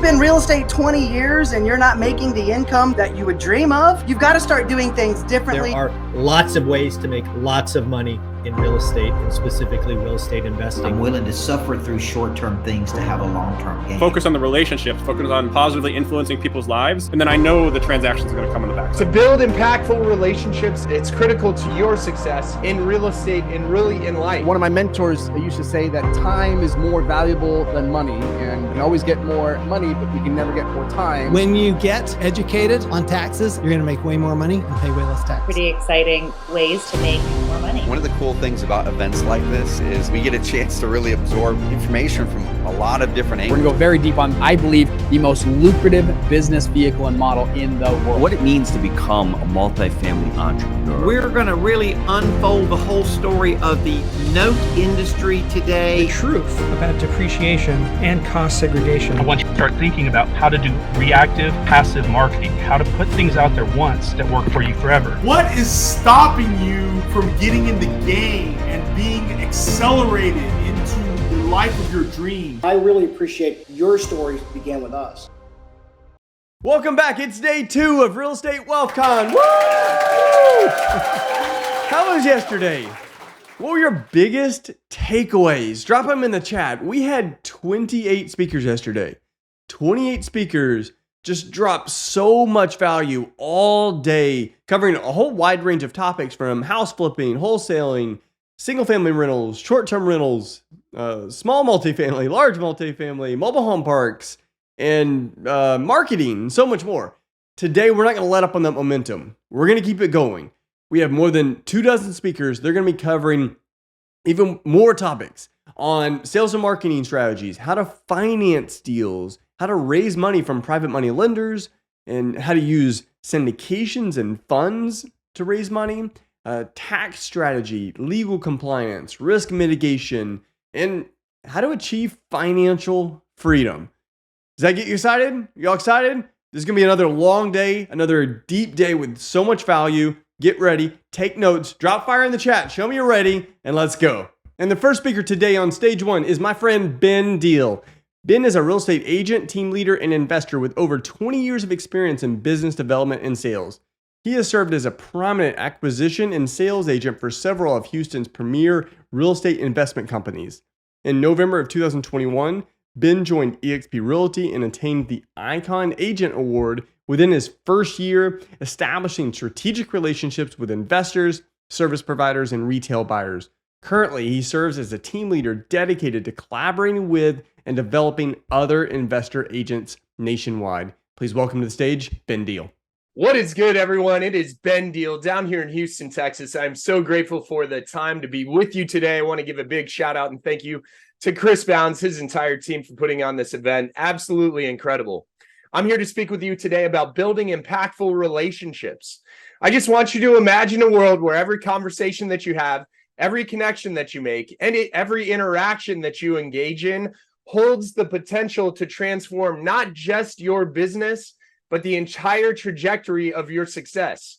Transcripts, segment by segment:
been real estate 20 years and you're not making the income that you would dream of, you've got to start doing things differently. There are lots of ways to make lots of money in real estate, and specifically real estate investing. I'm willing to suffer through short-term things to have a long-term gain. Focus on the relationships, focus on positively influencing people's lives, and then I know the transaction's going to come in the back. To build impactful relationships, it's critical to your success in real estate and really in life. One of my mentors used to say that time is more valuable than money, and you can always get more money, but you can never get more time. When you get educated on taxes, you're going to make way more money and pay way less tax. Pretty exciting ways to make more money. One of the cool things about events like this is we get a chance to really absorb information from a lot of different angles. We're going to go very deep on, I believe, the most lucrative business vehicle and model in the world. What it means to become a multifamily entrepreneur. We're going to really unfold the whole story of the note industry today. The truth about depreciation and cost segregation. I want you to start thinking about how to do reactive, passive marketing, how to put things out there once that work for you forever. What is stopping you from getting in the game and being accelerated into the life of your dreams? I really appreciate your story began with us. Welcome back. It's day 2 of Real Estate WealthCon. Woo! How was yesterday? What were your biggest takeaways? Drop them in the chat. We had 28 speakers yesterday. 28 speakers just dropped so much value all day, covering a whole wide range of topics from house flipping, wholesaling, single-family rentals, short-term rentals, small multifamily, large multifamily, mobile home parks, and marketing, and so much more. Today, we're not going to let up on that momentum. We're going to keep it going. We have more than 24 speakers. They're going to be covering even more topics on sales and marketing strategies, how to finance deals, how to raise money from private money lenders, and how to use syndications and funds to raise money, tax strategy, legal compliance, risk mitigation, and how to achieve financial freedom. Does that get you excited? Y'all excited? This is going to be another long day, another deep day with so much value. Get ready, take notes, drop fire in the chat, show me you're ready, and let's go. And the first speaker today on stage 1 is my friend Ben Deal. Ben is a real estate agent, team leader, and investor with over 20 years of experience in business development and sales. He has served as a prominent acquisition and sales agent for several of Houston's premier real estate investment companies. In November of 2021, Ben joined eXp Realty and attained the Icon Agent Award within his first year, establishing strategic relationships with investors, service providers, and retail buyers. Currently, he serves as a team leader dedicated to collaborating with and developing other investor agents nationwide. Please welcome to the stage, Ben Deal. What is good, everyone? It is Ben Deal down here in Houston, Texas. I'm so grateful for the time to be with you today. I want to give a big shout out and thank you to Chris Bounds, his entire team, for putting on this event. Absolutely incredible. I'm here to speak with you today about building impactful relationships. I just want you to imagine a world where every conversation that you have, every connection that you make, and every interaction that you engage in holds the potential to transform not just your business, but the entire trajectory of your success.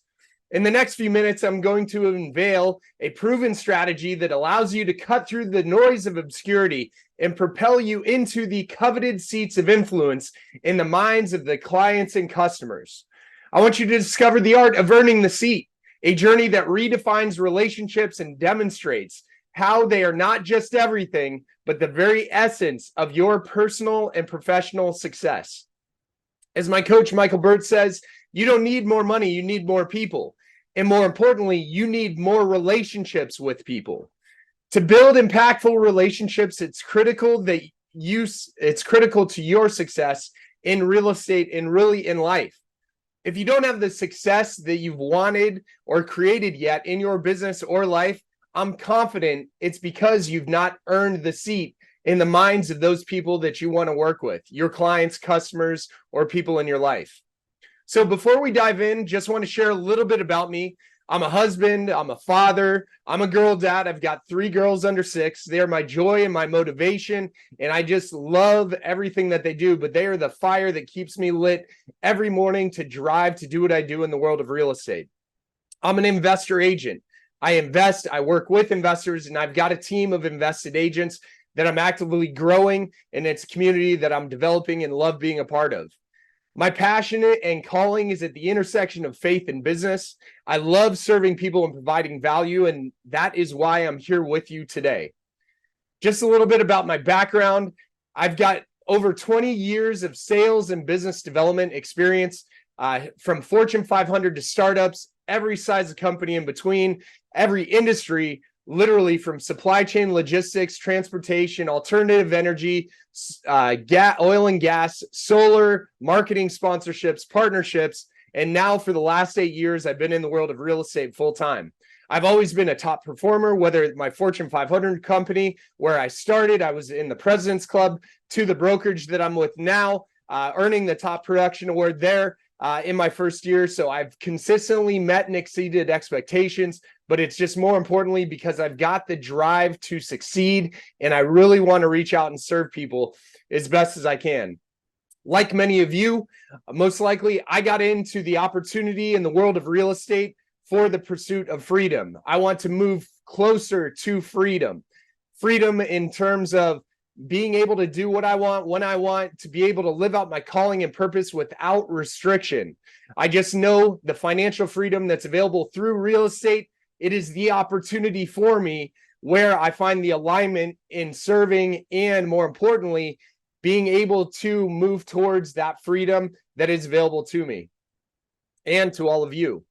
In the next few minutes, I'm going to unveil a proven strategy that allows you to cut through the noise of obscurity and propel you into the coveted seats of influence in the minds of the clients and customers. I want you to discover the art of earning the seat, a journey that redefines relationships and demonstrates how they are not just everything, but the very essence of your personal and professional success. As my coach, Michael Burt, says, you don't need more money, you need more people. And more importantly, you need more relationships with people. To build impactful relationships, it's critical to your success in real estate and really in life. If you don't have the success that you've wanted or created yet in your business or life, I'm confident it's because you've not earned the seat in the minds of those people that you want to work with, your clients, customers, or people in your life. So before we dive in, just want to share a little bit about me. I'm a husband, I'm a father, I'm a girl dad. I've got 3 girls under 6. They are my joy and my motivation, and I just love everything that they do, but they are the fire that keeps me lit every morning to drive to do what I do in the world of real estate. I'm an investor agent. I invest, I work with investors, and I've got a team of invested agents that I'm actively growing, and it's a community that I'm developing and love being a part of. My passion and calling is at the intersection of faith and business. I love serving people and providing value, and that is why I'm here with you today. Just a little bit about my background. I've got over 20 years of sales and business development experience, from Fortune 500 to startups, every size of company in between, every industry, literally from supply chain, logistics, transportation, alternative energy, oil and gas, solar, marketing, sponsorships, partnerships. And now for the last 8 years, I've been in the world of real estate full time. I've always been a top performer, whether it's my Fortune 500 company, where I started, I was in the President's Club, to the brokerage that I'm with now, earning the top production award there in my first year. So I've consistently met and exceeded expectations, but it's just more importantly because I've got the drive to succeed, and I really want to reach out and serve people as best as I can. Like many of you, most likely I got into the opportunity in the world of real estate for the pursuit of freedom. I want to move closer to freedom. Freedom in terms of being able to do what I want, when I want, to be able to live out my calling and purpose without restriction. I just know the financial freedom that's available through real estate. It is the opportunity for me where I find the alignment in serving and, more importantly, being able to move towards that freedom that is available to me and to all of you.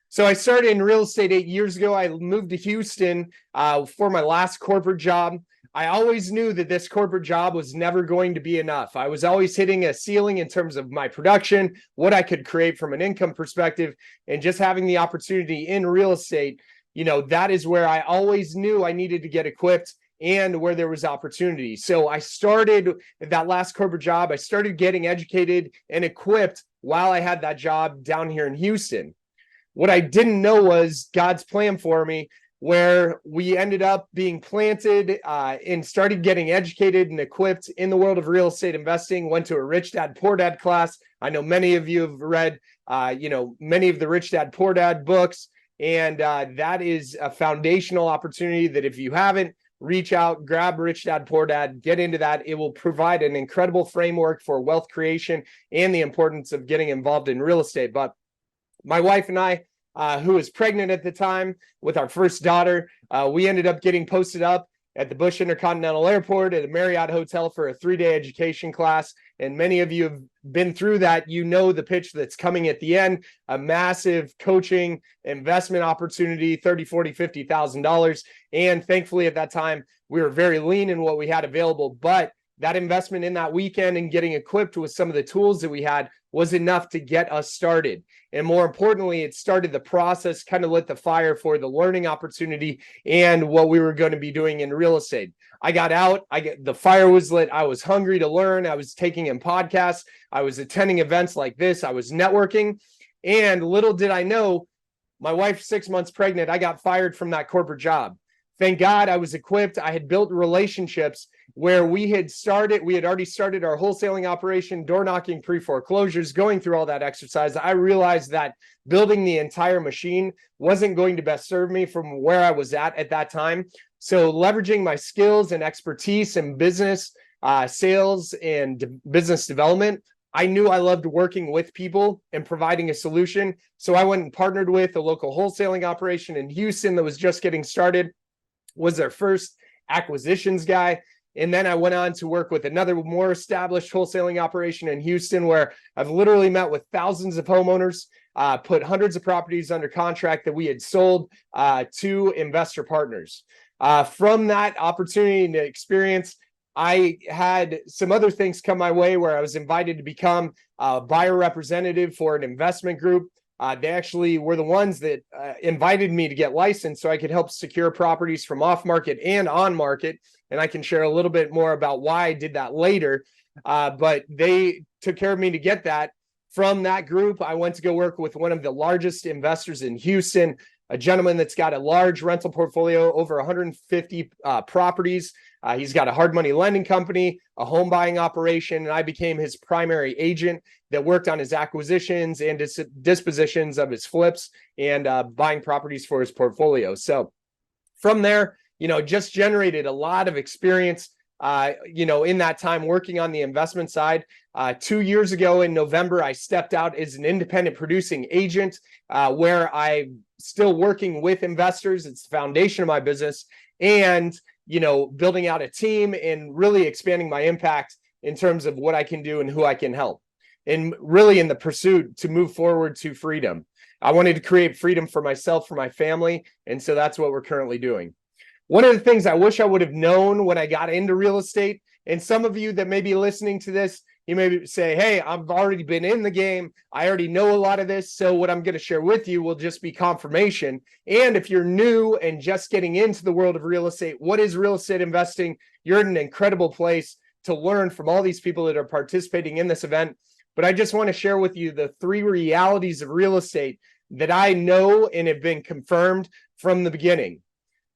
So I started in real estate 8 years ago. I moved to Houston for my last corporate job. I always knew that this corporate job was never going to be enough. I was always hitting a ceiling in terms of my production, what I could create from an income perspective, and just having the opportunity in real estate, that is where I always knew I needed to get equipped and where there was opportunity. So I started that last corporate job. I started getting educated and equipped while I had that job down here in Houston. What I didn't know was God's plan for me, where we ended up being planted and started getting educated and equipped in the world of real estate investing. Went to a Rich Dad Poor Dad class. I know many of you have read, many of the Rich Dad Poor Dad books, and that is a foundational opportunity that if you haven't, reach out, grab Rich Dad Poor Dad, get into that. It will provide an incredible framework for wealth creation and the importance of getting involved in real estate. But my wife and I, who was pregnant at the time with our first daughter, we ended up getting posted up at the Bush Intercontinental Airport at a Marriott hotel for a 3-day education class. And many of you have been through that. You know the pitch that's coming at the end, a massive coaching investment opportunity, $30,000, $40,000, $50,000. And thankfully at that time, we were very lean in what we had available. But that investment in that weekend and getting equipped with some of the tools that we had was enough to get us started. And more importantly, it started the process, kind of lit the fire for the learning opportunity and what we were going to be doing in real estate. I got out, the fire was lit. I was hungry to learn. I was taking in podcasts. I was attending events like this. I was networking. And little did I know, my wife, 6 months pregnant, I got fired from that corporate job. Thank God I was equipped. I had built relationships where we had already started our wholesaling operation, door knocking, pre-foreclosures, going through all that exercise. I realized that building the entire machine wasn't going to best serve me from where I was at that time. So leveraging my skills and expertise in business, sales and business development, I knew I loved working with people and providing a solution. So I went and partnered with a local wholesaling operation in Houston that was just getting started, was their first acquisitions guy. And then I went on to work with another more established wholesaling operation in Houston, where I've literally met with thousands of homeowners, put hundreds of properties under contract that we had sold to investor partners. From that opportunity and experience, I had some other things come my way where I was invited to become a buyer representative for an investment group. They actually were the ones that invited me to get licensed so I could help secure properties from off market and on market. And I can share a little bit more about why I did that later. But they took care of me to get that. From that group, I went to go work with one of the largest investors in Houston, a gentleman that's got a large rental portfolio, over 150 properties. He's got a hard money lending company, a home buying operation, and I became his primary agent that worked on his acquisitions and dispositions of his flips and buying properties for his portfolio. So from there, just generated a lot of experience, in that time working on the investment side. 2 years ago in November, I stepped out as an independent producing agent, where I'm still working with investors. It's the foundation of my business, and building out a team and really expanding my impact in terms of what I can do and who I can help, and really in the pursuit to move forward to freedom. I wanted to create freedom for myself, for my family, and so that's what we're currently doing. One of the things I wish I would have known when I got into real estate, and some of you that may be listening to this, you may say, hey, I've already been in the game. I already know a lot of this. So what I'm going to share with you will just be confirmation. And if you're new and just getting into the world of real estate, what is real estate investing? You're in an incredible place to learn from all these people that are participating in this event. But I just want to share with you the 3 realities of real estate that I know and have been confirmed from the beginning.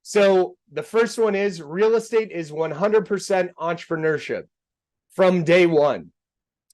So the first one is real estate is 100% entrepreneurship from day one.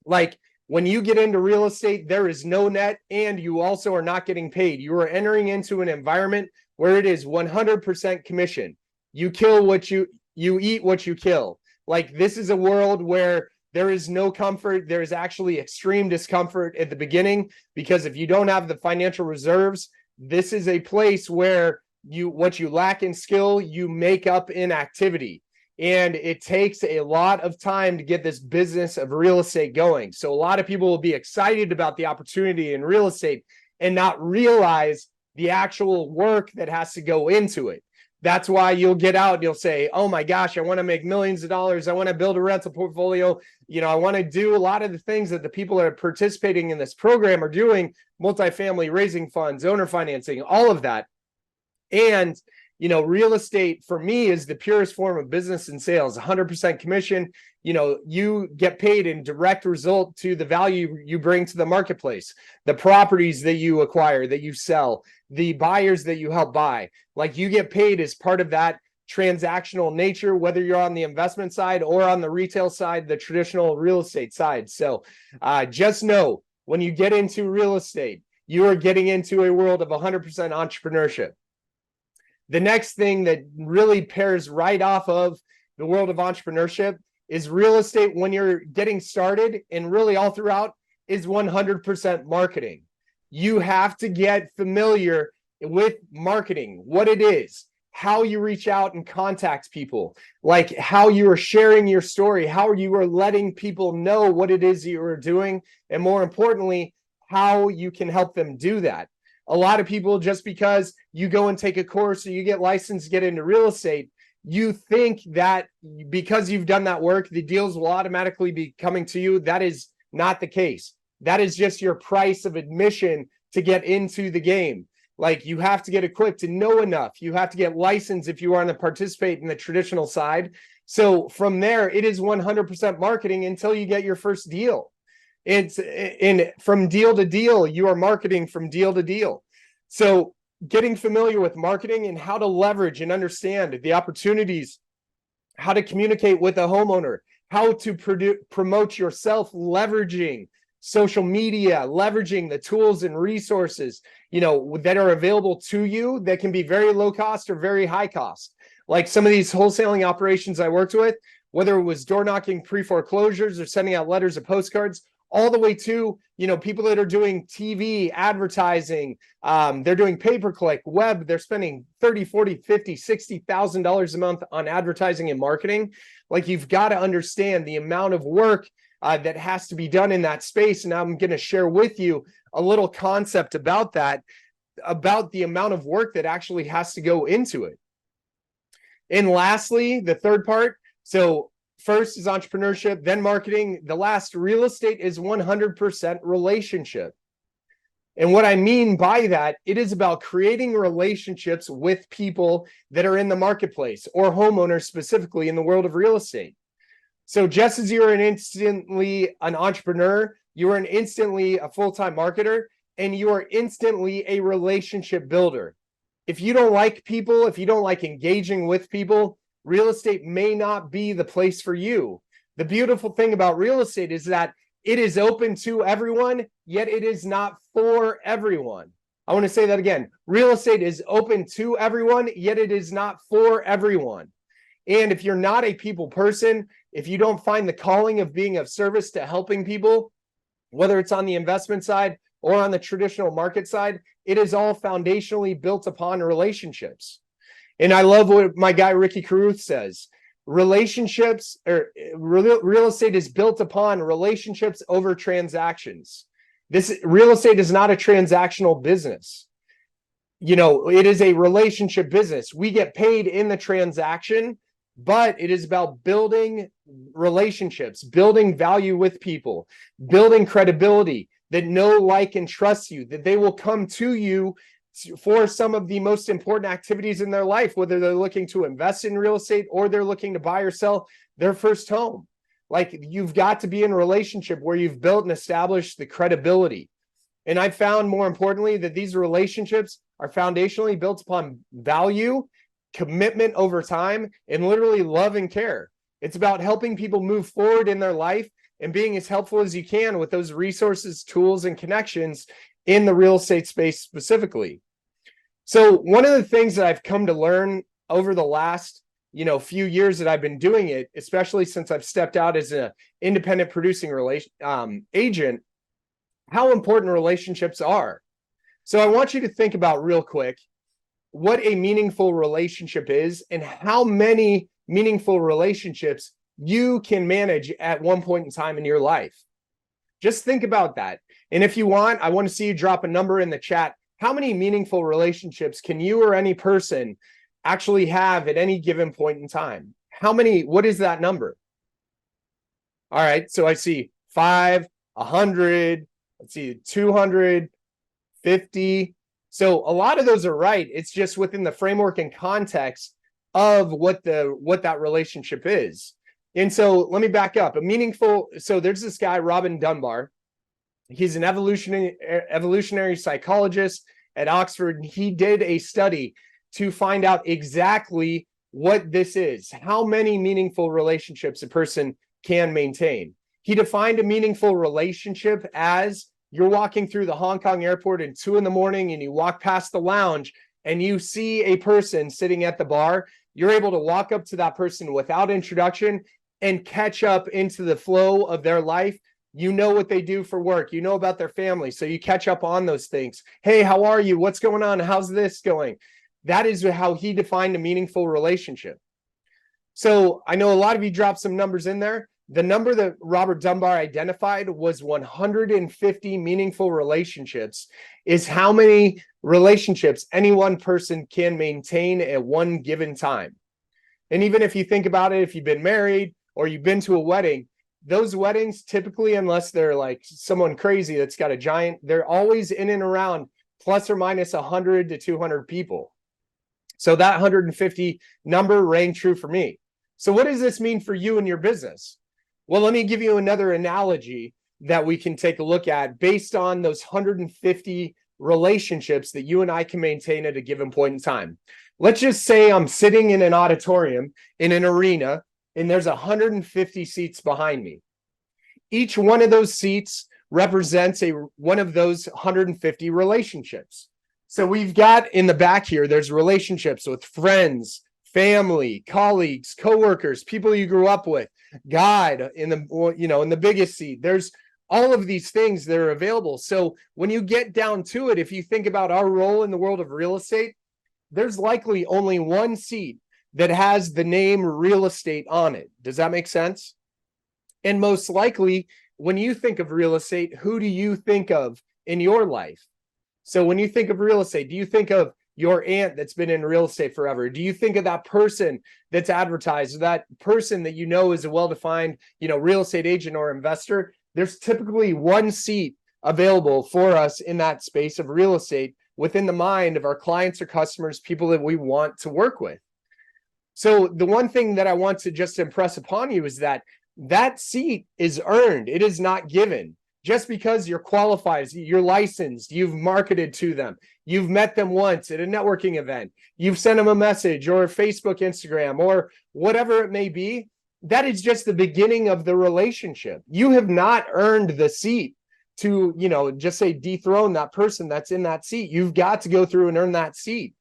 Like when you get into real estate, there is no net, and you also are not getting paid. You are entering into an environment where it is 100% commission. You kill what you eat what you kill. Like this is a world where there is no comfort. There is actually extreme discomfort at the beginning, because if you don't have the financial reserves, this is a place where what you lack in skill, you make up in activity. And it takes a lot of time to get this business of real estate going. So a lot of people will be excited about the opportunity in real estate and not realize the actual work that has to go into it. That's why you'll get out and you'll say, oh my gosh, I want to make millions of dollars. I want to build a rental portfolio. I want to do a lot of the things that the people that are participating in this program are doing, multifamily, raising funds, owner financing, all of that. And real estate for me is the purest form of business and sales, 100% commission. You get paid in direct result to the value you bring to the marketplace, the properties that you acquire, that you sell, the buyers that you help buy. Like you get paid as part of that transactional nature, whether you're on the investment side or on the retail side, the traditional real estate side. So just know when you get into real estate, you are getting into a world of 100% entrepreneurship. The next thing that really pairs right off of the world of entrepreneurship is real estate when you're getting started, and really all throughout, is 100% marketing. You have to get familiar with marketing, what it is, how you reach out and contact people, like how you are sharing your story, how you are letting people know what it is you are doing, and more importantly, how you can help them do that. A lot of people, just because you go and take a course or you get licensed to get into real estate, you think that because you've done that work, the deals will automatically be coming to you. That is not the case. That is just your price of admission to get into the game. Like you have to get equipped to know enough. You have to get licensed if you want to participate in the traditional side. So from there, it is 100% marketing until you get your first deal. It's from deal to deal, you are marketing from deal to deal. So getting familiar with marketing and how to leverage and understand the opportunities, how to communicate with a homeowner, how to promote yourself, leveraging social media, leveraging the tools and resources, that are available to you that can be very low cost or very high cost. Like some of these wholesaling operations I worked with, whether it was door knocking pre-foreclosures or sending out letters or postcards, all the way to, people that are doing TV advertising, they're doing pay-per-click, web, they're spending $30, $40, $50, $60,000 a month on advertising and marketing. Like you've got to understand the amount of work that has to be done in that space. And I'm going to share with you a little concept about that, about the amount of work that actually has to go into it. And lastly, the third part, so first is entrepreneurship, then marketing. The last, real estate, is 100% relationship. And what I mean by that, it is about creating relationships with people that are in the marketplace, or homeowners specifically in the world of real estate. So just as you're instantly an entrepreneur, you are instantly a full-time marketer, and you are instantly a relationship builder. If you don't like people, if you don't like engaging with people, real estate may not be the place for you. The beautiful thing about real estate is that it is open to everyone, yet it is not for everyone. I want to say that again. Real estate is open to everyone, yet it is not for everyone. And if you're not a people person, if you don't find the calling of being of service to helping people, whether it's on the investment side or on the traditional market side, it is all foundationally built upon relationships. And I love what my guy Ricky Carruth says. Relationships, or real estate is built upon relationships over transactions. This real estate is not a transactional business. It is a relationship business. We get paid in the transaction, but it is about building relationships, building value with people, building credibility, that know, like, and trust you, that they will come to you for some of the most important activities in their life, whether they're looking to invest in real estate or they're looking to buy or sell their first home. Like, you've got to be in a relationship where you've built and established the credibility. And I found, more importantly, that these relationships are foundationally built upon value, commitment over time, and literally love and care. It's about helping people move forward in their life and being as helpful as you can with those resources, tools, and connections in the real estate space specifically. So one of the things that I've come to learn over the last few years that I've been doing it, especially since I've stepped out as an independent producing agent, how important relationships are. So I want you to think about real quick what a meaningful relationship is and how many meaningful relationships you can manage at one point in time in your life. Just think about that. And if you want, I want to see you drop a number in the chat. How many meaningful relationships can you or any person actually have at any given point in time? What is that number? All right, so I see 5, 100, let's see, 200, 50. So a lot of those are right. It's just within the framework and context of what that relationship is. And so let me back up. So there's this guy, Robin Dunbar. He's an evolutionary psychologist at Oxford. He did a study to find out exactly what this is, how many meaningful relationships a person can maintain. He defined a meaningful relationship as you're walking through the Hong Kong airport at 2 a.m. and you walk past the lounge and you see a person sitting at the bar. You're able to walk up to that person without introduction and catch up into the flow of their life. You know what they do for work. You know about their family. So you catch up on those things. Hey, how are you? What's going on? How's this going? That is how he defined a meaningful relationship. So I know a lot of you dropped some numbers in there. The number that Robert Dunbar identified was 150 meaningful relationships is how many relationships any one person can maintain at one given time. And even if you think about it, if you've been married or you've been to a wedding, those weddings typically, unless they're like someone crazy that's got a giant, they're always in and around plus or minus 100 to 200 people. So that 150 number rang true for me. So what does this mean for you and your business? Well, let me give you another analogy that we can take a look at based on those 150 relationships that you and I can maintain at a given point in time. Let's just say I'm sitting in an auditorium in an arena and there's 150 seats behind me. Each one of those seats represents one of those 150 relationships. So we've got in the back here, there's relationships with friends, family, colleagues, coworkers, people you grew up with, God in the biggest seat. There's all of these things that are available. So when you get down to it, if you think about our role in the world of real estate, there's likely only one seat that has the name real estate on it. Does that make sense? And most likely, when you think of real estate, who do you think of in your life? So when you think of real estate, do you think of your aunt that's been in real estate forever? Do you think of that person that's advertised, that person that you know is a well-defined, real estate agent or investor? There's typically one seat available for us in that space of real estate within the mind of our clients or customers, people that we want to work with. So the one thing that I want to just impress upon you is that that seat is earned. It is not given. Just because you're qualified, you're licensed, you've marketed to them, you've met them once at a networking event, you've sent them a message or Facebook, Instagram, or whatever it may be, that is just the beginning of the relationship. You have not earned the seat to, just say dethrone that person that's in that seat. You've got to go through and earn that seat.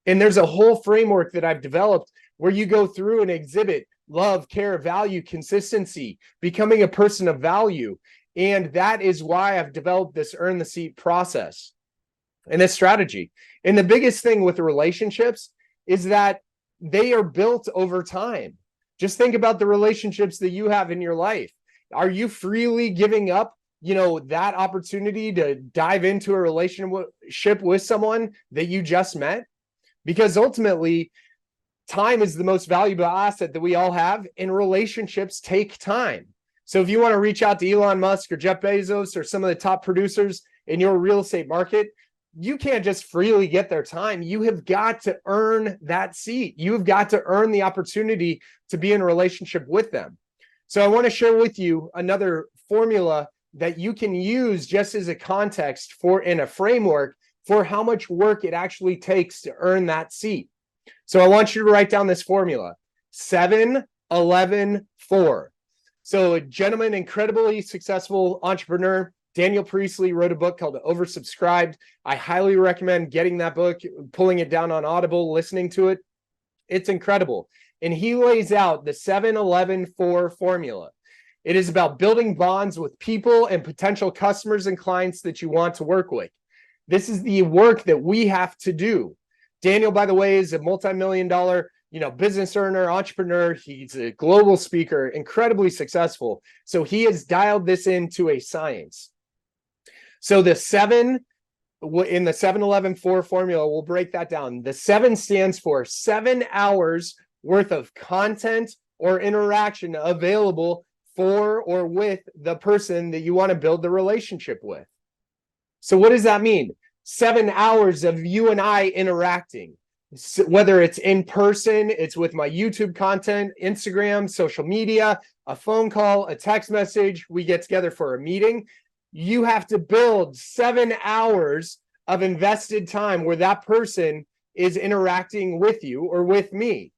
And there's a whole framework that I've developed where you go through and exhibit love, care, value, consistency, becoming a person of value. And that is why I've developed this earn the seat process and this strategy. And the biggest thing with the relationships is that they are built over time. Just think about the relationships that you have in your life. Are you freely giving up, that opportunity to dive into a relationship with someone that you just met? Because ultimately, time is the most valuable asset that we all have, and relationships take time. So if you want to reach out to Elon Musk or Jeff Bezos or some of the top producers in your real estate market, you can't just freely get their time. You have got to earn that seat. You've got to earn the opportunity to be in a relationship with them. So I want to share with you another formula that you can use just as a context in a framework for how much work it actually takes to earn that seat. So I want you to write down this formula: 7, 11, 4. So a gentleman, incredibly successful entrepreneur, Daniel Priestley, wrote a book called Oversubscribed. I highly recommend getting that book, pulling it down on Audible, listening to it. It's incredible. And he lays out the 7, 11, 4 formula. It is about building bonds with people and potential customers and clients that you want to work with. This is the work that we have to do. Daniel, by the way, is a multi-million-dollar, business earner, entrepreneur. He's a global speaker, incredibly successful. So he has dialed this into a science. So the 7 in the 7-11-4 formula, we'll break that down. The 7 stands for 7 hours worth of content or interaction available for or with the person that you want to build the relationship with. So what does that mean? 7 hours of you and I interacting, whether it's in person, it's with my YouTube content, Instagram, social media, a phone call, a text message, we get together for a meeting. You have to build 7 hours of invested time where that person is interacting with you or with me.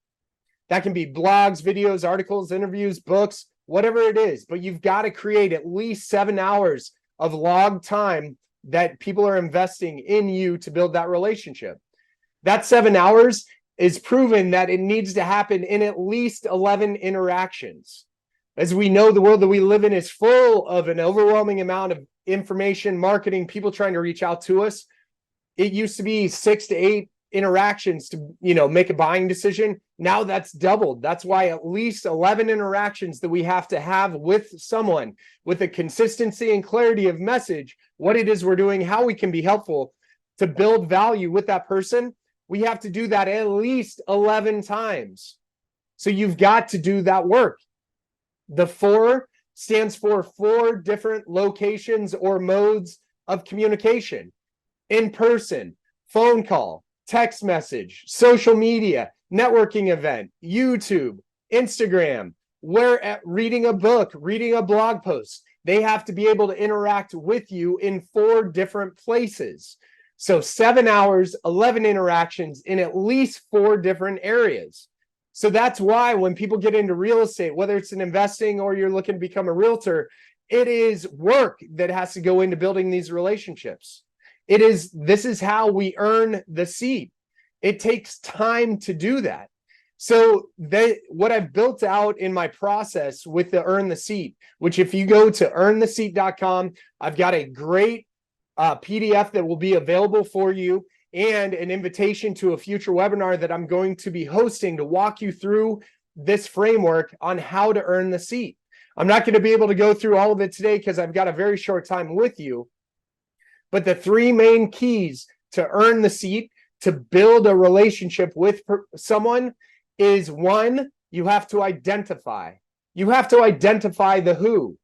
That can be blogs, videos, articles, interviews, books, whatever it is. But you've got to create at least 7 hours of log time that people are investing in you to build that relationship. That 7 hours is proven that it needs to happen in at least 11 interactions. As we know, the world that we live in is full of an overwhelming amount of information, marketing, people trying to reach out to us. It used to be 6 to 8 interactions to, make a buying decision. Now that's doubled. That's why at least 11 interactions that we have to have with someone with a consistency and clarity of message, what it is we're doing, how we can be helpful to build value with that person. We have to do that at least 11 times. So you've got to do that work. The 4 stands for 4 different locations or modes of communication: in person, phone call, text message, social media, networking event, YouTube, Instagram, reading a book, reading a blog post. They have to be able to interact with you in 4 different places. So 7 hours, 11 interactions in at least 4 different areas. So that's why when people get into real estate, whether it's in investing or you're looking to become a realtor, it is work that has to go into building these relationships. This is how we earn the seat. It takes time to do that. So what I've built out in my process with the Earn the Seat, which if you go to earntheseat.com, I've got a great PDF that will be available for you, and an invitation to a future webinar that I'm going to be hosting to walk you through this framework on how to earn the seat. I'm not going to be able to go through all of it today because I've got a very short time with you. But the 3 main keys to earn the seat, to build a relationship with someone, is 1, you have to identify. You have to identify the who.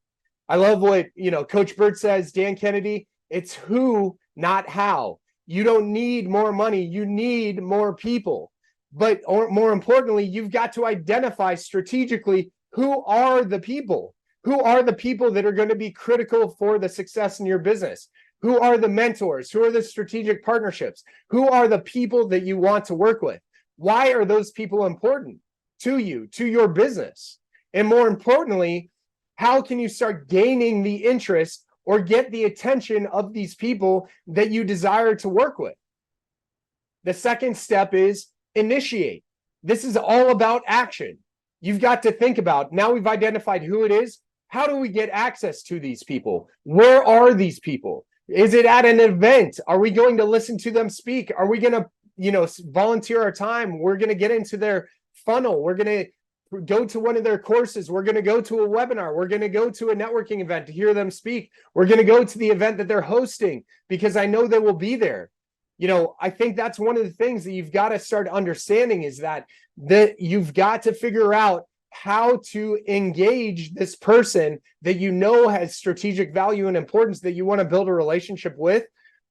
I love what, Coach Burt says, Dan Kennedy, it's who, not how. You don't need more money. You need more people. But more importantly, you've got to identify strategically who are the people. Who are the people that are going to be critical for the success in your business? Who are the mentors? Who are the strategic partnerships? Who are the people that you want to work with? Why are those people important to you, to your business? And more importantly, how can you start gaining the interest or get the attention of these people that you desire to work with? The second step is initiate. This is all about action. You've got to think about, now we've identified who it is. How do we get access to these people? Where are these people? Is it at an event? Are we going to listen to them speak? Are we going to, volunteer our time? We're going to get into their funnel. We're going to go to one of their courses. We're going to go to a webinar. We're going to go to a networking event to hear them speak. We're going to go to the event that they're hosting because I know they will be there. I think that's one of the things that you've got to start understanding is that you've got to figure out how to engage this person that has strategic value and importance that you want to build a relationship with.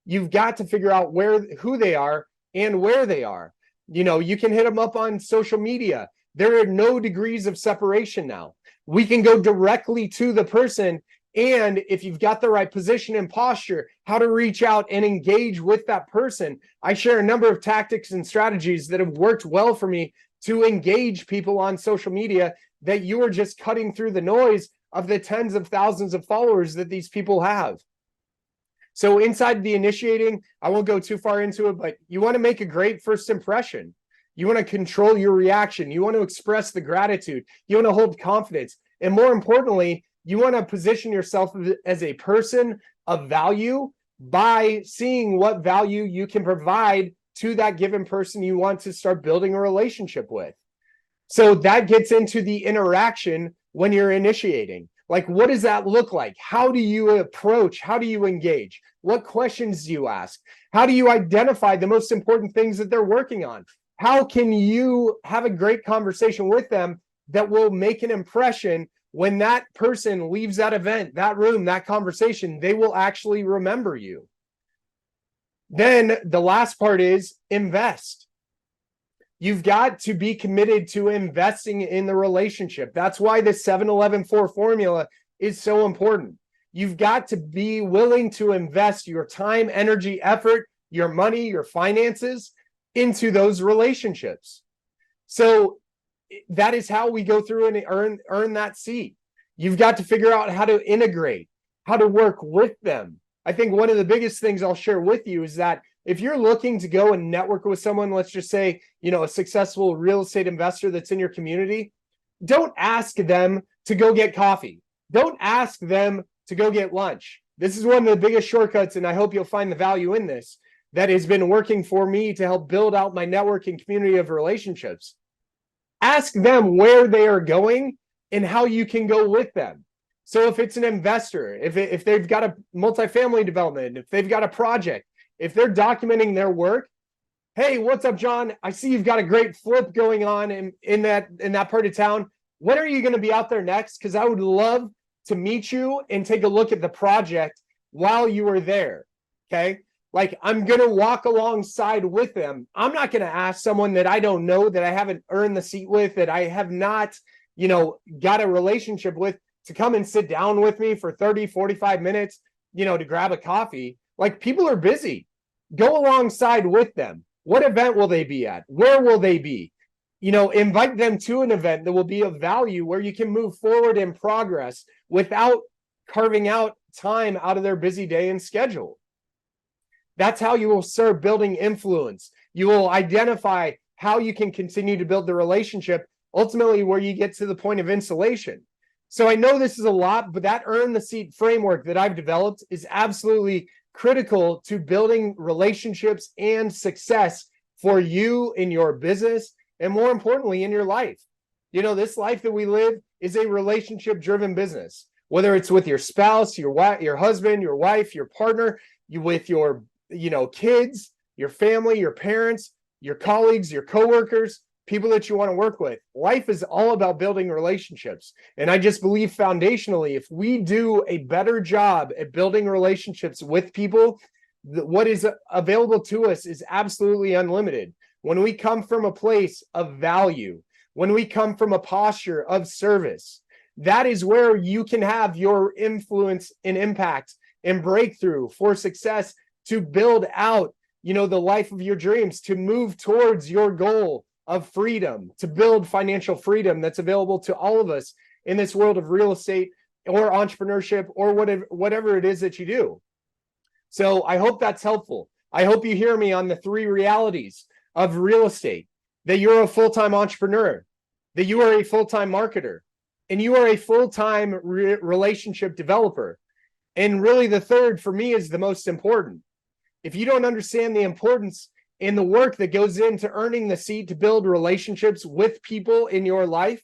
You've got to figure out who they are and where they are. You can hit them up on social media. There are no degrees of separation now. We can go directly to the person. And if you've got the right position and posture, how to reach out and engage with that person. I share a number of tactics and strategies that have worked well for me to engage people on social media that you are just cutting through the noise of the tens of thousands of followers that these people have. So inside the initiating, I won't go too far into it, but you want to make a great first impression. You want to control your reaction. You want to express the gratitude. You want to hold confidence. And more importantly, you want to position yourself as a person of value by seeing what value you can provide to that given person you want to start building a relationship with. So that gets into the interaction when you're initiating. Like, what does that look like? How do you approach? How do you engage? What questions do you ask? How do you identify the most important things that they're working on? How can you have a great conversation with them that will make an impression when that person leaves that event, that room, that conversation, they will actually remember you. Then the last part is invest. You've got to be committed to investing in the relationship. That's why the 7-11-4 formula is so important. You've got to be willing to invest your time, energy, effort, your money, your finances into those relationships. So that is how we go through and earn that seat. You've got to figure out how to integrate, how to work with them. I think one of the biggest things I'll share with you is that if you're looking to go and network with someone, let's just say, a successful real estate investor that's in your community, don't ask them to go get coffee. Don't ask them to go get lunch. This is one of the biggest shortcuts, and I hope you'll find the value in this, that has been working for me to help build out my network and community of relationships. Ask them where they are going and how you can go with them. So if it's an investor, if they've got a multifamily development, if they've got a project, if they're documenting their work, hey, what's up, John? I see you've got a great flip going on in that part of town. When are you going to be out there next? Because I would love to meet you and take a look at the project while you are there. Okay. Like, I'm going to walk alongside with them. I'm not going to ask someone that I don't know, that I haven't earned the seat with, that I have not, got a relationship with, to come and sit down with me for 30, 45 minutes, to grab a coffee. Like, people are busy. Go alongside with them. What event will they be at? Where will they be? Invite them to an event that will be of value where you can move forward in progress without carving out time out of their busy day and schedule. That's how you will start building influence. You will identify how you can continue to build the relationship, ultimately where you get to the point of insulation. So I know this is a lot, but that earn the seat framework that I've developed is absolutely critical to building relationships and success for you in your business, and more importantly, in your life. This life that we live is a relationship-driven business, whether it's with your spouse, your husband, your wife, your partner, with your kids, your family, your parents, your colleagues, your coworkers, people that you want to work with. Life is all about building relationships. And I just believe foundationally, if we do a better job at building relationships with people, what is available to us is absolutely unlimited. When we come from a place of value, when we come from a posture of service, that is where you can have your influence and impact and breakthrough for success to build out, the life of your dreams, to move towards your goal of freedom, to build financial freedom that's available to all of us in this world of real estate or entrepreneurship or whatever it is that you do. So I hope that's helpful. I hope you hear me on the 3 realities of real estate. that you're a full-time entrepreneur, that you are a full-time marketer, and you are a full-time relationship developer. And really the third for me is the most important. If you don't understand the importance and the work that goes into earning the seat to build relationships with people in your life,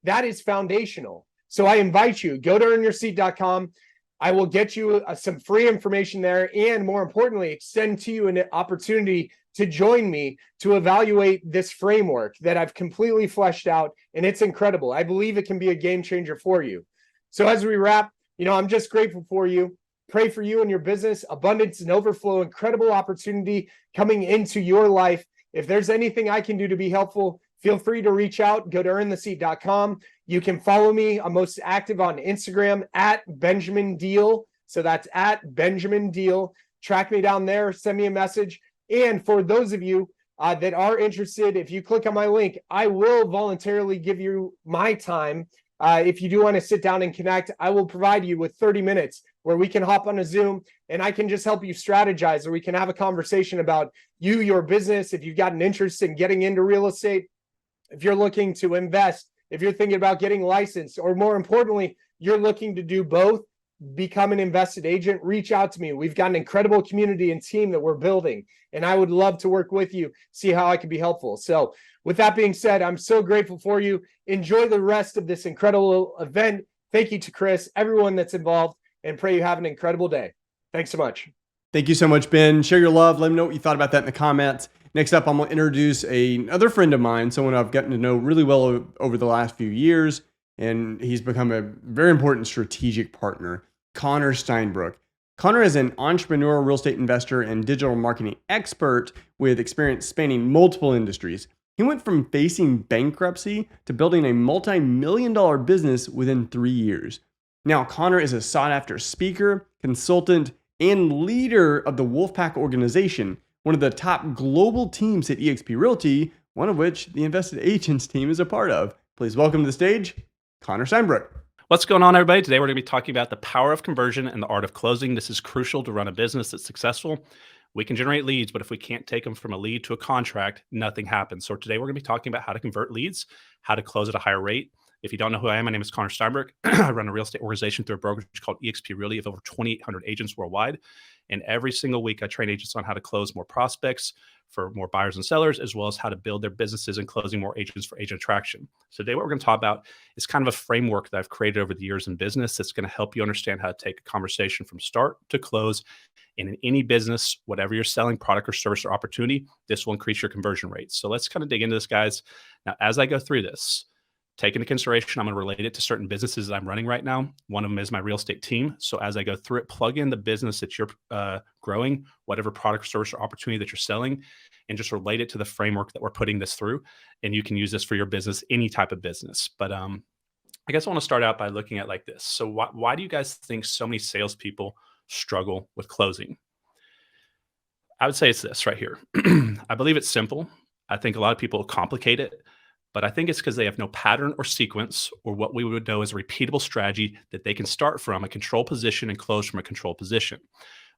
that is foundational. So I invite you, go to earnyourseat.com. I will get you some free information there, and more importantly, extend to you an opportunity to join me to evaluate this framework that I've completely fleshed out, and it's incredible. I believe it can be a game changer for you. So as we wrap, I'm just grateful for you. Pray for you and your business, abundance and overflow, incredible opportunity coming into your life. If there's anything I can do to be helpful, feel free to reach out. Go to earntheseat.com. You can follow me. I'm most active on Instagram at Benjamin Deal. So that's at Benjamin Deal. Track me down there. Send me a message. And for those of you that are interested, if you click on my link, I will voluntarily give you my time. If you do want to sit down and connect, I will provide you with 30 minutes where we can hop on a Zoom and I can just help you strategize, or we can have a conversation about you, your business. If you've got an interest in getting into real estate, if you're looking to invest, if you're thinking about getting licensed, or more importantly, you're looking to do both, become an invested agent, reach out to me. We've got an incredible community and team that we're building, and I would love to work with you, see how I can be helpful. So with that being said, I'm so grateful for you. Enjoy the rest of this incredible event. Thank you to Chris, everyone that's involved, and pray you have an incredible day. Thanks so much. Thank you so much, Ben. Share your love. Let me know what you thought about that in the comments. Next up, I'm going to introduce another friend of mine, someone I've gotten to know really well over the last few years, and he's become a very important strategic partner, Connor Steinbrook. Connor is an entrepreneur, real estate investor, and digital marketing expert with experience spanning multiple industries. He went from facing bankruptcy to building a multi-million-dollar business within 3 years. Now, Connor is a sought-after speaker, consultant, and leader of the Wolfpack organization, one of the top global teams at eXp Realty, one of which the Invested Agents team is a part of. Please welcome to the stage, Connor Steinbrook. What's going on, everybody? Today we're going to be talking about the power of conversion and the art of closing. This is crucial to run a business that's successful. We can generate leads, but if we can't take them from a lead to a contract, nothing happens. So today we're going to be talking about how to convert leads, how to close at a higher rate. If you don't know who I am, my name is Connor Steinbrook. I run a real estate organization through a brokerage called eXp Realty of over 2,800 agents worldwide. And every single week, I train agents on how to close more prospects for more buyers and sellers, as well as how to build their businesses and closing more agents for agent attraction. So today, what we're going to talk about is kind of a framework that I've created over the years in business that's going to help you understand how to take a conversation from start to close. And in any business, whatever you're selling, product or service or opportunity, this will increase your conversion rates. So let's kind of dig into this, guys. Now, as I go through this, take into consideration, I'm going to relate it to certain businesses that I'm running right now. One of them is my real estate team. So as I go through it, plug in the business that you're growing, whatever product, service, or opportunity that you're selling, and just relate it to the framework that we're putting this through. And you can use this for your business, any type of business. But I guess I want to start out by looking at like this. So why do you guys think so many salespeople struggle with closing? I would say it's this right here. I believe it's simple. I think a lot of people complicate it. But I think it's because they have no pattern or sequence, or what we would know as a repeatable strategy that they can start from a control position and close from a control position.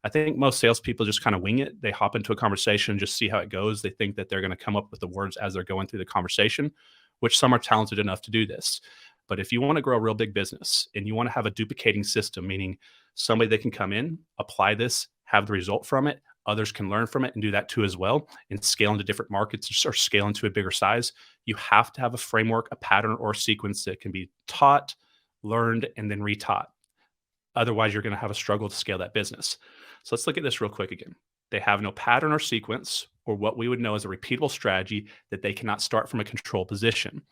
I think most salespeople just kind of wing it. They hop into a conversation and just see how it goes. They think that they're going to come up with the words as they're going through the conversation, which some are talented enough to do this. But if you want to grow a real big business and you want to have a duplicating system, meaning somebody that can come in, apply this, have the result from it, others can learn from it and do that too as well, and scale into different markets or scale into a bigger size, you have to have a framework, a pattern, or a sequence that can be taught, learned, and then retaught. Otherwise, you're going to have a struggle to scale that business. So let's look at this real quick again. They have no pattern or sequence, or what we would know as a repeatable strategy that they cannot start from a control position.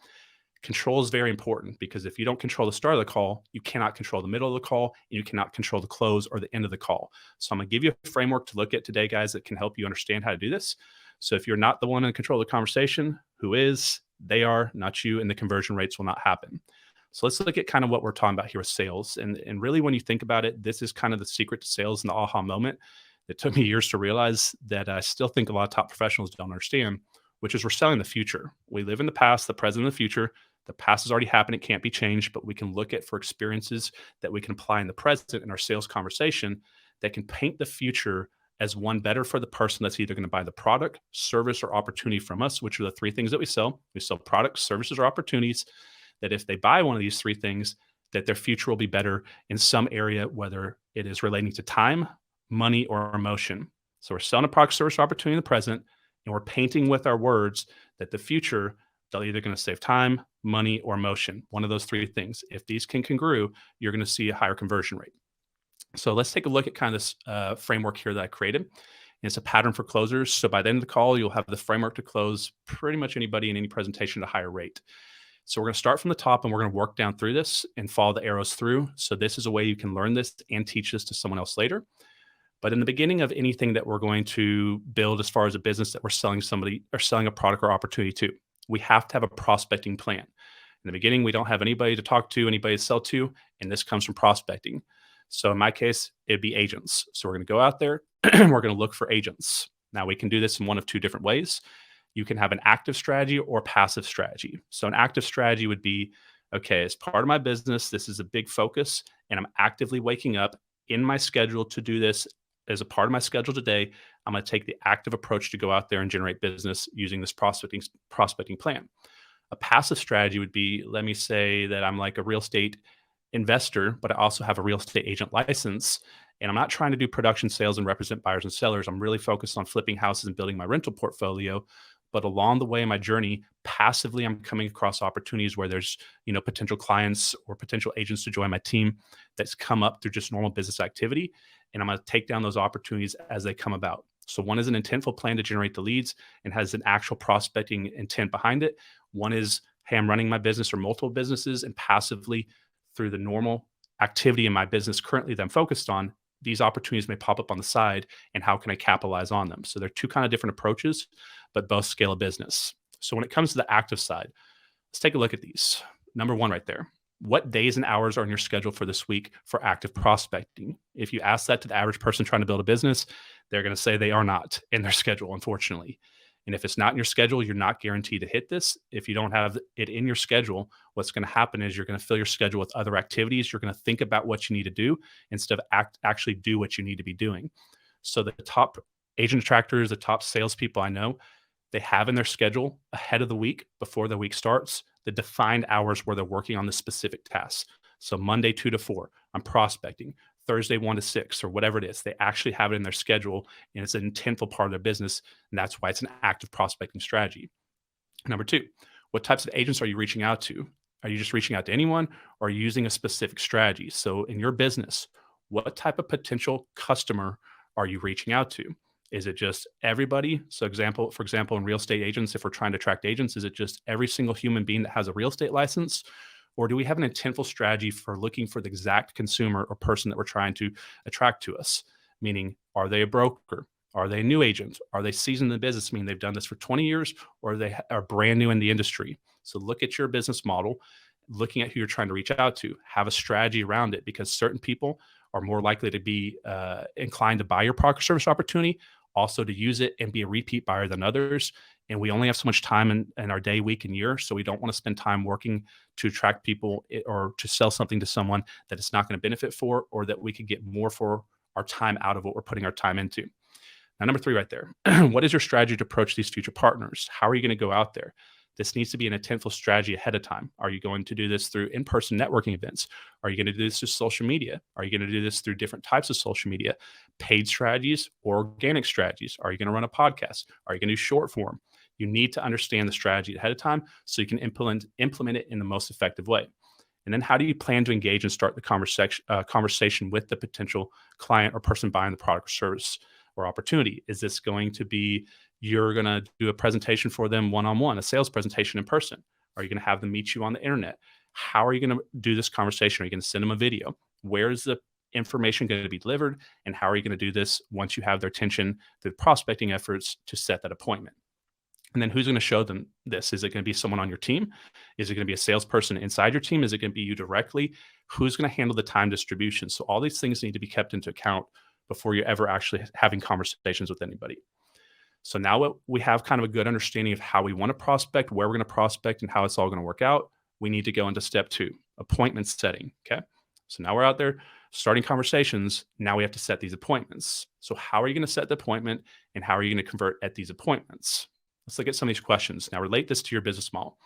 Control is very important because if you don't control the start of the call, you cannot control the middle of the call, and you cannot control the close or the end of the call. So I'm going to give you a framework to look at today, guys, that can help you understand how to do this. So if you're not the one in control of the conversation, who is? They are, not you, and the conversion rates will not happen. So let's look at kind of what we're talking about here with sales. And really, when you think about it, this is kind of the secret to sales and the aha moment. It took me years to realize that I still think a lot of top professionals don't understand, which is we're selling the future. We live in the past, the present, and the future. The past has already happened. It can't be changed, but we can look at for experiences that we can apply in the present in our sales conversation that can paint the future as one better for the person that's either going to buy the product, service, or opportunity from us, which are the three things that we sell. We sell products, services, or opportunities, that if they buy one of these three things, that their future will be better in some area, whether it is relating to time, money, or emotion. So we're selling a product, service, or opportunity in the present, and we're painting with our words that the future, they're either going to save time, money, or emotion. One of those three things. If these can congruent, you're going to see a higher conversion rate. So let's take a look at kind of this framework here that I created. And it's a pattern for closers. So by the end of the call, you'll have the framework to close pretty much anybody in any presentation at a higher rate. So we're going to start from the top and we're going to work down through this and follow the arrows through. So this is a way you can learn this and teach this to someone else later. But in the beginning of anything that we're going to build as far as a business that we're selling somebody or selling a product or opportunity to, we have to have a prospecting plan. In the beginning, we don't have anybody to talk to, anybody to sell to, and this comes from prospecting. So in my case, it'd be agents. So we're going to go out there and we're going to look for agents. Now we can do this in one of two different ways. You can have an active strategy or passive strategy. So an active strategy would be, okay, as part of my business, this is a big focus, and I'm actively waking up in my schedule to do this as a part of my schedule today. I'm going to take the active approach to go out there and generate business using this prospecting plan. A passive strategy would be, let me say that I'm like a real estate investor, but I also have a real estate agent license, and I'm not trying to do production sales and represent buyers and sellers. I'm really focused on flipping houses and building my rental portfolio. But along the way in my journey, passively, I'm coming across opportunities where there's, potential clients or potential agents to join my team that's come up through just normal business activity. And I'm going to take down those opportunities as they come about. So one is an intentful plan to generate the leads and has an actual prospecting intent behind it. One is, hey, I'm running my business or multiple businesses, and passively through the normal activity in my business currently that I'm focused on, these opportunities may pop up on the side, and how can I capitalize on them? So they're two kind of different approaches, but both scale a business. So when it comes to the active side, let's take a look at these. Number one right there. What days and hours are in your schedule for this week for active prospecting? If you ask that to the average person trying to build a business, they're going to say they are not in their schedule, unfortunately. And if it's not in your schedule, you're not guaranteed to hit this. If you don't have it in your schedule, what's going to happen is you're going to fill your schedule with other activities. You're going to think about what you need to do instead of actually do what you need to be doing. So the top agent attractors, the top salespeople I know, they have in their schedule ahead of the week, before the week starts, the defined hours where they're working on the specific tasks. So Monday 2 to 4, I'm prospecting. Thursday 1 to 6, or whatever it is. They actually have it in their schedule, and it's an intentful part of their business. And that's why it's an active prospecting strategy. Number two, what types of agents are you reaching out to? Are you just reaching out to anyone, or are you using a specific strategy? So in your business, what type of potential customer are you reaching out to? Is it just everybody? So for example, in real estate agents, if we're trying to attract agents, is it just every single human being that has a real estate license? Or do we have an intentful strategy for looking for the exact consumer or person that we're trying to attract to us? Meaning, are they a broker? Are they a new agent? Are they seasoned in the business, meaning they've done this for 20 years, or they are brand new in the industry? So look at your business model, looking at who you're trying to reach out to, have a strategy around it, because certain people are more likely to be inclined to buy your product or service opportunity, also to use it and be a repeat buyer than others. And we only have so much time in our day, week, and year. So we don't want to spend time working to attract people or to sell something to someone that it's not going to benefit for, or that we could get more for our time out of what we're putting our time into. Now, number three right there, what is your strategy to approach these future partners? How are you going to go out there? This needs to be an intentful strategy ahead of time. Are you going to do this through in-person networking events? Are you going to do this through social media? Are you going to do this through different types of social media, paid strategies or organic strategies? Are you going to run a podcast? Are you going to do short form? You need to understand the strategy ahead of time so you can implement it in the most effective way. And then how do you plan to engage and start the conversation with the potential client or person buying the product or service or opportunity? Is this going to be you're going to do a presentation for them one-on-one, a sales presentation in person? Are you going to have them meet you on the internet? How are you going to do this conversation? Are you going to send them a video? Where is the information going to be delivered? And how are you going to do this once you have their attention through prospecting efforts to set that appointment? And then who's going to show them this? Is it going to be someone on your team? Is it going to be a salesperson inside your team? Is it going to be you directly? Who's going to handle the time distribution? So all these things need to be kept into account before you're ever actually having conversations with anybody. So now we have kind of a good understanding of how we want to prospect, where we're going to prospect, and how it's all going to work out. We need to go into step 2, appointment setting. Okay. So now we're out there starting conversations, now we have to set these appointments. So how are you going to set the appointment, and how are you going to convert at these appointments? Let's look at some of these questions. Now relate this to your business model.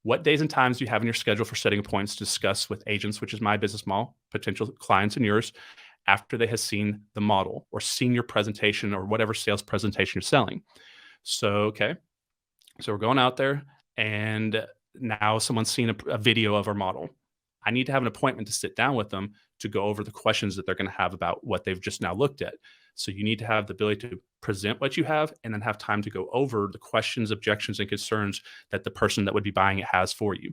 What days and times do you have in your schedule for setting appointments to discuss with agents, which is my business model, potential clients and yours, after they have seen the model or seen your presentation or whatever sales presentation you're selling? So, okay. So we're going out there, and now someone's seen a video of our model. I need to have an appointment to sit down with them to go over the questions that they're going to have about what they've just now looked at. So you need to have the ability to present what you have and then have time to go over the questions, objections, and concerns that the person that would be buying it has for you.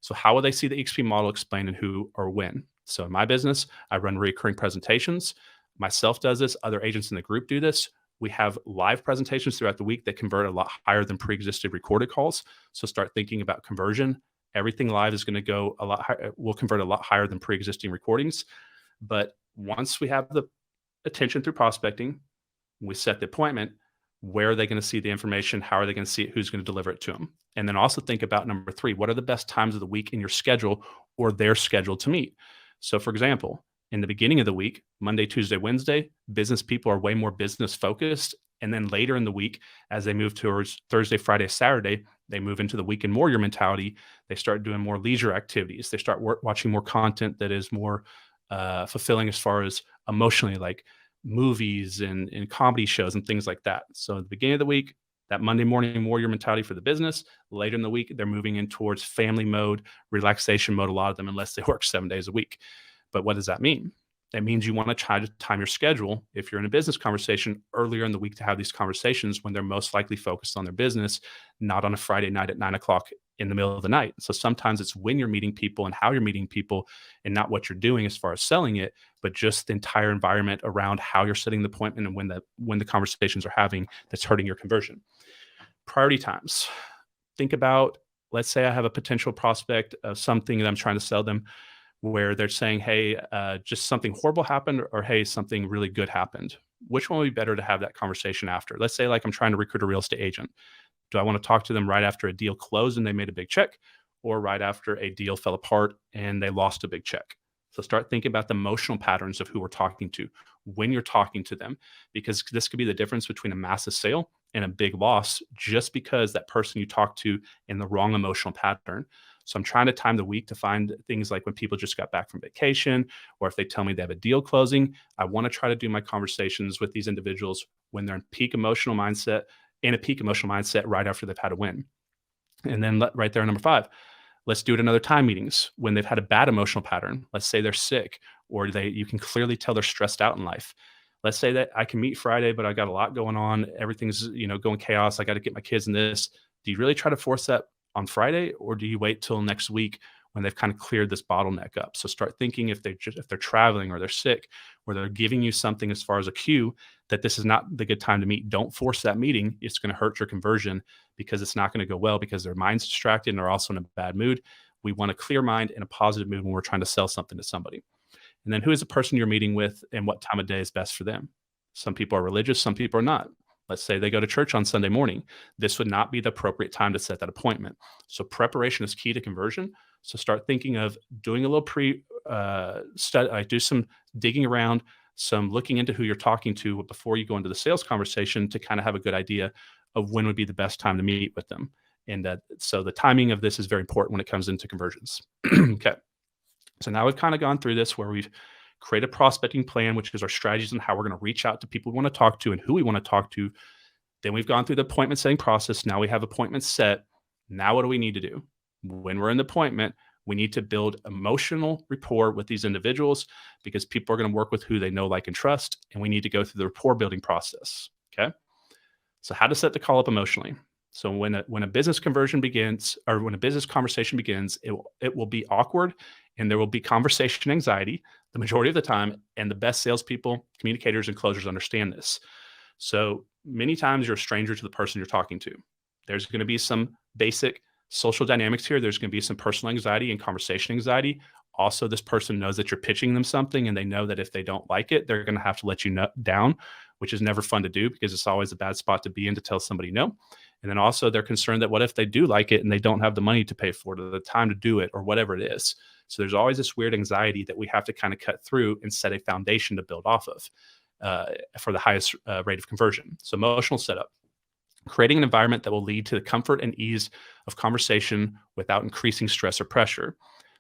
So how will they see the EXP model explained and who or when? So in my business, I run recurring presentations. Myself does this. Other agents in the group do this. We have live presentations throughout the week that convert a lot higher than pre-existing recorded calls. So start thinking about conversion. Everything live is going to go a lot higher, will convert a lot higher than pre-existing recordings. But once we have the attention through prospecting, we set the appointment. Where are they going to see the information? How are they going to see it? Who's going to deliver it to them? And then also think about number 3, what are the best times of the week in your schedule or their schedule to meet? So for example, in the beginning of the week, Monday, Tuesday, Wednesday, business people are way more business focused. And then later in the week, as they move towards Thursday, Friday, Saturday, they move into the weekend warrior mentality. They start doing more leisure activities. They start watching more content that is more fulfilling as far as emotionally, like movies and comedy shows and things like that. So at the beginning of the week, that Monday morning warrior mentality for the business. Later in the week, they're moving in towards family mode, relaxation mode, a lot of them, unless they work 7 days a week. But what does that mean? That means you want to try to time your schedule, if you're in a business conversation, earlier in the week to have these conversations when they're most likely focused on their business, not on a Friday night at 9 o'clock in the middle of the night. So sometimes it's when you're meeting people and how you're meeting people, and not what you're doing as far as selling it, but just the entire environment around how you're setting the appointment and when the conversations are having that's hurting your conversion. Priority times. Think about, let's say I have a potential prospect of something that I'm trying to sell them, where they're saying, hey, just something horrible happened, or hey, something really good happened. Which one would be better to have that conversation after? Let's say like I'm trying to recruit a real estate agent. Do I want to talk to them right after a deal closed and they made a big check, or right after a deal fell apart and they lost a big check? So start thinking about the emotional patterns of who we're talking to when you're talking to them, because this could be the difference between a massive sale and a big loss, just because that person you talk to in the wrong emotional pattern. So I'm trying to time the week to find things like when people just got back from vacation, or if they tell me they have a deal closing. I want to try to do my conversations with these individuals when they're in peak emotional mindset, right after they've had a win. And then right there, number 5, let's do it in other time meetings when they've had a bad emotional pattern. Let's say they're sick, or you can clearly tell they're stressed out in life. Let's say that I can meet Friday, but I got a lot going on. Everything's, going chaos. I got to get my kids in this. Do you really try to force that on Friday, or do you wait till next week when they've kind of cleared this bottleneck up? So start thinking if they're traveling or they're sick, or they're giving you something as far as a cue that this is not the good time to meet. Don't force that meeting. It's going to hurt your conversion, because it's not going to go well, because their mind's distracted and they're also in a bad mood. We want a clear mind and a positive mood when we're trying to sell something to somebody. And then who is the person you're meeting with, and what time of day is best for them? Some people are religious, some people are not. Let's say they go to church on Sunday morning. This would not be the appropriate time to set that appointment. So preparation is key to conversion. So start thinking of doing a little study, do some digging around, some looking into who you're talking to before you go into the sales conversation, to kind of have a good idea of when would be the best time to meet with them. And so the timing of this is very important when it comes into conversions. Okay. So now we've kind of gone through this, where we've created a prospecting plan, which is our strategies on how we're going to reach out to people we want to talk to and who we want to talk to. Then we've gone through the appointment setting process. Now we have appointments set. Now what do we need to do? When we're in the appointment, we need to build emotional rapport with these individuals, because people are going to work with who they know, like, and trust. And we need to go through the rapport building process. Okay. So how to set the call up emotionally. So when a business conversion begins, or when a business conversation begins, it will be awkward, and there will be conversation anxiety the majority of the time. And the best salespeople, communicators, and closers understand this. So many times you're a stranger to the person you're talking to. There's going to be some basic social dynamics here. There's going to be some personal anxiety and conversation anxiety. Also, this person knows that you're pitching them something, and they know that if they don't like it, they're going to have to let you down, which is never fun to do, because it's always a bad spot to be in, to tell somebody no. And then also they're concerned that what if they do like it and they don't have the money to pay for it, or the time to do it, or whatever it is. So there's always this weird anxiety that we have to kind of cut through and set a foundation to build off of for the highest rate of conversion. So emotional setup, creating an environment that will lead to the comfort and ease of conversation without increasing stress or pressure.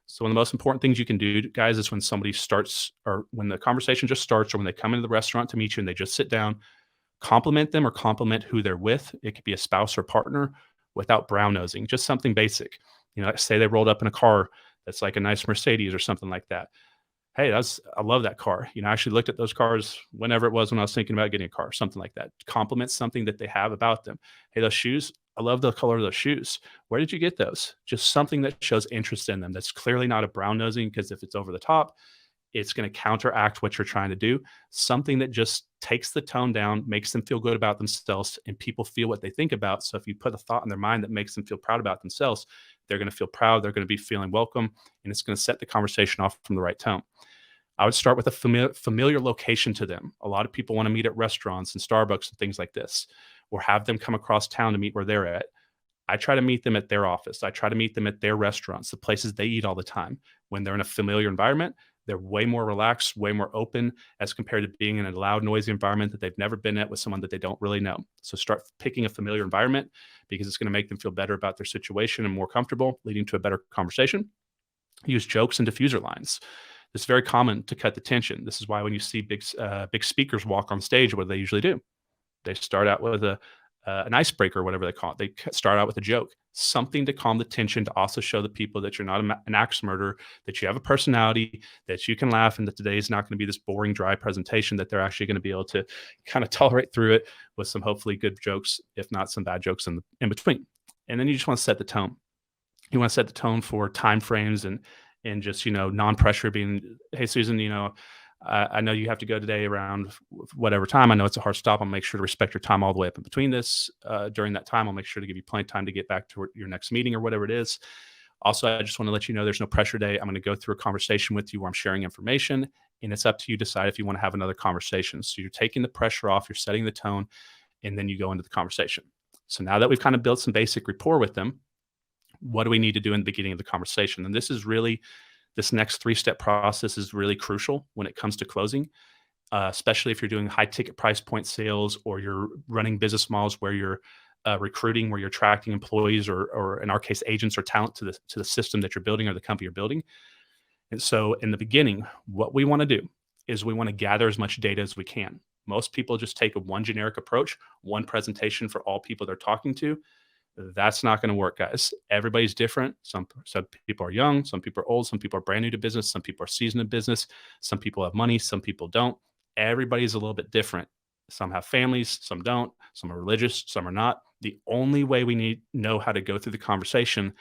So one of the most important things you can do, guys, is when somebody starts, or when the conversation just starts, or when they come into the restaurant to meet you and they just sit down, compliment them or compliment who they're with. It could be a spouse or partner, without brown nosing, just something basic. Say they rolled up in a car that's like a nice Mercedes or something like that. Hey, I love that car. I actually looked at those cars whenever it was when I was thinking about getting a car, something like that. Compliment something that they have about them. Hey, those shoes, I love the color of those shoes. Where did you get those? Just something that shows interest in them. That's clearly not a brown nosing, because if it's over the top, it's going to counteract what you're trying to do. Something that just takes the tone down, makes them feel good about themselves, and people feel what they think about. So if you put a thought in their mind that makes them feel proud about themselves, they're going to feel proud. They're going to be feeling welcome, and it's going to set the conversation off from the right tone. I would start with a familiar location to them. A lot of people want to meet at restaurants and Starbucks and things like this, or have them come across town to meet where they're at. I try to meet them at their office. I try to meet them at their restaurants, the places they eat all the time. When they're in a familiar environment, they're way more relaxed, way more open, as compared to being in a loud, noisy environment that they've never been at with someone that they don't really know. So start picking a familiar environment, because it's going to make them feel better about their situation and more comfortable, leading to a better conversation. Use jokes and diffuser lines. It's very common to cut the tension. This is why when you see big speakers walk on stage, what do they usually do? They start out with an icebreaker, or whatever they call it. They start out with a joke, something to calm the tension, to also show the people that you're not an axe murderer, that you have a personality, that you can laugh, and that today is not going to be this boring, dry presentation, that they're actually going to be able to kind of tolerate through it with some hopefully good jokes, if not some bad jokes in between. And then you just want to set the tone. You want to set the tone for time frames and just, non-pressure, being, hey, Susan, I know you have to go today around whatever time. I know it's a hard stop. I'll make sure to respect your time all the way up in between this. During that time, I'll make sure to give you plenty of time to get back to your next meeting or whatever it is. Also, I just want to let you know there's no pressure today. I'm going to go through a conversation with you where I'm sharing information, and it's up to you to decide if you want to have another conversation. So you're taking the pressure off, you're setting the tone, and then you go into the conversation. So now that we've kind of built some basic rapport with them, what do we need to do in the beginning of the conversation? And this next 3-step process is really crucial when it comes to closing, especially if you're doing high ticket price point sales, or you're running business models where you're recruiting, where you're attracting employees, or in our case, agents or talent to the system that you're building or the company you're building. And so in the beginning, what we want to do is we want to gather as much data as we can. Most people just take one generic approach, one presentation for all people they're talking to. That's not going to work, guys. Everybody's different. Some people are young, some people are old, some people are brand new to business, some people are seasoned in business, some people have money, some people don't. Everybody's a little bit different. Some have families, some don't, some are religious, some are not. The only way we know how to go through the conversation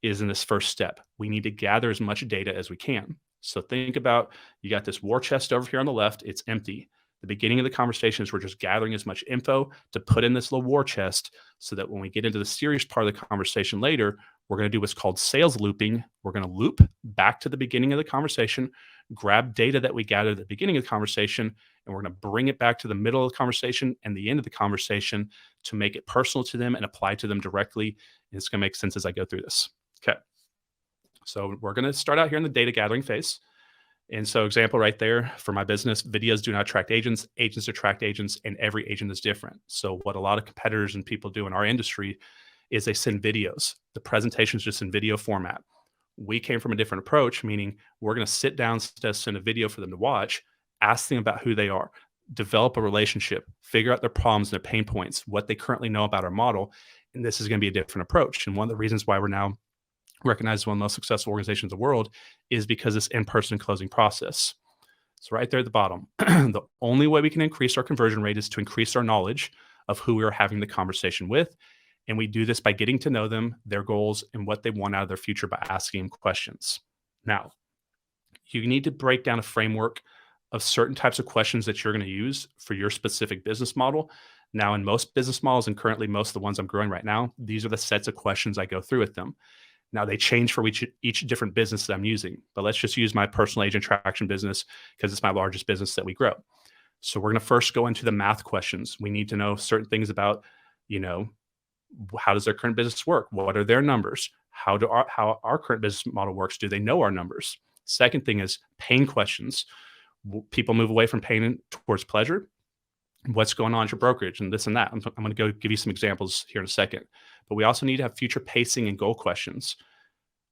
is in this first step. We need to gather as much data as we can. So think about, you got this war chest over here on the left, it's empty. The beginning of the conversation is we're just gathering as much info to put in this little war chest, so that when we get into the serious part of the conversation later, we're going to do what's called sales looping. We're going to loop back to the beginning of the conversation, grab data that we gathered at the beginning of the conversation, and we're going to bring it back to the middle of the conversation and the end of the conversation to make it personal to them and apply to them directly. And it's going to make sense as I go through this. Okay. So we're going to start out here in the data gathering phase. And so example right there for my business, videos do not attract agents, agents attract agents, and every agent is different. So what a lot of competitors and people do in our industry is they send videos. The presentation is just in video format. We came from a different approach, meaning we're going to sit down, send a video for them to watch, ask them about who they are, develop a relationship, figure out their problems and their pain points, what they currently know about our model. And this is going to be a different approach. And one of the reasons why we're now recognized as one of the most successful organizations in the world is because this in-person closing process. So right there at the bottom, the only way we can increase our conversion rate is to increase our knowledge of who we are having the conversation with. And we do this by getting to know them, their goals, and what they want out of their future by asking them questions. Now, you need to break down a framework of certain types of questions that you're going to use for your specific business model. Now, in most business models, and currently most of the ones I'm growing right now, these are the sets of questions I go through with them. Now, they change for each different business that I'm using, but let's just use my personal agent traction business because it's my largest business that we grow. So we're going to first go into the math questions. We need to know certain things about, how does their current business work? What are their numbers? how our current business model works. Do they know our numbers? Second thing is pain questions. People move away from pain towards pleasure. What's going on at your brokerage and this and that. I'm going to go give you some examples here in a second. But we also need to have future pacing and goal questions.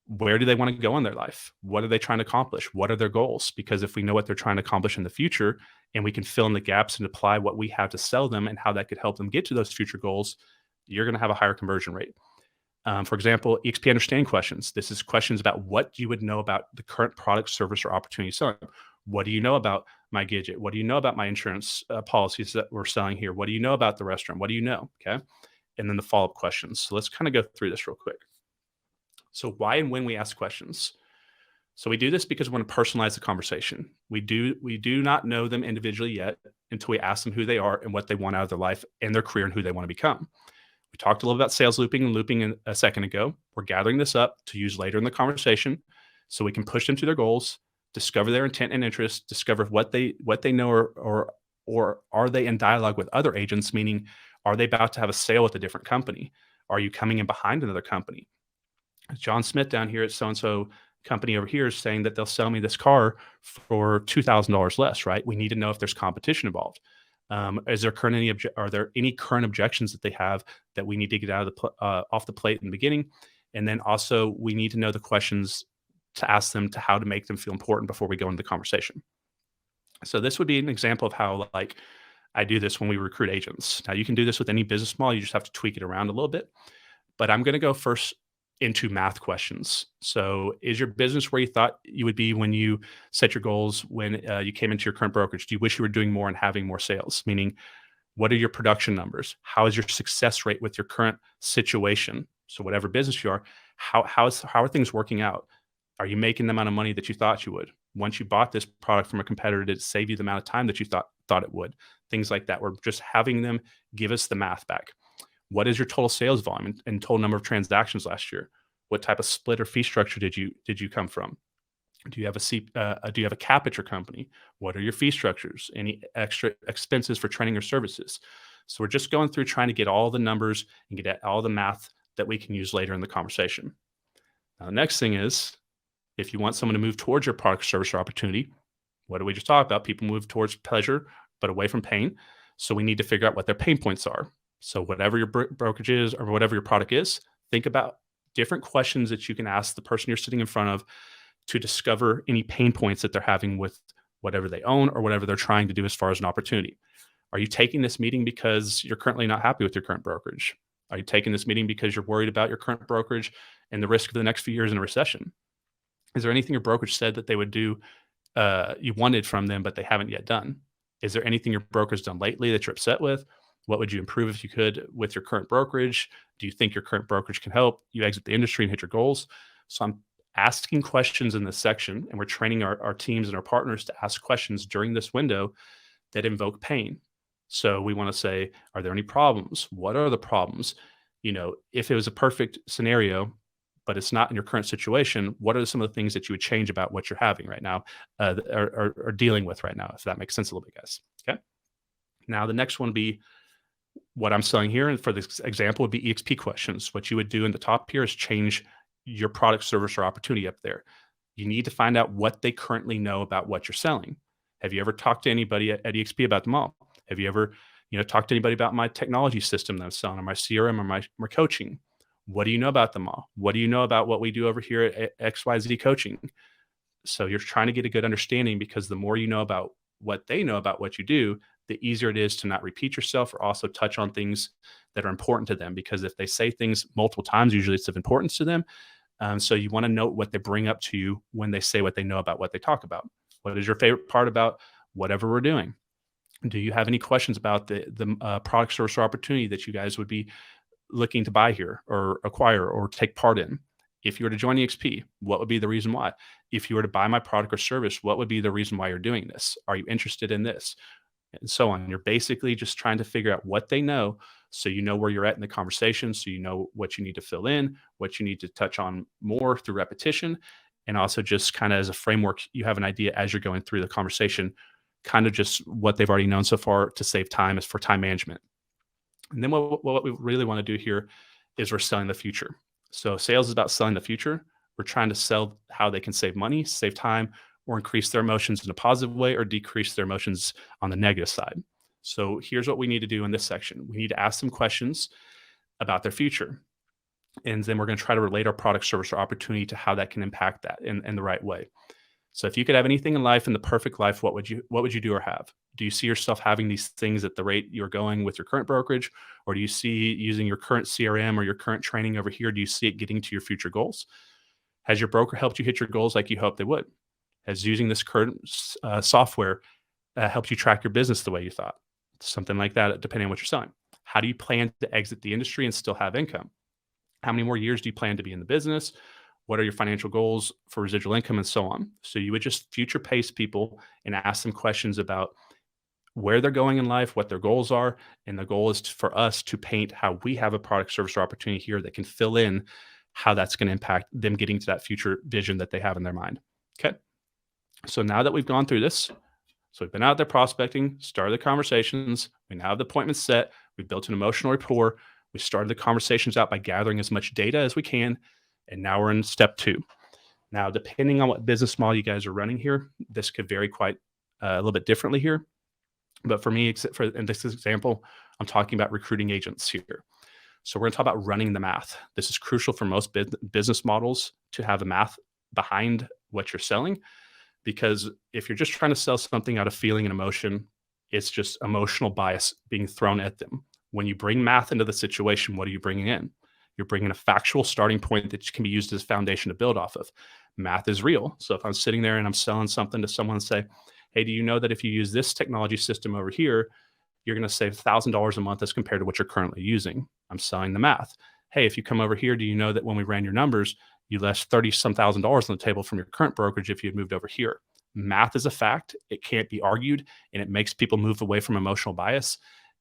Where do they want to go in their life? What are they trying to accomplish? What are their goals? Because if we know what they're trying to accomplish in the future and we can fill in the gaps and apply what we have to sell them and how that could help them get to those future goals, you're going to have a higher conversion rate. For example, EXP understanding questions. This is questions about what you would know about the current product, service, or opportunity selling. What do you know about my Gidget? What do you know about my insurance policies that we're selling here? What do you know about the restaurant? What do you know? Okay. And then the follow-up questions. So let's kind of go through this real quick. So why and when we ask questions. So we do this because we want to personalize the conversation. We do not know them individually yet until we ask them who they are and what they want out of their life and their career and who they want to become. We talked a little about sales looping and looping a second ago. We're gathering this up to use later in the conversation so we can push them to their goals, discover their intent and interest, discover what they know or are they in dialogue with other agents, meaning are they about to have a sale with a different company? Are you coming in behind another company? John Smith down here at so-and-so company over here is saying that they'll sell me this car for $2,000 less, right? We need to know if there's competition involved. Are there any current objections that they have that we need to get out of off the plate in the beginning? And then also we need to know the questions to ask them to how to make them feel important before we go into the conversation. So this would be an example of how like I do this when we recruit agents. Now you can do this with any business model. You just have to tweak it around a little bit, but I'm going to go first into math questions. So is your business where you thought you would be when you set your goals, when you came into your current brokerage? Do you wish you were doing more and having more sales? Meaning, what are your production numbers? How is your success rate with your current situation? So whatever business you are, how are things working out? Are you making the amount of money that you thought you would? Once you bought this product from a competitor, did it save you the amount of time that you thought it would? Things like that. We're just having them give us the math back. What is your total sales volume and total number of transactions last year? What type of split or fee structure did you come from? Do you have a cap at your company? What are your fee structures? Any extra expenses for training or services? So we're just going through trying to get all the numbers and get all the math that we can use later in the conversation. Now, the next thing is, if you want someone to move towards your product, service, or opportunity, what did we just talk about? People move towards pleasure, but away from pain. So we need to figure out what their pain points are. So whatever your brokerage is or whatever your product is, think about different questions that you can ask the person you're sitting in front of to discover any pain points that they're having with whatever they own or whatever they're trying to do as far as an opportunity. Are you taking this meeting because you're currently not happy with your current brokerage? Are you taking this meeting because you're worried about your current brokerage and the risk of the next few years in a recession? Is there anything your brokerage said that they would do you wanted from them, but they haven't yet done? Is there anything your broker's done lately that you're upset with? What would you improve if you could with your current brokerage? Do you think your current brokerage can help you exit the industry and hit your goals? So I'm asking questions in this section, and we're training our teams and our partners to ask questions during this window that invoke pain. So we want to say, are there any problems? What are the problems? You know, if it was a perfect scenario, but it's not in your current situation, what are some of the things that you would change about what you're having right now or dealing with right now, if that makes sense a little bit, guys? Okay. Now, the next one would be what I'm selling here. And for this example would be EXP questions. What you would do in the top here is change your product, service, or opportunity up there. You need to find out what they currently know about what you're selling. Have you ever talked to anybody at EXP about the mall? Have you ever, talked to anybody about my technology system that I'm selling, or my CRM, or my coaching? What do you know about the mall? What do you know about what we do over here at XYZ Coaching? So you're trying to get a good understanding, because the more you know about what they know about what you do, the easier it is to not repeat yourself or also touch on things that are important to them. Because if they say things multiple times, usually it's of importance to them. So you want to note what they bring up to you when they say what they know about what they talk about. What is your favorite part about whatever we're doing? Do you have any questions about the product, service, or opportunity that you guys would be looking to buy here or acquire or take part in? If you were to join EXP, what would be the reason why? If you were to buy my product or service, what would be the reason why you're doing this? Are you interested in this? And so on. You're basically just trying to figure out what they know, so you know where you're at in the conversation, so you know what you need to fill in, what you need to touch on more through repetition, and also just kind of as a framework, you have an idea as you're going through the conversation, kind of just what they've already known so far to save time, is for time management. And then what we really want to do here is we're selling the future. So sales is about selling the future. We're trying to sell how they can save money, save time, or increase their emotions in a positive way or decrease their emotions on the negative side. So here's what we need to do in this section. We need to ask them questions about their future. And then we're going to try to relate our product, service, or opportunity to how that can impact that in the right way. So if you could have anything in life, in the perfect life, what would you do or have? Do you see yourself having these things at the rate you're going with your current brokerage? Or do you see using your current CRM or your current training over here? Do you see it getting to your future goals? Has your broker helped you hit your goals like you hoped they would? Has using this current software helped you track your business the way you thought? Something like that, depending on what you're selling. How do you plan to exit the industry and still have income? How many more years do you plan to be in the business? What are your financial goals for residual income and so on? So you would just future pace people and ask them questions about where they're going in life, what their goals are. And the goal is for us to paint how we have a product, service, or opportunity here that can fill in how that's going to impact them getting to that future vision that they have in their mind. Okay. So now that we've gone through this, so we've been out there prospecting, started the conversations, we now have the appointments set, we've built an emotional rapport, we started the conversations out by gathering as much data as we can, and now we're in step 2. Now, depending on what business model you guys are running here, this could vary quite a little bit differently here. But for me, except for in this example, I'm talking about recruiting agents here. So we're going to talk about running the math. This is crucial for most business models to have a math behind what you're selling, because if you're just trying to sell something out of feeling and emotion, it's just emotional bias being thrown at them. When you bring math into the situation, what are you bringing in? You're bringing a factual starting point that can be used as a foundation to build off of. Math is real. So if I'm sitting there and I'm selling something to someone and say, hey, do you know that if you use this technology system over here, you're going to save $1,000 a month as compared to what you're currently using? I'm selling the math. Hey, if you come over here, do you know that when we ran your numbers, you left $30-some thousand on the table from your current brokerage if you had moved over here? Math is a fact. It can't be argued, and it makes people move away from emotional bias.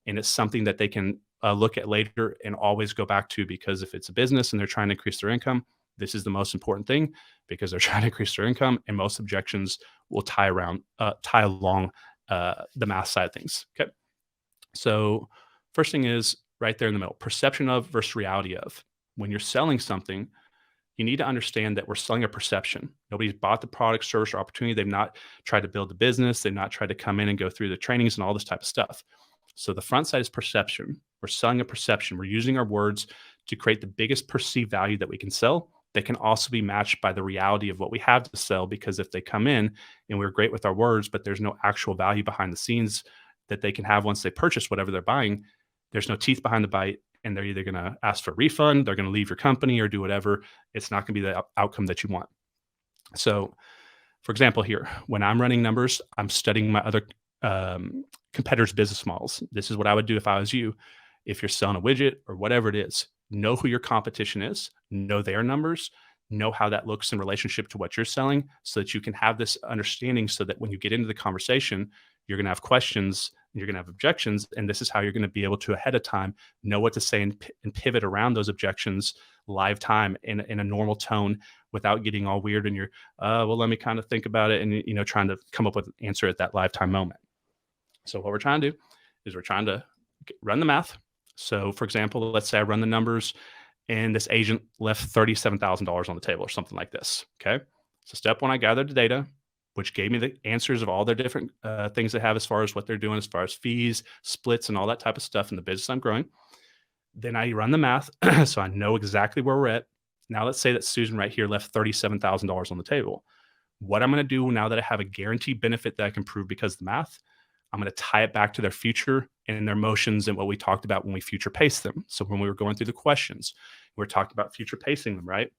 And it's something that they can look at later and always go back to, because if it's a business and they're trying to increase their income, this is the most important thing, because they're trying to increase their income, and most objections will tie along the math side of things. Okay. So first thing is right there in the middle, perception of versus reality of. When you're selling something, you need to understand that we're selling a perception. Nobody's bought the product, service, or opportunity. They've not tried to build the business. They've not tried to come in and go through the trainings and all this type of stuff. So the front side is perception. We're selling a perception. We're using our words to create the biggest perceived value that we can sell. They can also be matched by the reality of what we have to sell, because if they come in and we're great with our words, but there's no actual value behind the scenes that they can have once they purchase whatever they're buying, there's no teeth behind the bite, and they're either going to ask for a refund, they're going to leave your company or do whatever. It's not going to be the outcome that you want. So for example, here, when I'm running numbers, I'm studying my other competitors' business models. This is what I would do if I was you. If you're selling a widget or whatever it is, know who your competition is, know their numbers, know how that looks in relationship to what you're selling, so that you can have this understanding, so that when you get into the conversation, you're going to have questions, and you're going to have objections, and this is how you're going to be able to ahead of time know what to say and pivot around those objections live time in a normal tone, without getting all weird and you're well, let me kind of think about it, and trying to come up with an answer at that live time moment. So what we're trying to do is we're trying to run the math. So for example, let's say I run the numbers and this agent left $37,000 on the table or something like this. Okay. So step 1, I gathered the data, which gave me the answers of all their different things they have as far as what they're doing, as far as fees, splits, and all that type of stuff in the business I'm growing. Then I run the math. So I know exactly where we're at. Now let's say that Susan right here left $37,000 on the table. What I'm going to do now that I have a guaranteed benefit that I can prove because of the math, I'm going to tie it back to their future and their emotions and what we talked about when we future pace them. So when we were going through the questions, we were talking about future pacing them, right?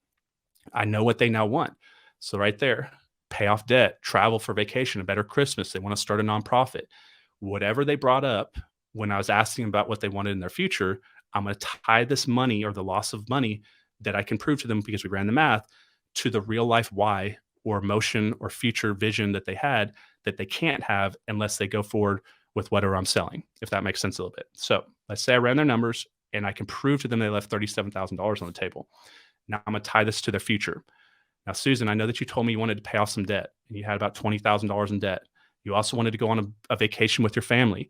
I know what they now want. So right there, pay off debt, travel for vacation, a better Christmas. They want to start a nonprofit. Whatever they brought up when I was asking about what they wanted in their future, I'm going to tie this money or the loss of money that I can prove to them because we ran the math to the real life why or emotion or future vision that they had that they can't have unless they go forward with whatever I'm selling, if that makes sense a little bit. So let's say I ran their numbers and I can prove to them they left $37,000 on the table. Now I'm going to tie this to their future. Now, Susan, I know that you told me you wanted to pay off some debt and you had about $20,000 in debt. You also wanted to go on a vacation with your family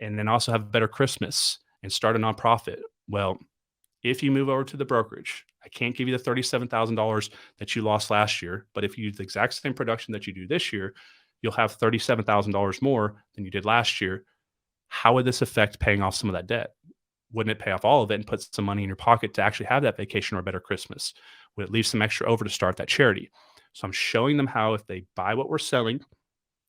and then also have a better Christmas and start a nonprofit. Well, if you move over to the brokerage, I can't give you the $37,000 that you lost last year, but if you do the exact same production that you do this year, you'll have $37,000 more than you did last year. How would this affect paying off some of that debt? Wouldn't it pay off all of it and put some money in your pocket to actually have that vacation or a better Christmas? Would it leave some extra over to start that charity? So I'm showing them how if they buy what we're selling,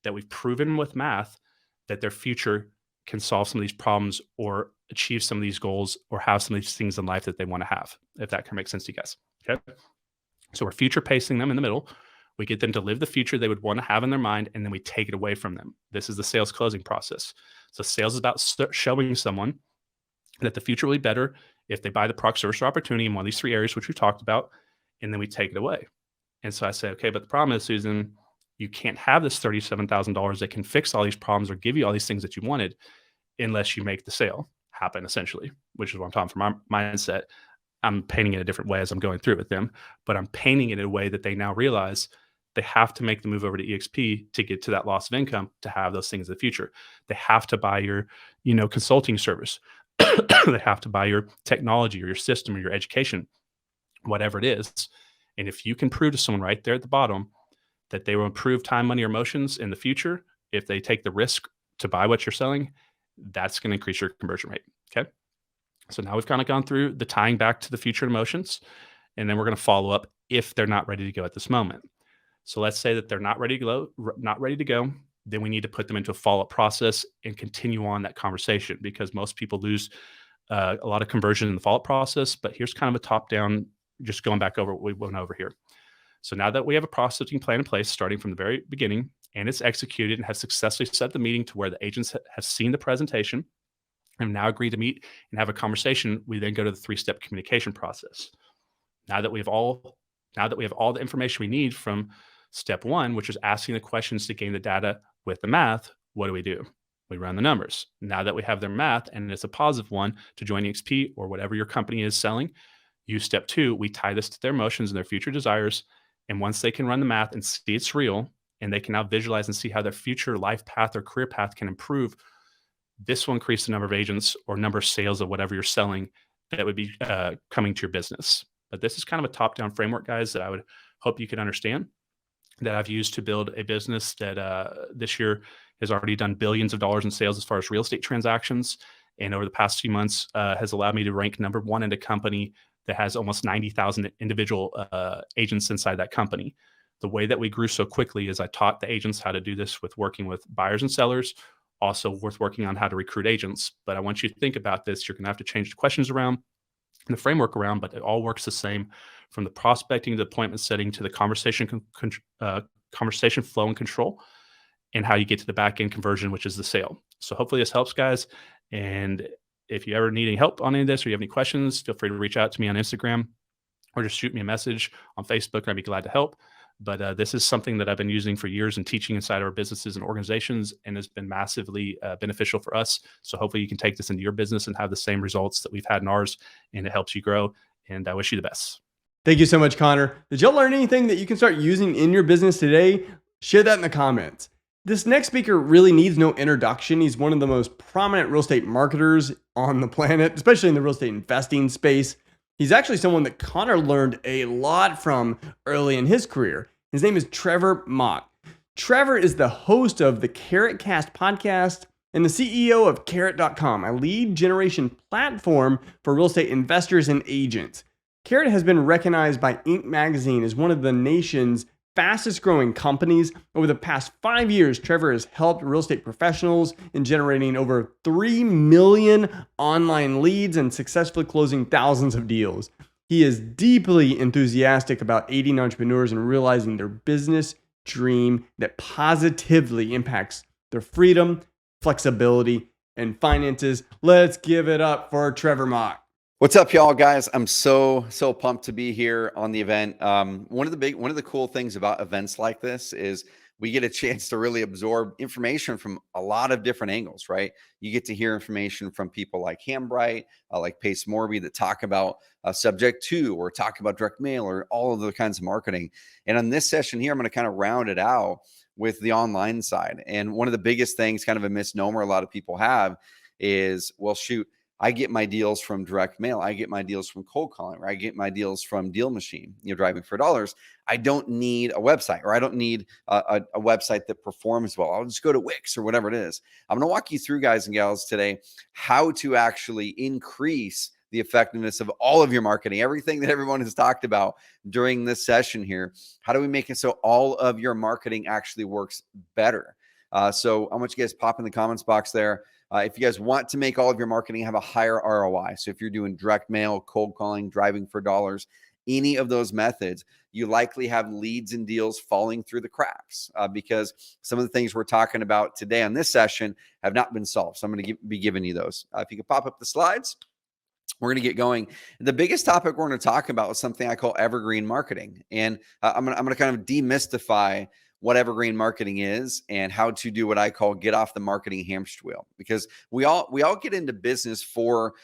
that we've proven with math that their future can solve some of these problems or achieve some of these goals or have some of these things in life that they want to have, if that can make sense to you guys. Okay. So we're future pacing them in the middle. We get them to live the future they would want to have in their mind, and then we take it away from them. This is the sales closing process. So sales is about showing someone that the future will be better if they buy the product, service, or opportunity in one of these three areas, which we talked about, and then we take it away. And so I say, okay, but the problem is, Susan, you can't have this $37,000 that can fix all these problems or give you all these things that you wanted unless you make the sale happen, essentially, which is what I'm talking from my mindset. I'm painting it a different way as I'm going through it with them, but I'm painting it in a way that they now realize they have to make the move over to EXP to get to that loss of income to have those things in the future. They have to buy your, consulting service. They have to buy your technology or your system or your education, whatever it is. And if you can prove to someone right there at the bottom that they will improve time, money, or emotions in the future, if they take the risk to buy what you're selling, that's going to increase your conversion rate. Okay. So now we've kind of gone through the tying back to the future emotions, and then we're going to follow up if they're not ready to go at this moment. So let's say that they're not ready to go. Then we need to put them into a follow-up process and continue on that conversation, because most people lose a lot of conversion in the follow-up process. But here's kind of a top-down, just going back over what we went over here. So now that we have a processing plan in place, starting from the very beginning, and it's executed and has successfully set the meeting to where the agents have seen the presentation and now agreed to meet and have a conversation, we then go to the 3-step communication process. Now that we have all the information we need from step 1, which is asking the questions to gain the data with the math, what do? We run the numbers. Now that we have their math and it's a positive one to join EXP or whatever your company is selling, use step 2, we tie this to their emotions and their future desires. And once they can run the math and see it's real, and they can now visualize and see how their future life path or career path can improve, this will increase the number of agents or number of sales of whatever you're selling that would be coming to your business. But this is kind of a top-down framework, guys, that I would hope you can understand, that I've used to build a business that this year has already done billions of dollars in sales as far as real estate transactions. And over the past few months has allowed me to rank number 1 in a company that has almost 90,000 individual agents inside that company. The way that we grew so quickly is I taught the agents how to do this with working with buyers and sellers, also with working on how to recruit agents. But I want you to think about this. You're going to have to change the questions around and the framework around, but it all works the same, from the prospecting to the appointment setting to the conversation flow and control, and how you get to the back end conversion, which is the sale. So hopefully this helps, guys. And if you ever need any help on any of this, or you have any questions, feel free to reach out to me on Instagram or just shoot me a message on Facebook, and I'd be glad to help. But this is something that I've been using for years and teaching inside our businesses and organizations, and has been massively beneficial for us. So hopefully you can take this into your business and have the same results that we've had in ours, and it helps you grow. And I wish you the best. Thank you so much, Connor. Did y'all learn anything that you can start using in your business today? Share that in the comments. This next speaker really needs no introduction. He's one of the most prominent real estate marketers on the planet, especially in the real estate investing space. He's actually someone that Connor learned a lot from early in his career. His name is Trevor Mott. Trevor is the host of the CarrotCast podcast and the CEO of Carrot.com, a lead generation platform for real estate investors and agents. Carrot has been recognized by Inc. magazine as one of the nation's fastest growing companies. Over the past 5 years, Trevor has helped real estate professionals in generating over 3 million online leads and successfully closing thousands of deals. He is deeply enthusiastic about aiding entrepreneurs in realizing their business dream that positively impacts their freedom, flexibility, and finances. Let's give it up for Trevor Mott. What's up, y'all, guys? I'm so pumped to be here on the event. One of the cool things about events like this is we get a chance to really absorb information from a lot of different angles, right? You get to hear information from people like Hambright, like Pace Morby, that talk about subject to, or talk about direct mail, or all of the kinds of marketing. And on this session here, I'm going to kind of round it out with the online side. And one of the biggest things, kind of a misnomer a lot of people have, is, well, shoot, I get my deals from direct mail. I get my deals from cold calling, or I get my deals from Deal Machine, driving for dollars. I don't need a website, or I don't need a website that performs well. I'll just go to Wix or whatever it is. I'm going to walk you through, guys and gals, today, how to actually increase the effectiveness of all of your marketing, everything that everyone has talked about during this session here. How do we make it so all of your marketing actually works better? So I want you guys pop in the comments box there. If you guys want to make all of your marketing have a higher ROI, so if you're doing direct mail, cold calling, driving for dollars, any of those methods, you likely have leads and deals falling through the cracks because some of the things we're talking about today on this session have not been solved. So I'm going to be giving you those. If you could pop up the slides, we're going to get going. The biggest topic we're going to talk about is something I call evergreen marketing. And I'm going to kind of demystify what evergreen marketing is and how to do what I call get off the marketing hamster wheel, because we all get into business for,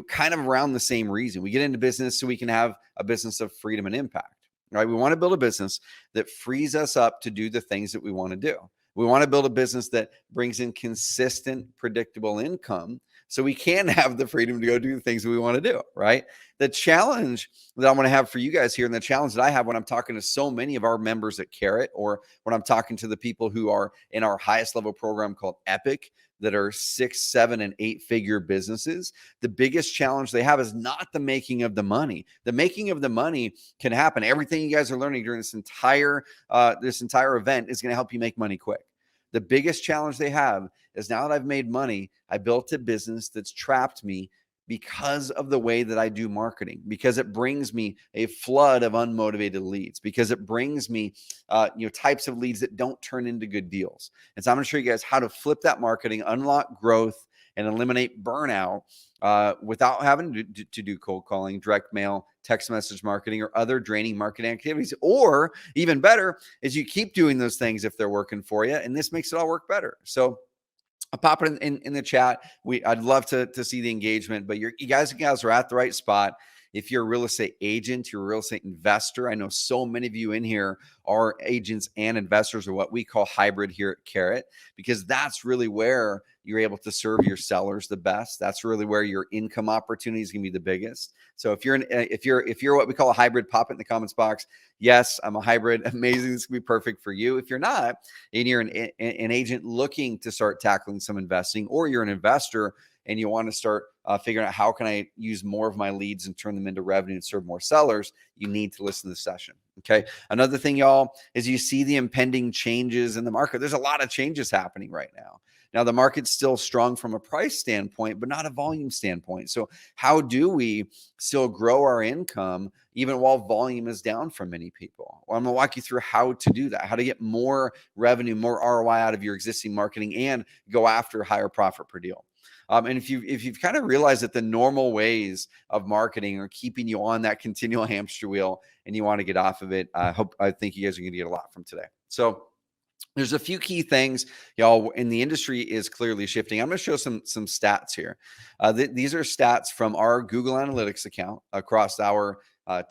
kind of around the same reason. We get into business so we can have a business of freedom and impact, right? We want to build a business that frees us up to do the things that we want to do. We want to build a business that brings in consistent, predictable income so we can have the freedom to go do the things that we want to do, right? The challenge that I want to have for you guys here, and the challenge that I have when I'm talking to so many of our members at Carrot, or when I'm talking to the people who are in our highest level program called Epic, that are 6, 7, and 8-figure businesses, the biggest challenge they have is not the making of the money. The making of the money can happen. Everything you guys are learning during this entire event is going to help you make money quick. The biggest challenge they have is, now that I've made money, I built a business that's trapped me because of the way that I do marketing, because it brings me a flood of unmotivated leads, because it brings me types of leads that don't turn into good deals. And so I'm going to show you guys how to flip that marketing, unlock growth, and eliminate burnout without having to do cold calling, direct mail, text message marketing, or other draining marketing activities. Or even better is you keep doing those things if they're working for you, and this makes it all work better. So I'll pop it in the chat. I'd love to see the engagement, but you guys and gals are at the right spot. If you're a real estate agent, you're a real estate investor. I know so many of you in here are agents and investors, or what we call hybrid here at Carrot, because that's really where you're able to serve your sellers the best. That's really where your income opportunity is going to be the biggest. So if you're what we call a hybrid, pop it in the comments box. Yes, I'm a hybrid. Amazing. This can be perfect for you. If you're not, and you're an agent looking to start tackling some investing, or you're an investor and you want to start figuring out how can I use more of my leads and turn them into revenue and serve more sellers, you need to listen to this session. Okay. Another thing, y'all, is you see the impending changes in the market. There's a lot of changes happening right now. Now, the market's still strong from a price standpoint, but not a volume standpoint. So how do we still grow our income even while volume is down for many people? Well, I'm going to walk you through how to do that, how to get more revenue, more ROI out of your existing marketing, and go after higher profit per deal. And if you've kind of realized that the normal ways of marketing are keeping you on that continual hamster wheel and you want to get off of it, I think you guys are going to get a lot from today. So there's a few key things, y'all, and the industry is clearly shifting. I'm going to show some stats here. These are stats from our Google Analytics account across our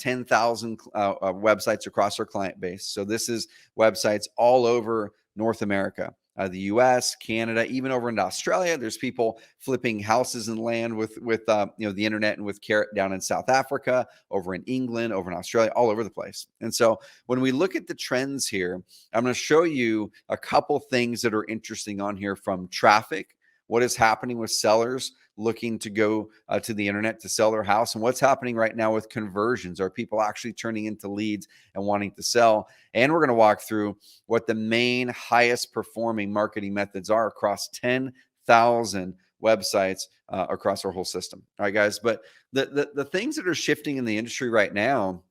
10,000 websites across our client base. So this is websites all over North America. The US, Canada, even over into Australia. There's people flipping houses and land with the internet and with Carrot down in South Africa, over in England, over in Australia, all over the place. And so when we look at the trends here, I'm going to show you a couple things that are interesting on here, from traffic, what is happening with sellers looking to go to the internet to sell their house, and what's happening right now with conversions. Are people actually turning into leads and wanting to sell? And we're going to walk through what the main highest performing marketing methods are across 10,000 websites across our whole system. All right, guys. But the things that are shifting in the industry right now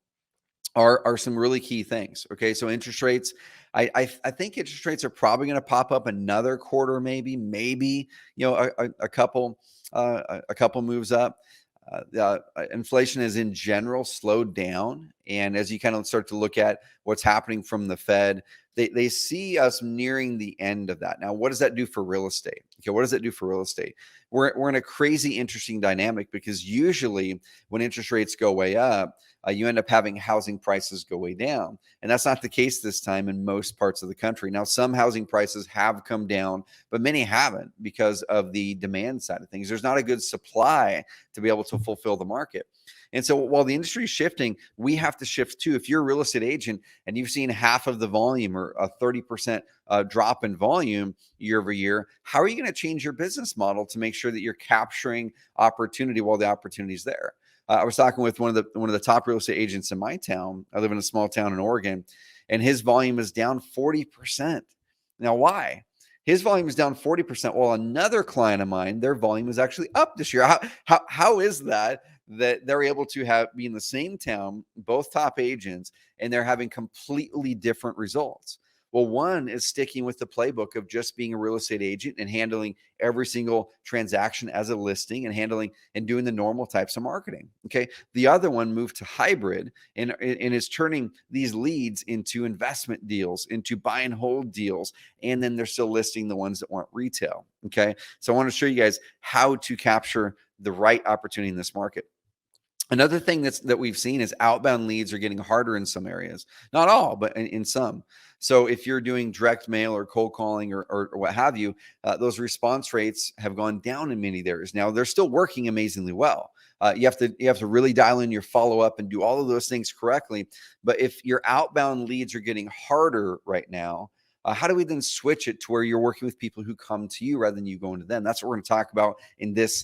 are some really key things. Okay, so interest rates. I think interest rates are probably going to pop up another quarter, maybe a couple moves up. Inflation is in general slowed down, and as you kind of start to look at what's happening from the Fed, they see us nearing the end of that. Now, what does that do for real estate? Okay, what does it do for real estate? We're in a crazy, interesting dynamic, because usually when interest rates go way up, you end up having housing prices go way down. And that's not the case this time in most parts of the country. Now, some housing prices have come down, but many haven't because of the demand side of things. There's not a good supply to be able to fulfill the market. And so while the industry is shifting, we have to shift too. If you're a real estate agent and you've seen half of the volume or a 30% drop in volume year over year, how are you going to change your business model to make sure that you're capturing opportunity while the opportunity is there? I was talking with one of the top real estate agents in my town. I live in a small town in Oregon, and his volume is down 40%. Now, why? His volume is down 40%, while another client of mine, their volume is actually up this year. How is that they're able to be in the same town, both top agents, and they're having completely different results? Well, one is sticking with the playbook of just being a real estate agent and handling every single transaction as a listing and handling and doing the normal types of marketing. Okay. The other one moved to hybrid and is turning these leads into investment deals, into buy and hold deals. And then they're still listing the ones that want retail. Okay. So I want to show you guys how to capture the right opportunity in this market. Another thing that we've seen is outbound leads are getting harder in some areas, not all, but in some. So if you're doing direct mail or cold calling or what have you, those response rates have gone down in many areas. Now they're still working amazingly well. You have to really dial in your follow up and do all of those things correctly. But if your outbound leads are getting harder right now, how do we then switch it to where you're working with people who come to you rather than you going to them? That's what we're going to talk about in this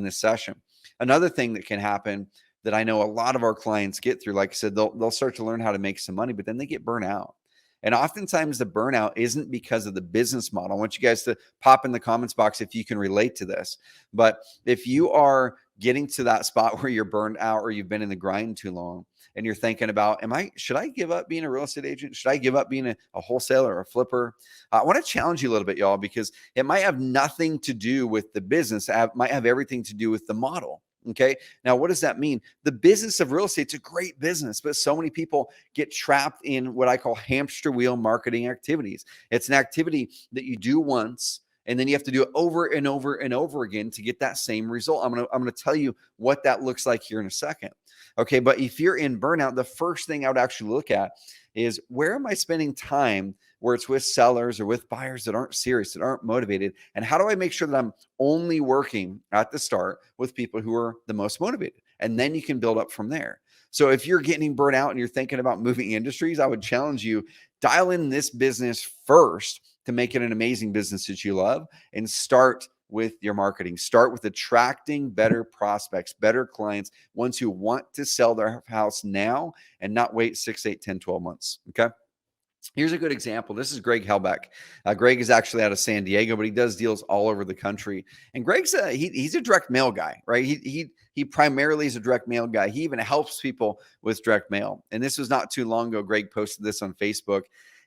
session. Another thing that can happen that I know a lot of our clients get through, like I said, they'll start to learn how to make some money, but then they get burnt out. And oftentimes the burnout isn't because of the business model. I want you guys to pop in the comments box if you can relate to this. But if you are getting to that spot where you're burned out or you've been in the grind too long and you're thinking about, should I give up being a real estate agent? Should I give up being a wholesaler or a flipper? I want to challenge you a little bit, y'all, because it might have nothing to do with the business. It might have everything to do with the model. Okay. Now, what does that mean? The business of real estate is a great business, but so many people get trapped in what I call hamster wheel marketing activities. It's an activity that you do once, and then you have to do it over and over and over again to get that same result. I'm going to tell you what that looks like here in a second. Okay. But if you're in burnout, the first thing I would actually look at is, where am I spending time where it's with sellers or with buyers that aren't serious, that aren't motivated? And how do I make sure that I'm only working at the start with people who are the most motivated? And then you can build up from there. So if you're getting burnt out and you're thinking about moving industries, I would challenge you, dial in this business first to make it an amazing business that you love, and start with your marketing. Start with attracting better prospects, better clients, ones who want to sell their house now and not wait 6, 8, 10, 12 months. Okay. Here's a good example. This is Greg Helbeck. Greg is actually out of San Diego, but he does deals all over the country. And Greg's he's a direct mail guy, right? He primarily is a direct mail guy. He even helps people with direct mail. And this was not too long ago. Greg posted this on Facebook,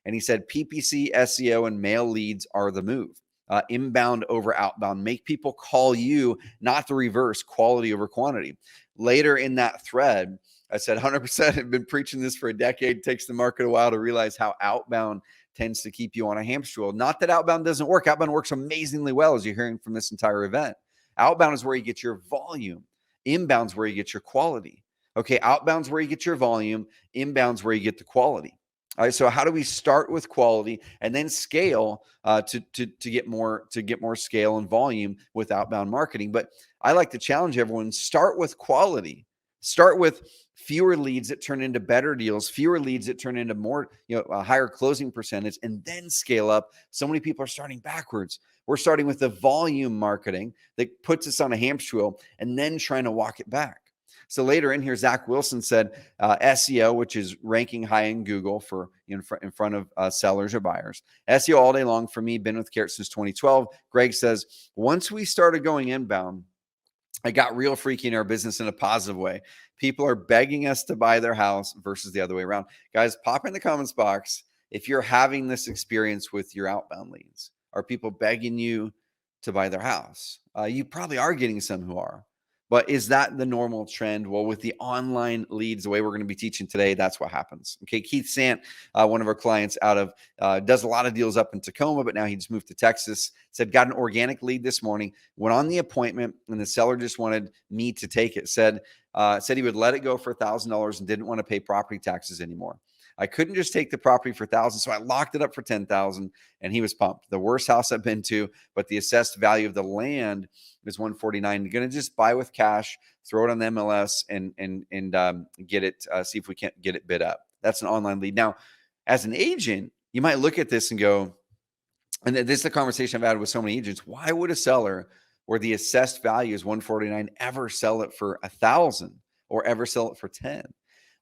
and he said, PPC, SEO, and mail leads are the move. Inbound over outbound. Make people call you, not the reverse, quality over quantity. Later in that thread, I said 100% have been preaching this for a decade. It takes the market a while to realize how outbound tends to keep you on a hamster wheel. Not that outbound doesn't work. Outbound works amazingly well, as you're hearing from this entire event. Outbound is where you get your volume. Inbound is where you get your quality. Okay, outbound is where you get your volume. Inbound is where you get the quality. All right, so how do we start with quality and then scale to get more scale and volume with outbound marketing? But I like to challenge everyone: start with quality. Start with fewer leads that turn into better deals, fewer leads that turn into more, a higher closing percentage, and then scale up. So many people are starting backwards. We're starting with the volume marketing that puts us on a hamster wheel and then trying to walk it back. So later in here, Zach Wilson said SEO, which is ranking high in Google for in front of sellers or buyers. SEO all day long for me, been with Carrot since 2012. Greg says, once we started going inbound, I got real freaky in our business in a positive way. People are begging us to buy their house versus the other way around. Guys, pop in the comments box if you're having this experience with your outbound leads. Are people begging you to buy their house? You probably are getting some who are. But is that the normal trend? Well, with the online leads, the way we're going to be teaching today, that's what happens. Okay, Keith Sant, one of our clients out of, does a lot of deals up in Tacoma, but now he just moved to Texas, said, got an organic lead this morning, went on the appointment, and the seller just wanted me to take it. Said he would let it go for $1,000 and didn't want to pay property taxes anymore. I couldn't just take the property for $1,000, so I locked it up for $10,000, and he was pumped. The worst house I've been to, but the assessed value of the land is $149. You're going to just buy with cash, throw it on the MLS, and get it. See if we can't get it bid up. That's an online lead. Now, as an agent, you might look at this and go, and this is the conversation I've had with so many agents. Why would a seller where the assessed value is $149 ever sell it for $1,000 or ever sell it for $10?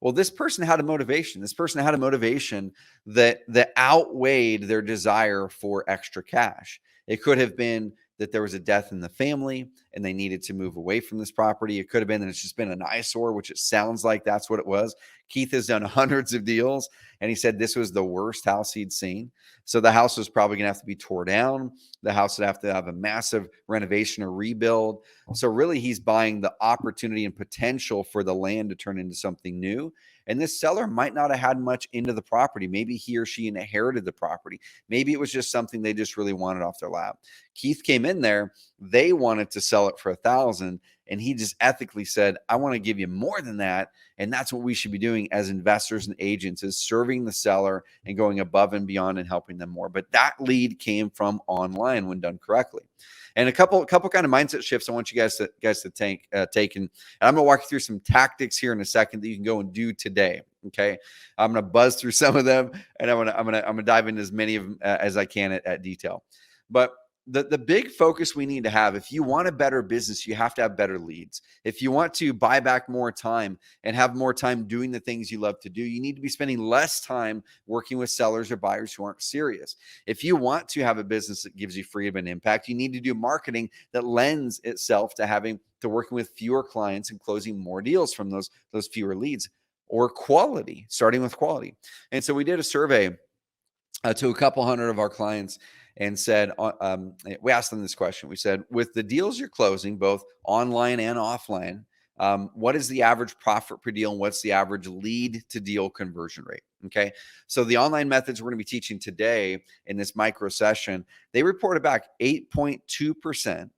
Well, this person had a motivation. This person had a motivation that outweighed their desire for extra cash. It could have been that there was a death in the family and they needed to move away from this property. It could have been that it's just been an eyesore, which it sounds like that's what it was. Keith has done hundreds of deals, and he said this was the worst house he'd seen. So the house was probably going to have to be torn down. The house would have to have a massive renovation or rebuild. So really, he's buying the opportunity and potential for the land to turn into something new. And this seller might not have had much into the property. Maybe he or she inherited the property. Maybe it was just something they just really wanted off their lap. Keith came in there. They wanted to sell it for $1,000. And he just ethically said, I want to give you more than that. And that's what we should be doing as investors and agents, is serving the seller and going above and beyond and helping them more. But that lead came from online when done correctly. And a couple kind of mindset shifts I want you guys to take. And I'm going to walk you through some tactics here in a second that you can go and do today. Okay, I'm going to buzz through some of them, and I'm going to dive into as many of them as I can at detail. But the big focus we need to have, if you want a better business, you have to have better leads. If you want to buy back more time and have more time doing the things you love to do, you need to be spending less time working with sellers or buyers who aren't serious. If you want to have a business that gives you freedom and impact, you need to do marketing that lends itself to working with fewer clients and closing more deals from those fewer leads, or quality, starting with quality. And so we did a survey to a couple hundred of our clients and said, we asked them this question. We said, with the deals you're closing, both online and offline, what is the average profit per deal and what's the average lead to deal conversion rate? Okay. So the online methods we're going to be teaching today in this micro session, they reported back 8.2%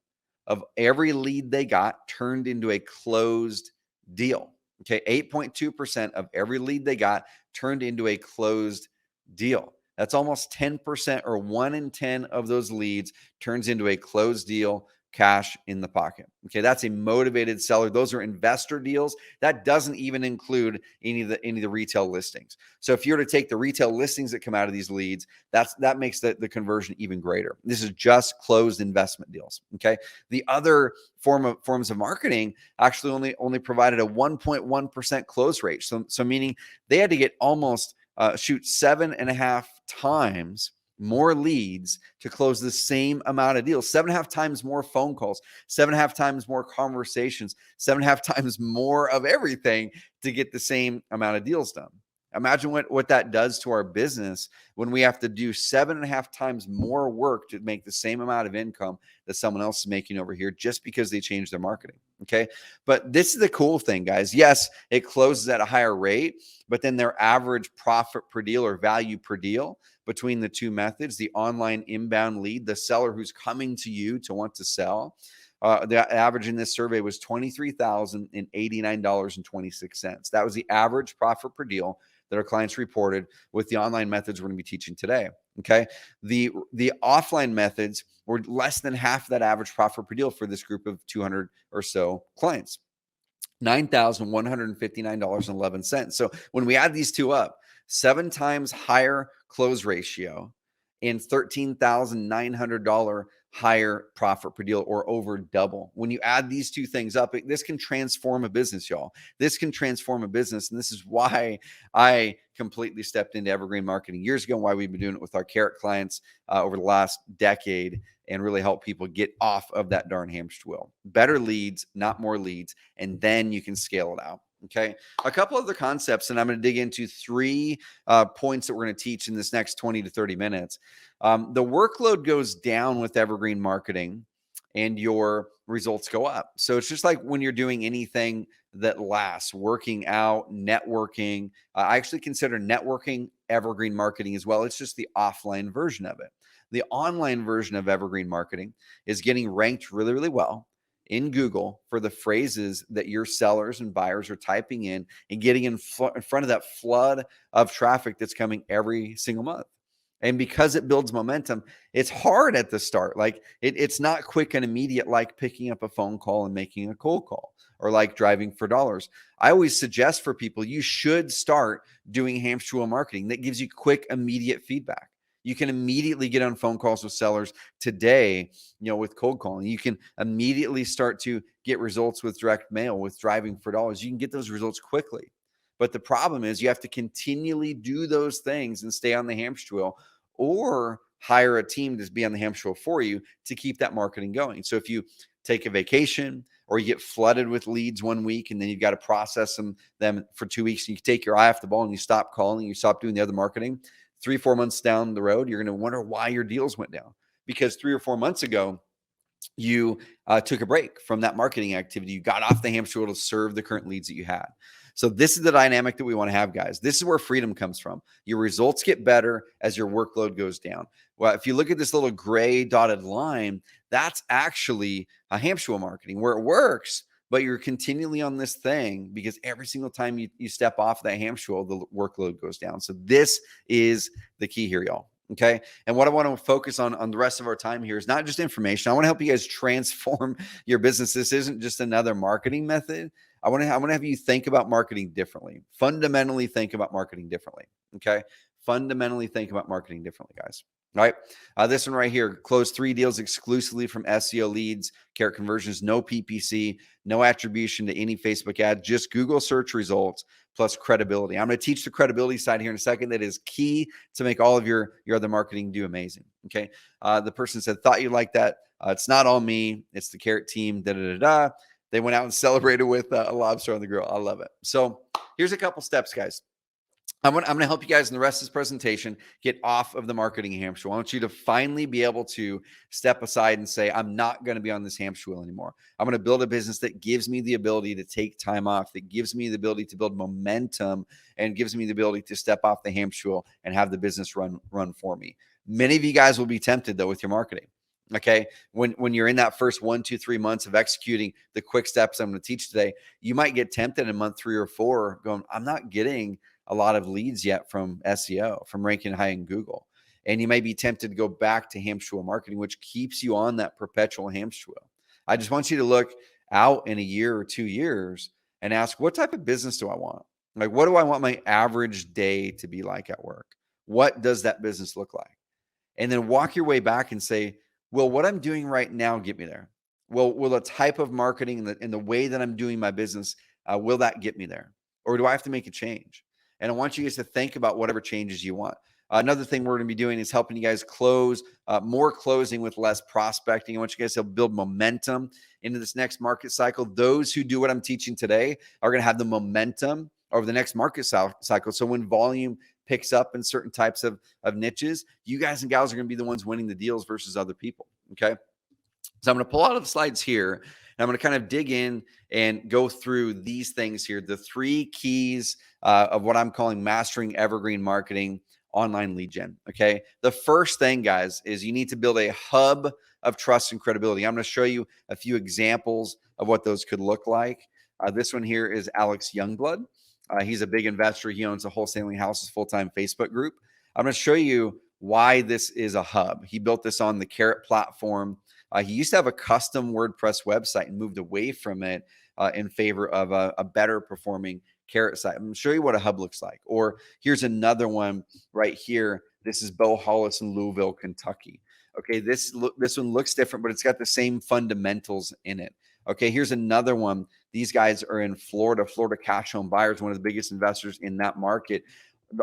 of every lead they got turned into a closed deal. Okay. 8.2% of every lead they got turned into a closed deal. That's almost 10%, or 1 in 10 of those leads turns into a closed deal, cash in the pocket. Okay, that's a motivated seller. Those are investor deals. That doesn't even include any of the retail listings. So if you were to take the retail listings that come out of these leads, that makes the conversion even greater. This is just closed investment deals. Okay, the other forms of marketing actually only provided a 1.1% close rate. So meaning they had to get almost shoot 7.5 times more leads to close the same amount of deals, 7.5 times more phone calls, 7.5 times more conversations, 7.5 times more of everything to get the same amount of deals done. Imagine what that does to our business when we have to do 7.5 times more work to make the same amount of income that someone else is making over here just because they changed their marketing. Okay. But this is the cool thing, guys. Yes, it closes at a higher rate, but then their average profit per deal or value per deal between the two methods, the online inbound lead, the seller who's coming to you to want to sell, the average in this survey was $23,089.26. That was the average profit per deal that our clients reported with the online methods we're going to be teaching today. Okay. The offline methods were less than half that average profit per deal for this group of 200 or so clients, $9,159.11. So when we add these two up, 7 times higher close ratio and $13,900 higher profit per deal, or over double. When you add these two things up, this can transform a business, y'all. This can transform a business. And this is why I completely stepped into evergreen marketing years ago, and why we've been doing it with our Carrot clients over the last decade, and really help people get off of that darn hamster wheel. Better leads, not more leads, and then you can scale it out. Okay, a couple other concepts, and I'm going to dig into 3 points that we're going to teach in this next 20 to 30 minutes. The workload goes down with evergreen marketing, and your results go up. So it's just like when you're doing anything that lasts, working out, networking. I actually consider networking evergreen marketing as well. It's just the offline version of it. The online version of evergreen marketing is getting ranked really, really well in Google for the phrases that your sellers and buyers are typing in and getting in front of that flood of traffic that's coming every single month. And because it builds momentum, it's hard at the start. Like it's not quick and immediate, like picking up a phone call and making a cold call, or like driving for dollars. I always suggest for people, you should start doing hamster wheel marketing that gives you quick, immediate feedback. You can immediately get on phone calls with sellers today, with cold calling. You can immediately start to get results with direct mail, with driving for dollars. You can get those results quickly. But the problem is you have to continually do those things and stay on the hamster wheel, or hire a team to be on the hamster wheel for you to keep that marketing going. So if you take a vacation or you get flooded with leads one week and then you've got to process them for 2 weeks, and you take your eye off the ball and you stop calling, you stop doing the other marketing, 3-4 months down the road, you're going to wonder why your deals went down. Because 3 or 4 months ago, you took a break from that marketing activity. You got off the hamster wheel to serve the current leads that you had. So this is the dynamic that we want to have, guys. This is where freedom comes from. Your results get better as your workload goes down. Well, if you look at this little gray dotted line, that's actually a hamster wheel marketing where it works, but you're continually on this thing because every single time you step off that hamster wheel, the workload goes down. So this is the key here, y'all. Okay. And what I want to focus on the rest of our time here is not just information. I want to help you guys transform your business. This isn't just another marketing method. I want to have you think about marketing differently. Fundamentally think about marketing differently. Okay. Fundamentally think about marketing differently, guys. All right. This one right here, close 3 deals exclusively from SEO leads, carrot conversions, no PPC, no attribution to any Facebook ad, just Google search results plus credibility. I'm going to teach the credibility side here in a second. That is key to make all of your other marketing do amazing. Okay. The person said, thought you'd like that. It's not all me. It's the carrot team. They went out and celebrated with a lobster on the grill. I love it. So here's a couple steps, guys. I'm going to help you guys in the rest of this presentation get off of the marketing hamster wheel. I want you to finally be able to step aside and say, I'm not going to be on this hamster wheel anymore. I'm going to build a business that gives me the ability to take time off, that gives me the ability to build momentum, and gives me the ability to step off the hamster wheel and have the business run for me. Many of you guys will be tempted, though, with your marketing. Okay. When you're in that first 1, 2, 3 months of executing the quick steps I'm going to teach today, you might get tempted in month 3 or 4 going, I'm not getting a lot of leads yet from SEO, from ranking high in Google. And you may be tempted to go back to hamster wheel marketing, which keeps you on that perpetual hamster wheel. I just want you to look out in a year or 2 years and ask, what type of business do I want? Like, what do I want my average day to be like at work? What does that business look like? And then walk your way back and say, will what I'm doing right now get me there? Will the type of marketing and the way that I'm doing my business, will that get me there? Or do I have to make a change? And I want you guys to think about whatever changes you want. Another thing we're going to be doing is helping you guys close, more closing with less prospecting. I want you guys to build momentum into this next market cycle. Those who do what I'm teaching today are going to have the momentum over the next market cycle. So when volume picks up in certain types of niches, you guys and gals are going to be the ones winning the deals versus other people. Okay. So I'm going to pull out of the slides here, and I'm going to kind of dig in and go through these things here. The 3 keys of what I'm calling mastering evergreen marketing online lead gen. Okay. The first thing, guys, is you need to build a hub of trust and credibility. I'm going to show you a few examples of what those could look like. This one here is Alex Youngblood. He's a big investor. He owns a Wholesaling Houses full-time Facebook group. I'm going to show you why this is a hub. He built this on the Carrot platform. He used to have a custom WordPress website and moved away from it in favor of a better performing Carrot site. I'm going to show you what a hub looks like. Or here's another one right here. This is Bo Hollis in Louisville, Kentucky. Okay, this one looks different, but it's got the same fundamentals in it. Okay, here's another one. These guys are in Florida. Florida Cash Home Buyers, one of the biggest investors in that market.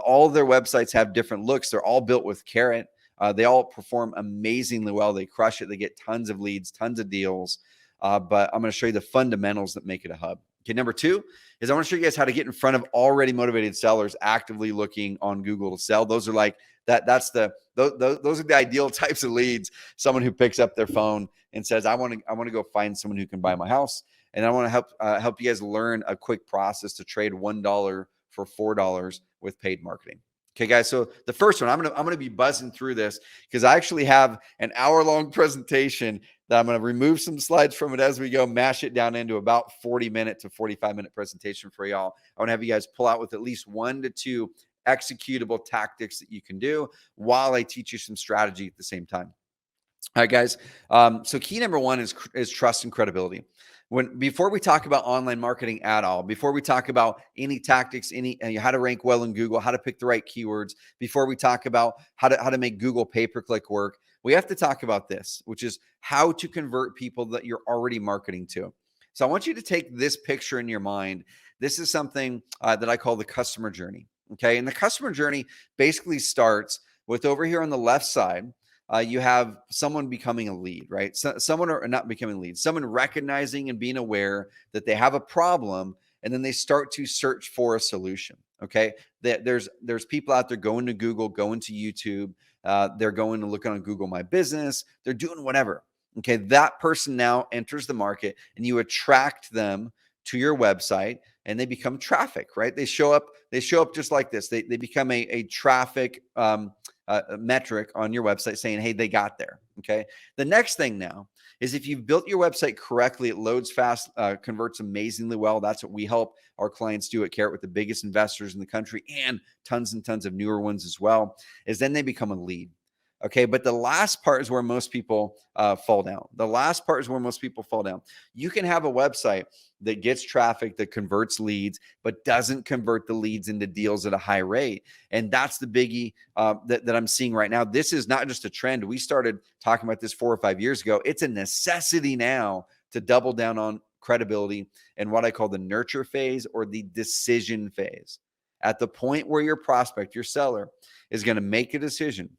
All of their websites have different looks. They're all built with Carrot. They all perform amazingly well. They crush it. They get tons of leads, tons of deals. But I'm going to show you the fundamentals that make it a hub. Okay, number 2 is I want to show you guys how to get in front of already motivated sellers actively looking on Google to sell. Those are like those are the ideal types of leads. Someone who picks up their phone and says, I want to go find someone who can buy my house. And I want to help you guys learn a quick process to trade $1 for $4 with paid marketing. Okay, guys. So the first one, I'm gonna be buzzing through this because I actually have an hour-long presentation that I'm gonna remove some slides from it as we go, mash it down into about 40-minute to 45-minute presentation for y'all. I want to have you guys pull out with at least 1 to 2 executable tactics that you can do while I teach you some strategy at the same time. All right, guys. So key number 1 is trust and credibility. Before we talk about online marketing at all, before we talk about any tactics, how to rank well in Google, how to pick the right keywords, before we talk about how to make Google pay-per-click work, we have to talk about this, which is how to convert people that you're already marketing to. So I want you to take this picture in your mind. This is something that I call the customer journey. Okay, and the customer journey basically starts with over here on the left side. You have someone becoming a lead, right? Someone or not becoming a lead, someone recognizing and being aware that they have a problem, and then they start to search for a solution. Okay, there's people out there going to Google, going to YouTube, they're going to look on Google My Business, they're doing whatever. Okay, that person now enters the market, and you attract them to your website, and they become traffic, right? They show up just like this. They become a traffic metric on your website saying, hey, they got there. Okay. The next thing now is if you've built your website correctly, it loads fast, converts amazingly well. That's what we help our clients do at Carrot with the biggest investors in the country and tons and tons of newer ones as well, is then they become a lead. Okay. But the last part is where most people fall down. The last part is where most people fall down. You can have a website that gets traffic, that converts leads, but doesn't convert the leads into deals at a high rate. And that's the biggie that I'm seeing right now. This is not just a trend. We started talking about this 4 or 5 years ago. It's a necessity now to double down on credibility and what I call the nurture phase or the decision phase. At the point where your prospect, your seller, is going to make a decision.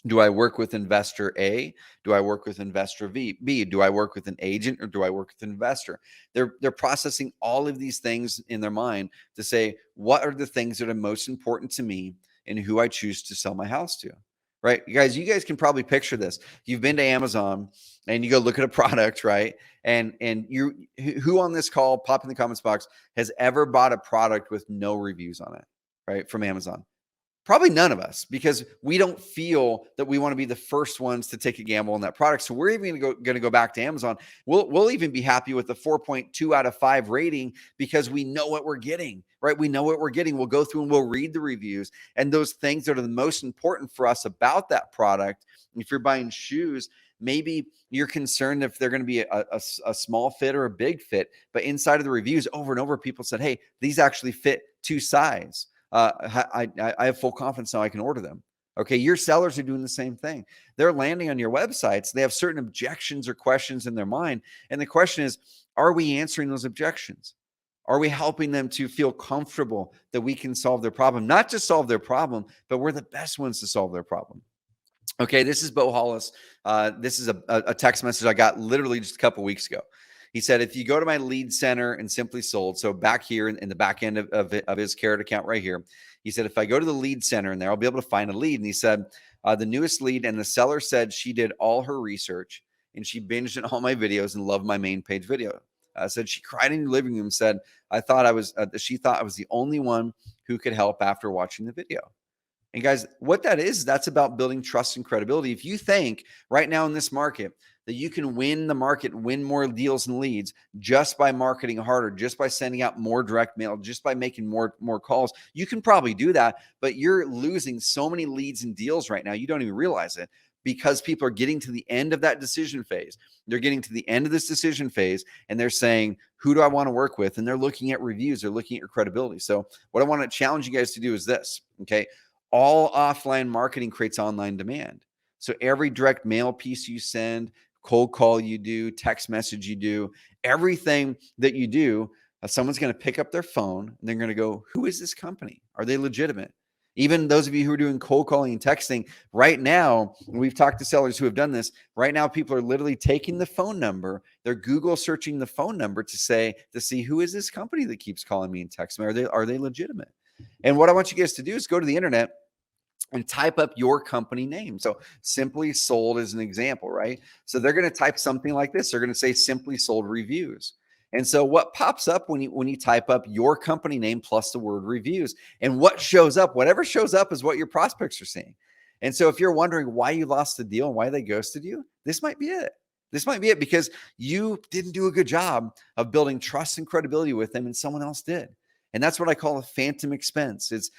Do I work with investor A? Do I work with investor B? Do I work with an agent or do I work with an investor? They're processing all of these things in their mind to say, what are the things that are most important to me and who I choose to sell my house to, right? You guys can probably picture this. You've been to Amazon and you go look at a product, right? And who on this call, pop in the comments box, has ever bought a product with no reviews on it, right? From Amazon. Probably none of us, because we don't feel that we want to be the first ones to take a gamble on that product. So we're even going to go back to Amazon. We'll even be happy with the 4.2 out of 5 rating because we know what we're getting, right? We know what we're getting. We'll go through and we'll read the reviews and those things that are the most important for us about that product. If you're buying shoes, maybe you're concerned if they're going to be a small fit or a big fit, but inside of the reviews over and over, people said, hey, these actually fit 2 size. I have full confidence now I can order them. Okay, your sellers are doing the same thing. They're landing on your websites. They have certain objections or questions in their mind. And the question is, are we answering those objections? Are we helping them to feel comfortable that we can solve their problem? Not just solve their problem, but we're the best ones to solve their problem. Okay, this is Bo Hollis. This is a text message I got literally just a couple weeks ago. He said, if you go to my lead center and Simply Sold, so back here in the back end of his Carrot account right here, he said, if I go to the lead center in there, I'll be able to find a lead. And he said, the newest lead, and the seller said she did all her research and she binged in all my videos and loved my main page video. Said she cried in your living room, said, she thought I was the only one who could help after watching the video. And guys, what that is, that's about building trust and credibility. If you think right now in this market that you can win the market, win more deals and leads just by marketing harder, just by sending out more direct mail, just by making more calls, you can probably do that, but you're losing so many leads and deals right now, you don't even realize it, because people are getting to the end of that decision phase. They're getting to the end of this decision phase and they're saying, who do I want to work with? And they're looking at reviews, they're looking at your credibility. So what I want to challenge you guys to do is this, okay? All offline marketing creates online demand. So every direct mail piece you send, cold call you do, text message you do, everything that you do, someone's going to pick up their phone and they're going to go, who is this company? Are they legitimate? Even those of you who are doing cold calling and texting right now, we've talked to sellers who have done this. Right now, people are literally taking the phone number. They're Google searching the phone number to see who is this company that keeps calling me and texting me? Are they legitimate? And what I want you guys to do is go to the internet and type up your company name. So Simply Sold is an example, right? So they're going to type something like this. They're going to say Simply Sold Reviews. And so what pops up when you type up your company name plus the word reviews, and what shows up, whatever shows up is what your prospects are seeing. And so if you're wondering why you lost the deal and why they ghosted you, this might be it. This might be it because you didn't do a good job of building trust and credibility with them and someone else did. And that's what I call a phantom expense. It's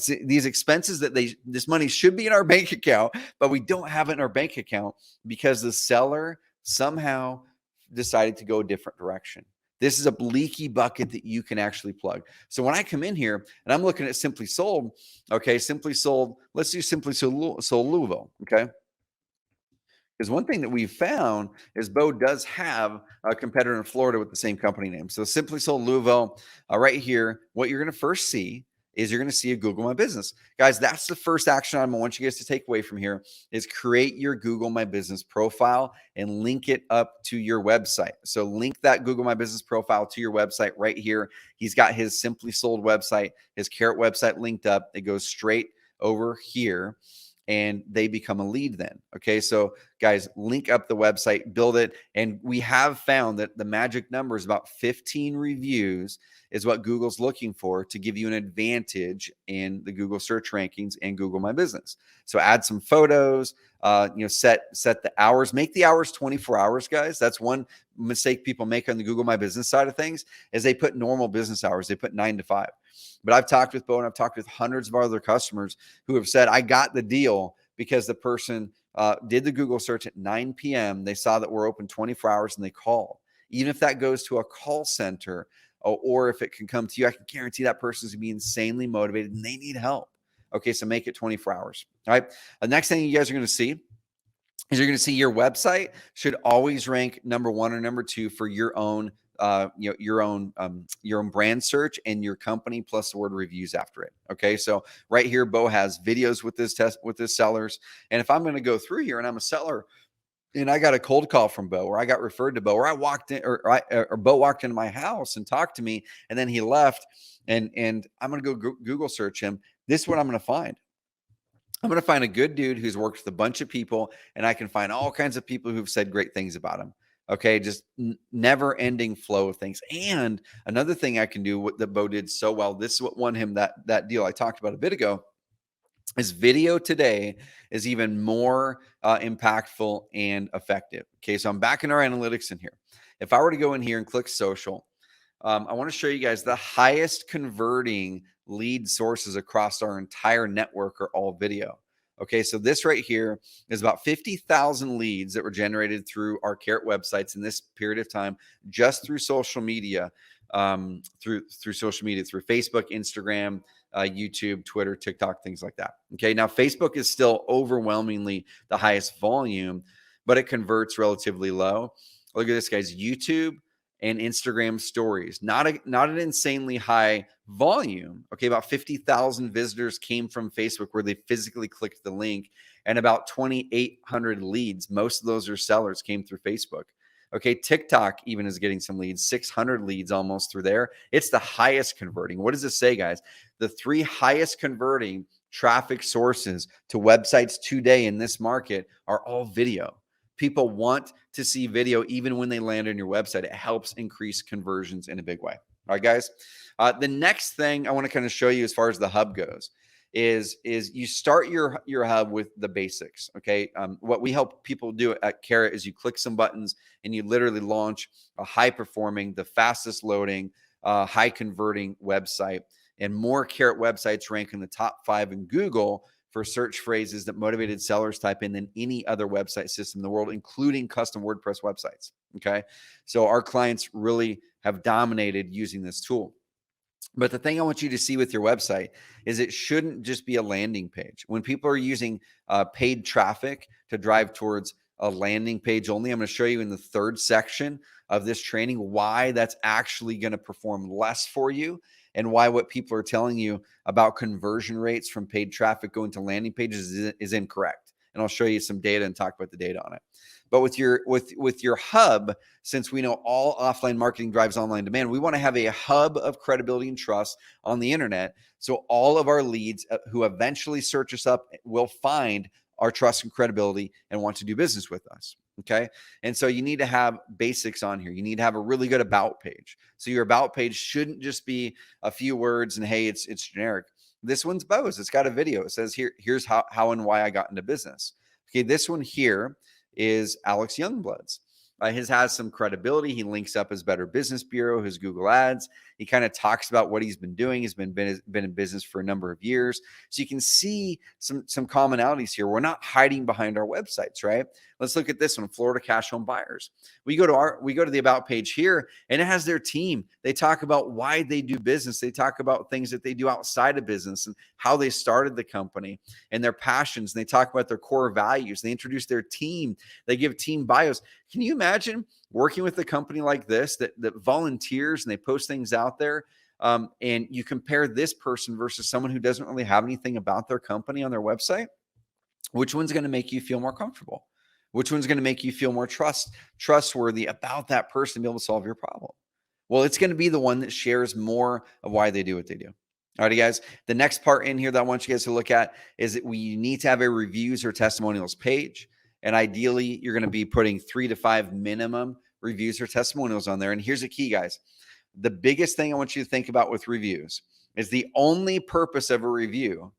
these expenses that this money should be in our bank account, but we don't have it in our bank account because the seller somehow decided to go a different direction. This is a leaky bucket that you can actually plug. So when I come in here and I'm looking at Simply Sold, okay, Simply Sold, let's do Simply Sold Louisville, okay? Because one thing that we've found is Bo does have a competitor in Florida with the same company name. So Simply Sold Louisville, right here, what you're going to first see is you're going to see a Google My Business. Guys, that's the first action item I want you guys to take away from here is create your Google My Business profile and link it up to your website. So link that Google My Business profile to your website right here. He's got his Simply Sold website, his Carrot website linked up. It goes straight over here and they become a lead then. Okay, so guys, link up the website, build it. And we have found that the magic number is about 15 reviews is what Google's looking for to give you an advantage in the Google search rankings and Google My Business. So add some photos, set the hours, make the hours 24 hours, guys. That's one mistake people make on the Google My Business side of things is they put normal business hours. They put 9 to 5. But I've talked with Bo and I've talked with hundreds of other customers who have said, I got the deal because the person did the Google search at 9 p.m. They saw that we're open 24 hours and they called. Even if that goes to a call center or if it can come to you, I can guarantee that person's going to be insanely motivated and they need help. Okay, so make it 24 hours. All right. The next thing you guys are going to see is you're going to see your website should always rank number 1 or number 2 for your own your own brand search and your company plus the word reviews after it. Okay, so right here, Bo has videos with his sellers, and if I'm going to go through here and I'm a seller and I got a cold call from Bo, or I got referred to Bo, or I walked in, or Bo walked into my house and talked to me, and then he left, and I'm going to go Google search him. This is what I'm going to find. I'm going to find a good dude who's worked with a bunch of people, and I can find all kinds of people who've said great things about him. Okay, just never ending flow of things. And another thing I can do, what that Bo did so well, this is what won him that deal I talked about a bit ago, is video today is even more impactful and effective. Okay, so I'm back in our analytics in here. If I were to go in here and click social, I want to show you guys the highest converting lead sources across our entire network are all video. Okay, so this right here is about 50,000 leads that were generated through our Carrot websites in this period of time, just through social media, through social media, through Facebook, Instagram, YouTube, Twitter, TikTok, things like that. Okay, now Facebook is still overwhelmingly the highest volume, but it converts relatively low. Look at this, guys. YouTube and Instagram stories, not an insanely high volume. Okay, about 50,000 visitors came from Facebook where they physically clicked the link, and about 2,800 leads. Most of those are sellers came through Facebook. Okay, TikTok even is getting some leads, 600 leads almost through there. It's the highest converting. What does this say, guys? The 3 highest converting traffic sources to websites today in this market are all video. People want to see video even when they land on your website. It helps increase conversions in a big way. All right, guys. The next thing I want to kind of show you as far as the hub goes is you start your hub with the basics. Okay. What we help people do at Carrot is you click some buttons and you literally launch a high performing, the fastest loading, high converting website. And more Carrot websites rank in the top 5 in Google for search phrases that motivated sellers type in than any other website system in the world, including custom WordPress websites. Okay. So our clients really have dominated using this tool. But the thing I want you to see with your website is it shouldn't just be a landing page. When people are using paid traffic to drive towards a landing page only. I'm going to show you in the third section of this training why that's actually going to perform less for you, and why what people are telling you about conversion rates from paid traffic going to landing pages is incorrect. And I'll show you some data and talk about the data on it. But with your hub, since we know all offline marketing drives online demand, we want to have a hub of credibility and trust on the internet. So all of our leads who eventually search us up will find our trust and credibility and want to do business with us. Okay. And so you need to have basics on here. You need to have a really good about page. So your about page shouldn't just be a few words and hey, it's generic. This one's Bo's. It's got a video. It says here's how and why I got into business. Okay. This one here is Alex Youngblood's. His has some credibility. He links up his Better Business Bureau, his Google Ads. He kind of talks about what he's been doing. He's been in business for a number of years. So you can see some commonalities here. We're not hiding behind our websites, right? Let's look at this one, Florida Cash Home Buyers. We go to the about page here, and it has their team. They talk about why they do business. They talk about things that they do outside of business and how they started the company and their passions. And they talk about their core values. They introduce their team. They give team bios. Can you imagine working with a company like this that volunteers and they post things out there? And you compare this person versus someone who doesn't really have anything about their company on their website. Which one's going to make you feel more comfortable? Which one's going to make you feel more trustworthy about that person to be able to solve your problem? Well, it's going to be the one that shares more of why they do what they do. All right, guys. The next part in here that I want you guys to look at is that we need to have a reviews or testimonials page. And ideally, you're going to be putting 3 to 5 minimum reviews or testimonials on there. And here's the key, guys. The biggest thing I want you to think about with reviews is the only purpose of a review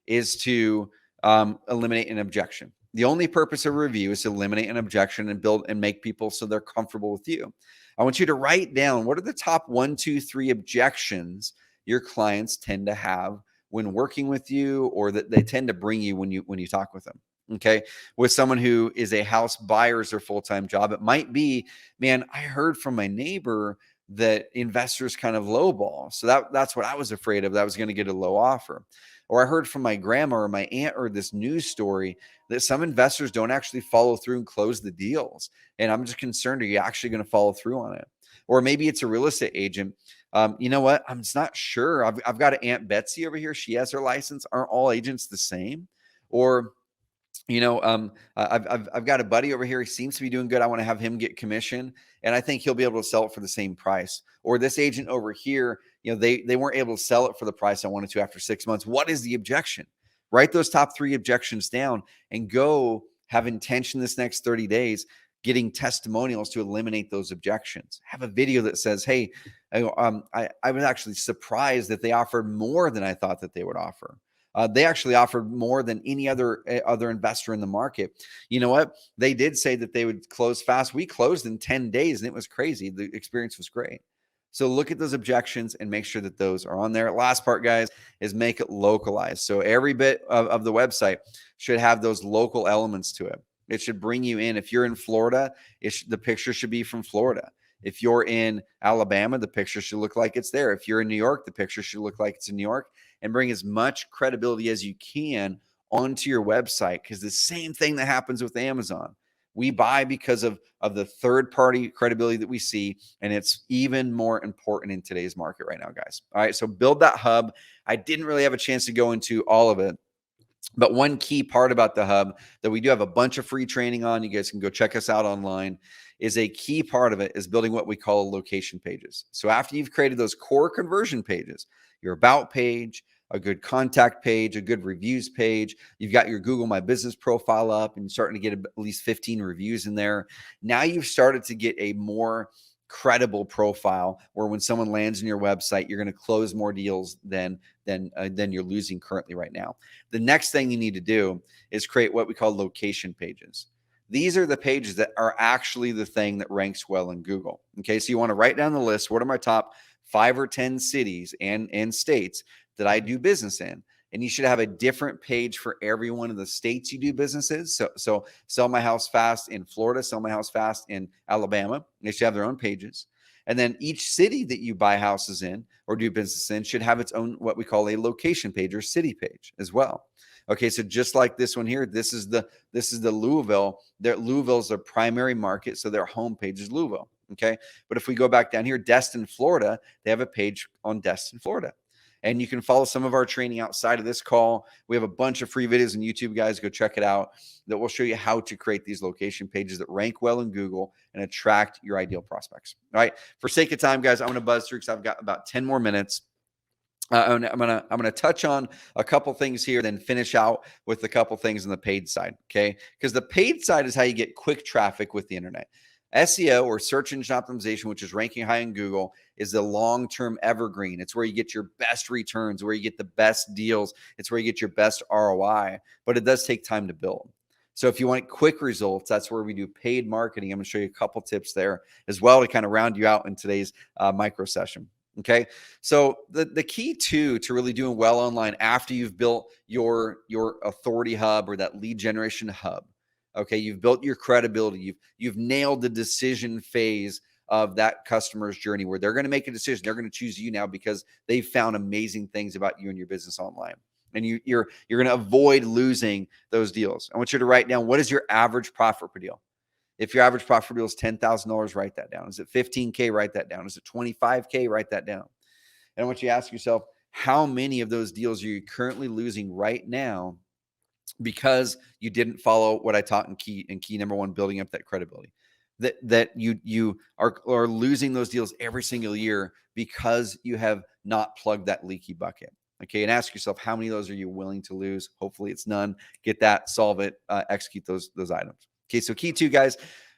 is to eliminate an objection. The only purpose of a review is to eliminate an objection and build and make people so they're comfortable with you. I want you to write down what are the top 1, 2, 3 objections your clients tend to have when working with you, or that they tend to bring you when you talk with them. Okay. With someone who is a house buyer as their full-time job, it might be, man, I heard from my neighbor that investors kind of lowball. So that's what I was afraid of, that I was going to get a low offer. Or I heard from my grandma or my aunt or this news story that some investors don't actually follow through and close the deals. And I'm just concerned, are you actually going to follow through on it? Or maybe it's a real estate agent. You know what? I'm just not sure. I've got an Aunt Betsy over here. She has her license. Aren't all agents the same? Or I've got a buddy over here. He seems to be doing good. I want to have him get commission, and I think he'll be able to sell it for the same price. Or this agent over here, they weren't able to sell it for the price I wanted to after 6 months. What is the objection? Write those top 3 objections down and go have intention this next 30 days, getting testimonials to eliminate those objections. Have a video that says, hey, I was actually surprised that they offered more than I thought that they would offer. They actually offered more than any other investor in the market. You know what? They did say that they would close fast. We closed in 10 days and it was crazy. The experience was great. So look at those objections and make sure that those are on there. Last part, guys, is make it localized. So every bit of the website should have those local elements to it. It should bring you in. If you're in Florida, the picture should be from Florida. If you're in Alabama, the picture should look like it's there. If you're in New York, the picture should look like it's in New York. And bring as much credibility as you can onto your website, because the same thing that happens with Amazon. We buy because of the third-party credibility that we see, and it's even more important in today's market right now, guys. All right, so build that hub. I didn't really have a chance to go into all of it, but one key part about the hub that we do have a bunch of free training on, you guys can go check us out online, is a key part of it is building what we call location pages. So after you've created those core conversion pages, your about page, a good contact page, a good reviews page, you've got your Google My Business profile up and you're starting to get at least 15 reviews in there. Now you've started to get a more credible profile where when someone lands in your website, you're going to close more deals than you're losing currently right now. The next thing you need to do is create what we call location pages. These are the pages that are actually the thing that ranks well in Google. Okay, so you want to write down the list. What are my top 5 or 10 cities and states that I do business in? And you should have a different page for every one of the states you do business in. So Sell My House Fast in Florida, Sell My House Fast in Alabama. They should have their own pages. And then each city that you buy houses in or do business in should have its own, what we call a location page or city page as well. Okay, so just like this one here, this is the Louisville. Louisville's their primary market, so their home page is Louisville. Okay, but if we go back down here, Destin, Florida, they have a page on Destin, Florida. And you can follow some of our training outside of this call. We have a bunch of free videos on YouTube, guys. Go check it out. That will show you how to create these location pages that rank well in Google and attract your ideal prospects. All right. For sake of time, guys, I'm going to buzz through because I've got about 10 more minutes. I'm gonna touch on a couple things here, then finish out with a couple things on the paid side. Okay, because the paid side is how you get quick traffic with the internet. SEO, or search engine optimization, which is ranking high in Google, is the long-term evergreen. It's where you get your best returns, where you get the best deals. It's where you get your best ROI, but it does take time to build. So if you want quick results, that's where we do paid marketing. I'm going to show you a couple tips there as well to kind of round you out in today's micro session. Okay, so the key to really doing well online after you've built your authority hub or that lead generation hub. Okay, you've built your credibility. You've nailed the decision phase of that customer's journey where they're going to make a decision. They're going to choose you now because they've found amazing things about you and your business online. And you're going to avoid losing those deals. I want you to write down, what is your average profit per deal? If your average profit per deal is $10,000, write that down. Is it $15K? Write that down. Is it $25K? Write that down. And I want you to ask yourself, how many of those deals are you currently losing right now because you didn't follow what I taught in key number one, building up that credibility? That you are losing those deals every single year because you have not plugged that leaky bucket. Okay, and ask yourself, how many of those are you willing to lose? Hopefully it's none. Get that, solve it, execute those items. Okay, so key two, guys.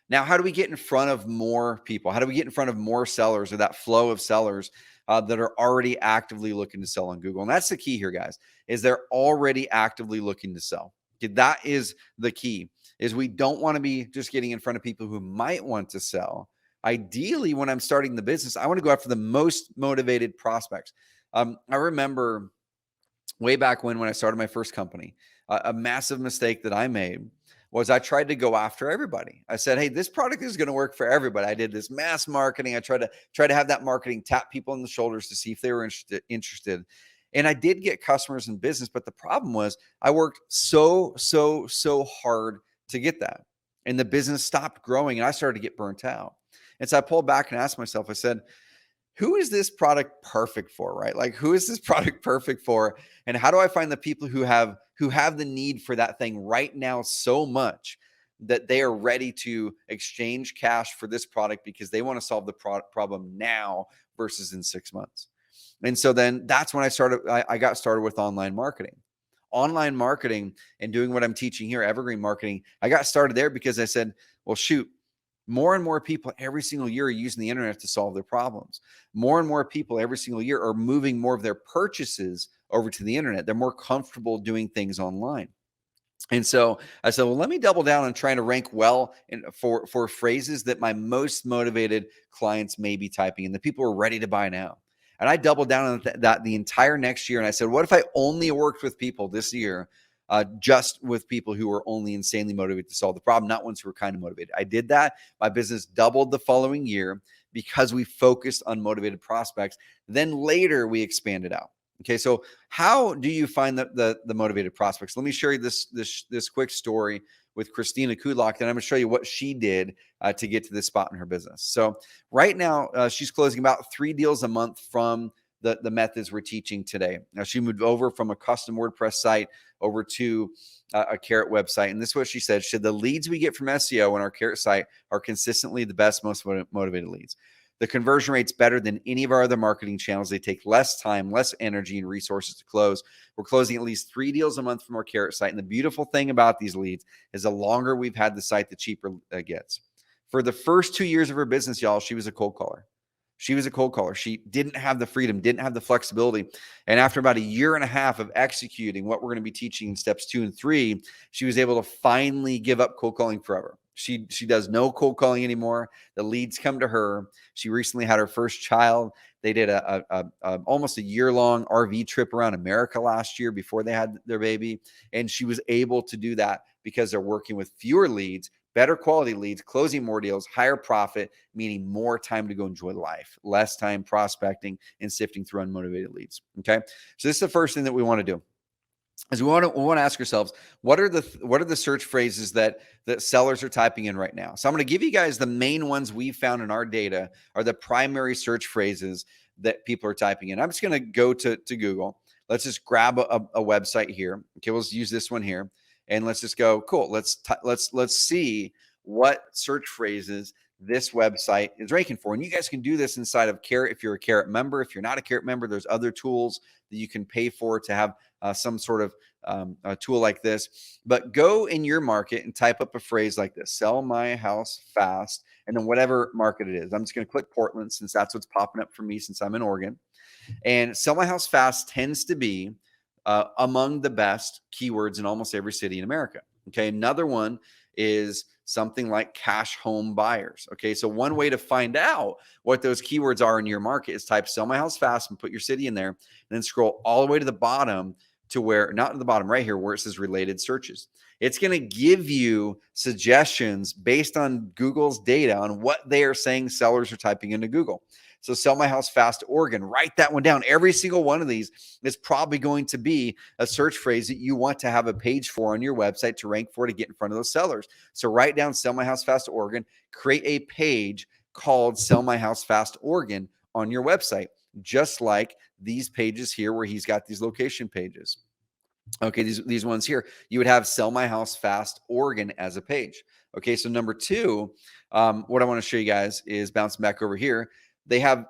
Now, how do we get in front of more people? How do we get in front of more sellers, or that flow of sellers that are already actively looking to sell on Google? And that's the key here, guys, is they're already actively looking to sell. Okay, that is the key, is we don't want to be just getting in front of people who might want to sell. Ideally, when I'm starting the business, I want to go after the most motivated prospects. I remember way back when I started my first company, a massive mistake that I made was I tried to go after everybody. I said, hey, this product is going to work for everybody. I did this mass marketing. I tried to have that marketing tap people on the shoulders to see if they were interested. And I did get customers in business, but the problem was I worked so hard to get that. And the business stopped growing and I started to get burnt out. And so I pulled back and asked myself, I said, who is this product perfect for, right? Like, who is this product perfect for? And how do I find the people who have the need for that thing right now so much that they are ready to exchange cash for this product because they want to solve the problem now versus in 6 months? And so then that's when I got started with online marketing and doing what I'm teaching here, evergreen marketing. I got started there because I said, well, shoot, more and more people every single year are using the internet to solve their problems. More and more people every single year are moving more of their purchases over to the internet. They're more comfortable doing things online. And so I said, well, let me double down on trying to rank well for phrases that my most motivated clients may be typing and the people are ready to buy now. And I doubled down on that the entire next year. And I said, what if I only worked with people this year, just with people who were only insanely motivated to solve the problem, not ones who were kind of motivated? I did that. My business doubled the following year because we focused on motivated prospects. Then later we expanded out. Okay, so how do you find the motivated prospects? Let me share you this quick story with Christina Kudlock, and I'm going to show you what she did to get to this spot in her business. So right now, she's closing about 3 deals a month from the methods we're teaching today. Now, she moved over from a custom WordPress site over to a Carrot website. And this is what she said. She said, the leads we get from SEO on our Carrot site are consistently the best, most motivated leads. The conversion rate's better than any of our other marketing channels. They take less time, less energy, and resources to close. We're closing at least 3 deals a month from our Carrot site. And the beautiful thing about these leads is the longer we've had the site, the cheaper it gets. For the first 2 years of her business, y'all, she was a cold caller. She didn't have the freedom, didn't have the flexibility. And after about 1.5 years of executing what we're going to be teaching in steps 2 and 3, she was able to finally give up cold calling forever. She does no cold calling anymore. The leads come to her. She recently had her first child. They did almost a year-long RV trip around America last year before they had their baby. And she was able to do that because they're working with fewer leads, better quality leads, closing more deals, higher profit, meaning more time to go enjoy life, less time prospecting and sifting through unmotivated leads. Okay. So this is the first thing that we want to do. Is we want to ask ourselves, what are the search phrases that sellers are typing in right now? So I'm going to give you guys the main ones we found in our data are the primary search phrases that people are typing in. I'm just going to go to Google. Let's just grab a website here. Okay, we'll use this one here, and let's just go. Cool. Let's see what search phrases this website is ranking for. And you guys can do this inside of Carrot if you're a Carrot member. If you're not a Carrot member, there's other tools that you can pay for to have some sort of a tool like this. But go in your market and type up a phrase like this: sell my house fast, and then whatever market it is. I'm just going to click Portland since that's what's popping up for me since I'm in Oregon. And sell my house fast tends to be among the best keywords in almost every city in America. Okay, another one is something like cash home buyers. Okay, so one way to find out what those keywords are in your market is type sell my house fast and put your city in there, and then scroll all the way to the bottom to where, not to the bottom right here, where it says related searches. It's going to give you suggestions based on Google's data on what they are saying sellers are typing into Google. So sell my house fast, Oregon, write that one down. Every single one of these is probably going to be a search phrase that you want to have a page for on your website to rank for, to get in front of those sellers. So write down sell my house fast, Oregon, create a page called sell my house fast, Oregon on your website, just like these pages here where he's got these location pages. Okay, these ones here, you would have sell my house fast, Oregon as a page. Okay, so number two, what I want to show you guys is bouncing back over here. They have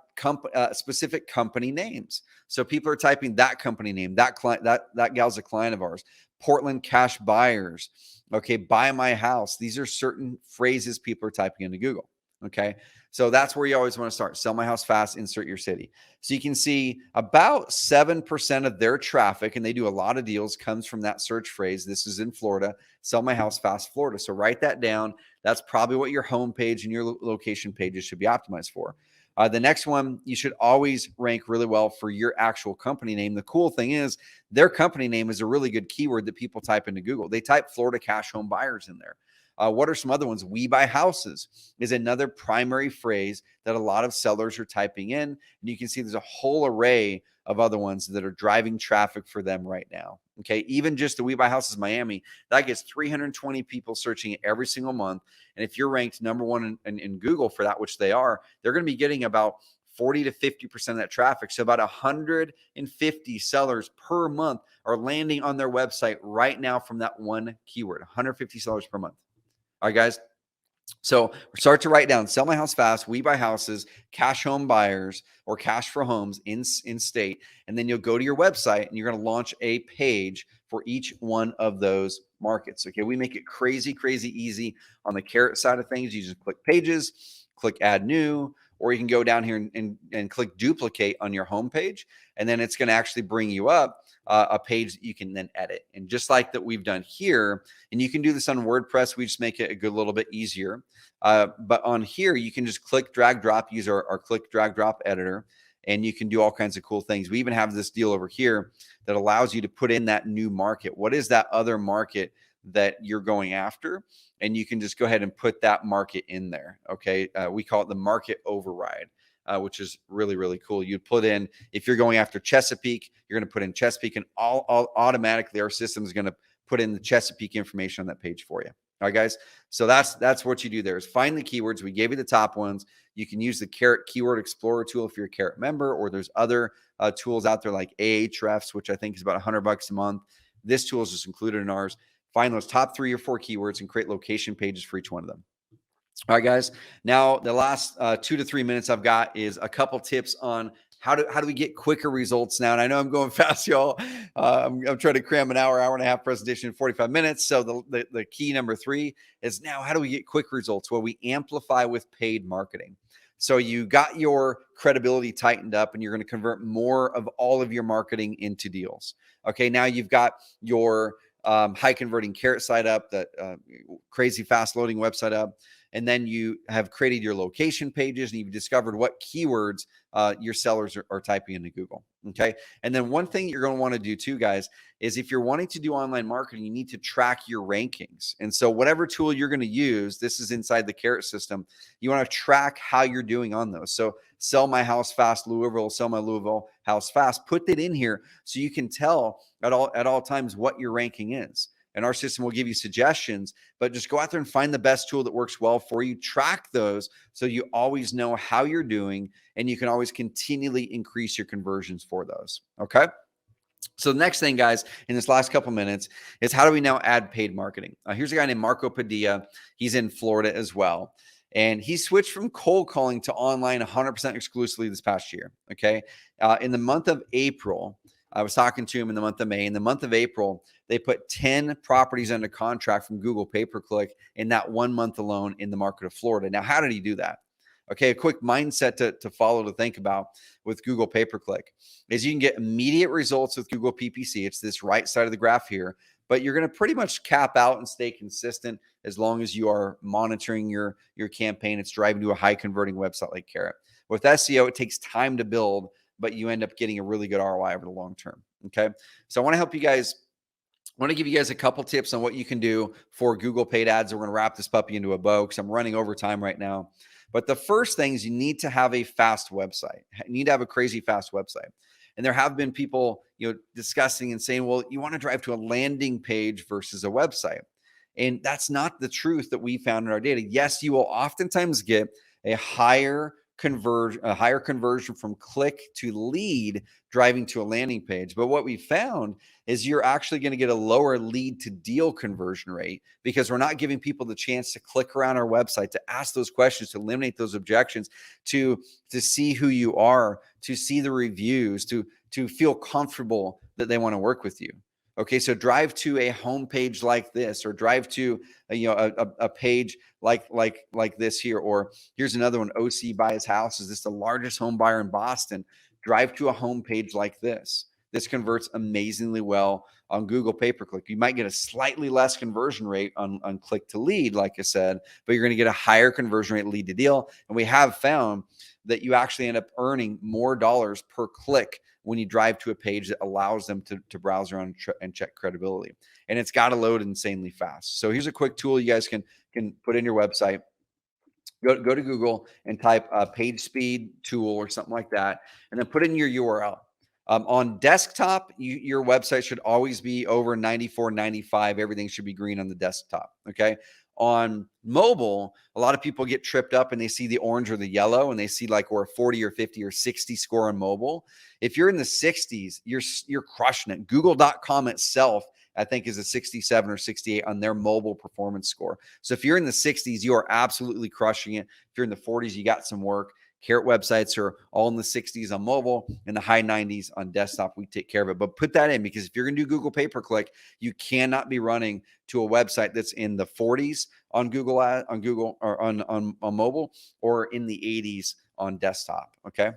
specific company names. So people are typing that company name, that client, that gal's a client of ours. Portland cash buyers. Okay, buy my house. These are certain phrases people are typing into Google. Okay, so that's where you always want to start. Sell my house fast, insert your city. So you can see about 7% of their traffic, and they do a lot of deals, comes from that search phrase. This is in Florida, sell my house fast, Florida. So write that down. That's probably what your home page and your location pages should be optimized for. The next one, you should always rank really well for your actual company name. The cool thing is their company name is a really good keyword that people type into Google. They type Florida cash home buyers in there. What are some other ones? We buy houses is another primary phrase that a lot of sellers are typing in. And you can see there's a whole array of other ones that are driving traffic for them right now. Okay, even just the We Buy Houses Miami, that gets 320 people searching it every single month. And if you're ranked number one in Google for that, which they are, they're going to be getting about 40 to 50% of that traffic. So about 150 sellers per month are landing on their website right now from that one keyword, 150 sellers per month. All right, guys. So start to write down sell my house fast, we buy houses, cash home buyers, or cash for homes in state. And then you'll go to your website and you're going to launch a page for each one of those markets. Okay. We make it crazy, crazy easy on the Carrot side of things. You just click pages, click add new, or you can go down here and click duplicate on your home page. And then it's going to actually bring you up a page that you can then edit. And just like that we've done here, and you can do this on WordPress, we just make it a good little bit easier. But on here, you can just click, drag, drop, use our click, drag, drop editor, and you can do all kinds of cool things. We even have this deal over here that allows you to put in that new market. What is that other market that you're going after? And you can just go ahead and put that market in there. Okay. We call it the market override. Which is really, really cool. You'd put in, if you're going after Chesapeake, you're going to put in Chesapeake, and all automatically our system is going to put in the Chesapeake information on that page for you. All right, guys. So that's what you do there is find the keywords. We gave you the top ones. You can use the Carrot Keyword Explorer tool if you're a Carrot member, or there's other tools out there like Ahrefs, which I think is about $100 a month. This tool is just included in ours. Find those top 3 or 4 keywords and create location pages for each one of them. All right, guys. Now, the last 2 to 3 minutes I've got is a couple tips on how do we get quicker results now. And I know I'm going fast, y'all. I'm trying to cram an hour and a half presentation in 45 minutes. So the key number 3 is now how do we get quick results? Well, we amplify with paid marketing. So you got your credibility tightened up and you're going to convert more of all of your marketing into deals. Okay, now you've got your high converting Carrot site up, that crazy fast loading website up. And then you have created your location pages and you've discovered what keywords your sellers are typing into Google. Okay. And then one thing you're going to want to do too, guys, is if you're wanting to do online marketing, you need to track your rankings. And so whatever tool you're going to use, this is inside the Carrot system. You want to track how you're doing on those. So sell my house fast, Louisville, sell my Louisville house fast, put that in here so you can tell at all times what your ranking is. And our system will give you suggestions, but just go out there and find the best tool that works well for you. Track those so you always know how you're doing, and you can always continually increase your conversions for those. Okay. So the next thing, guys, in this last couple minutes is how do we now add paid marketing? Here's a guy named Marco Padilla. He's in Florida as well. And he switched from cold calling to online 100% exclusively this past year. Okay. In the month of April, I was talking to him in the month of May. In the month of April, they put 10 properties under contract from Google pay-per-click in that 1 month alone in the market of Florida. Now, how did he do that? Okay, a quick mindset to follow, to think about with Google pay-per-click is you can get immediate results with Google PPC. It's this right side of the graph here, but you're going to pretty much cap out and stay consistent as long as you are monitoring your campaign. It's driving to a high converting website like Carrot. With SEO, it takes time to build, but you end up getting a really good ROI over the long term. Okay. So I want to help you guys. I want to give you guys a couple tips on what you can do for Google paid ads. We're going to wrap this puppy into a bow because I'm running over time right now. But the first thing is you need to have a fast website. You need to have a crazy fast website. And there have been people, discussing and saying, well, you want to drive to a landing page versus a website. And that's not the truth that we found in our data. Yes, you will oftentimes get a higher conversion from click to lead driving to a landing page. But what we found is you're actually going to get a lower lead to deal conversion rate because we're not giving people the chance to click around our website, to ask those questions, to eliminate those objections, to see who you are, to see the reviews, to feel comfortable that they want to work with you. Okay, so drive to a homepage like this, or drive to a page like this here, or here's another one. OC buys house. Is this the largest home buyer in Boston? Drive to a homepage like this. This converts amazingly well on Google pay-per-click. You might get a slightly less conversion rate on click to lead, like I said, but you're going to get a higher conversion rate lead to deal. And we have found that you actually end up earning more dollars per click when you drive to a page that allows them to browse around and check credibility. And it's got to load insanely fast. So here's a quick tool you guys can put in your website. Go to Google and type page speed tool or something like that, and then put in your URL. On desktop, your website should always be over 94, 95. Everything should be green on the desktop. Okay. On mobile, a lot of people get tripped up and they see the orange or the yellow, and they see like we're a 40 or 50 or 60 score on mobile. If you're in the 60s, you're crushing it. Google.com itself, I think, is a 67 or 68 on their mobile performance score. So if you're in the 60s, you are absolutely crushing it. If you're in the 40s, you got some work. Carrot websites are all in the 60s on mobile and the high 90s on desktop. We take care of it. But put that in, because if you're going to do Google pay-per-click, you cannot be running to a website that's in the 40s on Google or on mobile, or in the 80s on desktop. Okay.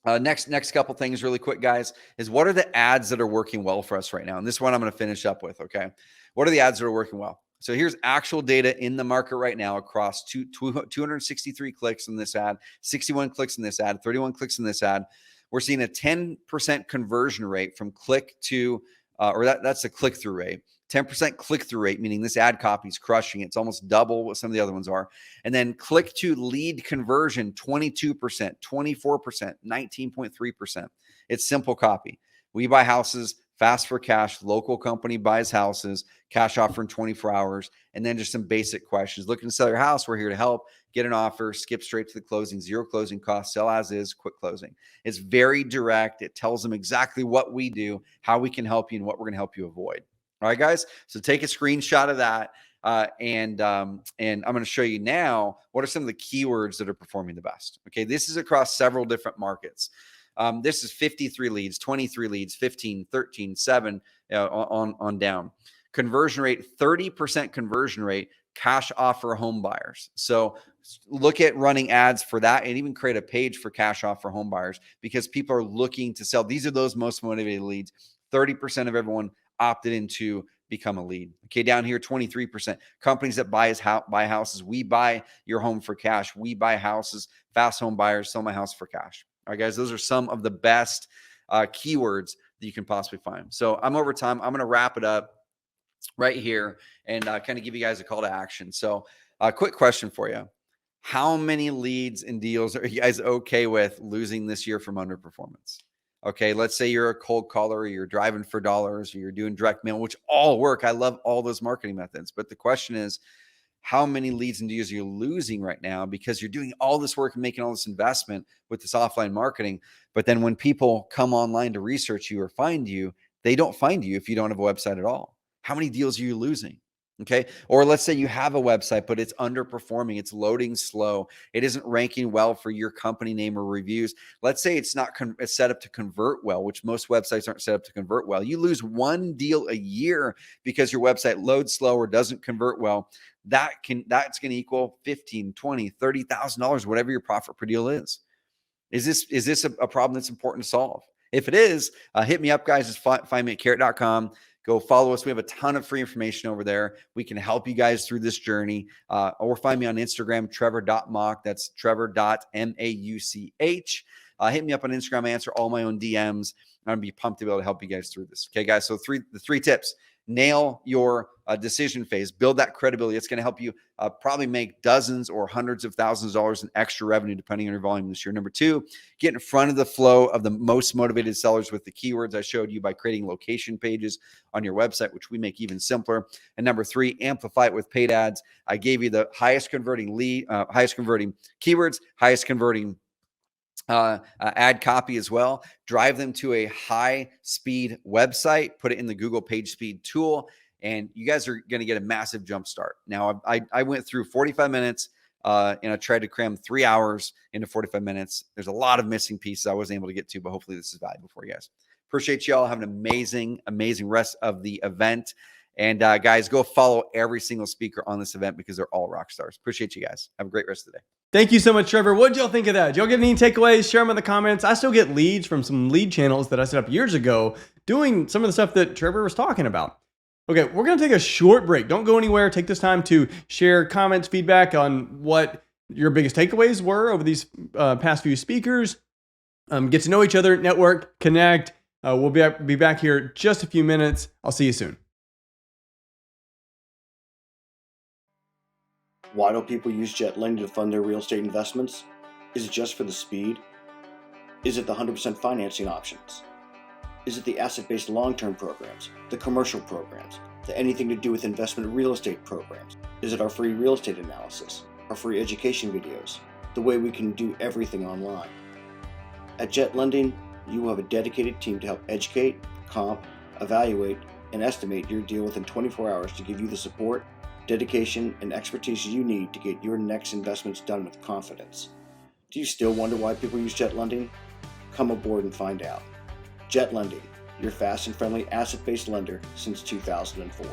Next couple things really quick, guys, is what are the ads that are working well for us right now? And this one I'm going to finish up with. Okay. What are the ads that are working well? So here's actual data in the market right now across 263 clicks in this ad, 61 clicks in this ad, 31 clicks in this ad. We're seeing a 10% conversion rate from click to, that's the click-through rate. 10% click-through rate, meaning this ad copy is crushing it. It's almost double what some of the other ones are. And then click to lead conversion, 22%, 24%, 19.3%. It's simple copy. We buy houses fast for cash, local company buys houses, cash offer in 24 hours, and then just some basic questions. Looking to sell your house? We're here to help. Get an offer, skip straight to the closing, zero closing costs, sell as is, quick closing. It's very direct. It tells them exactly what we do, how we can help you, and what we're going to help you avoid. All right, guys. So take a screenshot of that. And I'm going to show you now what are some of the keywords that are performing the best. Okay. This is across several different markets. This is 53 leads, 23 leads, 15, 13, 7 on down. Conversion rate, 30% conversion rate, cash offer home buyers. So look at running ads for that, and even create a page for cash offer home buyers, because people are looking to sell. These are those most motivated leads. 30% of everyone opted in to become a lead. Okay, down here, 23%. Companies that buy houses. We buy your home for cash. We buy houses. Fast home buyers, sell my house for cash. All right, guys, those are some of the best keywords that you can possibly find. So I'm over time. I'm going to wrap it up right here and kind of give you guys a call to action. So a quick question for you. How many leads and deals are you guys okay with losing this year from underperformance? Okay, let's say you're a cold caller, or you're driving for dollars, or you're doing direct mail, which all work. I love all those marketing methods. But the question is, how many leads and deals are you losing right now because you're doing all this work and making all this investment with this offline marketing? But then when people come online to research you or find you, they don't find you if you don't have a website at all. How many deals are you losing? Okay. Or let's say you have a website, but it's underperforming. It's loading slow. It isn't ranking well for your company name or reviews. Let's say it's not it's set up to convert well, which most websites aren't set up to convert well. You lose one deal a year because your website loads slow or doesn't convert well. That's going to equal $15,000, $20,000, $30,000, whatever your profit per deal is. Is this a problem that's important to solve? If it is, hit me up, guys. It's findmeatcarrot.com. Go follow us. We have a ton of free information over there. We can help you guys through this journey. Or find me on Instagram, trevor.mauch. That's trevor.mauch. Hit me up on Instagram. I answer all my own DMs. I'm going to be pumped to be able to help you guys through this. Okay, guys. So the three tips. Nail your decision phase. Build that credibility. It's going to help you probably make dozens or hundreds of thousands of dollars in extra revenue depending on your volume this year. Number two, get in front of the flow of the most motivated sellers with the keywords I showed you by creating location pages on your website, which we make even simpler. And number three, amplify it with paid ads. I gave you the highest converting highest converting keywords, highest converting ad copy as well. Drive them to a high speed website, put it in the Google page speed tool, and you guys are going to get a massive jump start. Now, I went through 45 minutes and I tried to cram 3 hours into 45 minutes. There's a lot of missing pieces I wasn't able to get to, but hopefully this is valuable for you guys. Appreciate you all. Have an amazing rest of the event. And guys, go follow every single speaker on this event because they're all rock stars. Appreciate you guys. Have a great rest of the day. Thank you so much, Trevor. What did y'all think of that? Did y'all get any takeaways? Share them in the comments. I still get leads from some lead channels that I set up years ago doing some of the stuff that Trevor was talking about. Okay, we're going to take a short break. Don't go anywhere. Take this time to share comments, feedback on what your biggest takeaways were over these past few speakers. Get to know each other, network, connect. We'll be back here just a few minutes. I'll see you soon. Why do people use jet lending to fund their real estate investments? Is it just for the speed? Is it the 100% financing options? Is it the asset-based long-term programs, the commercial programs, the anything to do with investment real estate programs? Is it our free real estate analysis, our free education videos, the way we can do everything online? At Jet Lending, you will have a dedicated team to help educate, comp, evaluate, and estimate your deal within 24 hours to give you the support, dedication, and expertise you need to get your next investments done with confidence. Do you still wonder why people use Jet Lending? Come aboard and find out. Jet Lending, your fast and friendly asset-based lender since 2004.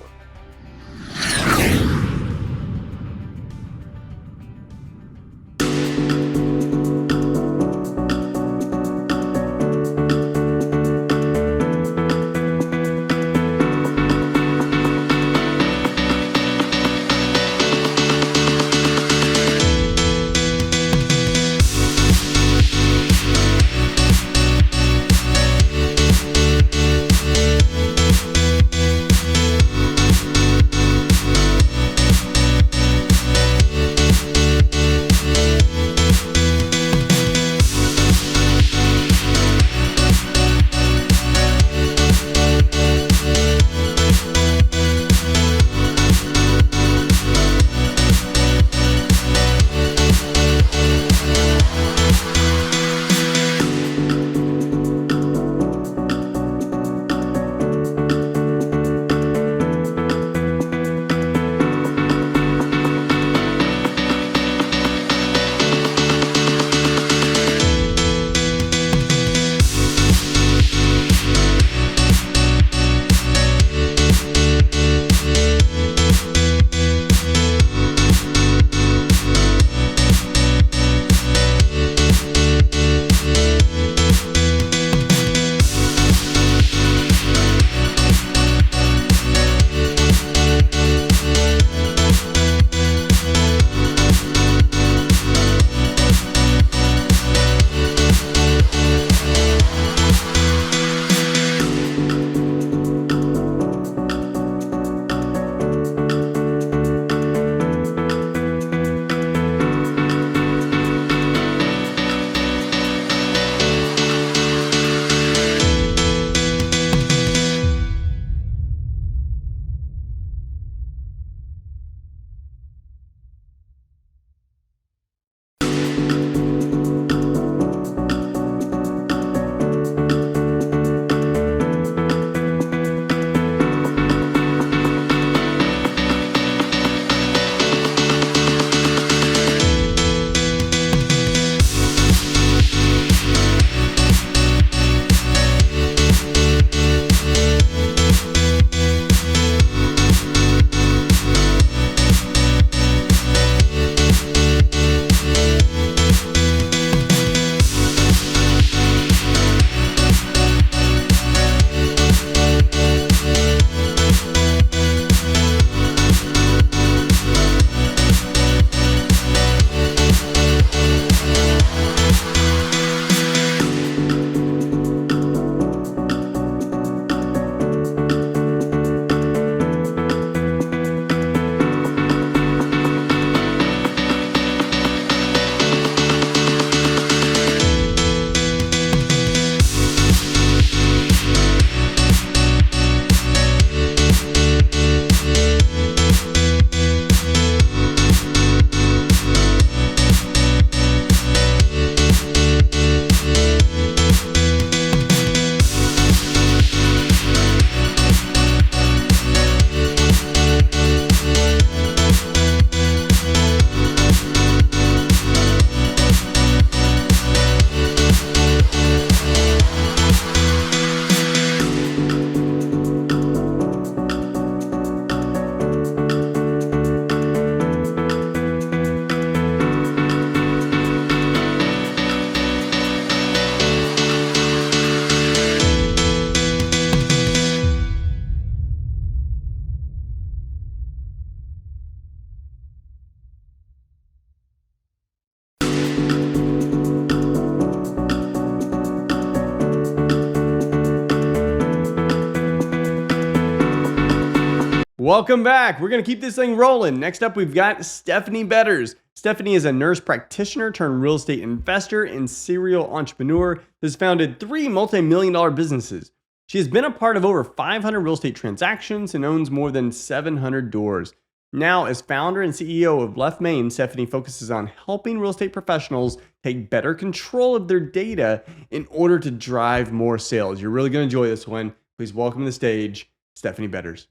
Welcome back. We're going to keep this thing rolling. Next up, we've got Stephanie Betters. Stephanie is a nurse practitioner turned real estate investor and serial entrepreneur that has founded 3 multi-million-dollar businesses. She has been a part of over 500 real estate transactions and owns more than 700 doors. Now, as founder and CEO of Left Main, Stephanie focuses on helping real estate professionals take better control of their data in order to drive more sales. You're really going to enjoy this one. Please welcome to the stage, Stephanie Betters.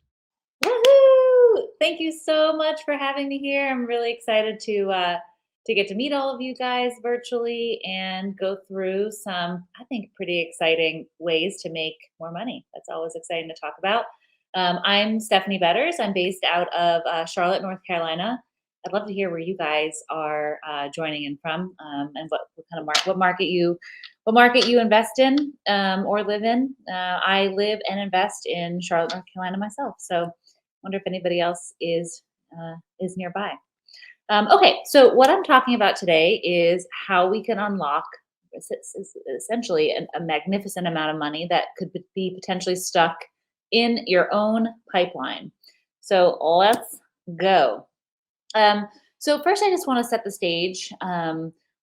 Woohoo! Thank you so much for having me here. I'm really excited to get to meet all of you guys virtually and go through some, I think, pretty exciting ways to make more money. That's always exciting to talk about. I'm Stephanie Betters. I'm based out of Charlotte, North Carolina. I'd love to hear where you guys are joining in from, and what kind of what market you invest in or live in. I live and invest in Charlotte, North Carolina myself. So, I wonder if anybody else is nearby. Okay, so what I'm talking about today is how we can unlock essentially a magnificent amount of money that could be potentially stuck in your own pipeline. So let's go. So first, I just want to set the stage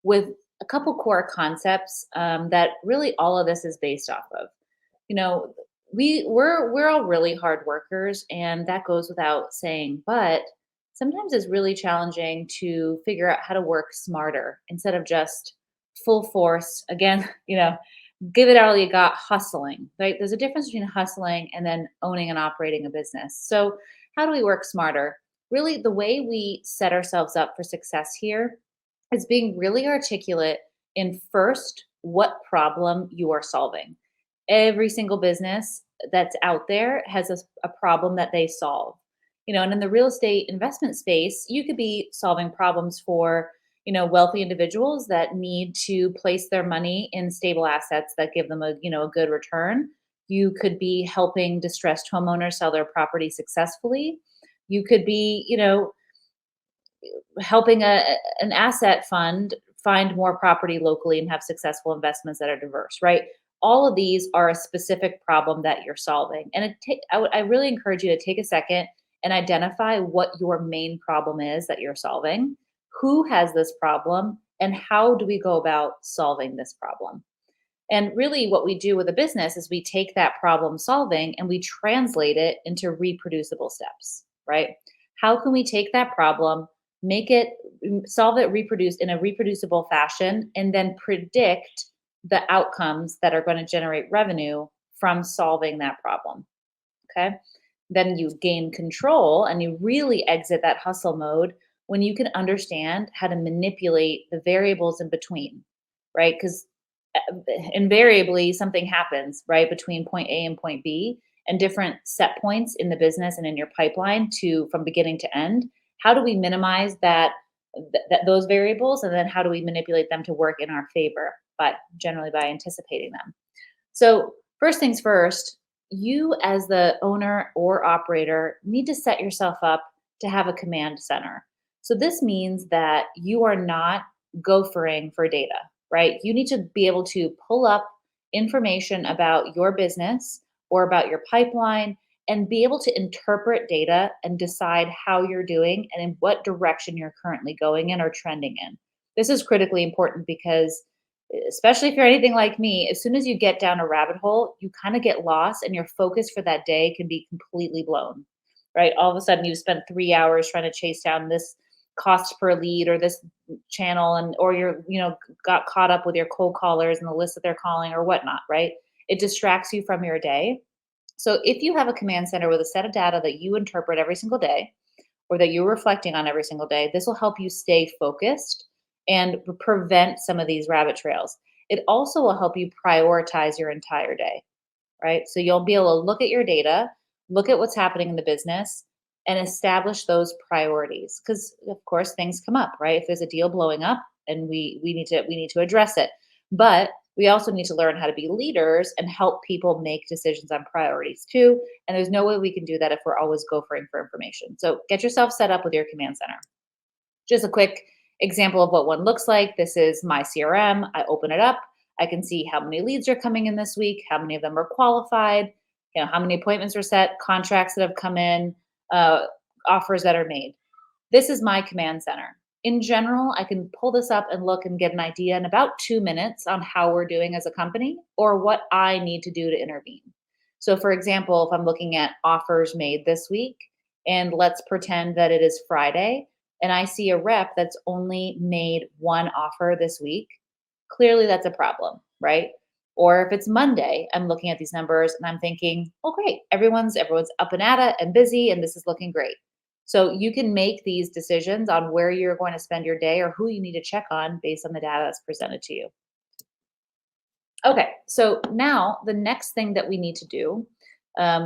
with a couple core concepts that really all of this is based off of. You know, we're all really hard workers, and that goes without saying. But sometimes it's really challenging to figure out how to work smarter instead of just full force. Again, give it all you got, hustling, right? There's a difference between hustling and then owning and operating a business. So how do we work smarter? Really, the way we set ourselves up for success here is being really articulate in first what problem you are solving. Every single business that's out there has a problem that they solve. And in the real estate investment space, you could be solving problems for wealthy individuals that need to place their money in stable assets that give them a good return. You could be helping distressed homeowners sell their property successfully. You could be, helping an asset fund find more property locally and have successful investments that are diverse, right? All of these are a specific problem that you're solving. And I really encourage you to take a second and identify what your main problem is that you're solving. Who has this problem, and how do we go about solving this problem? And really what we do with a business is we take that problem solving and we translate it into reproducible steps, right? How can we take that problem, solve it, reproduce in a reproducible fashion, and then predict the outcomes that are going to generate revenue from solving that problem, okay? Then you gain control and you really exit that hustle mode when you can understand how to manipulate the variables in between, right? Because invariably something happens, right, between point A and point B, and different set points in the business and in your pipeline from beginning to end. How do we minimize those variables, and then how do we manipulate them to work in our favor? But generally by anticipating them. So first things first, you as the owner or operator need to set yourself up to have a command center. So this means that you are not gophering for data, right? You need to be able to pull up information about your business or about your pipeline and be able to interpret data and decide how you're doing and in what direction you're currently going in or trending in. This is critically important because, especially if you're anything like me, as soon as you get down a rabbit hole, you kind of get lost and your focus for that day can be completely blown, right? All of a sudden you've spent 3 hours trying to chase down this cost per lead or this channel, or you're, got caught up with your cold callers and the list that they're calling or whatnot, right? It distracts you from your day. So if you have a command center with a set of data that you interpret every single day or that you're reflecting on every single day, this will help you stay focused and prevent some of these rabbit trails. It also will help you prioritize your entire day, right? So you'll be able to look at your data, look at what's happening in the business, and establish those priorities. Because of course things come up, right? If there's a deal blowing up, and we need to address it. But we also need to learn how to be leaders and help people make decisions on priorities too. And there's no way we can do that if we're always gophering for information. So get yourself set up with your command center. Just a quick example of what one looks like. This is my CRM. I open it up. I can see how many leads are coming in this week, how many of them are qualified, how many appointments were set, contracts that have come in, offers that are made. This is my command center. In general, I can pull this up and look and get an idea in about 2 minutes on how we're doing as a company or what I need to do to intervene. So for example, if I'm looking at offers made this week, and let's pretend that it is Friday, and I see a rep that's only made one offer this week, clearly that's a problem, right? Or if it's Monday, I'm looking at these numbers and I'm thinking, oh great, everyone's up and at it and busy and this is looking great. So you can make these decisions on where you're going to spend your day or who you need to check on based on the data that's presented to you. Okay, so now the next thing that we need to do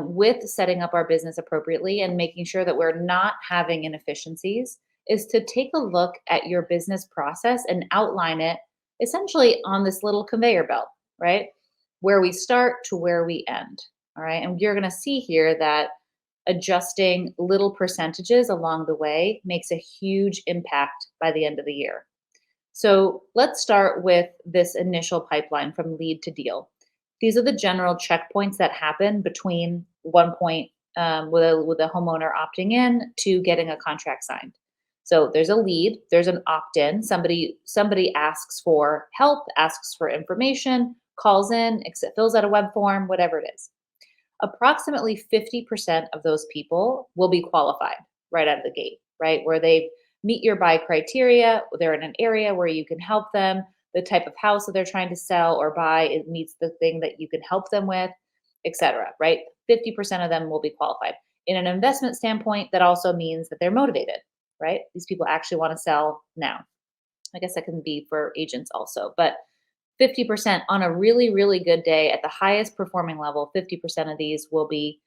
with setting up our business appropriately and making sure that we're not having inefficiencies is to take a look at your business process and outline it essentially on this little conveyor belt, right? Where we start to where we end, all right? And you're gonna see here that adjusting little percentages along the way makes a huge impact by the end of the year. So let's start with this initial pipeline from lead to deal. These are the general checkpoints that happen between one point with a homeowner opting in to getting a contract signed. So there's a lead, there's an opt-in, somebody asks for help, asks for information, calls in, fills out a web form, whatever it is. Approximately 50% of those people will be qualified right out of the gate, right? Where they meet your buy criteria, they're in an area where you can help them, the type of house that they're trying to sell or buy, it meets the thing that you can help them with, etc. Right? 50% of them will be qualified. In an investment standpoint, that also means that they're motivated, right? These people actually want to sell now. I guess that can be for agents also, but 50% on a really, really good day at the highest performing level, 50% of these will be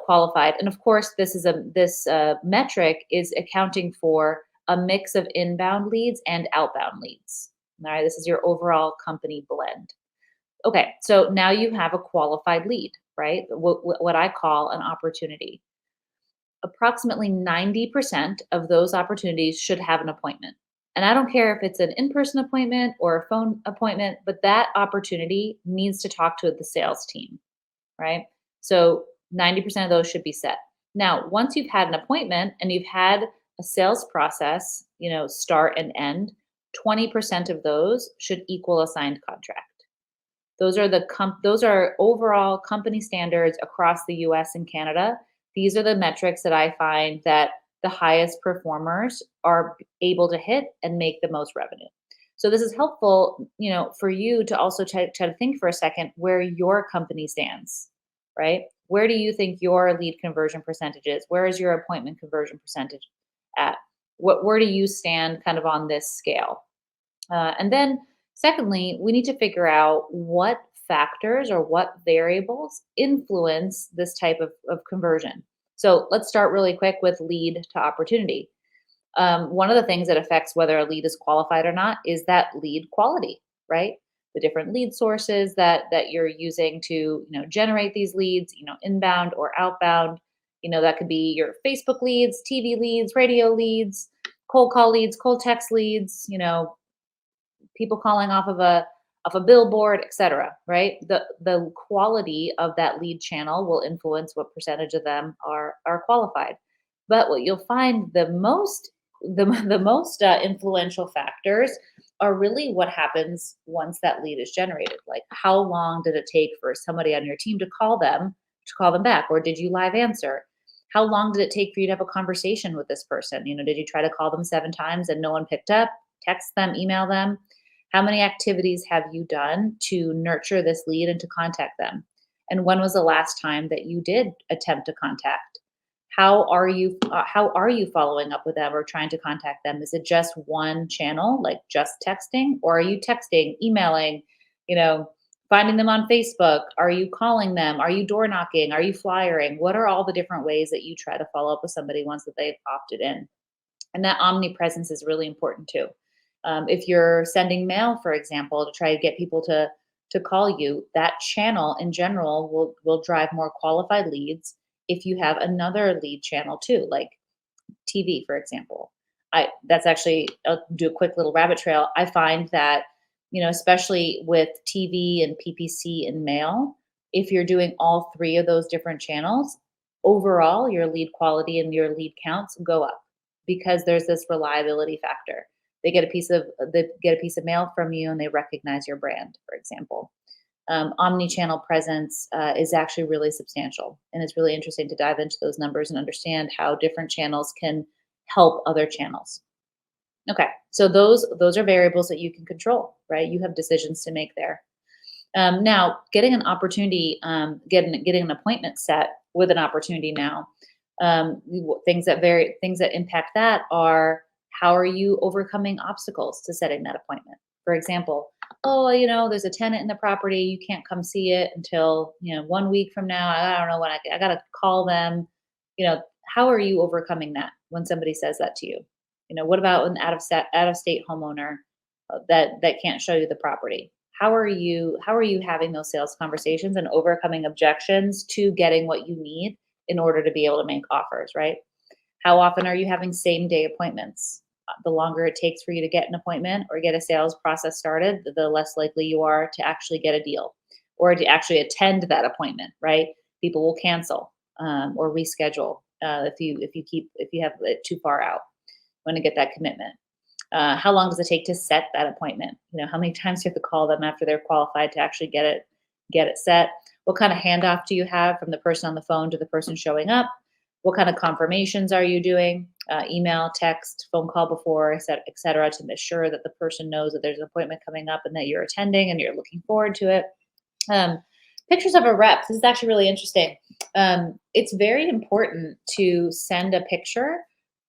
qualified. And of course, this metric is accounting for a mix of inbound leads and outbound leads. All right, this is your overall company blend. Okay, so now you have a qualified lead, right? What I call an opportunity. Approximately 90% of those opportunities should have an appointment. And I don't care if it's an in-person appointment or a phone appointment, but that opportunity needs to talk to the sales team, right? So 90% of those should be set. Now, once you've had an appointment and you've had a sales process, start and end, 20% of those should equal a signed contract. Those are overall company standards across the US and Canada. These are the metrics that I find that the highest performers are able to hit and make the most revenue. So this is helpful, for you to also try to think for a second where your company stands, right? Where do you think your lead conversion percentage is? Where is your appointment conversion percentage at? Where do you stand kind of on this scale? And then secondly, we need to figure out what factors or what variables influence this type of conversion. So let's start really quick with lead to opportunity. One of the things that affects whether a lead is qualified or not is that lead quality, right? The different lead sources that you're using to generate these leads, inbound or outbound. That could be your Facebook leads, TV leads, radio leads, cold call leads, cold text leads, people calling off of a billboard, etc. Right? The quality of that lead channel will influence what percentage of them are qualified. But what you'll find the most influential factors are really what happens once that lead is generated. Like, how long did it take for somebody on your team to call them back, or did you live answer? How long did it take for you to have a conversation with this person? Did you try to call them 7 times and no one picked up? Text them, email them? How many activities have you done to nurture this lead and to contact them? And when was the last time that you did attempt to contact? How are you following up with them or trying to contact them? Is it just one channel, like just texting, or are you texting, emailing, finding them on Facebook? Are you calling them? Are you door knocking? Are you flyering? What are all the different ways that you try to follow up with somebody once that they've opted in? And that omnipresence is really important too. If you're sending mail, for example, to try to get people to call you, that channel in general will drive more qualified leads. If you have another lead channel too, like TV, for example, I'll do a quick little rabbit trail. I find that, especially with TV and PPC and mail, if you're doing all 3 of those different channels, overall your lead quality and your lead counts go up because there's this reliability factor. They get a piece of mail from you and they recognize your brand, for example. Omni-channel presence is actually really substantial, and it's really interesting to dive into those numbers and understand how different channels can help other channels. Okay, so those are variables that you can control, right? You have decisions to make there. Now, getting an opportunity, getting an appointment set with an opportunity now. Things that impact that are, how are you overcoming obstacles to setting that appointment? For example, there's a tenant in the property, you can't come see it until 1 week from now. I don't know when I got to call them. How are you overcoming that when somebody says that to you? What about an out of state homeowner that can't show you the property? How are you having those sales conversations and overcoming objections to getting what you need in order to be able to make offers, right? How often are you having same day appointments? The longer it takes for you to get an appointment or get a sales process started, the less likely you are to actually get a deal or to actually attend that appointment, right? People will cancel or reschedule if you have it too far out when to get that commitment. How long does it take to set that appointment? How many times do you have to call them after they're qualified to actually get it set? What kind of handoff do you have from the person on the phone to the person showing up? What kind of confirmations are you doing? Email, text, phone call before, et cetera, to make sure that the person knows that there's an appointment coming up and that you're attending and you're looking forward to it. Pictures of a rep. This is actually really interesting. It's very important to send a picture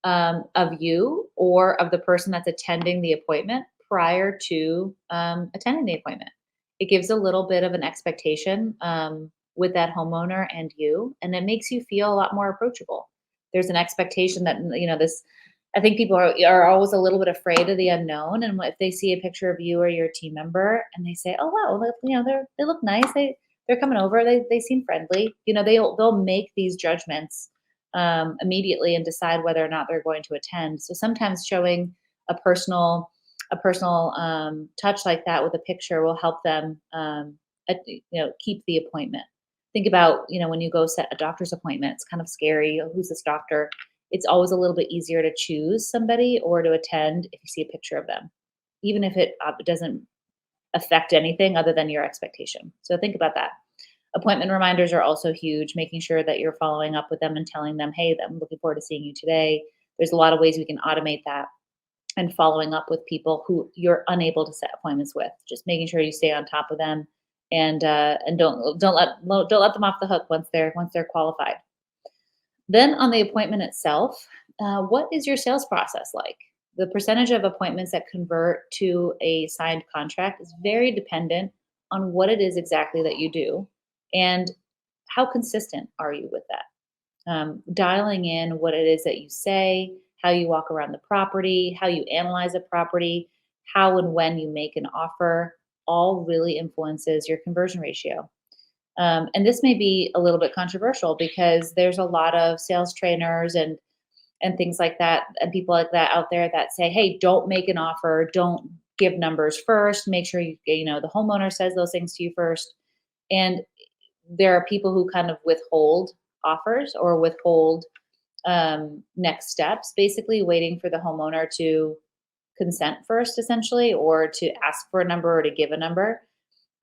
of you or of the person that's attending the appointment prior to attending the appointment. It gives a little bit of an expectation with that homeowner and you, and it makes you feel a lot more approachable. There's an expectation that, I think people are always a little bit afraid of the unknown. And if they see a picture of you or your team member and they say, oh, wow, they look nice. They're coming over. They seem friendly. They'll make these judgments immediately and decide whether or not they're going to attend. So sometimes showing a personal touch like that with a picture will help them, keep the appointment. Think about, when you go set a doctor's appointment, it's kind of scary. Who's this doctor? It's always a little bit easier to choose somebody or to attend if you see a picture of them, even if it doesn't affect anything other than your expectation. So think about that. Appointment reminders are also huge, making sure that you're following up with them and telling them, hey, I'm looking forward to seeing you today. There's a lot of ways we can automate that, and following up with people who you're unable to set appointments with. Just making sure you stay on top of them and don't let them off the hook once they're qualified. Then on the appointment itself, what is your sales process like? The percentage of appointments that convert to a signed contract is very dependent on what it is exactly that you do and how consistent are you with that. Dialing in what it is that you say, how you walk around the property, how you analyze a property, how and when you make an offer, all really influences your conversion ratio. And this may be a little bit controversial because there's a lot of sales trainers and things like that and people like that out there that say, hey, don't make an offer, don't give numbers first, make sure the homeowner says those things to you first. And there are people who kind of withhold offers or withhold next steps, basically waiting for the homeowner to consent first, essentially, or to ask for a number or to give a number.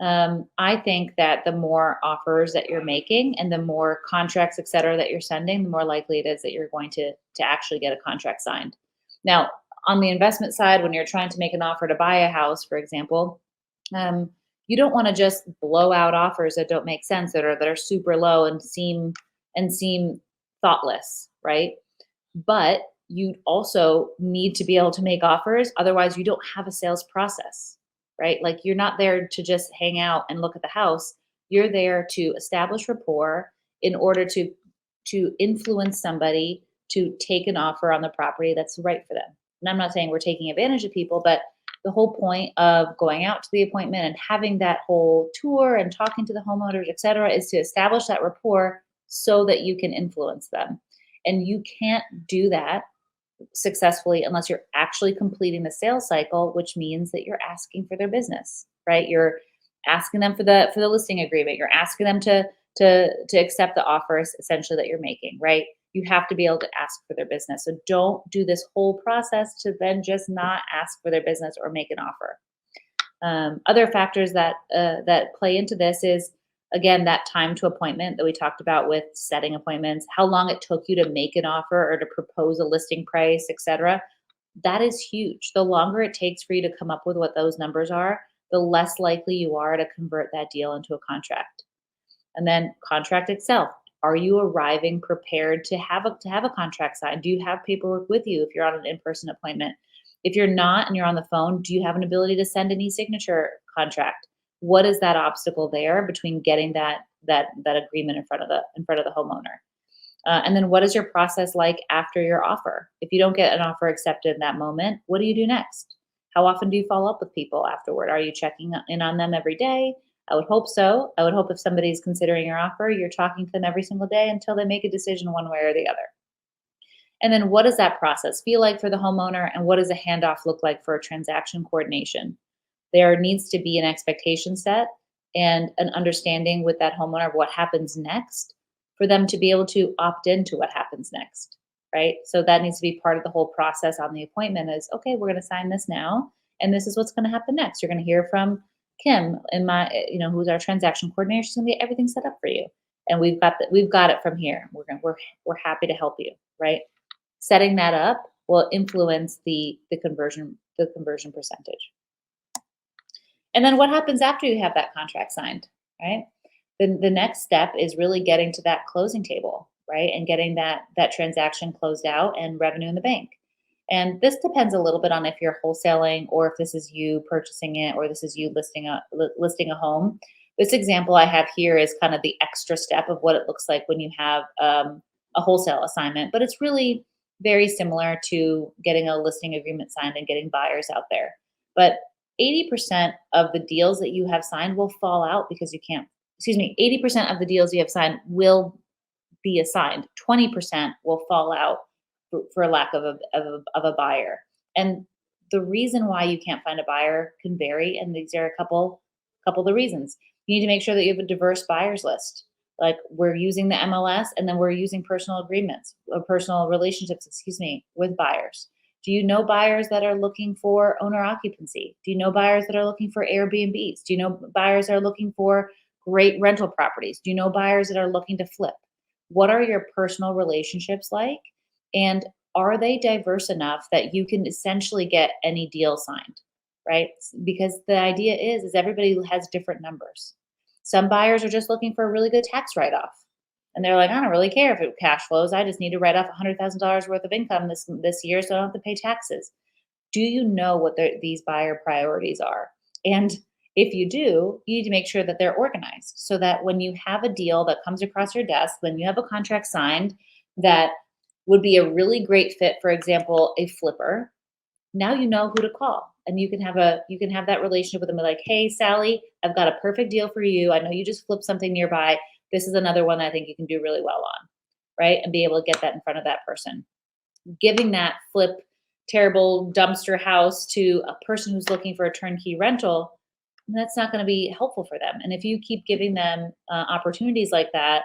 I think that the more offers that you're making and the more contracts, et cetera, that you're sending, the more likely it is that you're going to actually get a contract signed. Now, on the investment side, when you're trying to make an offer to buy a house, for example, you don't want to just blow out offers that don't make sense, that are super low and seem thoughtless, right? But you also need to be able to make offers. Otherwise, you don't have a sales process, right? Like, you're not there to just hang out and look at the house. You're there to establish rapport in order to influence somebody to take an offer on the property that's right for them. And I'm not saying we're taking advantage of people, but the whole point of going out to the appointment and having that whole tour and talking to the homeowners, et cetera, is to establish that rapport so that you can influence them. And you can't do that successfully unless you're actually completing the sales cycle, which means that you're asking for their business, right? You're asking them for the listing agreement. You're asking them to to accept the offers essentially that you're making, right? You have to be able to ask for their business. So don't do this whole process to then just not ask for their business or make an offer. Other factors that play into this is, again, that time to appointment that we talked about with setting appointments, how long it took you to make an offer or to propose a listing price, etc. That is huge. The longer it takes for you to come up with what those numbers are, the less likely you are to convert that deal into a contract. And then contract itself. Are you arriving prepared to have a contract signed? Do you have paperwork with you if you're on an in-person appointment? If you're not and you're on the phone, do you have an ability to send an e-signature contract? What is that obstacle there between getting that agreement in front of the homeowner? And then what is your process like after your offer? If you don't get an offer accepted in that moment, what do you do next? How often do you follow up with people afterward? Are you checking in on them every day? I would hope so. I would hope if somebody's considering your offer, you're talking to them every single day until they make a decision one way or the other. And then what does that process feel like for the homeowner, and what does a handoff look like for a transaction coordination? There needs to be an expectation set and an understanding with that homeowner of what happens next for them to be able to opt into what happens next, right? So that needs to be part of the whole process on the appointment is, okay, we're going to sign this now, and this is what's going to happen next. You're going to hear from Kim in who's our transaction coordinator. She's going to get everything set up for you, and we've got it from here. We're happy to help you, right? Setting that up will influence the conversion percentage. And then what happens after you have that contract signed, right? Then the next step is really getting to that closing table, right? And getting that transaction closed out and revenue in the bank. And this depends a little bit on if you're wholesaling or if this is you purchasing it or this is you listing a home. This example I have here is kind of the extra step of what it looks like when you have a wholesale assignment, but it's really very similar to getting a listing agreement signed and getting buyers out there. But 80% of the deals that you have signed will fall out because you can't, 80% of the deals you have signed will be assigned. 20% will fall out for lack of a buyer. And the reason why you can't find a buyer can vary, and these are a couple of the reasons. You need to make sure that you have a diverse buyers list. Like, we're using the MLS, and then we're using personal agreements or personal relationships, with buyers. Do you know buyers that are looking for owner occupancy? Do you know buyers that are looking for Airbnbs? Do you know buyers that are looking for great rental properties? Do you know buyers that are looking to flip? What are your personal relationships like? And are they diverse enough that you can essentially get any deal signed, right? Because the idea is everybody has different numbers. Some buyers are just looking for a really good tax write-off. And they're like, I don't really care if it cash flows. I just need to write off $100,000 worth of income this year so I don't have to pay taxes. Do you know what these buyer priorities are? And if you do, you need to make sure that they're organized so that when you have a deal that comes across your desk, when you have a contract signed that would be a really great fit, for example, a flipper, now you know who to call. And you can have that relationship with them, like, hey, Sally, I've got a perfect deal for you. I know you just flipped something nearby. This is another one I think you can do really well on, right? And be able to get that in front of that person. Giving that flip terrible dumpster house to a person who's looking for a turnkey rental, that's not going to be helpful for them. And if you keep giving them opportunities like that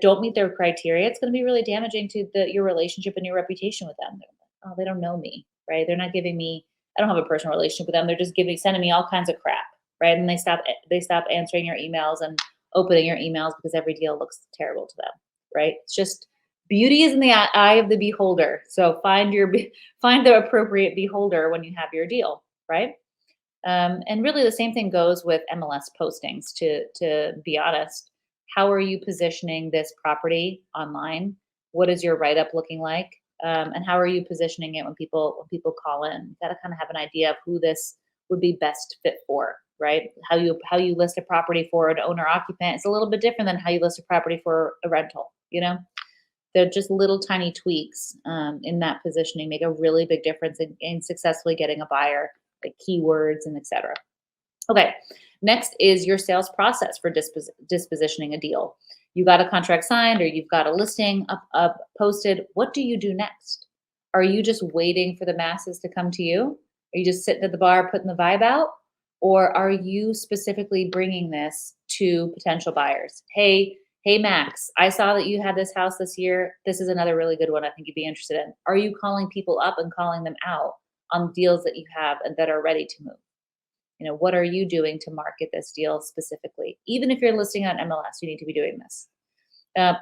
don't meet their criteria, it's going to be really damaging to your relationship and your reputation with them. Oh, they don't know me, right? They're not giving me, I don't have a personal relationship with them. They're just sending me all kinds of crap, right? And they stop answering your emails and opening your emails because every deal looks terrible to them, right? It's just, beauty is in the eye of the beholder. So find the appropriate beholder when you have your deal, right? And really the same thing goes with MLS postings. To be honest, how are you positioning this property online? What is your write-up looking like? And how are you positioning it when people call in? You've got to kind of have an idea of who this would be best fit for, right? How you list a property for an owner occupant is a little bit different than how you list a property for a rental. They're just little tiny tweaks in that positioning make a really big difference in successfully getting a buyer, like keywords and etc. Okay, next is your sales process for dispositioning a deal. You got a contract signed or you've got a listing up posted. What do you do next? Are you just waiting for the masses to come to you? Are you just sitting at the bar putting the vibe out? Or are you specifically bringing this to potential buyers? Hey, Hey, Max, I saw that you had this house this year. This is another really good one I think you'd be interested in. Are you calling people up and calling them out on deals that you have and that are ready to move? What are you doing to market this deal specifically? Even if you're listing on MLS, you need to be doing this.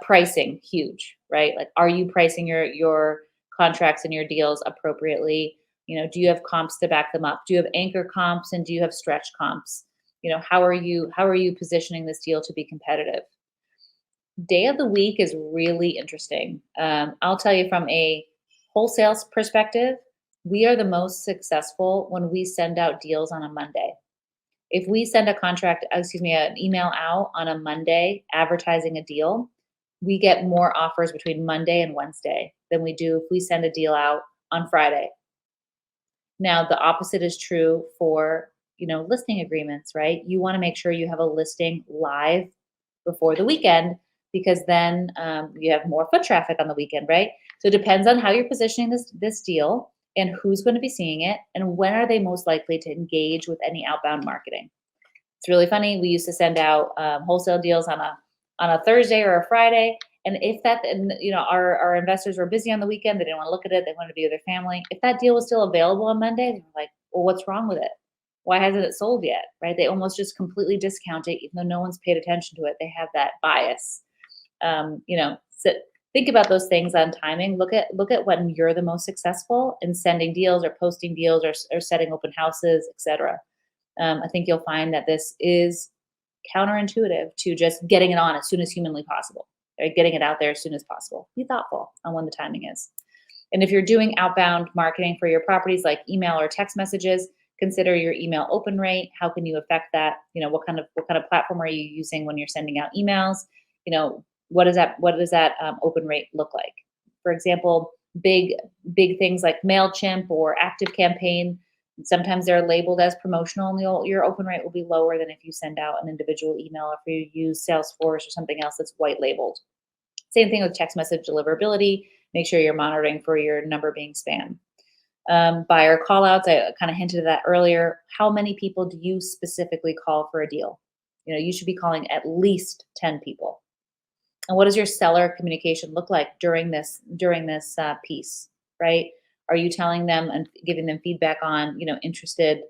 Pricing, huge, right? Like, are you pricing your contracts and your deals appropriately? Do you have comps to back them up? Do you have anchor comps and do you have stretch comps? How are you positioning this deal to be competitive? Day of the week is really interesting. I'll tell you from a wholesale perspective, we are the most successful when we send out deals on a Monday. If we send an email out on a Monday advertising a deal, we get more offers between Monday and Wednesday than we do if we send a deal out on Friday. Now, the opposite is true for, listing agreements, right? You want to make sure you have a listing live before the weekend, because then you have more foot traffic on the weekend, right? So it depends on how you're positioning this deal and who's going to be seeing it and when are they most likely to engage with any outbound marketing. It's really funny. We used to send out wholesale deals on a Thursday or a Friday, and if our investors were busy on the weekend, they didn't want to look at it, they wanted to be with their family. If that deal was still available on Monday, they were like, well, what's wrong with it? Why hasn't it sold yet? Right? They almost just completely discount it, even though no one's paid attention to it. They have that bias. So think about those things on timing. Look at when you're the most successful in sending deals or posting deals or setting open houses, etc. I think you'll find that this is counterintuitive to just getting it on as soon as humanly possible, right? Getting it out there as soon as possible. Be thoughtful on when the timing is. And if you're doing outbound marketing for your properties like email or text messages, consider your email open rate. How can you affect that? What kind of platform are you using when you're sending out emails? What does that open rate look like? For example, big things like MailChimp or ActiveCampaign, sometimes they're labeled as promotional, and your open rate will be lower than if you send out an individual email or if you use Salesforce or something else that's white labeled. Same thing with text message deliverability. Make sure you're monitoring for your number being spam. Buyer callouts, I kind of hinted at that earlier. How many people do you specifically call for a deal? You should be calling at least 10 people. And what does your seller communication look like during this piece, right? Are you telling them and giving them feedback on, interested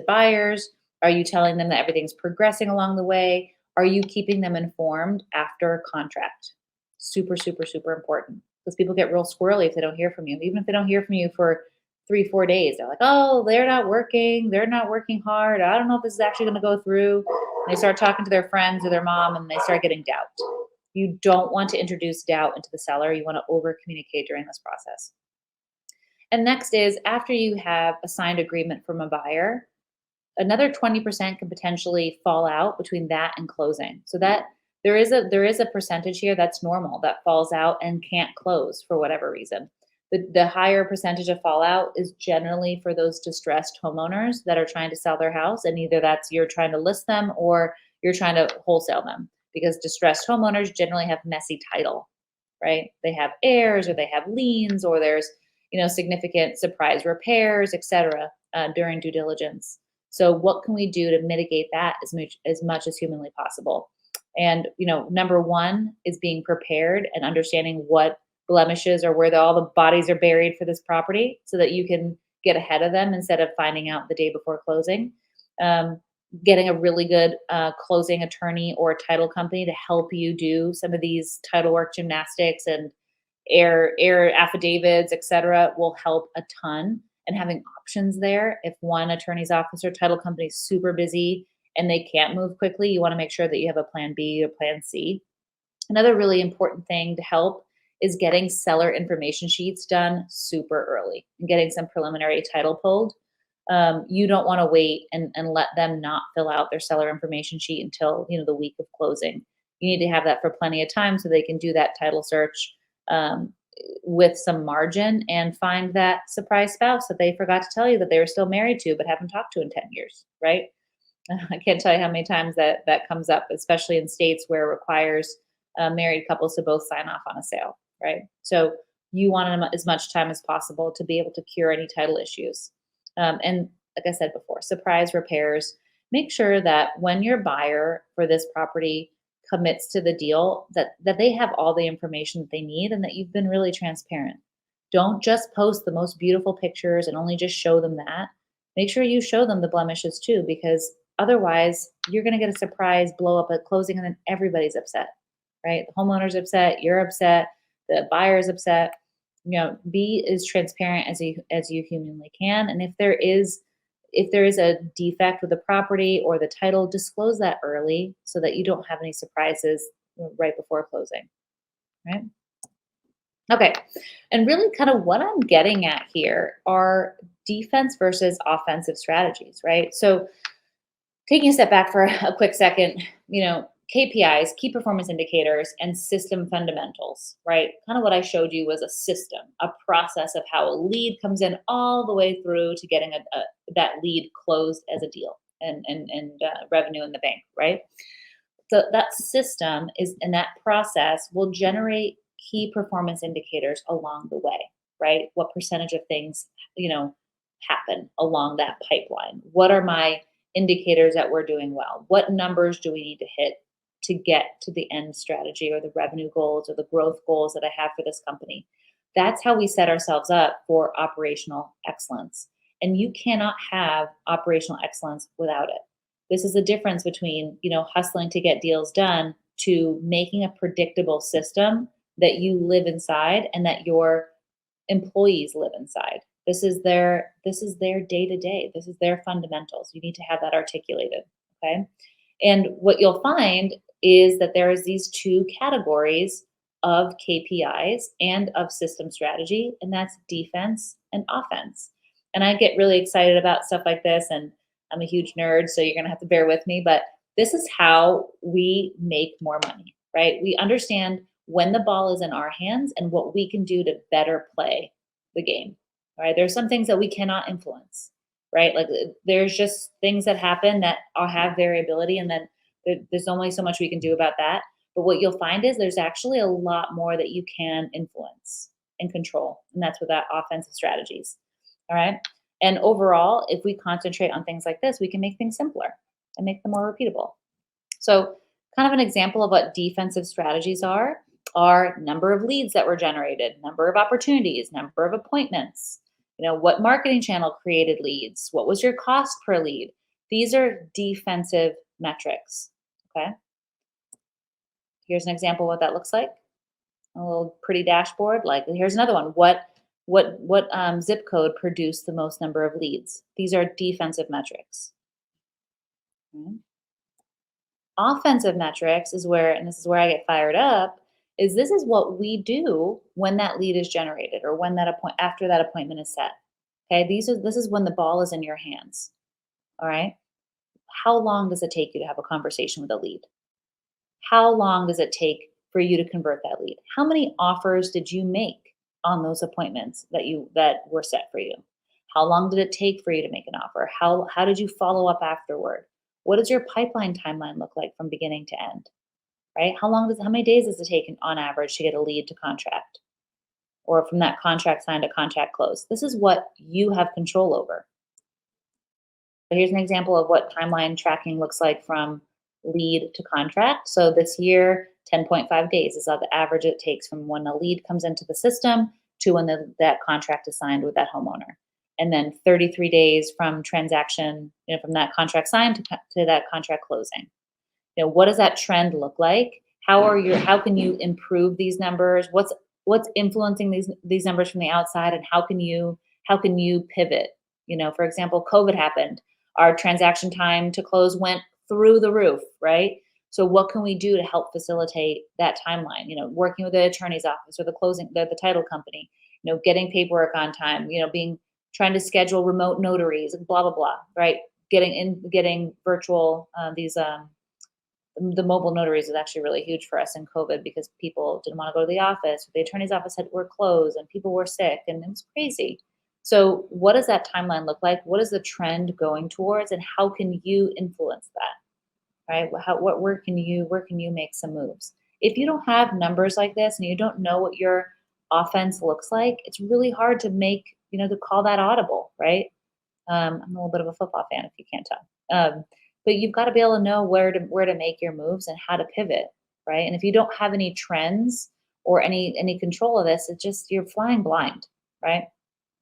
buyers? Are you telling them that everything's progressing along the way? Are you keeping them informed after contract? Super, super, super important, because people get real squirrely if they don't hear from you. Even if they don't hear from you for 3-4 days, they're like, oh, they're not working hard. I don't know if this is actually going to go through. And they start talking to their friends or their mom and they start getting doubt. You don't want to introduce doubt into the seller. You want to over communicate during this process. And next is, after you have a signed agreement from a buyer, another 20% can potentially fall out between that and closing. So that there is a percentage here that's normal that falls out and can't close for whatever reason. The higher percentage of fallout is generally for those distressed homeowners that are trying to sell their house, and either that's you're trying to list them or you're trying to wholesale them, because distressed homeowners generally have messy title, right? They have heirs or they have liens, or there's significant surprise repairs, etc. During due diligence. So what can we do to mitigate that as much as humanly possible? And number one is being prepared and understanding what blemishes or where all the bodies are buried for this property, so that you can get ahead of them instead of finding out the day before closing. Getting a really good closing attorney or title company to help you do some of these title work gymnastics and air affidavits, etc., will help a ton. And having options there, if one attorney's office or title company is super busy and they can't move quickly, you want to make sure that you have a plan B or plan C. Another really important thing to help is getting seller information sheets done super early and getting some preliminary title pulled. You don't want to wait and let them not fill out their seller information sheet until the week of closing. You need to have that for plenty of time so they can do that title search with some margin and find that surprise spouse that they forgot to tell you that they were still married to but haven't talked to in 10 years, right? I can't tell you how many times that comes up, especially in states where it requires married couples to both sign off on a sale, right? So you want as much time as possible to be able to cure any title issues. And like I said before, surprise repairs. Make sure that when your buyer for this property commits to the deal, that they have all the information that they need and that you've been really transparent. Don't just post the most beautiful pictures and only just show them that. Make sure you show them the blemishes too, because otherwise you're going to get a surprise blow up at closing and then everybody's upset, right? The homeowner's upset, you're upset, the buyer's upset. Be as transparent as you humanly can. And if there is a defect with the property or the title, disclose that early so that you don't have any surprises right before closing, right? Okay. And really kind of what I'm getting at here are defense versus offensive strategies, right? So taking a step back for a quick second, KPIs, key performance indicators, and system fundamentals, right? Kind of what I showed you was a system, a process of how a lead comes in all the way through to getting that lead closed as a deal and revenue in the bank, right? So that system and that process will generate key performance indicators along the way, right? What percentage of things, happen along that pipeline? What are my indicators that we're doing well? What numbers do we need to hit to get to the end strategy or the revenue goals or the growth goals that I have for this company? That's how we set ourselves up for operational excellence. And you cannot have operational excellence without it. This is the difference between, hustling to get deals done to making a predictable system that you live inside and that your employees live inside. This is their day-to-day. This is their fundamentals. You need to have that articulated, okay? And what you'll find is that there is these two categories of KPIs and of system strategy, and that's defense and offense. And I get really excited about stuff like this, and I'm a huge nerd, so you're gonna have to bear with me, but this is how we make more money, right? We understand when the ball is in our hands and what we can do to better play the game. Right? There's some things that we cannot influence, right? Like there's just things that happen that have variability, and then there's only so much we can do about that. But what you'll find is there's actually a lot more that you can influence and control, and that's with that offensive strategies. All right. And overall, if we concentrate on things like this, we can make things simpler and make them more repeatable. So, kind of an example of what defensive strategies are number of leads that were generated, number of opportunities, number of appointments. What marketing channel created leads? What was your cost per lead? These are defensive metrics, okay? Here's an example of what that looks like. A little pretty dashboard. Like here's another one. What zip code produced the most number of leads? These are defensive metrics. Okay. Offensive metrics is where, and this is where I get fired up, this is what we do when that lead is generated or when after that appointment is set. Okay, this is when the ball is in your hands. All right. How long does it take you to have a conversation with a lead? How long does it take for you to convert that lead? How many offers did you make on those appointments that were set for you? How long did it take for you to make an offer? How did you follow up afterward? What does your pipeline timeline look like from beginning to end? Right? How many days does it take on average to get a lead to contract? Or from that contract signed to contract close? This is what you have control over. So here's an example of what timeline tracking looks like from lead to contract. So this year, 10.5 days is the average it takes from when a lead comes into the system to when that contract is signed with that homeowner. And then 33 days from transaction, from that contract signed to that contract closing. What does that trend look like? How can you improve these numbers? What's influencing these numbers from the outside, and how can you pivot? For example, COVID happened. Our transaction time to close went through the roof, right? So what can we do to help facilitate that timeline? Working with the attorney's office or the title company, getting paperwork on time, trying to schedule remote notaries, blah, blah, blah, right? Getting virtual, the mobile notaries is actually really huge for us in COVID because people didn't want to go to the office. The attorney's office were closed and people were sick, and it was crazy. So what does that timeline look like? What is the trend going towards, and how can you influence that? Right? Where can you make some moves? If you don't have numbers like this and you don't know what your offense looks like, it's really hard to to call that audible, right? I'm a little bit of a football fan if you can't tell. but you've got to be able to know where to make your moves and how to pivot, right? And if you don't have any trends or any control of this, it's just you're flying blind, right?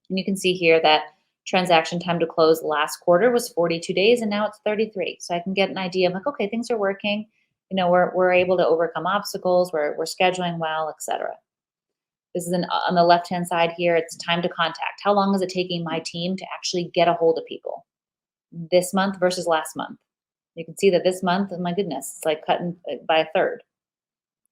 And you can see here that transaction time to close last quarter was 42 days and now it's 33. So I can get an idea of like, okay, things are working. You know, we're able to overcome obstacles, we're scheduling well, etc. This is on the left-hand side here, it's time to contact. How long is it taking my team to actually get a hold of people? This month versus last month. You can see that this month, oh my goodness, it's like cutting by a third.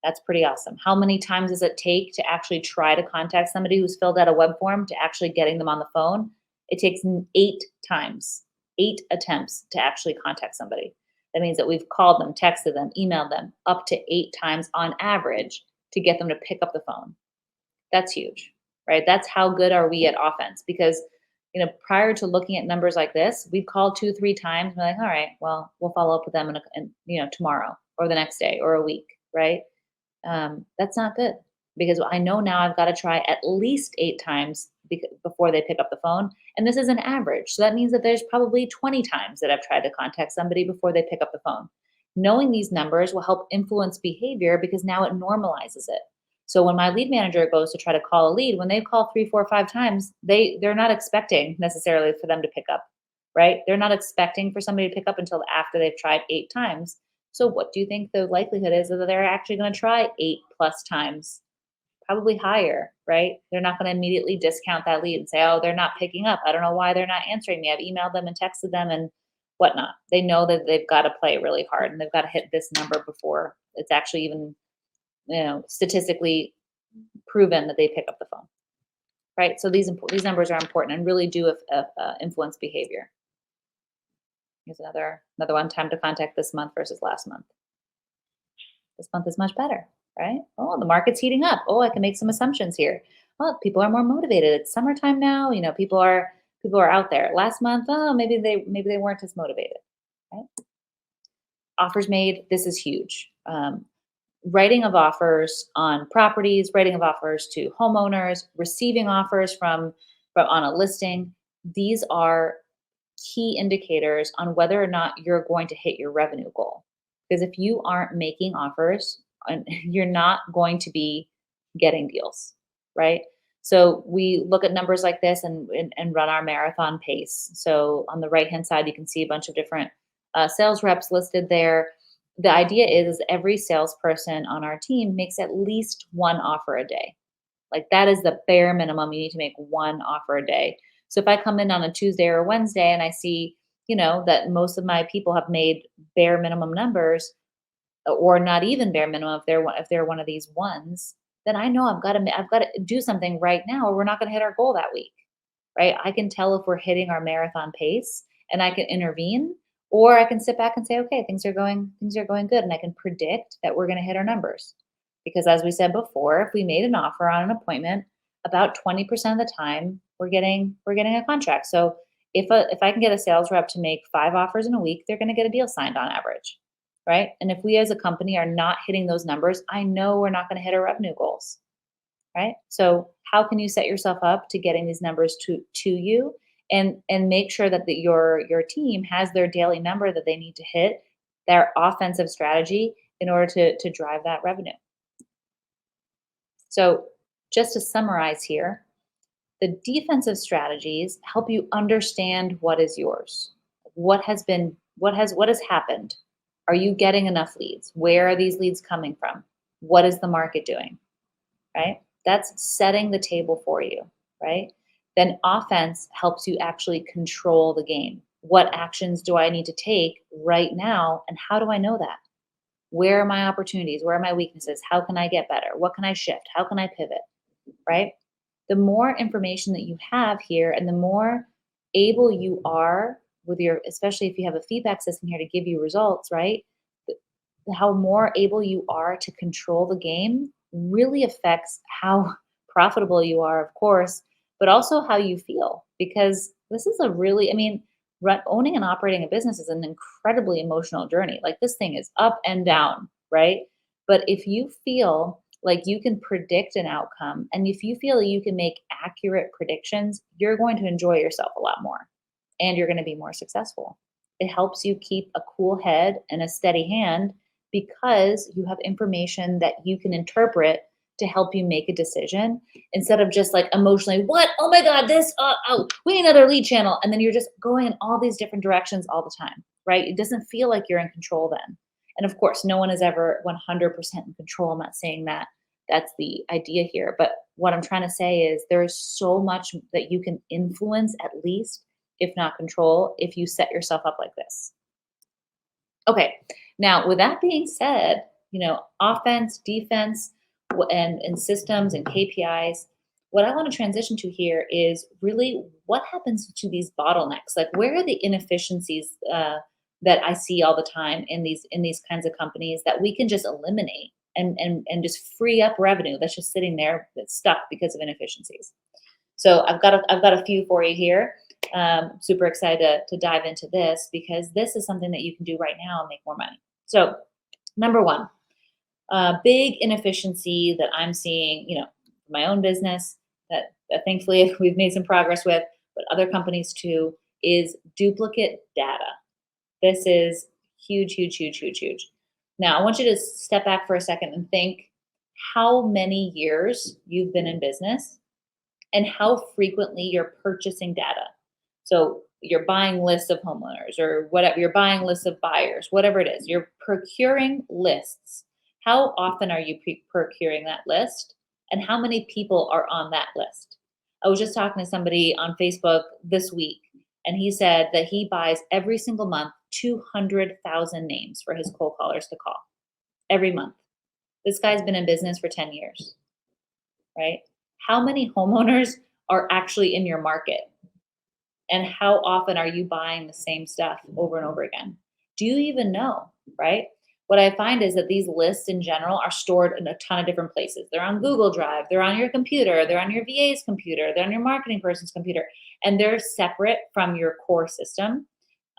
That's pretty awesome. How many times does it take to actually try to contact somebody who's filled out a web form to actually getting them on the phone? It takes 8 times, 8 attempts to actually contact somebody. That means that we've called them, texted them, emailed them up to 8 times on average to get them to pick up the phone. That's huge, right? That's how good are we at offense? Because, you know, prior to looking at numbers like this, we'd call 2-3 times. And we're like, all right, well, we'll follow up with them tomorrow or the next day or a week, right? That's not good because I know now I've got to try at least 8 times before they pick up the phone. And this is an average. So that means that there's probably 20 times that I've tried to contact somebody before they pick up the phone. Knowing these numbers will help influence behavior because now it normalizes it. So when my lead manager goes to try to call a lead, when they call 3, 4, 5 times, they're not expecting necessarily for them to pick up, right? They're not expecting for somebody to pick up until after they've tried 8 times. So what do you think the likelihood is that they're actually going to try 8+ times? Probably higher, right? They're not going to immediately discount that lead and say, oh, they're not picking up. I don't know why they're not answering me. I've emailed them and texted them and whatnot. They know that they've got to play really hard and they've got to hit this number before it's actually even, statistically proven that they pick up the phone, right? So these numbers are important and really do influence behavior. Here's another one, time to contact this month versus last month. This month is much better, right? Oh, the market's heating up. Oh, I can make some assumptions here. Oh, people are more motivated. It's summertime now. People are out there. Last month, oh, maybe they weren't as motivated, right? Offers made. This is huge. Writing of offers on properties, writing of offers to homeowners, receiving offers from on a listing. These are key indicators on whether or not you're going to hit your revenue goal. Because if you aren't making offers, you're not going to be getting deals, right? So we look at numbers like this and run our marathon pace. So on the right-hand side, you can see a bunch of different sales reps listed there. The idea is every salesperson on our team makes at least 1 offer a day. Like that is the bare minimum. You need to make 1 offer a day. So if I come in on a Tuesday or Wednesday and I see, that most of my people have made bare minimum numbers or not even bare minimum if they're one of these ones, then I know I've got to do something right now or we're not going to hit our goal that week, right? I can tell if we're hitting our marathon pace and I can intervene. Or I can sit back and say, okay, things are going good. And I can predict that we're going to hit our numbers. Because as we said before, if we made an offer on an appointment, about 20% of the time we're getting a contract. So if I can get a sales rep to make 5 offers in a week, they're going to get a deal signed on average, right? And if we as a company are not hitting those numbers, I know we're not going to hit our revenue goals, right? So how can you set yourself up to getting these numbers to you? And make sure that your team has their daily number that they need to hit, their offensive strategy in order to drive that revenue. So just to summarize here, the defensive strategies help you understand what is yours. What has happened? Are you getting enough leads? Where are these leads coming from? What is the market doing? Right? That's setting the table for you, right? Then offense helps you actually control the game. What actions do I need to take right now? And how do I know that? Where are my opportunities? Where are my weaknesses? How can I get better? What can I shift? How can I pivot? Right? The more information that you have here and the more able you are with especially if you have a feedback system here to give you results, right? How more able you are to control the game really affects how profitable you are, of course, but also how you feel, because this is owning and operating a business is an incredibly emotional journey. Like this thing is up and down, right? But if you feel like you can predict an outcome and if you feel that you can make accurate predictions, you're going to enjoy yourself a lot more and you're going to be more successful. It helps you keep a cool head and a steady hand because you have information that you can interpret to help you make a decision instead of just like emotionally, what? Oh my God, this, we need another lead channel. And then you're just going in all these different directions all the time, right? It doesn't feel like you're in control then. And of course, no one is ever 100% in control. I'm not saying that that's the idea here. But what I'm trying to say is there is so much that you can influence, at least, if not control, if you set yourself up like this. Okay, now with that being said, offense, defense, and systems and KPIs, what I want to transition to here is really what happens to these bottlenecks. Like, where are the inefficiencies that I see all the time in these kinds of companies that we can just eliminate and just free up revenue that's just sitting there that's stuck because of inefficiencies. So I've got a few for you here. Super excited to dive into this because this is something that you can do right now and make more money. So number one, big inefficiency that I'm seeing, my own business that thankfully we've made some progress with, but other companies too, is duplicate data. This is huge, huge, huge, huge, huge. Now, I want you to step back for a second and think how many years you've been in business and how frequently you're purchasing data. So you're buying lists of homeowners or whatever, you're buying lists of buyers, whatever it is, you're procuring lists. How often are you procuring that list? And how many people are on that list? I was just talking to somebody on Facebook this week, and he said that he buys every single month 200,000 names for his cold callers to call every month. This guy's been in business for 10 years, right? How many homeowners are actually in your market? And how often are you buying the same stuff over and over again? Do you even know, right? What I find is that these lists in general are stored in a ton of different places. They're on Google Drive, they're on your computer, they're on your VA's computer, they're on your marketing person's computer, and they're separate from your core system.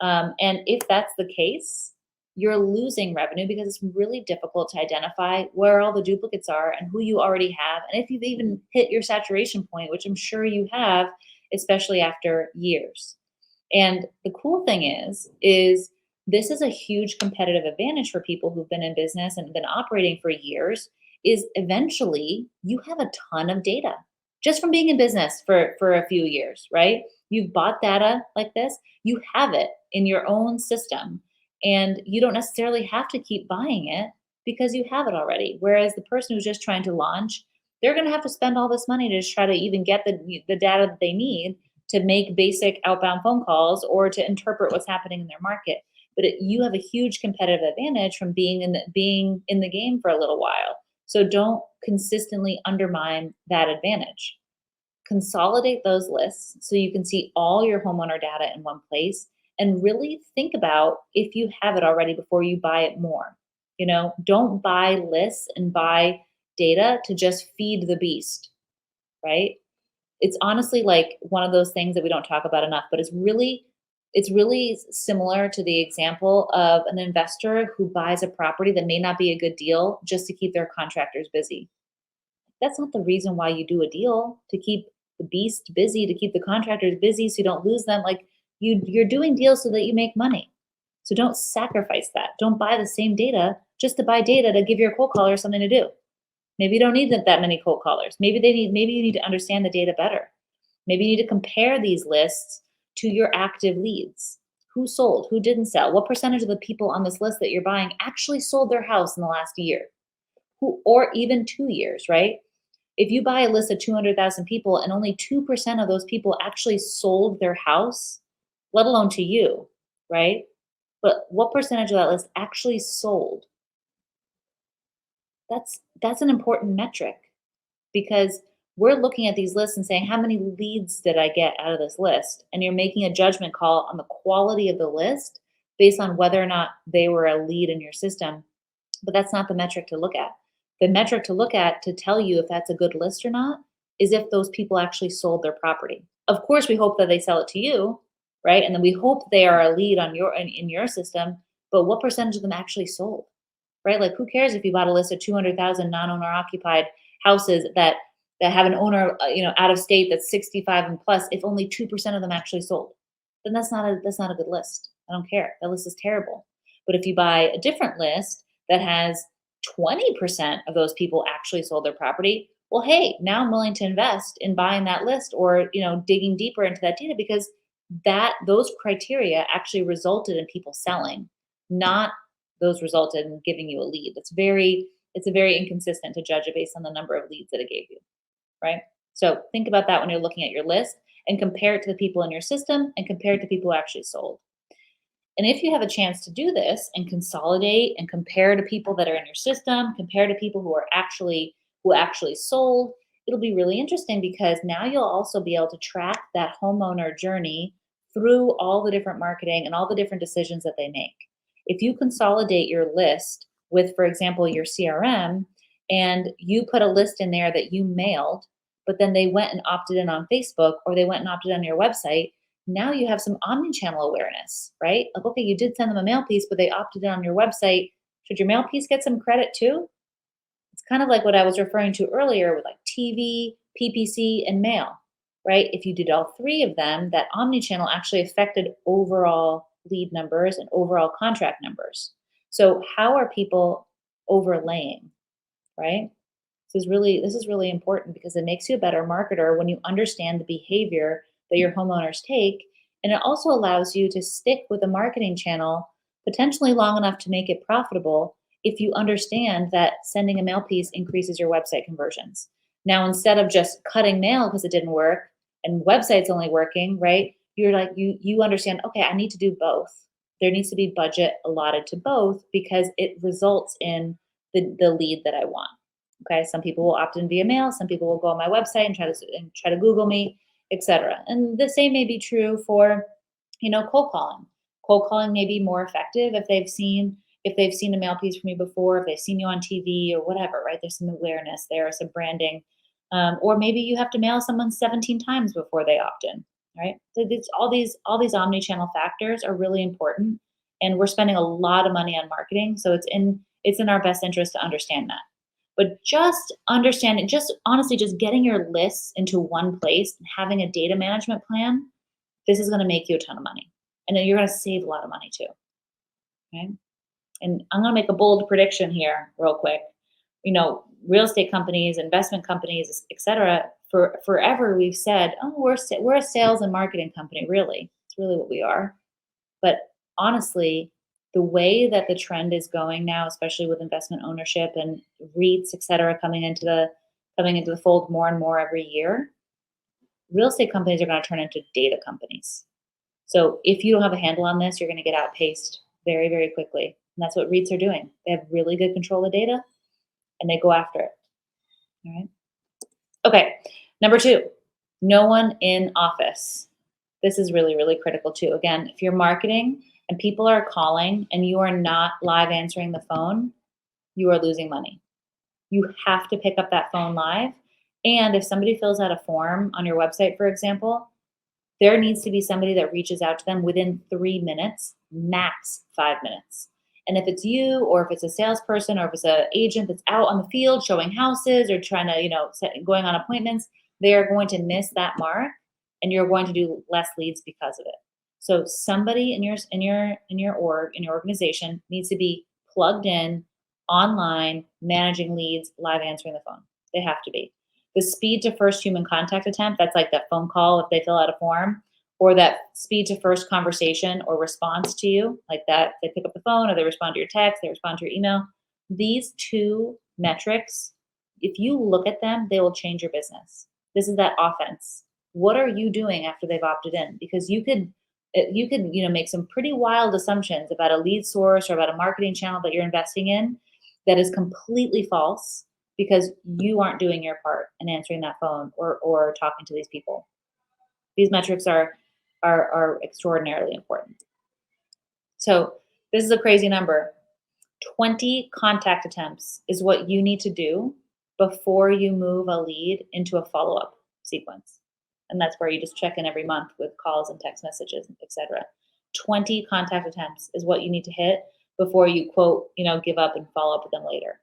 And if that's the case, you're losing revenue because it's really difficult to identify where all the duplicates are and who you already have. And if you've even hit your saturation point, which I'm sure you have, especially after years. And the cool thing is this is a huge competitive advantage for people who've been in business and been operating for years, is eventually you have a ton of data just from being in business for a few years, right? You've bought data like this, you have it in your own system, and you don't necessarily have to keep buying it because you have it already. Whereas the person who's just trying to launch, they're going to have to spend all this money to just try to even get the data that they need to make basic outbound phone calls or to interpret what's happening in their market. But you have a huge competitive advantage from being in the game for a little while. So don't consistently undermine that advantage. Consolidate those lists so you can see all your homeowner data in one place, and really think about if you have it already before you buy it more. Don't buy lists and buy data to just feed the beast, right? It's honestly like one of those things that we don't talk about enough, but it's really similar to the example of an investor who buys a property that may not be a good deal just to keep their contractors busy. That's not the reason why you do a deal, to keep the beast busy, to keep the contractors busy so you don't lose them. Like you're doing deals so that you make money. So don't sacrifice that. Don't buy the same data just to buy data to give your cold caller something to do. Maybe you don't need that many cold callers. Maybe you need to understand the data better. Maybe you need to compare these lists to your active leads. Who sold? Who didn't sell? What percentage of the people on this list that you're buying actually sold their house in the last year? Or even 2 years, right? If you buy a list of 200,000 people and only 2% of those people actually sold their house, let alone to you, right? But what percentage of that list actually sold? That's an important metric, because we're looking at these lists and saying, how many leads did I get out of this list? And you're making a judgment call on the quality of the list based on whether or not they were a lead in your system. But that's not the metric to look at. The metric to look at to tell you if that's a good list or not is if those people actually sold their property. Of course, we hope that they sell it to you, right? And then we hope they are a lead on in your system, but what percentage of them actually sold, right? Like, who cares if you bought a list of 200,000 non-owner occupied houses that have an owner, out of state that's 65 and plus, if only 2% of them actually sold? Then that's not a good list. I don't care. That list is terrible. But if you buy a different list that has 20% of those people actually sold their property, well, hey, now I'm willing to invest in buying that list or, digging deeper into that data because those criteria actually resulted in people selling, not those resulted in giving you a lead. It's very inconsistent to judge it based on the number of leads that it gave you, right? So think about that when you're looking at your list and compare it to the people in your system and compare it to people who actually sold. And if you have a chance to do this and consolidate and compare to people that are in your system, compare to people who actually sold, it'll be really interesting because now you'll also be able to track that homeowner journey through all the different marketing and all the different decisions that they make. If you consolidate your list with, for example, your CRM, and you put a list in there that you mailed, but then they went and opted in on Facebook or they went and opted on your website, now you have some omni-channel awareness, right? Like, okay, you did send them a mail piece, but they opted in on your website. Should your mail piece get some credit too? It's kind of like what I was referring to earlier with like TV, PPC, and mail, right? If you did all three of them, that omni-channel actually affected overall lead numbers and overall contract numbers. So how are people overlaying, right? This is really important because it makes you a better marketer when you understand the behavior that your homeowners take. And it also allows you to stick with a marketing channel potentially long enough to make it profitable if you understand that sending a mail piece increases your website conversions. Now, instead of just cutting mail because it didn't work and website's only working, right? You're like, you understand, okay, I need to do both. There needs to be budget allotted to both because it results in the lead that I want. Okay, some people will opt in via mail, some people will go on my website and try to Google me, etc. And the same may be true for, cold calling. Cold calling may be more effective if they've seen a mail piece from you before, if they've seen you on TV or whatever, right? There's some awareness there, some branding, or maybe you have to mail someone 17 times before they opt in, right? So it's all these omni-channel factors are really important, and we're spending a lot of money on marketing, so it's in our best interest to understand that. But just understanding, just honestly, just getting your lists into one place and having a data management plan, this is going to make you a ton of money. And then you're going to save a lot of money too. Okay. And I'm going to make a bold prediction here real quick. Real estate companies, investment companies, et cetera, for forever we've said, oh, we're a sales and marketing company. Really, it's really what we are. But honestly, the way that the trend is going now, especially with investment ownership and REITs, et cetera, coming into the fold more and more every year, real estate companies are going to turn into data companies. So if you don't have a handle on this, you're going to get outpaced very, very quickly. And that's what REITs are doing. They have really good control of data and they go after it. All right. Okay. Number 2, no one in office. This is really, really critical too. Again, if you're marketing and people are calling and you are not live answering the phone, you are losing money. You have to pick up that phone live. And if somebody fills out a form on your website, for example, there needs to be somebody that reaches out to them within 3 minutes, max 5 minutes. And if it's you, or if it's a salesperson, or if it's an agent that's out on the field showing houses or trying to, going on appointments, they are going to miss that mark, and you're going to do less leads because of it. So somebody in your organization needs to be plugged in, online, managing leads, live answering the phone. They have to be. The speed to first human contact attempt, that's like that phone call if they fill out a form, or that speed to first conversation or response to you, like that, they pick up the phone or they respond to your text, they respond to your email. These 2 metrics, if you look at them, they will change your business. This is that offense. What are you doing after they've opted in? Because you could make some pretty wild assumptions about a lead source or about a marketing channel that you're investing in that is completely false because you aren't doing your part in answering that phone or talking to these people. These metrics are extraordinarily important. So this is a crazy number. 20 contact attempts is what you need to do before you move a lead into a follow-up sequence. And that's where you just check in every month with calls and text messages, etc. 20 contact attempts is what you need to hit before you quote, give up and follow up with them later.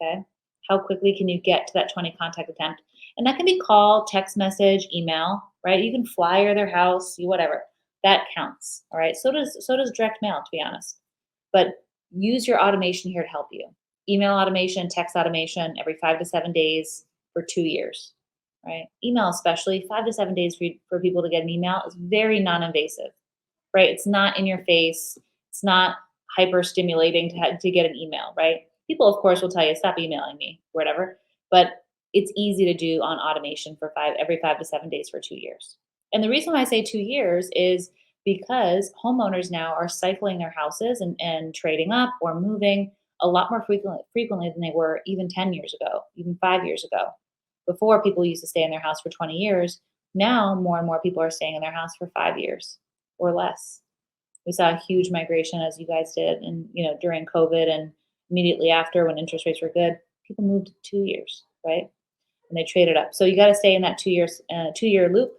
Okay. How quickly can you get to that 20 contact attempt? And that can be call, text message, email, right? You can flyer their house, whatever. That counts. All right. So does direct mail, to be honest. But use your automation here to help you. Email automation, text automation every 5 to 7 days for 2 years. Right? Email, especially 5 to 7 days for people to get an email, is very non-invasive. Right? It's not in your face. It's not hyper stimulating to get an email. Right? People, of course, will tell you, stop emailing me, whatever. But it's easy to do on automation for every 5 to 7 days for 2 years. And the reason why I say 2 years is because homeowners now are cycling their houses and trading up or moving a lot more frequently than they were even 10 years ago, even 5 years ago. Before, people used to stay in their house for 20 years. Now, more and more people are staying in their house for 5 years or less. We saw a huge migration, as you guys did, and during COVID and immediately after, when interest rates were good, people moved 2 years, right? And they traded up. So you got to stay in that 2 year loop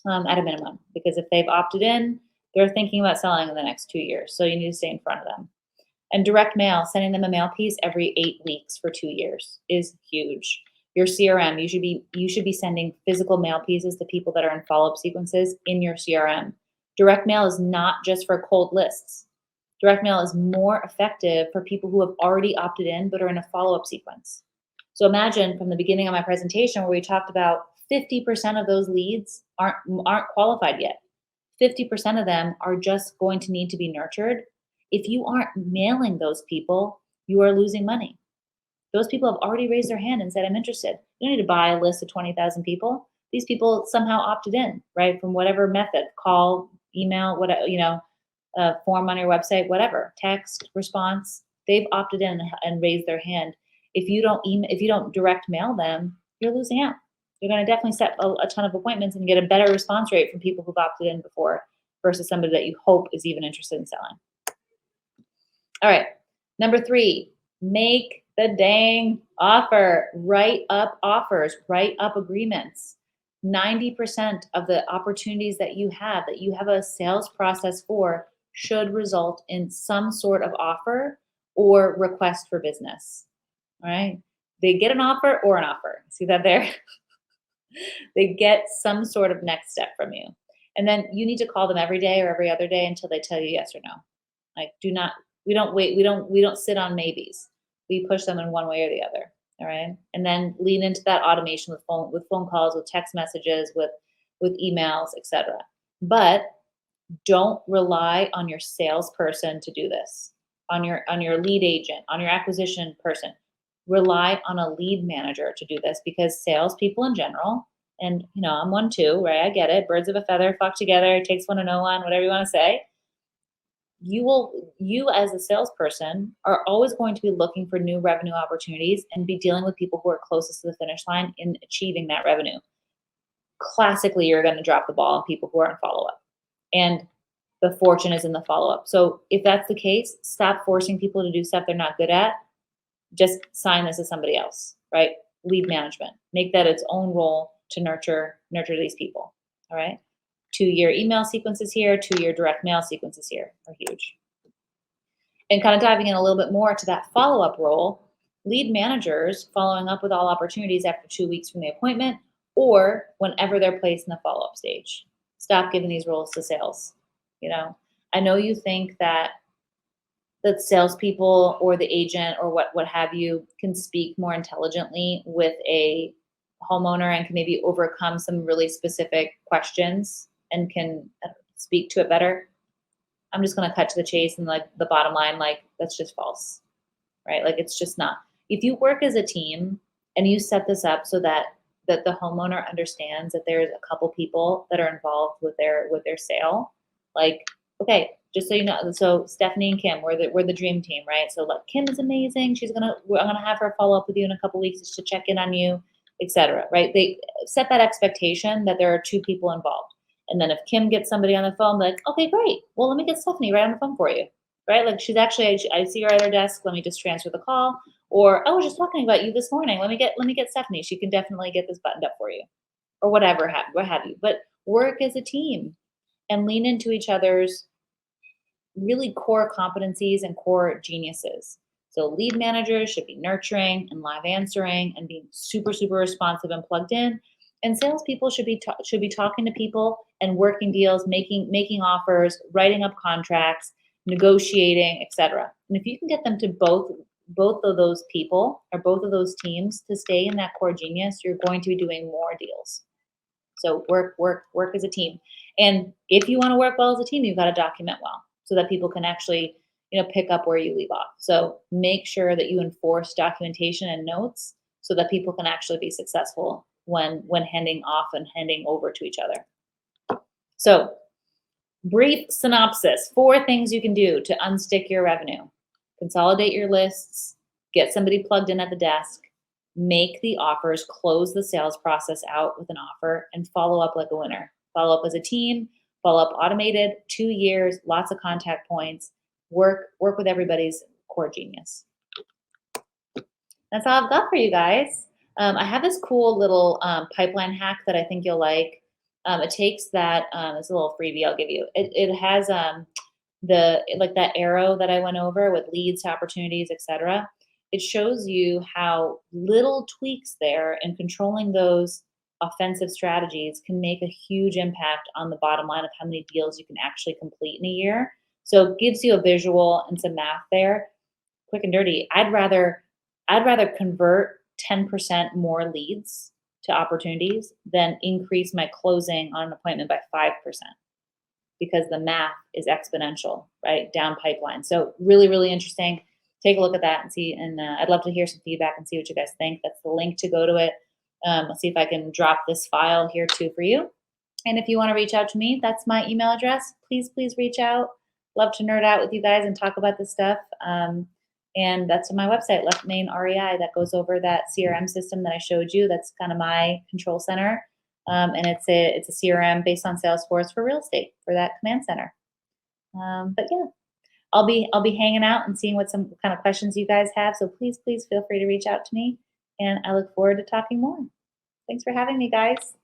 at a minimum, because if they've opted in, they're thinking about selling in the next 2 years. So you need to stay in front of them. And direct mail, sending them a mail piece every 8 weeks for 2 years is huge. Your CRM, you should be sending physical mail pieces to people that are in follow-up sequences in your CRM. Direct mail is not just for cold lists. Direct mail is more effective for people who have already opted in but are in a follow-up sequence. So imagine from the beginning of my presentation where we talked about 50% of those leads aren't qualified yet. 50% of them are just going to need to be nurtured. If you aren't mailing those people, you are losing money. Those people have already raised their hand and said, I'm interested. You don't need to buy a list of 20,000 people. These people somehow opted in, right? From whatever method, call, email, whatever, form on your website, whatever, text, response. They've opted in and raised their hand. If you don't direct mail them, you're losing out. You're going to definitely set a ton of appointments and get a better response rate from people who've opted in before versus somebody that you hope is even interested in selling. All right. Number 3, make the dang offer. Write up offers, write up agreements. 90% of the opportunities that you have a sales process for should result in some sort of offer or request for business. All right. They get an offer or an offer. See that there? They get some sort of next step from you. And then you need to call them every day or every other day until they tell you yes or no. Like, we don't wait. We don't sit on maybes. We push them in one way or the other. All right. And then lean into that automation with phone calls, with text messages, with emails, etc. But don't rely on your salesperson to do this, on your lead agent, on your acquisition person. Rely on a lead manager to do this, because salespeople in general, and I'm one too, right? I get it. Birds of a feather flock together. It takes one to know one, whatever you want to say. You as a salesperson are always going to be looking for new revenue opportunities and be dealing with people who are closest to the finish line in achieving that revenue. Classically, you're going to drop the ball on people who are in follow-up, and the fortune is in the follow-up. So if that's the case, stop forcing people to do stuff they're not good at. Just sign this as somebody else, right? Lead management. Make that its own role to nurture these people, all right? 2-year email sequences here, 2-year direct mail sequences here are huge. And kind of diving in a little bit more to that follow-up role, lead managers following up with all opportunities after 2 weeks from the appointment or whenever they're placed in the follow-up stage. Stop giving these roles to sales. I know you think that salespeople or the agent or what have you can speak more intelligently with a homeowner and can maybe overcome some really specific questions and can speak to it better. I'm just going to cut to the chase and the bottom line, that's just false, right? It's just not. If you work as a team and you set this up so that the homeowner understands that there's a couple people that are involved with their sale, okay, just so you know, so Stephanie and Kim, we're the dream team, right? So Kim is amazing. I'm gonna have her follow up with you in a couple weeks just to check in on you, etc. Right? They set that expectation that there are 2 people involved. And then if Kim gets somebody on the phone, okay, great. Well, let me get Stephanie right on the phone for you, right? She's actually, I see her at her desk. Let me just transfer the call. Or, I was just talking about you this morning. Let me get Stephanie. She can definitely get this buttoned up for you, or whatever, what have you. But work as a team and lean into each other's really core competencies and core geniuses. So lead managers should be nurturing and live answering and being super, super responsive and plugged in. And salespeople should be talking to people and working deals, making offers, writing up contracts, negotiating, etc. And if you can get them to both of those people or both of those teams to stay in that core genius, you're going to be doing more deals. So work as a team. And if you want to work well as a team, you've got to document well so that people can actually, pick up where you leave off. So make sure that you enforce documentation and notes so that people can actually be successful when handing off and handing over to each other. So brief synopsis, 4 things you can do to unstick your revenue. Consolidate your lists, get somebody plugged in at the desk, make the offers, close the sales process out with an offer, and follow up like a winner. Follow up as a team, follow up automated, 2 years, lots of contact points, work with everybody's core genius. That's all I've got for you guys. I have this cool little pipeline hack that I think you'll like. It takes that, it's a little freebie I'll give you. It has that arrow that I went over with leads, opportunities, etc. It shows you how little tweaks there and controlling those offensive strategies can make a huge impact on the bottom line of how many deals you can actually complete in a year. So it gives you a visual and some math there. Quick and dirty. I'd rather convert 10% more leads to opportunities than increase my closing on an appointment by 5%, because the math is exponential, right? Down pipeline. So really, really interesting. Take a look at that and see. And I'd love to hear some feedback and see what you guys think. That's the link to go to it. Let's see if I can drop this file here too for you. And if you want to reach out to me, that's my email address. Please reach out. Love to nerd out with you guys and talk about this stuff. And that's my website, Left Main REI, that goes over that CRM system that I showed you. That's kind of my control center. And it's a CRM based on Salesforce for real estate for that command center. But yeah, I'll be hanging out and seeing what some kind of questions you guys have. So please feel free to reach out to me. And I look forward to talking more. Thanks for having me, guys.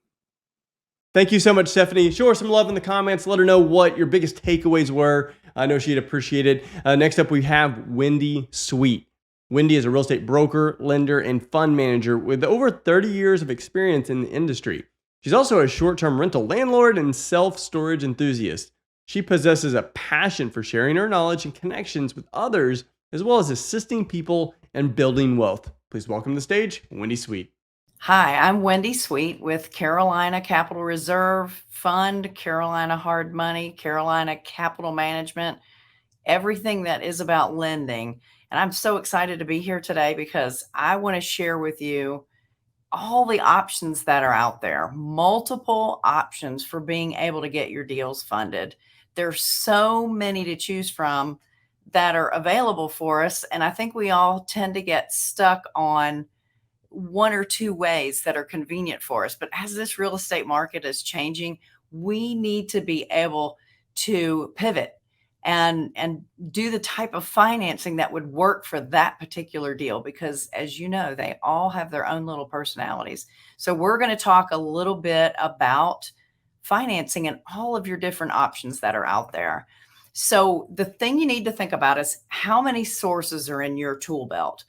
Thank you so much, Stephanie. Show her some love in the comments. Let her know what your biggest takeaways were. I know she'd appreciate it. Next up, we have Wendy Sweet. Wendy is a real estate broker, lender, and fund manager with over 30 years of experience in the industry. She's also a short-term rental landlord and self-storage enthusiast. She possesses a passion for sharing her knowledge and connections with others, as well as assisting people and building wealth. Please welcome to the stage, Wendy Sweet. Hi, I'm Wendy Sweet with Carolina Capital Reserve Fund, Carolina Hard Money, Carolina Capital Management, everything that is about lending. And I'm so excited to be here today because I want to share with you all the options that are out there, multiple options for being able to get your deals funded. There's so many to choose from that are available for us. And I think we all tend to get stuck on 1 or 2 ways that are convenient for us. But as this real estate market is changing, we need to be able to pivot and do the type of financing that would work for that particular deal, because as you know, they all have their own little personalities. So we're going to talk a little bit about financing and all of your different options that are out there. So the thing you need to think about is how many sources are in your tool belt.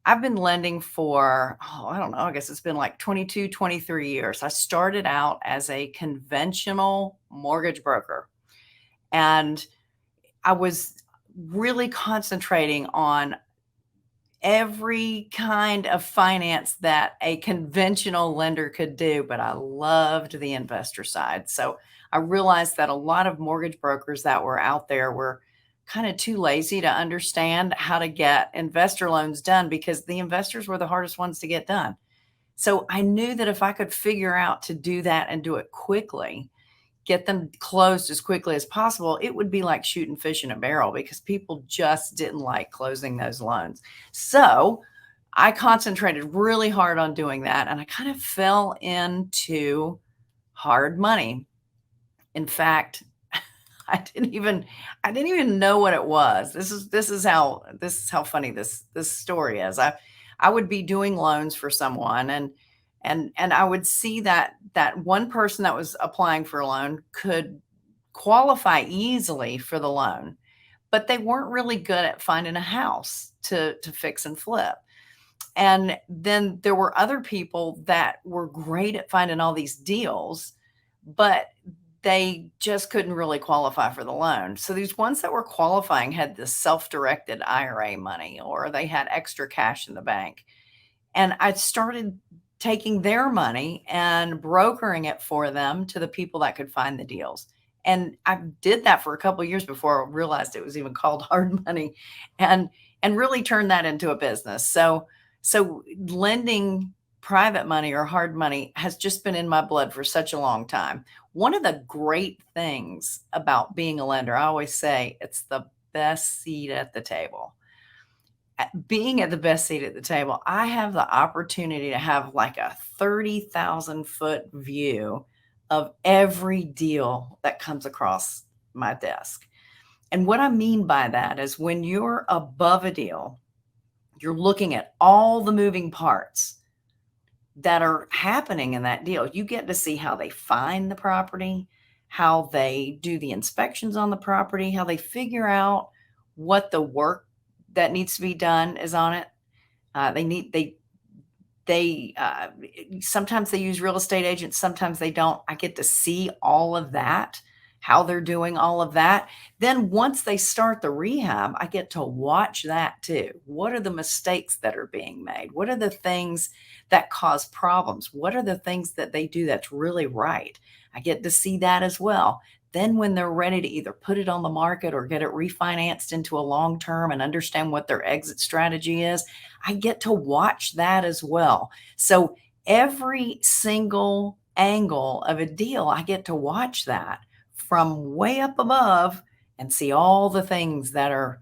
I've been lending for, I don't know, I guess it's been like 22, 23 years. I started out as a conventional mortgage broker, and I was really concentrating on every kind of finance that a conventional lender could do, but I loved the investor side. So I realized that a lot of mortgage brokers that were out there were kind of too lazy to understand how to get investor loans done, because the investors were the hardest ones to get done. So I knew that if I could figure out to do that and do it quickly, get them closed as quickly as possible, it would be like shooting fish in a barrel, because people just didn't like closing those loans. So I concentrated really hard on doing that, and I kind of fell into hard money. In fact, I didn't even know what it was. This is how funny this story is. I would be doing loans for someone, and I would see that one person that was applying for a loan could qualify easily for the loan, but they weren't really good at finding a house to fix and flip. And then there were other people that were great at finding all these deals, but they just couldn't really qualify for the loan. So these ones that were qualifying had this self-directed IRA money, or they had extra cash in the bank. And I started taking their money and brokering it for them to the people that could find the deals. And I did that for a couple of years before I realized it was even called hard money, and really turned that into a business. So lending private money or hard money has just been in my blood for such a long time. One of the great things about being a lender, I always say it's the best seat at the table. Being at the best seat at the table, I have the opportunity to have like a 30,000 foot view of every deal that comes across my desk. And what I mean by that is when you're above a deal, you're looking at all the moving parts that are happening in that deal. You get to see how they find the property, how they do the inspections on the property, how they figure out what the work that needs to be done is on it. Sometimes they use real estate agents, sometimes they don't. I get to see all of that, how they're doing all of that. Then once they start the rehab, I get to watch that too. What are the mistakes that are being made? What are the things that cause problems? What are the things that they do that's really right? I get to see that as well. Then when they're ready to either put it on the market or get it refinanced into a long-term and understand what their exit strategy is, I get to watch that as well. So every single angle of a deal, I get to watch that from way up above and see all the things that are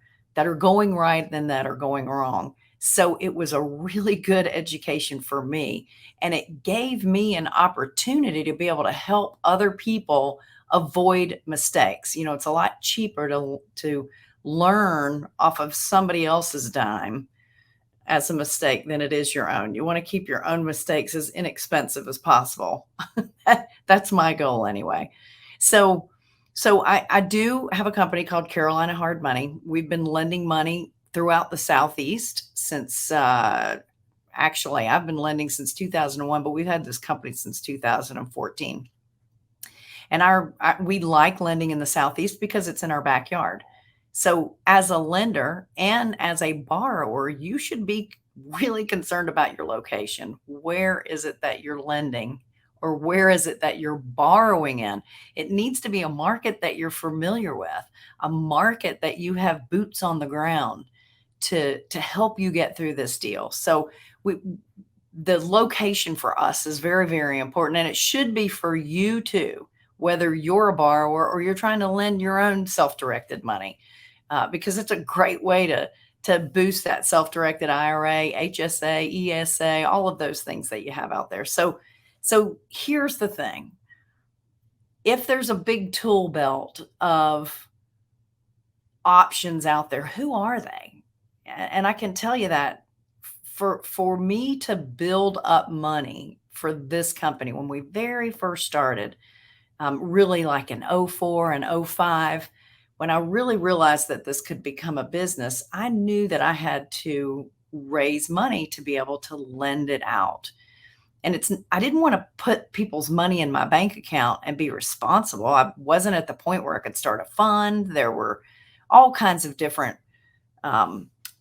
going right and that are going wrong. So it was a really good education for me, and it gave me an opportunity to be able to help other people avoid mistakes. You know, it's a lot cheaper to learn off of somebody else's dime as a mistake than it is your own. You want to keep your own mistakes as inexpensive as possible. That's my goal anyway. So I do have a company called Carolina Hard Money. We've been lending money throughout the Southeast since, actually, I've been lending since 2001, but we've had this company since 2014. And we like lending in the Southeast because it's in our backyard. So as a lender and as a borrower, you should be really concerned about your location. Where is it that you're lending, or where is it that you're borrowing in? It needs to be a market that you're familiar with, a market that you have boots on the ground to help you get through this deal. So the location for us is very, very important, and it should be for you too, whether you're a borrower or you're trying to lend your own self-directed money, because it's a great way to boost that self-directed IRA, HSA, ESA, all of those things that you have out there. So here's the thing. If there's a big tool belt of options out there, who are they? And I can tell you that for me to build up money for this company, when we very first started, really like in 04 and 05, when I really realized that this could become a business, I knew that I had to raise money to be able to lend it out. And I didn't want to put people's money in my bank account and be responsible. I wasn't at the point where I could start a fund. There were all kinds of different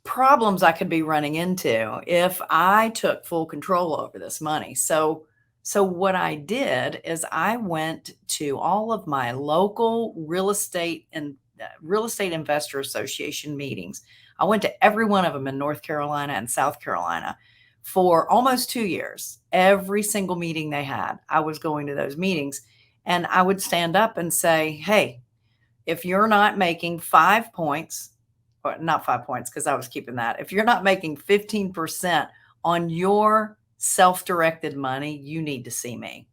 problems I could be running into if I took full control over this money. So what I did is I went to all of my local real estate investor association meetings. I went to every one of them in North Carolina and South Carolina for almost 2 years. Every single meeting they had, I was going to those meetings, and I would stand up and say, hey, if you're not making 5 points, or not 5 points, because I was keeping that. If you're not making 15% on your self-directed money, you need to see me.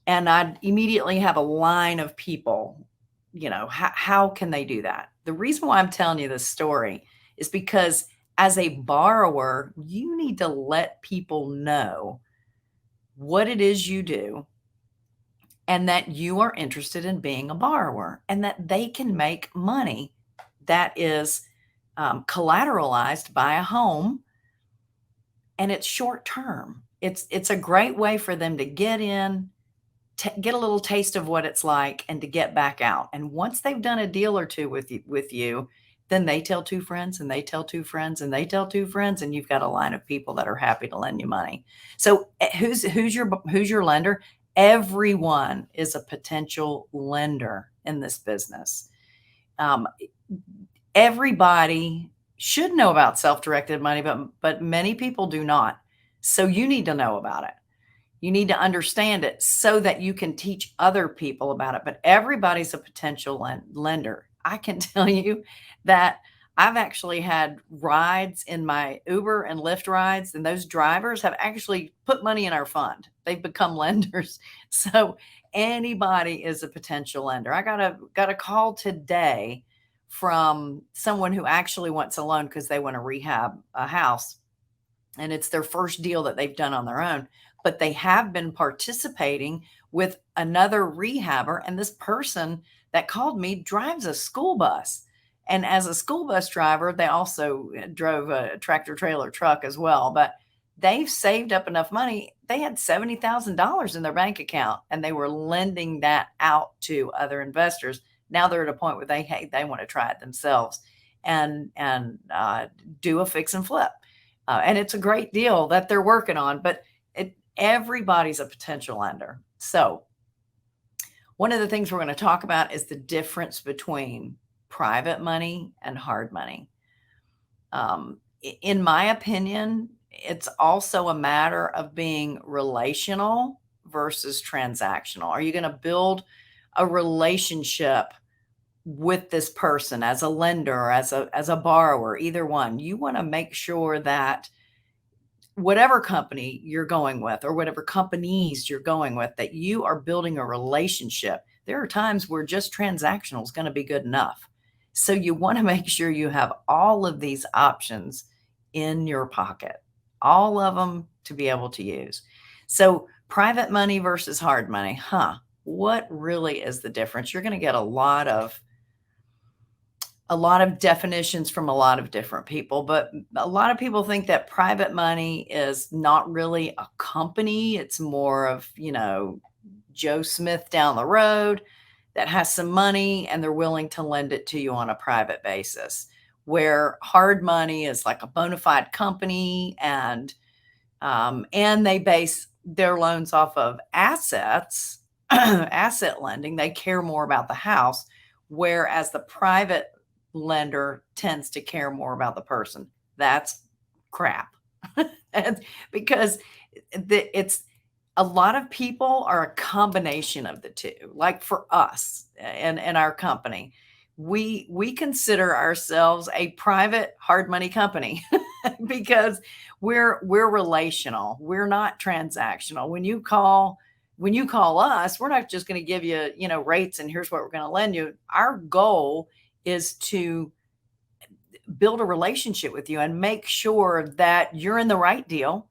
And I'd immediately have a line of people, you know, how can they do that? The reason why I'm telling you this story is because as a borrower, you need to let people know what it is you do, and that you are interested in being a borrower, and that they can make money that is collateralized by a home and it's short term. It's a great way for them to get in, get a little taste of what it's like, and to get back out. And once they've done a deal or two with you, then they tell two friends, and they tell two friends, and they tell two friends, and you've got a line of people that are happy to lend you money. So who's your lender? Everyone is a potential lender in this business. Everybody should know about self-directed money, but many people do not. So you need to know about it. You need to understand it so that you can teach other people about it. But everybody's a potential lender. I can tell you that I've actually had rides in my Uber and Lyft rides, and those drivers have actually put money in our fund. They've become lenders. So anybody is a potential lender. I got a call today from someone who actually wants a loan because they want to rehab a house, and it's their first deal that they've done on their own, but they have been participating with another rehabber. And this person that called me drives a school bus. And as a school bus driver, they also drove a tractor trailer truck as well. But they've saved up enough money. They had $70,000 in their bank account, and they were lending that out to other investors. Now they're at a point where they want to try it themselves and do a fix and flip. And it's a great deal that they're working on, but everybody's a potential lender. So one of the things we're going to talk about is the difference between private money and hard money. In my opinion, it's also a matter of being relational versus transactional. Are you going to build a relationship with this person as a lender or as a borrower? Either one. You want to make sure that whatever company you're going with or whatever companies you're going with, that you are building a relationship. There are times where just transactional is going to be good enough. So you want to make sure you have all of these options in your pocket, all of them to be able to use. So private money versus hard money, what really is the difference? You're going to get a lot of definitions from a lot of different people, but a lot of people think that private money is not really a company. It's more of, Joe Smith down the road that has some money and they're willing to lend it to you on a private basis, where hard money is like a bona fide company, and they base their loans off of assets, asset lending. They care more about the house, whereas the private lender tends to care more about the person. That's crap. Because it's a lot of people are a combination of the two. Like for us and our company, we consider ourselves a private hard money company because we're relational. We're not transactional. When you call us, we're not just going to give you, rates and here's what we're going to lend you. Our goal is to build a relationship with you and make sure that you're in the right deal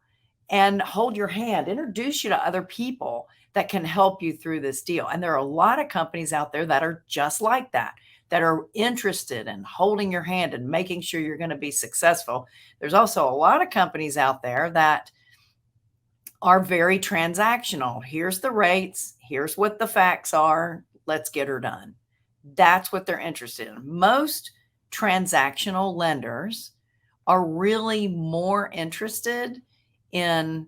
and hold your hand, introduce you to other people that can help you through this deal. And there are a lot of companies out there that are just like that are interested in holding your hand and making sure you're going to be successful. There's also a lot of companies out there that are very transactional. Here's the rates. Here's what the facts are. Let's get her done. That's what they're interested in. Most transactional lenders are really more interested in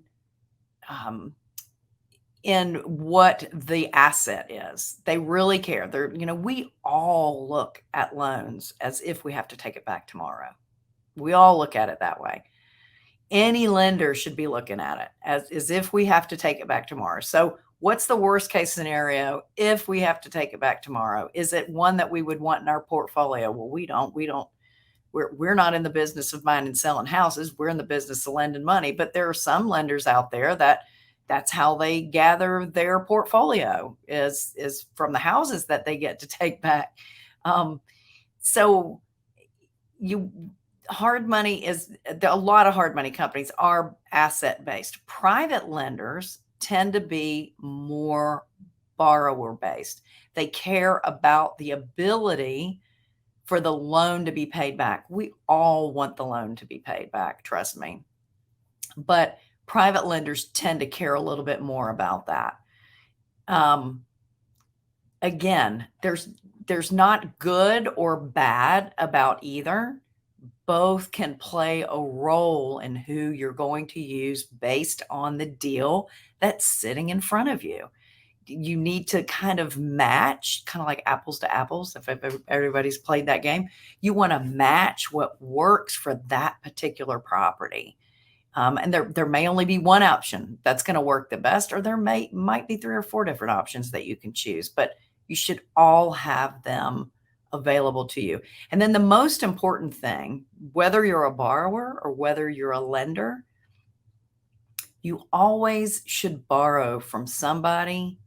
what the asset is. They really care. We all look at loans as if we have to take it back tomorrow. We all look at it that way. Any lender should be looking at it as if we have to take it back tomorrow. So what's the worst case scenario if we have to take it back tomorrow? Is it one that we would want in our portfolio? Well, we don't. We're not in the business of buying and selling houses. We're in the business of lending money. But there are some lenders out there that's how they gather their portfolio is from the houses that they get to take back. Hard money a lot of hard money companies are asset based. Private lenders tend to be more borrower based. They care about the ability for the loan to be paid back. We all want the loan to be paid back. Trust me. but private lenders tend to care a little bit more about that. Again, there's not good or bad about either. Both can play a role in who you're going to use based on the deal that's sitting in front of you. You need to kind of match, kind of like apples to apples. If everybody's played that game, you want to match what works for that particular property. And there may only be one option that's going to work the best, or there might be 3 or 4 different options that you can choose, but you should all have them available to you. And then the most important thing, whether you're a borrower or whether you're a lender, you always should borrow from somebody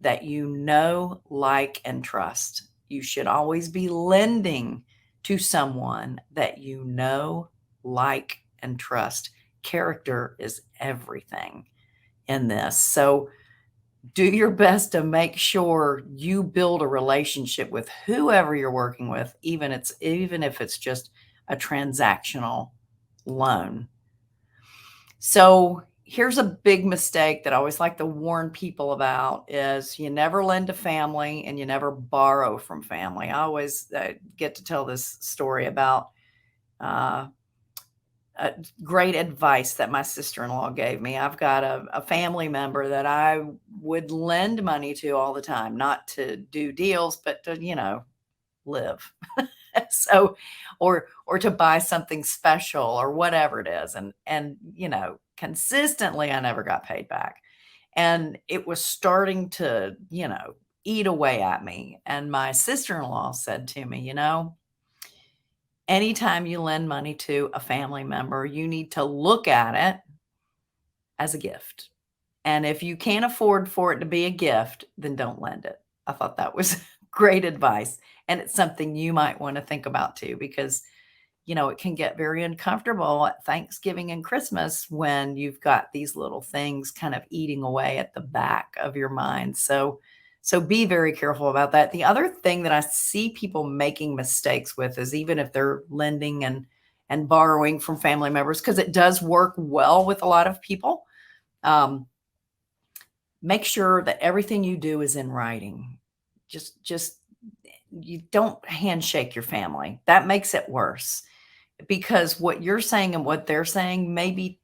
that you know, like, and trust. You should always be lending to someone that you know, like, and trust. Character is everything in this. So do your best to make sure you build a relationship with whoever you're working with, even if it's just a transactional loan. So here's a big mistake that I always like to warn people about is you never lend to family and you never borrow from family. I always get to tell this story about great advice that my sister-in-law gave me. I've got a family member that I would lend money to all the time, not to do deals, but to, live. So, or to buy something special or whatever it is. And, consistently, I never got paid back. And it was starting to, eat away at me. And my sister-in-law said to me, anytime you lend money to a family member, you need to look at it as a gift. And if you can't afford for it to be a gift, then don't lend it. I thought that was great advice. And it's something you might want to think about too, because, it can get very uncomfortable at Thanksgiving and Christmas when you've got these little things kind of eating away at the back of your mind. So be very careful about that. The other thing that I see people making mistakes with is even if they're lending and borrowing from family members, because it does work well with a lot of people, make sure that everything you do is in writing. Just you don't handshake your family. That makes it worse, because what you're saying and what they're saying may be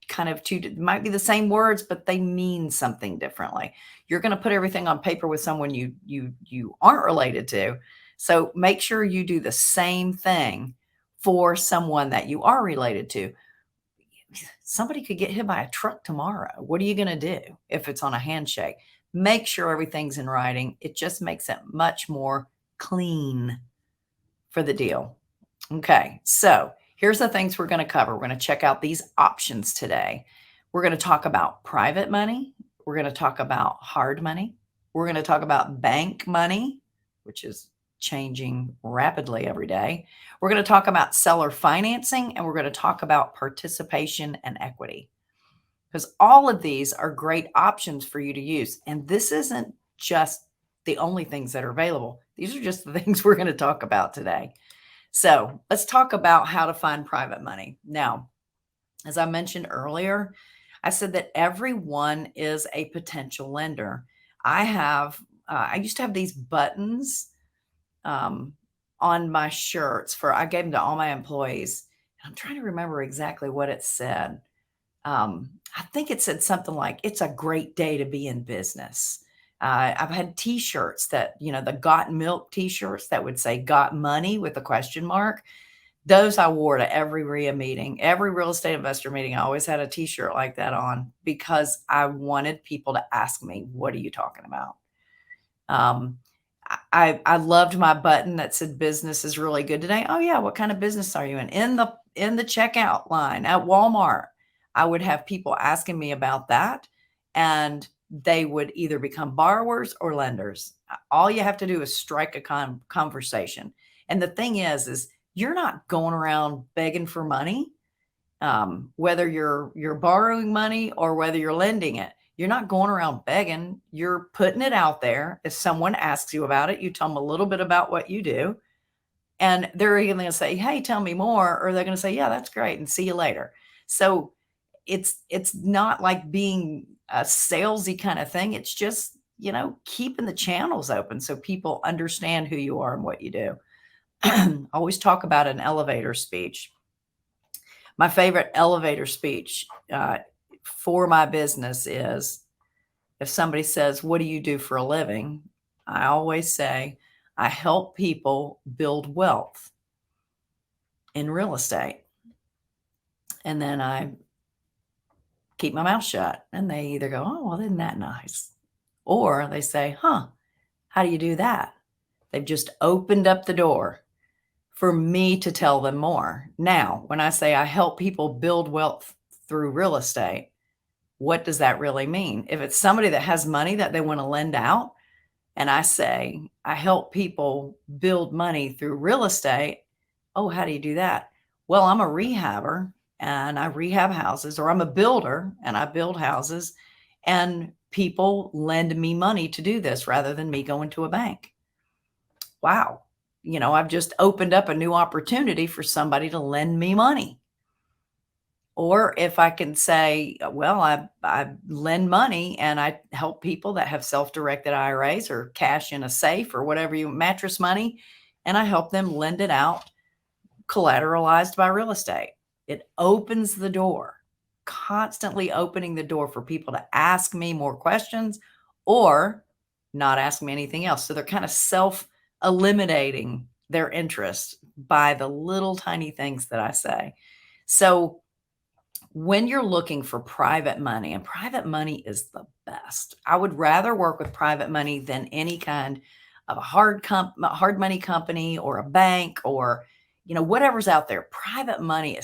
might be the same words, but they mean something differently. You're going to put everything on paper with someone you aren't related to. So make sure you do the same thing for someone that you are related to. Somebody could get hit by a truck tomorrow. What are you going to do if it's on a handshake? Make sure everything's in writing. It just makes it much more clean for the deal. Okay, so here's the things we're going to cover. We're going to check out these options today. We're going to talk about private money. We're going to talk about hard money. We're going to talk about bank money, which is changing rapidly every day. We're going to talk about seller financing, and we're going to talk about participation and equity, because all of these are great options for you to use. And this isn't just the only things that are available. These are just the things we're going to talk about today. So let's talk about how to find private money. Now, as I mentioned earlier, I said that everyone is a potential lender. I used to have these buttons on my shirts I gave them to all my employees. I'm trying to remember exactly what it said. I think it said something like, "It's a great day to be in business." I've had t-shirts that, the Got Milk t-shirts that would say "Got Money" with a question mark. Those I wore to every RIA meeting, every real estate investor meeting. I always had a t-shirt like that on because I wanted people to ask me, "What are you talking about?" I loved my button that said "Business is really good today." Oh yeah, what kind of business are you in? In the checkout line at Walmart, I would have people asking me about that, and they would either become borrowers or lenders. All you have to do is strike a conversation. And the thing is you're not going around begging for money, whether you're borrowing money or whether you're lending it. You're not going around begging. You're putting it out there. If someone asks you about it, you tell them a little bit about what you do, and they're either going to say, "Hey, tell me more," or they're going to say, "Yeah, that's great," and see you later. So it's not like being a salesy kind of thing. It's just, you know, keeping the channels open so people understand who you are and what you do. Always talk about an elevator speech. My favorite elevator speech for my business is, if somebody says, "What do you do for a living?" I always say, "I help people build wealth in real estate." And then I keep my mouth shut, and they either go, "Oh, well, isn't that nice?" Or they say, "Huh, how do you do that?" They've just opened up the door for me to tell them more. Now, when I say I help people build wealth through real estate, what does that really mean? If it's somebody that has money that they want to lend out, and I say, I help people build money through real estate. Oh, how do you do that? Well, I'm a rehabber and I rehab houses, or I'm a builder and I build houses, and people lend me money to do this rather than me going to a bank. Wow. You know, I've just opened up a new opportunity for somebody to lend me money. Or if I can say, well, I lend money and I help people that have self-directed IRAs or cash in a safe or whatever, mattress money, and I help them lend it out collateralized by real estate. It opens the door, constantly opening the door for people to ask me more questions or not ask me anything else. So they're kind of self-eliminating their interest by the little tiny things that I say. So when you're looking for private money, and private money is the best. I would rather work with private money than any kind of a hard money company or a bank or, you know, whatever's out there. Private money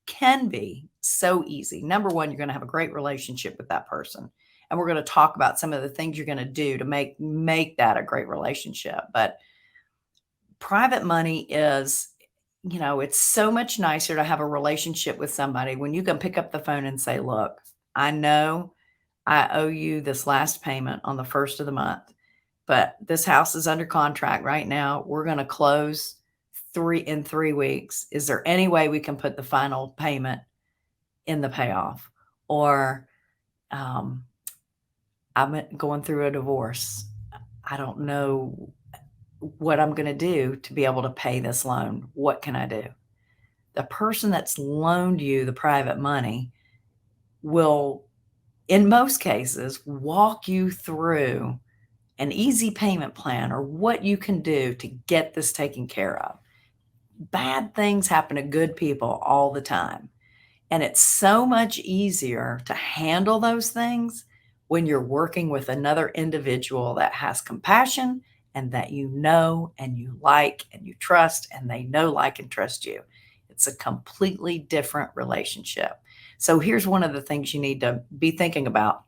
can be so easy. Number one, you're going to have a great relationship with that person. And we're going to talk about some of the things you're going to do to make that a great relationship. But private money is, you know, it's so much nicer to have a relationship with somebody when you can pick up the phone and say, "Look, I know I owe you this last payment on the first of the month, but this house is under contract right now. We're going to close in 3 weeks. Is there any way we can put the final payment in the payoff?" Or, "I'm going through a divorce. I don't know what I'm going to do to be able to pay this loan. What can I do?" The person that's loaned you the private money will, in most cases, walk you through an easy payment plan or what you can do to get this taken care of. Bad things happen to good people all the time. And it's so much easier to handle those things when you're working with another individual that has compassion and that you know and you like and you trust, and they know, like, and trust you. It's a completely different relationship. So here's one of the things you need to be thinking about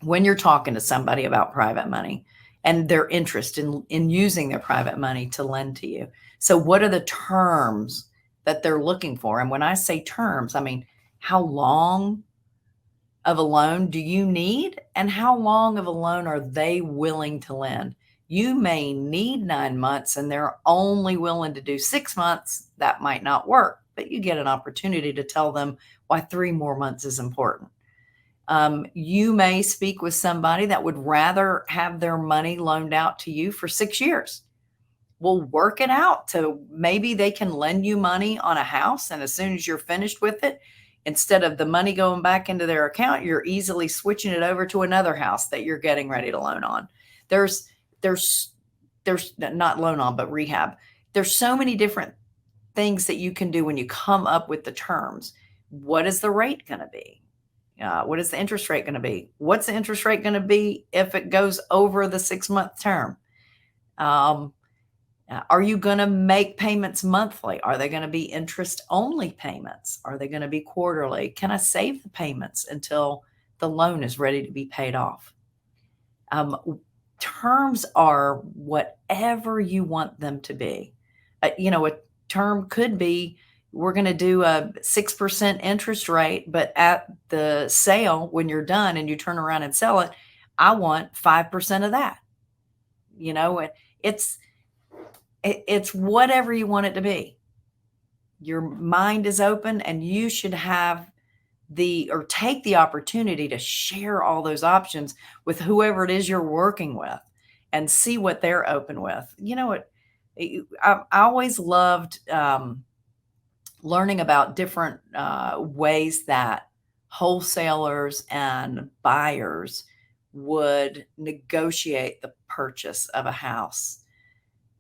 when you're talking to somebody about private money and their interest in using their private money to lend to you. So what are the terms that they're looking for? And when I say terms, I mean, how long of a loan do you need, and how long of a loan are they willing to lend? You may need 9 months and they're only willing to do 6 months. That might not work, but you get an opportunity to tell them why 3 more months is important. You may speak with somebody that would rather have their money loaned out to you for 6 years. We'll work it out to maybe they can lend you money on a house, and as soon as you're finished with it, instead of the money going back into their account, you're easily switching it over to another house that you're getting ready to loan on. There's not loan on, but rehab. There's so many different things that you can do when you come up with the terms. What is the rate going to be? What is the interest rate going to be? What's the interest rate going to be if it goes over the 6-month term? Are you going to make payments monthly? Are they going to be interest-only payments? Are they going to be quarterly? Can I save the payments until the loan is ready to be paid off? Terms are whatever you want them to be. You know, a term could be, we're going to do a 6% interest rate, but at the sale, when you're done and you turn around and sell it, I want 5% of that. You know, it's whatever you want it to be. Your mind is open, and you should have or take the opportunity to share all those options with whoever it is you're working with and see what they're open with. You know what? I always loved learning about different ways that wholesalers and buyers would negotiate the purchase of a house.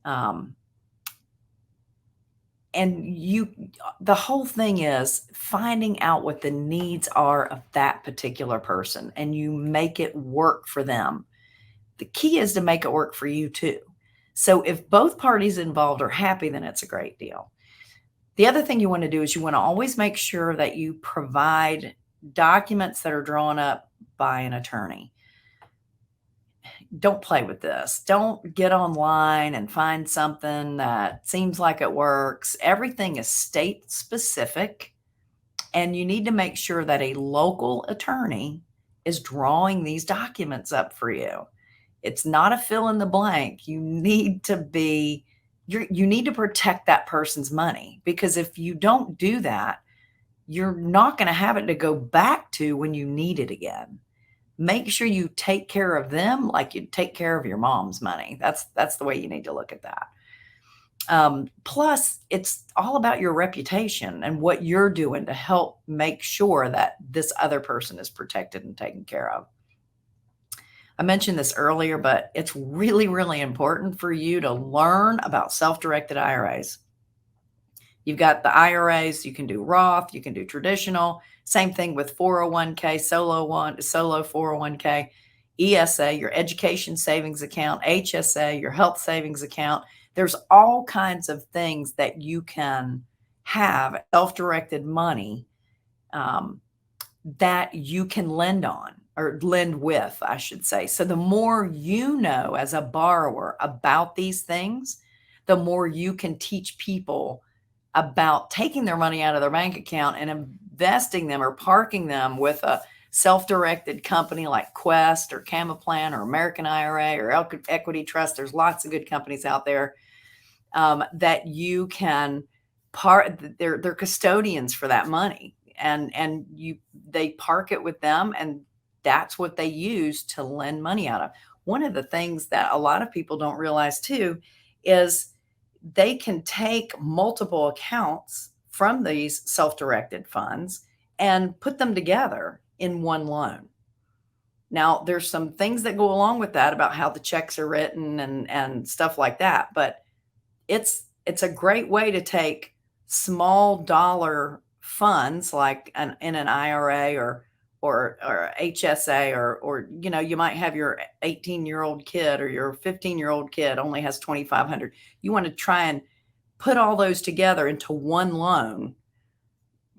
And the whole thing is finding out what the needs are of that particular person, and you make it work for them. The key is to make it work for you too. So if both parties involved are happy, then it's a great deal. The other thing you want to do is you want to always make sure that you provide documents that are drawn up by an attorney. Don't play with this. Don't get online and find something that seems like it works. Everything is state specific, and you need to make sure that a local attorney is drawing these documents up for you. It's not a fill in the blank. You need to protect that person's money, because if you don't do that, you're not going to have it to go back to when you need it again. Make sure you take care of them like you take care of your mom's money. That's the way you need to look at that. Plus, it's all about your reputation and what you're doing to help make sure that this other person is protected and taken care of. I mentioned this earlier, but it's really, really important for you to learn about self-directed IRAs. You've got the IRAs, you can do Roth, you can do traditional. Same thing with 401k, solo 401k, ESA, your education savings account, HSA, your health savings account. There's all kinds of things that you can have self-directed money that you can lend on, or lend with, I should say. So the more you know as a borrower about these things, the more you can teach people about taking their money out of their bank account and investing them or parking them with a self-directed company like Quest or Camaplan or American IRA or Equity Trust. There's lots of good companies out there that you can they're custodians for that money, and they park it with them, and that's what they use to lend money out of. One of the things that a lot of people don't realize too is they can take multiple accounts from these self-directed funds and put them together in one loan. Now, there's some things that go along with that about how the checks are written and stuff like that, but it's a great way to take small dollar funds like in an IRA or HSA, or you might have your 18-year-old kid or your 15-year-old kid only has $2,500. You want to try and put all those together into one loan.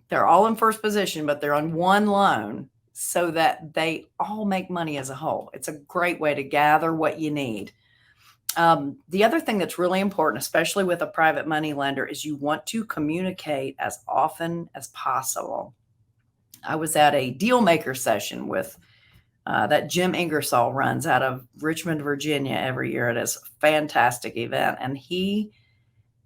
They're all in first position, but they're on one loan so that they all make money as a whole. It's a great way to gather what you need. The other thing that's really important, especially with a private money lender, is you want to communicate as often as possible. I was at a deal maker session with that Jim Ingersoll runs out of Richmond, Virginia every year. It is a fantastic event. And he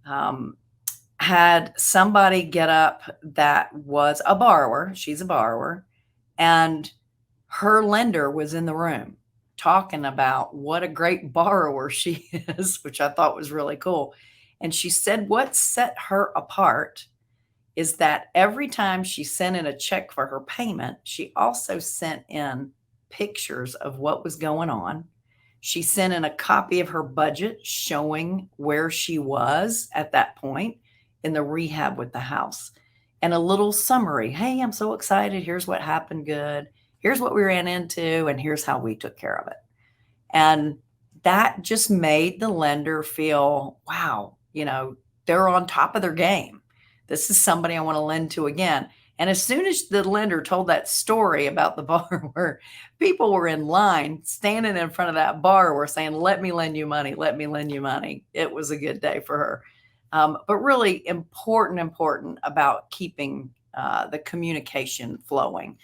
had somebody get up that was a borrower. She's a borrower. And her lender was in the room talking about what a great borrower she is, which I thought was really cool. And she said what set her apart is that every time she sent in a check for her payment, she also sent in pictures of what was going on. She sent in a copy of her budget showing where she was at that point in the rehab with the house, and a little summary. Hey, I'm so excited. Here's what happened good. Here's what we ran into, and here's how we took care of it. And that just made the lender feel, wow, they're on top of their game. This is somebody I want to lend to again. And as soon as the lender told that story about the borrower, people were in line standing in front of that borrower saying, let me lend you money. Let me lend you money. It was a good day for her. But really important about keeping the communication flowing.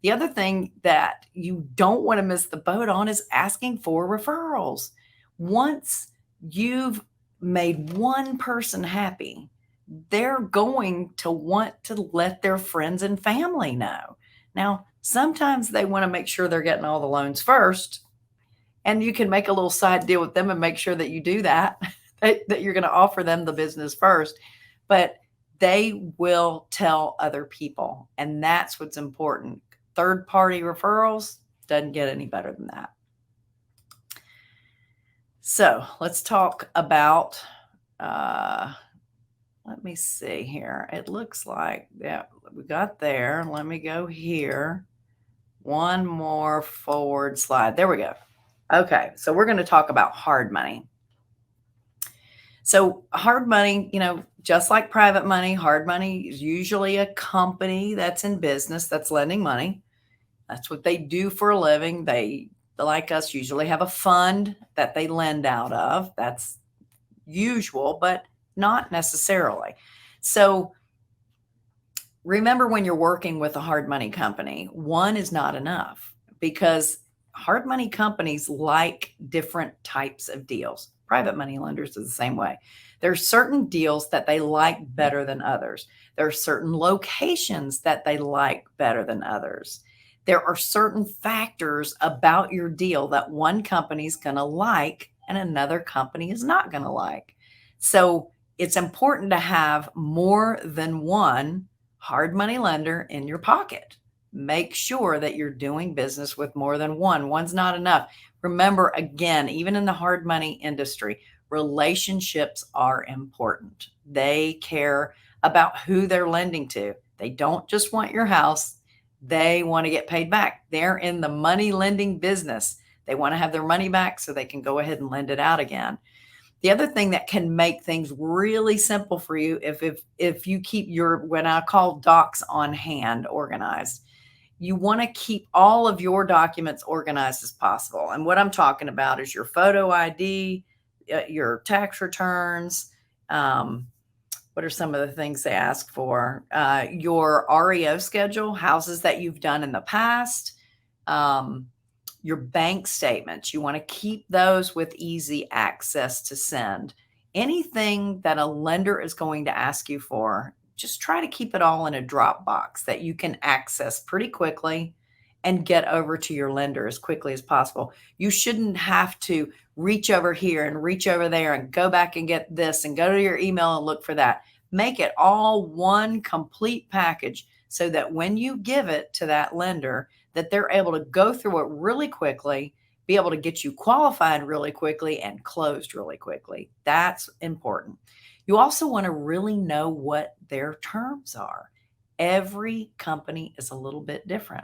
The other thing that you don't want to miss the boat on is asking for referrals. Once you've made one person happy, they're going to want to let their friends and family know. Now, sometimes they want to make sure they're getting all the loans first, and you can make a little side deal with them and make sure that you do that, that you're going to offer them the business first. But they will tell other people, and that's what's important. Third-party referrals doesn't get any better than that. So let's talk about, let me see here. It looks like, yeah, we got there. Let me go here. One more forward slide. There we go. Okay, so we're going to talk about hard money. So hard money, you know, just like private money, hard money is usually a company that's in business that's lending money. That's what they do for a living. They, like us, usually have a fund that they lend out of. That's usual, but not necessarily. So remember, when you're working with a hard money company, one is not enough, because hard money companies like different types of deals. Private money lenders are the same way. There are certain deals that they like better than others. There are certain locations that they like better than others. There are certain factors about your deal that one company is going to like and another company is not going to like. So it's important to have more than one hard money lender in your pocket. Make sure that you're doing business with more than one. One's not enough. Remember, again, even in the hard money industry, relationships are important. They care about who they're lending to. They don't just want your house. They want to get paid back. They're in the money lending business. They want to have their money back so they can go ahead and lend it out again. The other thing that can make things really simple for you, if you keep your, what I call docs on hand, organized, you want to keep all of your documents organized as possible. And what I'm talking about is your photo ID, your tax returns. What are some of the things they ask for? Your REO schedule, houses that you've done in the past, your bank statements. You want to keep those with easy access to send. Anything that a lender is going to ask you for, just try to keep it all in a Dropbox that you can access pretty quickly and get over to your lender as quickly as possible. You shouldn't have to reach over here and reach over there and go back and get this and go to your email and look for that. Make it all one complete package so that when you give it to that lender, that they're able to go through it really quickly, be able to get you qualified really quickly and closed really quickly. That's important. You also want to really know what their terms are. Every company is a little bit different.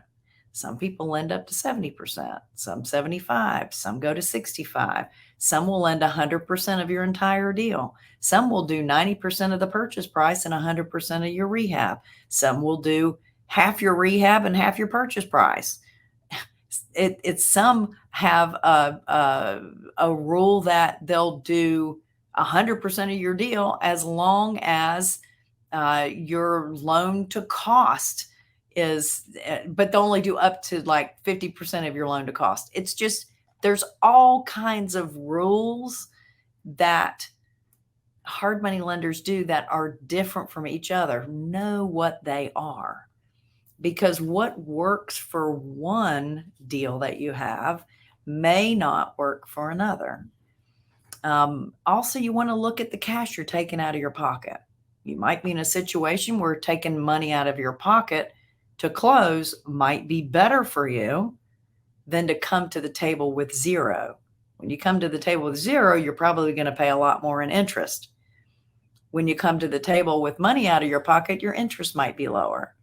Some people lend up to 70%, some 75%, some go to 65%. Some will lend 100% of your entire deal. Some will do 90% of the purchase price and 100% of your rehab. Some will do half your rehab and half your purchase price. Some have a rule that they'll do 100% of your deal as long as your loan to cost is, but they'll only do up to like 50% of your loan to cost. It's just, there's all kinds of rules that hard money lenders do that are different from each other. Know what they are, because what works for one deal that you have may not work for another. Also, you want to look at the cash you're taking out of your pocket. You might be in a situation where taking money out of your pocket to close might be better for you than to come to the table with zero. When you come to the table with zero, you're probably going to pay a lot more in interest. When you come to the table with money out of your pocket, your interest might be lower.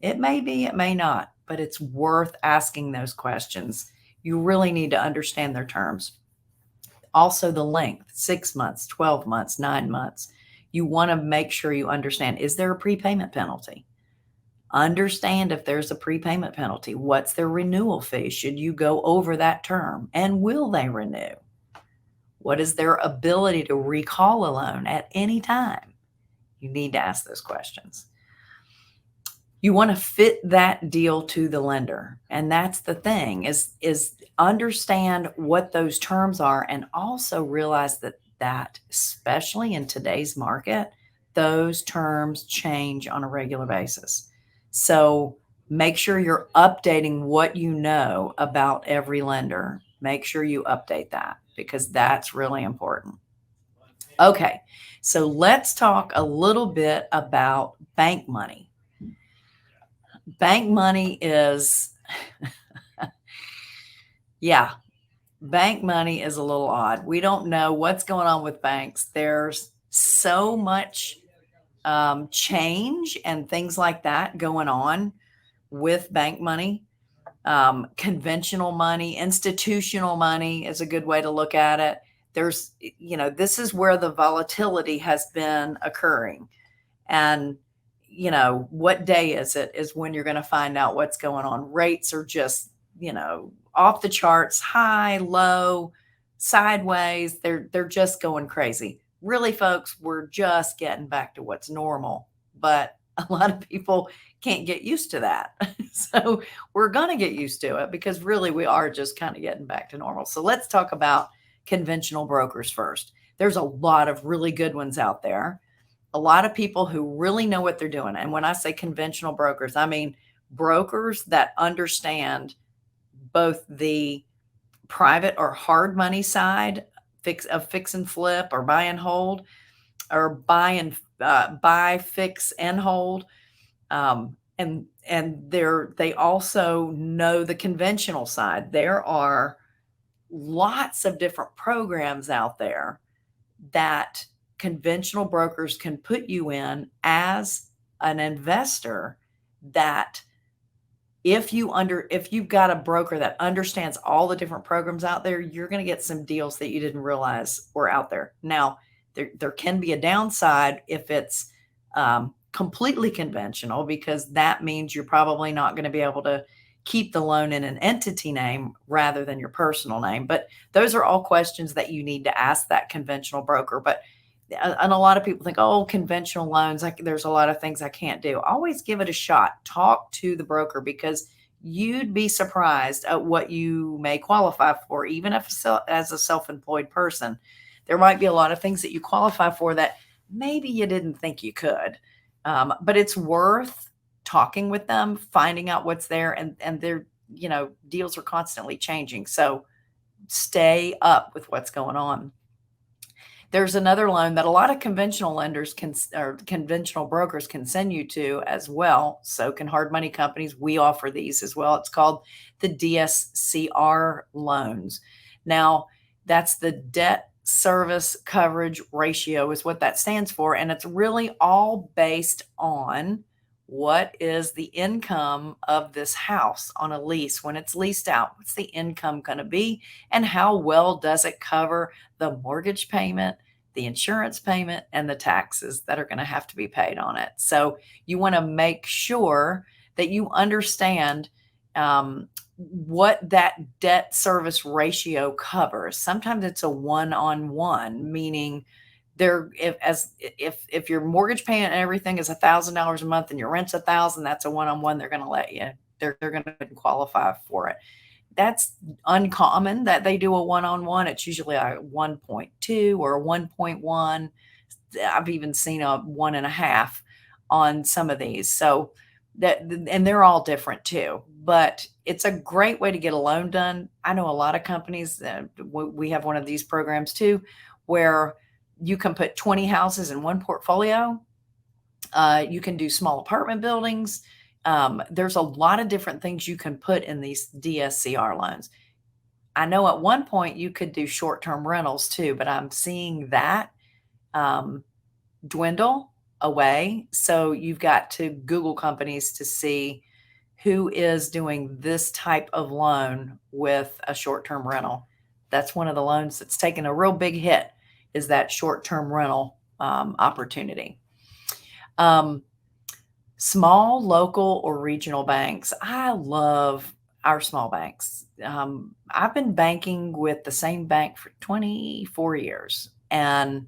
It may be, it may not, but it's worth asking those questions. You really need to understand their terms. Also the length, 6 months, 12 months, 9 months. You want to make sure you understand, is there a prepayment penalty? Understand if there's a prepayment penalty. What's their renewal fee? Should you go over that term? And will they renew? What is their ability to recall a loan at any time? You need to ask those questions. You want to fit that deal to the lender. And that's the thing, is understand what those terms are, and also realize that especially in today's market, those terms change on a regular basis. So Make sure you're updating what you know about every lender. Make sure you update that because that's really important. Okay, so let's talk a little bit about bank money. Bank money is, yeah, bank money is a little odd. We don't know what's going on with banks. There's so much change and things like that going on with bank money. Conventional money, institutional money is a good way to look at it. There's, this is where the volatility has been occurring. And, what day is it is when you're going to find out what's going on. Rates are just, off the charts, high, low, sideways. They're just going crazy. Really, folks, we're just getting back to what's normal. But a lot of people can't get used to that. So we're going to get used to it because really we are just kind of getting back to normal. So let's talk about conventional brokers first. There's a lot of really good ones out there. A lot of people who really know what they're doing. And when I say conventional brokers, I mean brokers that understand both the private or hard money side of fix and flip or buy and hold, or buy, fix and hold. And they also know the conventional side. There are lots of different programs out there that conventional brokers can put you in as an investor, that if you've got a broker that understands all the different programs out there, you're going to get some deals that you didn't realize were out there. Now, there can be a downside if it's completely conventional, because that means you're probably not going to be able to keep the loan in an entity name rather than your personal name. But those are all questions that you need to ask that conventional broker. And a lot of people think, oh, conventional loans, there's a lot of things I can't do. Always give it a shot. Talk to the broker, because you'd be surprised at what you may qualify for, even if as a self-employed person. There might be a lot of things that you qualify for that maybe you didn't think you could. But it's worth talking with them, finding out what's there, and their, deals are constantly changing. So stay up with what's going on. There's another loan that a lot of conventional lenders or conventional brokers can send you to as well. So can hard money companies. We offer these as well. It's called the DSCR loans. Now, that's the debt service coverage ratio is what that stands for. And it's really all based on what is the income of this house on a lease when it's leased out. What's the income going to be, and how well does it cover the mortgage payment, the insurance payment, and the taxes that are going to have to be paid on it. So you want to make sure that you understand what that debt service ratio covers. Sometimes it's a one-on-one, meaning if your mortgage payment and everything is $1,000 a month and your rent's $1,000, that's a one-on-one. They're going to let you. They're going to qualify for it. That's uncommon that they do a one-on-one. It's usually a 1.2 or a 1.1. I've even seen a 1.5 on some of these. So and they're all different too, but it's a great way to get a loan done. I know a lot of companies, we have one of these programs too, where you can put 20 houses in one portfolio. You can do small apartment buildings. There's a lot of different things you can put in these DSCR loans. I know at one point you could do short-term rentals too, but I'm seeing that dwindle away. So you've got to Google companies to see who is doing this type of loan with a short-term rental. That's one of the loans that's taken a real big hit, is that short-term rental opportunity. Small, local, or regional banks. I love our small banks. I've been banking with the same bank for 24 years, and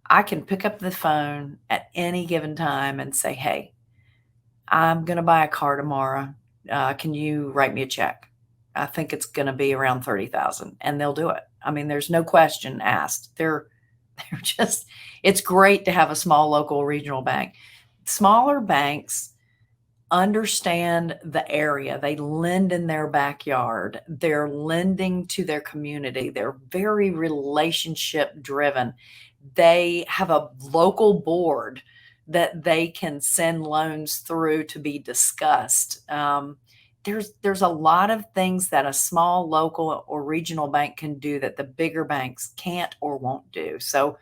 I can pick up the phone at any given time and say, hey, I'm going to buy a car tomorrow. Can you write me a check? I think it's going to be around $30,000, and they'll do it. I mean, there's no question asked. They're just, it's great to have a small local regional bank. Smaller banks understand the area. They lend in their backyard. They're lending to their community. They're very relationship driven. They have a local board that they can send loans through to be discussed. There's a lot of things that a small local or regional bank can do that the bigger banks can't or won't do. So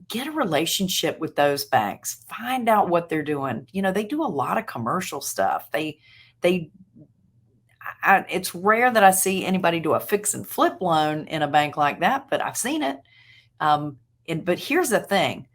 get a relationship with those banks. Find out what they're doing. You know, they do a lot of commercial stuff. It's rare that I see anybody do a fix and flip loan in a bank like that, but I've seen it. But here's the thing.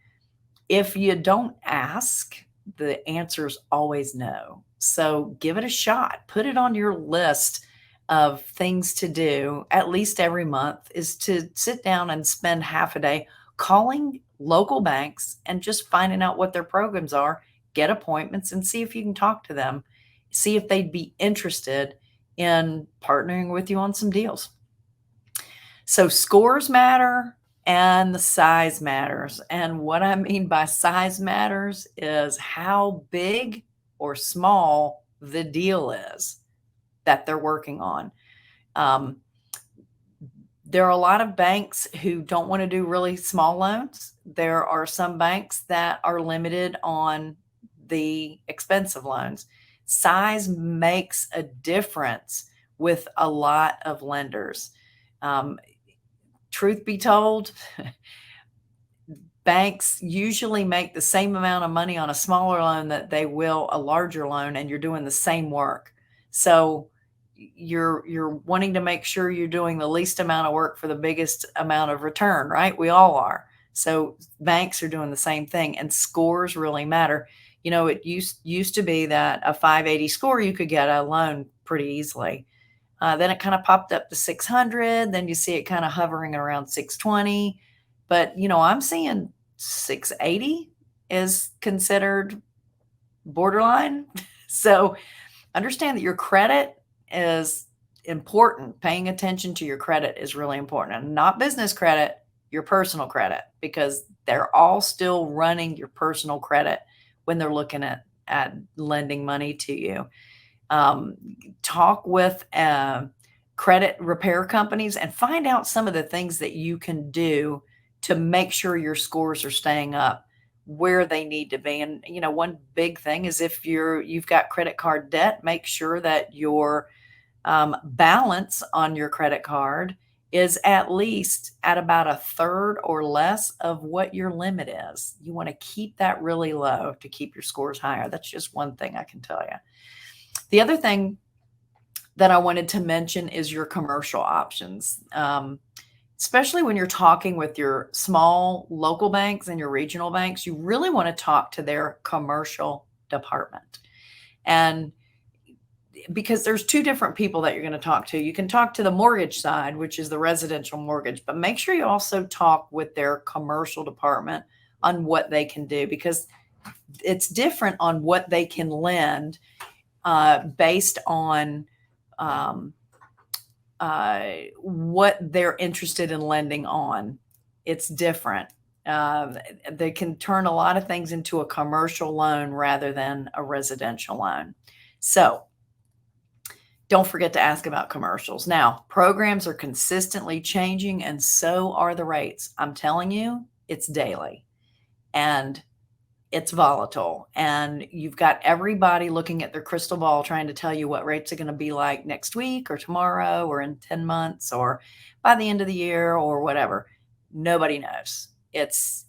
If you don't ask, the answer's always no. So give it a shot. Put it on your list of things to do at least every month, is to sit down and spend half a day calling local banks and just finding out what their programs are, get appointments and see if you can talk to them, see if they'd be interested in partnering with you on some deals. So scores matter and the size matters. And what I mean by size matters is how big or small the deal is that they're working on. There are a lot of banks who don't want to do really small loans. There are some banks that are limited on the expensive loans. Size makes a difference with a lot of lenders. Truth be told, banks usually make the same amount of money on a smaller loan that they will a larger loan, and you're doing the same work. So you're wanting to make sure you're doing the least amount of work for the biggest amount of return, right? We all are. So banks are doing the same thing, and scores really matter. You know, it used to be that a 580 score, you could get a loan pretty easily. Then it kind of popped up to 600. Then you see it kind of hovering around 620. But, you know, I'm seeing 680 is considered borderline. So understand that your credit is important. Paying attention to your credit is really important, and not business credit, your personal credit, because they're all still running your personal credit when they're looking at lending money to you. Talk with credit repair companies and find out some of the things that you can do to make sure your scores are staying up where they need to be. And, you know, one big thing is if you've got credit card debt, make sure that your balance on your credit card is at least at about a third or less of what your limit is. You want to keep that really low to keep your scores higher. That's just one thing I can tell you. The other thing that I wanted to mention is your commercial options. Especially when you're talking with your small local banks and your regional banks, you really want to talk to their commercial department. And because there's two different people that you're going to talk to. You can talk to the mortgage side, which is the residential mortgage, but make sure you also talk with their commercial department on what they can do, because it's different on what they can lend based on what they're interested in lending on. It's different. They can turn a lot of things into a commercial loan rather than a residential loan. So don't forget to ask about commercials. Now, programs are consistently changing, and so are the rates. I'm telling you, it's daily and it's volatile, and you've got everybody looking at their crystal ball trying to tell you what rates are going to be like next week or tomorrow or in 10 months or by the end of the year or whatever. Nobody knows. It's,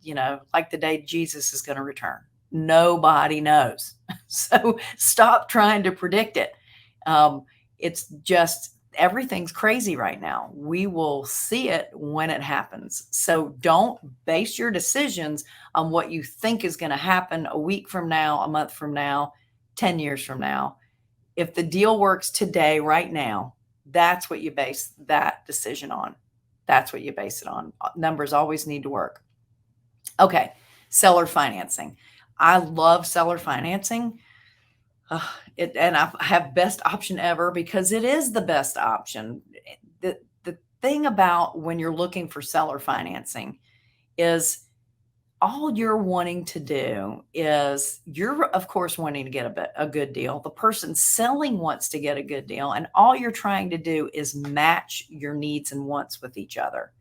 you know, like the day Jesus is going to return. Nobody knows. So stop trying to predict it. It's just, everything's crazy right now. We will see it when it happens. So don't base your decisions on what you think is going to happen a week from now, a month from now, 10 years from now. If the deal works today, right now, that's what you base that decision on. That's what you base it on. Numbers always need to work. Okay. Seller financing. I love seller financing. And I have best option ever because it is the best option. The thing about when you're looking for seller financing is all you're wanting to do is you're, of course, wanting to get a good deal. The person selling wants to get a good deal. And all you're trying to do is match your needs and wants with each other.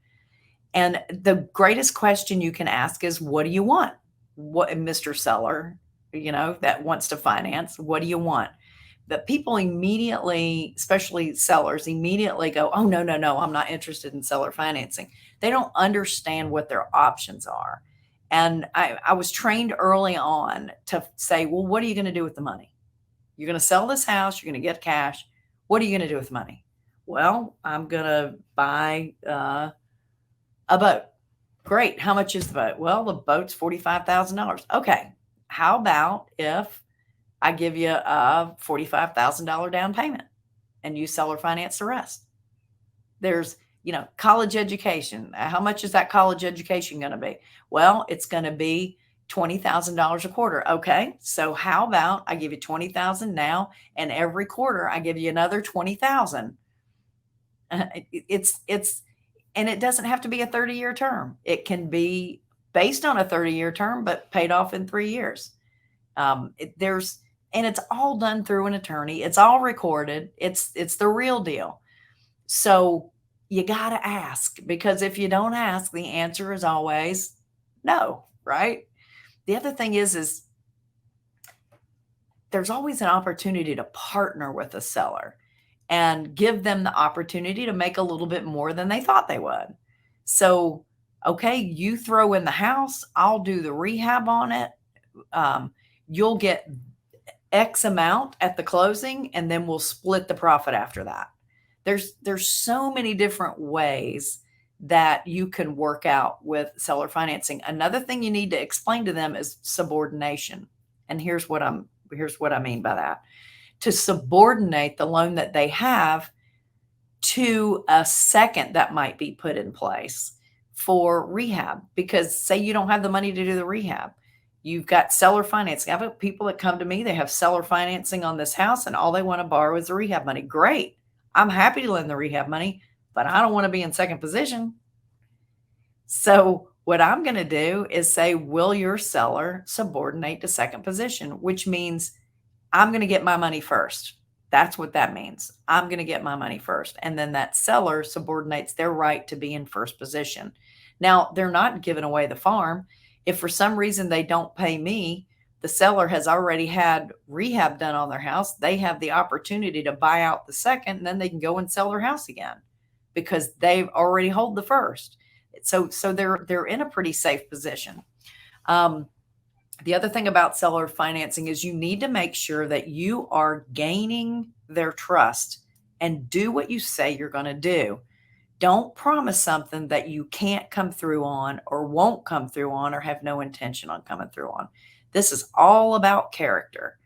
And the greatest question you can ask is, what do you want? What, Mr. Seller, that wants to finance, what do you want? But people immediately, especially sellers, immediately go, oh, no, I'm not interested in seller financing. They don't understand what their options are. And I was trained early on to say, well, what are you going to do with the money? You're going to sell this house. You're going to get cash. What are you going to do with the money? Well, I'm going to buy a boat. Great. How much is the boat? Well, the boat's $45,000. Okay. How about if I give you a $45,000 down payment and you seller finance the rest? There's, college education. How much is that college education going to be? Well, it's going to be $20,000 a quarter. Okay. So how about I give you $20,000 now, and every quarter I give you another $20,000. And it doesn't have to be a 30-year term. It can be based on a 30-year term, but paid off in 3 years. And it's all done through an attorney. It's all recorded. It's the real deal. So you got to ask, because if you don't ask, the answer is always no, right? The other thing is there's always an opportunity to partner with a seller and give them the opportunity to make a little bit more than they thought they would. So, okay, you throw in the house, I'll do the rehab on it. You'll get X amount at the closing, and then we'll split the profit after that. There's so many different ways that you can work out with seller financing. Another thing you need to explain to them is subordination. And here's what I mean by that. To subordinate the loan that they have to a second that might be put in place for rehab. Because say you don't have the money to do the rehab, you've got seller financing. I have people that come to me, they have seller financing on this house, and all they want to borrow is the rehab money. Great. I'm happy to lend the rehab money, but I don't want to be in second position. So what I'm going to do is say, will your seller subordinate to second position, which means I'm going to get my money first. That's what that means. I'm going to get my money first. And then that seller subordinates their right to be in first position. Now, they're not giving away the farm. If for some reason they don't pay me, the seller has already had rehab done on their house. They have the opportunity to buy out the second, and then they can go and sell their house again because they've already hold the first. So they're in a pretty safe position. The other thing about seller financing is you need to make sure that you are gaining their trust and do what you say you're going to do. Don't promise something that you can't come through on or won't come through on or have no intention on coming through on. This is all about character.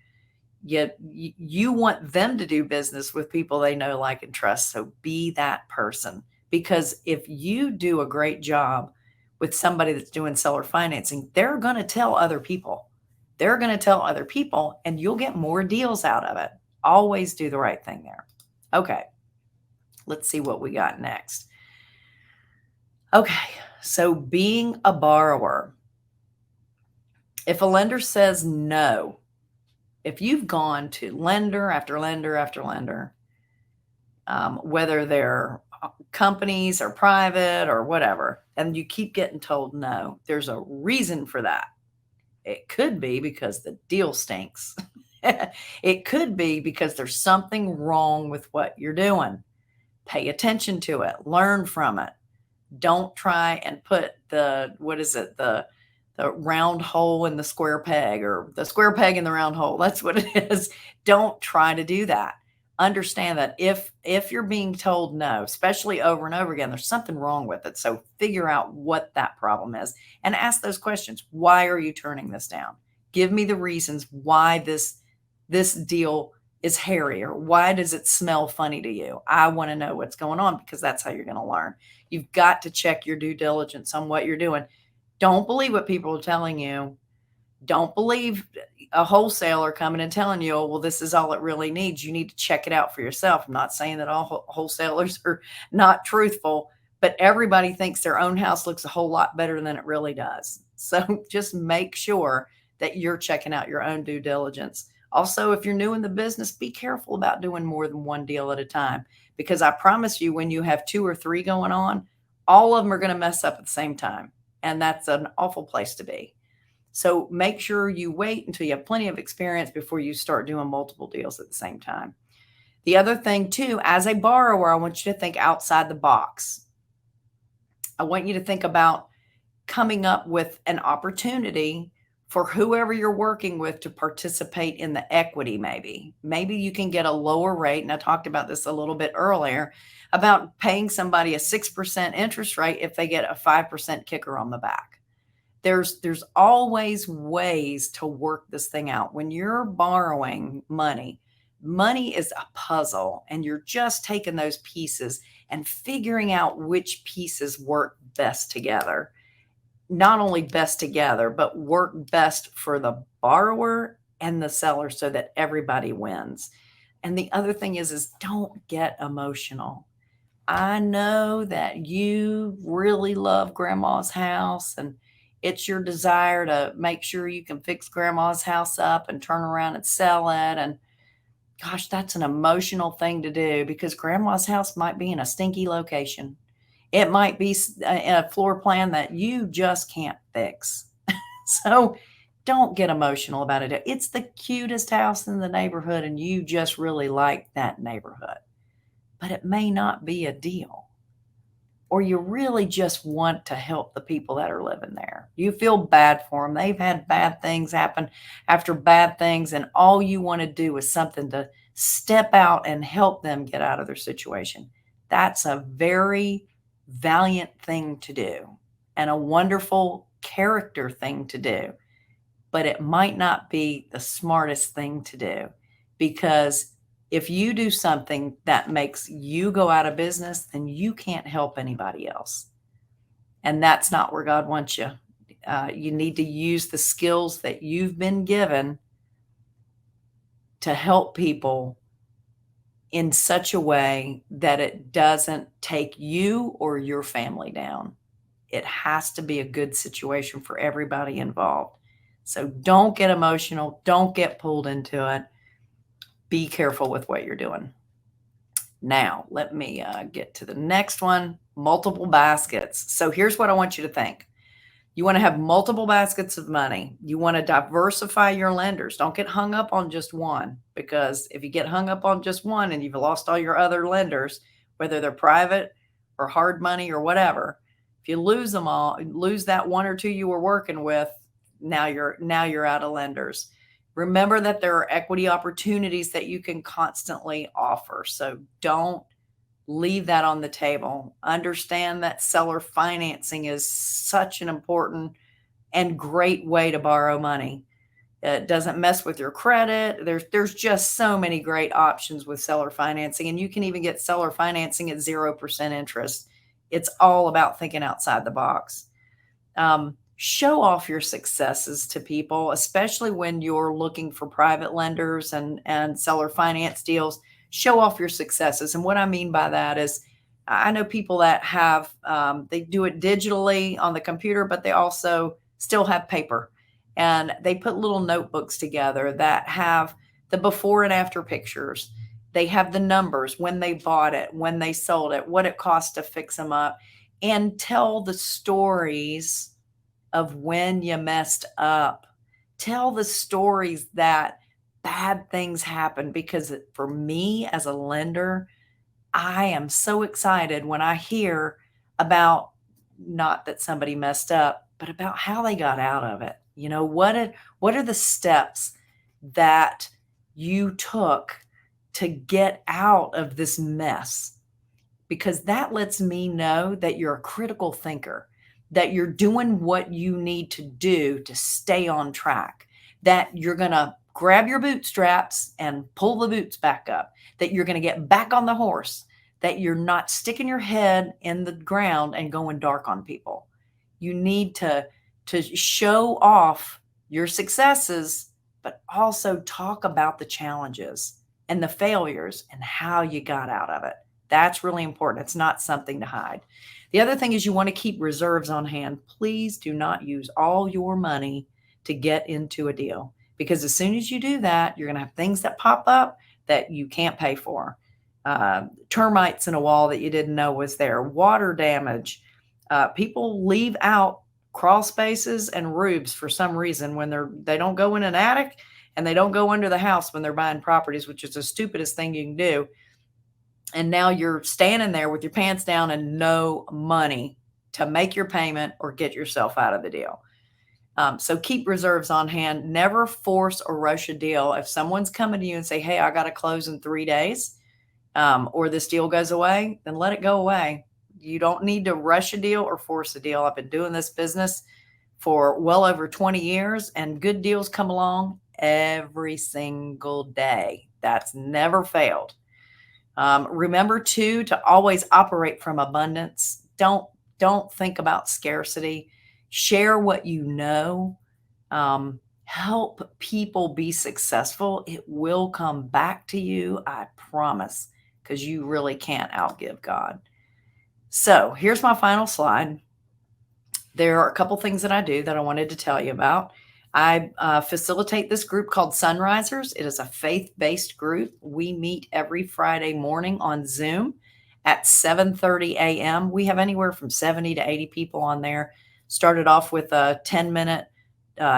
You want them to do business with people they know, like, and trust. So be that person. Because if you do a great job with somebody that's doing seller financing, they're going to tell other people. They're going to tell other people, and you'll get more deals out of it. Always do the right thing there. Okay, let's see what we got next. Okay, so being a borrower. If a lender says no, if you've gone to lender after lender after lender, whether they're companies or private or whatever, and you keep getting told no, there's a reason for that. It could be because the deal stinks. It could be because there's something wrong with what you're doing. Pay attention to it. Learn from it. Don't try and put the round hole in the square peg, or the square peg in the round hole. That's what it is. Don't try to do that. Understand that if you're being told no, especially over and over again, there's something wrong with it. So figure out what that problem is and ask those questions. Why are you turning this down? Give me the reasons why this deal is hairy, or why does it smell funny to you? I want to know what's going on, because that's how you're going to learn. You've got to check your due diligence on what you're doing. Don't believe what people are telling you. Don't believe a wholesaler coming and telling you, oh, well, this is all it really needs. You need to check it out for yourself. I'm not saying that all wholesalers are not truthful, but everybody thinks their own house looks a whole lot better than it really does. So just make sure that you're checking out your own due diligence. Also, if you're new in the business, be careful about doing more than one deal at a time, because I promise you, when you have 2 or 3 going on, all of them are going to mess up at the same time. And that's an awful place to be. So make sure you wait until you have plenty of experience before you start doing multiple deals at the same time. The other thing too, as a borrower, I want you to think outside the box. I want you to think about coming up with an opportunity for whoever you're working with to participate in the equity. Maybe you can get a lower rate. And I talked about this a little bit earlier about paying somebody a 6% interest rate if they get a 5% kicker on the back. There's always ways to work this thing out. When you're borrowing money is a puzzle, and you're just taking those pieces and figuring out which pieces work best together. Not only best together, but work best for the borrower and the seller so that everybody wins. And the other thing is don't get emotional. I know that you really love grandma's house, and it's your desire to make sure you can fix grandma's house up and turn around and sell it. And gosh, that's an emotional thing to do, because grandma's house might be in a stinky location. It might be a floor plan that you just can't fix. So don't get emotional about it. It's the cutest house in the neighborhood, and you just really like that neighborhood. But it may not be a deal. Or you really just want to help the people that are living there. You feel bad for them. They've had bad things happen after bad things, and all you want to do is something to step out and help them get out of their situation. That's a very valiant thing to do and a wonderful character thing to do, but it might not be the smartest thing to do, because if you do something that makes you go out of business, then you can't help anybody else. And that's not where God wants you. You need to use the skills that you've been given to help people in such a way that it doesn't take you or your family down. It has to be a good situation for everybody involved. So don't get emotional. Don't get pulled into it. Be careful with what you're doing. Now, let me get to the next one, multiple baskets. So here's what I want you to think. You want to have multiple baskets of money. You want to diversify your lenders. Don't get hung up on just one, because if you get hung up on just one and you've lost all your other lenders, whether they're private or hard money or whatever, if you lose them all, lose that one or two you were working with, now you're out of lenders. Remember that there are equity opportunities that you can constantly offer. So don't leave that on the table. Understand that seller financing is such an important and great way to borrow money. It doesn't mess with your credit. There's just so many great options with seller financing, and you can even get seller financing at 0% interest. It's all about thinking outside the box. Show off your successes to people, especially when you're looking for private lenders and seller finance deals. Show off your successes. And what I mean by that is, I know people that have, they do it digitally on the computer, but they also still have paper. And they put little notebooks together that have the before and after pictures. They have the numbers, when they bought it, when they sold it, what it cost to fix them up, and tell the stories of when you messed up. Tell the stories that bad things happen, because for me as a lender, I am so excited when I hear about, not that somebody messed up, but about how they got out of it. You know, what are the steps that you took to get out of this mess? Because that lets me know that you're a critical thinker, that you're doing what you need to do to stay on track, that you're going to grab your bootstraps and pull the boots back up, that you're going to get back on the horse, that you're not sticking your head in the ground and going dark on people. You need to show off your successes, but also talk about the challenges and the failures and how you got out of it. That's really important. It's not something to hide. The other thing is you want to keep reserves on hand. Please do not use all your money to get into a deal, because as soon as you do that, you're going to have things that pop up that you can't pay for. Termites in a wall that you didn't know was there, water damage. People leave out crawl spaces and roofs for some reason when they don't go in an attic, and they don't go under the house when they're buying properties, which is the stupidest thing you can do. And now you're standing there with your pants down and no money to make your payment or get yourself out of the deal. So keep reserves on hand. Never force or rush a deal. If someone's coming to you and say, hey, I got to close in 3 days, or this deal goes away, then let it go away. You don't need to rush a deal or force a deal. I've been doing this business for well over 20 years, and good deals come along every single day. That's never failed. Remember too, to always operate from abundance. Don't think about scarcity. Share what you know. Help people be successful. It will come back to you, I promise, because you really can't outgive God. So here's my final slide. There are a couple things that I do that I wanted to tell you about. I facilitate this group called Sunrisers. It is a faith-based group. We meet every Friday morning on Zoom at 7:30 a.m. We have anywhere from 70 to 80 people on there. Started off with a 10-minute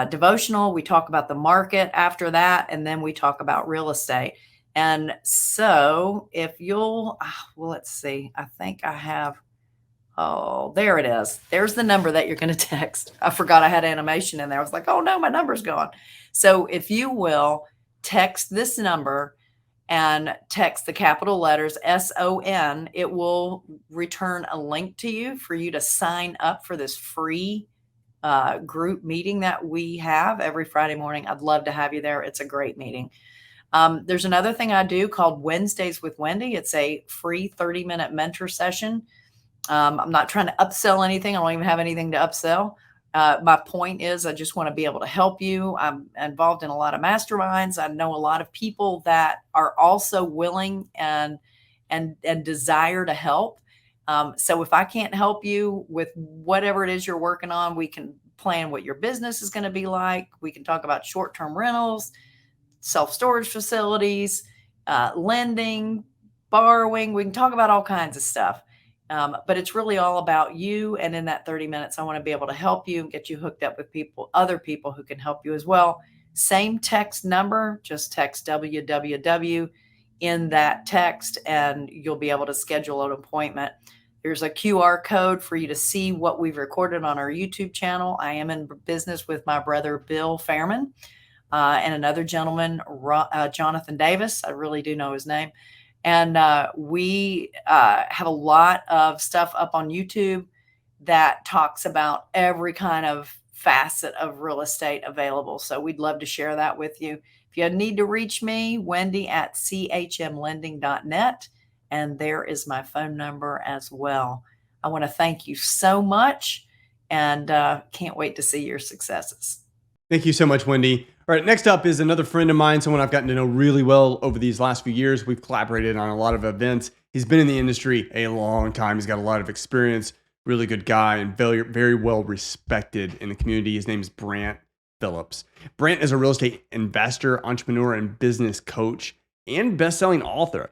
devotional. We talk about the market after that, and then we talk about real estate. And so if you'll, well, let's see, I think I have, oh, there it is. There's the number that you're going to text. I forgot I had animation in there. I was like, oh no, my number's gone. So if you will text this number and text the capital letters SON, it will return a link to you for you to sign up for this free group meeting that we have every Friday morning. I'd love to have you there. It's a great meeting. There's another thing I do called Wednesdays with Wendy. It's a free 30-minute mentor session. I'm not trying to upsell anything. I don't even have anything to upsell. My point is I just want to be able to help you. I'm involved in a lot of masterminds. I know a lot of people that are also willing and desire to help. So if I can't help you with whatever it is you're working on, we can plan what your business is going to be like. We can talk about short-term rentals, self-storage facilities, lending, borrowing. We can talk about all kinds of stuff. But it's really all about you. And in that 30 minutes, I want to be able to help you and get you hooked up with other people who can help you as well. Same text number, just text WWW in that text, and you'll be able to schedule an appointment. There's a QR code for you to see what we've recorded on our YouTube channel. I am in business with my brother, Bill Fairman, and another gentleman, Jonathan Davis. I really do know his name. And we have a lot of stuff up on YouTube that talks about every kind of facet of real estate available. So we'd love to share that with you. If you need to reach me, Wendy at chmlending.net. And there is my phone number as well. I want to thank you so much, and can't wait to see your successes. Thank you so much, Wendy. All right, next up is another friend of mine, someone I've gotten to know really well over these last few years. We've collaborated on a lot of events. He's been in the industry a long time. He's got a lot of experience, really good guy, and very, very well respected in the community. His name is Brant Phillips. Brant is a real estate investor, entrepreneur, and business coach, and best-selling author.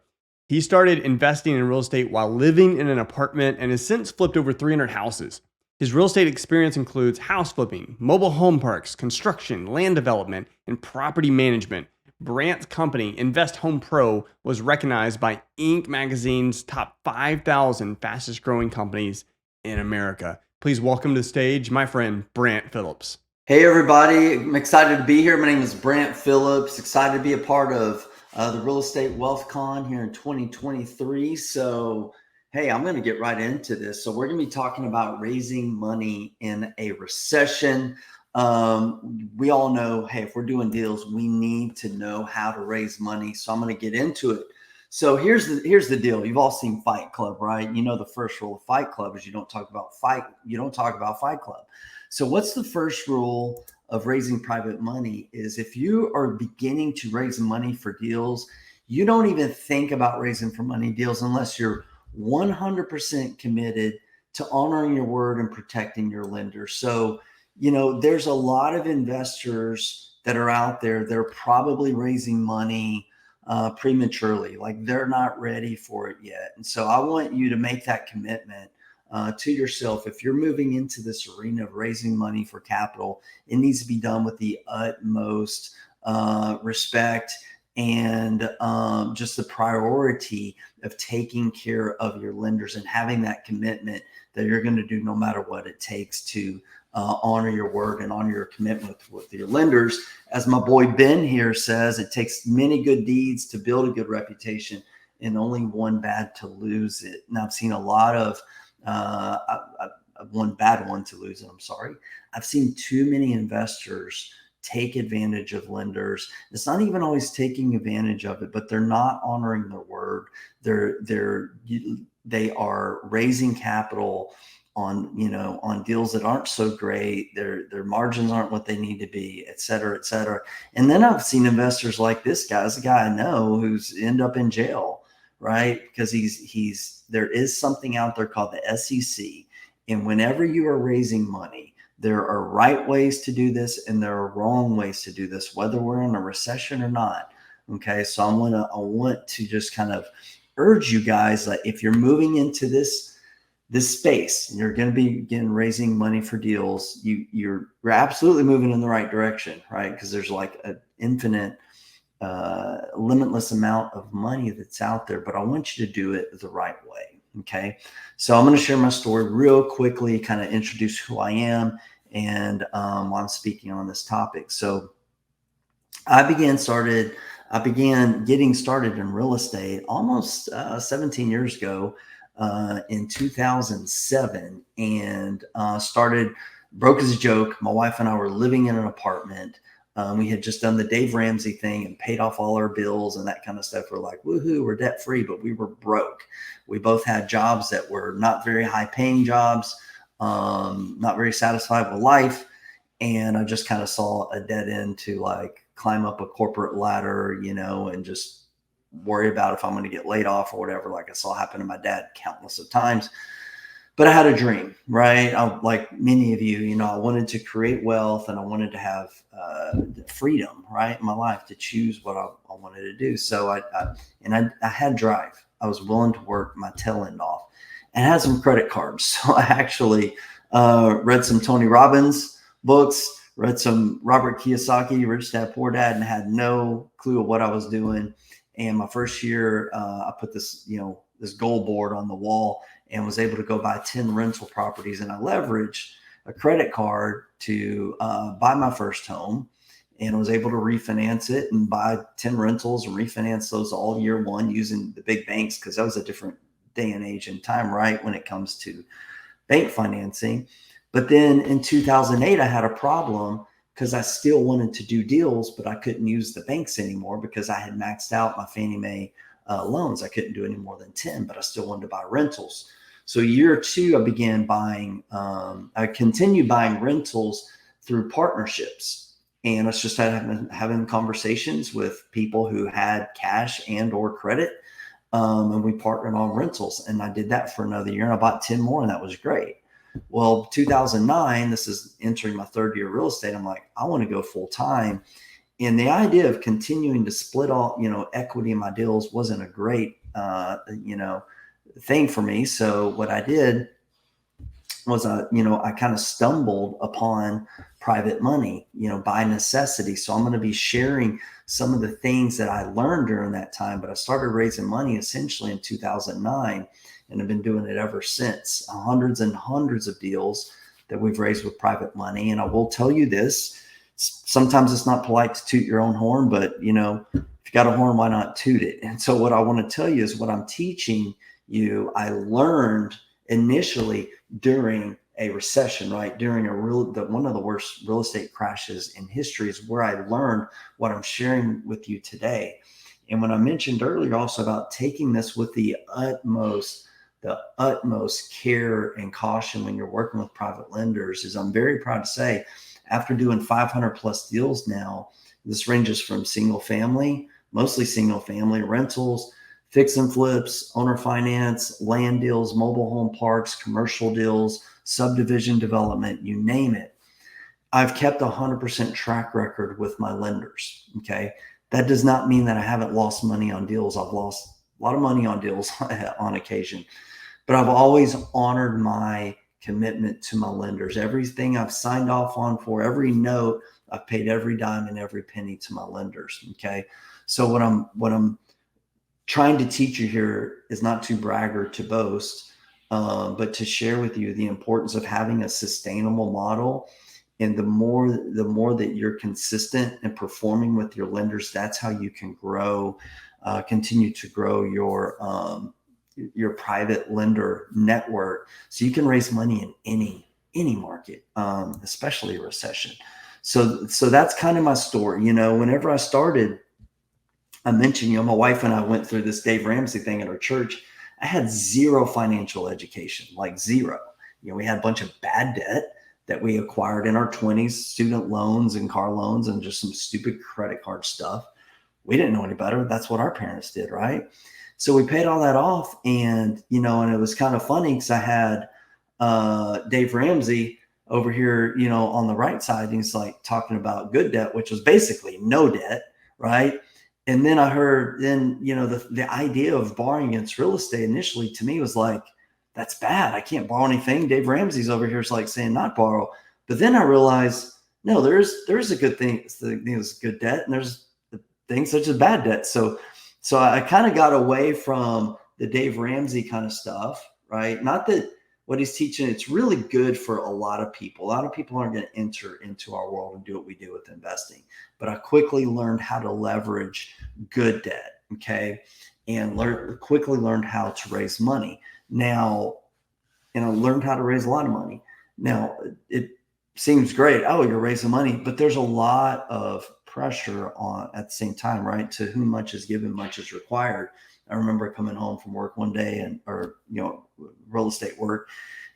He started investing in real estate while living in an apartment and has since flipped over 300 houses. His real estate experience includes house flipping, mobile home parks, construction, land development, and property management. Brant's company, Invest Home Pro, was recognized by Inc. magazine's top 5,000 fastest growing companies in America. Please welcome to the stage my friend, Brant Phillips. Hey everybody, I'm excited to be here. My name is Brant Phillips, excited to be a part of the Real Estate Wealth Con here in 2023. So, hey, I'm going to get right into this. So we're going to be talking about raising money in a recession. We all know, hey, if we're doing deals, we need to know how to raise money. So I'm going to get into it. So here's the deal. You've all seen Fight Club, right? You know the first rule of Fight Club is you don't talk about Fight Club. So what's the first rule of raising private money is if you are beginning to raise money for deals, you don't even think about raising for money deals unless you're 100% committed to honoring your word and protecting your lenders. So, you know, there's a lot of investors that are out there. They're probably raising money prematurely, like they're not ready for it yet. And so I want you to make that commitment to yourself. If you're moving into this arena of raising money for capital, it needs to be done with the utmost respect and just the priority of taking care of your lenders and having that commitment that you're going to do no matter what it takes to honor your word and honor your commitment with your lenders. As my boy Ben here says, it takes many good deeds to build a good reputation and only one bad to lose it. And I've seen a lot of one bad one to lose it. I'm sorry. I've seen too many investors take advantage of lenders. It's not even always taking advantage of it, but they're not honoring their word. They are raising capital on, you know, on deals that aren't so great. Their margins aren't what they need to be, et cetera, et cetera. And then I've seen investors like this guy, is a guy I know who's end up in jail, right? Because there is something out there called the SEC. And whenever you are raising money, there are right ways to do this and there are wrong ways to do this, whether we're in a recession or not. Okay. So I want to just kind of urge you guys that if you're moving into this space and you're going to be raising money for deals, you're absolutely moving in the right direction, right? Because there's like an infinite, limitless amount of money that's out there, but I want you to do it the right way. Okay. So I'm going to share my story real quickly, kind of introduce who I am and why I'm speaking on this topic. So I began getting started in real estate almost 17 years ago in 2007 and broke as a joke. My wife and I were living in an apartment. We had just done the Dave Ramsey thing and paid off all our bills and that kind of stuff. We're like, woohoo, we're debt free, but we were broke. We both had jobs that were not very high paying jobs, not very satisfied with life. And I just kind of saw a dead end to like climb up a corporate ladder, you know, and just worry about if I'm going to get laid off or whatever, like I saw happen to my dad countless of times. But I had a dream, right? Like many of you, you know, I wanted to create wealth and I wanted to have freedom, right, in my life to choose what I wanted to do. So I had drive. I was willing to work my tail end off and had some credit cards. So I actually read some Tony Robbins books, read some Robert Kiyosaki, Rich Dad, Poor Dad, and had no clue of what I was doing. And my first year, I put this goal board on the wall and was able to go buy 10 rental properties. And I leveraged a credit card to buy my first home and was able to refinance it and buy 10 rentals and refinance those all year one using the big banks, because that was a different day and age and time, right, when it comes to bank financing. But then in 2008, I had a problem because I still wanted to do deals, but I couldn't use the banks anymore because I had maxed out my Fannie Mae loans. I couldn't do any more than 10, but I still wanted to buy rentals. So year two, I continued buying rentals through partnerships. And I just having conversations with people who had cash and or credit. And we partnered on rentals. And I did that for another year and I bought 10 more and that was great. Well, 2009, this is entering my third year of real estate. I'm like, I want to go full time. And the idea of continuing to split all, equity in my deals wasn't a great, thing for me. So what I did was, I kind of stumbled upon private money, by necessity. So I'm going to be sharing some of the things that I learned during that time, but I started raising money essentially in 2009 and have been doing it ever since. Hundreds and hundreds of deals that we've raised with private money. And I will tell you this, sometimes it's not polite to toot your own horn, but if you got a horn, why not toot it? And so what I want to tell you is what I'm teaching you, I learned initially during a recession, right? During one of the worst real estate crashes in history is where I learned what I'm sharing with you today. And when I mentioned earlier also about taking this with the utmost care and caution when you're working with private lenders, is I'm very proud to say, after doing 500 plus deals now, this ranges from single family, mostly single family rentals, fix and flips, owner finance, land deals, mobile home parks, commercial deals, subdivision development, you name it. I've kept 100% track record with my lenders. Okay. That does not mean that I haven't lost money on deals. I've lost a lot of money on deals on occasion, but I've always honored my commitment to my lenders. Everything I've signed off on for, every note, I've paid every dime and every penny to my lenders. Okay. So what I'm trying to teach you here is not to brag or to boast, but to share with you the importance of having a sustainable model. And the more that you're consistent and performing with your lenders, that's how you can grow, continue to grow your private lender network, so you can raise money in any market, especially a recession. So that's kind of my story. You know, whenever I started, I mentioned, you know, my wife and I went through this Dave Ramsey thing at our church. I had zero financial education, like zero. You know, we had a bunch of bad debt that we acquired in our 20s, student loans and car loans and just some stupid credit card stuff. We didn't know any better. That's what our parents did, right? So we paid all that off. And, you know, and it was kind of funny because I had Dave Ramsey over here, you know, on the right side. And he's like talking about good debt, which was basically no debt, right? And then I heard, you know, the idea of borrowing against real estate initially to me was like, that's bad. I can't borrow anything. Dave Ramsey's over here is like saying not borrow. But then I realized, no, there's a good thing. There's good debt and there's things such as bad debt. So I kind of got away from the Dave Ramsey kind of stuff, right? Not that what he's teaching, it's really good for a lot of people. A lot of people aren't going to enter into our world and do what we do with investing. But I quickly learned how to leverage good debt, okay? And quickly learned how to raise money. Now, and I learned how to raise a lot of money. Now, it seems great. Oh, you're raising money, but there's a lot of pressure on at the same time, right? To whom much is given, much is required. I remember coming home from work one day or real estate work,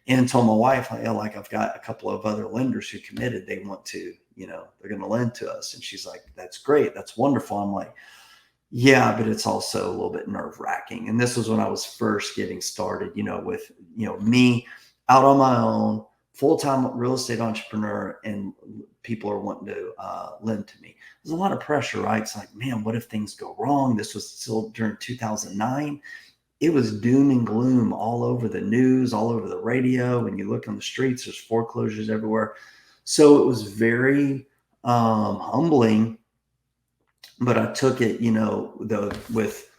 and told my wife, like I've got a couple of other lenders who committed. They want to, they're going to lend to us. And she's like, that's great. That's wonderful. I'm like, yeah, but it's also a little bit nerve wracking. And this was when I was first getting started, with, me out on my own, full-time real estate entrepreneur, and people are wanting to lend to me. There's a lot of pressure, right? It's like, man, what if things go wrong? This was still during 2009. It was doom and gloom all over the news, all over the radio. When you look on the streets, there's foreclosures everywhere. So it was very humbling. But I took it, with,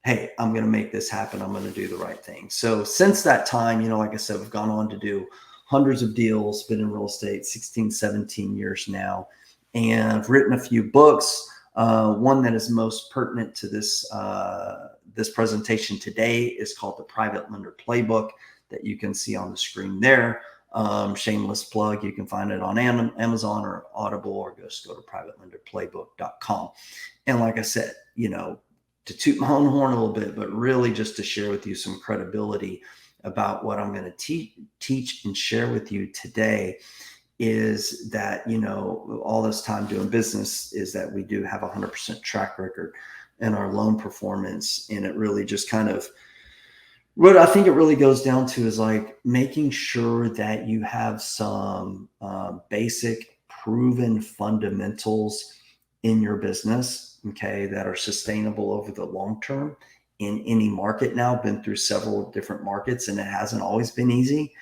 hey, I'm going to make this happen. I'm going to do the right thing. So since that time, like I said, we've gone on to do hundreds of deals, been in real estate 16, 17 years now. And I've written a few books. One that is most pertinent to this presentation today is called The Private Lender Playbook, that you can see on the screen there. Shameless plug. You can find it on Amazon or Audible, or just go to privatelenderplaybook.com. And like I said, to toot my own horn a little bit, but really just to share with you some credibility about what I'm going to teach and share with you today, is that, all this time doing business, is that we do have 100% track record in our loan performance. And it really just kind of, what I think it really goes down to is like making sure that you have some basic proven fundamentals in your business, okay, that are sustainable over the long term in any market. Now, been through several different markets, and it hasn't always been easy.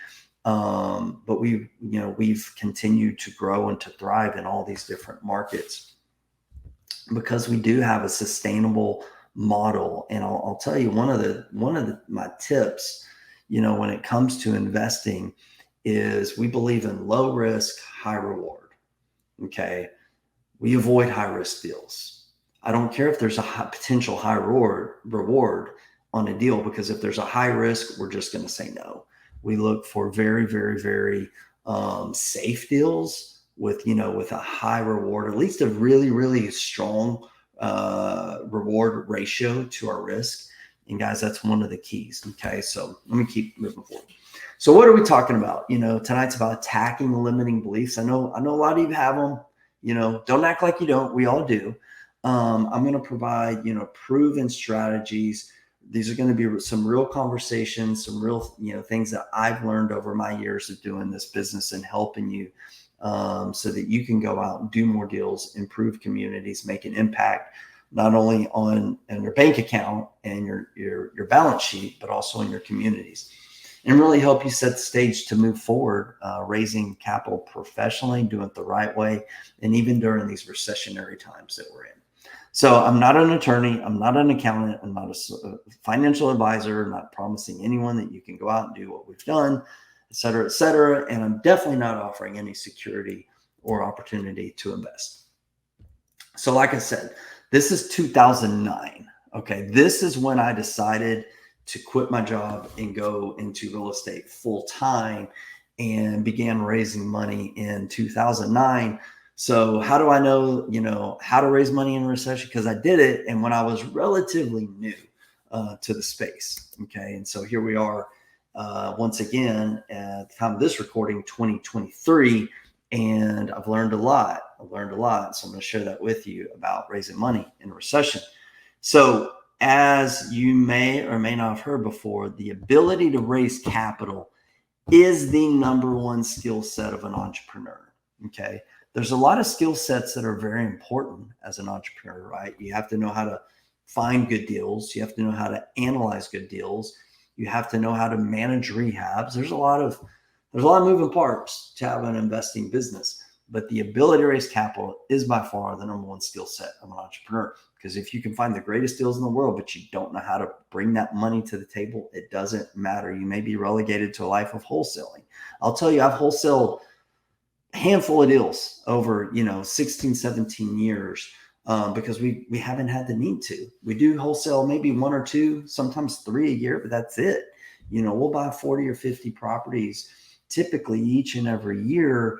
But we've continued to grow and to thrive in all these different markets because we do have a sustainable model. And I'll tell you, one of my tips, when it comes to investing, is we believe in low risk, high reward. Okay. We avoid high risk deals. I don't care if there's a potential high reward on a deal, because if there's a high risk, we're just going to say no. We look for very, very, very safe deals with a high reward, at least a really, really strong reward ratio to our risk. And guys, that's one of the keys. Okay. So let me keep moving forward. So what are we talking about? Tonight's about attacking the limiting beliefs. I know a lot of you have them, don't act like you don't. We all do. I'm going to provide, proven strategies, These are going to be some real conversations, some real, things that I've learned over my years of doing this business and helping you, so that you can go out and do more deals, improve communities, make an impact, not only on your bank account and your balance sheet, but also in your communities, and really help you set the stage to move forward, raising capital professionally, doing it the right way, and even during these recessionary times that we're in. So I'm not an attorney. I'm not an accountant. I'm not a financial advisor. I'm not promising anyone that you can go out and do what we've done, et cetera, et cetera. And I'm definitely not offering any security or opportunity to invest. So like I said, this is 2009. Okay. This is when I decided to quit my job and go into real estate full time, and began raising money in 2009. So how do I know, how to raise money in a recession? Because I did it. And when I was relatively new to the space. Okay. And so here we are once again at the time of this recording, 2023. And I've learned a lot. So I'm going to share that with you about raising money in a recession. So as you may or may not have heard before, the ability to raise capital is the number one skill set of an entrepreneur. Okay. There's a lot of skill sets that are very important as an entrepreneur, right? You have to know how to find good deals. You have to know how to analyze good deals. You have to know how to manage rehabs. There's a lot of moving parts to have an investing business, but the ability to raise capital is by far the number one skill set of an entrepreneur. Because if you can find the greatest deals in the world, but you don't know how to bring that money to the table, it doesn't matter. You may be relegated to a life of wholesaling. I'll tell you, I've wholesaled handful of deals over 16, 17 years because we haven't had the need to. We do wholesale maybe one or two, sometimes 3 a year, but that's it. We'll buy 40 or 50 properties typically each and every year,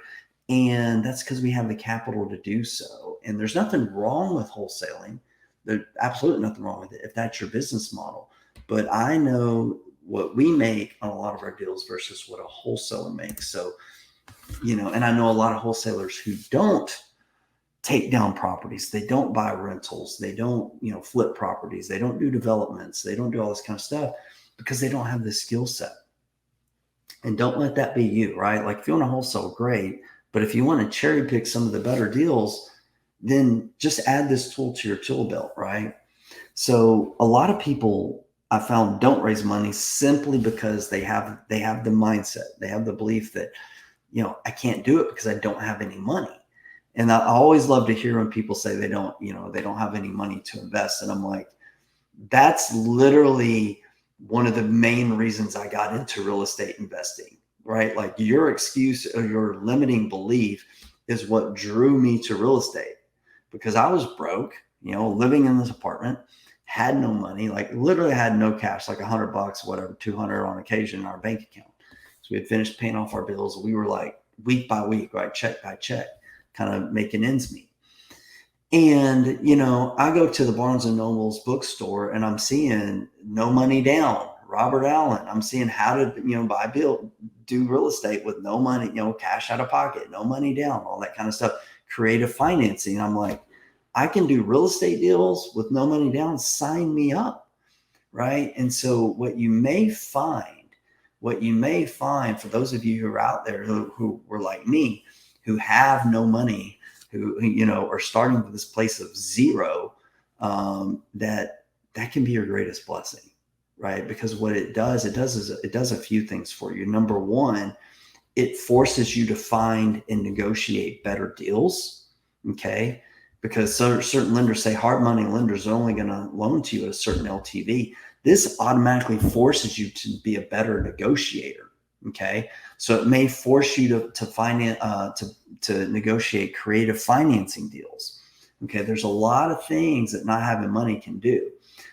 and that's because we have the capital to do so. And there's nothing wrong with wholesaling. There's absolutely nothing wrong with it if that's your business model. But I know what we make on a lot of our deals versus what a wholesaler makes. So and I know a lot of wholesalers who don't take down properties. They don't buy rentals. They don't, flip properties. They don't do developments. They don't do all this kind of stuff because they don't have the skill set. And don't let that be you, right? Like if you want to wholesale, great. But if you want to cherry pick some of the better deals, then just add this tool to your tool belt, right? So a lot of people I found don't raise money simply because they have the mindset. They have the belief that, I can't do it because I don't have any money. And I always love to hear when people say they don't have any money to invest. And I'm like, that's literally one of the main reasons I got into real estate investing, right? Like your excuse or your limiting belief is what drew me to real estate, because I was broke, living in this apartment, had no money, like literally had no cash, like $100, whatever, 200 on occasion in our bank account. So we had finished paying off our bills. We were like week by week, right? Check by check, kind of making ends meet. And, I go to the Barnes and Noble's bookstore and I'm seeing No Money Down, Robert Allen. I'm seeing how to, do real estate with no money, cash out of pocket, no money down, all that kind of stuff, creative financing. I'm like, I can do real estate deals with no money down, sign me up. Right. And so what you may find for those of you who are out there who were like me, who have no money, who are starting with this place of zero, that can be your greatest blessing, right? Because what it does a few things for you. Number one, it forces you to find and negotiate better deals, okay? Because certain lenders say hard money lenders are only going to loan to you at a certain LTV. This automatically forces you to be a better negotiator. Okay. So it may force you to negotiate creative financing deals. Okay. There's a lot of things that not having money can do.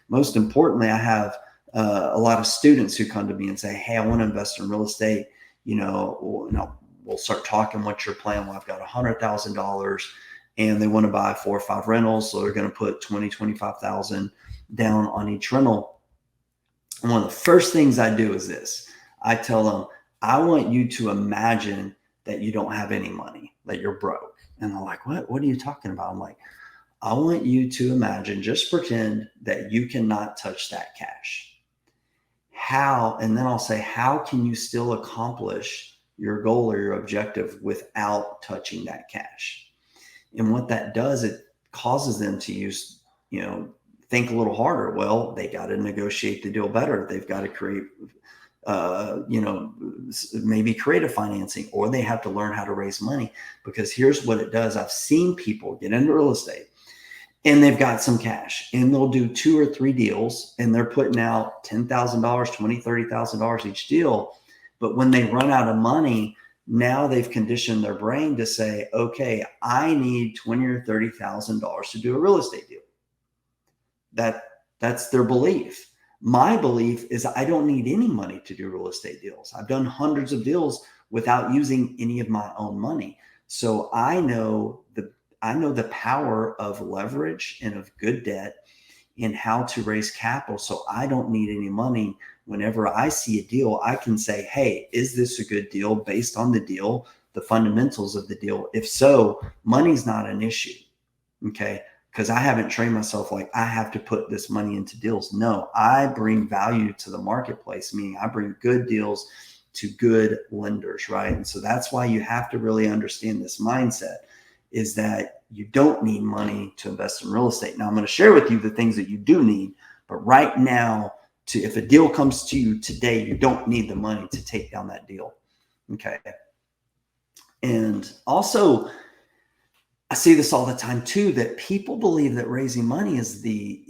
Most importantly, I have a lot of students who come to me and say, hey, I want to invest in real estate. We'll start talking what your plan. Well, I've got $100,000 and they want to buy 4 or 5 rentals. So they're going to put $25,000 down on each rental. And one of the first things I do is this. I tell them, I want you to imagine that you don't have any money, that you're broke. And they're like, what are you talking about? I'm like, I want you to imagine, just pretend that you cannot touch that cash. How, and then I'll say, how can you still accomplish your goal or your objective without touching that cash? And what that does, it causes them to use, think a little harder. Well, they got to negotiate the deal better. They've got to create, maybe creative financing, or they have to learn how to raise money, because here's what it does. I've seen people get into real estate and they've got some cash and they'll do 2 or 3 deals and they're putting out $10,000, $20,000, $30,000 each deal. But when they run out of money, now they've conditioned their brain to say, okay, I need $20,000 or $30,000 to do a real estate deal. That's their belief. My belief is I don't need any money to do real estate deals. I've done hundreds of deals without using any of my own money. So I know the power of leverage and of good debt and how to raise capital. So I don't need any money. Whenever I see a deal, I can say, hey, is this a good deal based on the deal, the fundamentals of the deal? If so, money's not an issue. Okay. Because I haven't trained myself like I have to put this money into deals. No, I bring value to the marketplace, meaning I bring good deals to good lenders, right? And so that's why you have to really understand this mindset, is that you don't need money to invest in real estate. Now I'm going to share with you the things that you do need, but right now, if a deal comes to you today, you don't need the money to take down that deal. Okay. And also, I see this all the time too, that people believe that raising money is the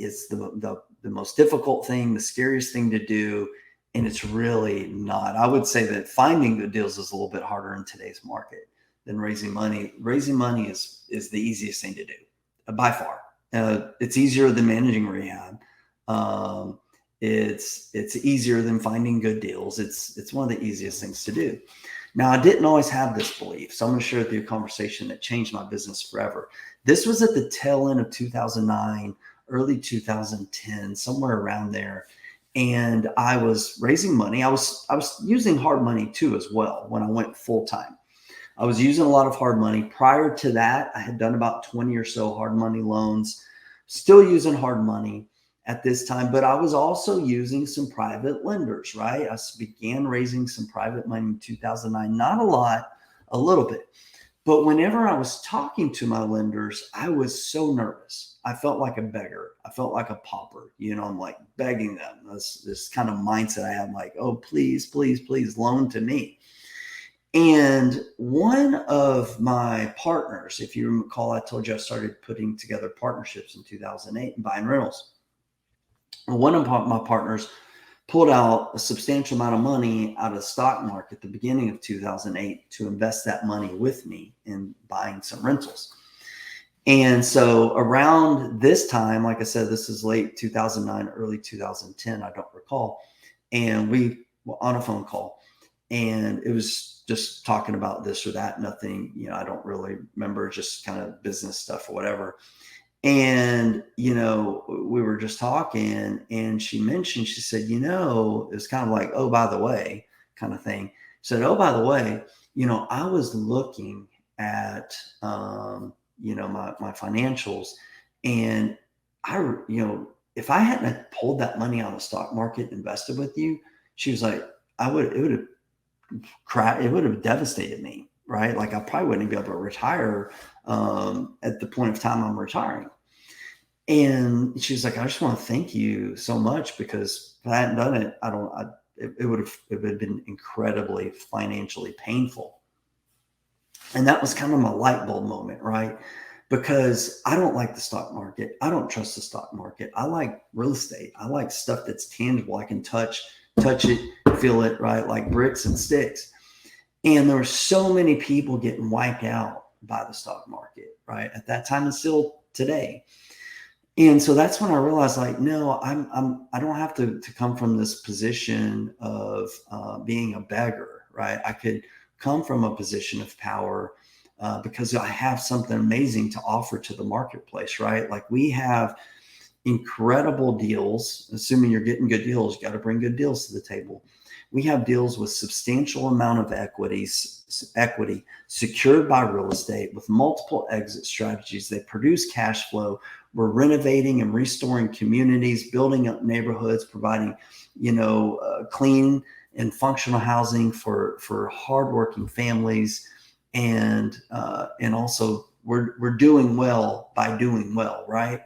most difficult thing, the scariest thing to do. And it's really not. I would say that finding good deals is a little bit harder in today's market than raising money. Raising money is the easiest thing to do by far. It's easier than managing rehab. It's easier than finding good deals. It's one of the easiest things to do. Now, I didn't always have this belief, so I'm going to share with you a conversation that changed my business forever. This was at the tail end of 2009, early 2010, somewhere around there. And I was raising money. I was using hard money too as well when I went full time. I was using a lot of hard money. Prior to that, I had done about 20 or so hard money loans, still using hard money at this time, but I was also using some private lenders, right? I began raising some private money in 2009, not a lot, a little bit. But whenever I was talking to my lenders, I was so nervous. I felt like a beggar. I felt like a pauper. I'm like begging them. This kind of mindset I had, like, oh, please, please, please loan to me. And one of my partners, if you recall, I told you I started putting together partnerships in 2008 and buying rentals. One of my partners pulled out a substantial amount of money out of the stock market at the beginning of 2008 to invest that money with me in buying some rentals. And so around this time, like I said, this is late 2009, early 2010, I don't recall. And we were on a phone call and it was just talking about this or that, nothing, I don't really remember, just kind of business stuff or whatever. And, we were just talking and she mentioned, she said, it was kind of like, oh, by the way, kind of thing. She said, oh, by the way, I was looking at, my financials and if I hadn't pulled that money out of the stock market, invested with you, she was like, it would have devastated me. Right? Like I probably wouldn't be able to retire at the point of time I'm retiring. And she's like, I just want to thank you so much, because if I hadn't done it, it would have been incredibly financially painful. And that was kind of my light bulb moment, right? Because I don't like the stock market. I don't trust the stock market. I like real estate. I like stuff that's tangible. I can touch it, feel it, right? Like bricks and sticks. And there were so many people getting wiped out by the stock market, right? At that time and still today. And so that's when I realized, like, no, I don't have to come from this position of being a beggar, right? I could come from a position of power because I have something amazing to offer to the marketplace, right? Like we have incredible deals, assuming you're getting good deals, you got to bring good deals to the table. We have deals with substantial amount of equity secured by real estate with multiple exit strategies. They produce cash flow. We're renovating and restoring communities, building up neighborhoods, providing, clean and functional housing for hardworking families, and also we're doing well by doing well, right?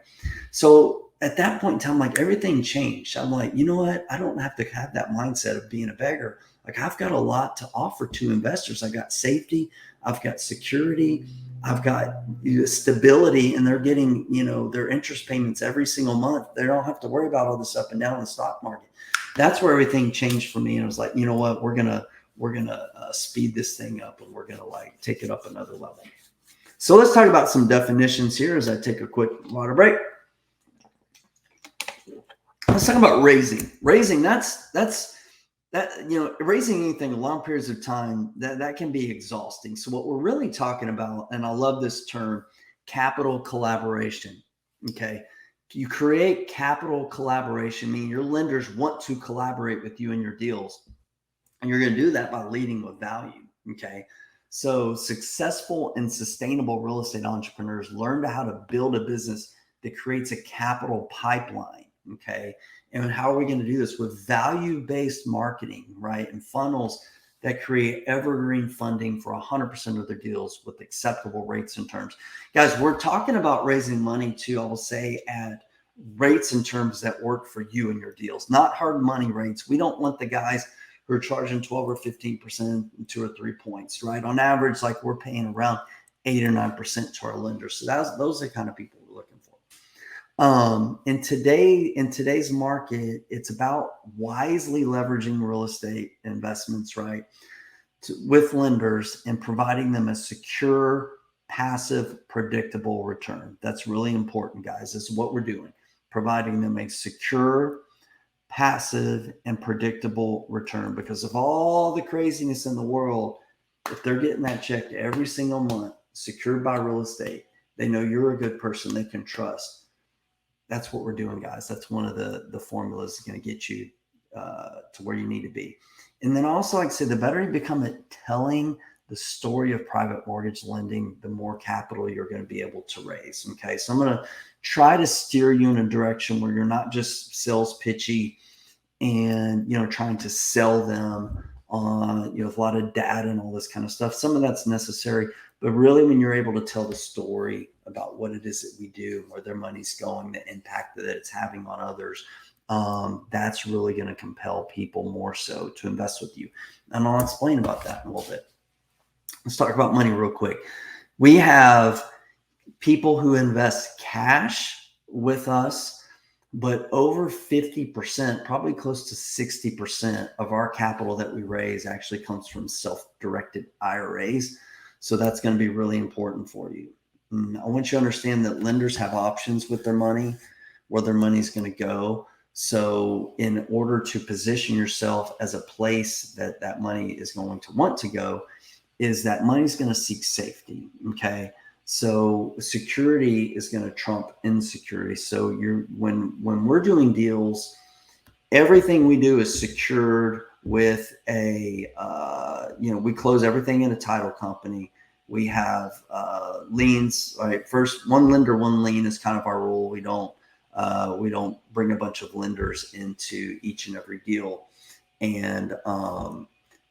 So at that point in time, like, everything changed. I'm like, you know what? I don't have to have that mindset of being a beggar. Like, I've got a lot to offer to investors. I got safety, I've got security, I've got stability, and they're getting, their interest payments every single month. They don't have to worry about all this up and down in the stock market. That's where everything changed for me. And I was like, you know what? We're gonna speed this thing up, and we're gonna like take it up another level. So let's talk about some definitions here as I take a quick water break. Let's talk about raising. Raising, raising anything long periods of time, that can be exhausting. So what we're really talking about, and I love this term, capital collaboration. Okay. You create capital collaboration, meaning your lenders want to collaborate with you in your deals. And you're going to do that by leading with value. Okay. So successful and sustainable real estate entrepreneurs learn how to build a business that creates a capital pipeline. Okay. And how are we going to do this? With value-based marketing, right? And funnels that create evergreen funding for 100% of their deals with acceptable rates and terms. Guys, we're talking about raising money too, I will say, at rates and terms that work for you and your deals, not hard money rates. We don't want the guys who are charging 12 or 15%, 2 or 3 points, right? On average, like, we're paying around 8 or 9% to our lenders. So those are the kind of people we're looking for. In today's market, it's about wisely leveraging real estate investments, right, with lenders and providing them a secure, passive, predictable return. That's really important, guys. This is what we're doing, providing them a secure, passive, and predictable return. Because of all the craziness in the world, if they're getting that check every single month, secured by real estate, they know you're a good person they can trust. That's what we're doing, guys. That's one of the formulas that's going to get you to where you need to be. And then also, like I said, the better you become at telling the story of private mortgage lending, the more capital you're going to be able to raise. Okay. So I'm going to try to steer you in a direction where you're not just sales pitchy and, trying to sell them on, with a lot of data and all this kind of stuff. Some of that's necessary, but really when you're able to tell the story about what it is that we do, where their money's going, the impact that it's having on others, that's really going to compel people more so to invest with you. And I'll explain about that in a little bit. Let's talk about money real quick. We have people who invest cash with us, but over 50%, probably close to 60% of our capital that we raise actually comes from self-directed IRAs. So that's going to be really important for you. I want you to understand that lenders have options with their money, where their money is going to go. So in order to position yourself as a place that that money is going to want to go, is that money is going to seek safety. Okay. So security is going to trump insecurity. So when we're doing deals, everything we do is secured with a, we close everything in a title company. We have liens, right? First, one lender, one lien is kind of our rule. We don't bring a bunch of lenders into each and every deal. And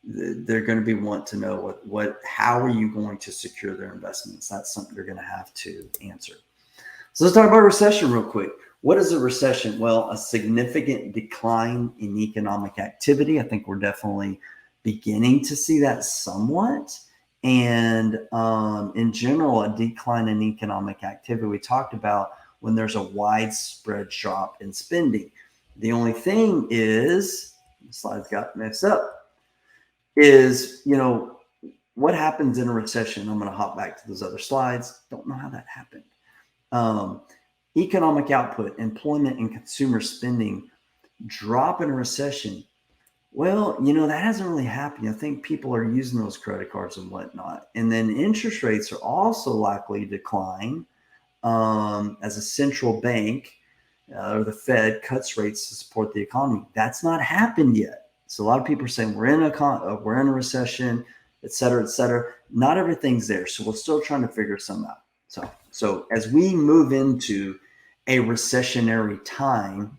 they're going to want to know how are you going to secure their investments? That's something you're going to have to answer. So let's talk about recession real quick. What is a recession? Well, a significant decline in economic activity. I think we're definitely beginning to see that somewhat. And in general, a decline in economic activity. We talked about when there's a widespread drop in spending. The only thing is, the slides got messed up, is, what happens in a recession? I'm going to hop back to those other slides. Don't know how that happened. Economic output, employment, and consumer spending drop in a recession. Well, that hasn't really happened. I think people are using those credit cards and whatnot. And then interest rates are also likely to decline as a central bank or the Fed cuts rates to support the economy. That's not happened yet. So a lot of people are saying we're in a recession, et cetera, et cetera. Not everything's there. So we're still trying to figure some out. So as we move into a recessionary time,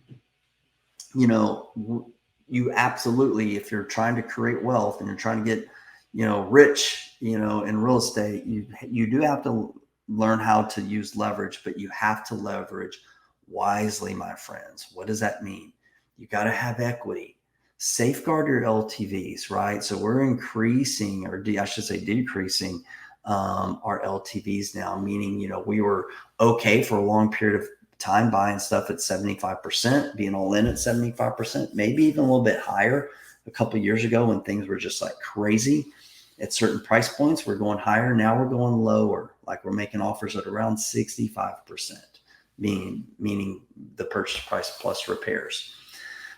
you know, you absolutely, if you're trying to create wealth and you're trying to get, you know, rich, you know, in real estate, you do have to learn how to use leverage, but you have to leverage wisely, my friends. What does that mean? You got to have equity. Safeguard your LTVs, right? So we're increasing, or I should say decreasing, our LTVs now, meaning, you know, we were okay for a long period of time buying stuff at 75%, being all in at 75%, maybe even a little bit higher a couple of years ago when things were just like crazy. At certain price points, we're going higher. Now we're going lower. Like we're making offers at around 65%, meaning the purchase price plus repairs.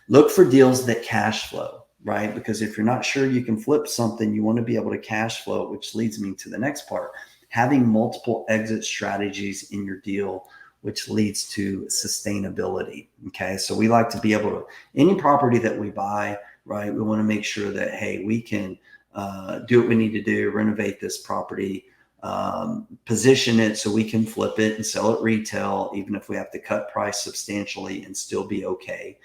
Look for deals that cash flow, right? Because if you're not sure you can flip something, you want to be able to cash flow, which leads me to the next part. Having multiple exit strategies in your deal, which leads to sustainability. Okay. So we like to be able to, any property that we buy, right, we want to make sure that, hey, we can do what we need to do, renovate this property, position it so we can flip it and sell it retail, even if we have to cut price substantially and still be okay.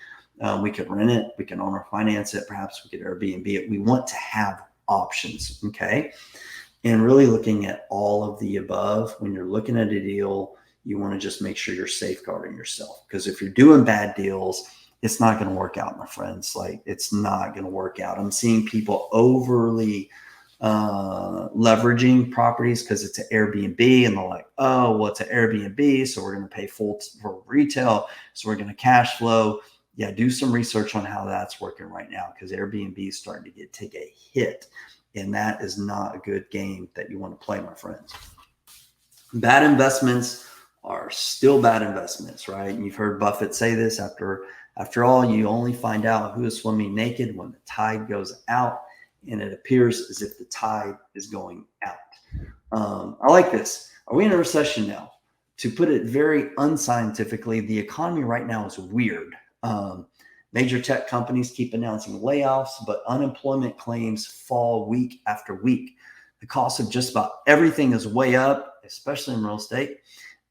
We could rent it, we can owner finance it, perhaps we could Airbnb it. We want to have options. Okay. And really looking at all of the above, when you're looking at a deal, you want to just make sure you're safeguarding yourself, because if you're doing bad deals, it's not going to work out, my friends. Like, it's not going to work out. I'm seeing people overly leveraging properties because it's an Airbnb, and they're like, oh, well, it's an Airbnb, so we're going to pay full for retail, so we're going to cash flow. Yeah, do some research on how that's working right now, because Airbnb is starting to take a hit, and that is not a good game that you want to play, my friends. Bad investments are still bad investments, right? And you've heard Buffett say this, after all, you only find out who is swimming naked when the tide goes out, and it appears as if the tide is going out. I like this. Are we in a recession now? To put it very unscientifically, the economy right now is weird. Major tech companies keep announcing layoffs, but unemployment claims fall week after week. The cost of just about everything is way up, especially in real estate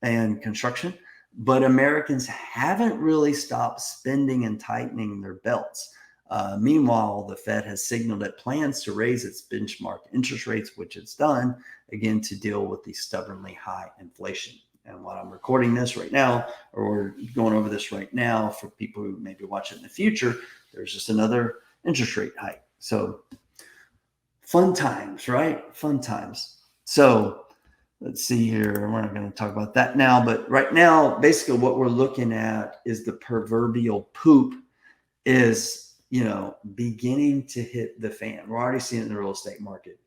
and construction, but Americans haven't really stopped spending and tightening their belts. Meanwhile, the Fed has signaled it plans to raise its benchmark interest rates, which it's done, again, to deal with the stubbornly high inflation. And while I'm recording this right now, or we're going over this right now, for people who maybe watch it in the future, there's just another interest rate hike. So fun times, right? Fun times. So let's see here. We're not going to talk about that now, but right now, basically what we're looking at is the proverbial poop is, you know, beginning to hit the fan. We're already seeing it in the real estate market,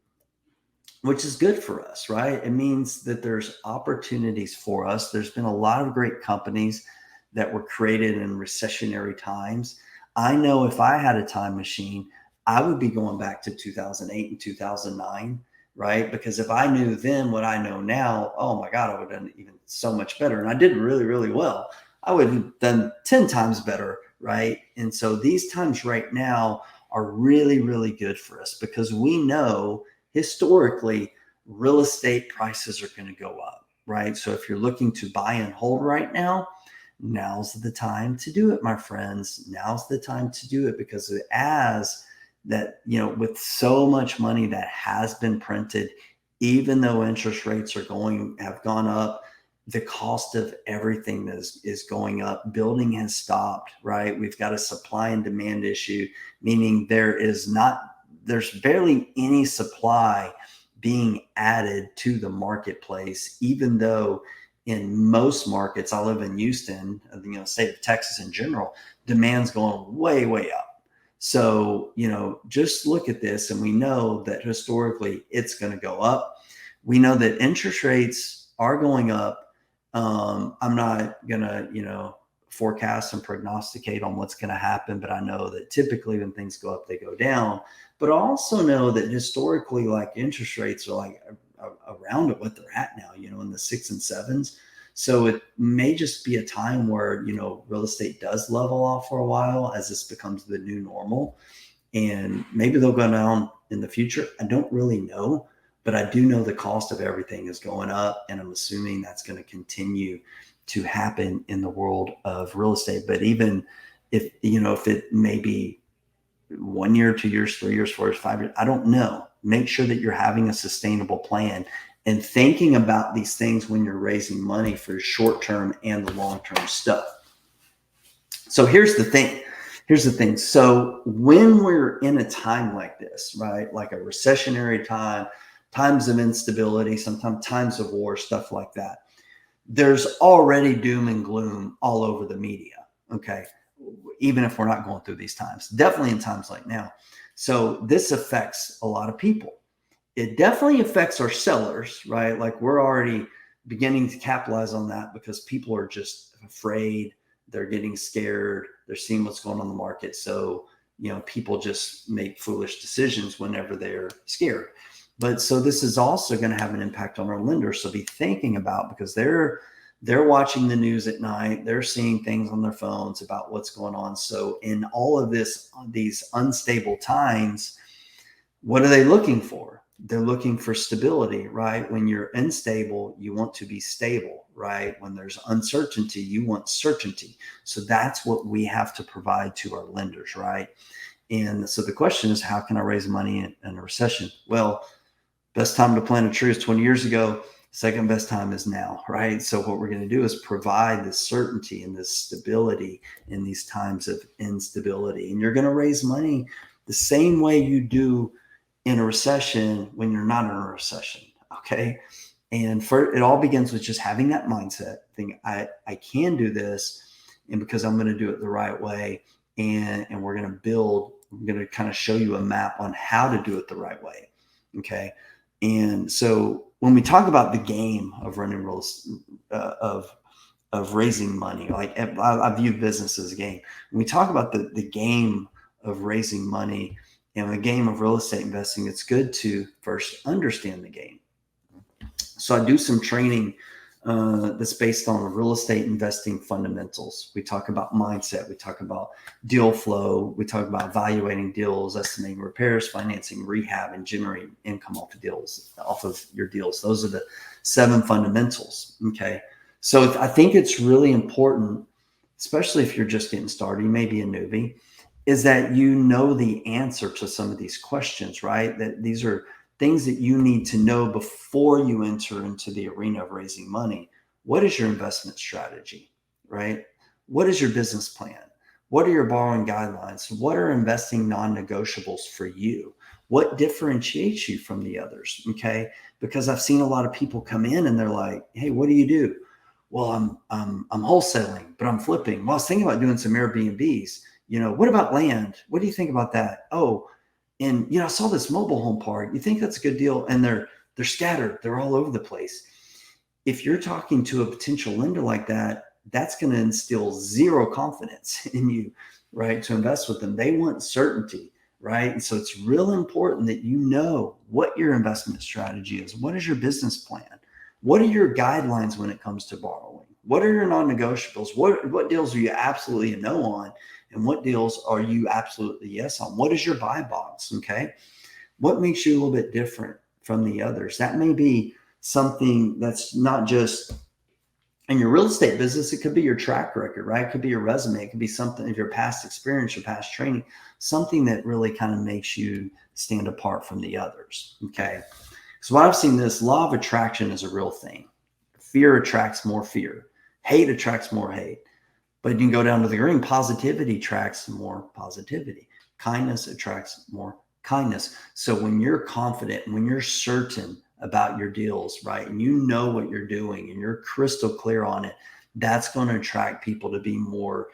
which is good for us, right? It means that there's opportunities for us. There's been a lot of great companies that were created in recessionary times. I know if I had a time machine, I would be going back to 2008 and 2009, right? Because if I knew then what I know now, oh my God, I would have done even so much better. And I did really, really well. I would have done 10 times better, right? And so these times right now are really, really good for us, because we know historically real estate prices are going to go up, right? So if you're looking to buy and hold right now, now's the time to do it, my friends. Now's the time to do it, because as that, you know, with so much money that has been printed, even though interest rates have gone up, the cost of everything is going up. Building has stopped, right? We've got a supply and demand issue, meaning there's barely any supply being added to the marketplace, even though in most markets, I live in Houston, you know, state of Texas in general, demand's going way, way up. So, you know, just look at this, and we know that historically it's going to go up. We know that interest rates are going up. I'm not going to, you know, forecast and prognosticate on what's going to happen, but I know that typically when things go up, they go down. But I also know that historically, like, interest rates are like around at what they're at now, you know, in the 6s and 7s. So it may just be a time where, you know, real estate does level off for a while as this becomes the new normal. And maybe they'll go down in the future. I don't really know, but I do know the cost of everything is going up. And I'm assuming that's going to continue to happen in the world of real estate. But even if it may be 1 year, 2 years, 3 years, 4 years, 5 years, I don't know. Make sure that you're having a sustainable plan and thinking about these things when you're raising money for short-term and the long-term stuff. So here's the thing. So when we're in a time like this, right, like a recessionary time, times of instability, sometimes times of war, stuff like that, there's already doom and gloom all over the media. Okay. Even if we're not going through these times, definitely in times like now. So this affects a lot of people. It definitely affects our sellers, right? Like we're already beginning to capitalize on that because people are just afraid. They're getting scared. They're seeing what's going on in the market. So, people just make foolish decisions whenever they're scared. But so this is also going to have an impact on our lenders. So be thinking about, because they're watching the news at night. They're seeing things on their phones about what's going on. So in all of these unstable times, what are they looking for? They're looking for stability, right? When you're unstable, you want to be stable, right? When there's uncertainty, you want certainty. So that's what we have to provide to our lenders, right? And so the question is, how can I raise money in a recession? Well, best time to plant a tree is 20 years ago. Second best time is now, right? So what we're going to do is provide this certainty and this stability in these times of instability. And you're going to raise money the same way you do in a recession when you're not in a recession, okay? And it all begins with just having that mindset, think I can do this, and because I'm going to do it the right way, and we're going to kind of show you a map on how to do it the right way, okay? And so when we talk about the game of running of raising money, like I view business as a game. When we talk about the game of raising money and the game of real estate investing, it's good to first understand the game. So I do some training that's based on real estate investing fundamentals. We talk about mindset. We talk about deal flow. We talk about evaluating deals, estimating repairs, financing, rehab, and generating income off of your deals. Those are the 7 fundamentals. Okay. So I think it's really important, especially if you're just getting started, you may be a newbie, is that you know the answer to some of these questions, right? That these are things that you need to know before you enter into the arena of raising money. What is your investment strategy, right? What is your business plan? What are your borrowing guidelines? What are investing non-negotiables for you? What differentiates you from the others, okay? Because I've seen a lot of people come in and they're like, hey, what do you do? Well, I'm wholesaling, but I'm flipping. Well, I was thinking about doing some Airbnbs. What about land? What do you think about that? Oh, and I saw this mobile home park. You think that's a good deal? And they're scattered. They're all over the place. If you're talking to a potential lender like that, that's going to instill zero confidence in you, right? To invest with them. They want certainty, right? And so it's real important that you know what your investment strategy is. What is your business plan? What are your guidelines when it comes to borrowing? What are your non-negotiables? What deals are you absolutely a no on? And what deals are you absolutely yes on? What is your buy box? Okay. What makes you a little bit different from the others? That may be something that's not just in your real estate business. It could be your track record, right? It could be your resume. It could be something of your past experience, your past training, something that really kind of makes you stand apart from the others. Okay. So what I've seen, this law of attraction is a real thing. Fear attracts more fear. Hate attracts more hate. But you can go down to the green. Positivity attracts more positivity. Kindness attracts more kindness. So when you're confident, when you're certain about your deals, right, and you know what you're doing and you're crystal clear on it, that's going to attract people to be more,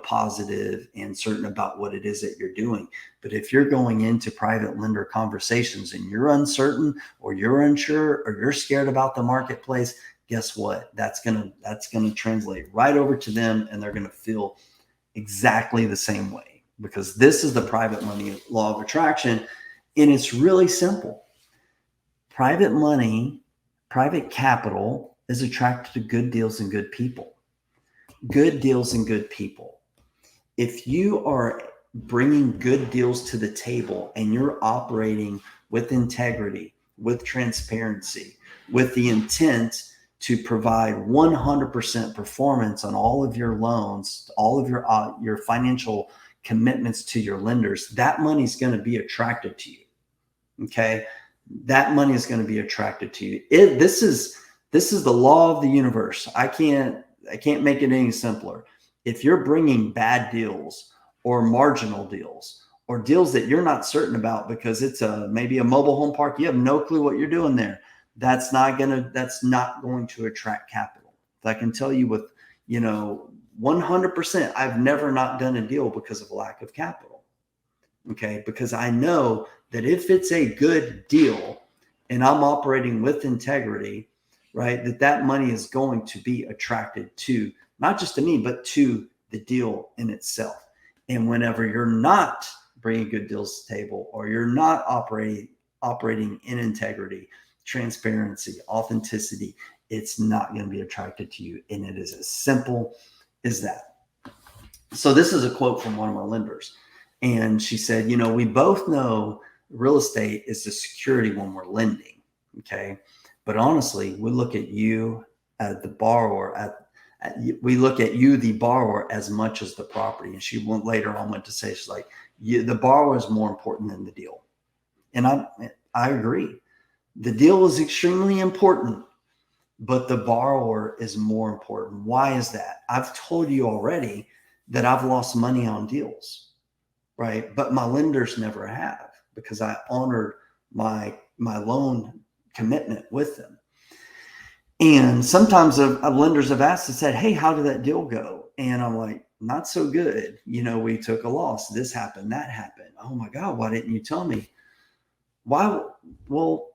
positive and certain about what it is that you're doing. But if you're going into private lender conversations and you're uncertain or you're unsure or you're scared about the marketplace, guess what? That's gonna translate right over to them, and they're gonna feel exactly the same way, because this is the private money law of attraction, and it's really simple. Private money, private capital is attracted to good deals and good people. Good deals and good people. If you are bringing good deals to the table and you're operating with integrity, with transparency, with the intent to provide 100% performance on all of your loans, all of your financial commitments to your lenders, that money's going to be attracted to you. Okay. That money is going to be attracted to you. This is the law of the universe. I can't make it any simpler. If you're bringing bad deals or marginal deals or deals that you're not certain about because it's maybe a mobile home park, you have no clue what you're doing there, that's not going to attract capital. I can tell you with 100%, I've never not done a deal because of lack of capital. Okay, because I know that if it's a good deal and I'm operating with integrity, right, that money is going to be attracted to not just to me, but to the deal in itself. And whenever you're not bringing good deals to the table, or you're not operating in integrity, transparency, authenticity, it's not going to be attracted to you. And it is as simple as that. So this is a quote from one of my lenders. And she said, we both know real estate is the security when we're lending. Okay. But honestly, we look at you as the borrower, we look at you, the borrower, as much as the property. And she later went to say, she's like, the borrower is more important than the deal. And I agree. The deal is extremely important, but the borrower is more important. Why is that? I've told you already that I've lost money on deals, right? But my lenders never have, because I honored my loan commitment with them. And sometimes lenders have asked and said, hey, how did that deal go? And I'm like, not so good. We took a loss. This happened, that happened. Oh my God, why didn't you tell me? Why? Well,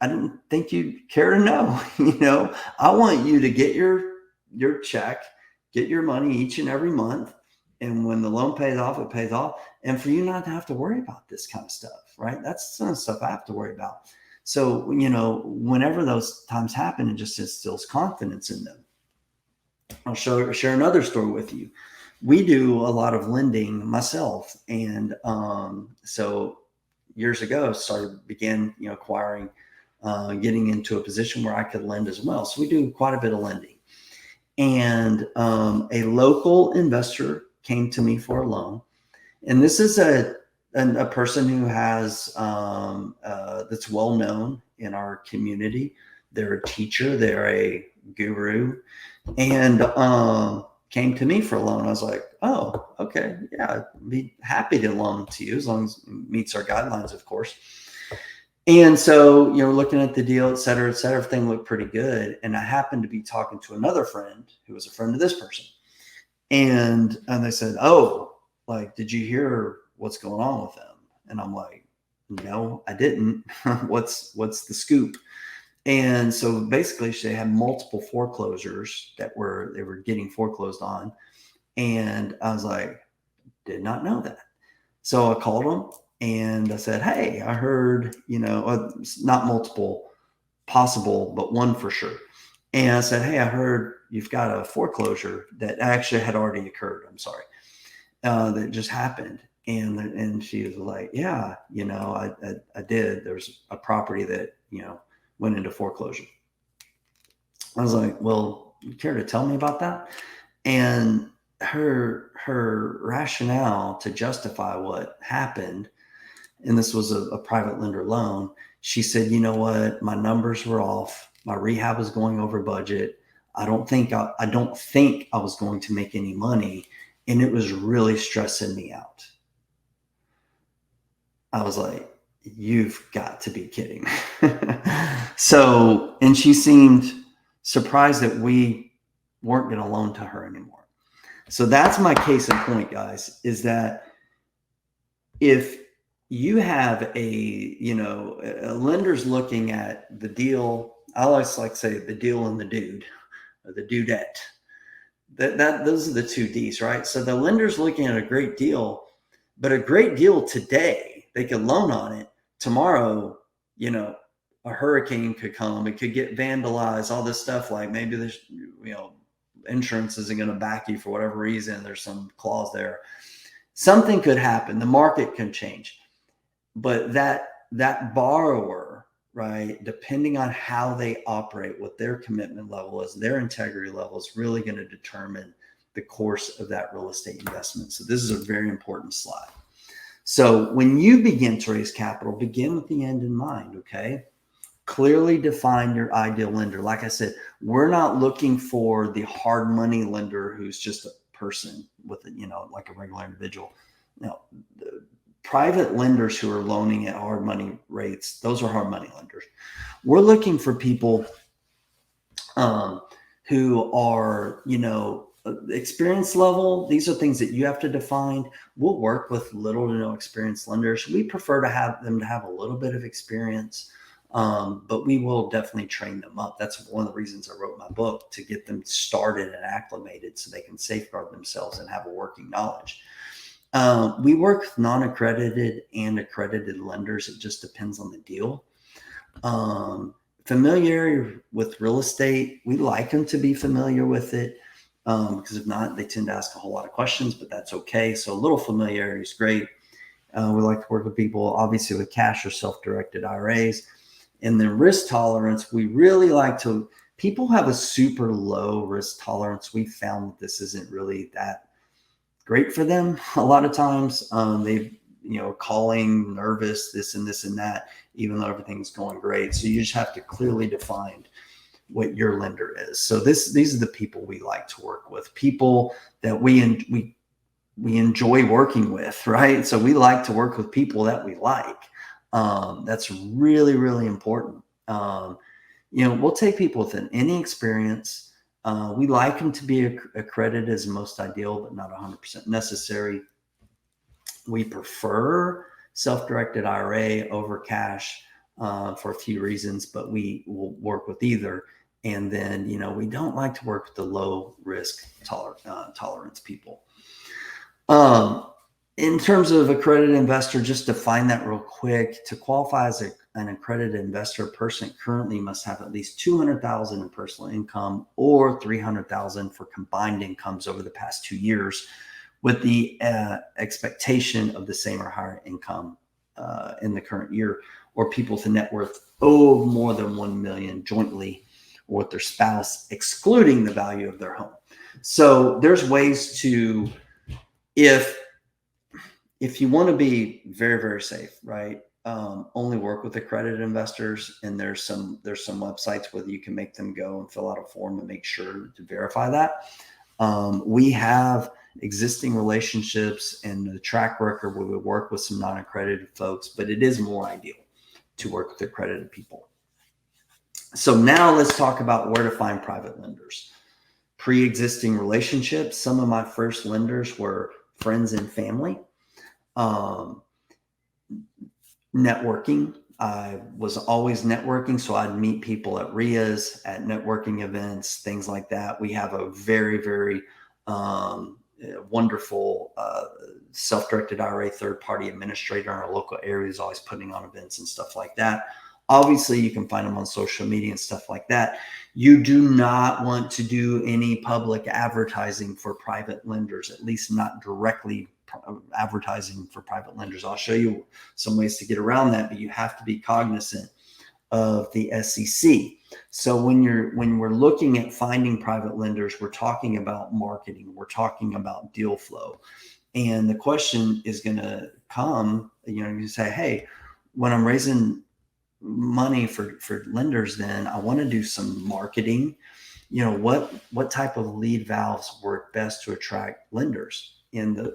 I didn't think you'd care to know. I want you to get your check, get your money each and every month. And when the loan pays off, it pays off. And for you not to have to worry about this kind of stuff, right? That's some stuff I have to worry about. So, whenever those times happen, it just instills confidence in them. I'll share another story with you. We do a lot of lending myself. And so years ago, began acquiring, getting into a position where I could lend as well. So we do quite a bit of lending. And a local investor came to me for a loan. And this is a person who has that's well known in our community. They're a teacher, they're a guru, and came to me for a loan. I was like, oh, okay, yeah, I'd be happy to loan to you as long as it meets our guidelines, of course. And so, looking at the deal, et cetera, everything looked pretty good. And I happened to be talking to another friend who was a friend of this person. And they said, oh, did you hear what's going on with them? And I'm like, no, I didn't. What's the scoop? And so basically they had multiple foreclosures that they were getting foreclosed on. And I was like, did not know that. So I called them and I said, hey, I heard, not multiple possible, but one for sure. And I said, hey, I heard you've got a foreclosure that actually had already occurred. I'm sorry. That just happened. And she was like, yeah, I did. There's a property that, went into foreclosure. I was like, well, you care to tell me about that? And her rationale to justify what happened, and this was a private lender loan, she said, you know what, my numbers were off. My rehab was going over budget. I don't think I was going to make any money. And it was really stressing me out. I was like, you've got to be kidding. So, and she seemed surprised that we weren't going to loan to her anymore. So that's my case in point, guys, is that if you have a lender's looking at the deal, I always like to say the deal and the dude, or the dudette. Those are the two D's, right? So the lender's looking at a great deal, but a great deal today, they could loan on it. Tomorrow, a hurricane could come, it could get vandalized, all this stuff. Like maybe there's, insurance isn't going to back you for whatever reason. There's some clause there. something could happen. The market can change, but that borrower, right, depending on how they operate, what their commitment level is, their integrity level is really going to determine the course of that real estate investment. So this is a very important slide. So when you begin to raise capital, begin with the end in mind, okay? Clearly define your ideal lender. Like I said, we're not looking for the hard money lender who's just a person with, like a regular individual. No, the private lenders who are loaning at hard money rates, those are hard money lenders. We're looking for people who are, experience level. These are things that you have to define. We'll work with little to no experienced lenders. We prefer to have them to have a little bit of experience, but we will definitely train them up. That's one of the reasons I wrote my book, to get them started and acclimated so they can safeguard themselves and have a working knowledge. We work with non-accredited and accredited lenders. It just depends on the deal. Familiarity with real estate, we like them to be familiar with it, because if not, they tend to ask a whole lot of questions, but that's okay. So a little familiarity is great. We like to work with people, obviously, with cash or self-directed IRAs. And then risk tolerance, we really like to, people have a super low risk tolerance. We found that this isn't really that great for them. A lot of times they've, calling nervous, this and that, even though everything's going great. So you just have to clearly define what your lender is. So these are the people we like to work with, people that we enjoy working with, right? So we like to work with people that we like. That's really, really important. We'll take people with any experience. We like them to be accredited as most ideal, but not 100% necessary. We prefer self-directed IRA over cash for a few reasons, but we will work with either. And then, we don't like to work with the low risk tolerance people. In terms of accredited investor, just define that real quick. To qualify as an accredited investor, a person currently must have at least $200,000 in personal income or $300,000 for combined incomes over the past 2 years, with the expectation of the same or higher income in the current year, or people with a net worth of more than $1 million jointly or with their spouse, excluding the value of their home. So there's ways to, if you want to be very, very safe, right? Only work with accredited investors, and there's some websites where you can make them go and fill out a form and make sure to verify that. We have existing relationships and the track record where we work with some non-accredited folks, but it is more ideal to work with accredited people. So now let's talk about where to find private lenders. Pre-existing relationships. Some of my first lenders were friends and family. Networking. I was always networking, so I'd meet people at RIAs, at networking events, things like that. We have a very, very wonderful self-directed IRA third-party administrator in our local area, is always putting on events and stuff like that. Obviously, you can find them on social media and stuff like that. You do not want to do any public advertising for private lenders, at least not directly advertising for private lenders. I'll show you some ways to get around that, but you have to be cognizant of the SEC. So when we're looking at finding private lenders, we're talking about marketing, we're talking about deal flow. And the question is going to come, you say, hey, when I'm raising money for lenders, then I want to do some marketing. What type of lead valves work best to attract lenders? And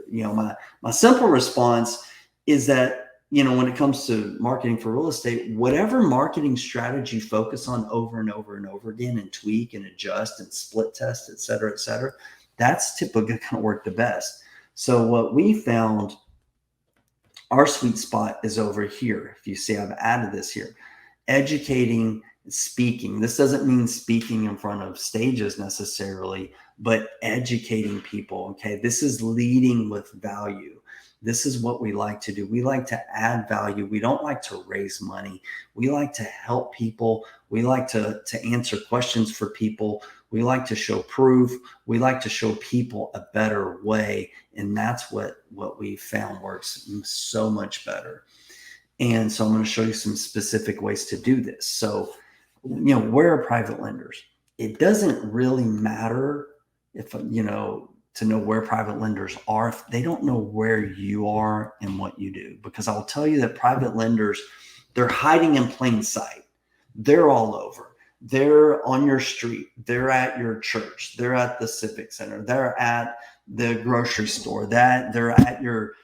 my simple response is that, when it comes to marketing for real estate, whatever marketing strategy focus on over and over and over again, and tweak and adjust and split test, et cetera, that's typically going to work the best. So what we found, our sweet spot is over here. If you see, I've added this here. Educating, speaking. This doesn't mean speaking in front of stages necessarily, but educating people. Okay. This is leading with value. This is what we like to do. We like to add value. We don't like to raise money. We like to help people. We like to answer questions for people. We like to show proof. We like to show people a better way. And that's what we found works so much better. And so I'm going to show you some specific ways to do this. So, where are private lenders? It doesn't really matter if, to know where private lenders are if they don't know where you are and what you do. Because I'll tell you that private lenders, they're hiding in plain sight. They're all over. They're on your street. They're at your church. They're at the civic center. They're at the grocery store. They're at your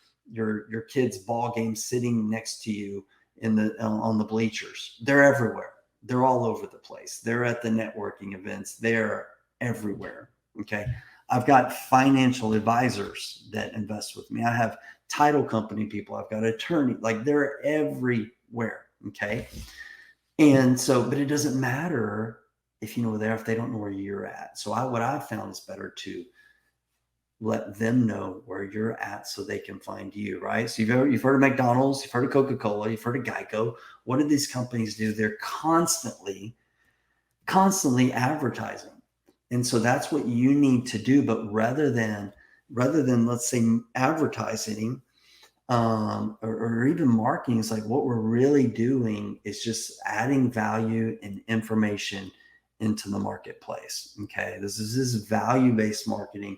kid's ball game, sitting next to you on the bleachers. They're everywhere. They're all over the place. They're at the networking events. They're everywhere. Okay. I've got financial advisors that invest with me. I have title company people. I've got attorney, like they're everywhere. Okay. And so, but it doesn't matter if you know where they are, if they don't know where you're at. So what I've found is better to let them know where you're at so they can find you, right? So you've heard of McDonald's, you've heard of Coca-Cola, you've heard of Geico. What do these companies do? They're constantly advertising. And so that's what you need to do. But rather than let's say advertising or even marketing, it's like what we're really doing is just adding value and information into the marketplace. Okay. This is value-based marketing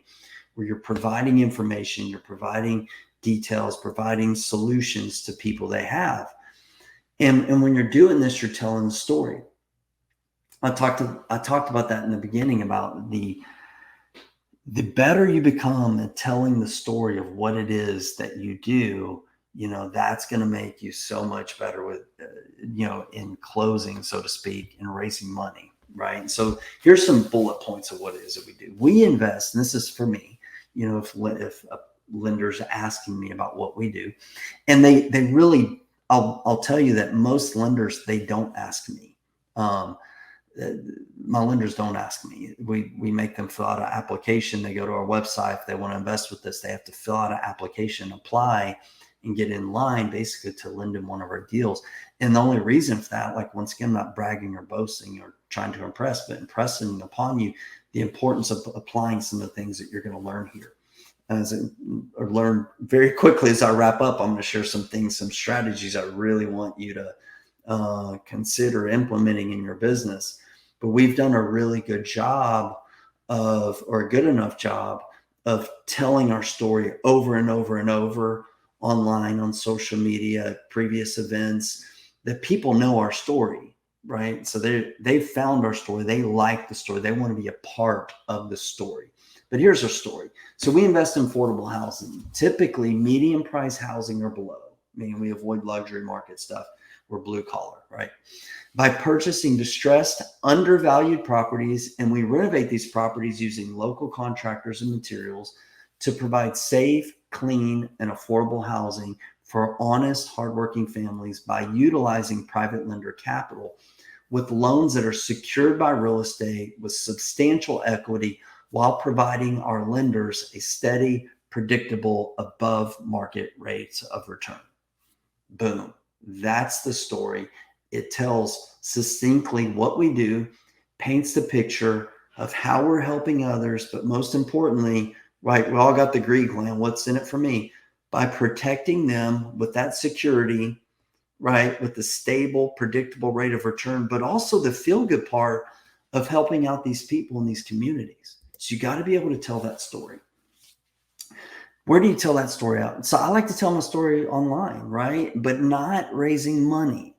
where you're providing information, you're providing details, providing solutions to people they have. And when you're doing this, you're telling the story. I talked about that in the beginning about the better you become at telling the story of what it is that you do, that's going to make you so much better with, in closing, so to speak, and raising money, right? So here's some bullet points of what it is that we do. We invest, and this is for me, if a lender's asking me about what we do, and they really, I'll tell you that most lenders, they don't ask me. My lenders don't ask me. We make them fill out an application. They go to our website. If they want to invest with us, they have to fill out an application, apply, and get in line basically to lend in one of our deals. And the only reason for that, like once again, I'm not bragging or boasting or trying to impress, but impressing upon you the importance of applying some of the things that you're going to learn here. Or learn very quickly as I wrap up, I'm going to share some things, some strategies I really want you to consider implementing in your business. But we've done a really good job or a good enough job of telling our story over and over and over online, on social media, previous events, that people know our story, right? So they've found our story. They like the story. They want to be a part of the story. But here's our story. So we invest in affordable housing, typically medium price housing or below, meaning we avoid luxury market stuff. We're blue collar, right? By purchasing distressed, undervalued properties, and we renovate these properties using local contractors and materials to provide safe, clean, and affordable housing for honest, hardworking families by utilizing private lender capital with loans that are secured by real estate with substantial equity while providing our lenders a steady, predictable, above market rates of return. Boom. That's the story. It tells succinctly what we do, paints the picture of how we're helping others, but most importantly, right, we all got the greed gland. What's in it for me? By protecting them with that security, right, with the stable, predictable rate of return, but also the feel-good part of helping out these people in these communities. So you got to be able to tell that story. Where do you tell that story out? So I like to tell my story online, right? But not raising money.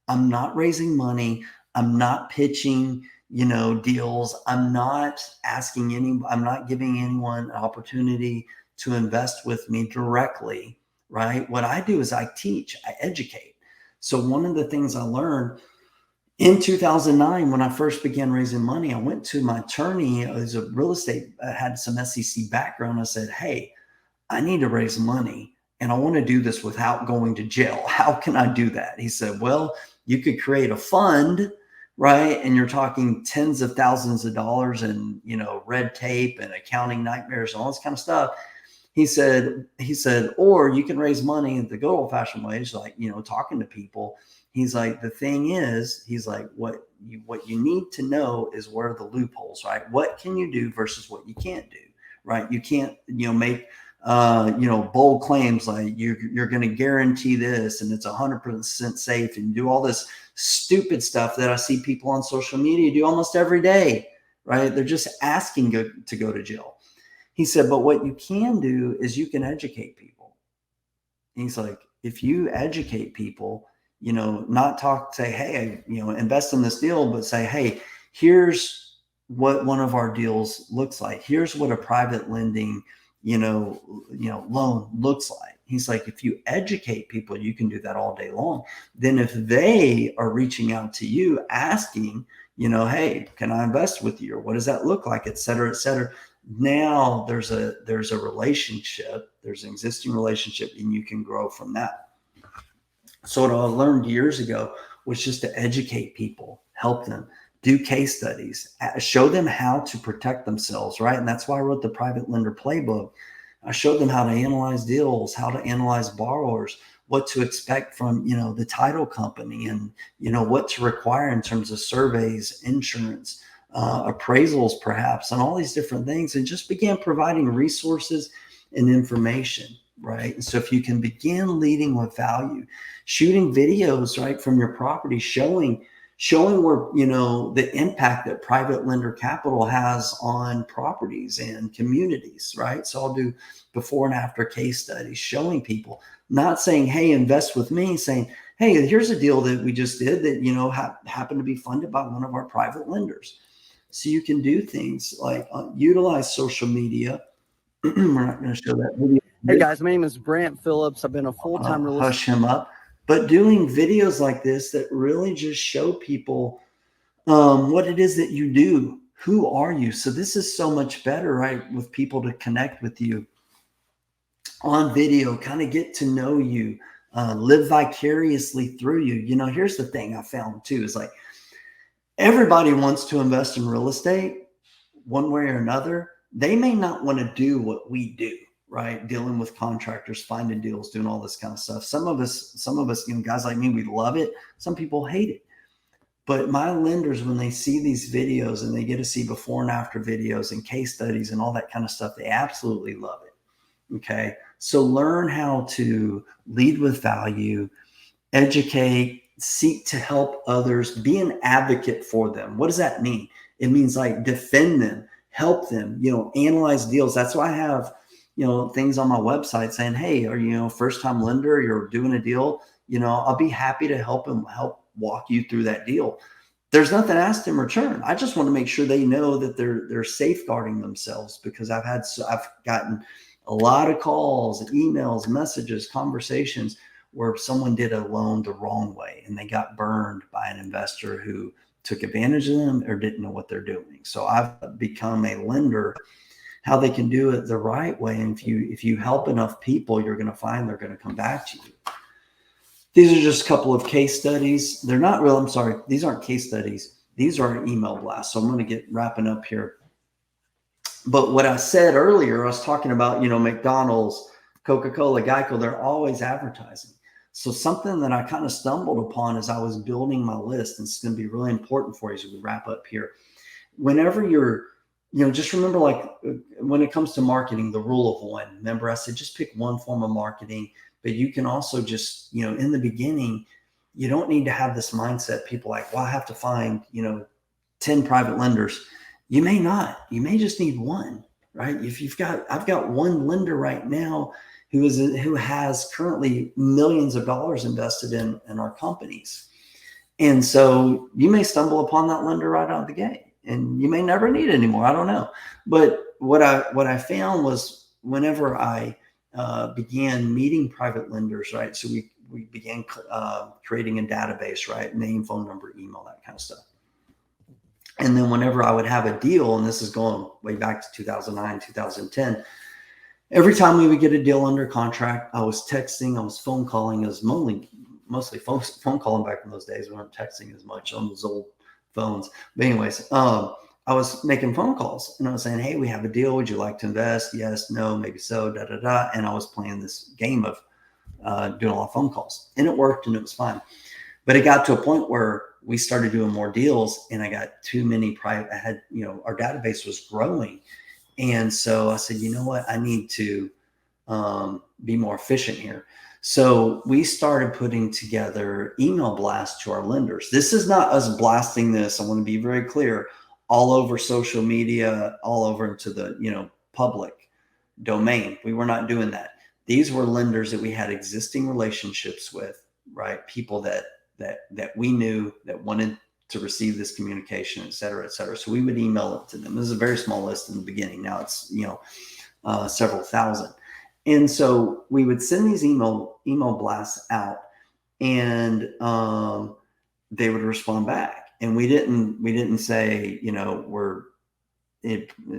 I'm not raising money. I'm not pitching, deals. I'm not I'm not giving anyone an opportunity to invest with me directly, right? What I do is I teach, I educate. So one of the things I learned in 2009, when I first began raising money, I went to my attorney, who's a real estate, had some SEC background. I said, hey, I need to raise money and I want to do this without going to jail. How can I do that? He said, well, you could create a fund, right? And you're talking tens of thousands of dollars and, red tape and accounting nightmares and all this kind of stuff. He said, or you can raise money the good old fashioned ways, like, talking to people. He's like, the thing is, he's like, what you need to know is where are the loopholes, right? What can you do versus what you can't do, right? You can't, make, bold claims like you're going to guarantee this and it's 100% safe, and do all this stupid stuff that I see people on social media do almost every day, right? They're just asking to go to jail. He said, but what you can do is you can educate people. He's like, if you educate people, not say, hey, invest in this deal, but say, hey, here's what one of our deals looks like. Here's what a private lending, loan looks like. He's like, if you educate people, you can do that all day long. Then if they are reaching out to you asking, hey, can I invest with you? Or what does that look like? Et cetera, et cetera. Now there's a relationship, there's an existing relationship, and you can grow from that. So what I learned years ago was just to educate people, help them, do case studies, show them how to protect themselves, right? And that's why I wrote the Private Lender Playbook. I showed them how to analyze deals, how to analyze borrowers, what to expect from, the title company, and, what to require in terms of surveys, insurance, appraisals perhaps, and all these different things, and just began providing resources and information, right? And so if you can begin leading with value, shooting videos, right, from your property, showing where, the impact that private lender capital has on properties and communities, right? So I'll do before and after case studies, showing people, not saying, hey, invest with me, saying, hey, here's a deal that we just did that, happened to be funded by one of our private lenders. So you can do things like utilize social media. We're not going to show that video. Hey guys, my name is Brant Phillips. I've been a full-time real estate. Hush him up. But doing videos like this that really just show people what it is that you do. Who are you? So this is so much better, right? With people to connect with you on video, kind of get to know you, live vicariously through you. Here's the thing I found too, is like everybody wants to invest in real estate one way or another. They may not want to do what we do, right? Dealing with contractors, finding deals, doing all this kind of stuff. Some of us, guys like me, we love it. Some people hate it. But my lenders, when they see these videos and they get to see before and after videos and case studies and all that kind of stuff, they absolutely love it. Okay. So learn how to lead with value, educate, seek to help others, be an advocate for them. What does that mean? It means like defend them, help them, analyze deals. That's why I have, things on my website saying, hey, are you a first-time lender, you're doing a deal, I'll be happy to help walk you through that deal. There's nothing asked in return. I just want to make sure they know that they're safeguarding themselves, because I've gotten a lot of calls, emails, messages, conversations where someone did a loan the wrong way and they got burned by an investor who took advantage of them or didn't know what they're doing. So I've become a lender, how they can do it the right way. And if you help enough people, you're going to find they're going to come back to you. These are just a couple of case studies. They're not real. I'm sorry. These aren't case studies. These are email blasts. So I'm going to get wrapping up here. But what I said earlier, I was talking about, McDonald's, Coca-Cola, Geico, they're always advertising. So something that I kind of stumbled upon as I was building my list, and it's going to be really important for you as we wrap up here. Whenever you're, just remember, like when it comes to marketing, the rule of one. Remember, I said just pick one form of marketing, but you can also just, in the beginning, you don't need to have this mindset. People like, well, I have to find, 10 private lenders. You may not. You may just need one, right? I've got one lender right now who has currently millions of dollars invested in our companies. And so you may stumble upon that lender right out of the gate, and you may never need it anymore. I don't know. But what I found was whenever I began meeting private lenders, right? So we began creating a database, right? Name, phone number, email, that kind of stuff. And then whenever I would have a deal, and this is going way back to 2009, 2010, every time we would get a deal under contract, I was texting, I was phone calling. It was mostly phone calling back in those days. We weren't texting as much on those old phones. But anyways, I was making phone calls and I was saying, hey, we have a deal. Would you like to invest? Yes, no, maybe so, da, da, da. And I was playing this game of doing a lot of phone calls, and it worked and it was fine. But it got to a point where we started doing more deals, and I got too many private. I had, our database was growing, and so I said, you know what, I need to be more efficient here. So we started putting together email blasts to our lenders. This is not us blasting this. I want to be very clear, all over social media, all over into the public domain. We were not doing that. These were lenders that we had existing relationships with, right? People that we knew that wanted to receive this communication, et cetera, et cetera. So we would email it to them. This is a very small list in the beginning. Now it's several thousand. And so we would send these email blasts out, and they would respond back. And we didn't say,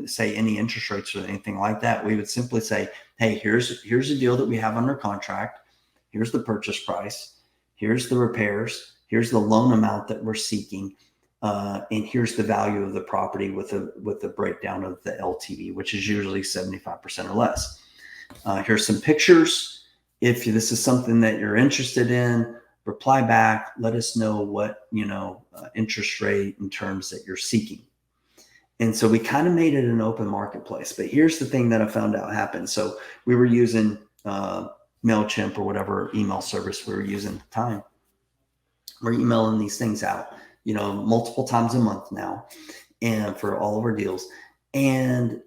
say any interest rates or anything like that. We would simply say, hey, here's a deal that we have under contract. Here's the purchase price. Here's the repairs. Here's the loan amount that we're seeking. And here's the value of the property with a breakdown of the LTV, which is usually 75% or less. Here's some pictures. If this is something that you're interested in, reply back. Let us know what, interest rate and terms that you're seeking. And so we kind of made it an open marketplace. But here's the thing that I found out happened. So we were using MailChimp or whatever email service we were using at the time. We're emailing these things out, multiple times a month now, and for all of our deals. And,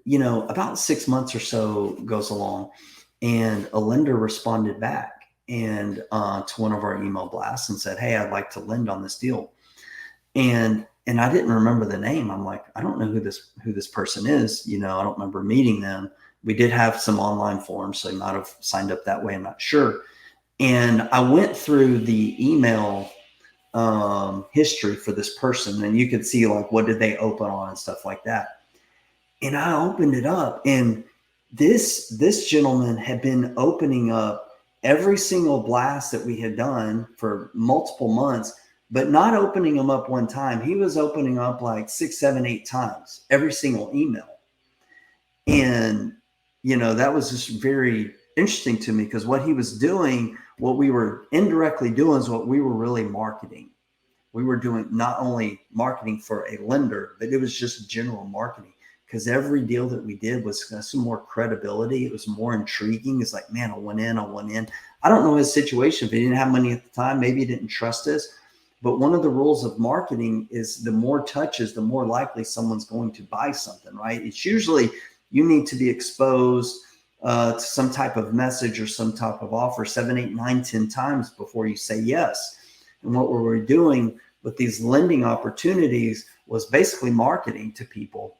about 6 months or so goes along, and a lender responded back and to one of our email blasts and said, hey, I'd like to lend on this deal. And I didn't remember the name. I'm like, I don't know who this person is. I don't remember meeting them. We did have some online forums, so they might have signed up that way. I'm not sure. And I went through the email history for this person, and you could see like, what did they open on and stuff like that. And I opened it up, and this gentleman had been opening up every single blast that we had done for multiple months, but not opening them up one time. He was opening up like 6, 7, 8 times every single email. And, that was just very interesting to me, because what he was doing, what we were indirectly doing, is what we were really marketing. We were doing not only marketing for a lender, but it was just general marketing, because every deal that we did was some more credibility. It was more intriguing. It's like, man, I went in. I don't know his situation. If he didn't have money at the time, maybe he didn't trust us. But one of the rules of marketing is the more touches, the more likely someone's going to buy something, right? It's usually you need to be exposed to some type of message or some type of offer 7, 8, 9, 10 times before you say yes. And what we were doing with these lending opportunities was basically marketing to people.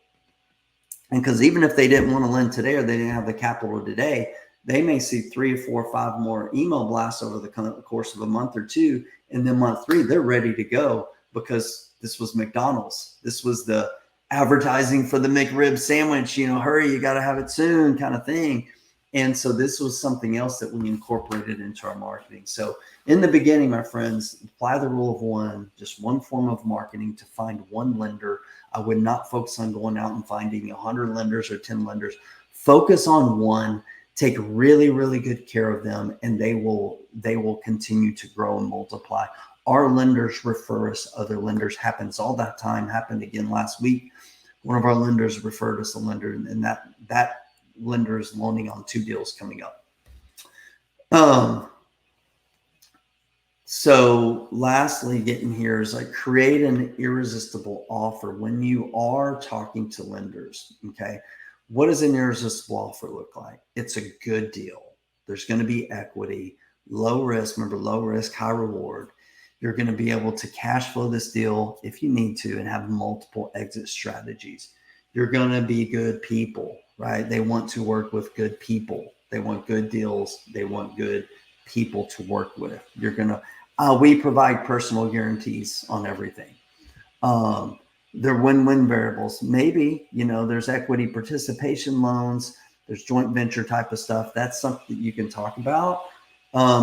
And because even if they didn't want to lend today, or they didn't have the capital today, they may see 3 or 4 or 5 more email blasts over the course of a month or two. And then month 3, they're ready to go, because this was McDonald's. This was the advertising for the McRib sandwich, hurry, you got to have it soon kind of thing. And so this was something else that we incorporated into our marketing. So in the beginning, my friends, apply the rule of one, just one form of marketing to find one lender. I would not focus on going out and finding 100 lenders or 10 lenders. Focus on one, take really, really good care of them, and they will continue to grow and multiply. Our lenders refer us other lenders. Happens all that time. Happened again last week. One of our lenders referred us a lender, and that lender is loaning on 2 deals coming up. So lastly, getting here is like, create an irresistible offer when you are talking to lenders. Okay. What does an irresistible offer look like? It's a good deal. There's going to be equity, low risk. Remember, low risk, high reward. You're going to be able to cash flow this deal if you need to, and have multiple exit strategies. You're going to be good people, right? They want to work with good people. They want good deals. They want good people to work with. You're going to, we provide personal guarantees on everything. They're win-win variables. Maybe, there's equity participation loans, there's joint venture type of stuff. That's something that you can talk about.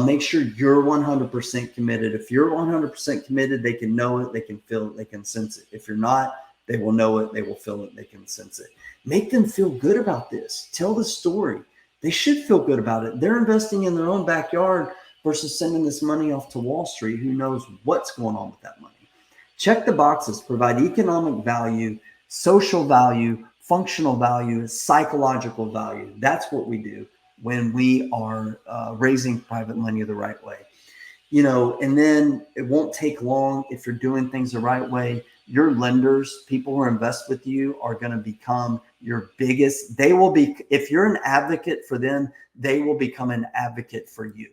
Make sure you're 100% committed. If you're 100% committed, they can know it, they can feel it, they can sense it. If you're not, they will know it, they will feel it, they can sense it. Make them feel good about this. Tell the story. They should feel good about it. They're investing in their own backyard versus sending this money off to Wall Street. Who knows what's going on with that money? Check the boxes, provide economic value, social value, functional value, psychological value. That's what we do when we are raising private money the right way. And then it won't take long if you're doing things the right way. Your lenders, people who invest with you, are going to become your biggest. They will be, if you're an advocate for them, they will become an advocate for you.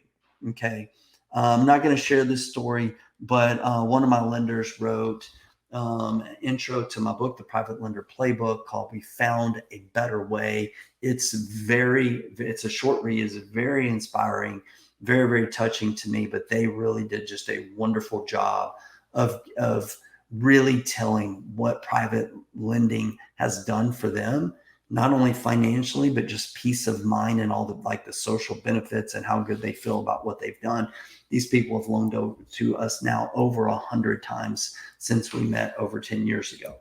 Okay. I'm not going to share this story, but one of my lenders wrote an intro to my book, The Private Lender Playbook, called We Found a Better Way. It's a short read. It's very inspiring, very, very touching to me, but they really did just a wonderful job of really telling what private lending has done for them, not only financially, but just peace of mind and all the social benefits and how good they feel about what they've done. These people have loaned over to us now over 100 times since we met over 10 years ago.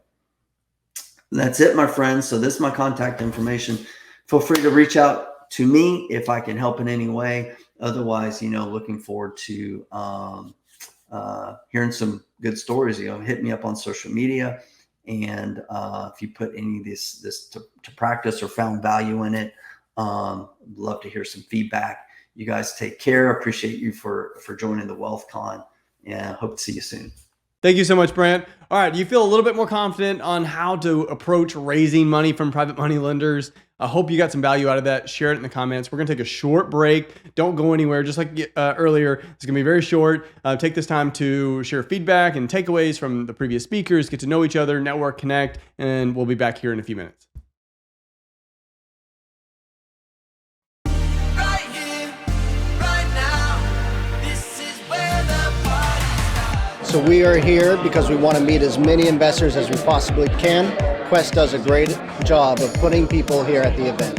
That's it, my friends. So this is my contact information. Feel free to reach out to me if I can help in any way. Otherwise, looking forward to hearing some good stories. Hit me up on social media. And if you put any of this to practice or found value in it, love to hear some feedback. You guys take care. Appreciate you for joining the WealthCon, and hope to see you soon. Thank you so much, Brant. All right, do you feel a little bit more confident on how to approach raising money from private money lenders? I hope you got some value out of that. Share it in the comments. We're going to take a short break. Don't go anywhere. Just like earlier, it's going to be very short. Take this time to share feedback and takeaways from the previous speakers, get to know each other, network, connect, and we'll be back here in a few minutes. So we are here because we want to meet as many investors as we possibly can. Quest does a great job of putting people here at the event.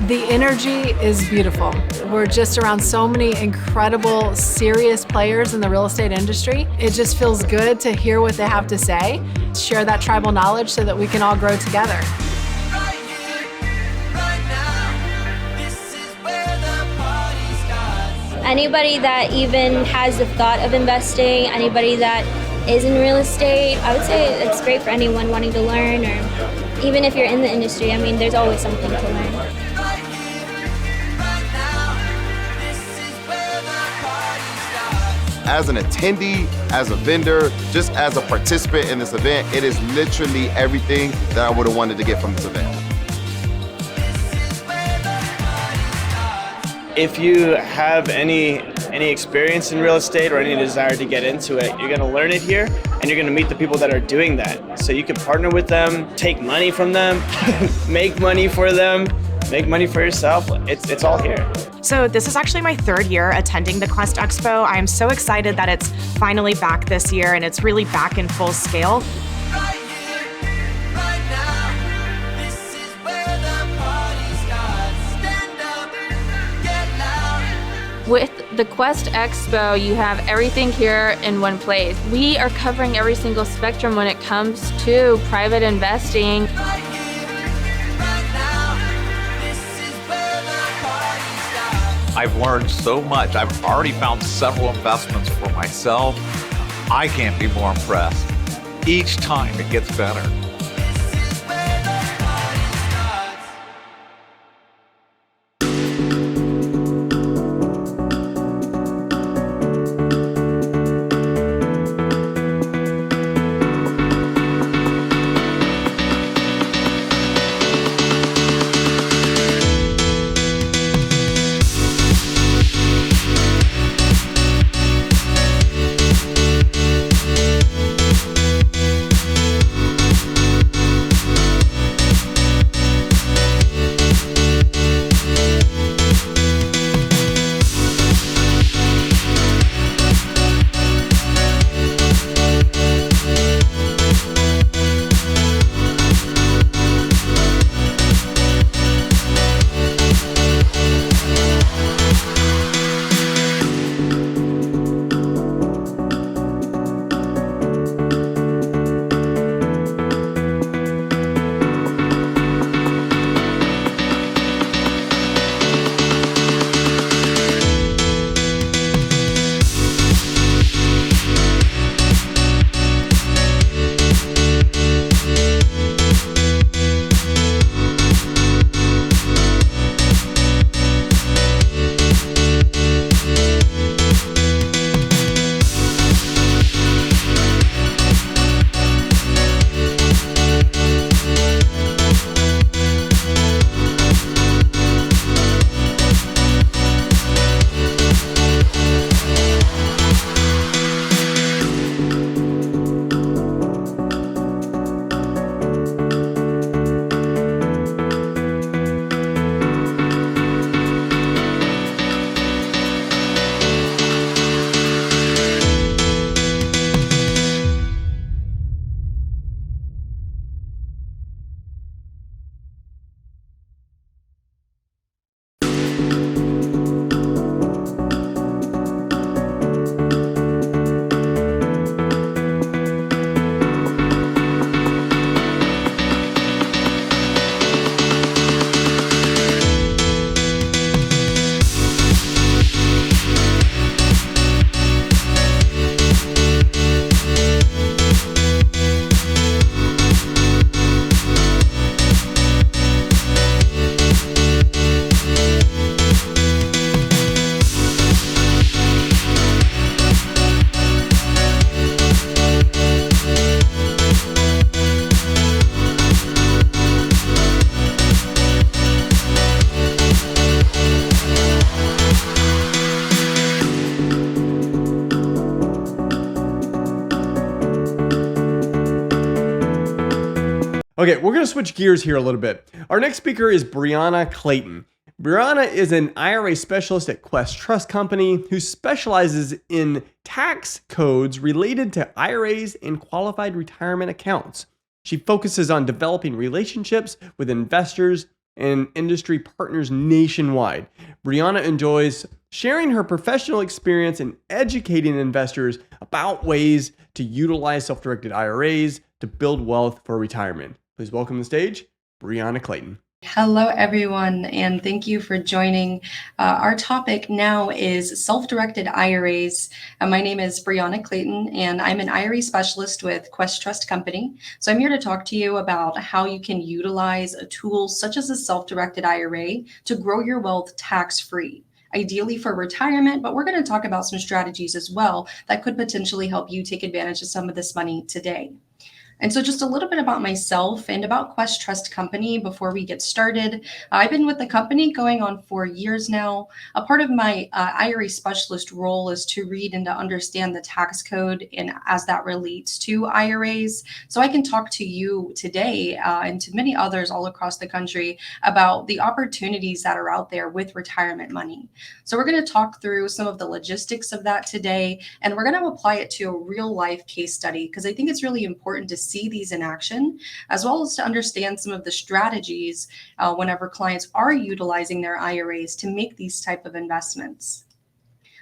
The energy is beautiful. We're just around so many incredible, serious players in the real estate industry. It just feels good to hear what they have to say, share that tribal knowledge so that we can all grow together. Anybody that even has the thought of investing, anybody that is in real estate, I would say it's great for anyone wanting to learn, or even if you're in the industry, there's always something to learn. As an attendee, as a vendor, just as a participant in this event, it is literally everything that I would have wanted to get from this event. If you have any experience in real estate or any desire to get into it, you're going to learn it here, and you're going to meet the people that are doing that. So you can partner with them, take money from them, make money for them, make money for yourself. It's all here. So this is actually my third year attending the Quest Expo. I am so excited that it's finally back this year, and it's really back in full scale. With the Quest Expo, you have everything here in one place. We are covering every single spectrum when it comes to private investing. I've learned so much. I've already found several investments for myself. I can't be more impressed. Each time it gets better. Okay, we're going to switch gears here a little bit. Our next speaker is Brianna Clayton. Brianna is an IRA specialist at Quest Trust Company who specializes in tax codes related to IRAs and qualified retirement accounts. She focuses on developing relationships with investors and industry partners nationwide. Brianna enjoys sharing her professional experience and educating investors about ways to utilize self-directed IRAs to build wealth for retirement. Please welcome to the stage, Brianna Clayton. Hello, everyone, and thank you for joining. Our topic now is self-directed IRAs. My name is Brianna Clayton, and I'm an IRA specialist with Quest Trust Company. So I'm here to talk to you about how you can utilize a tool such as a self-directed IRA to grow your wealth tax-free, ideally for retirement, but we're going to talk about some strategies as well that could potentially help you take advantage of some of this money today. And so just a little bit about myself and about Quest Trust Company before we get started. I've been with the company going on 4 years now. A part of my IRA specialist role is to read and to understand the tax code and as that relates to IRAs. So I can talk to you today and to many others all across the country about the opportunities that are out there with retirement money. So we're going to talk through some of the logistics of that today, and we're going to apply it to a real life case study because I think it's really important to see these in action, as well as to understand some of the strategies whenever clients are utilizing their IRAs to make these type of investments.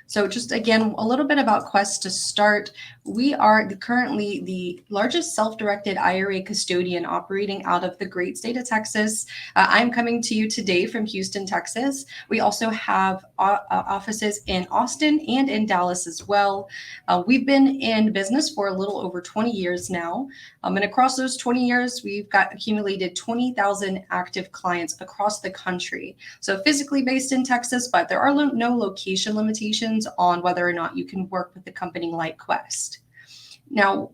So just again, a little bit about Quest to start. We are currently the largest self-directed IRA custodian operating out of the great state of Texas. I'm coming to you today from Houston, Texas. We also have offices in Austin and in Dallas as well. We've been in business for a little over 20 years now. And across those 20 years, we've accumulated 20,000 active clients across the country. So physically based in Texas, but there are no location limitations on whether or not you can work with a company like Quest. Now,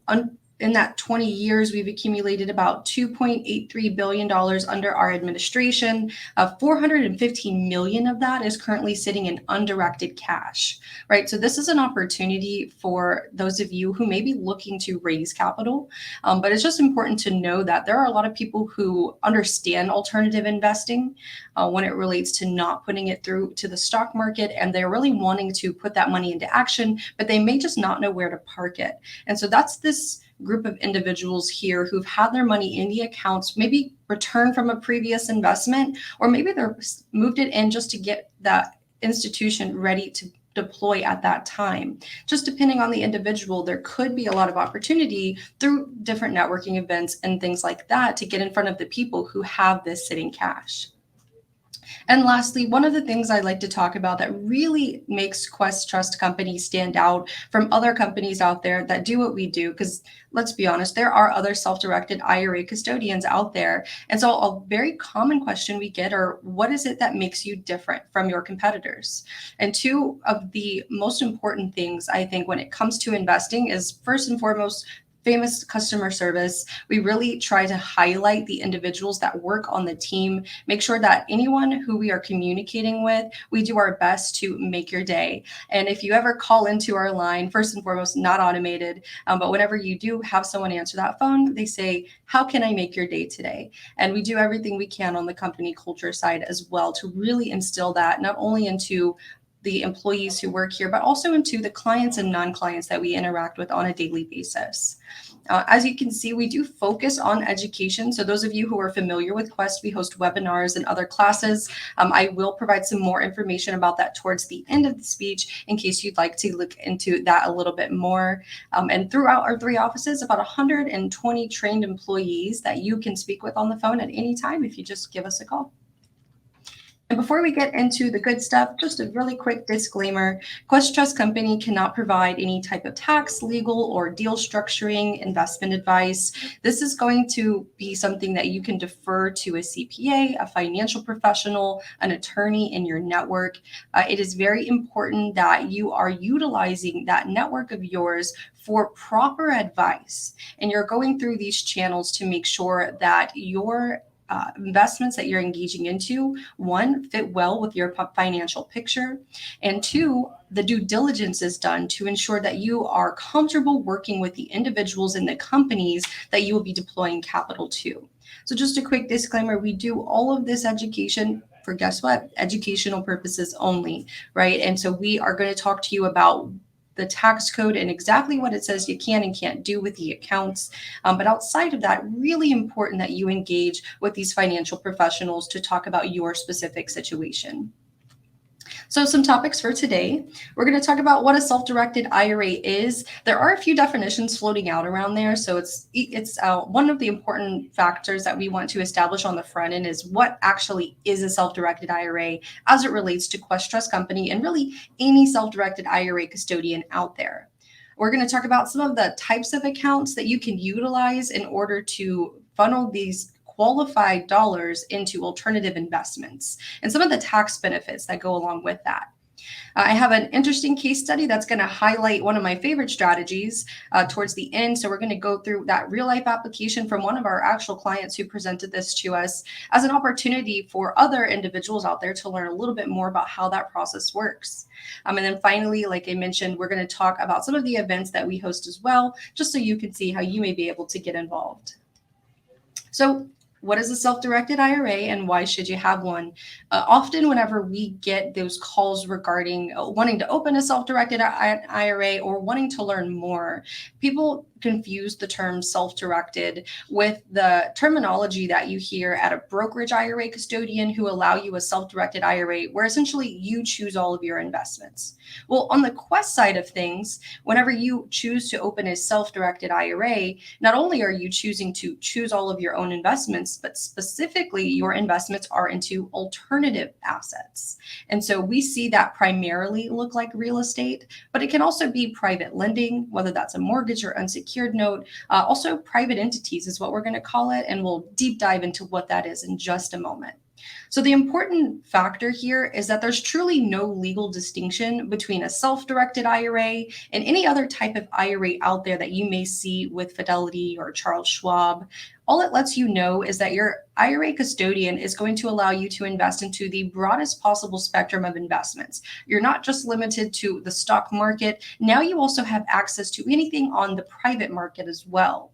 in that 20 years, we've accumulated about $2.83 billion under our administration. 415 million of that is currently sitting in undirected cash, right? So this is an opportunity for those of you who may be looking to raise capital, but it's just important to know that there are a lot of people who understand alternative investing when it relates to not putting it through to the stock market, and they're really wanting to put that money into action, but they may just not know where to park it. And so that's this group of individuals here who've had their money in the accounts, maybe returned from a previous investment, or maybe they're moved it in just to get that institution ready to deploy at that time. Just depending on the individual, there could be a lot of opportunity through different networking events and things like that to get in front of the people who have this sitting cash. And lastly, one of the things I like to talk about that really makes Quest Trust Company stand out from other companies out there that do what we do, because let's be honest, there are other self-directed IRA custodians out there. And so a very common question we get are, what is it that makes you different from your competitors? And two of the most important things, I think, when it comes to investing is first and foremost, famous customer service. We really try to highlight the individuals that work on the team, make sure that anyone who we are communicating with, we do our best to make your day. And if you ever call into our line, first and foremost, not automated, but whenever you do have someone answer that phone, they say, how can I make your day today? And we do everything we can on the company culture side as well to really instill that not only into the employees who work here, but also into the clients and non-clients that we interact with on a daily basis. As you can see, we do focus on education. So those of you who are familiar with Quest, we host webinars and other classes. I will provide some more information about that towards the end of the speech in case you'd like to look into that a little bit more. And throughout our 3 offices, about 120 trained employees that you can speak with on the phone at any time if you just give us a call. And before we get into the good stuff, just a really quick disclaimer, Quest Trust Company cannot provide any type of tax, legal, or deal structuring investment advice. This is going to be something that you can defer to a CPA, a financial professional, an attorney in your network. It is very important that you are utilizing that network of yours for proper advice. And you're going through these channels to make sure that your investments that you're engaging into, 1, fit well with your financial picture, and 2, the due diligence is done to ensure that you are comfortable working with the individuals and the companies that you will be deploying capital to. So just a quick disclaimer, we do all of this education for, guess what, educational purposes only, right? And so we are going to talk to you about the tax code and exactly what it says you can and can't do with the accounts. But outside of that, really important that you engage with these financial professionals to talk about your specific situation. So some topics for today. We're going to talk about what a self-directed IRA is. There are a few definitions floating out around there. So it's one of the important factors that we want to establish on the front end is what actually is a self-directed IRA as it relates to Quest Trust Company and really any self-directed IRA custodian out there. We're going to talk about some of the types of accounts that you can utilize in order to funnel these qualified dollars into alternative investments and some of the tax benefits that go along with that. I have an interesting case study that's going to highlight one of my favorite strategies towards the end. So we're going to go through that real life application from one of our actual clients who presented this to us as an opportunity for other individuals out there to learn a little bit more about how that process works. And then finally, like I mentioned, we're going to talk about some of the events that we host as well, just so you can see how you may be able to get involved. So what is a self-directed IRA and why should you have one? Often whenever we get those calls regarding wanting to open a self-directed IRA or wanting to learn more, people confuse the term self-directed with the terminology that you hear at a brokerage IRA custodian who allow you a self-directed IRA where essentially you choose all of your investments. Well, on the Quest side of things, whenever you choose to open a self-directed IRA, not only are you choosing to choose all of your own investments, but specifically your investments are into alternative assets. And so we see that primarily look like real estate, but it can also be private lending, whether that's a mortgage or unsecured note. Also private entities is what we're going to call it, and we'll deep dive into what that is in just a moment. So the important factor here is that there's truly no legal distinction between a self-directed IRA and any other type of IRA out there that you may see with Fidelity or Charles Schwab. All it lets you know is that your IRA custodian is going to allow you to invest into the broadest possible spectrum of investments. You're not just limited to the stock market. Now you also have access to anything on the private market as well.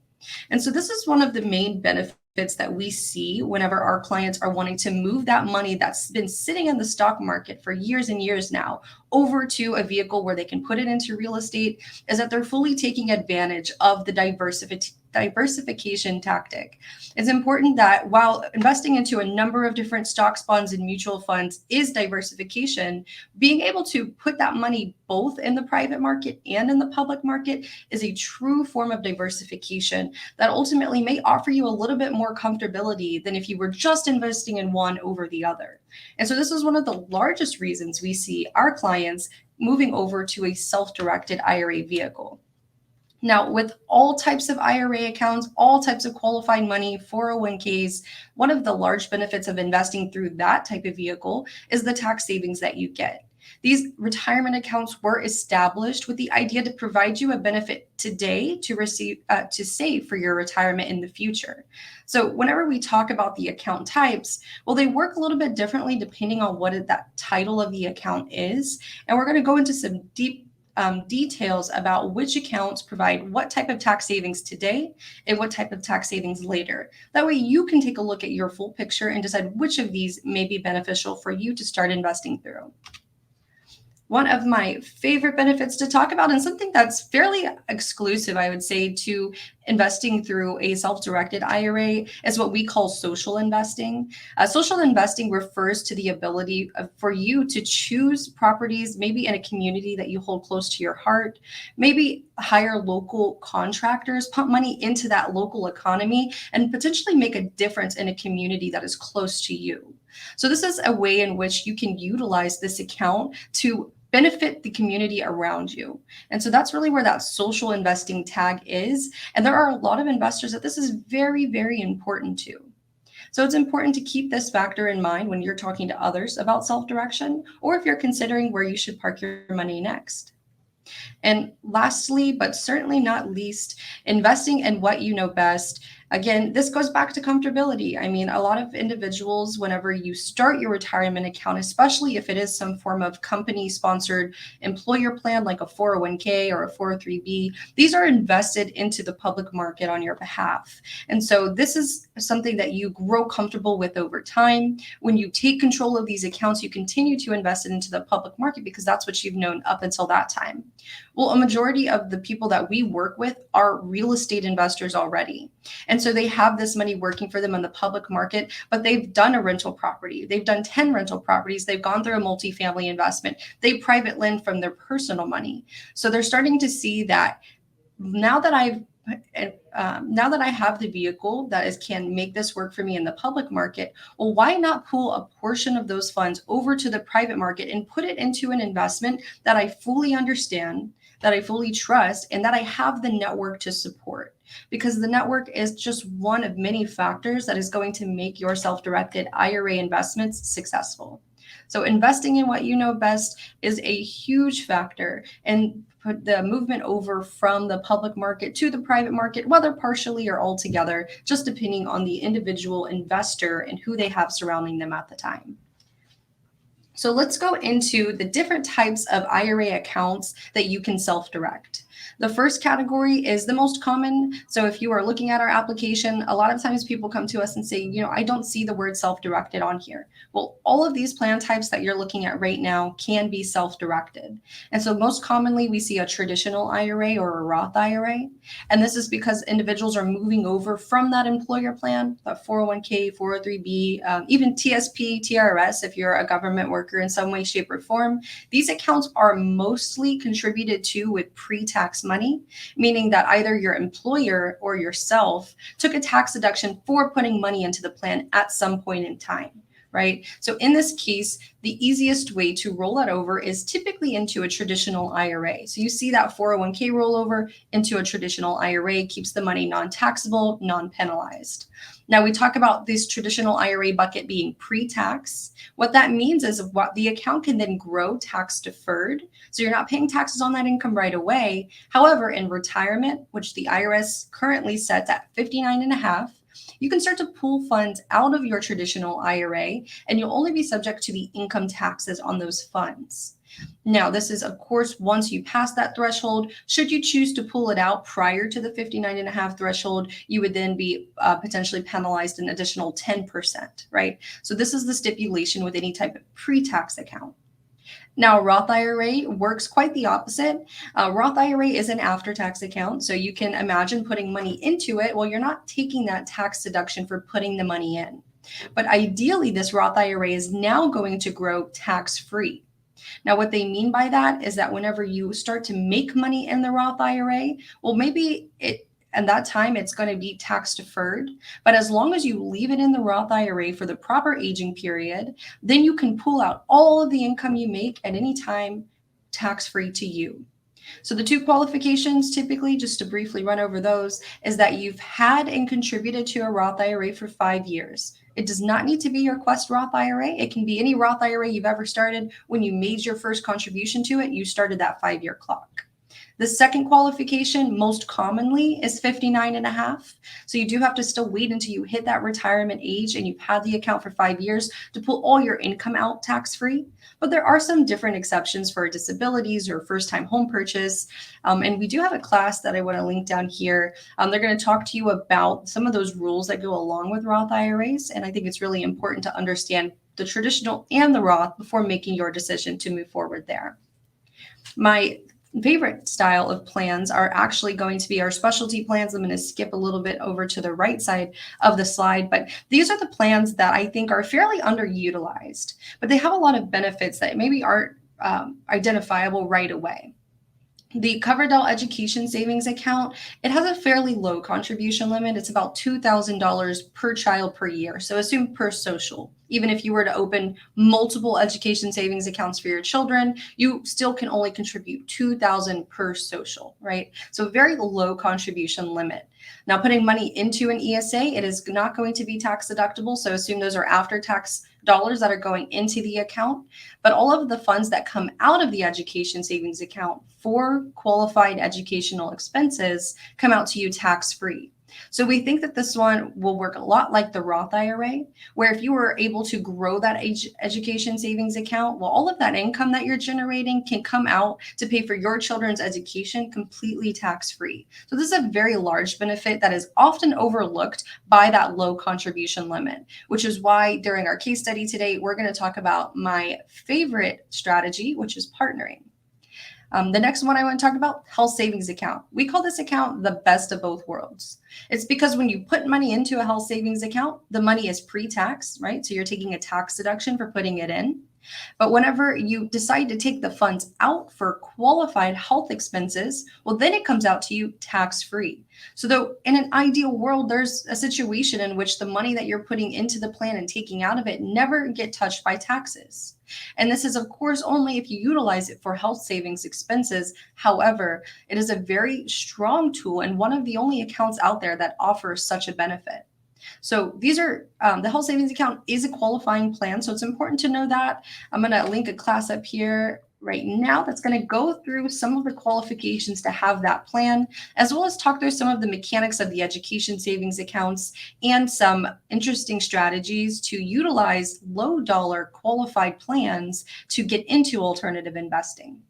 And so this is one of the main benefits that we see whenever our clients are wanting to move that money that's been sitting in the stock market for years and years now over to a vehicle where they can put it into real estate, is that they're fully taking advantage of the diversification tactic. It's important that while investing into a number of different stocks, bonds, and mutual funds is diversification, being able to put that money both in the private market and in the public market is a true form of diversification that ultimately may offer you a little bit more comfortability than if you were just investing in one over the other. And so this is one of the largest reasons we see our clients moving over to a self-directed IRA vehicle. Now, with all types of IRA accounts, all types of qualified money, 401ks, one of the large benefits of investing through that type of vehicle is the tax savings that you get. These retirement accounts were established with the idea to provide you a benefit today to save for your retirement in the future. So whenever we talk about the account types, well, they work a little bit differently depending on what that title of the account is. And we're going to go into some deep details about which accounts provide what type of tax savings today and what type of tax savings later. That way you can take a look at your full picture and decide which of these may be beneficial for you to start investing through. One of my favorite benefits to talk about, and something that's fairly exclusive, I would say, to investing through a self-directed IRA, is what we call social investing. Social investing refers to the ability for you to choose properties, maybe in a community that you hold close to your heart, maybe hire local contractors, pump money into that local economy, and potentially make a difference in a community that is close to you. So this is a way in which you can utilize this account to benefit the community around you. And so that's really where that social investing tag is. And there are a lot of investors that this is very, very important to. So it's important to keep this factor in mind when you're talking to others about self-direction, or if you're considering where you should park your money next. And lastly, but certainly not least, investing in what you know best. Again, this goes back to comfortability. I mean, a lot of individuals, whenever you start your retirement account, especially if it is some form of company sponsored employer plan like a 401k or a 403b, these are invested into the public market on your behalf. And so this is something that you grow comfortable with over time. When you take control of these accounts, you continue to invest it into the public market because that's what you've known up until that time. Well, a majority of the people that we work with are real estate investors already. And so they have this money working for them on the public market, but they've done a rental property. They've done 10 rental properties. They've gone through a multifamily investment. They private lend from their personal money. So they're starting to see that now that I have the vehicle that can make this work for me in the public market, well, why not pull a portion of those funds over to the private market and put it into an investment that I fully understand, that I fully trust, and that I have the network to support? Because the network is just one of many factors that is going to make your self-directed IRA investments successful. So investing in what you know best is a huge factor in the movement over from the public market to the private market, whether partially or altogether, just depending on the individual investor and who they have surrounding them at the time. So let's go into the different types of IRA accounts that you can self-direct. The first category is the most common. So if you are looking at our application, a lot of times people come to us and say, I don't see the word self-directed on here. Well, all of these plan types that you're looking at right now can be self-directed. And so most commonly we see a traditional IRA or a Roth IRA. And this is because individuals are moving over from that employer plan, that 401k, 403b, even TSP, TRS, if you're a government worker in some way, shape, or form. These accounts are mostly contributed to with pre-tax money, meaning that either your employer or yourself took a tax deduction for putting money into the plan at some point in time, right? So in this case, the easiest way to roll that over is typically into a traditional IRA. So you see that 401k rollover into a traditional IRA, keeps the money non-taxable, non-penalized. Now we talk about this traditional IRA bucket being pre-tax. What that means is what the account can then grow tax deferred. So you're not paying taxes on that income right away. However, in retirement, which the IRS currently sets at 59.5, you can start to pull funds out of your traditional IRA, and you'll only be subject to the income taxes on those funds. Now, this is, of course, once you pass that threshold. Should you choose to pull it out prior to the 59.5 threshold, you would then be potentially penalized an additional 10%, right? So this is the stipulation with any type of pre-tax account. Now, Roth IRA works quite the opposite. Roth IRA is an after-tax account, so you can imagine putting money into it. Well, you're not taking that tax deduction for putting the money in. But ideally, this Roth IRA is now going to grow tax-free. Now, what they mean by that is that whenever you start to make money in the Roth IRA, well, maybe at that time it's going to be tax deferred. But as long as you leave it in the Roth IRA for the proper aging period, then you can pull out all of the income you make at any time tax-free to you. So the two qualifications, typically, just to briefly run over those, is that you've had and contributed to a Roth IRA for 5 years. It does not need to be your Quest Roth IRA. It can be any Roth IRA you've ever started. When you made your first contribution to it, you started that 5-year clock. The second qualification, most commonly, is 59.5. So you do have to still wait until you hit that retirement age and you've had the account for 5 years to pull all your income out tax-free. But there are some different exceptions for disabilities or first-time home purchase. And we do have a class that I want to link down here. They're going to talk to you about some of those rules that go along with Roth IRAs. And I think it's really important to understand the traditional and the Roth before making your decision to move forward there. My favorite style of plans are actually going to be our specialty plans. I'm going to skip a little bit over to the right side of the slide, but these are the plans that I think are fairly underutilized, but they have a lot of benefits that maybe aren't identifiable right away. The Coverdell Education Savings Account, it has a fairly low contribution limit. It's about $2,000 per child per year. So assume per social. Even if you were to open multiple education savings accounts for your children, you still can only contribute $2,000 per social, right? So very low contribution limit. Now, putting money into an ESA, it is not going to be tax deductible. So assume those are after-tax dollars that are going into the account. But all of the funds that come out of the education savings account for qualified educational expenses come out to you tax-free. So we think that this one will work a lot like the Roth IRA, where if you were able to grow that education savings account, well, all of that income that you're generating can come out to pay for your children's education completely tax-free. So this is a very large benefit that is often overlooked by that low contribution limit, which is why during our case study today, we're going to talk about my favorite strategy, which is partnering. The next one I want to talk about, health savings account. We call this account the best of both worlds. It's because when you put money into a health savings account, the money is pre-tax, right? So you're taking a tax deduction for putting it in. But whenever you decide to take the funds out for qualified health expenses, well, then it comes out to you tax-free. So though in an ideal world, there's a situation in which the money that you're putting into the plan and taking out of it never get touched by taxes. And this is, of course, only if you utilize it for health savings expenses. However, it is a very strong tool and one of the only accounts out there that offers such a benefit. So these are the health savings account is a qualifying plan. So it's important to know that. I'm going to link a class up here right now that's going to go through some of the qualifications to have that plan, as well as talk through some of the mechanics of the education savings accounts and some interesting strategies to utilize low dollar qualified plans to get into alternative investing.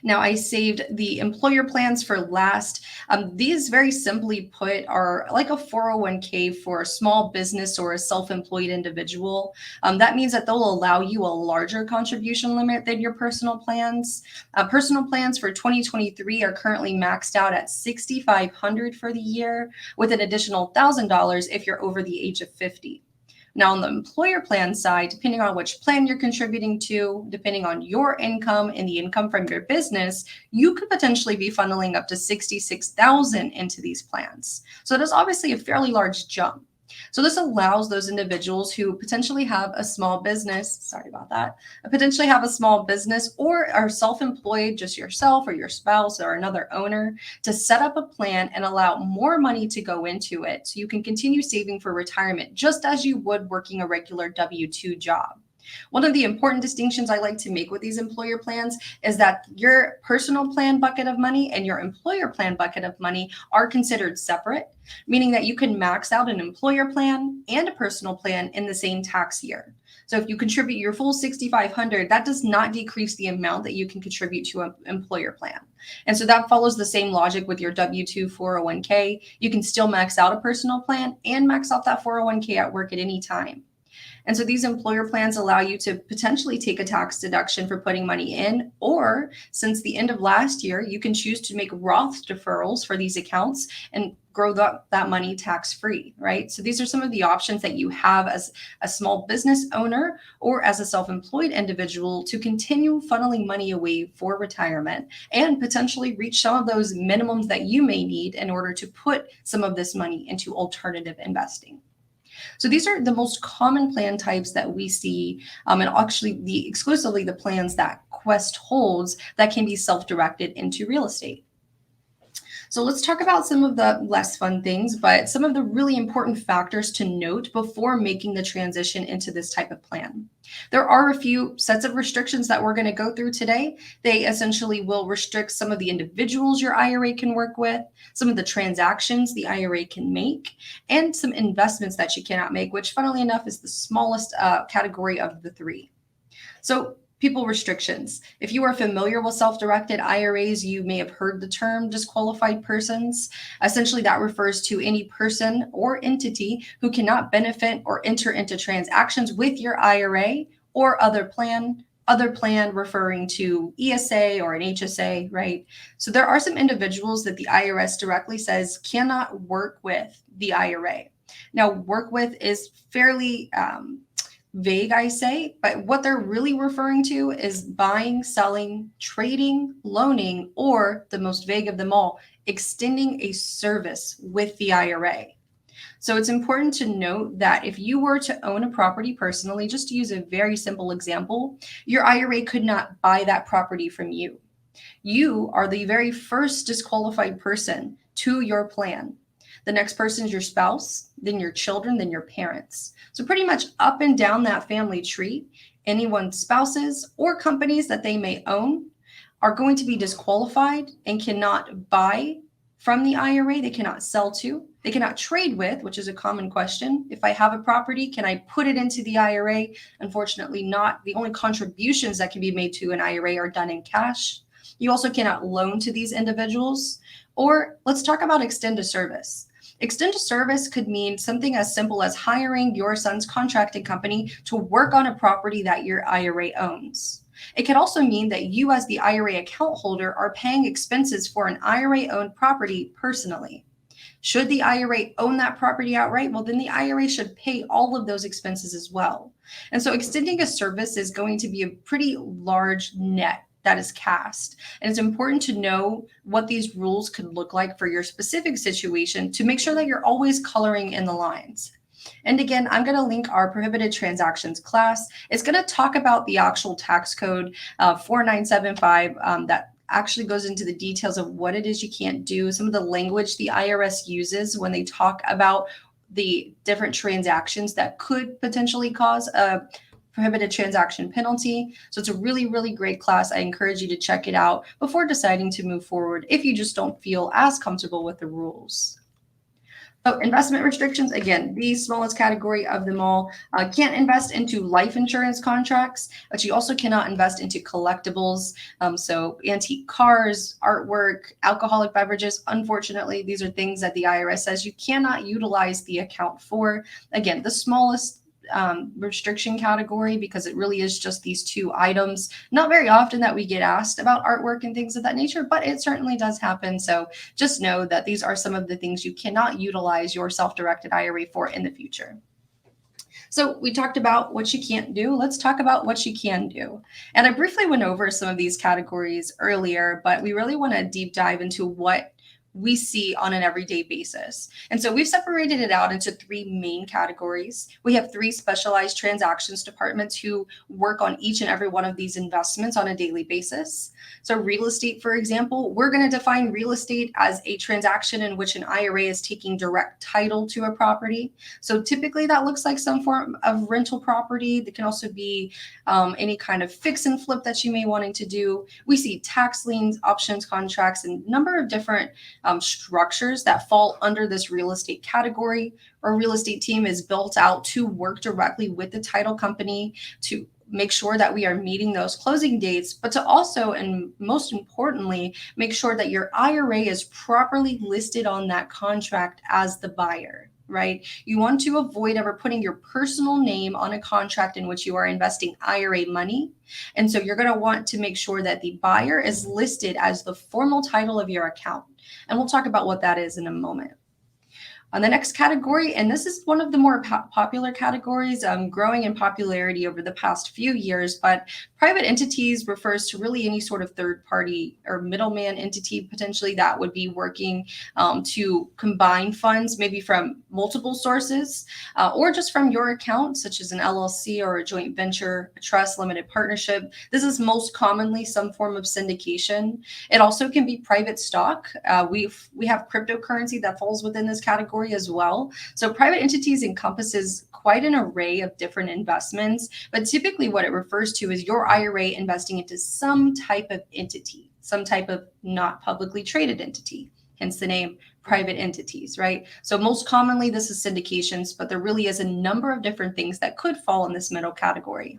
Now, I saved the employer plans for last. These very simply put are like a 401k for a small business or a self-employed individual. That means that they'll allow you a larger contribution limit than your personal plans. Personal plans for 2023 are currently maxed out at $6,500 for the year, with an additional $1,000 if you're over the age of 50. Now, on the employer plan side, depending on which plan you're contributing to, depending on your income and the income from your business, you could potentially be funneling up to $66,000 into these plans. So it is obviously a fairly large jump. So this allows those individuals who potentially have a small business, potentially have a small business or are self-employed, just yourself or your spouse or another owner, to set up a plan and allow more money to go into it so you can continue saving for retirement just as you would working a regular W-2 job. One of the important distinctions I like to make with these employer plans is that your personal plan bucket of money and your employer plan bucket of money are considered separate, meaning that you can max out an employer plan and a personal plan in the same tax year. So if you contribute your full $6,500, that does not decrease the amount that you can contribute to an employer plan. And so that follows the same logic with your W-2 401k. You can still max out a personal plan and max out that 401k at work at any time. And so these employer plans allow you to potentially take a tax deduction for putting money in, or since the end of last year, you can choose to make Roth deferrals for these accounts and grow that money tax-free, right? So these are some of the options that you have as a small business owner or as a self-employed individual to continue funneling money away for retirement and potentially reach some of those minimums that you may need in order to put some of this money into alternative investing. So these are the most common plan types that we see, and actually exclusively the plans that Quest holds that can be self-directed into real estate. So let's talk about some of the less fun things, but some of the really important factors to note before making the transition into this type of plan. There are a few sets of restrictions that we're going to go through today. They essentially will restrict some of the individuals your IRA can work with, some of the transactions the IRA can make, and some investments that you cannot make, which funnily enough is the smallest category of the three. So people restrictions. If you are familiar with self-directed IRAs, you may have heard the term disqualified persons. Essentially, that refers to any person or entity who cannot benefit or enter into transactions with your IRA or other plan referring to ESA or an HSA, right? So there are some individuals that the IRS directly says cannot work with the IRA. Now, work with is fairly vague, I say, but what they're really referring to is buying, selling, trading, loaning, or the most vague of them all, extending a service with the IRA. So it's important to note that if you were to own a property personally, just to use a very simple example, your IRA could not buy that property from you. You are the very first disqualified person to your plan. The next person is your spouse, then your children, then your parents. So pretty much up and down that family tree, anyone's spouses or companies that they may own are going to be disqualified and cannot buy from the IRA, they cannot sell to, they cannot trade with, which is a common question. If I have a property, can I put it into the IRA? Unfortunately not. The only contributions that can be made to an IRA are done in cash. You also cannot loan to these individuals. Or let's talk about extend a service. Extend a service could mean something as simple as hiring your son's contracting company to work on a property that your IRA owns. It could also mean that you, as the IRA account holder, are paying expenses for an IRA-owned property personally. Should the IRA own that property outright? Well, then the IRA should pay all of those expenses as well. And so extending a service is going to be a pretty large net that is cast. And it's important to know what these rules could look like for your specific situation to make sure that you're always coloring in the lines. And again, I'm going to link our prohibited transactions class. It's going to talk about the actual tax code 4975 that actually goes into the details of what it is you can't do, some of the language the IRS uses when they talk about the different transactions that could potentially cause a prohibited transaction penalty. So it's a really, really great class. I encourage you to check it out before deciding to move forward if you just don't feel as comfortable with the rules. So investment restrictions, again, the smallest category of them all. Can't invest into life insurance contracts, but you also cannot invest into collectibles. So antique cars, artwork, alcoholic beverages. Unfortunately, these are things that the IRS says you cannot utilize the account for. Again, the smallest restriction category, because it really is just these two items. Not very often that we get asked about artwork and things of that nature, but it certainly does happen. So just know that these are some of the things you cannot utilize your self-directed IRA for in the future. So we talked about what you can't do. Let's talk about what you can do. And I briefly went over some of these categories earlier, but we really want to deep dive into what we see on an everyday basis. And so we've separated it out into three main categories. We have three specialized transactions departments who work on each and every one of these investments on a daily basis. So real estate, for example, we're going to define real estate as a transaction in which an IRA is taking direct title to a property. So typically that looks like some form of rental property. That can also be any kind of fix and flip that you may wanting to do. We see tax liens, options contracts, and a number of different structures that fall under this real estate category. Our real estate team is built out to work directly with the title company to make sure that we are meeting those closing dates, but to also, and most importantly, make sure that your IRA is properly listed on that contract as the buyer, right? You want to avoid ever putting your personal name on a contract in which you are investing IRA money. And so you're going to want to make sure that the buyer is listed as the formal title of your account. And we'll talk about what that is in a moment. On the next category, and this is one of the more popular categories, growing in popularity over the past few years, but private entities refers to really any sort of third party or middleman entity potentially that would be working to combine funds, maybe from multiple sources or just from your account, such as an LLC or a joint venture, a trust, limited partnership. This is most commonly some form of syndication. It also can be private stock. We have cryptocurrency that falls within this category as well. So private entities encompasses quite an array of different investments, but typically what it refers to is your IRA investing into some type of entity, some type of not publicly traded entity, hence the name private entities, right? So most commonly this is syndications, but there really is a number of different things that could fall in this middle category.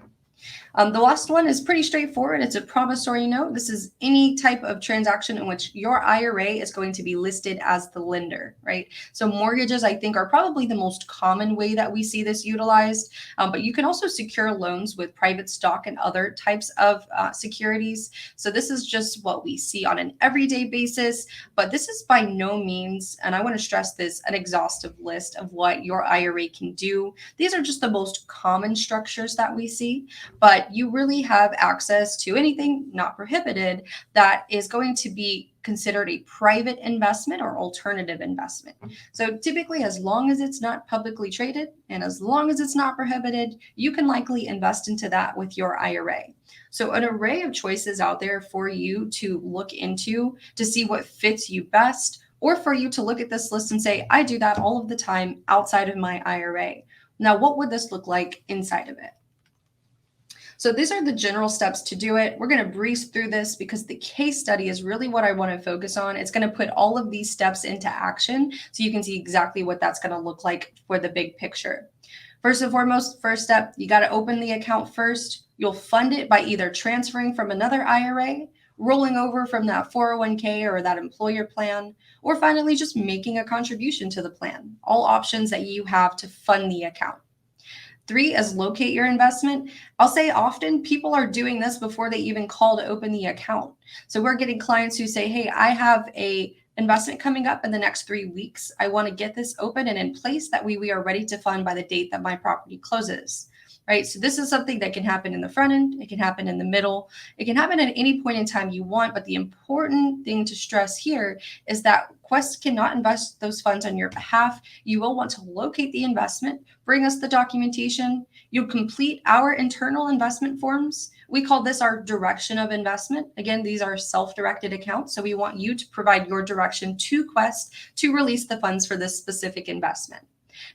The last one is pretty straightforward. It's a promissory note. This is any type of transaction in which your IRA is going to be listed as the lender, right? So mortgages, I think, are probably the most common way that we see this utilized, but you can also secure loans with private stock and other types of securities. So this is just what we see on an everyday basis, but this is by no means, and I want to stress this, an exhaustive list of what your IRA can do. These are just the most common structures that we see, but you really have access to anything not prohibited that is going to be considered a private investment or alternative investment. So typically, as long as it's not publicly traded and as long as it's not prohibited, you can likely invest into that with your IRA. So an array of choices out there for you to look into to see what fits you best, or for you to look at this list and say, I do that all of the time outside of my IRA. Now, what would this look like inside of it? So these are the general steps to do it. We're going to breeze through this because the case study is really what I want to focus on. It's going to put all of these steps into action so you can see exactly what that's going to look like for the big picture. First and foremost, first step, you got to open the account first. You'll fund it by either transferring from another IRA, rolling over from that 401k or that employer plan, or finally just making a contribution to the plan. All options that you have to fund the account. 3 is locate your investment. I'll say often people are doing this before they even call to open the account. So we're getting clients who say, hey, I have a investment coming up in the next 3 weeks. I want to get this open and in place. That way we are ready to fund by the date that my property closes. Right? So this is something that can happen in the front end. It can happen in the middle. It can happen at any point in time you want. But the important thing to stress here is that Quest cannot invest those funds on your behalf. You will want to locate the investment, bring us the documentation. You'll complete our internal investment forms. We call this our direction of investment. Again, these are self-directed accounts. So we want you to provide your direction to Quest to release the funds for this specific investment.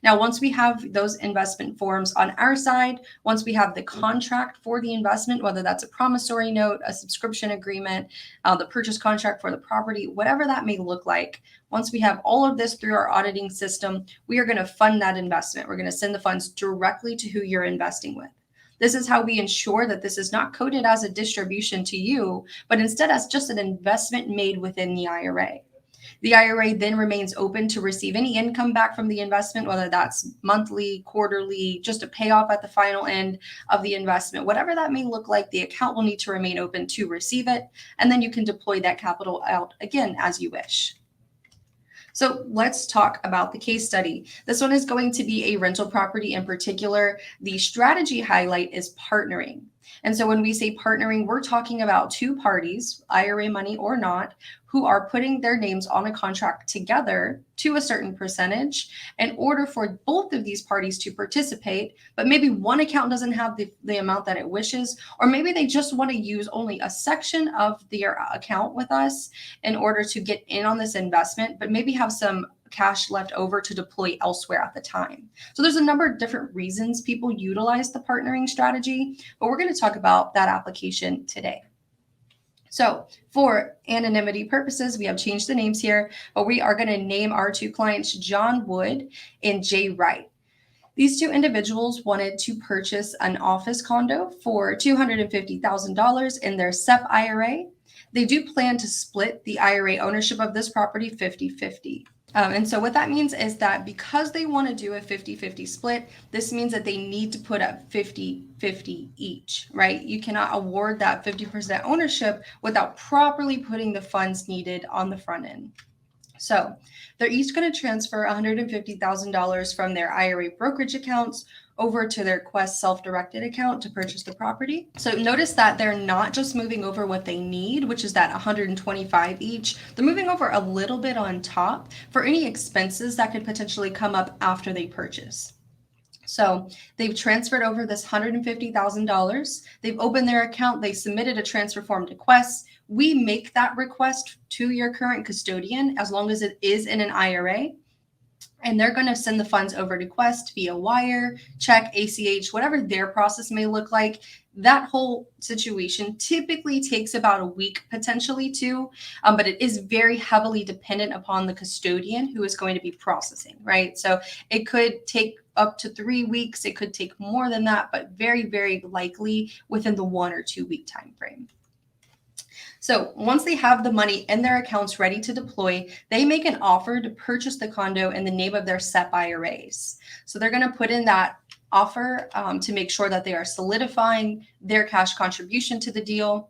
Now, once we have those investment forms on our side, once we have the contract for the investment, whether that's a promissory note, a subscription agreement, the purchase contract for the property, whatever that may look like, once we have all of this through our auditing system, we are going to fund that investment. We're going to send the funds directly to who you're investing with. This is how we ensure that this is not coded as a distribution to you, but instead as just an investment made within the IRA. The IRA then remains open to receive any income back from the investment, whether that's monthly, quarterly, just a payoff at the final end of the investment. Whatever that may look like, the account will need to remain open to receive it, and then you can deploy that capital out again as you wish. So let's talk about the case study. This one is going to be a rental property in particular. The strategy highlight is partnering. And so when we say partnering, we're talking about 2 parties, IRA money or not, who are putting their names on a contract together to a certain percentage in order for both of these parties to participate. But maybe one account doesn't have the amount that it wishes, or maybe they just want to use only a section of their account with us in order to get in on this investment, but maybe have some cash left over to deploy elsewhere at the time. So there's a number of different reasons people utilize the partnering strategy, but we're going to talk about that application today. So for anonymity purposes, we have changed the names here, but we are going to name our 2 clients, John Wood and Jay Wright. These 2 individuals wanted to purchase an office condo for $250,000 in their SEP IRA. They do plan to split the IRA ownership of this property 50-50. And so what that means is that because they want to do a 50-50 split, this means that they need to put up 50-50 each, right? You cannot award that 50% ownership without properly putting the funds needed on the front end. So they're each going to transfer $150,000 from their IRA brokerage accounts over to their Quest self-directed account to purchase the property. So notice that they're not just moving over what they need, which is that $125 each. They're moving over a little bit on top for any expenses that could potentially come up after they purchase. So they've transferred over this $150,000. They've opened their account. They submitted a transfer form to Quest. We make that request to your current custodian as long as it is in an IRA. And they're going to send the funds over to Quest via wire, check, ACH, whatever their process may look like. That whole situation typically takes about a week, potentially 2, but it is very heavily dependent upon the custodian who is going to be processing, right? So it could take up to 3 weeks. It could take more than that, but very, very likely within the 1 or 2 week time frame. So once they have the money in their accounts ready to deploy, they make an offer to purchase the condo in the name of their SEP IRAs. So they're going to put in that offer to make sure that they are solidifying their cash contribution to the deal.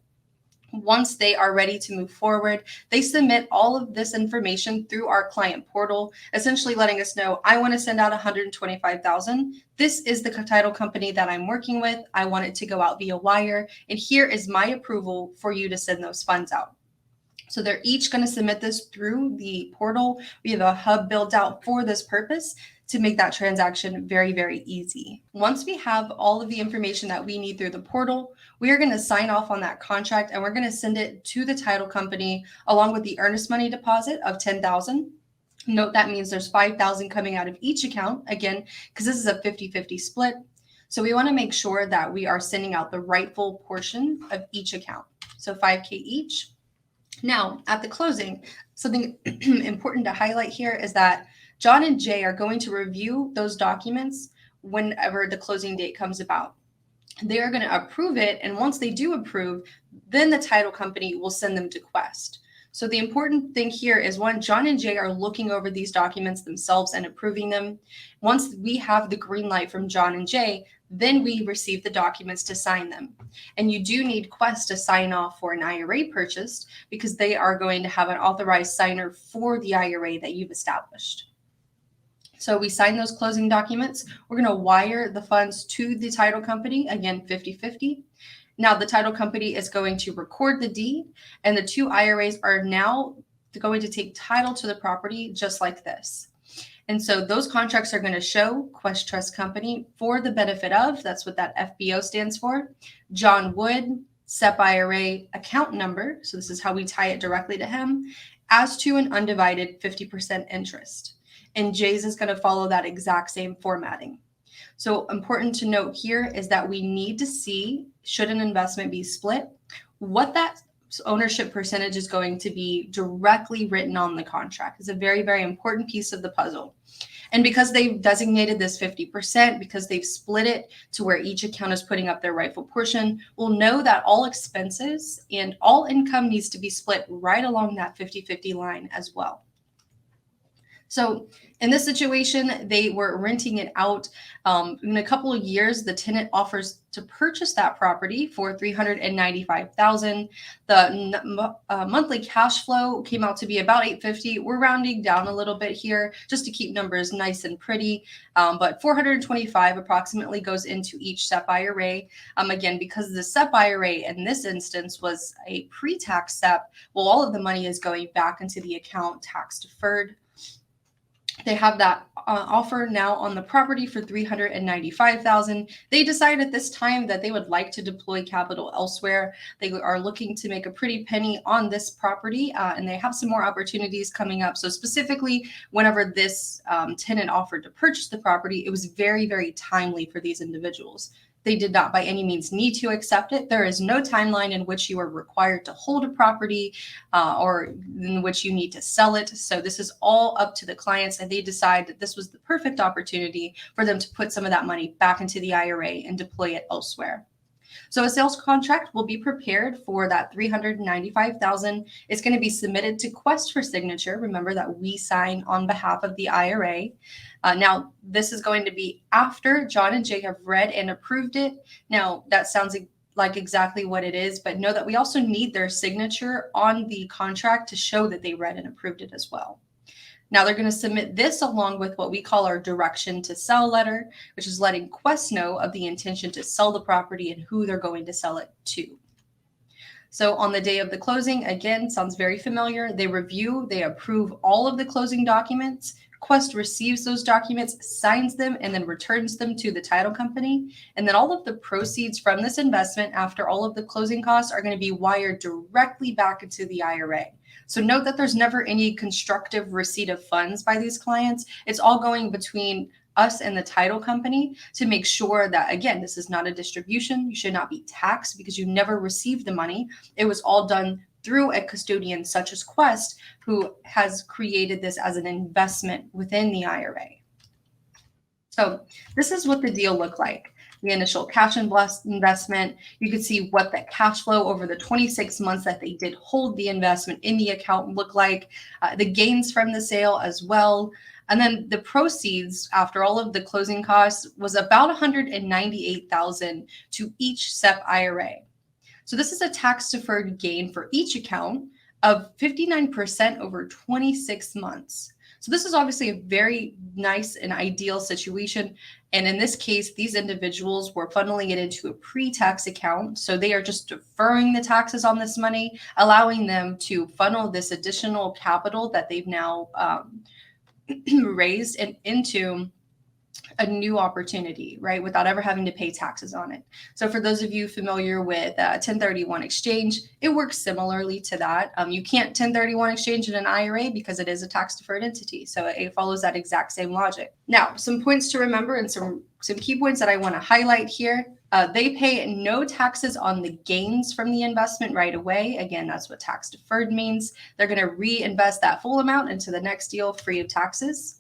Once they are ready to move forward, they submit all of this information through our client portal, essentially letting us know, I want to send out $125,000. This is the title company that I'm working with. I want it to go out via wire, and here is my approval for you to send those funds out. So they're each going to submit this through the portal. We have a hub built out for this purpose to make that transaction very, very easy. Once we have all of the information that we need through the portal, we are going to sign off on that contract and we're going to send it to the title company along with the earnest money deposit of $10,000. Note that means there's $5,000 coming out of each account, again, because this is a 50-50 split. So we want to make sure that we are sending out the rightful portion of each account. So $5K each. Now, at the closing, something important to highlight here is that John and Jay are going to review those documents whenever the closing date comes about. They are going to approve it, and once they do approve, then the title company will send them to Quest. So the important thing here is, one, John and Jay are looking over these documents themselves and approving them. Once we have the green light from John and Jay, then we receive the documents to sign them. And you do need Quest to sign off for an IRA purchase, because they are going to have an authorized signer for the IRA that you've established. So we sign those closing documents. We're going to wire the funds to the title company, again, 50-50. Now the title company is going to record the deed, and the two IRAs are now going to take title to the property just like this. And so those contracts are going to show Quest Trust Company for the benefit of, that's what that FBO stands for, John Wood, SEP IRA account number, so this is how we tie it directly to him, as to an undivided 50% interest. And Jay's is going to follow that exact same formatting. So important to note here is that we need to see, should an investment be split, what that ownership percentage is going to be directly written on the contract. It's a very, very important piece of the puzzle. And because they've designated this 50%, because they've split it to where each account is putting up their rightful portion, we'll know that all expenses and all income needs to be split right along that 50-50 line as well. So in this situation, they were renting it out. In a couple of years, the tenant offers to purchase that property for $395,000. The monthly cash flow came out to be about $850,000. We're rounding down a little bit here just to keep numbers nice and pretty. But $425,000 approximately goes into each SEP IRA. Again, because the SEP IRA in this instance was a pre-tax SEP, well, all of the money is going back into the account tax deferred. They have that offer now on the property for $395,000. They decide at this time that they would like to deploy capital elsewhere. They are looking to make a pretty penny on this property, and they have some more opportunities coming up. So specifically, whenever this tenant offered to purchase the property, it was very, very timely for these individuals. They did not by any means need to accept it. There is no timeline in which you are required to hold a property or in which you need to sell it. So this is all up to the clients, and they decide that this was the perfect opportunity for them to put some of that money back into the IRA and deploy it elsewhere. So a sales contract will be prepared for that $395,000. It's going to be submitted to Quest for signature. Remember that we sign on behalf of the IRA. Now, this is going to be after John and Jay have read and approved it. Now, that sounds like exactly what it is, but know that we also need their signature on the contract to show that they read and approved it as well. Now they're going to submit this along with what we call our direction to sell letter, which is letting Quest know of the intention to sell the property and who they're going to sell it to. So on the day of the closing, again, sounds very familiar. They review, they approve all of the closing documents. Quest receives those documents, signs them, and then returns them to the title company. And then all of the proceeds from this investment after all of the closing costs are going to be wired directly back into the IRA. So note that there's never any constructive receipt of funds by these clients. It's all going between us and the title company to make sure that, again, this is not a distribution. You should not be taxed because you never received the money. It was all done through a custodian such as Quest, who has created this as an investment within the IRA. So this is what the deal looked like. The initial cash investment, you could see what the cash flow over the 26 months that they did hold the investment in the account looked like, the gains from the sale as well. And then the proceeds after all of the closing costs was about $198,000 to each SEP IRA. So this is a tax deferred gain for each account of 59% over 26 months. So this is obviously a very nice and ideal situation. And in this case, these individuals were funneling it into a pre-tax account. So they are just deferring the taxes on this money, allowing them to funnel this additional capital that they've now raised and into a new opportunity, right, without ever having to pay taxes on it. So for those of you familiar with 1031 exchange, it works similarly to that. You can't 1031 exchange in an IRA because it is a tax deferred entity. So it follows that exact same logic. Now, some points to remember and some key points that I want to highlight here. They pay no taxes on the gains from the investment right away. Again, that's what tax deferred means. They're going to reinvest that full amount into the next deal free of taxes.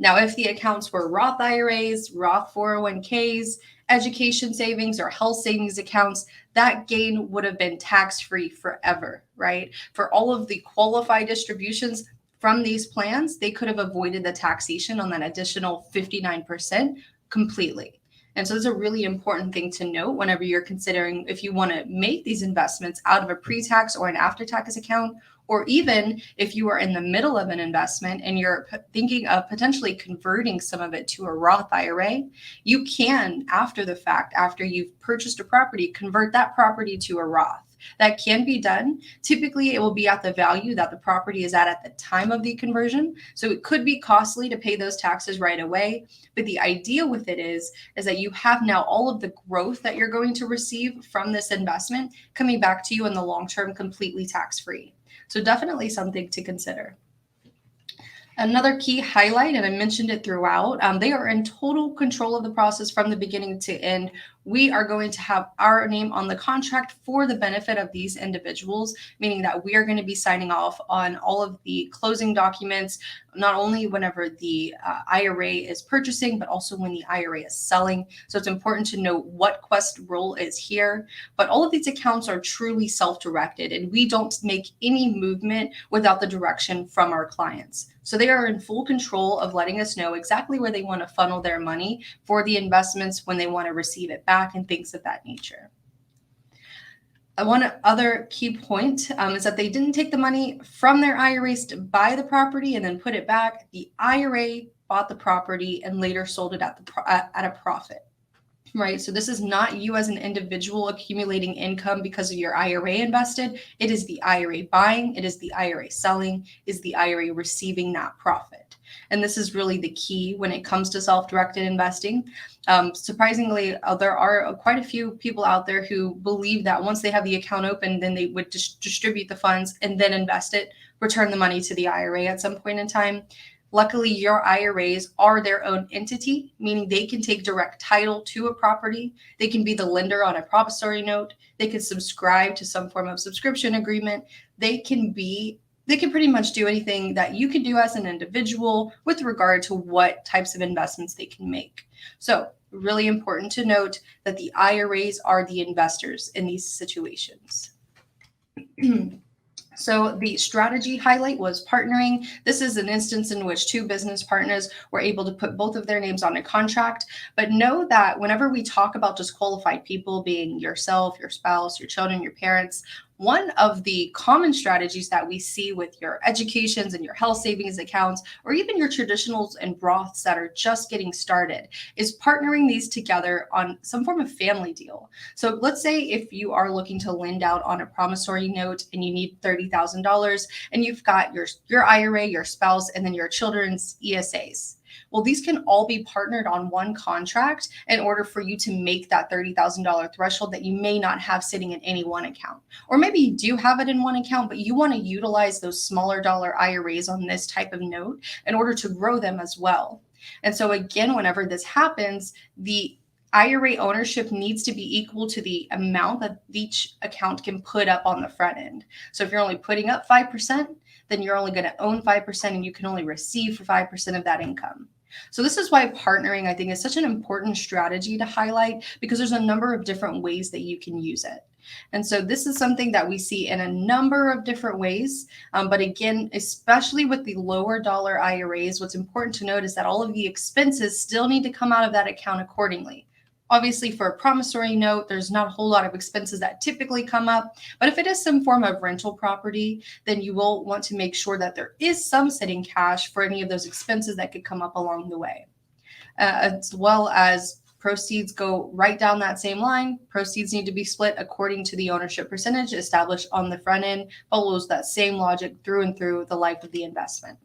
Now, if the accounts were Roth IRAs, Roth 401ks, education savings, or health savings accounts, that gain would have been tax-free forever, right? For all of the qualified distributions from these plans, they could have avoided the taxation on that additional 59% completely. And so it's a really important thing to note whenever you're considering if you want to make these investments out of a pre-tax or an after-tax account, or even if you are in the middle of an investment and you're thinking of potentially converting some of it to a Roth IRA, you can, after the fact, after you've purchased a property, convert that property to a Roth. That can be done. Typically, it will be at the value that the property is at the time of the conversion. So it could be costly to pay those taxes right away. But the idea with it is that you have now all of the growth that you're going to receive from this investment coming back to you in the long term completely tax-free. So definitely something to consider. Another key highlight, and I mentioned it throughout, they are in total control of the process from the beginning to end. We are going to have our name on the contract for the benefit of these individuals, meaning that we are going to be signing off on all of the closing documents, not only whenever the IRA is purchasing, but also when the IRA is selling. So it's important to know what Quest role is here. But all of these accounts are truly self-directed, and we don't make any movement without the direction from our clients. So they are in full control of letting us know exactly where they want to funnel their money for the investments when they want to receive it back and things of that nature. One other key point is that they didn't take the money from their IRAs to buy the property and then put it back. The IRA bought the property and later sold it at a profit. Right. So this is not you as an individual accumulating income because of your IRA invested. It is the IRA buying. It is the IRA selling. Is the IRA receiving that profit? And this is really the key when it comes to self-directed investing. Surprisingly, there are quite a few people out there who believe that once they have the account open, then they would distribute the funds and then invest it, return the money to the IRA at some point in time. Luckily, your IRAs are their own entity, meaning they can take direct title to a property. They can be the lender on a promissory note. They can subscribe to some form of subscription agreement. They can pretty much do anything that you can do as an individual with regard to what types of investments they can make. So really important to note that the IRAs are the investors in these situations. So the strategy highlight was partnering. This is an instance in which two business partners were able to put both of their names on a contract. But know that whenever we talk about disqualified people being yourself, your spouse, your children, your parents, one of the common strategies that we see with your educations and your health savings accounts, or even your traditionals and Roths that are just getting started, is partnering these together on some form of family deal. So let's say if you are looking to lend out on a promissory note and you need $30,000 and you've got your IRA, your spouse, and then your children's ESAs. Well, these can all be partnered on one contract in order for you to make that $30,000 threshold that you may not have sitting in any one account. Or maybe you do have it in one account, but you want to utilize those smaller dollar IRAs on this type of note in order to grow them as well. And so again, whenever this happens, the IRA ownership needs to be equal to the amount that each account can put up on the front end. So if you're only putting up 5%, then you're only going to own 5% and you can only receive for 5% of that income. So this is why partnering, I think, is such an important strategy to highlight, because there's a number of different ways that you can use it. And so this is something that we see in a number of different ways. But again, especially with the lower dollar IRAs, what's important to note is that all of the expenses still need to come out of that account accordingly. Obviously, for a promissory note, there's not a whole lot of expenses that typically come up. But if it is some form of rental property, then you will want to make sure that there is some sitting cash for any of those expenses that could come up along the way. As well as proceeds go right down that same line. Proceeds need to be split according to the ownership percentage established on the front end, follows that same logic through and through the life of the investment.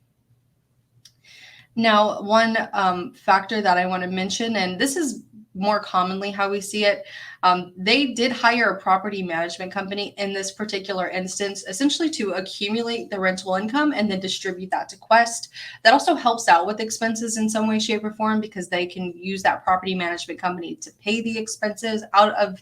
Now, one factor that I want to mention, and this is more commonly how we see it, they did hire a property management company in this particular instance, essentially to accumulate the rental income and then distribute that to Quest. That also helps out with expenses in some way, shape, or form, because they can use that property management company to pay the expenses out of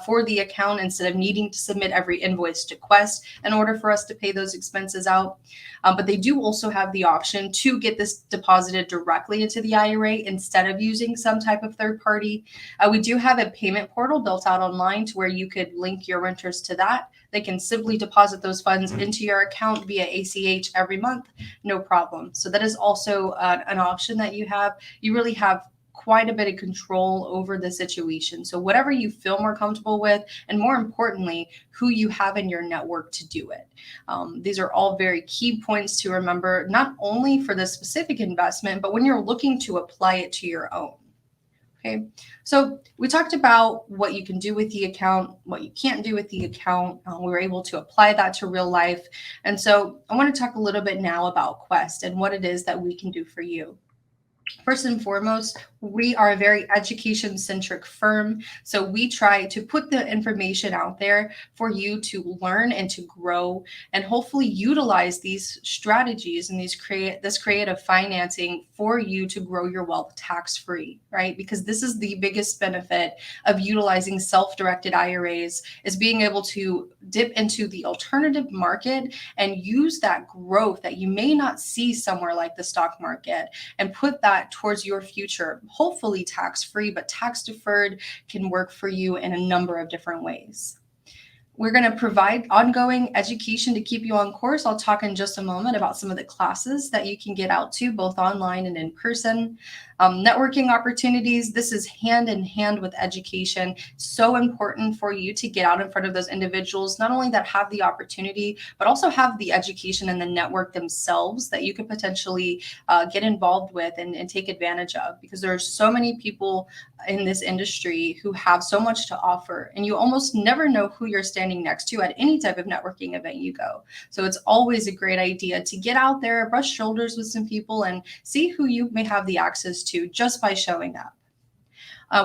for the account instead of needing to submit every invoice to Quest in order for us to pay those expenses out. But they do also have the option to get this deposited directly into the IRA instead of using some type of third party. We do have a payment portal built out online to where you could link your renters to that. They can simply deposit those funds into your account via ACH every month, no problem. So that is also an option that you have. You really have quite a bit of control over the situation. So whatever you feel more comfortable with, and more importantly, who you have in your network to do it. These are all very key points to remember, not only for the specific investment, but when you're looking to apply it to your own. Okay, so we talked about what you can do with the account, what you can't do with the account. We were able to apply that to real life. And so I want to talk a little bit now about Quest and what it is that we can do for you. First and foremost, we are a very education-centric firm. So we try to put the information out there for you to learn and to grow and hopefully utilize these strategies and this creative financing for you to grow your wealth tax-free, right? Because this is the biggest benefit of utilizing self-directed IRAs, is being able to dip into the alternative market and use that growth that you may not see somewhere like the stock market and put that towards your future. Hopefully tax-free, but tax-deferred can work for you in a number of different ways. We're going to provide ongoing education to keep you on course. I'll talk in just a moment about some of the classes that you can get out to, both online and in person. Networking opportunities, this is hand in hand with education. So important for you to get out in front of those individuals, not only that have the opportunity, but also have the education and the network themselves that you could potentially get involved with and take advantage of, because there are so many people in this industry who have so much to offer, and you almost never know who you're standing next to at any type of networking event you go. So it's always a great idea to get out there, brush shoulders with some people, and see who you may have the access to just by showing up.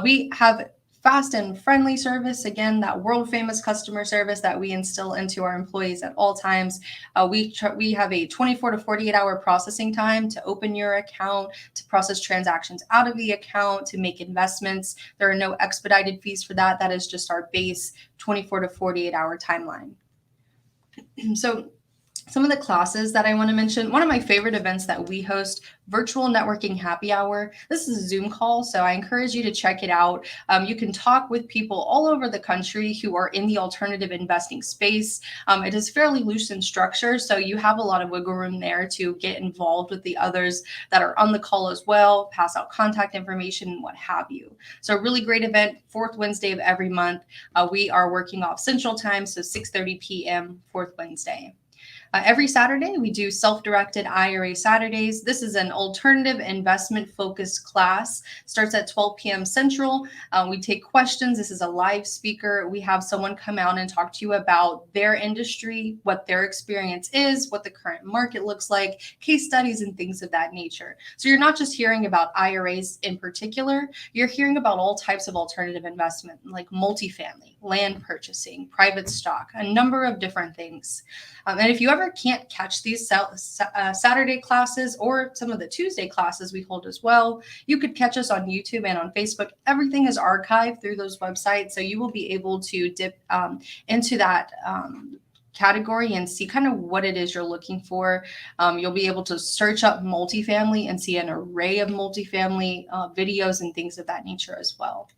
We have fast and friendly service, again, that world famous customer service that we instill into our employees at all times. We have a 24 to 48 hour processing time to open your account, to process transactions out of the account, to make investments. There are no expedited fees for that. That is just our base 24 to 48 hour timeline. So some of the classes that I want to mention, one of my favorite events that we host, Virtual Networking Happy Hour. This is a Zoom call, so I encourage you to check it out. You can talk with people all over the country who are in the alternative investing space. It is fairly loose in structure, so you have a lot of wiggle room there to get involved with the others that are on the call as well, pass out contact information and what have you. So a really great event, fourth Wednesday of every month. We are working off Central Time, so 6:30 p.m. fourth Wednesday. Every Saturday, we do self-directed IRA Saturdays. This is an alternative investment focused class. Starts at 12 p.m. Central. We take questions. This is a live speaker. We have someone come out and talk to you about their industry, what their experience is, what the current market looks like, case studies, and things of that nature. So you're not just hearing about IRAs in particular, you're hearing about all types of alternative investment, like multifamily, land purchasing, private stock, a number of different things. And if you ever can't catch these Saturday classes or some of the Tuesday classes we hold as well, you could catch us on YouTube and on Facebook. Everything is archived through those websites, so you will be able to dip into that category and see kind of what it is you're looking for. You'll be able to search up multifamily and see an array of multifamily videos and things of that nature as well.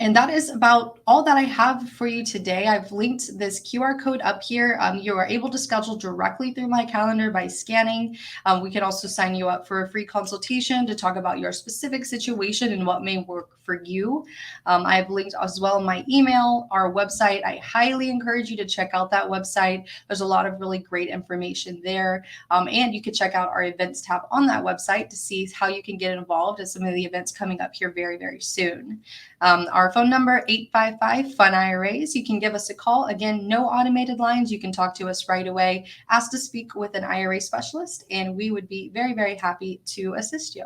And that is about all that I have for you today. I've linked this QR code up here. You are able to schedule directly through my calendar by scanning. We can also sign you up for a free consultation to talk about your specific situation and what may work for you. I've linked as well my email, our website. I highly encourage you to check out that website. There's a lot of really great information there. And you can check out our events tab on that website to see how you can get involved in some of the events coming up here very, very soon. Our our phone number, 855-FUN-IRAs. You can give us a call. Again, no automated lines. You can talk to us right away. Ask to speak with an IRA specialist, and we would be very, very happy to assist you.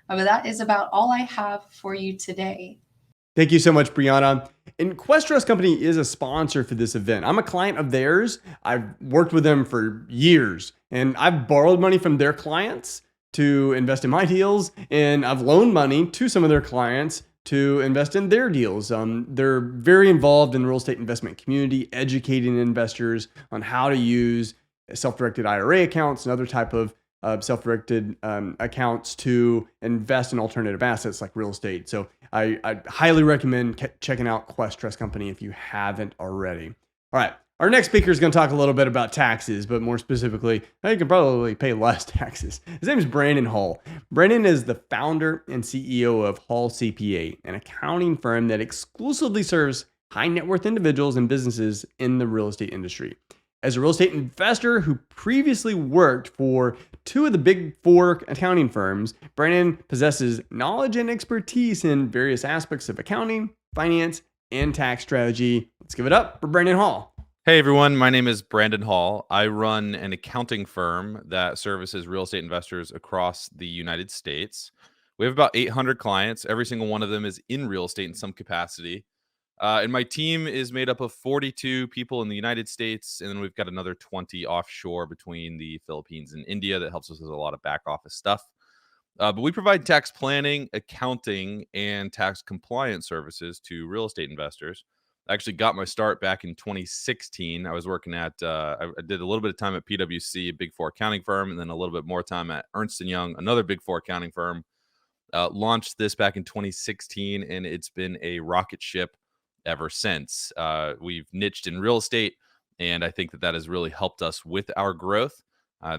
But that is about all I have for you today. Thank you so much, Brianna. And Quest Trust Company is a sponsor for this event. I'm a client of theirs. I've worked with them for years, and I've borrowed money from their clients to invest in my deals, and I've loaned money to some of their clients to invest in their deals. They're very involved in the real estate investment community, educating investors on how to use self-directed IRA accounts and other type of self-directed accounts to invest in alternative assets like real estate. So I highly recommend checking out Quest Trust Company if you haven't already. All right. Our next speaker is going to talk a little bit about taxes, but more specifically, how you can probably pay less taxes. His name is Brandon Hall. Brandon is the founder and CEO of Hall CPA, an accounting firm that exclusively serves high net worth individuals and businesses in the real estate industry. As a real estate investor who previously worked for two of the big four accounting firms, Brandon possesses knowledge and expertise in various aspects of accounting, finance, and tax strategy. Let's give it up for Brandon Hall. Hey everyone, my name is Brandon Hall. I run an accounting firm that services real estate investors across the United States. We have about 800 clients. Every single one of them is in real estate in some capacity. And my team is made up of 42 people in the United States, and then we've got another 20 offshore between the Philippines and India that helps us with a lot of back office stuff. But we provide tax planning, accounting, and tax compliance services to real estate investors. I actually got my start back in 2016. I was working at, I did a little bit of time at PwC, a big four accounting firm, and then a little bit more time at Ernst & Young, another big four accounting firm. Launched this back in 2016, and it's been a rocket ship ever since. We've niched in real estate, and I think that has really helped us with our growth.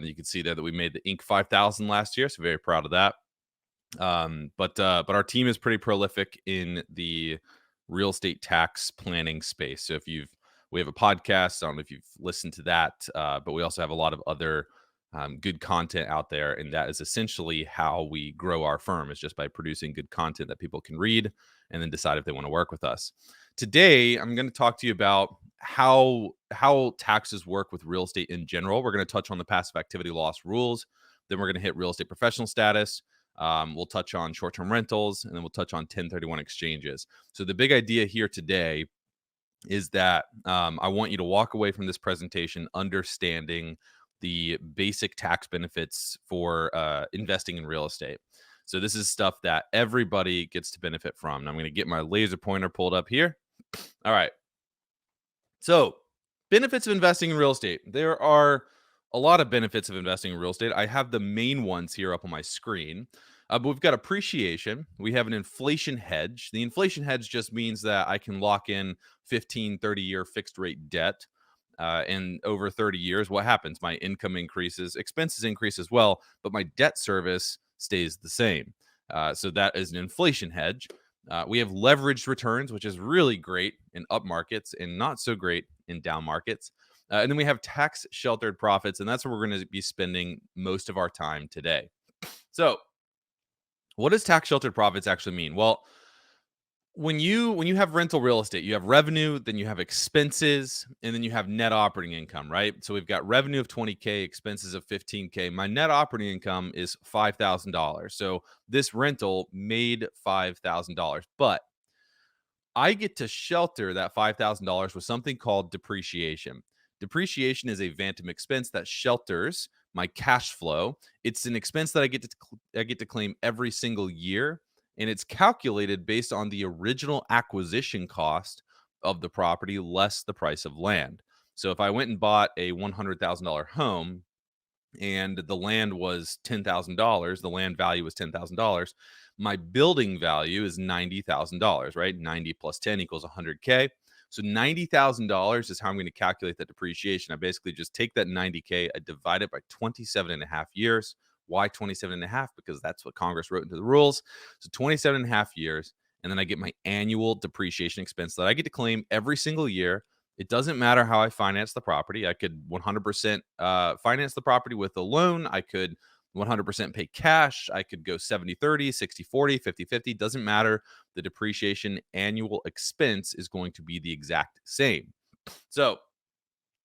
You can see there that we made the Inc. 5000 last year, so very proud of that. But our team is pretty prolific in the real estate tax planning space. So we have a podcast. I don't know if you've listened to that, but we also have a lot of other good content out there, and that is essentially how we grow our firm, is just by producing good content that people can read and then decide if they want to work with us. Today, I'm going to talk to you about how taxes work with real estate in general. We're going to touch on the passive activity loss rules. Then we're going to hit real estate professional status. We'll touch on short-term rentals, and then we'll touch on 1031 exchanges. So the big idea here today is that I want you to walk away from this presentation understanding the basic tax benefits for investing in real estate. So this is stuff that everybody gets to benefit from. And I'm going to get my laser pointer pulled up here. All right. So benefits of investing in real estate. There are a lot of benefits of investing in real estate. I have the main ones here up on my screen. But we've got appreciation. We have an inflation hedge. The inflation hedge just means that I can lock in 15, 30-year fixed rate debt. And over 30 years, what happens? My income increases, expenses increase as well, but my debt service stays the same. So that is an inflation hedge. We have leveraged returns, which is really great in up markets and not so great in down markets. And then we have tax sheltered profits, and that's where we're going to be spending most of our time today. So what does tax sheltered profits actually mean? Well, when you have rental real estate, you have revenue, then you have expenses, and then you have net operating income, right? So we've got revenue of 20K, expenses of 15K. My net operating income is $5,000. So this rental made $5,000, but I get to shelter that $5,000 with something called depreciation. Depreciation is a phantom expense that shelters my cash flow. It's an expense that I get to claim every single year. And it's calculated based on the original acquisition cost of the property less the price of land. So if I went and bought a $100,000 home and the land was $10,000, the land value was $10,000, my building value is $90,000, right? 90 plus 10 equals 100K. So $90,000 is how I'm going to calculate that depreciation. I basically just take that 90K, I divide it by 27 and a half years. Why 27 and a half? Because that's what Congress wrote into the rules. So 27 and a half years. And then I get my annual depreciation expense that I get to claim every single year. It doesn't matter how I finance the property. I could 100% finance the property with a loan. I could 100% pay cash. I could go 70-30, 60-40, 50-50. Doesn't matter. the depreciation annual expense is going to be the exact same. So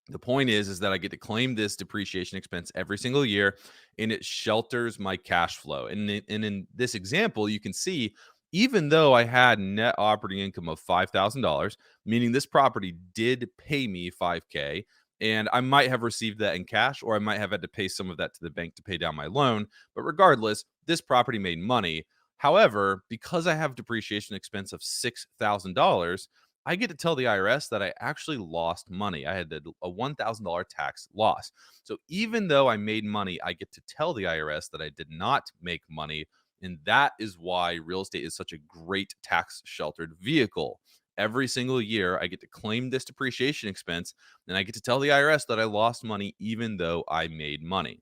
the point is that I get to claim this depreciation expense every single year, and it shelters my cash flow. And in this example, you can see, even though I had net operating income of $5,000, meaning this property did pay me $5K, and I might have received that in cash, or I might have had to pay some of that to the bank to pay down my loan. But regardless, this property made money. However, because I have depreciation expense of $6,000, I get to tell the IRS that I actually lost money. I had a $1,000 tax loss. So even though I made money, I get to tell the IRS that I did not make money. And that is why real estate is such a great tax sheltered vehicle. Every single year, I get to claim this depreciation expense, and I get to tell the IRS that I lost money even though I made money.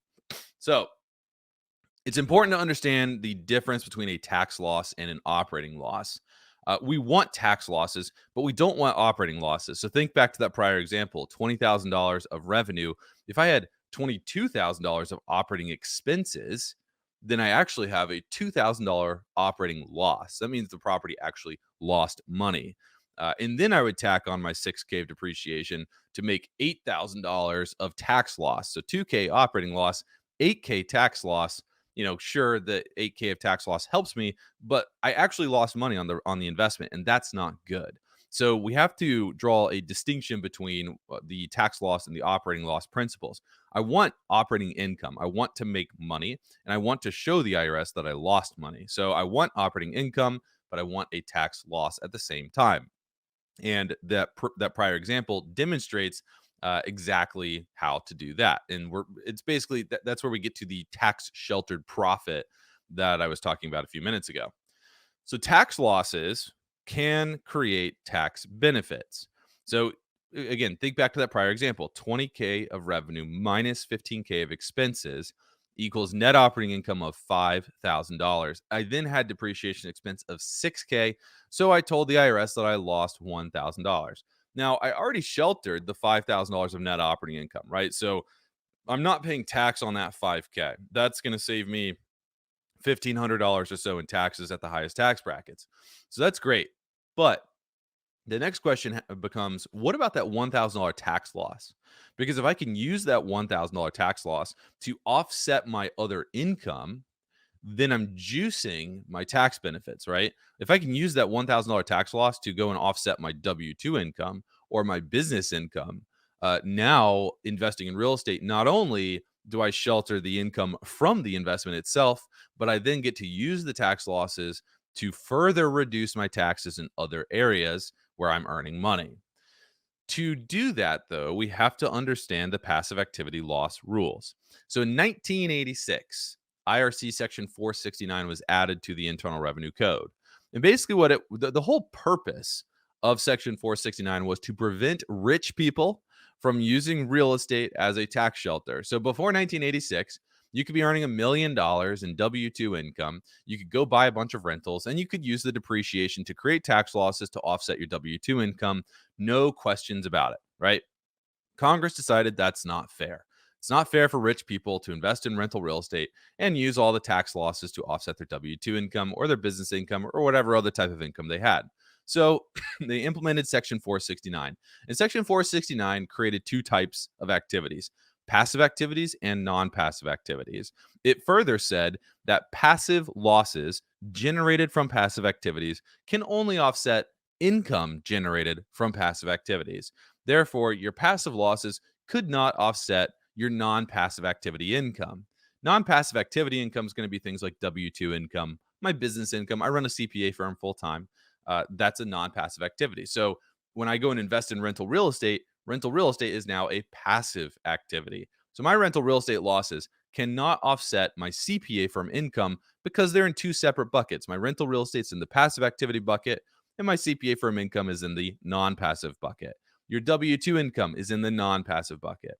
So it's important to understand the difference between a tax loss and an operating loss. We want tax losses, but we don't want operating losses. So think back to that prior example, $20,000 of revenue. If I had $22,000 of operating expenses, then I actually have a $2,000 operating loss. That means the property actually lost money. And then I would tack on my $6K of depreciation to make $8,000 of tax loss. So $2K operating loss, $8K tax loss. Sure, the $8K of tax loss helps me, but I actually lost money on the investment, and that's not good. So we have to draw a distinction between the tax loss and the operating loss principles. I want operating income. I want to make money, and I want to show the IRS that I lost money. So I want operating income, but I want a tax loss at the same time. And that prior example demonstrates exactly how to do that. And it's basically that's where we get to the tax sheltered profit that I was talking about a few minutes ago. So tax losses can create tax benefits. So again, think back to that prior example, 20K of revenue minus 15K of expenses equals net operating income of $5,000. I then had depreciation expense of $6K. So I told the IRS that I lost $1,000. Now, I already sheltered the $5,000 of net operating income, right? So I'm not paying tax on that $5K. That's going to save me $1,500 or so in taxes at the highest tax brackets. So that's great. But the next question becomes, what about that $1,000 tax loss? Because if I can use that $1,000 tax loss to offset my other income, then I'm juicing my tax benefits, right? If I can use that $1,000 tax loss to go and offset my W-2 income or my business income, now investing in real estate, not only do I shelter the income from the investment itself, but I then get to use the tax losses to further reduce my taxes in other areas where I'm earning money. To do that, though, we have to understand the passive activity loss rules. So in 1986, IRC Section 469 was added to the Internal Revenue Code. And basically the whole purpose of Section 469 was to prevent rich people from using real estate as a tax shelter. So before 1986, you could be earning $1 million in W-2 income. You could go buy a bunch of rentals, and you could use the depreciation to create tax losses to offset your W-2 income. No questions about it, right? Congress decided that's not fair. It's not fair for rich people to invest in rental real estate and use all the tax losses to offset their W-2 income or their business income or whatever other type of income they had. So they implemented Section 469. And Section 469 created two types of activities: passive activities and non-passive activities. It further said that passive losses generated from passive activities can only offset income generated from passive activities. Therefore, your passive losses could not offset your non-passive activity income. Non-passive activity income is going to be things like W-2 income, my business income. I run a CPA firm full time. That's a non-passive activity. So when I go and invest in rental real estate is now a passive activity. So my rental real estate losses cannot offset my CPA firm income because they're in two separate buckets. My rental real estate's in the passive activity bucket, and my CPA firm income is in the non-passive bucket. Your W-2 income is in the non-passive bucket.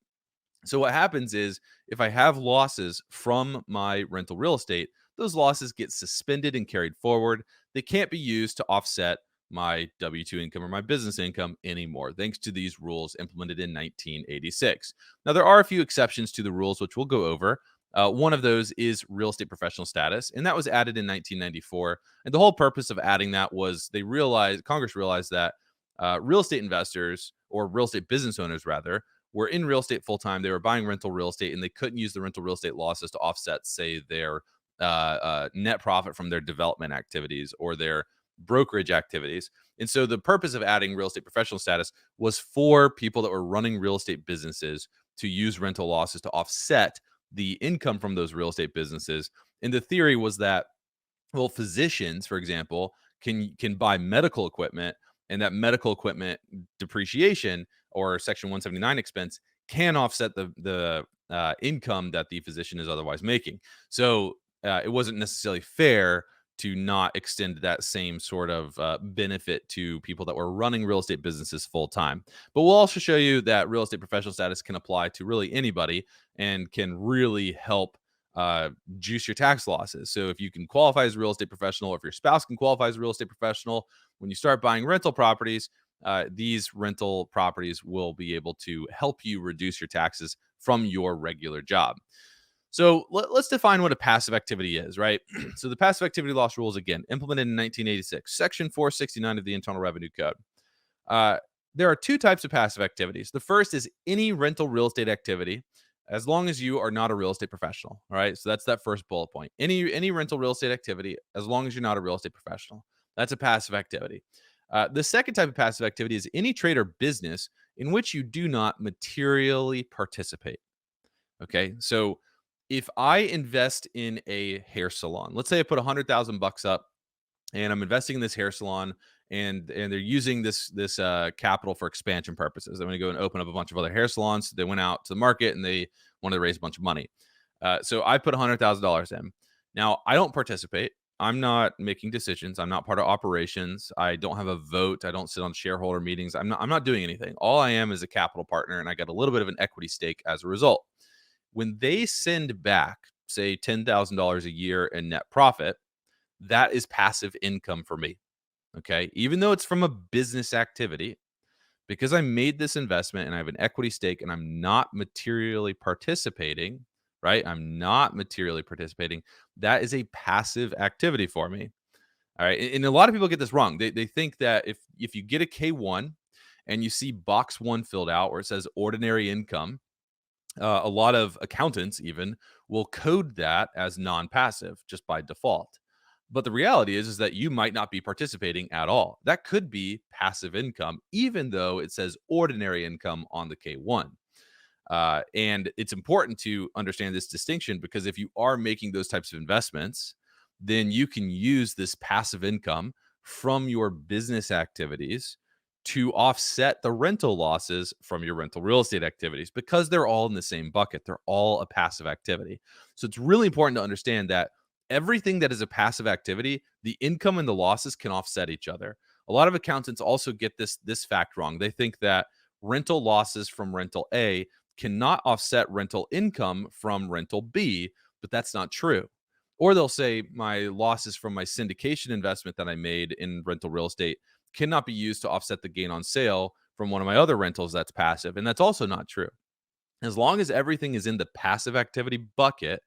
So what happens is, if I have losses from my rental real estate, those losses get suspended and carried forward. They can't be used to offset my W-2 income or my business income anymore, thanks to these rules implemented in 1986. Now, there are a few exceptions to the rules, which we'll go over. One of those is real estate professional status, and that was added in 1994. And the whole purpose of adding that was Congress realized that real estate investors, or real estate business owners rather, were in real estate full time. They were buying rental real estate, and they couldn't use the rental real estate losses to offset, say, their net profit from their development activities or their brokerage activities. And so the purpose of adding real estate professional status was for people that were running real estate businesses to use rental losses to offset the income from those real estate businesses. And the theory was that, well, physicians, for example, can buy medical equipment, and that medical equipment depreciation or Section 179 expense can offset the income that the physician is otherwise making. So it wasn't necessarily fair to not extend that same sort of benefit to people that were running real estate businesses full time. But we'll also show you that real estate professional status can apply to really anybody and can really help juice your tax losses. So if you can qualify as a real estate professional, or if your spouse can qualify as a real estate professional, when you start buying rental properties, these rental properties will be able to help you reduce your taxes from your regular job. So let's define what a passive activity is, right? So the passive activity loss rules, again, implemented in 1986, Section 469 of the Internal Revenue Code. There are two types of passive activities. The first is any rental real estate activity, as long as you are not a real estate professional. All right. So that's that first bullet point. Any rental real estate activity, as long as you're not a real estate professional. That's a passive activity. The second type of passive activity is any trade or business in which you do not materially participate. Okay. So if I invest in a hair salon, let's say I put $100,000 up, and I'm investing in this hair salon, and they're using this capital for expansion purposes. I'm going to go and open up a bunch of other hair salons. They went out to the market and they wanted to raise a bunch of money. So I put $100,000 in. Now I don't participate. I'm not making decisions. I'm not part of operations. I don't have a vote. I don't sit on shareholder meetings. I'm not doing anything. All I am is a capital partner, and I got a little bit of an equity stake as a result. When they send back, say, $10,000 a year in net profit, that is passive income for me. Okay. Even though it's from a business activity, because I made this investment and I have an equity stake and I'm not materially participating, right? I'm not materially participating. That is a passive activity for me. All right. And a lot of people get this wrong. They think that if you get a K1 and you see box 1 filled out where it says ordinary income, a lot of accountants even will code that as non-passive just by default. But the reality is that you might not be participating at all. That could be passive income, even though it says ordinary income on the K1. And it's important to understand this distinction, because if you are making those types of investments, then you can use this passive income from your business activities to offset the rental losses from your rental real estate activities, because they're all in the same bucket. They're all a passive activity. So it's really important to understand that everything that is a passive activity, the income and the losses can offset each other. A lot of accountants also get this fact wrong. They think that rental losses from rental A cannot offset rental income from rental B, but that's not true. Or they'll say my losses from my syndication investment that I made in rental real estate cannot be used to offset the gain on sale from one of my other rentals that's passive. And that's also not true. As long as everything is in the passive activity bucket,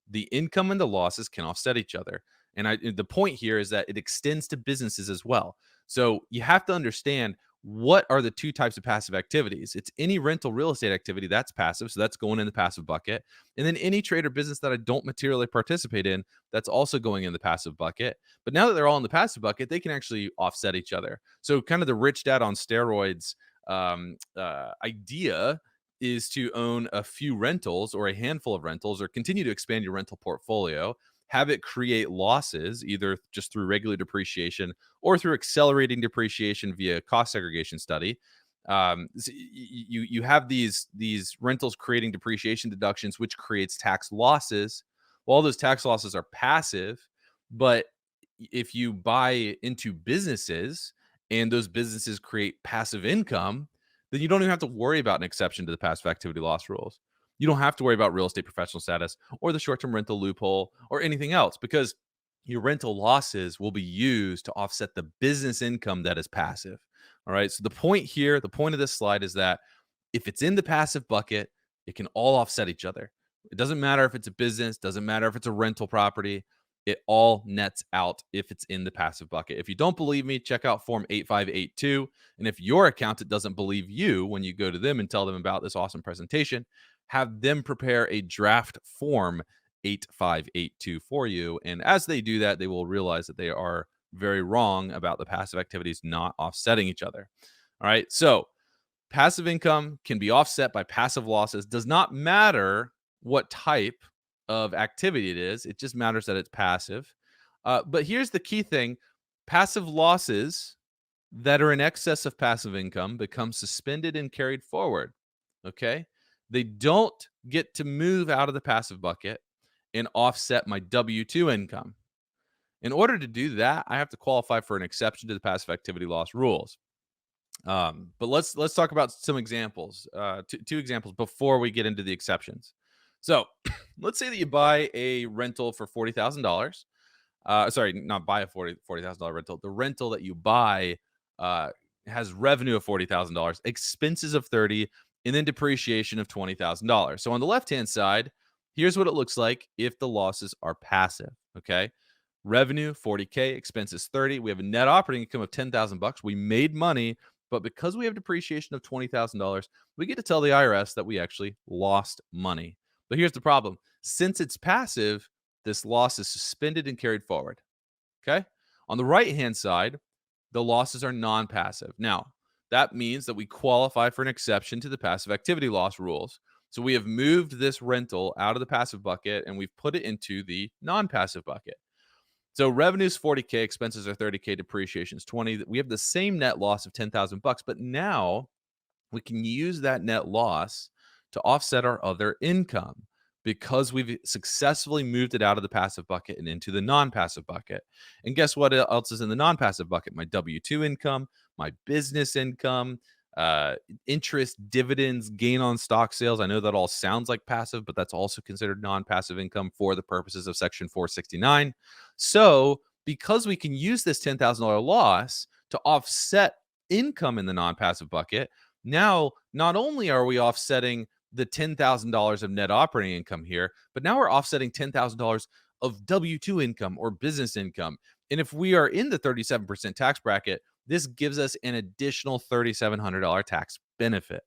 the income and the losses can offset each other. And the point here is that it extends to businesses as well. So you have to understand, what are the two types of passive activities? It's any rental real estate activity that's passive, so that's going in the passive bucket. And then any trade or business that I don't materially participate in, that's also going in the passive bucket. But now that they're all in the passive bucket, they can actually offset each other. So kind of the rich dad on steroids idea is to own a few rentals or a handful of rentals, or continue to expand your rental portfolio, have it create losses either just through regular depreciation or through accelerating depreciation via cost segregation study. You have these rentals creating depreciation deductions, which creates tax losses. Well, all those tax losses are passive, but if you buy into businesses and those businesses create passive income, then you don't even have to worry about an exception to the passive activity loss rules. You don't have to worry about real estate professional status or the short-term rental loophole or anything else, because your rental losses will be used to offset the business income that is passive. All right. So the point here, the point of this slide is that if it's in the passive bucket, it can all offset each other. It doesn't matter if it's a business, doesn't matter if it's a rental property. It all nets out if it's in the passive bucket. If you don't believe me, check out Form 8582. And if your accountant doesn't believe you when you go to them and tell them about this awesome presentation, have them prepare a draft Form 8582 for you. And as they do that, they will realize that they are very wrong about the passive activities not offsetting each other. All right. So passive income can be offset by passive losses. Does not matter what type of activity it is. It just matters that it's passive. But here's the key thing. Passive losses that are in excess of passive income become suspended and carried forward. Okay. They don't get to move out of the passive bucket and offset my W-2 income. In order to do that, I have to qualify for an exception to the passive activity loss rules. But let's talk about some examples, two examples before we get into the exceptions. So let's say that you buy a rental for $40,000. Sorry, not buy a $40,000 rental. The rental that you buy has revenue of $40,000, expenses of $30,000, and then depreciation of $20,000. So on the left-hand side, here's what it looks like if the losses are passive. Okay, revenue $40K, expenses $30,000. We have a net operating income of $10,000. We made money, but because we have depreciation of $20,000, we get to tell the IRS that we actually lost money. But here's the problem. Since it's passive, this loss is suspended and carried forward. Okay? On the right-hand side, the losses are non-passive. Now, that means that we qualify for an exception to the passive activity loss rules. So we have moved this rental out of the passive bucket and we've put it into the non-passive bucket. So revenue is $40K, expenses are $30K, depreciation is $20,000. We have the same net loss of $10,000, but now we can use that net loss to offset our other income because we've successfully moved it out of the passive bucket and into the non-passive bucket. And guess what else is in the non-passive bucket? My W-2 income, my business income, interest, dividends, gain on stock sales. I know that all sounds like passive, but that's also considered non-passive income for the purposes of Section 469. So because we can use this $10,000 loss to offset income in the non-passive bucket, now not only are we offsetting the $10,000 of net operating income here, but now we're offsetting $10,000 of W-2 income or business income. And if we are in the 37% tax bracket, this gives us an additional $3,700 tax benefit.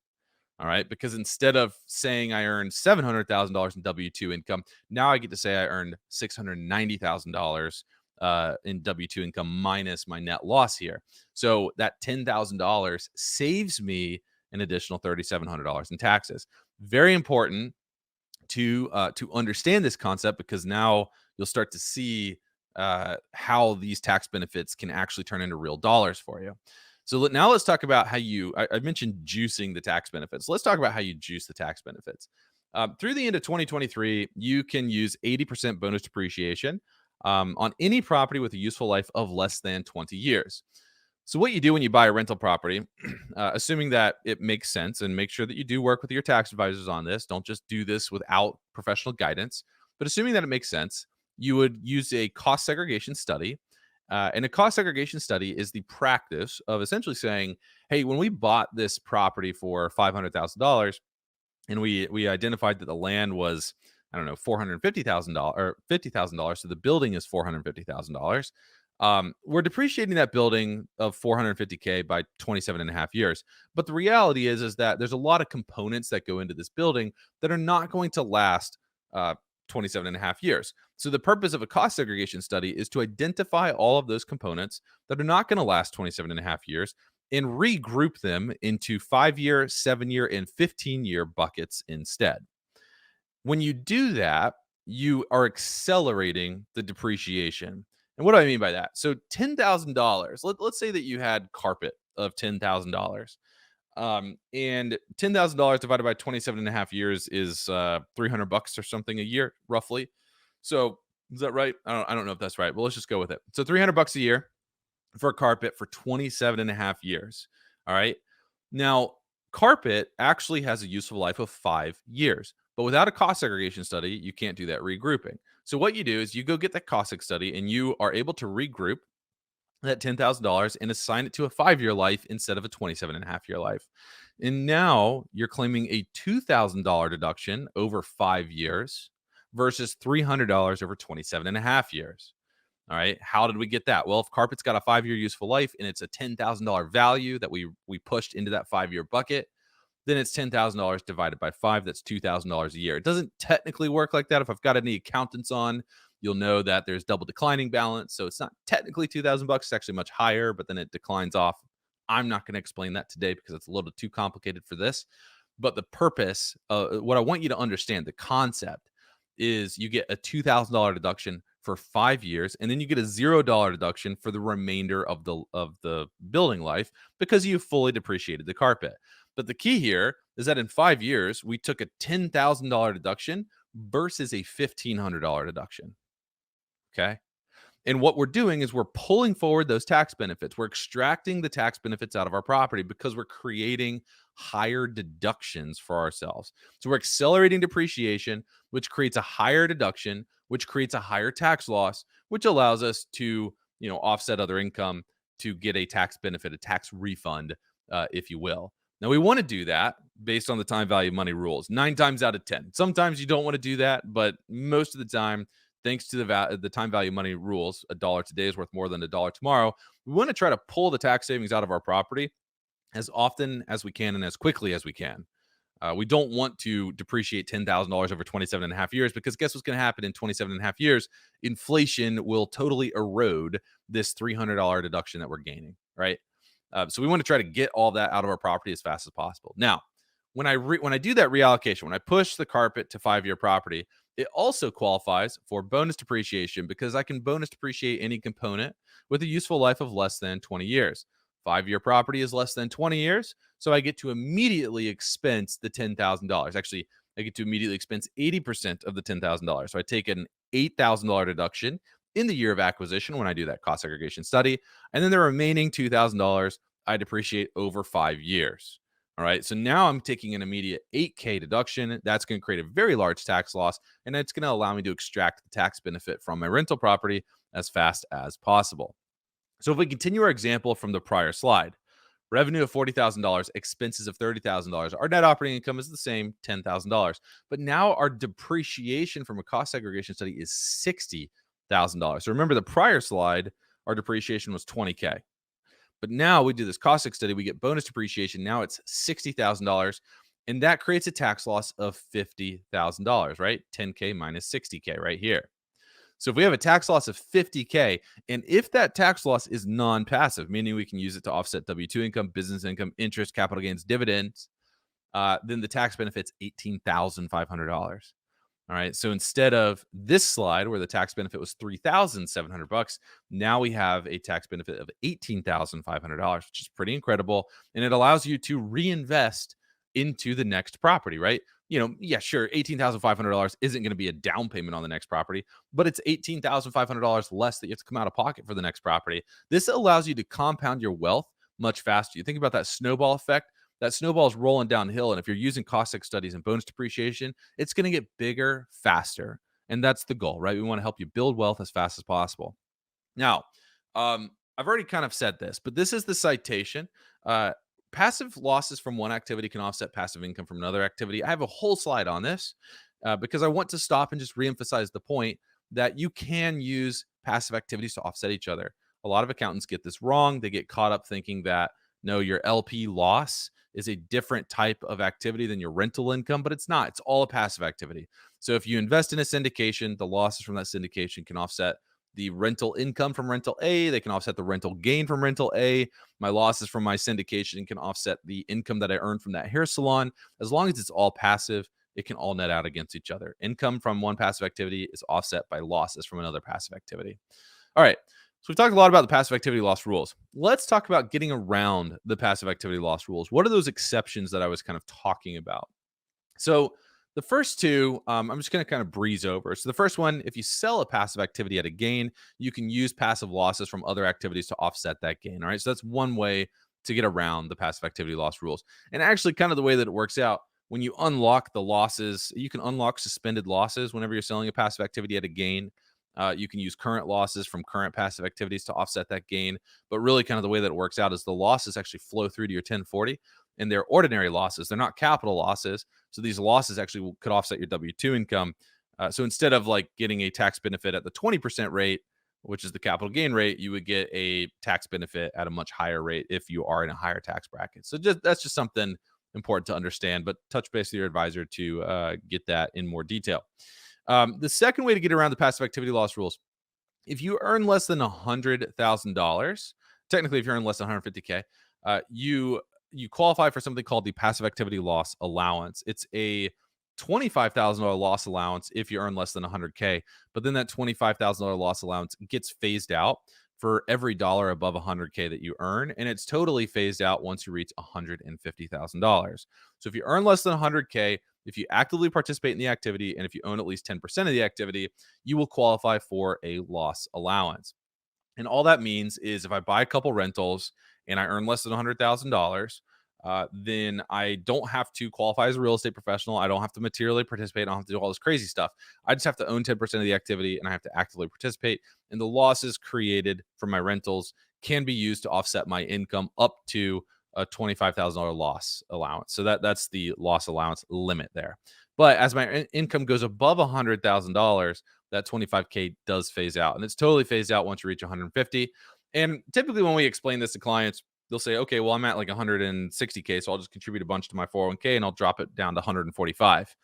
All right. Because instead of saying I earned $700,000 in W-2 income, now I get to say I earned $690,000 in W-2 income minus my net loss here. So that $10,000 saves me an additional $3,700 in taxes. Very important to understand this concept, because now you'll start to see how these tax benefits can actually turn into real dollars for you. So now let's talk about how I mentioned juicing the tax benefits. Let's talk about how you juice the tax benefits. Through the end of 2023, you can use 80% bonus depreciation on any property with a useful life of less than 20 years. So what you do when you buy a rental property, assuming that it makes sense, and make sure that you do work with your tax advisors on this. Don't just do this without professional guidance, but assuming that it makes sense, you would use a cost segregation study. And a cost segregation study is the practice of essentially saying, hey, when we bought this property for $500,000 and we identified that the land was, I don't know, $450,000 or $50,000, so the building is $450,000. We're depreciating that building of $450K by 27 and a half years. But the reality is that there's a lot of components that go into this building that are not going to last 27 and a half years. So the purpose of a cost segregation study is to identify all of those components that are not going to last 27 and a half years and regroup them into 5-year, 7-year, and 15-year buckets instead. When you do that, you are accelerating the depreciation. And what do I mean by that? So $10,000, let's say that you had carpet of $10,000. And $10,000 divided by 27 and a half years is $300 or something a year, roughly. So is that right? I don't know if that's right, but let's just go with it. So $300 a year for carpet for 27 and a half years. All right. Now, carpet actually has a useful life of 5 years, but without a cost segregation study, you can't do that regrouping. So what you do is you go get that cost seg study and you are able to regroup that $10,000 and assign it to a 5-year life instead of a 27.5-year life. And now you're claiming a $2,000 deduction over 5 years versus $300 over 27.5 years. All right. How did we get that? Well, if carpet's got a 5-year useful life and it's a $10,000 value that we pushed into that 5-year bucket, then it's $10,000 divided by 5. That's $2,000 a year. It doesn't technically work like that. If I've got any accountants on, you'll know that there's double declining balance. So it's not technically $2,000. It's actually much higher, but then it declines off. I'm not going to explain that today because it's a little too complicated for this. But the purpose, what I want you to understand, the concept is you get a $2,000 deduction for 5 years, and then you get a $0 deduction for the remainder of the building life because you fully depreciated the carpet. But the key here is that in 5 years, we took a $10,000 deduction versus a $1,500 deduction. Okay. And what we're doing is we're pulling forward those tax benefits. We're extracting the tax benefits out of our property because we're creating higher deductions for ourselves. So we're accelerating depreciation, which creates a higher deduction, which creates a higher tax loss, which allows us to, offset other income to get a tax benefit, a tax refund, if you will. Now, we want to do that based on the time value of money rules, 9 times out of 10. Sometimes you don't want to do that, but most of the time, thanks to the time value of money rules, $1 today is worth more than $1 tomorrow. We want to try to pull the tax savings out of our property as often as we can and as quickly as we can. We don't want to depreciate $10,000 over 27.5 years because guess what's going to happen in 27.5 years? Inflation will totally erode this $300 deduction that we're gaining, right? So we want to try to get all that out of our property as fast as possible. Now, when I do that reallocation, when I push the carpet to 5-year property, it also qualifies for bonus depreciation because I can bonus depreciate any component with a useful life of less than 20 years. 5-year property is less than 20 years, so I get to immediately expense the $10,000. Actually, I get to immediately expense 80% of the $10,000. So I take an $8,000 deduction in the year of acquisition when I do that cost segregation study, and then the remaining $2,000 I depreciate over 5 years. All right, so now I'm taking an immediate $8K deduction. That's going to create a very large tax loss, and it's going to allow me to extract the tax benefit from my rental property as fast as possible. So if we continue our example from the prior slide, revenue of $40,000, expenses of $30,000, our net operating income is the same, $10,000. But now our depreciation from a cost segregation study is $60,000. So remember the prior slide, our depreciation was $20K. But now we do this cost seg study, we get bonus depreciation. Now it's $60,000, and that creates a tax loss of $50,000, right? 10K minus 60K right here. So if we have a tax loss of $50K, and if that tax loss is non-passive, meaning we can use it to offset W-2 income, business income, interest, capital gains, dividends, then the tax benefit's $18,500. All right. So instead of this slide where the tax benefit was $3,700, now we have a tax benefit of $18,500, which is pretty incredible. And it allows you to reinvest into the next property, right? Yeah, sure, $18,500 isn't going to be a down payment on the next property, but it's $18,500 less that you have to come out of pocket for the next property. This allows you to compound your wealth much faster. You think about that snowball effect. That snowball is rolling downhill. And if you're using cost seg studies and bonus depreciation, it's going to get bigger faster. And that's the goal, right? We want to help you build wealth as fast as possible. Now, I've already kind of said this, but this is the citation. Passive losses from one activity can offset passive income from another activity. I have a whole slide on this because I want to stop and just reemphasize the point that you can use passive activities to offset each other. A lot of accountants get this wrong. They get caught up thinking that, no, your LP loss is a different type of activity than your rental income, but it's not. It's all a passive activity. So if you invest in a syndication, the losses from that syndication can offset the rental income from rental A. They can offset the rental gain from rental A. My losses from my syndication can offset the income that I earned from that hair salon. As long as it's all passive, it can all net out against each other. Income from one passive activity is offset by losses from another passive activity. All right. So we've talked a lot about the passive activity loss rules. Let's talk about getting around the passive activity loss rules. What are those exceptions that I was kind of talking about? So the first two, I'm just going to kind of breeze over. So the first one, if you sell a passive activity at a gain, you can use passive losses from other activities to offset that gain. All right. So that's one way to get around the passive activity loss rules. And actually kind of the way that it works out, when you unlock the losses, you can unlock suspended losses whenever you're selling a passive activity at a gain. You can use current losses from current passive activities to offset that gain. But really, kind of the way that it works out is the losses actually flow through to your 1040, and they're ordinary losses. They're not capital losses. So these losses actually could offset your W-2 income. So instead of like getting a tax benefit at the 20% rate, which is the capital gain rate, you would get a tax benefit at a much higher rate if you are in a higher tax bracket. So that's just something important to understand, but touch base with your advisor to get that in more detail. The second way to get around the passive activity loss rules, if you earn less than $100,000, technically if you earn less than 150K, you qualify for something called the passive activity loss allowance. It's a $25,000 loss allowance if you earn less than 100K, but then that $25,000 loss allowance gets phased out for every dollar above 100K that you earn, and it's totally phased out once you reach $150,000. So if you earn less than 100K, if you actively participate in the activity, and if you own at least 10% of the activity, you will qualify for a loss allowance. And all that means is if I buy a couple rentals and I earn less than $100,000, then I don't have to qualify as a real estate professional. I don't have to materially participate. I don't have to do all this crazy stuff. I just have to own 10% of the activity, and I have to actively participate. And the losses created from my rentals can be used to offset my income up to a $25,000 loss allowance. So that's the loss allowance limit there. But as my income goes above $100,000, that 25K does phase out, and it's totally phased out once you reach 150. And typically when we explain this to clients, they'll say, okay, well, I'm at like 160K, so I'll just contribute a bunch to my 401k and I'll drop it down to 145.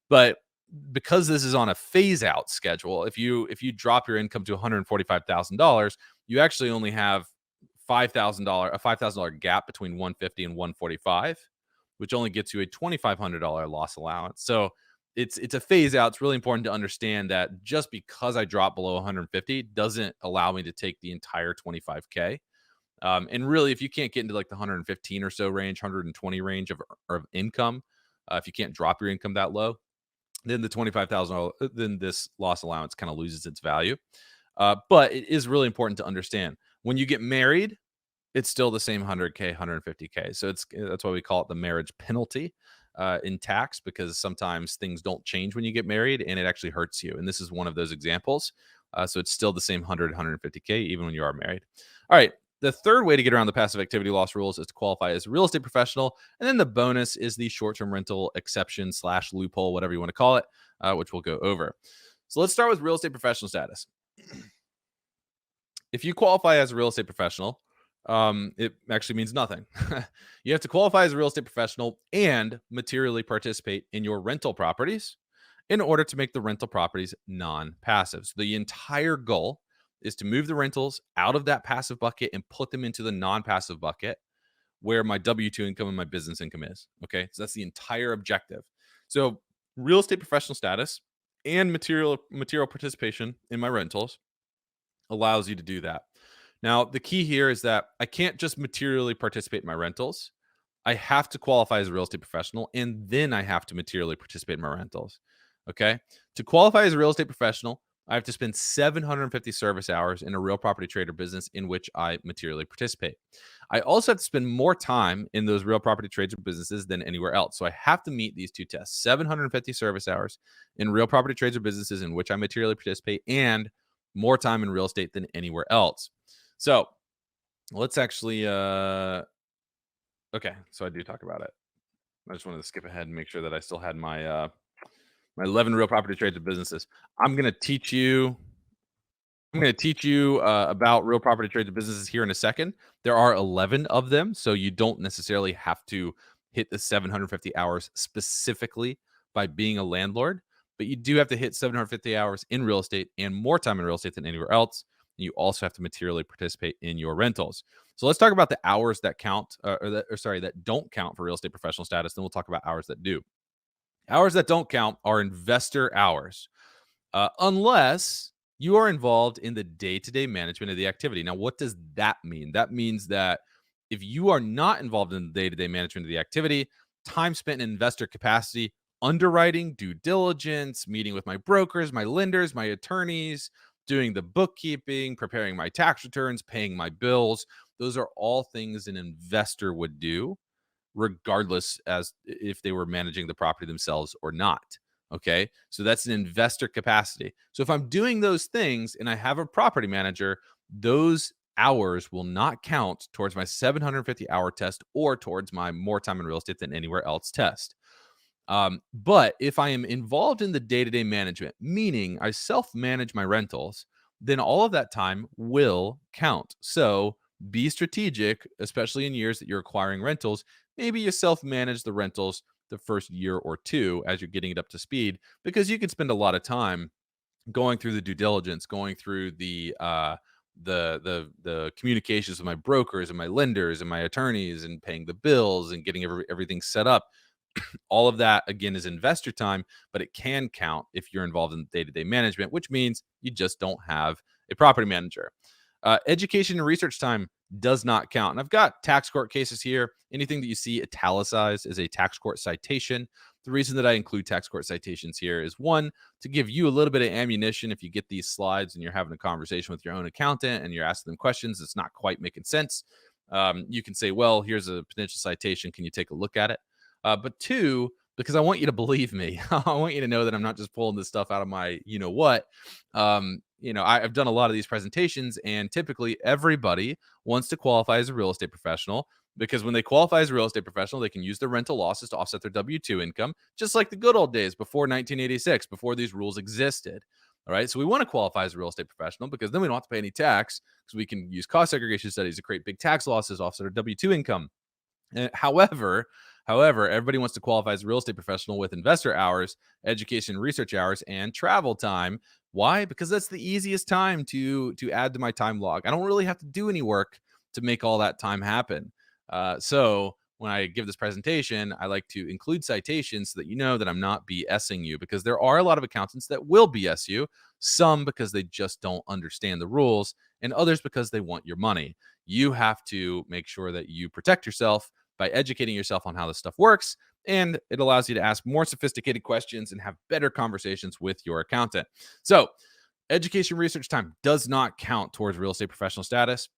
But because this is on a phase out schedule, if you drop your income to $145,000, you actually only have a $5,000 gap between 150 and 145, which only gets you a $2,500 loss allowance. So it's a phase out. It's really important to understand that just because I drop below 150 doesn't allow me to take the entire 25K. And really, if you can't get into like the 115 or so range, 120 range of income, if you can't drop your income that low, then the $25,000, then this loss allowance kind of loses its value. But it is really important to understand when you get married, it's still the same 100K, 150K. So that's why we call it the marriage penalty in tax, because sometimes things don't change when you get married and it actually hurts you. And this is one of those examples. So it's still the same 100, 150K even when you are married. All right. The third way to get around the passive activity loss rules is to qualify as a real estate professional. And then the bonus is the short-term rental exception / loophole, whatever you want to call it, which we'll go over. So let's start with real estate professional status. If you qualify as a real estate professional, it actually means nothing. You have to qualify as a real estate professional and materially participate in your rental properties in order to make the rental properties non-passive. So the entire goal is to move the rentals out of that passive bucket and put them into the non-passive bucket where my W-2 income and my business income is. Okay. So that's the entire objective. So real estate professional status and material participation in my rentals allows you to do that. Now, the key here is that I can't just materially participate in my rentals. I have to qualify as a real estate professional, and then I have to materially participate in my rentals. Okay. To qualify as a real estate professional, I have to spend 750 service hours in a real property trader business in which I materially participate. I also have to spend more time in those real property trades or businesses than anywhere else. So I have to meet these two tests: 750 service hours in real property trades or businesses in which I materially participate, and more time in real estate than anywhere else. So let's actually, okay. So I do talk about it. I just wanted to skip ahead and make sure that I still had my 11 real property trades and businesses. I'm going to teach you about real property trades and businesses here in a second. There are 11 of them, so you don't necessarily have to hit the 750 hours specifically by being a landlord, but you do have to hit 750 hours in real estate and more time in real estate than anywhere else. You also have to materially participate in your rentals. So let's talk about the hours that count, that don't count for real estate professional status. Then we'll talk about hours that do. Hours that don't count are investor hours, unless you are involved in the day-to-day management of the activity. Now, what does that mean? That means that if you are not involved in the day-to-day management of the activity, time spent in investor capacity, underwriting, due diligence, meeting with my brokers, my lenders, my attorneys, doing the bookkeeping, preparing my tax returns, paying my bills, those are all things an investor would do, regardless as if they were managing the property themselves or not. Okay. So that's an investor capacity. So if I'm doing those things and I have a property manager, those hours will not count towards my 750 hour test or towards my more time in real estate than anywhere else test. But if I am involved in the day-to-day management, meaning I self-manage my rentals, then all of that time will count. So be strategic, especially in years that you're acquiring rentals. Maybe you self-manage the rentals the first year or two as you're getting it up to speed, because you can spend a lot of time going through the due diligence, going through the communications with my brokers and my lenders and my attorneys and paying the bills and getting everything set up. All of that, again, is investor time, but it can count if you're involved in day-to-day management, which means you just don't have a property manager. Education and research time does not count. And I've got tax court cases here. Anything that you see italicized is a tax court citation. The reason that I include tax court citations here is, one, to give you a little bit of ammunition if you get these slides and you're having a conversation with your own accountant and you're asking them questions that's not quite making sense. You can say, well, here's a potential citation. Can you take a look at it? But two, because I want you to believe me. I want you to know that I'm not just pulling this stuff out of my what. I've done a lot of these presentations, and typically everybody wants to qualify as a real estate professional, because when they qualify as a real estate professional, they can use their rental losses to offset their W-2 income, just like the good old days before 1986, before these rules existed. All right. So we want to qualify as a real estate professional because then we don't have to pay any tax, because we can use cost segregation studies to create big tax losses, offset our W-2 income. However, everybody wants to qualify as a real estate professional with investor hours, education and research hours, and travel time. Why? Because that's the easiest time to add to my time log. I don't really have to do any work to make all that time happen. So when I give this presentation, I like to include citations so that you know that I'm not BSing you, because there are a lot of accountants that will BS you, some because they just don't understand the rules, and others because they want your money. You have to make sure that you protect yourself by educating yourself on how this stuff works, and it allows you to ask more sophisticated questions and have better conversations with your accountant. So education research time does not count towards real estate professional status.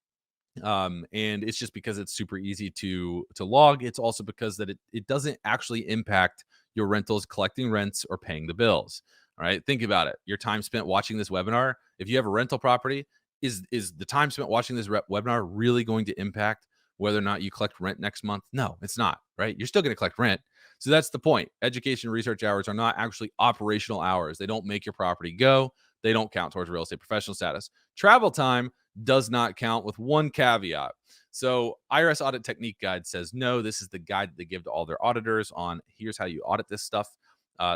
And it's just because it's super easy to log. It's also because that it doesn't actually impact your rentals, collecting rents, or paying the bills. All right, think about it. Your time spent watching this webinar, if you have a rental property, is the time spent watching this webinar really going to impact whether or not you collect rent next month? No, it's not, right? You're still going to collect rent. So that's the point. Education research hours are not actually operational hours. They don't make your property go. They don't count towards real estate professional status. Travel time does not count, with one caveat. So IRS Audit Technique Guide says no. This is the guide that they give to all their auditors on here's how you audit this stuff.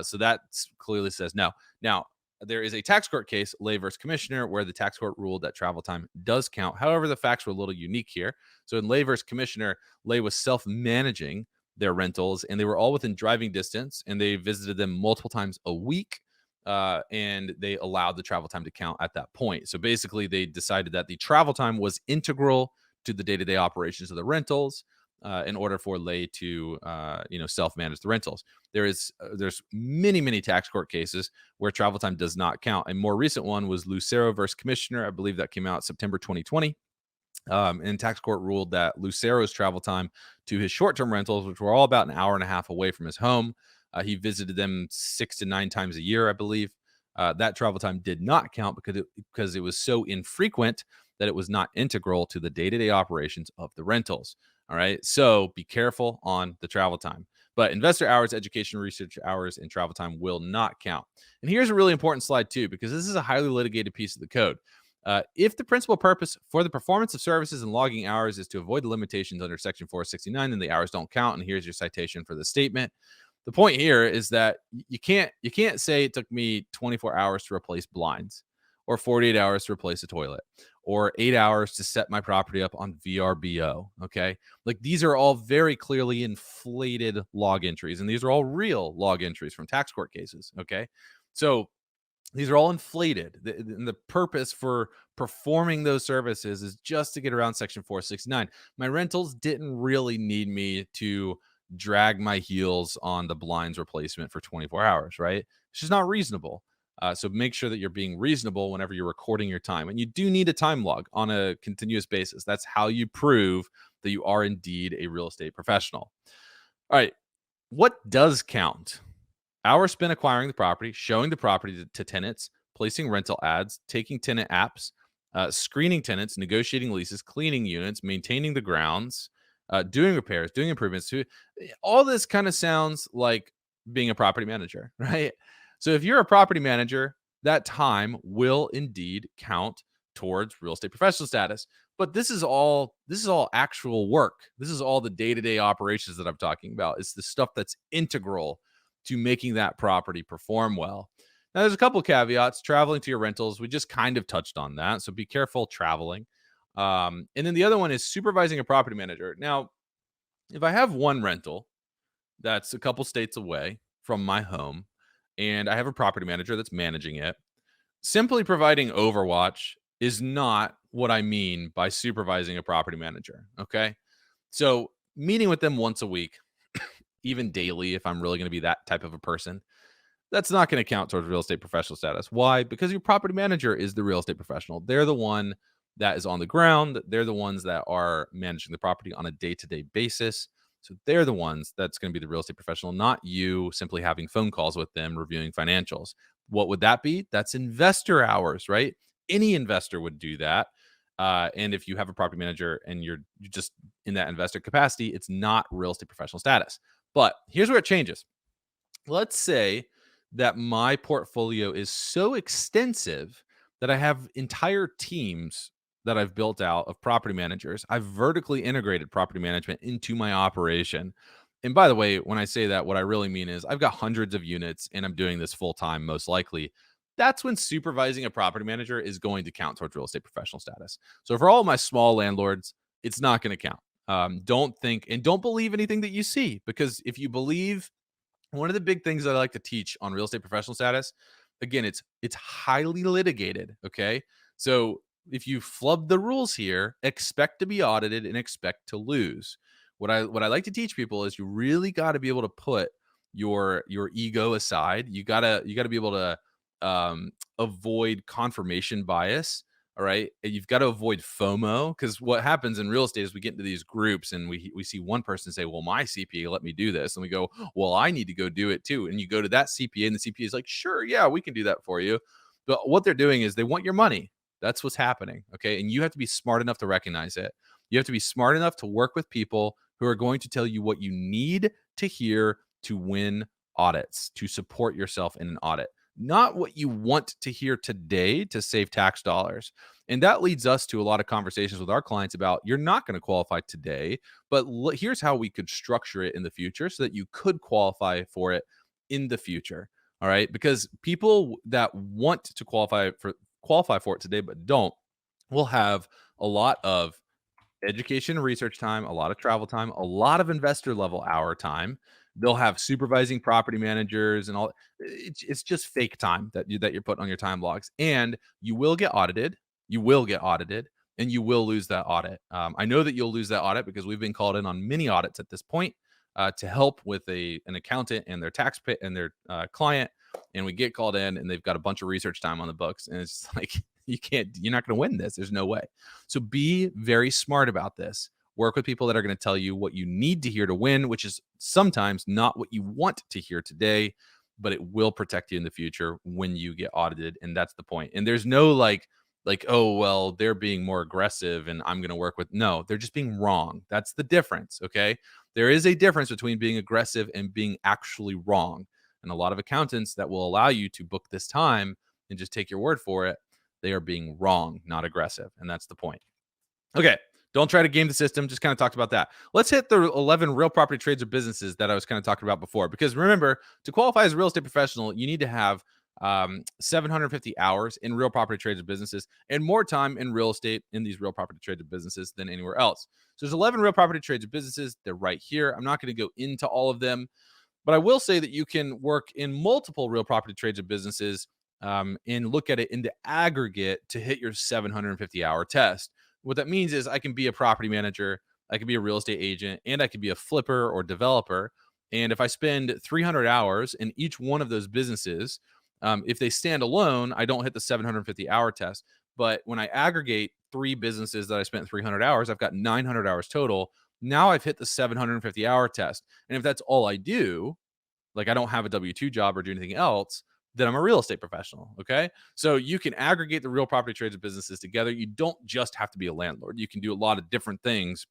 So that clearly says no. Now, there is a tax court case, Lay versus Commissioner, where the tax court ruled that travel time does count. However, the facts were a little unique here. So in Lay versus Commissioner, Lay was self-managing their rentals, and they were all within driving distance, and they visited them multiple times a week, and they allowed the travel time to count at that point. So basically, they decided that the travel time was integral to the day-to-day operations of the rentals, in order for Lay to self-manage the rentals. There's many tax court cases where travel time does not count. A more recent one was Lucero versus Commissioner. I believe that came out September 2020. And tax court ruled that Lucero's travel time to his short-term rentals, which were all about an hour and a half away from his home, he visited them 6 to 9 times a year, I believe. That travel time did not count because it was so infrequent that it was not integral to the day-to-day operations of the rentals. All right. So be careful on the travel time. But investor hours, education, research hours, and travel time will not count. And here's a really important slide, too, because this is a highly litigated piece of the code. If the principal purpose for the performance of services and logging hours is to avoid the limitations under Section 469, then the hours don't count. And here's your citation for the statement. The point here is that you can't say it took me 24 hours to replace blinds, or 48 hours to replace a toilet, or 8 hours to set my property up on VRBO. Okay. Like, these are all very clearly inflated log entries, and these are all real log entries from tax court cases. Okay. So these are all inflated. And the purpose for performing those services is just to get around Section 469. My rentals didn't really need me to drag my heels on the blinds replacement for 24 hours, right? It's just not reasonable. So make sure that you're being reasonable whenever you're recording your time. And you do need a time log on a continuous basis. That's how you prove that you are indeed a real estate professional. All right. What does count? Hours spent acquiring the property, showing the property to tenants, placing rental ads, taking tenant apps, screening tenants, negotiating leases, cleaning units, maintaining the grounds, doing repairs, doing improvements. All this kind of sounds like being a property manager, right? So if you're a property manager, that time will indeed count towards real estate professional status. But this is all actual work. This is all the day-to-day operations that I'm talking about. It's the stuff that's integral to making that property perform well. Now, there's a couple of caveats. Traveling to your rentals, we just kind of touched on that. So be careful traveling. And then the other one is supervising a property manager. Now, if I have one rental that's a couple states away from my home, and I have a property manager that's managing it, simply providing overwatch is not what I mean by supervising a property manager. Okay. So meeting with them once a week, even daily, if I'm really going to be that type of a person, that's not going to count towards real estate professional status. Why? Because your property manager is the real estate professional. They're the one that is on the ground. They're the ones that are managing the property on a day-to-day basis. So they're the ones that's going to be the real estate professional, not you simply having phone calls with them, reviewing financials. What would that be? That's investor hours, right? Any investor would do that. And if you have a property manager and you're just in that investor capacity, it's not real estate professional status. But here's where it changes. Let's say that my portfolio is so extensive that I have entire teams that I've built out of property managers. I've vertically integrated property management into my operation. And by the way, when I say that, what I really mean is I've got hundreds of units and I'm doing this full time, most likely. That's when supervising a property manager is going to count towards real estate professional status. So for all of my small landlords, it's not going to count. Don't think and don't believe anything that you see, because if you believe, one of the big things that I like to teach on real estate professional status, again, it's highly litigated. Okay. So if you flub the rules here, expect to be audited and expect to lose. What I like to teach people is you really got to be able to put your ego aside. You gotta be able to avoid confirmation bias. All right. And you've got to avoid FOMO, because what happens in real estate is we get into these groups and we see one person say, well, my CPA let me do this. And we go, well, I need to go do it too. And you go to that CPA and the CPA is like, sure, yeah, we can do that for you. But what they're doing is they want your money. That's what's happening. Okay. And you have to be smart enough to recognize it. You have to be smart enough to work with people who are going to tell you what you need to hear to win audits, to support yourself in an audit, not what you want to hear today to save tax dollars. And that leads us to a lot of conversations with our clients about, you're not going to qualify today, but here's how we could structure it in the future so that you could qualify for it in the future. All right. Because people that want to qualify for it today but don't, will have a lot of education and research time, a lot of travel time, a lot of investor level hour time. They'll have supervising property managers and all. It's just fake time that you're putting on your time logs, and you will get audited. You will get audited, and you will lose that audit. I know that you'll lose that audit because we've been called in on many audits at this point to help with an accountant and their tax pay and their client, and we get called in and they've got a bunch of research time on the books, and it's like, you're not going to win this. There's no way. So be very smart about this. Work with people that are going to tell you what you need to hear to win, which is sometimes not what you want to hear today, but it will protect you in the future when you get audited. And that's the point. And there's no like, oh, well, they're being more aggressive and I'm going to work with. No, they're just being wrong. That's the difference. Okay. There is a difference between being aggressive and being actually wrong. And a lot of accountants that will allow you to book this time and just take your word for it, they are being wrong, not aggressive. And that's the point. Okay. Don't try to game the system. Just kind of talked about that. Let's hit the 11 real property trades or businesses that I was kind of talking about before. Because remember, to qualify as a real estate professional, you need to have 750 hours in real property trades or businesses and more time in real estate in these real property trades or businesses than anywhere else. So there's 11 real property trades or businesses. They're right here. I'm not going to go into all of them, but I will say that you can work in multiple real property trades or businesses and look at it in the aggregate to hit your 750 hour test. What that means is I can be a property manager, I can be a real estate agent, and I can be a flipper or developer. And if I spend 300 hours in each one of those businesses, if they stand alone, I don't hit the 750 hour test. But when I aggregate 3 businesses that I spent 300 hours, I've got 900 hours total. Now I've hit the 750 hour test. And if that's all I do, like I don't have a W-2 job or do anything else, then I'm a real estate professional. Okay. So you can aggregate the real property trades and businesses together. You don't just have to be a landlord. You can do a lot of different things.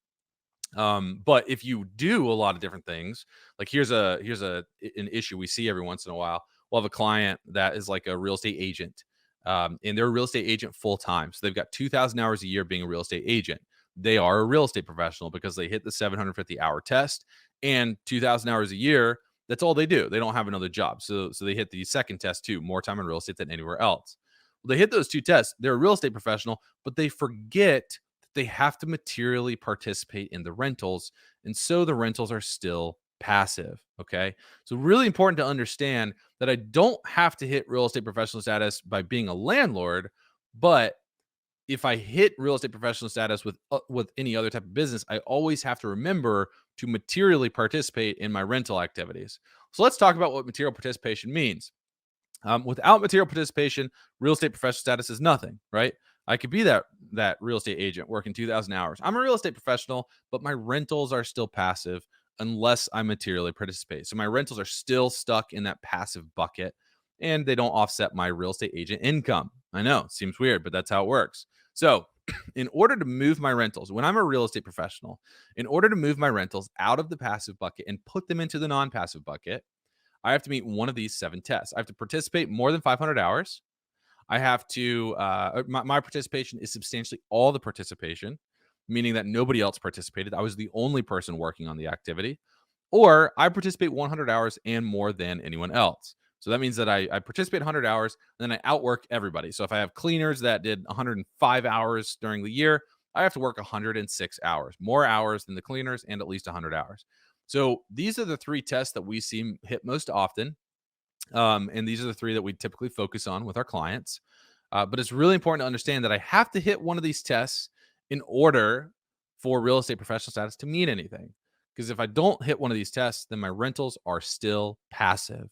But if you do a lot of different things, like here's an issue we see every once in a while. We'll have a client that is like a real estate agent, and they're a real estate agent full time. So they've got 2,000 hours a year being a real estate agent. They are a real estate professional because they hit the 750 hour test, and 2,000 hours a year. That's all they do. They don't have another job. So they hit the second test too, more time in real estate than anywhere else. Well, they hit those two tests. They're a real estate professional, but they forget they have to materially participate in the rentals. And so the rentals are still passive. Okay. So really important to understand that I don't have to hit real estate professional status by being a landlord, but if I hit real estate professional status with any other type of business, I always have to remember to materially participate in my rental activities. So let's talk about what material participation means. Without material participation, real estate professional status is nothing, right? I could be that real estate agent working 2,000 hours. I'm a real estate professional, but my rentals are still passive unless I materially participate. So my rentals are still stuck in that passive bucket, and they don't offset my real estate agent income. I know, it seems weird, but that's how it works. So in order to move my rentals, when I'm a real estate professional, in order to move my rentals out of the passive bucket and put them into the non-passive bucket, I have to meet one of these 7 tests. I have to participate more than 500 hours. I have to, my participation is substantially all the participation, meaning that nobody else participated. I was the only person working on the activity. Or I participate 100 hours and more than anyone else. So that means that I participate 100 hours, and then I outwork everybody. So if I have cleaners that did 105 hours during the year, I have to work 106 hours, more hours than the cleaners, and at least 100 hours. So these are the 3 tests that we see hit most often. And these are the 3 that we typically focus on with our clients. But it's really important to understand that I have to hit one of these tests in order for real estate professional status to mean anything. Because if I don't hit one of these tests, then my rentals are still passive.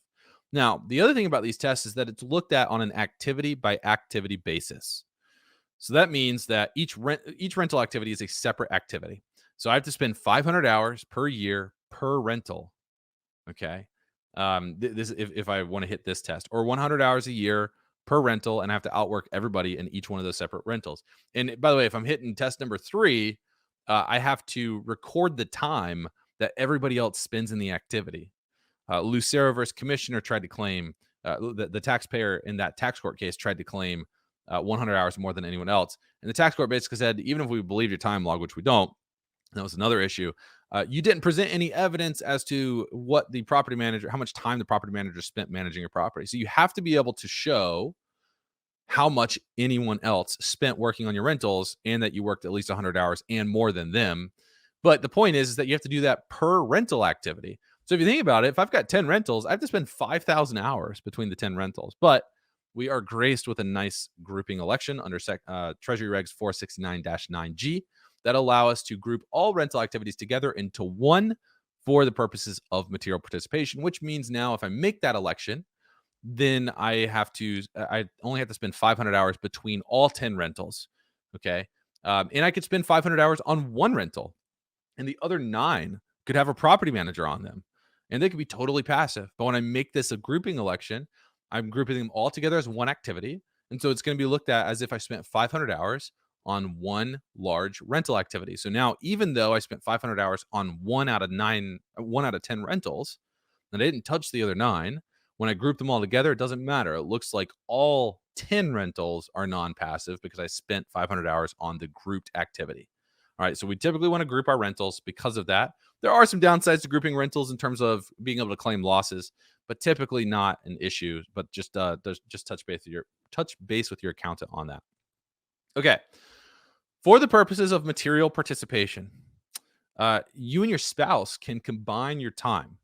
Now, the other thing about these tests is that it's looked at on an activity by activity basis. So that means that each rental activity is a separate activity. So I have to spend 500 hours per year per rental. Okay. This if I want to hit this test, or 100 hours a year per rental, and I have to outwork everybody in each one of those separate rentals. And by the way, if I'm hitting test number 3, I have to record the time that everybody else spends in the activity. Lucero versus Commissioner tried to claim, the taxpayer in that tax court case tried to claim 100 hours more than anyone else. And the tax court basically said, even if we believe your time log, which we don't, that was another issue. You didn't present any evidence as to what the property manager, how much time the property manager spent managing your property. So you have to be able to show how much anyone else spent working on your rentals, and that you worked at least 100 hours and more than them. But the point is that you have to do that per rental activity. So if you think about it, if I've got 10 rentals, I have to spend 5,000 hours between the 10 rentals. But we are graced with a nice grouping election under Treasury Regs 469-9G that allow us to group all rental activities together into one for the purposes of material participation, which means now if I make that election, then I only have to spend 500 hours between all 10 rentals. Okay. And I could spend 500 hours on one rental, and the other 9 could have a property manager on them, and they could be totally passive. But when I make this a grouping election, I'm grouping them all together as one activity. And so it's going to be looked at as if I spent 500 hours on one large rental activity. So now, even though I spent 500 hours on 1 out of 10 rentals, and I didn't touch the other 9, when I group them all together, it doesn't matter. It looks like all 10 rentals are non-passive because I spent 500 hours on the grouped activity. All right, so we typically want to group our rentals because of that. There are some downsides to grouping rentals in terms of being able to claim losses, but typically not an issue. But just touch base with your accountant on that. Okay, for the purposes of material participation, you and your spouse can combine your time.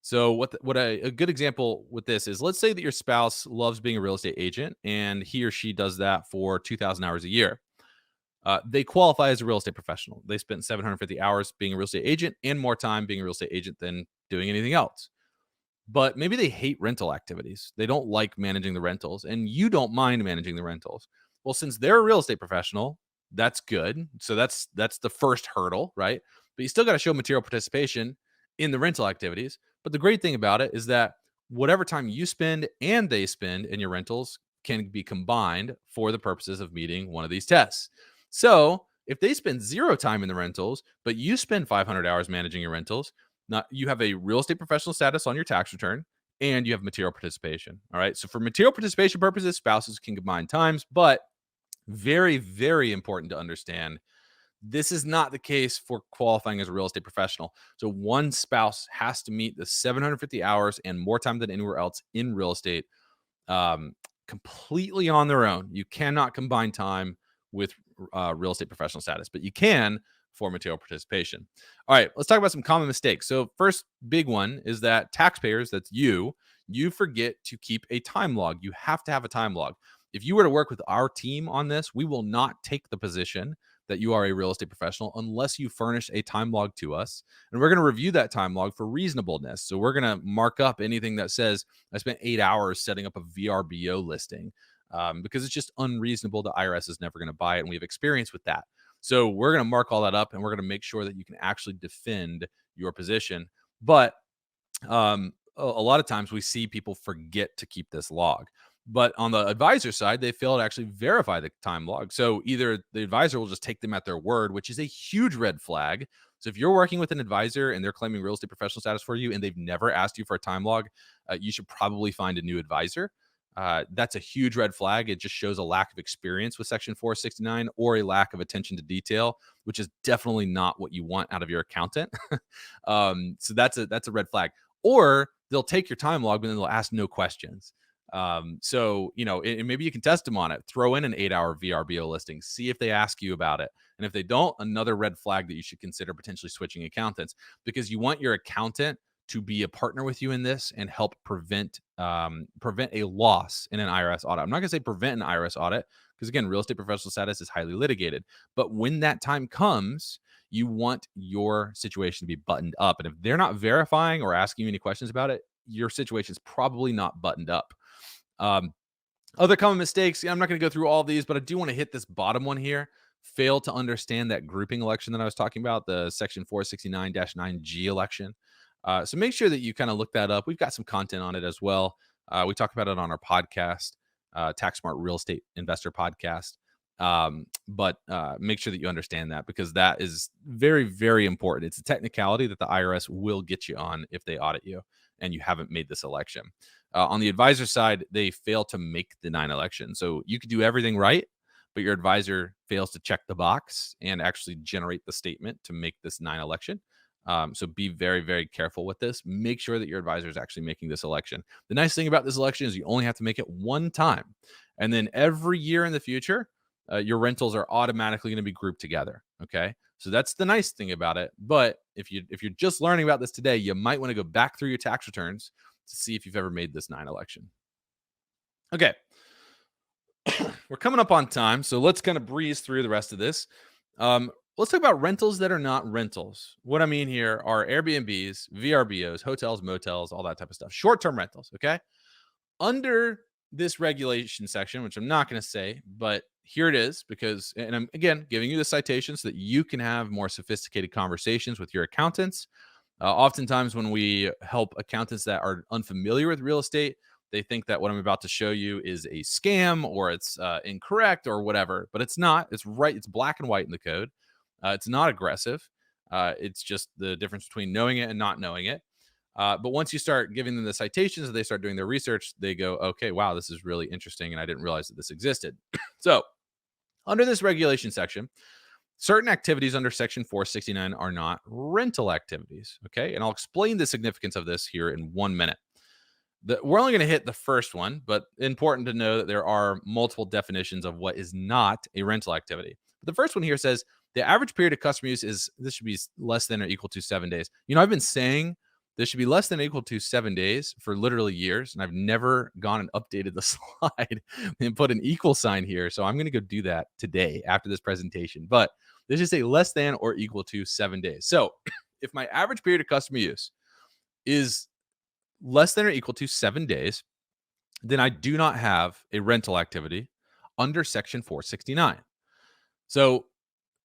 So what a good example with this is, let's say that your spouse loves being a real estate agent, and he or she does that for 2,000 hours a year. They qualify as a real estate professional. They spent 750 hours being a real estate agent and more time being a real estate agent than doing anything else. But maybe they hate rental activities. They don't like managing the rentals, and you don't mind managing the rentals. Well, since they're a real estate professional, that's good. So that's the first hurdle, right? But you still got to show material participation in the rental activities. But the great thing about it is that whatever time you spend and they spend in your rentals can be combined for the purposes of meeting one of these tests. So if they spend 0 time in the rentals, but you spend 500 hours managing your rentals, not you have a real estate professional status on your tax return and you have material participation. All right. So for material participation purposes, spouses can combine times, but very, very important to understand. This is not the case for qualifying as a real estate professional. So one spouse has to meet the 750 hours and more time than anywhere else in real estate, completely on their own. You cannot combine time with real estate professional status, but you can for material participation. All right, let's talk about some common mistakes. So first big one is that taxpayers, that's you forget to keep a time log. You have to have a time log. If you were to work with our team on this, we will not take the position that you are a real estate professional unless you furnish a time log to us. And we're going to review that time log for reasonableness. So we're going to mark up anything that says, I spent 8 hours setting up a VRBO listing, because it's just unreasonable. The IRS is never going to buy it. And we have experience with that. So we're going to mark all that up and we're going to make sure that you can actually defend your position. But a lot of times we see people forget to keep this log. But on the advisor side, they fail to actually verify the time log. So either the advisor will just take them at their word, which is a huge red flag. So if you're working with an advisor and they're claiming real estate professional status for you and they've never asked you for a time log, you should probably find a new advisor. That's a huge red flag. It just shows a lack of experience with Section 469 or a lack of attention to detail, which is definitely not what you want out of your accountant. So that's a red flag. Or they'll take your time log, but then they'll ask no questions. So, and maybe you can test them on it. Throw in an 8-hour VRBO listing, see if they ask you about it. And if they don't, another red flag that you should consider potentially switching accountants, because you want your accountant to be a partner with you in this and help prevent a loss in an IRS audit. I'm not going to say prevent an IRS audit because, again, real estate professional status is highly litigated. But when that time comes, you want your situation to be buttoned up. And if they're not verifying or asking you any questions about it, your situation is probably not buttoned up. Other common mistakes, I'm not going to go through all these, but I do want to hit this bottom one here. Fail to understand that grouping election that I was talking about, the Section 469-9G election. So make sure that you kind of look that up. We've got some content on it as well. We talk about it on our podcast, Tax Smart Real Estate Investor Podcast. But make sure that you understand that, because that is very, very important. It's a technicality that the IRS will get you on if they audit you and you haven't made this election. On the advisor side, they fail to make the 9 election. So you could do everything right, but your advisor fails to check the box and actually generate the statement to make this 9 election. So be very, very careful with this. Make sure that your advisor is actually making this election. The nice thing about this election is you only have to make it one time. And then every year in the future, your rentals are automatically going to be grouped together. Okay. So that's the nice thing about it. But if you're just learning about this today, you might want to go back through your tax returns to see if you've ever made this 9 election. Okay. We're coming up on time, so let's kind of breeze through the rest of this. Let's talk about rentals that are not rentals. What I mean here are Airbnbs, VRBOs, hotels, motels, all that type of stuff. Short-term rentals, okay? Under this regulation section, which I'm not going to say, but here it is, because, and I'm, again, giving you the citation so that you can have more sophisticated conversations with your accountants. Oftentimes when we help accountants that are unfamiliar with real estate, they think that what I'm about to show you is a scam or it's incorrect or whatever, but it's not. It's right. It's black and white in the code. It's not aggressive. It's just the difference between knowing it and not knowing it. But once you start giving them the citations and they start doing their research, they go, okay, wow, this is really interesting. And I didn't realize that this existed. So under this regulation section, certain activities under Section 469 are not rental activities. Okay. And I'll explain the significance of this here in 1 minute. We're only going to hit the first one, but important to know that there are multiple definitions of what is not a rental activity. But the first one here says the average period of customer use this should be less than or equal to 7 days. I've been saying this should be less than or equal to 7 days for literally years, and I've never gone and updated the slide and put an equal sign here. So I'm going to go do that today after this presentation. But this should say less than or equal to 7 days. So if my average period of customer use is less than or equal to 7 days, then I do not have a rental activity under Section 469. So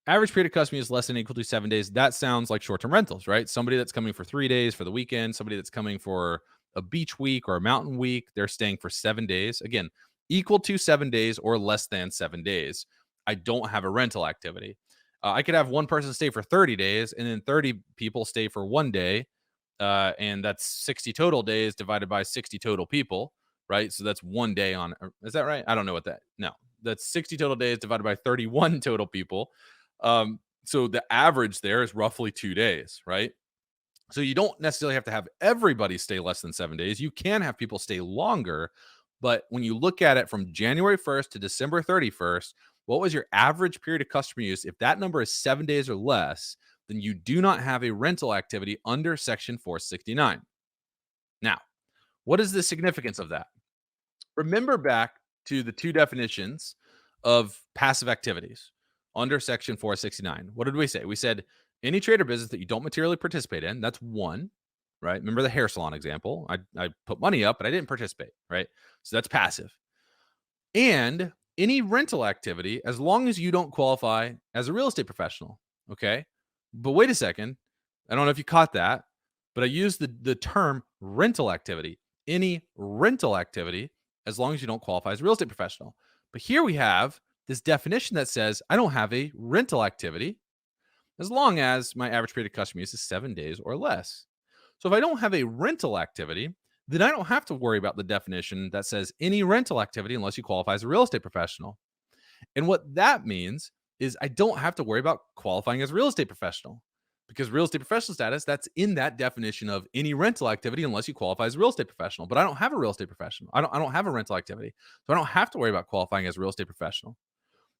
average period of custom use less than or equal to 7 days. That sounds like short-term rentals, right? Somebody that's coming for 3 days for the weekend, somebody that's coming for a beach week or a mountain week, they're staying for 7 days. Again, equal to 7 days or less than 7 days. I don't have a rental activity. I could have one person stay for 30 days and then 30 people stay for 1 day. And that's 60 total days divided by 60 total people, right? So that's 1 day on, is that right? I don't know what that, no, that's 60 total days divided by 31 total people. So the average there is roughly 2 days, right? So you don't necessarily have to have everybody stay less than 7 days. You can have people stay longer. But when you look at it from January 1st to December 31st, what was your average period of customer use? If that number is 7 days or less, then you do not have a rental activity under Section 469. Now, what is the significance of that? Remember back to the 2 definitions of passive activities under Section 469. What did we say? We said any trade or business that you don't materially participate in, that's 1, right? Remember the hair salon example? I put money up, but I didn't participate, right? So that's passive. And any rental activity, as long as you don't qualify as a real estate professional, okay? But wait a second. I don't know if you caught that, but I used the term rental activity. Any rental activity, as long as you don't qualify as a real estate professional. But here we have this definition that says I don't have a rental activity as long as my average period of customer use is 7 days or less. So if I don't have a rental activity, then I don't have to worry about the definition that says any rental activity unless you qualify as a real estate professional. And what that means is I don't have to worry about qualifying as a real estate professional, because real estate professional status, that's in that definition of any rental activity unless you qualify as a real estate professional. But I don't have a real estate professional. I don't have a rental activity. So I don't have to worry about qualifying as a real estate professional.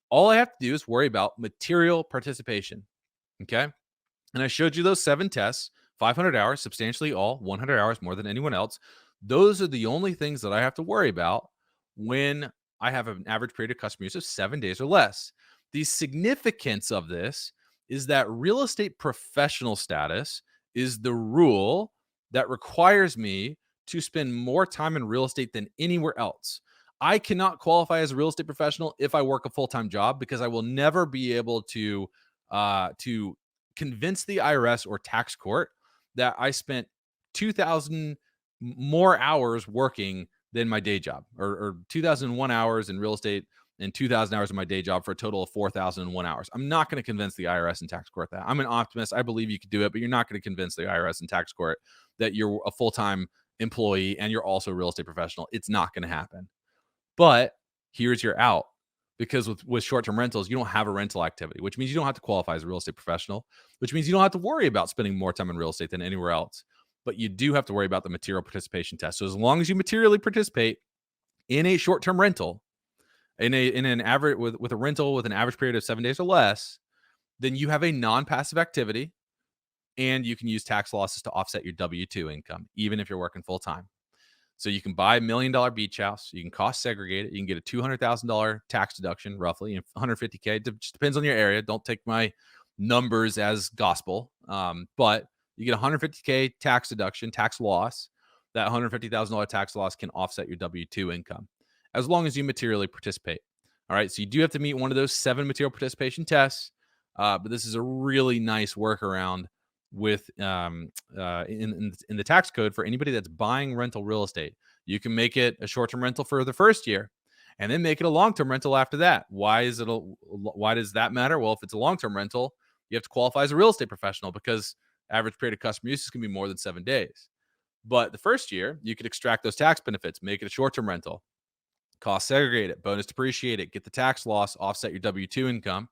All I have to do is worry about material participation. Okay. And I showed you those 7 tests, 500 hours, substantially all, 100 hours more than anyone else. Those are the only things that I have to worry about when I have an average period of customer use of 7 days or less. The significance of this is that real estate professional status is the rule that requires me to spend more time in real estate than anywhere else. I cannot qualify as a real estate professional if I work a full-time job, because I will never be able to convince the IRS or tax court that I spent 2,000 more hours working than my day job, or 2,001 hours in real estate and 2,000 hours in my day job for a total of 4,001 hours. I'm not going to convince the IRS and tax court that. I'm an optimist. I believe you could do it, but you're not going to convince the IRS and tax court that you're a full-time employee and you're also a real estate professional. It's not going to happen. But here's your out. Because with short-term rentals, you don't have a rental activity, which means you don't have to qualify as a real estate professional, which means you don't have to worry about spending more time in real estate than anywhere else. But you do have to worry about the material participation test. So as long as you materially participate in a short-term rental, in an average with a rental with an average period of 7 days or less, then you have a non-passive activity, and you can use tax losses to offset your W-2 income, even if you're working full-time. So you can buy $1 million beach house. You can cost segregate it. You can get a $200,000 tax deduction, roughly, and $150K. It just depends on your area. Don't take my numbers as gospel. But you get $150K tax deduction, tax loss. That $150,000 tax loss can offset your W-2 income, as long as you materially participate. All right. So you do have to meet one of those 7 material participation tests. But this is a really nice workaround with in the tax code for anybody that's buying rental real estate. You can make it a short-term rental for the first year and then make it a long-term rental after that. Why does that matter? Well, if it's a long-term rental, you have to qualify as a real estate professional, because average period of customer use is going to be more than 7 days. But the first year, you could extract those tax benefits, make it a short-term rental, cost segregate it, bonus depreciate it, get the tax loss, offset your W-2 income,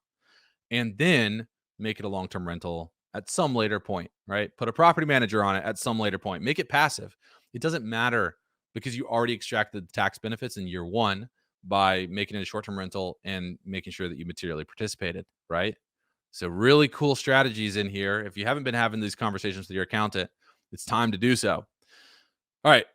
and then make it a long-term rental at some later point, right? Put a property manager on it at some later point. Make it passive. It doesn't matter, because you already extracted the tax benefits in year 1 by making it a short-term rental and making sure that you materially participated, right? So really cool strategies in here. If you haven't been having these conversations with your accountant, it's time to do so. All right.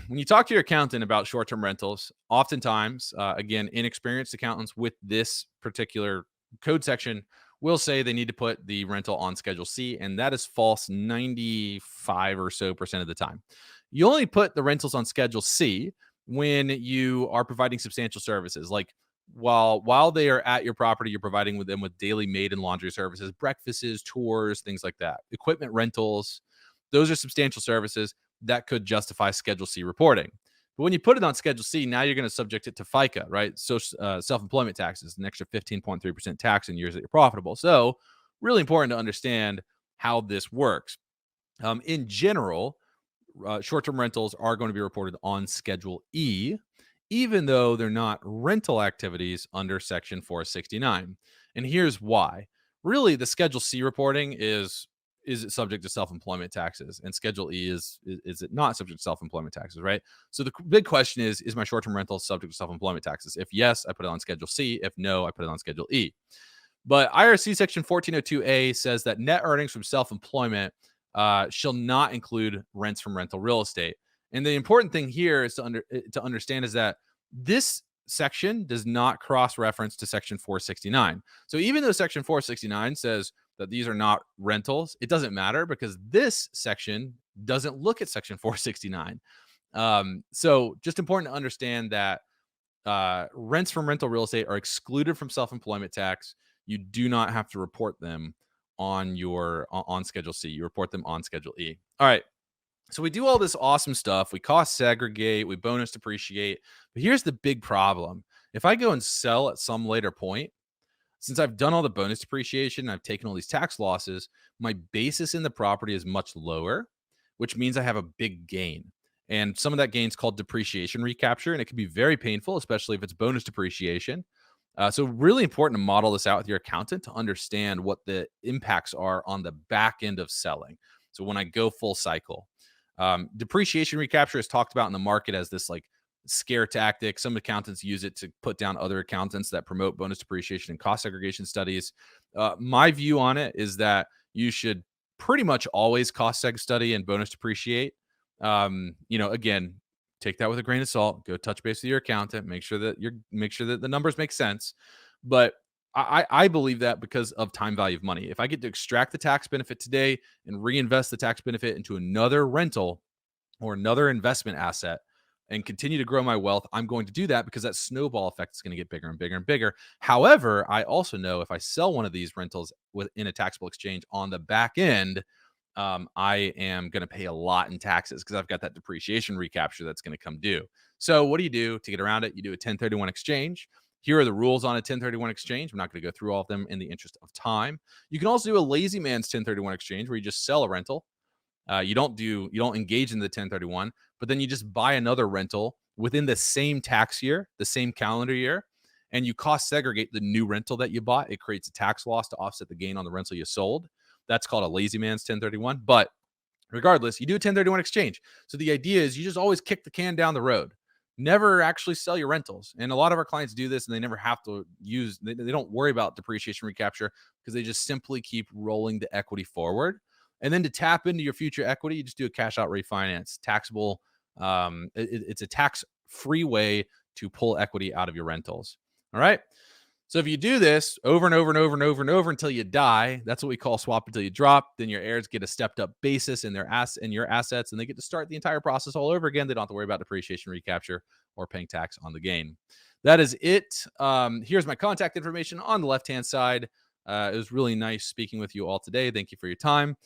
When you talk to your accountant about short-term rentals, oftentimes, again, inexperienced accountants with this particular code section will say they need to put the rental on Schedule C, and that is false 95% or so of the time. You only put the rentals on Schedule C when you are providing substantial services like while they are at your property, you're providing them with daily maid and laundry services, breakfasts, tours, things like that, equipment rentals. Those are substantial services that could justify Schedule C reporting. But when you put it on Schedule C, now you're going to subject it to FICA, right? So self-employment taxes, an extra 15.3% tax in years that you're profitable. So really important to understand how this works. In general, short-term rentals are going to be reported on Schedule E, even though they're not rental activities under Section 469. And here's why. Really, the Schedule C reporting is it subject to self-employment taxes, and Schedule E is it not subject to self-employment taxes, right? So the big question is my short-term rental subject to self-employment taxes? If yes, I put it on Schedule C. If no, I put it on Schedule E. But IRC Section 1402A says that net earnings from self-employment shall not include rents from rental real estate. And the important thing here is to understand is that this section does not cross-reference to Section 469. So even though Section 469 says that these are not rentals, it doesn't matter because this section doesn't look at Section 469. So just important to understand that rents from rental real estate are excluded from self-employment tax. You do not have to report them on Schedule C. You report them on Schedule E. All right. So we do all this awesome stuff. We cost segregate, we bonus depreciate. But here's the big problem. If I go and sell at some later point, since I've done all the bonus depreciation, I've taken all these tax losses, my basis in the property is much lower, which means I have a big gain. And some of that gain is called depreciation recapture, and it can be very painful, especially if it's bonus depreciation. So really important to model this out with your accountant to understand what the impacts are on the back end of selling. So when I go full cycle, depreciation recapture is talked about in the market as this like scare tactic. Some accountants use it to put down other accountants that promote bonus depreciation and cost segregation studies. My view on it is that you should pretty much always cost seg study and bonus depreciate. Again, take that with a grain of salt. Go touch base with your accountant. Make sure that the numbers make sense. But I believe that because of time value of money. If I get to extract the tax benefit today and reinvest the tax benefit into another rental or another investment asset and continue to grow my wealth, I'm going to do that because that snowball effect is going to get bigger and bigger and bigger. However, I also know if I sell one of these rentals in a taxable exchange on the back end, I am going to pay a lot in taxes because I've got that depreciation recapture that's going to come due. So what do you do to get around it? You do a 1031 exchange. Here are the rules on a 1031 exchange. I'm not going to go through all of them in the interest of time. You can also do a lazy man's 1031 exchange where you just sell a rental. You don't engage in the 1031, but then you just buy another rental within the same tax year, the same calendar year, and you cost segregate the new rental that you bought. It creates a tax loss to offset the gain on the rental you sold. That's called a lazy man's 1031. But regardless, you do a 1031 exchange. So the idea is you just always kick the can down the road. Never actually sell your rentals. And a lot of our clients do this and they never have to they don't worry about depreciation recapture because they just simply keep rolling the equity forward. And then to tap into your future equity, you just do a cash out refinance. Taxable. It's a tax-free way to pull equity out of your rentals. All right. So if you do this over and over and over and over and over until you die, that's what we call swap until you drop. Then your heirs get a stepped up basis in your assets, and they get to start the entire process all over again. They don't have to worry about depreciation recapture or paying tax on the gain. That is it. Here's my contact information on the left-hand side. It was really nice speaking with you all today. Thank you for your time.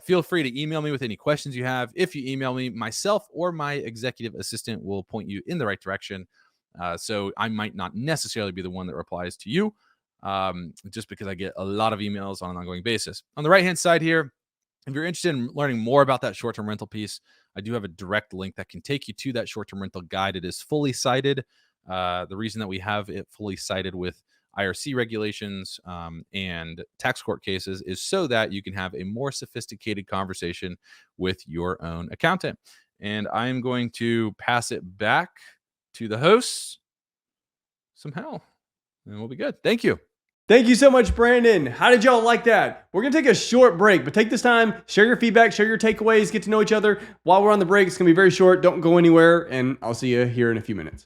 Feel free to email me with any questions you have. If you email me, myself or my executive assistant will point you in the right direction. So I might not necessarily be the one that replies to you just because I get a lot of emails on an ongoing basis. On the right-hand side here, if you're interested in learning more about that short-term rental piece, I do have a direct link that can take you to that short-term rental guide. It is fully cited. The reason that we have it fully cited with IRC regulations and tax court cases is so that you can have a more sophisticated conversation with your own accountant. And I'm going to pass it back to the hosts somehow, and we'll be good. Thank you. Thank you so much, Brandon. How did y'all like that? We're going to take a short break, but take this time, share your feedback, share your takeaways, get to know each other. While we're on the break, it's going to be very short. Don't go anywhere, and I'll see you here in a few minutes.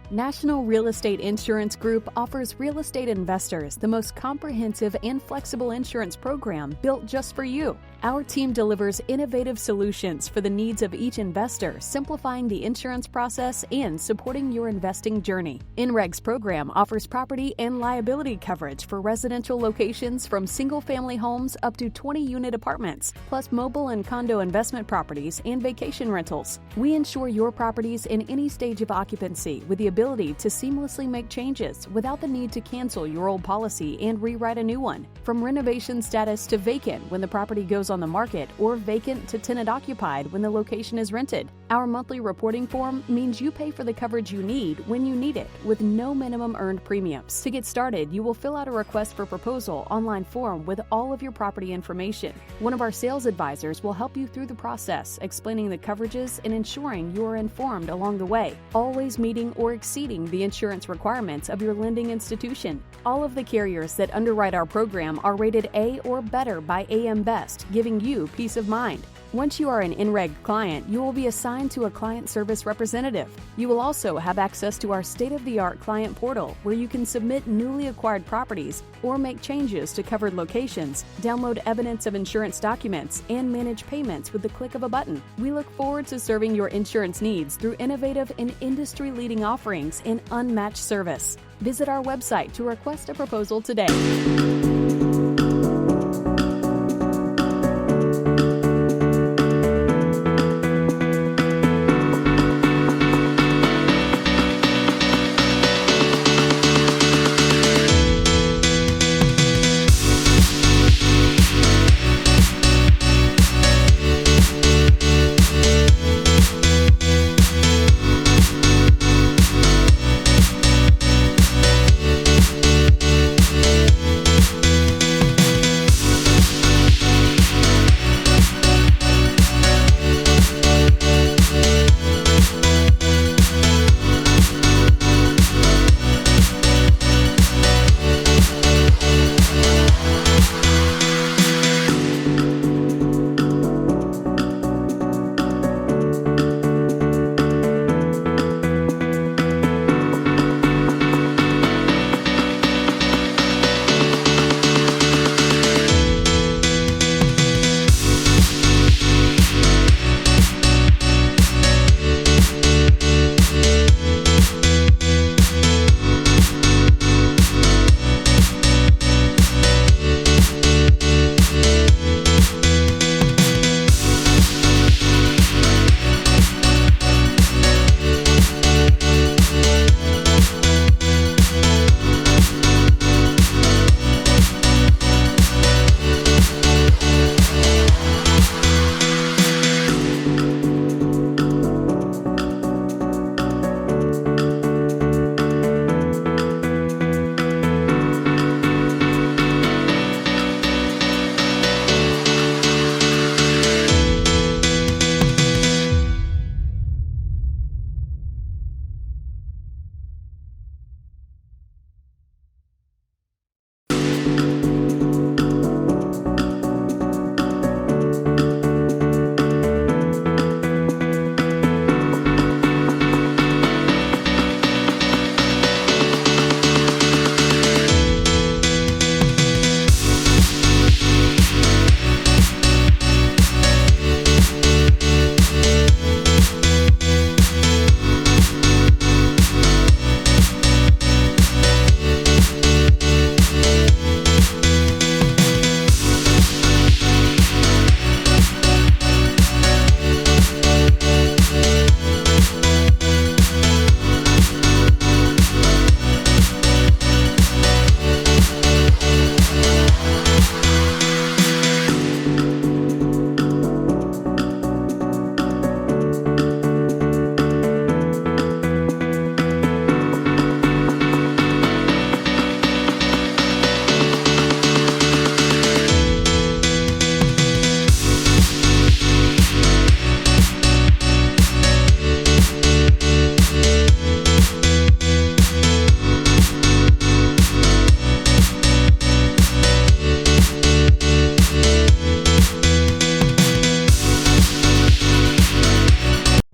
National Real Estate Insurance Group offers real estate investors the most comprehensive and flexible insurance program built just for you. Our team delivers innovative solutions for the needs of each investor, simplifying the insurance process and supporting your investing journey. INREG's program offers property and liability coverage for residential locations from single-family homes up to 20-unit apartments, plus mobile and condo investment properties and vacation rentals. We insure your properties in any stage of occupancy with the ability to seamlessly make changes without the need to cancel your old policy and rewrite a new one. From renovation status to vacant when the property goes on the market, or vacant to tenant occupied when the location is rented. Our monthly reporting form means you pay for the coverage you need when you need it, with no minimum earned premiums. To get started, you will fill out a request for proposal online form with all of your property information. One of our sales advisors will help you through the process, explaining the coverages and ensuring you are informed along the way, always meeting or exceeding the insurance requirements of your lending institution. All of the carriers that underwrite our program are rated A or better by AM Best, giving you peace of mind. Once you are an INREG client, you will be assigned to a client service representative. You will also have access to our state-of-the-art client portal, where you can submit newly acquired properties or make changes to covered locations, download evidence of insurance documents, and manage payments with the click of a button. We look forward to serving your insurance needs through innovative and industry-leading offerings and unmatched service. Visit our website to request a proposal today.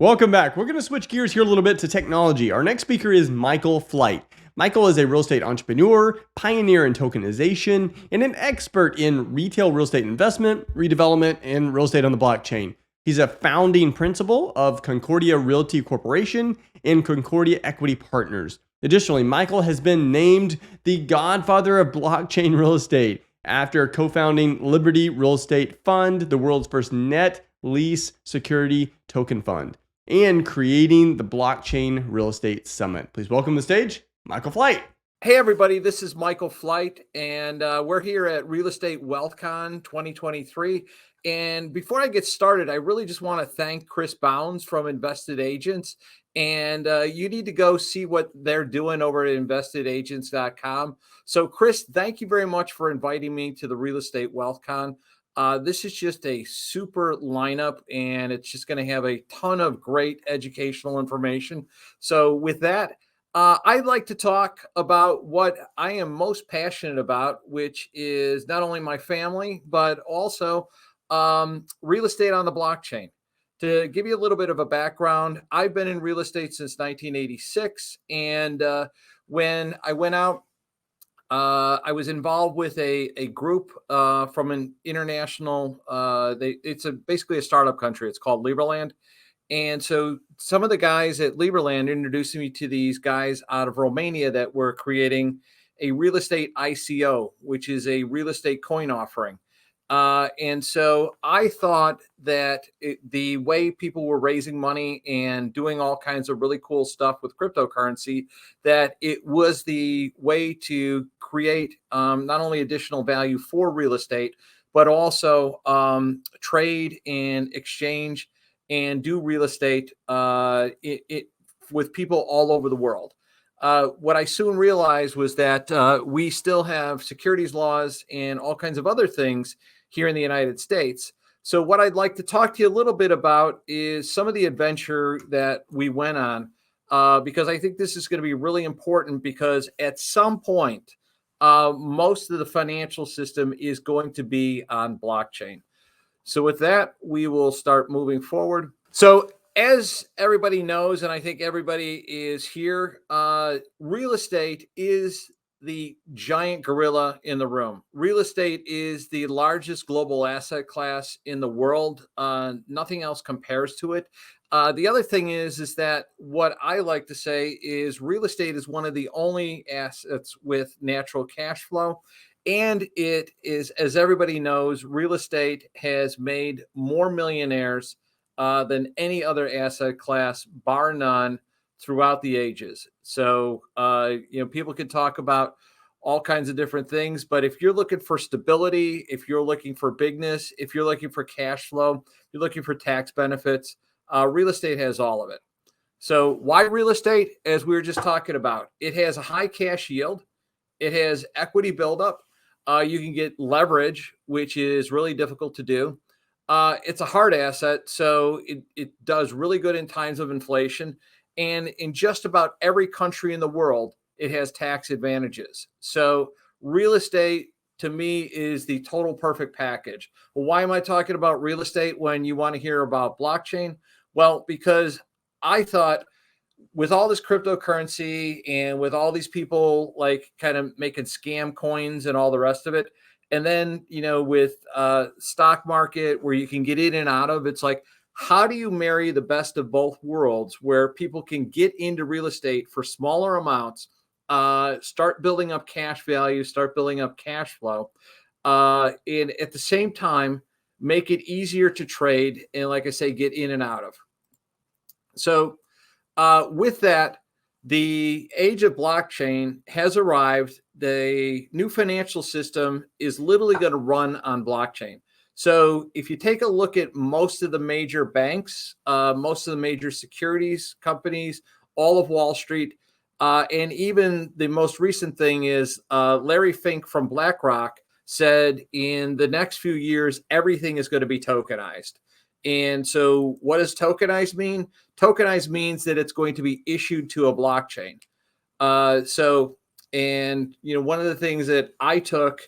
Welcome back. We're going to switch gears here a little bit to technology. Our next speaker is Michael Flight. Michael is a real estate entrepreneur, pioneer in tokenization, and an expert in retail real estate investment, redevelopment, and real estate on the blockchain. He's a founding principal of Concordia Realty Corporation and Concordia Equity Partners. Additionally, Michael has been named the godfather of blockchain real estate after co-founding Liberty Real Estate Fund, the world's first net lease security token fund, and creating the Blockchain Real Estate Summit. Please welcome to the stage, Michael Flight. Hey everybody, this is Michael Flight, and we're here at Real Estate WealthCon 2023. And before I get started, I really just want to thank Chris Bounds from Invested Agents. And you need to go see what they're doing over at investedagents.com. So Chris, thank you very much for inviting me to the Real Estate WealthCon. This is just a super lineup, and it's just going to have a ton of great educational information. So with that, I'd like to talk about what I am most passionate about, which is not only my family, but also real estate on the blockchain. To give you a little bit of a background, I've been in real estate since 1986. And when I went out, I was involved with a group from an international, it's basically a startup country. It's called Liberland. And so some of the guys at Liberland introduced me to these guys out of Romania that were creating a real estate ICO, which is a real estate coin offering. And so I thought that the way people were raising money and doing all kinds of really cool stuff with cryptocurrency, that it was the way to create not only additional value for real estate, but also trade and exchange and do real estate with people all over the world. What I soon realized was that we still have securities laws and all kinds of other things here in the United States. So what I'd like to talk to you a little bit about is some of the adventure that we went on, because I think this is going to be really important, because at some point, most of the financial system is going to be on blockchain. So with that, we will start moving forward. So as everybody knows, and I think everybody is here, real estate is the giant gorilla in the room. Real estate is the largest global asset class in the world. Nothing else compares to it. The other thing is that what I like to say is real estate is one of the only assets with natural cash flow. And it is, as everybody knows, real estate has made more millionaires than any other asset class, bar none, throughout the ages. So, people can talk about all kinds of different things, but if you're looking for stability, if you're looking for bigness, if you're looking for cash flow, you're looking for tax benefits, real estate has all of it. So why real estate? As we were just talking about, it has a high cash yield. It has equity buildup. You can get leverage, which is really difficult to do. It's a hard asset, so it does really good in times of inflation. And in just about every country in the world, it has tax advantages. So real estate, to me, is the total perfect package. Well, why am I talking about real estate when you want to hear about blockchain? Well, because I thought, with all this cryptocurrency and with all these people like kind of making scam coins and all the rest of it, and then, with stock market where you can get in and out of, it's like, how do you marry the best of both worlds where people can get into real estate for smaller amounts, start building up cash value, start building up cash flow, and at the same time, make it easier to trade and, like I say, get in and out of. So with that, the age of blockchain has arrived. The new financial system is literally going to run on blockchain. So if you take a look at most of the major banks, most of the major securities companies, all of Wall Street, and even the most recent thing is Larry Fink from BlackRock said in the next few years, everything is going to be tokenized. And so what does tokenized mean? Tokenized means that it's going to be issued to a blockchain. One of the things that I took,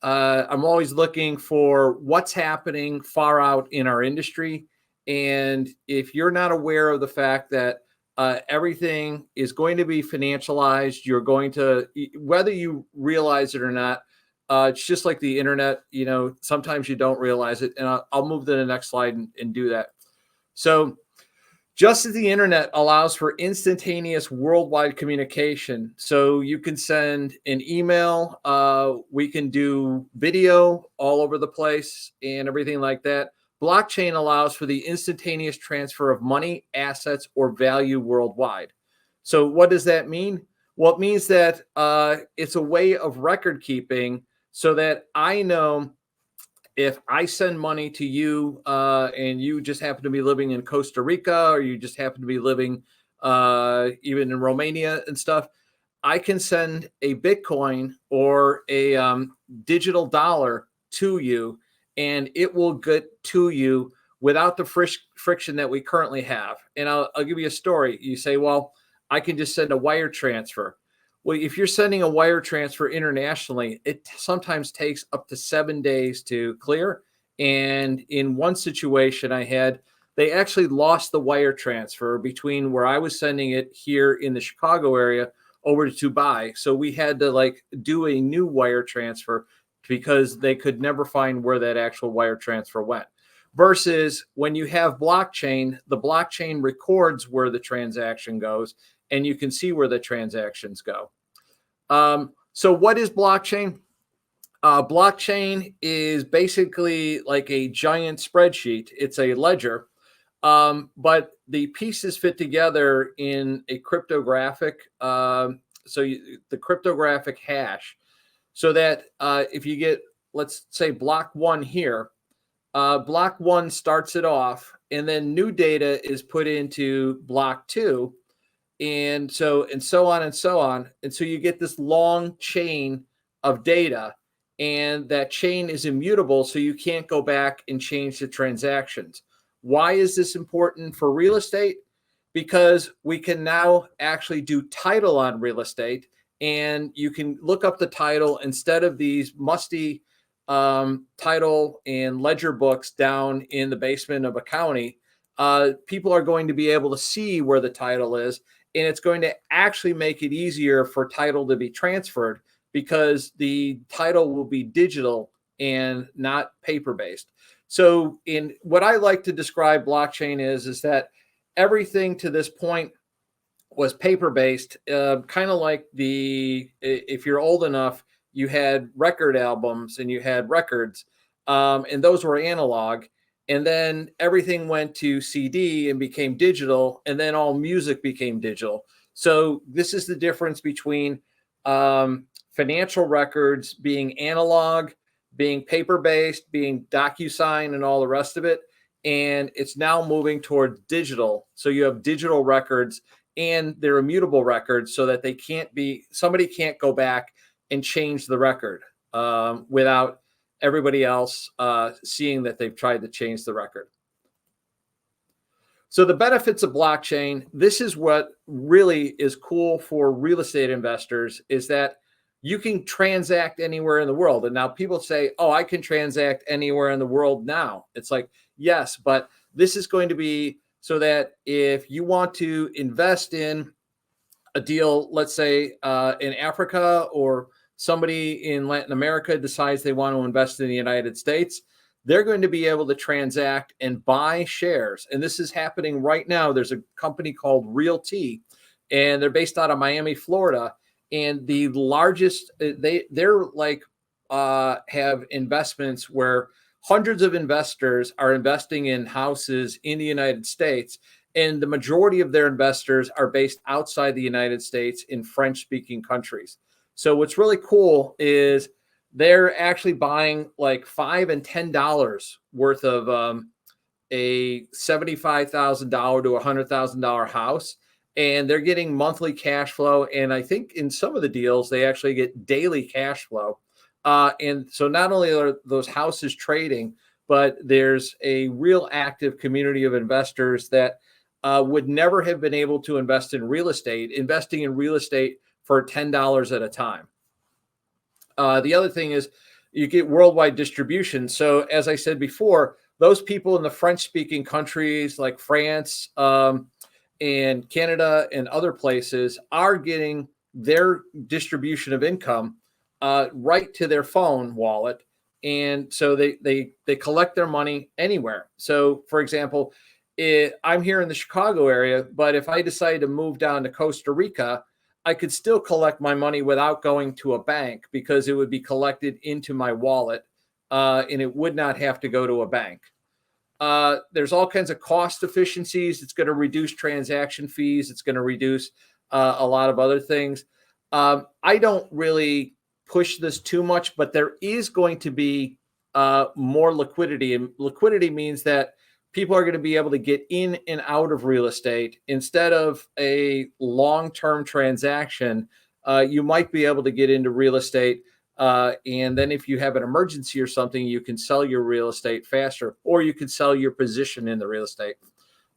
I'm always looking for what's happening far out in our industry. And if you're not aware of the fact that everything is going to be financialized, you're going to, whether you realize it or not, it's just like the internet, sometimes you don't realize it. And I'll move to the next slide and do that. So just as the internet allows for instantaneous worldwide communication, so you can send an email, we can do video all over the place and everything like that. Blockchain allows for the instantaneous transfer of money, assets, or value worldwide. So what does that mean? Well, it means that it's a way of record keeping so that I know if I send money to you and you just happen to be living in Costa Rica, or you just happen to be living even in Romania and stuff, I can send a Bitcoin or a digital dollar to you, and it will get to you without the friction that we currently have. And I'll give you a story. You say, well, I can just send a wire transfer. Well, if you're sending a wire transfer internationally, it sometimes takes up to 7 days to clear. And in one situation I had, they actually lost the wire transfer between where I was sending it here in the Chicago area over to Dubai. So we had to do a new wire transfer because they could never find where that actual wire transfer went. Versus when you have blockchain, the blockchain records where the transaction goes, and you can see where the transactions go. So what is blockchain? Blockchain is basically like a giant spreadsheet. It's a ledger, but the pieces fit together in a cryptographic, the cryptographic hash, so that if you get, let's say, block 1 here, block 1 starts it off, and then new data is put into block 2. And so on and so on. And so you get this long chain of data, and that chain is immutable. So you can't go back and change the transactions. Why is this important for real estate? Because we can now actually do title on real estate, and you can look up the title instead of these musty title and ledger books down in the basement of a county. People are going to be able to see where the title is. And it's going to actually make it easier for title to be transferred because the title will be digital and not paper-based. So in what I like to describe blockchain is that everything to this point was paper-based, kind of like if you're old enough, you had record albums and you had records, and those were analog. And then everything went to CD and became digital, and then all music became digital. So this is the difference between financial records being analog, being paper-based, being DocuSign and all the rest of it. And it's now moving toward digital. So you have digital records, and they're immutable records so that somebody can't go back and change the record without everybody else seeing that they've tried to change the record. So the benefits of blockchain, this is what really is cool for real estate investors, is that you can transact anywhere in the world. And now people say, oh, I can transact anywhere in the world now. It's like, yes, but this is going to be so that if you want to invest in a deal, let's say in Africa, or somebody in Latin America decides they want to invest in the United States, they're going to be able to transact and buy shares. And this is happening right now. There's a company called Realty, and they're based out of Miami, Florida. And the largest, they're like have investments where hundreds of investors are investing in houses in the United States. And the majority of their investors are based outside the United States in French-speaking countries. So what's really cool is they're actually buying like $5 and $10 worth of a $75,000 to $100,000 house, and they're getting monthly cash flow. And I think in some of the deals, they actually get daily cash flow. And so not only are those houses trading, but there's a real active community of investors that would never have been able to invest in real estate, investing in real estate for $10 at a time. The other thing is you get worldwide distribution. So as I said before, those people in the French-speaking countries like France and Canada and other places are getting their distribution of income right to their phone wallet. And so they collect their money anywhere. So, for example, I'm here in the Chicago area, but if I decided to move down to Costa Rica, I could still collect my money without going to a bank because it would be collected into my wallet, and it would not have to go to a bank. There's all kinds of cost efficiencies. It's going to reduce transaction fees. It's going to reduce a lot of other things. I don't really push this too much, but there is going to be more liquidity. And liquidity means that people are going to be able to get in and out of real estate instead of a long-term transaction. You might be able to get into real estate. And then if you have an emergency or something, you can sell your real estate faster, or you can sell your position in the real estate.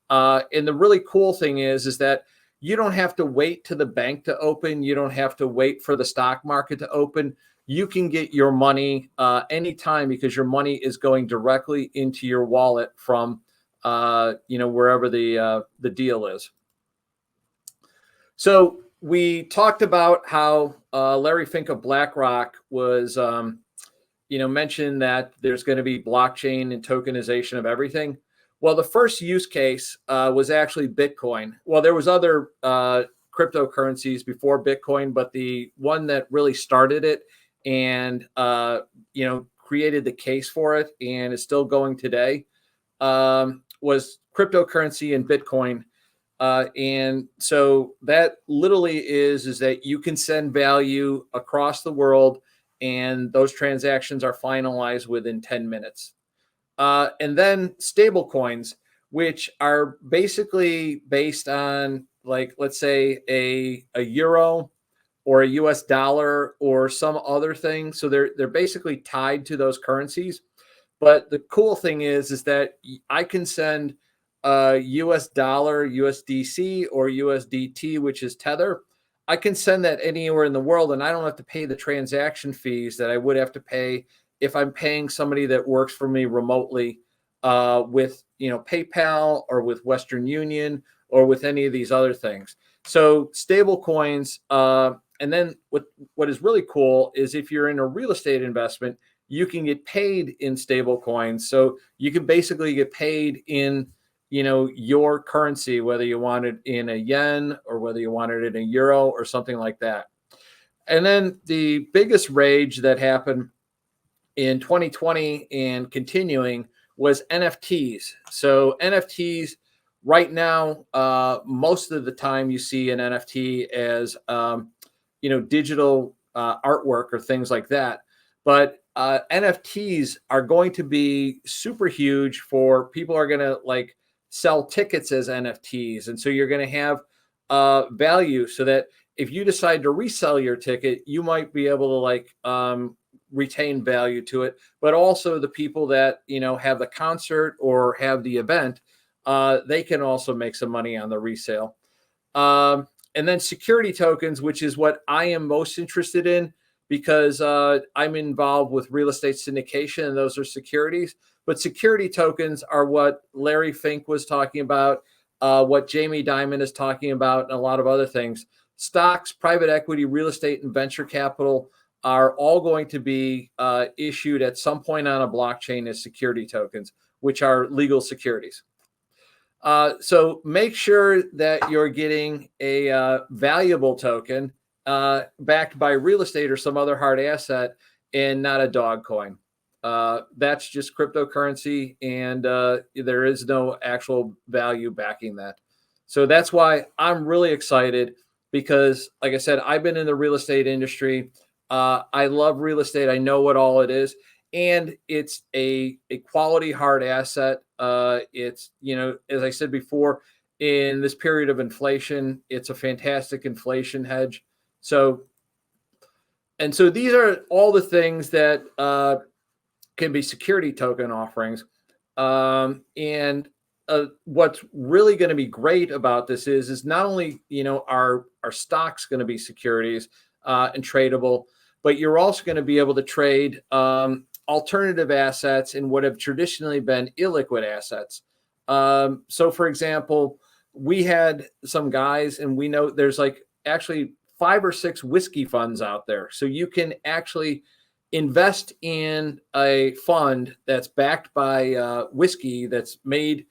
And the really cool thing is that you don't have to wait to the bank to open. You don't have to wait for the stock market to open. You can get your money anytime because your money is going directly into your wallet from wherever the deal is. So we talked about how Larry Fink of BlackRock was, mentioned that there's going to be blockchain and tokenization of everything. Well, the first use case was actually Bitcoin. Well, there was other cryptocurrencies before Bitcoin, but the one that really started it and created the case for it and is still going today was cryptocurrency and Bitcoin. And so that literally is that you can send value across the world and those transactions are finalized within 10 minutes. And then stable coins, which are basically based on, like, let's say a euro or a US dollar or some other thing. So they're basically tied to those currencies. But the cool thing is that I can send US dollar, USDC, or USDT, which is Tether. I can send that anywhere in the world, and I don't have to pay the transaction fees that I would have to pay if I'm paying somebody that works for me remotely with PayPal or with Western Union or with any of these other things. So stable coins, and then what is really cool is if you're in a real estate investment, you can get paid in stable coins. So you can basically get paid in your currency, whether you want it in a yen or whether you wanted it in a euro or something like that. And then the biggest rage that happened in 2020 and continuing was NFTs. So NFTs right now, most of the time you see an NFT as, digital artwork or things like that. But NFTs are going to be super huge for people are going to sell tickets as NFTs. And so you're going to have value so that if you decide to resell your ticket, you might be able to retain value to it. But also the people that, have the concert or have the event, they can also make some money on the resale. And then security tokens, which is what I am most interested in because I'm involved with real estate syndication, and those are securities. But security tokens are what Larry Fink was talking about, what Jamie Dimon is talking about, and a lot of other things. Stocks, private equity, real estate, and venture capital are all going to be issued at some point on a blockchain as security tokens, which are legal securities. So make sure that you're getting a valuable token backed by real estate or some other hard asset and not a dog coin. That's just cryptocurrency, and there is no actual value backing that. So that's why I'm really excited because, like I said, I've been in the real estate industry. I love real estate. I know what all it is. And it's a quality hard asset. It's, as I said before, in this period of inflation, it's a fantastic inflation hedge. So these are all the things that can be security token offerings. And what's really going to be great about this is not only, our stocks going to be securities and tradable, but you're also going to be able to trade alternative assets in what have traditionally been illiquid assets. So for example, we had some guys, and we know there's like actually 5 or 6 whiskey funds out there. So you can actually invest in a fund that's backed by whiskey that's made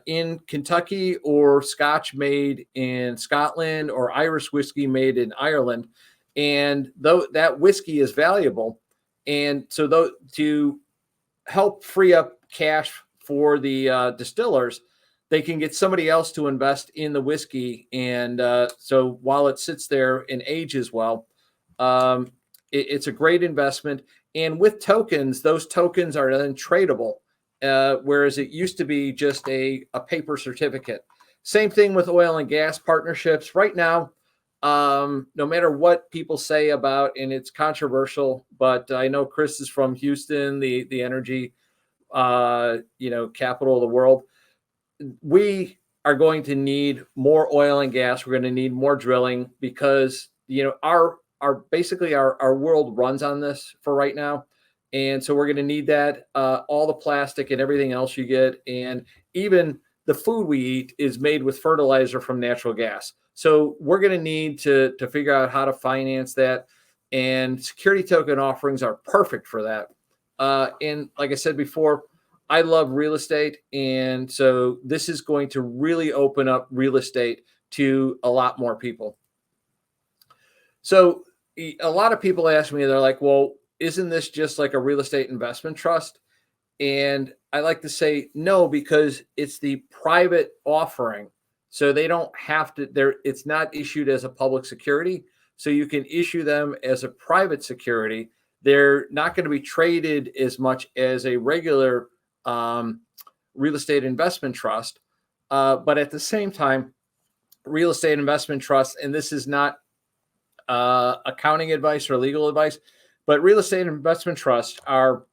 in Kentucky, or Scotch made in Scotland, or Irish whiskey made in Ireland. And though that whiskey is valuable, and so to help free up cash for the distillers, they can get somebody else to invest in the whiskey. And so while it sits there and ages well, it's a great investment. And with tokens, those tokens are then tradable, whereas it used to be just a paper certificate. Same thing with oil and gas partnerships. Right now, no matter what people say about, and it's controversial, but I know Chris is from Houston, the energy, capital of the world. We are going to need more oil and gas. We're going to need more drilling, because our world runs on this for right now. And so we're going to need that, all the plastic and everything else you get. And even the food we eat is made with fertilizer from natural gas. So we're going to need to figure out how to finance that. And security token offerings are perfect for that. And like I said before, I love real estate. And so this is going to really open up real estate to a lot more people. So a lot of people ask me, they're like, well, isn't this just like a real estate investment trust? And I like to say no, because it's the private offering. So they don't have to, it's not issued as a public security. So you can issue them as a private security. They're not going to be traded as much as a regular real estate investment trust. But at the same time, real estate investment trust, and this is not accounting advice or legal advice, but real estate investment trusts are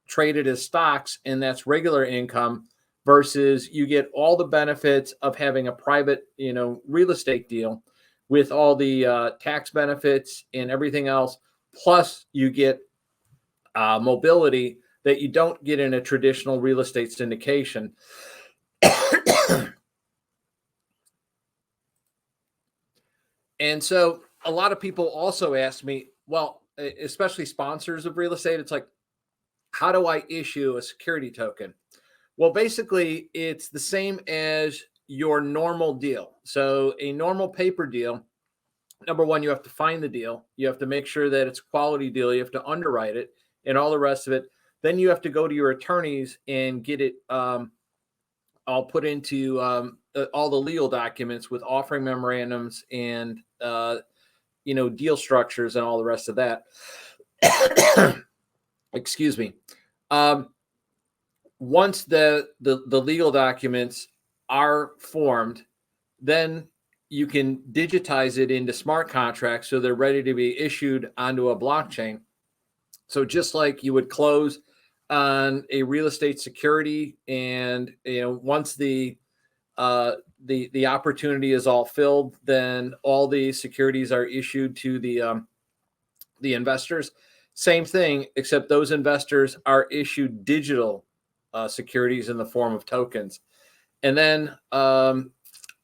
traded as stocks, and that's regular income, versus you get all the benefits of having a private, real estate deal with all the tax benefits and everything else. Plus you get mobility that you don't get in a traditional real estate syndication. And so a lot of people also ask me, well, especially sponsors of real estate, it's like, how do I issue a security token? Well, basically, it's the same as your normal deal. So a normal paper deal, number one, you have to find the deal. You have to make sure that it's a quality deal. You have to underwrite it and all the rest of it. Then you have to go to your attorneys and get it all put into all the legal documents with offering memorandums and, deal structures and all the rest of that. Excuse me. Once the legal documents are formed, then you can digitize it into smart contracts so they're ready to be issued onto a blockchain. So just like you would close on a real estate security, and once the opportunity is all filled, then all the securities are issued to the investors. Same thing, except those investors are issued digital securities in the form of tokens. And then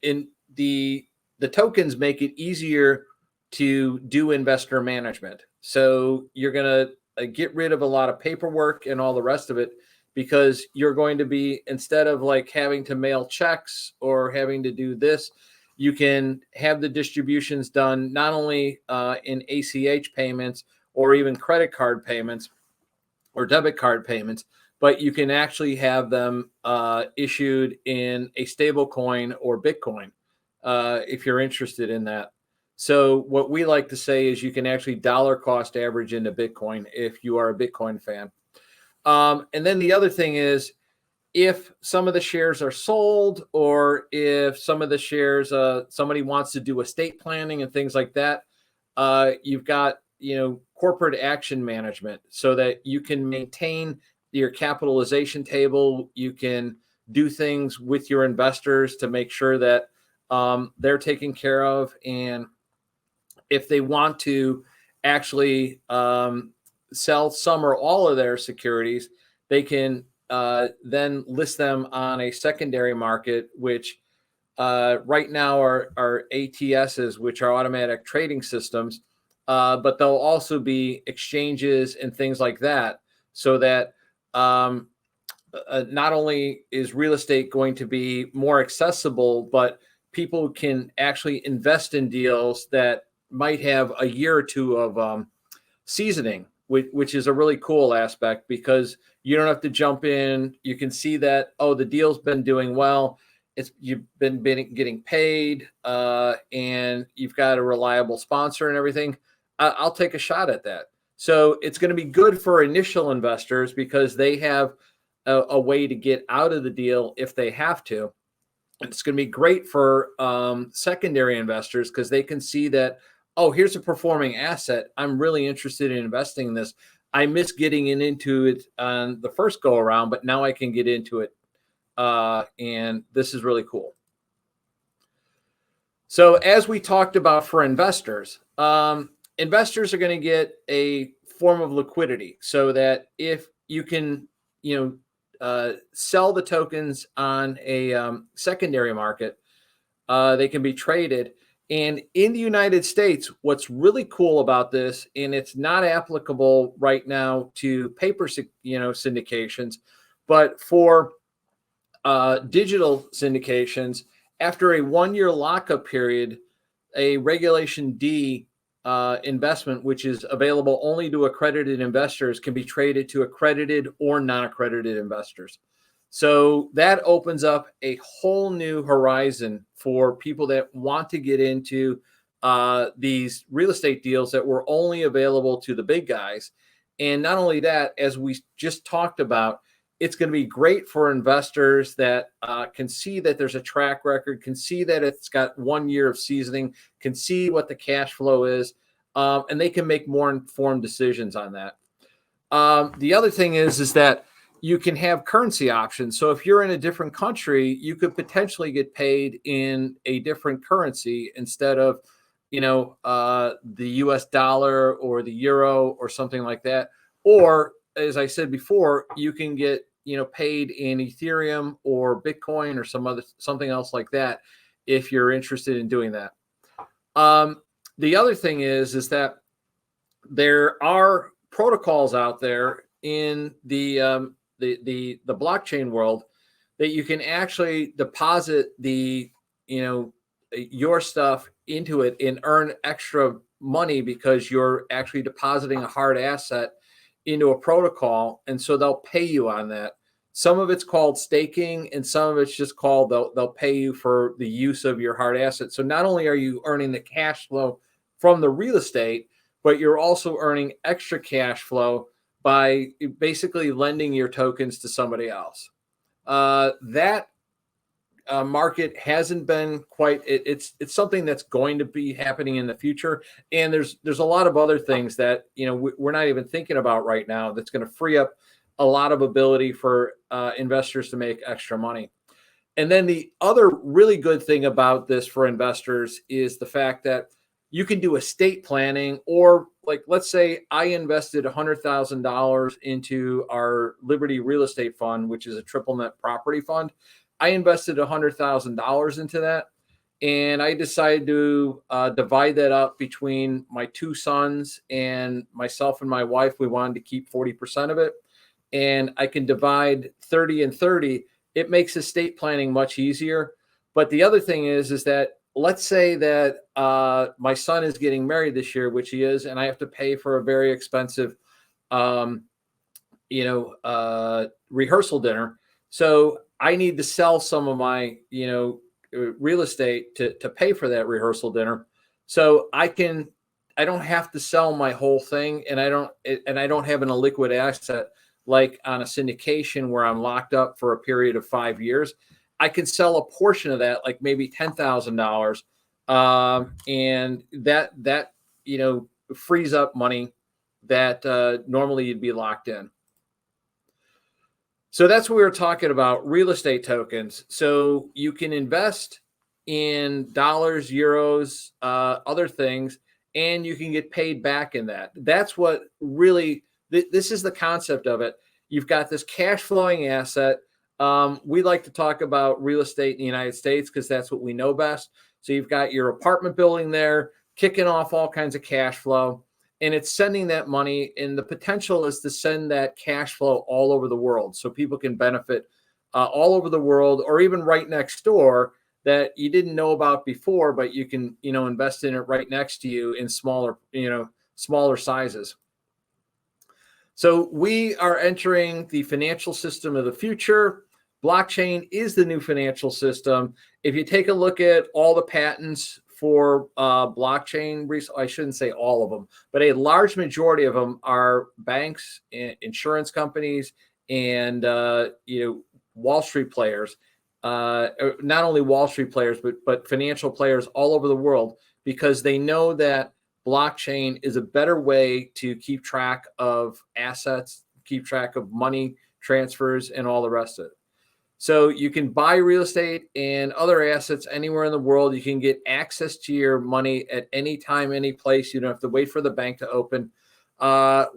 in the tokens make it easier to do investor management. So you're going to get rid of a lot of paperwork and all the rest of it, because you're going to be, instead of like having to mail checks or having to do this, you can have the distributions done not only in ACH payments or even credit card payments or debit card payments, but you can actually have them issued in a stable coin or Bitcoin if you're interested in that. So what we like to say is you can actually dollar cost average into Bitcoin if you are a Bitcoin fan. And then the other thing is, if some of the shares are sold, or if some of the shares, somebody wants to do estate planning and things like that, you've got, corporate action management, so that you can maintain your capitalization table. You can do things with your investors to make sure that they're taken care of. And if they want to actually sell some or all of their securities, they can then list them on a secondary market, which right now are ATSs, which are automatic trading systems, but there'll also be exchanges and things like that, so that not only is real estate going to be more accessible, but people can actually invest in deals that might have a year or two of seasoning, which is a really cool aspect, because you don't have to jump in. You can see that, oh, the deal's been doing well. You've been getting paid, and you've got a reliable sponsor and everything. I'll take a shot at that. So it's going to be good for initial investors because they have a way to get out of the deal if they have to. It's going to be great for secondary investors because they can see that, oh, here's a performing asset. I'm really interested in investing in this. I missed getting into it on the first go around, but now I can get into it. And this is really cool. So as we talked about for investors, investors are going to get a form of liquidity so that if you can, sell the tokens on a secondary market, they can be traded. And in the United States, what's really cool about this, and it's not applicable right now to paper, syndications, but for digital syndications, after a 1-year lockup period, a Regulation D investment, which is available only to accredited investors, can be traded to accredited or non-accredited investors. So that opens up a whole new horizon for people that want to get into these real estate deals that were only available to the big guys. And not only that, as we just talked about, it's going to be great for investors that can see that there's a track record, can see that it's got 1 year of seasoning, can see what the cash flow is, and they can make more informed decisions on that. The other thing is that you can have currency options. So if you're in a different country, you could potentially get paid in a different currency instead of, the US dollar or the euro or something like that. Or, as I said before, you can get paid in Ethereum or Bitcoin or something else like that if you're interested in doing that. The other thing is that there are protocols out there in the blockchain world that you can actually deposit your stuff into it and earn extra money because you're actually depositing a hard asset into a protocol, and so they'll pay you on that. Some of it's called staking, and some of it's just called they'll pay you for the use of your hard asset. So not only are you earning the cash flow from the real estate, but you're also earning extra cash flow by basically lending your tokens to somebody else. That market hasn't been quite. It's something that's going to be happening in the future, and there's a lot of other things that we're not even thinking about right now that's going to free up a lot of ability for investors to make extra money. And then the other really good thing about this for investors is the fact that you can do estate planning, or like, let's say I invested $100,000 into our Liberty Real Estate Fund, which is a triple net property fund. I invested $100,000 into that, and I decided to divide that up between my two sons and myself and my wife. We wanted to keep 40% of it, and I can divide 30 and 30. It makes estate planning much easier. But the other thing is that let's say that my son is getting married this year, which he is, and I have to pay for a very expensive, rehearsal dinner. So I need to sell some of my, real estate to pay for that rehearsal dinner. So I don't have to sell my whole thing, and I don't have an illiquid asset like on a syndication where I'm locked up for a period of 5 years. I can sell a portion of that, like maybe $10,000, and that frees up money that normally you'd be locked in. So that's what we were talking about, real estate tokens. So you can invest in dollars, euros, other things, and you can get paid back in that. That's what really this is the concept of it. You've got this cash flowing asset. We like to talk about real estate in the United States because that's what we know best. So you've got your apartment building there, kicking off all kinds of cash flow, and it's sending that money. And the potential is to send that cash flow all over the world so people can benefit all over the world, or even right next door that you didn't know about before, but you can, invest in it right next to you in smaller sizes. So we are entering the financial system of the future. Blockchain is the new financial system. If you take a look at all the patents for blockchain, I shouldn't say all of them, but a large majority of them are banks, insurance companies, and Wall Street players. Not only Wall Street players, but financial players all over the world, because they know that blockchain is a better way to keep track of assets, keep track of money transfers, and all the rest of it. So you can buy real estate and other assets anywhere in the world. You can get access to your money at any time, any place. You don't have to wait for the bank to open.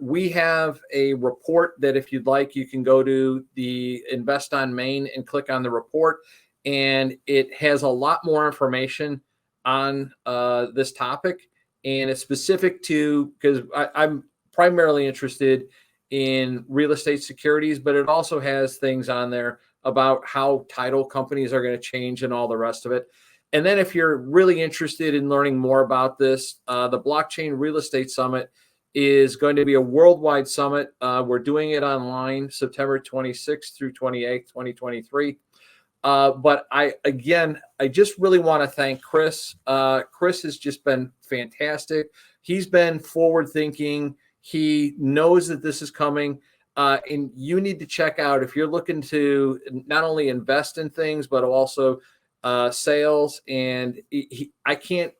We have a report that if you'd like, you can go to the Invest on Main and click on the report. And it has a lot more information on this topic. And it's specific to, because I'm primarily interested in real estate securities, but it also has things on there about how title companies are going to change and all the rest of it. And then if you're really interested in learning more about this, the Blockchain Real Estate Summit is going to be a worldwide summit. We're doing it online, September 26th through 28th, 2023. But I just really want to thank Chris. Chris has just been fantastic. He's been forward thinking. He knows that this is coming. And you need to check out, if you're looking to not only invest in things, but also sales. And I can't,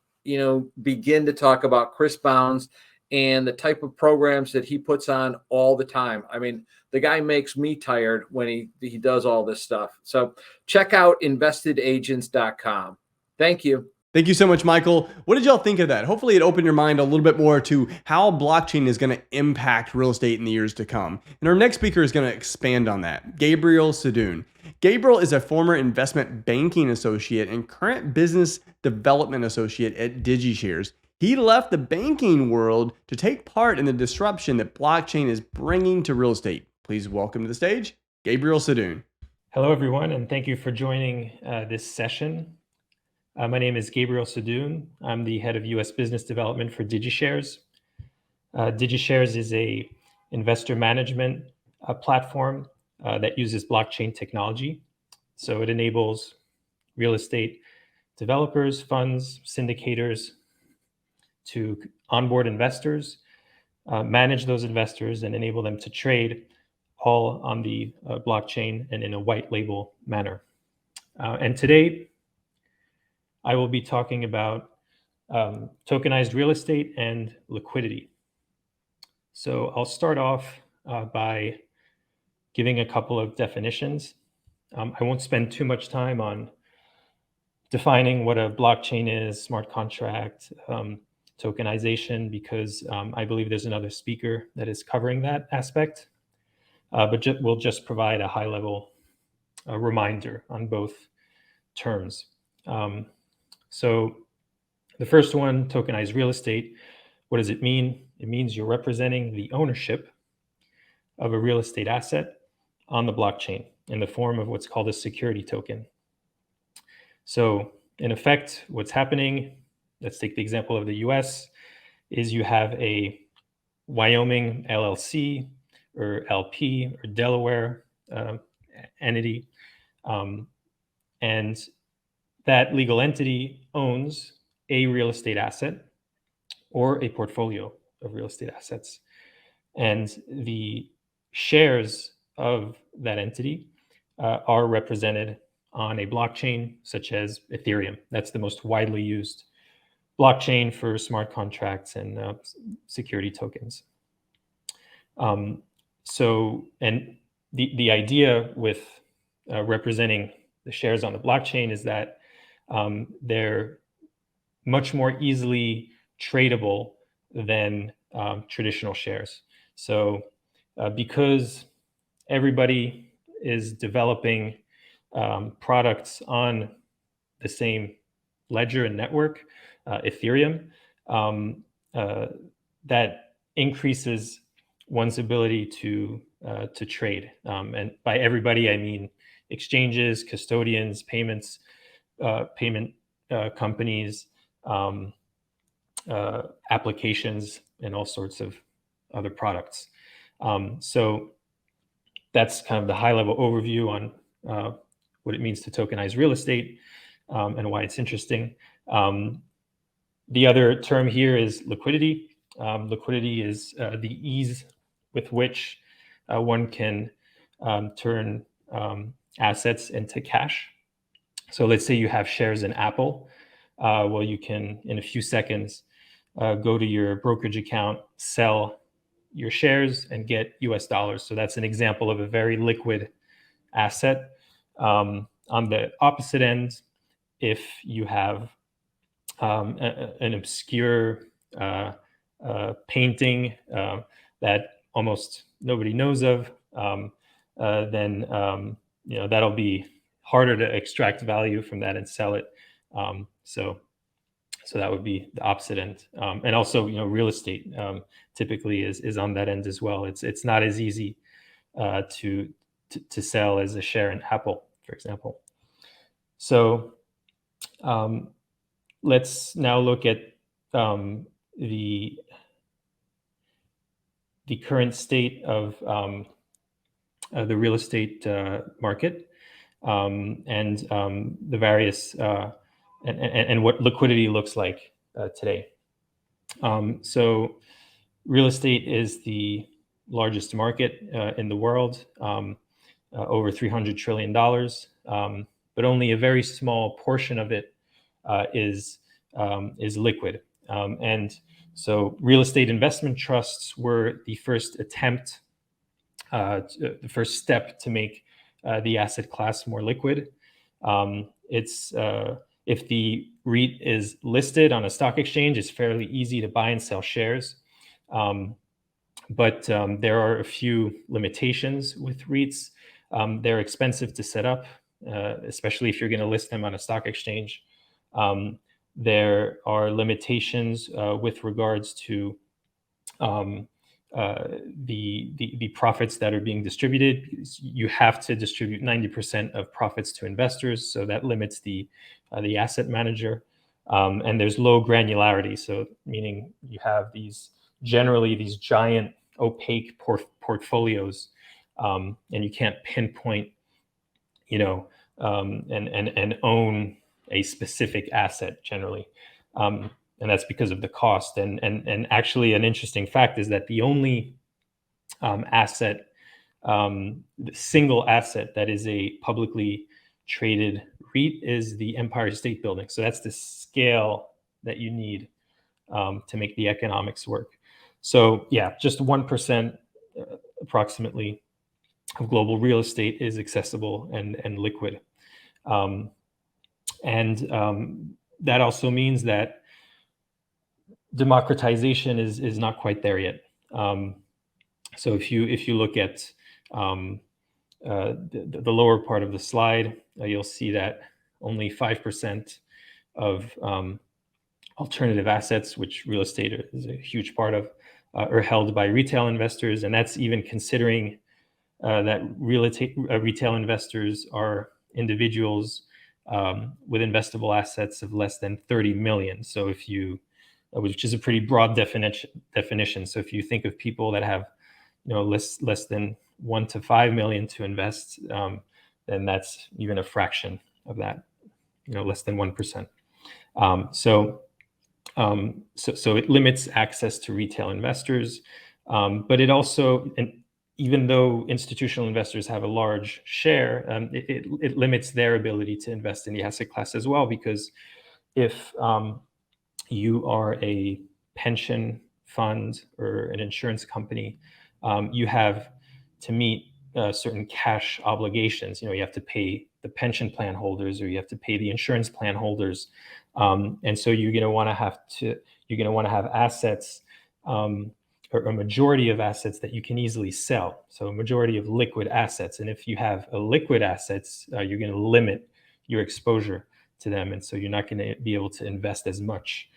begin to talk about Chris Bounds and the type of programs that he puts on all the time. I mean, the guy makes me tired when he does all this stuff. So check out investedagents.com. Thank you. Thank you so much, Michael. What did y'all think of that? Hopefully it opened your mind a little bit more to how blockchain is going to impact real estate in the years to come. And our next speaker is going to expand on that, Gabriel Sadoun. Gabriel is a former investment banking associate and current business development associate at DigiShares. He left the banking world to take part in the disruption that blockchain is bringing to real estate. Please welcome to the stage, Gabriel Sadoun. Hello, everyone, and thank you for joining this session. My name is Gabriel Sadoun. I'm the head of U.S. business development for DigiShares. DigiShares is a investor management platform that uses blockchain technology. So it enables real estate developers, funds, syndicators to onboard investors, manage those investors, and enable them to trade all on the blockchain and in a white label manner. And today, I will be talking about tokenized real estate and liquidity. So I'll start off by giving a couple of definitions. I won't spend too much time on defining what a blockchain is, smart contract, tokenization, because I believe there's another speaker that is covering that aspect. But we'll just provide a high-level reminder on both terms. So the first one, tokenized real estate, what does it mean? It means you're representing the ownership of a real estate asset on the blockchain in the form of what's called a security token. So in effect, what's happening, let's take the example of the US, is you have a Wyoming LLC or LP or Delaware entity, and that legal entity owns a real estate asset or a portfolio of real estate assets. And the shares of that entity are represented on a blockchain such as Ethereum. That's the most widely used blockchain for smart contracts and security tokens. So, and the idea with representing the shares on the blockchain is that they're much more easily tradable than traditional shares. So because everybody is developing products on the same ledger and network, Ethereum, that increases one's ability to trade. And by everybody, I mean exchanges, custodians, payment companies, applications, and all sorts of other products. So that's kind of the high-level overview on what it means to tokenize real estate and why it's interesting. The other term here is liquidity. Liquidity is the ease with which one can turn assets into cash. So let's say you have shares in Apple. Well, you can, in a few seconds, go to your brokerage account, sell your shares, and get US dollars. So that's an example of a very liquid asset. On the opposite end, if you have an obscure painting that almost nobody knows of, then that'll be harder to extract value from that and sell it. So that would be the opposite end. And also, real estate typically is on that end as well. It's not as easy to sell as a share in Apple, for example. So let's now look at the current state of the real estate market and the various and what liquidity looks like today. So real estate is the largest market in the world, over $300 trillion, but only a very small portion of it is liquid. And so real estate investment trusts were the first attempt, the first step to make the asset class more liquid. If the REIT is listed on a stock exchange, it's fairly easy to buy and sell shares. But there are a few limitations with REITs. They're expensive to set up, especially if you're going to list them on a stock exchange. There are limitations with regards to the profits that are being distributed. You have to distribute 90% of profits to investors, so that limits the asset manager. And there's low granularity, so meaning you have generally these giant opaque portfolios, and you can't pinpoint, and own a specific asset generally. And that's because of the cost. And actually, an interesting fact is that the only asset, the single asset that is a publicly traded REIT is the Empire State Building. So that's the scale that you need to make the economics work. So yeah, just 1% approximately of global real estate is accessible and liquid. That also means that democratization is not quite there yet. So if you look at the lower part of the slide, you'll see that only 5% of alternative assets, which real estate is a huge part of, are held by retail investors, and that's even considering that retail investors are individuals with investable assets of less than 30 million. So which is a pretty broad definition. So if you think of people that have, less than 1 to 5 million to invest, then that's even a fraction of that, less than 1%. So it limits access to retail investors, but it also, and even though institutional investors have a large share, it limits their ability to invest in the asset class as well, because if you are a pension fund or an insurance company, you have to meet certain cash obligations. You have to pay the pension plan holders, or you have to pay the insurance plan holders, and so you're going to want to have assets a majority of assets that you can easily sell. So a majority of liquid assets. And if you have a liquid assets, you're going to limit your exposure to them. And so you're not going to be able to invest as much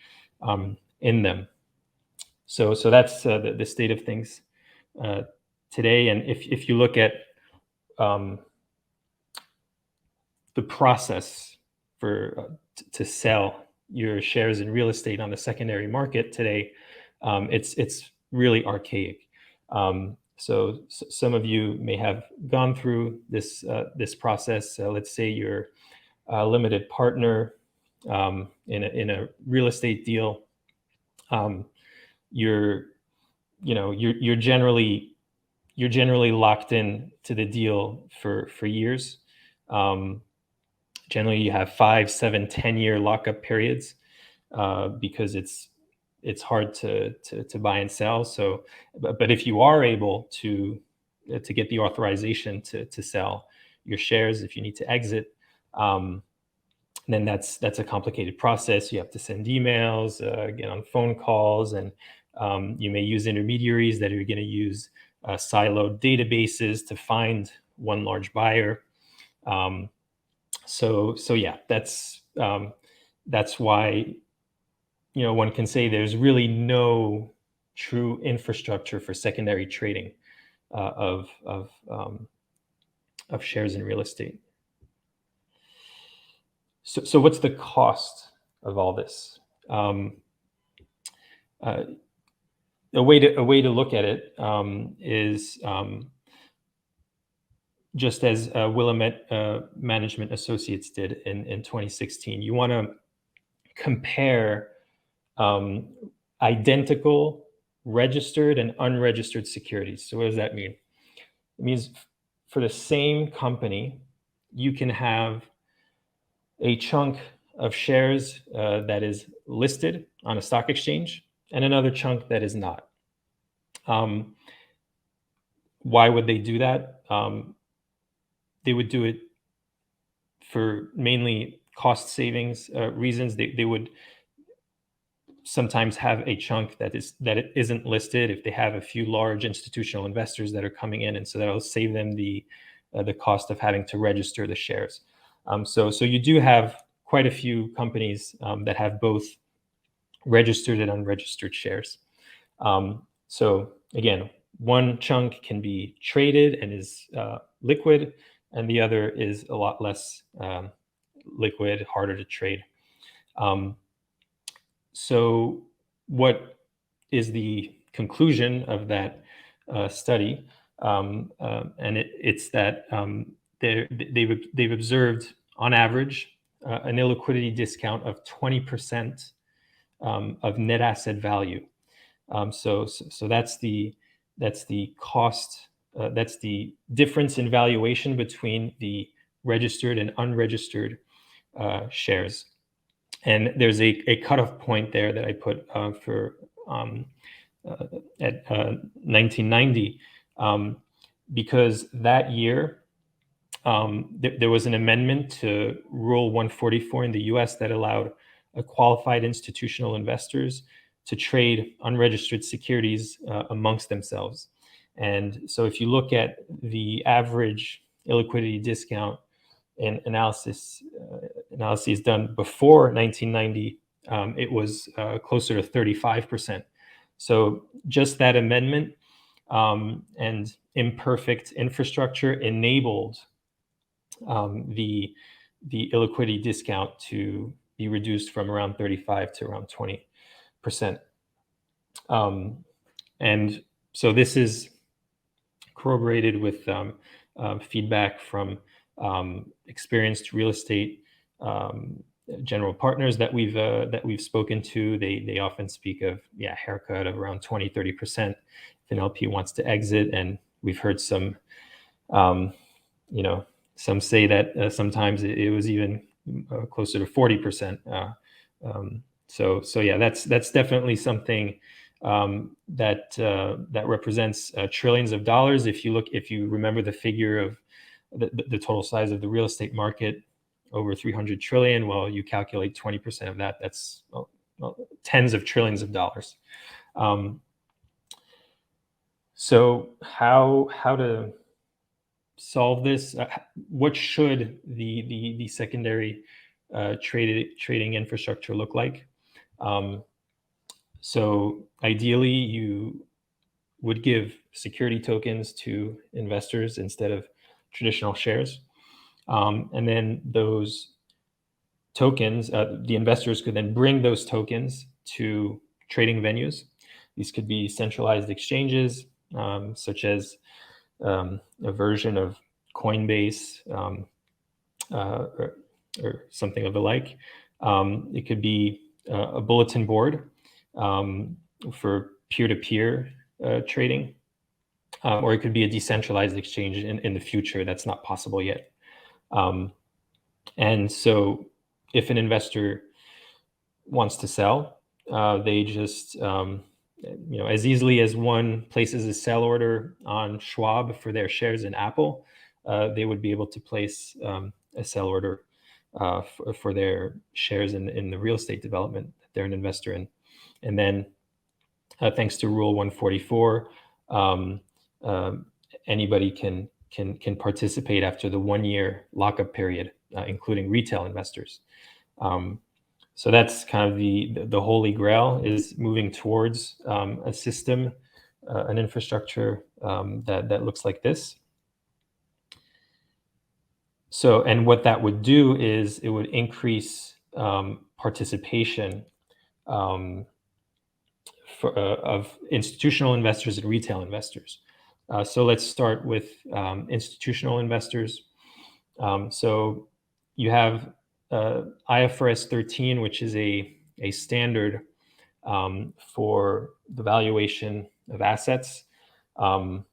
in them. So that's the state of things today. And if you look at the process for to sell your shares in real estate on the secondary market today, it's really archaic. So some of you may have gone through this process. Let's say you're a limited partner in a real estate deal. You're generally locked in to the deal for years. Generally, you have 5, 7, 10-year lockup periods because it's hard to buy and sell. So, but if you are able to get the authorization to sell your shares, if you need to exit, then that's a complicated process. You have to send emails, get on phone calls, and you may use intermediaries that are going to use siloed databases to find one large buyer. So yeah, that's why one can say there's really no true infrastructure for secondary trading of shares in real estate. So what's the cost of all this? A way to look at it is just as Willamette Management Associates did in 2016. You want to compare identical registered and unregistered securities. So what does that mean? It means for the same company, you can have a chunk of shares that is listed on a stock exchange and another chunk that is not. Why would they do that? They would do it for mainly cost savings reasons. They would sometimes have a chunk that isn't listed if they have a few large institutional investors that are coming in, and so that'll save them the cost of having to register the shares. So you do have quite a few companies that have both registered and unregistered shares. So again, one chunk can be traded and is liquid, and the other is a lot less liquid, harder to trade. So what is the conclusion of that study? And it's that they've observed on average an illiquidity discount of 20% of net asset value. So that's the cost. That's the difference in valuation between the registered and unregistered shares. And there's a cutoff point there that I put for at 1990, because that year there was an amendment to Rule 144 in the U.S. that allowed qualified institutional investors to trade unregistered securities amongst themselves. And so if you look at the average illiquidity discount and analyses done before 1990, it was closer to 35%. So just that amendment and imperfect infrastructure enabled the illiquidity discount to be reduced from around 35 to around 20%. And so this is corroborated with feedback from experienced real estate general partners that we've spoken to. They often speak of haircut of around 20-30% if an LP wants to exit, and we've heard some some say that sometimes it was even closer to 40%. So yeah, that's definitely something that represents trillions of dollars. If you remember the figure of the total size of the real estate market, over 300 trillion. Well, you calculate 20% of that. That's tens of trillions of dollars. So how to solve this? What should the secondary trading infrastructure look like? So ideally, you would give security tokens to investors instead of traditional shares. And then those tokens, the investors could then bring those tokens to trading venues. These could be centralized exchanges, such as a version of Coinbase or something of the like. It could be a bulletin board for peer-to-peer trading, or it could be a decentralized exchange in the future. That's not possible yet. And so if an investor wants to sell, they just, as easily as one places a sell order on Schwab for their shares in Apple, they would be able to place a sell order for their shares in the real estate development that they're an investor in. And then thanks to Rule 144, anybody can participate after the 1-year lockup period, including retail investors. So that's kind of the holy grail, is moving towards a system, an infrastructure that looks like this. So, and what that would do is it would increase participation of institutional investors and retail investors. So let's start with institutional investors. So you have IFRS 13, which is a standard for the valuation of assets. And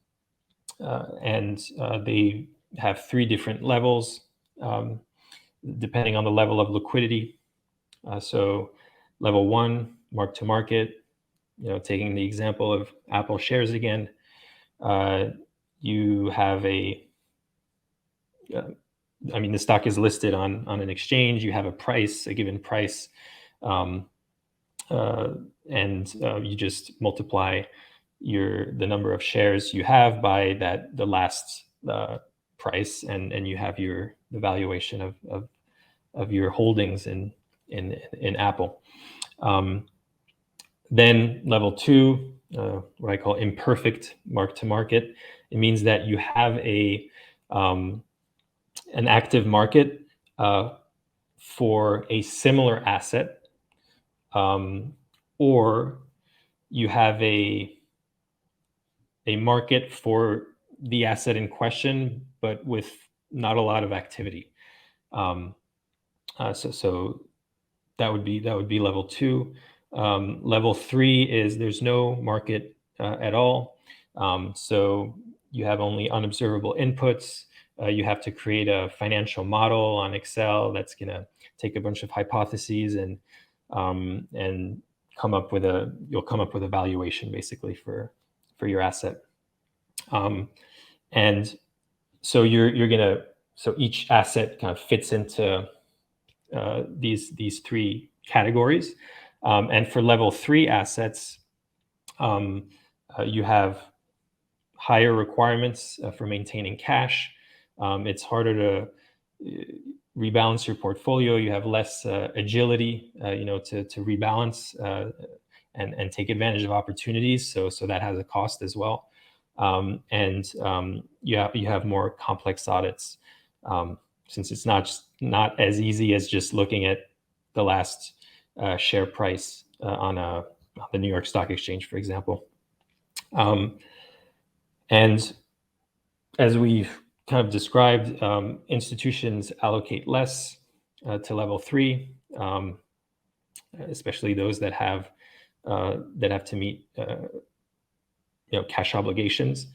they have 3 different levels, depending on the level of liquidity. So level 1, mark to market, taking the example of Apple shares again, you have the stock is listed on an exchange. You have a price, a given price, and you just multiply the number of shares you have by the last price, and you have the valuation of your holdings in Apple. Then level 2, what I call imperfect mark to market. It means that you have an active market for a similar asset, or you have a market for the asset in question, but with not a lot of activity. So that would be level 2. Level 3 is there's no market at all. So you have only unobservable inputs. You have to create a financial model on Excel that's going to take a bunch of hypotheses and come up with a valuation basically for your asset. And so so each asset kind of fits into these 3 categories. And for level 3 assets, you have higher requirements for maintaining cash. It's harder to rebalance your portfolio. You have less agility, to rebalance and take advantage of opportunities. So that has a cost as well. And you have more complex audits, since it's not as easy as just looking at the last share price on the New York Stock Exchange, for example. And as we've kind of described, institutions allocate less to level 3, especially those that have to meet cash obligations.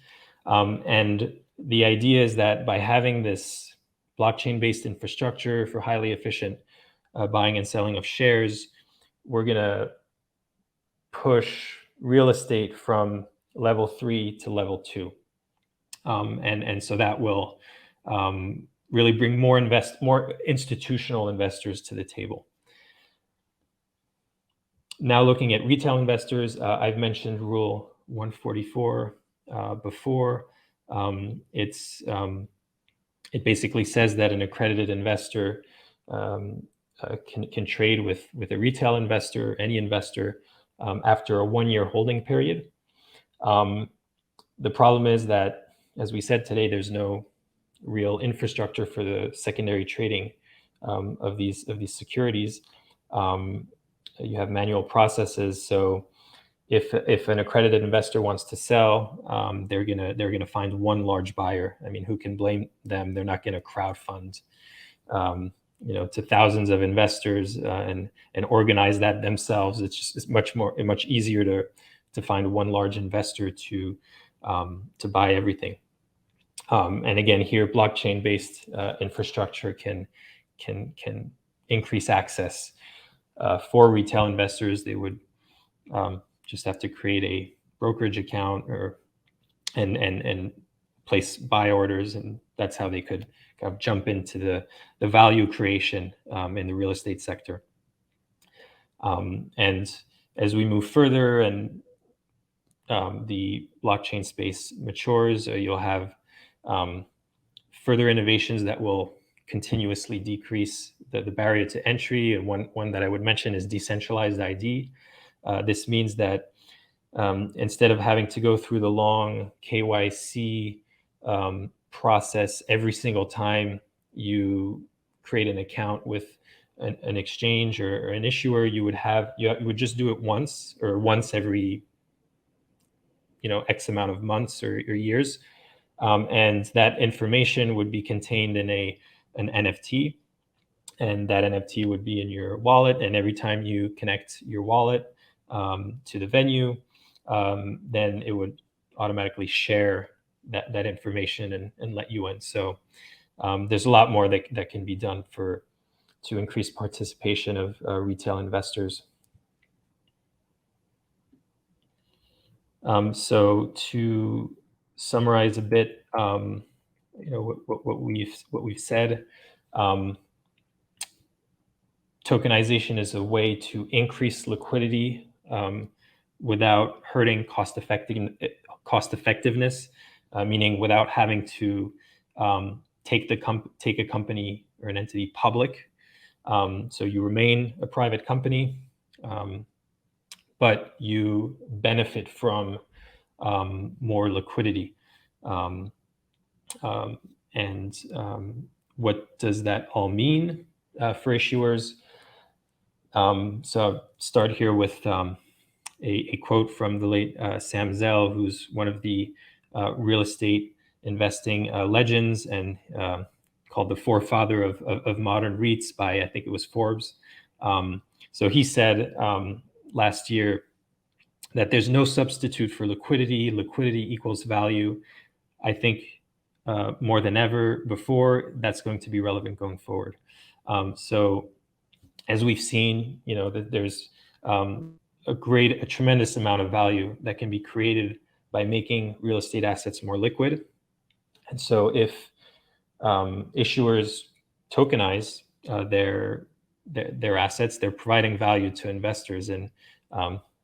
And the idea is that by having this blockchain-based infrastructure for highly efficient buying and selling of shares, we're going to push real estate from level 3 to level 2. And so that will really bring more institutional investors to the table. Now looking at retail investors, I've mentioned Rule 144 before. It basically says that an accredited investor can trade with a retail investor, any investor, after a 1-year holding period. The problem is that, as we said today, there's no real infrastructure for the secondary trading of these securities. You have manual processes, so if an accredited investor wants to sell, they're gonna find one large buyer. I mean, who can blame them? They're not gonna crowdfund, to thousands of investors and organize that themselves. It's much easier to find one large investor to buy everything. And again, here, blockchain-based infrastructure can increase access for retail investors. They would just have to create a brokerage account and place buy orders, and that's how they could kind of jump into the value creation in the real estate sector. And as we move further and the blockchain space matures, you'll have further innovations that will continuously decrease the barrier to entry. And one that I would mention is decentralized ID. This means that instead of having to go through the long KYC process every single time you create an account with an exchange or an issuer, you would just do it once every X amount of months or years. And that information would be contained in an NFT, and that NFT would be in your wallet. And every time you connect your wallet to the venue, then it would automatically share that information and let you in. So there's a lot more that can be done to increase participation of retail investors. So to summarize a bit, what we've said, tokenization is a way to increase liquidity without hurting cost effectiveness, meaning without having to take a company or an entity public. So you remain a private company, but you benefit from more liquidity. What does that all mean for issuers? So I'll start here with a quote from the late Sam Zell, who's one of the real estate investing legends and called the forefather of modern REITs by, I think it was Forbes. So he said last year that there's no substitute for liquidity. Liquidity equals value. I think more than ever before, that's going to be relevant going forward. So as we've seen, that there's a tremendous amount of value that can be created by making real estate assets more liquid. And so if issuers tokenize their assets, they're providing value to investors, and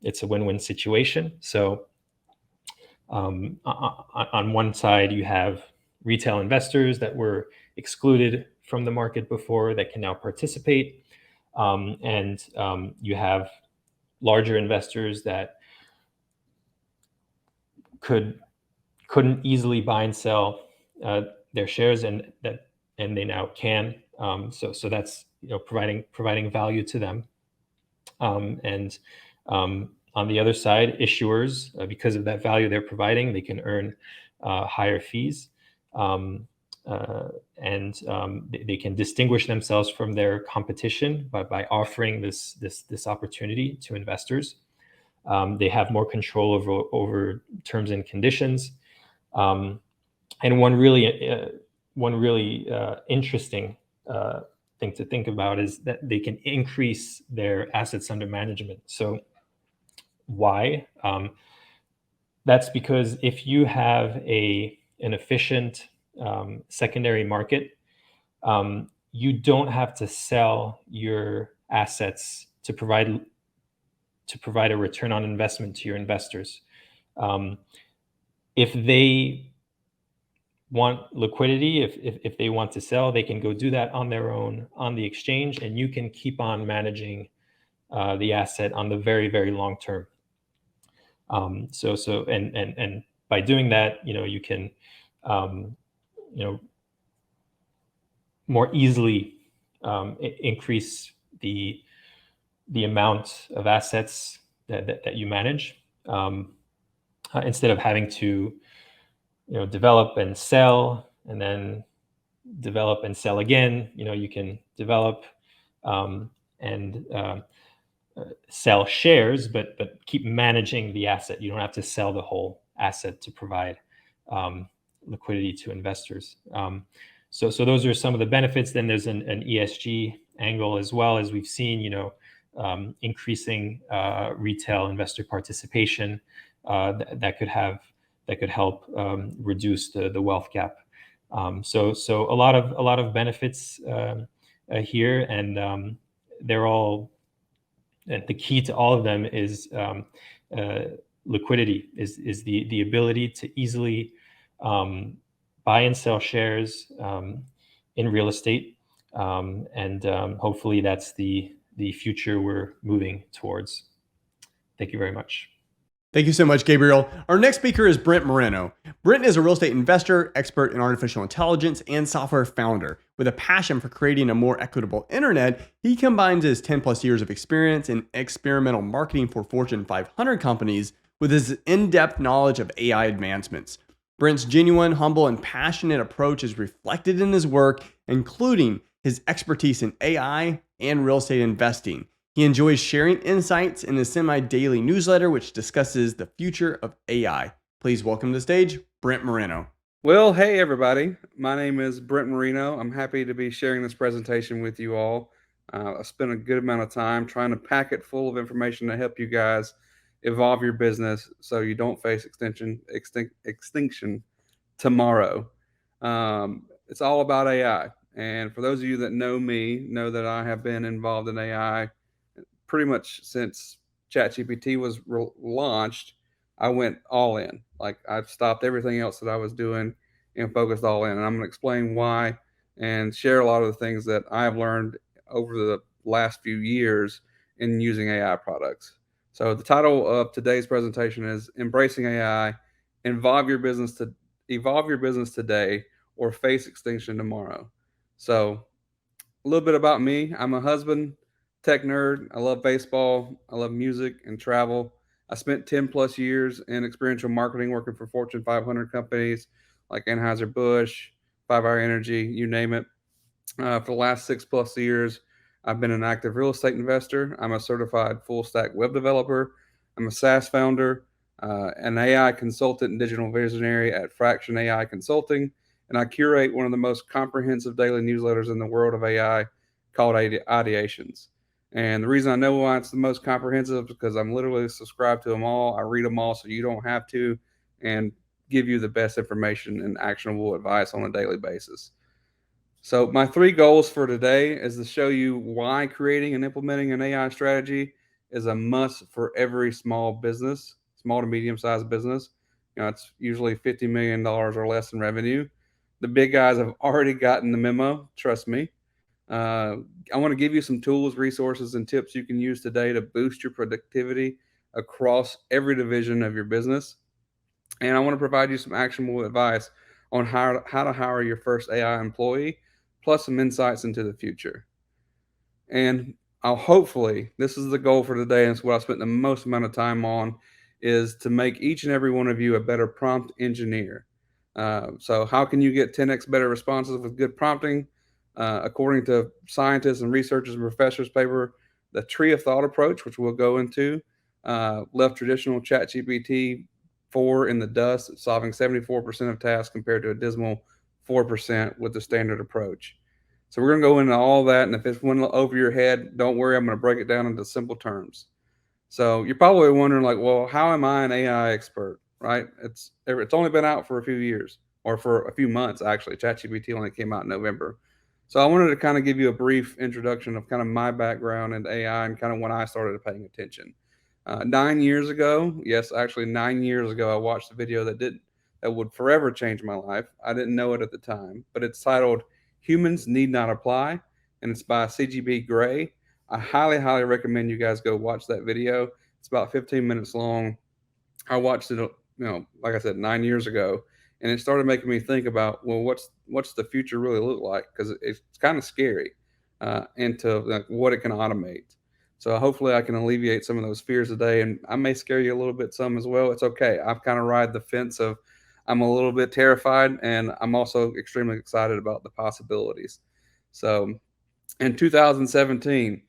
it's a win-win situation. So on one side, you have retail investors that were excluded from the market before that can now participate. And you have larger investors that couldn't easily buy and sell their shares, and they now can. So that's providing value to them. And on the other side, issuers, because of that value they're providing, they can earn higher fees. And they can distinguish themselves from their competition by offering this opportunity to investors. They have more control over terms and conditions. And one really interesting thing to think about is that they can increase their assets under management. So why? That's because if you have an efficient secondary market, you don't have to sell your assets to provide a return on investment to your investors. if they want liquidity, if they want to sell, they can go do that on their own on the exchange, and you can keep on managing the asset on the very, very long term. And by doing that, you can, more easily increase the amount of assets that you manage, instead of having to develop and sell and then develop and sell again. You can develop and sell shares, but keep managing the asset. You don't have to sell the whole asset to provide liquidity to investors. So those are some of the benefits. Then there's an ESG angle as well, as we've seen, increasing retail investor participation that could help reduce the wealth gap. So a lot of benefits here, and they're all. And the key to all of them is liquidity, is the ability to easily buy and sell shares in real estate, and hopefully that's the future we're moving towards. Thank you very much. Thank you so much, Gabriel. Our next speaker is Brent Moreno. Brent is a real estate investor, expert in artificial intelligence, and software founder. With a passion for creating a more equitable internet, he combines his 10 plus years of experience in experimental marketing for Fortune 500 companies with his in-depth knowledge of AI advancements. Brent's genuine, humble, and passionate approach is reflected in his work, including his expertise in AI and real estate investing. He enjoys sharing insights in his semi-daily newsletter, which discusses the future of AI. Please welcome to the stage, Brent Moreno. Well, hey everybody. My name is Brent Moreno. I'm happy to be sharing this presentation with you all. I spent a good amount of time trying to pack it full of information to help you guys evolve your business so you don't face extinction tomorrow. It's all about AI. And for those of you that know me, know that I have been involved in AI pretty much since ChatGPT was launched. I went all in. Like, I've stopped everything else that I was doing and focused all in. And I'm going to explain why and share a lot of the things that I've learned over the last few years in using AI products. So the title of today's presentation is Embracing AI, Evolve Your Business Today or Face Extinction Tomorrow. So a little bit about me. I'm a husband, tech nerd. I love baseball. I love music and travel. I spent 10 plus years in experiential marketing working for Fortune 500 companies like Anheuser-Busch, 5 Hour Energy, you name it. For the last 6+ years, I've been an active real estate investor. I'm a certified full stack web developer. I'm a SaaS founder, an AI consultant and digital visionary at Fraction AI Consulting. And I curate one of the most comprehensive daily newsletters in the world of AI called Ideations. And the reason I know why it's the most comprehensive is because I'm literally subscribed to them all. I read them all so you don't have to, and give you the best information and actionable advice on a daily basis. So my 3 goals for today is to show you why creating and implementing an AI strategy is a must for every small business, small to medium-sized business. It's usually $50 million or less in revenue. The big guys have already gotten the memo, trust me. I want to give you some tools, resources, and tips you can use today to boost your productivity across every division of your business. And I want to provide you some actionable advice on how to hire your first AI employee, plus some insights into the future. And hopefully, this is the goal for today, and it's what I spent the most amount of time on, is to make each and every one of you a better prompt engineer. So how can you get 10x better responses with good prompting? According to scientists and researchers and professors paper, the tree of thought approach, which we'll go into, left traditional ChatGPT 4 in the dust, solving 74% of tasks compared to a dismal 4% with the standard approach. So we're going to go into all that. And if it's went over your head, don't worry, I'm going to break it down into simple terms. So you're probably wondering, like, well, how am I an AI expert, right? It's only been out for a few years, or for a few months, actually. ChatGPT only came out in November. So I wanted to kind of give you a brief introduction of kind of my background in AI and kind of when I started paying attention. 9 years ago, yes, actually 9 years ago, I watched a video that that would forever change my life. I didn't know it at the time, but it's titled Humans Need Not Apply, and it's by CGB Gray. I highly, highly recommend you guys go watch that video. It's about 15 minutes long. I watched it, like I said, 9 years ago, and it started making me think about, well, what's the future really look like? Because it's kind of scary, into like what it can automate. So hopefully I can alleviate some of those fears today, and I may scare you a little bit some as well. It's okay. I've kind of ride the fence of I'm a little bit terrified, and I'm also extremely excited about the possibilities. So in 2017,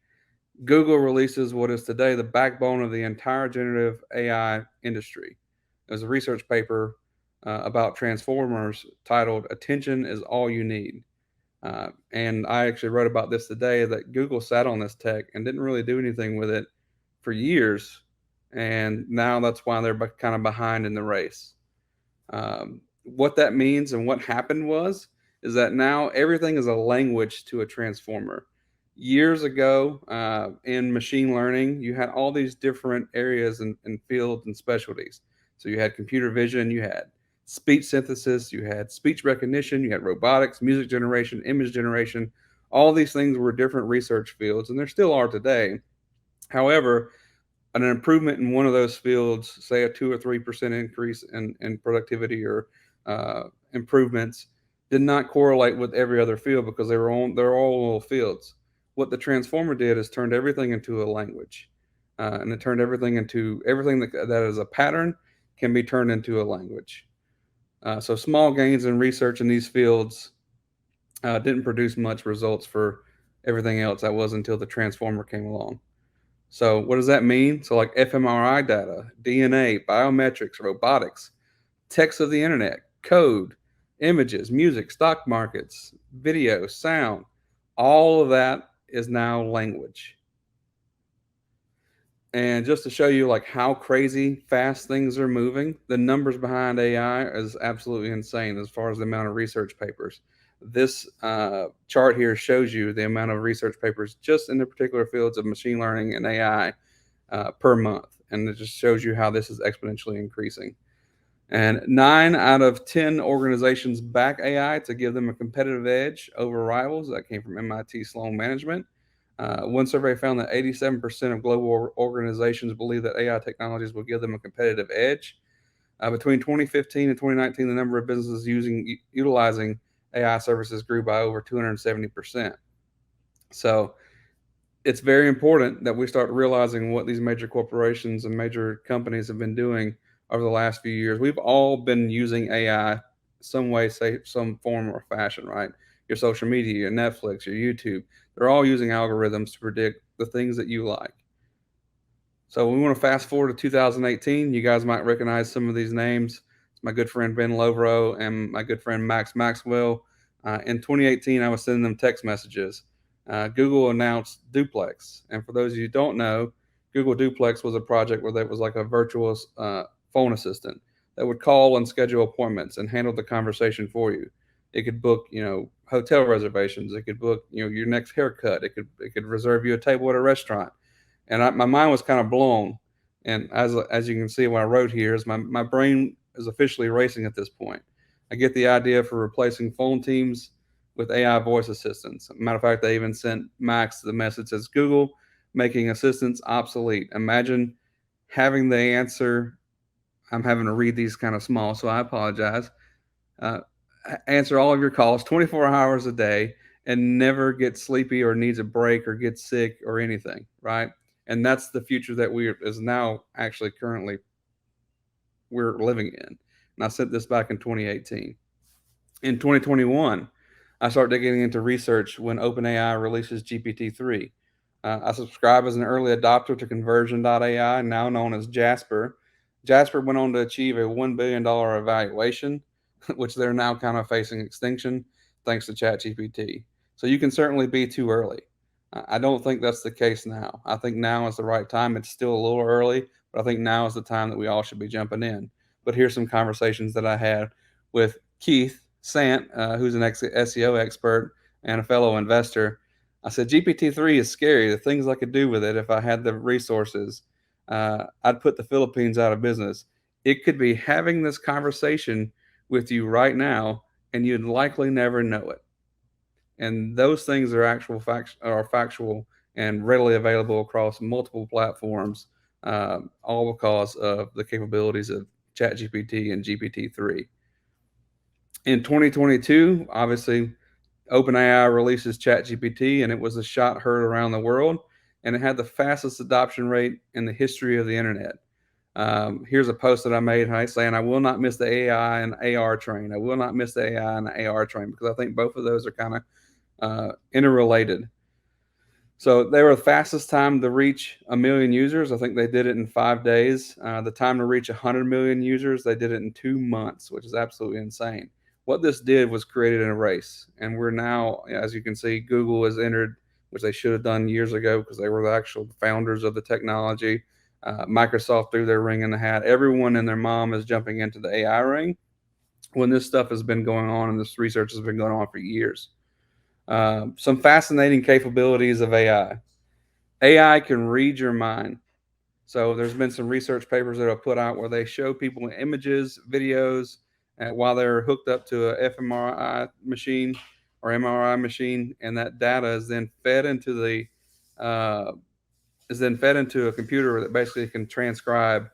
Google releases what is today the backbone of the entire generative AI industry. It was a research paper about transformers titled Attention is All You Need. And I actually wrote about this today, that Google sat on this tech and didn't really do anything with it for years. And now that's why they're kind of behind in the race. What that means and what happened is that now everything is a language to a transformer. Years ago, in machine learning, you had all these different areas and fields and specialties. So you had computer vision, you had speech synthesis, you had speech recognition, you had robotics, music generation, image generation. All these things were different research fields, and there still are today. However, an improvement in one of those fields, say a 2 or 3% increase in productivity or improvements, did not correlate with every other field because they're all little fields. What the transformer did is turned everything into a language, and it turned everything that is a pattern can be turned into a language. So small gains in research in these fields didn't produce much results for everything else. That was until the transformer came along. So what does that mean? So like fMRI data, DNA, biometrics, robotics, text of the internet, code, images, music, stock markets, video, sound, all of that is now language. And just to show you like how crazy fast things are moving, the numbers behind AI is absolutely insane as far as the amount of research papers. This chart here shows you the amount of research papers just in the particular fields of machine learning and AI per month. And it just shows you how this is exponentially increasing. And 9 out of 10 organizations back AI to give them a competitive edge over rivals. That came from MIT Sloan Management. One survey found that 87% of global organizations believe that AI technologies will give them a competitive edge. Between 2015 and 2019, the number of businesses utilizing AI services grew by over 270%. So it's very important that we start realizing what these major corporations and major companies have been doing over the last few years. We've all been using AI some way, say some form or fashion, right? Your social media, your Netflix, your YouTube, they're all using algorithms to predict the things that you like. So we want to fast forward to 2018. You guys might recognize some of these names. It's my good friend Ben Lovro and my good friend Max Maxwell. In 2018, I was sending them text messages. Google announced Duplex. And for those of you who don't know, Google Duplex was a project where there was like a virtual phone assistant that would call and schedule appointments and handle the conversation for you. It could book, hotel reservations. It could book, your next haircut. It could reserve you a table at a restaurant. And my mind was kind of blown. And as you can see, what I wrote here is my brain is officially racing at this point. I get the idea for replacing phone teams with AI voice assistants. Matter of fact, they even sent Max the message says, Google making assistants obsolete. Imagine having the answer. I'm having to read these kind of small, so I apologize. Answer all of your calls 24 hours a day and never get sleepy or needs a break or get sick or anything, right? And that's the future that is now actually currently we're living in. And I said this back in 2018. In 2021, I started getting into research when OpenAI releases GPT-3. I subscribe as an early adopter to Conversion.ai, now known as Jasper. Jasper went on to achieve a $1 billion evaluation, which they're now kind of facing extinction thanks to ChatGPT. So you can certainly be too early. I don't think that's the case now. I think now is the right time. It's still a little early, but I think now is the time that we all should be jumping in. But here's some conversations that I had with Keith Sant, who's an SEO expert and a fellow investor. I said, GPT-3 is scary. The things I could do with it if I had the resources, I'd put the Philippines out of business. It could be having this conversation with you right now, and you'd likely never know it. And those things are factual and readily available across multiple platforms, all because of the capabilities of ChatGPT and GPT-3. In 2022, obviously, OpenAI releases ChatGPT, and it was a shot heard around the world, and it had the fastest adoption rate in the history of the internet. Here's a post that I made saying, I will not miss the AI and AR train. I will not miss the AI and the AR train, because I think both of those are kind of interrelated. So they were the fastest time to reach 1 million users. I think they did it in 5 days. The time to reach 100 million users, they did it in 2 months, which is absolutely insane. What this did was created a race. And we're now, as you can see, Google has entered, which they should have done years ago because they were the actual founders of the technology. Microsoft threw their ring in the hat. Everyone and their mom is jumping into the AI ring when this stuff has been going on and this research has been going on for years. Some fascinating capabilities of AI. AI can read your mind. So there's been some research papers that are put out where they show people images, videos, while they're hooked up to a fMRI machine or MRI machine, and that data is then fed into a computer that basically can transcribe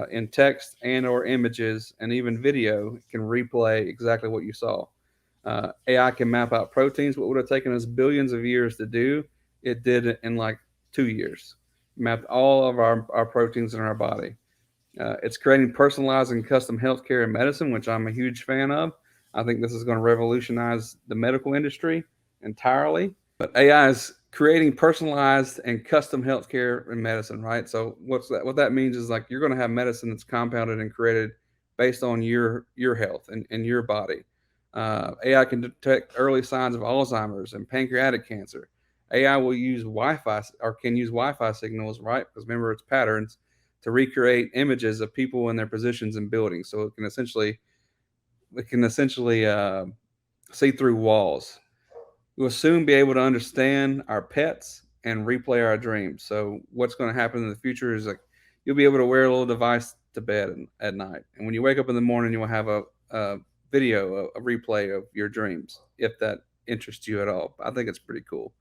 in text and or images and even video. It can replay exactly what you saw. AI can map out proteins. What would have taken us billions of years to do, it did it in like 2 years. Mapped all of our proteins in our body. It's creating personalized and custom healthcare and medicine, which I'm a huge fan of. I think this is going to revolutionize the medical industry entirely. But AI is creating personalized and custom healthcare and medicine, right? So what that means is like you're going to have medicine that's compounded and created based on your health and your body. AI can detect early signs of Alzheimer's and pancreatic cancer. AI will use Wi-Fi or can use Wi-Fi signals, right? Because remember, it's patterns to recreate images of people in their positions in buildings. So it can essentially see through walls. We'll soon be able to understand our pets and replay our dreams. So what's going to happen in the future is like you'll be able to wear a little device to bed at night, and when you wake up in the morning, you'll have a video, a replay of your dreams, if that interests you at all. I think it's pretty cool.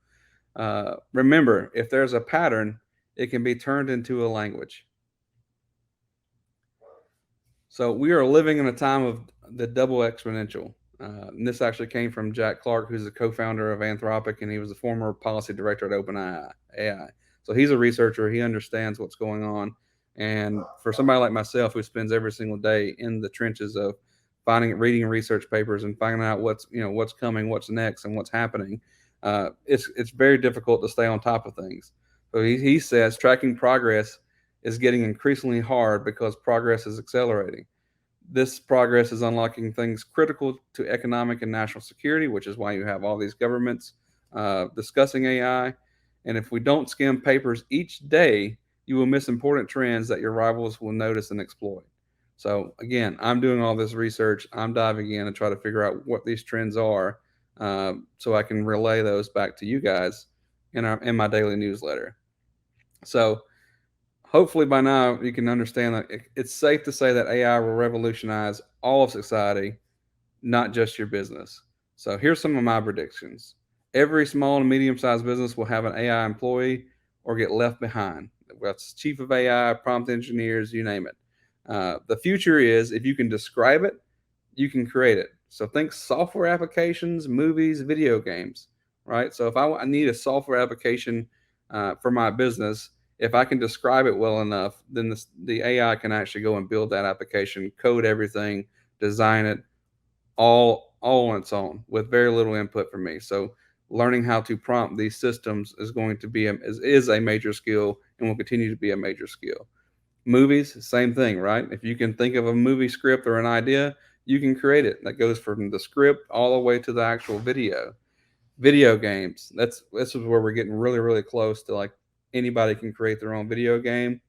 Remember, if there's a pattern, it can be turned into a language. So we are living in a time of the double exponential. And this actually came from Jack Clark, who's the co-founder of Anthropic, and he was the former policy director at OpenAI. So he's a researcher. He understands what's going on. And for somebody like myself, who spends every single day in the trenches of reading research papers and finding out what's coming, what's next, and what's happening, it's very difficult to stay on top of things. So he says tracking progress is getting increasingly hard because progress is accelerating. This progress is unlocking things critical to economic and national security, which is why you have all these governments discussing AI. And if we don't skim papers each day, you will miss important trends that your rivals will notice and exploit. So again, I'm doing all this research. I'm diving in and try to figure out what these trends are, so I can relay those back to you guys in my daily newsletter. So hopefully by now you can understand that it's safe to say that AI will revolutionize all of society, not just your business. So here's some of my predictions. Every small and medium-sized business will have an AI employee or get left behind. That's chief of AI, prompt engineers, you name it. The future is if you can describe it, you can create it. So think software applications, movies, video games, right? So if I need a software application for my business, if I can describe it well enough, then the AI can actually go and build that application, code everything, design it all on its own with very little input from me. So learning how to prompt these systems is going to be is a major skill and will continue to be a major skill. Movies, same thing, right? If you can think of a movie script or an idea, you can create it. That goes from the script all the way to the actual video. Video games, this is where we're getting really, really close to like anybody can create their own video game.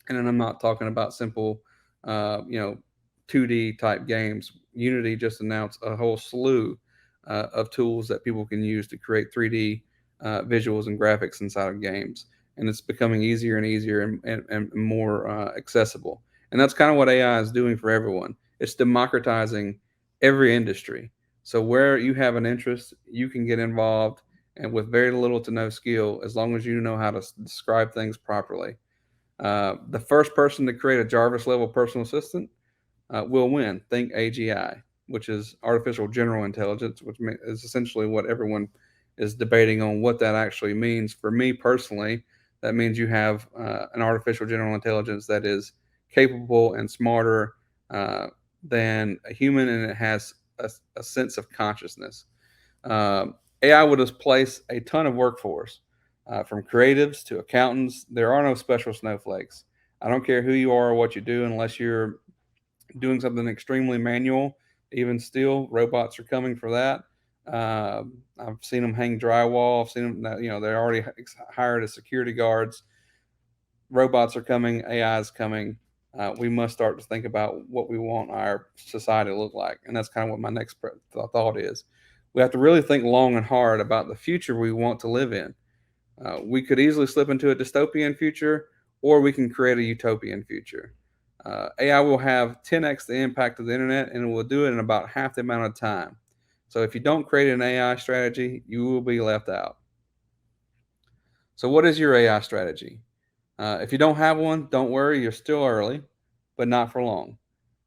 And then I'm not talking about simple, 2D type games. Unity just announced a whole slew of tools that people can use to create 3D visuals and graphics inside of games. And it's becoming easier and easier and more accessible. And that's kind of what AI is doing for everyone. It's democratizing every industry. So where you have an interest, you can get involved, and with very little to no skill, as long as you know how to describe things properly. The first person to create a Jarvis level personal assistant will win. Think AGI, which is artificial general intelligence, which is essentially what everyone is debating on what that actually means. For me personally, that means you have an artificial general intelligence that is capable and smarter than a human, and it has a sense of consciousness. AI will displace a ton of workforce, from creatives to accountants. There are no special snowflakes. I don't care who you are or what you do, unless you're doing something extremely manual. Even still, robots are coming for that. I've seen them hang drywall. I've seen them, they already hired as security guards. Robots are coming. AI is coming. We must start to think about what we want our society to look like. And that's kind of what my next thought is. We have to really think long and hard about the future we want to live in. We could easily slip into a dystopian future, or we can create a utopian future. AI will have 10x the impact of the internet, and it will do it in about half the amount of time. So if you don't create an AI strategy, you will be left out. So what is your AI strategy? If you don't have one, don't worry, you're still early, but not for long.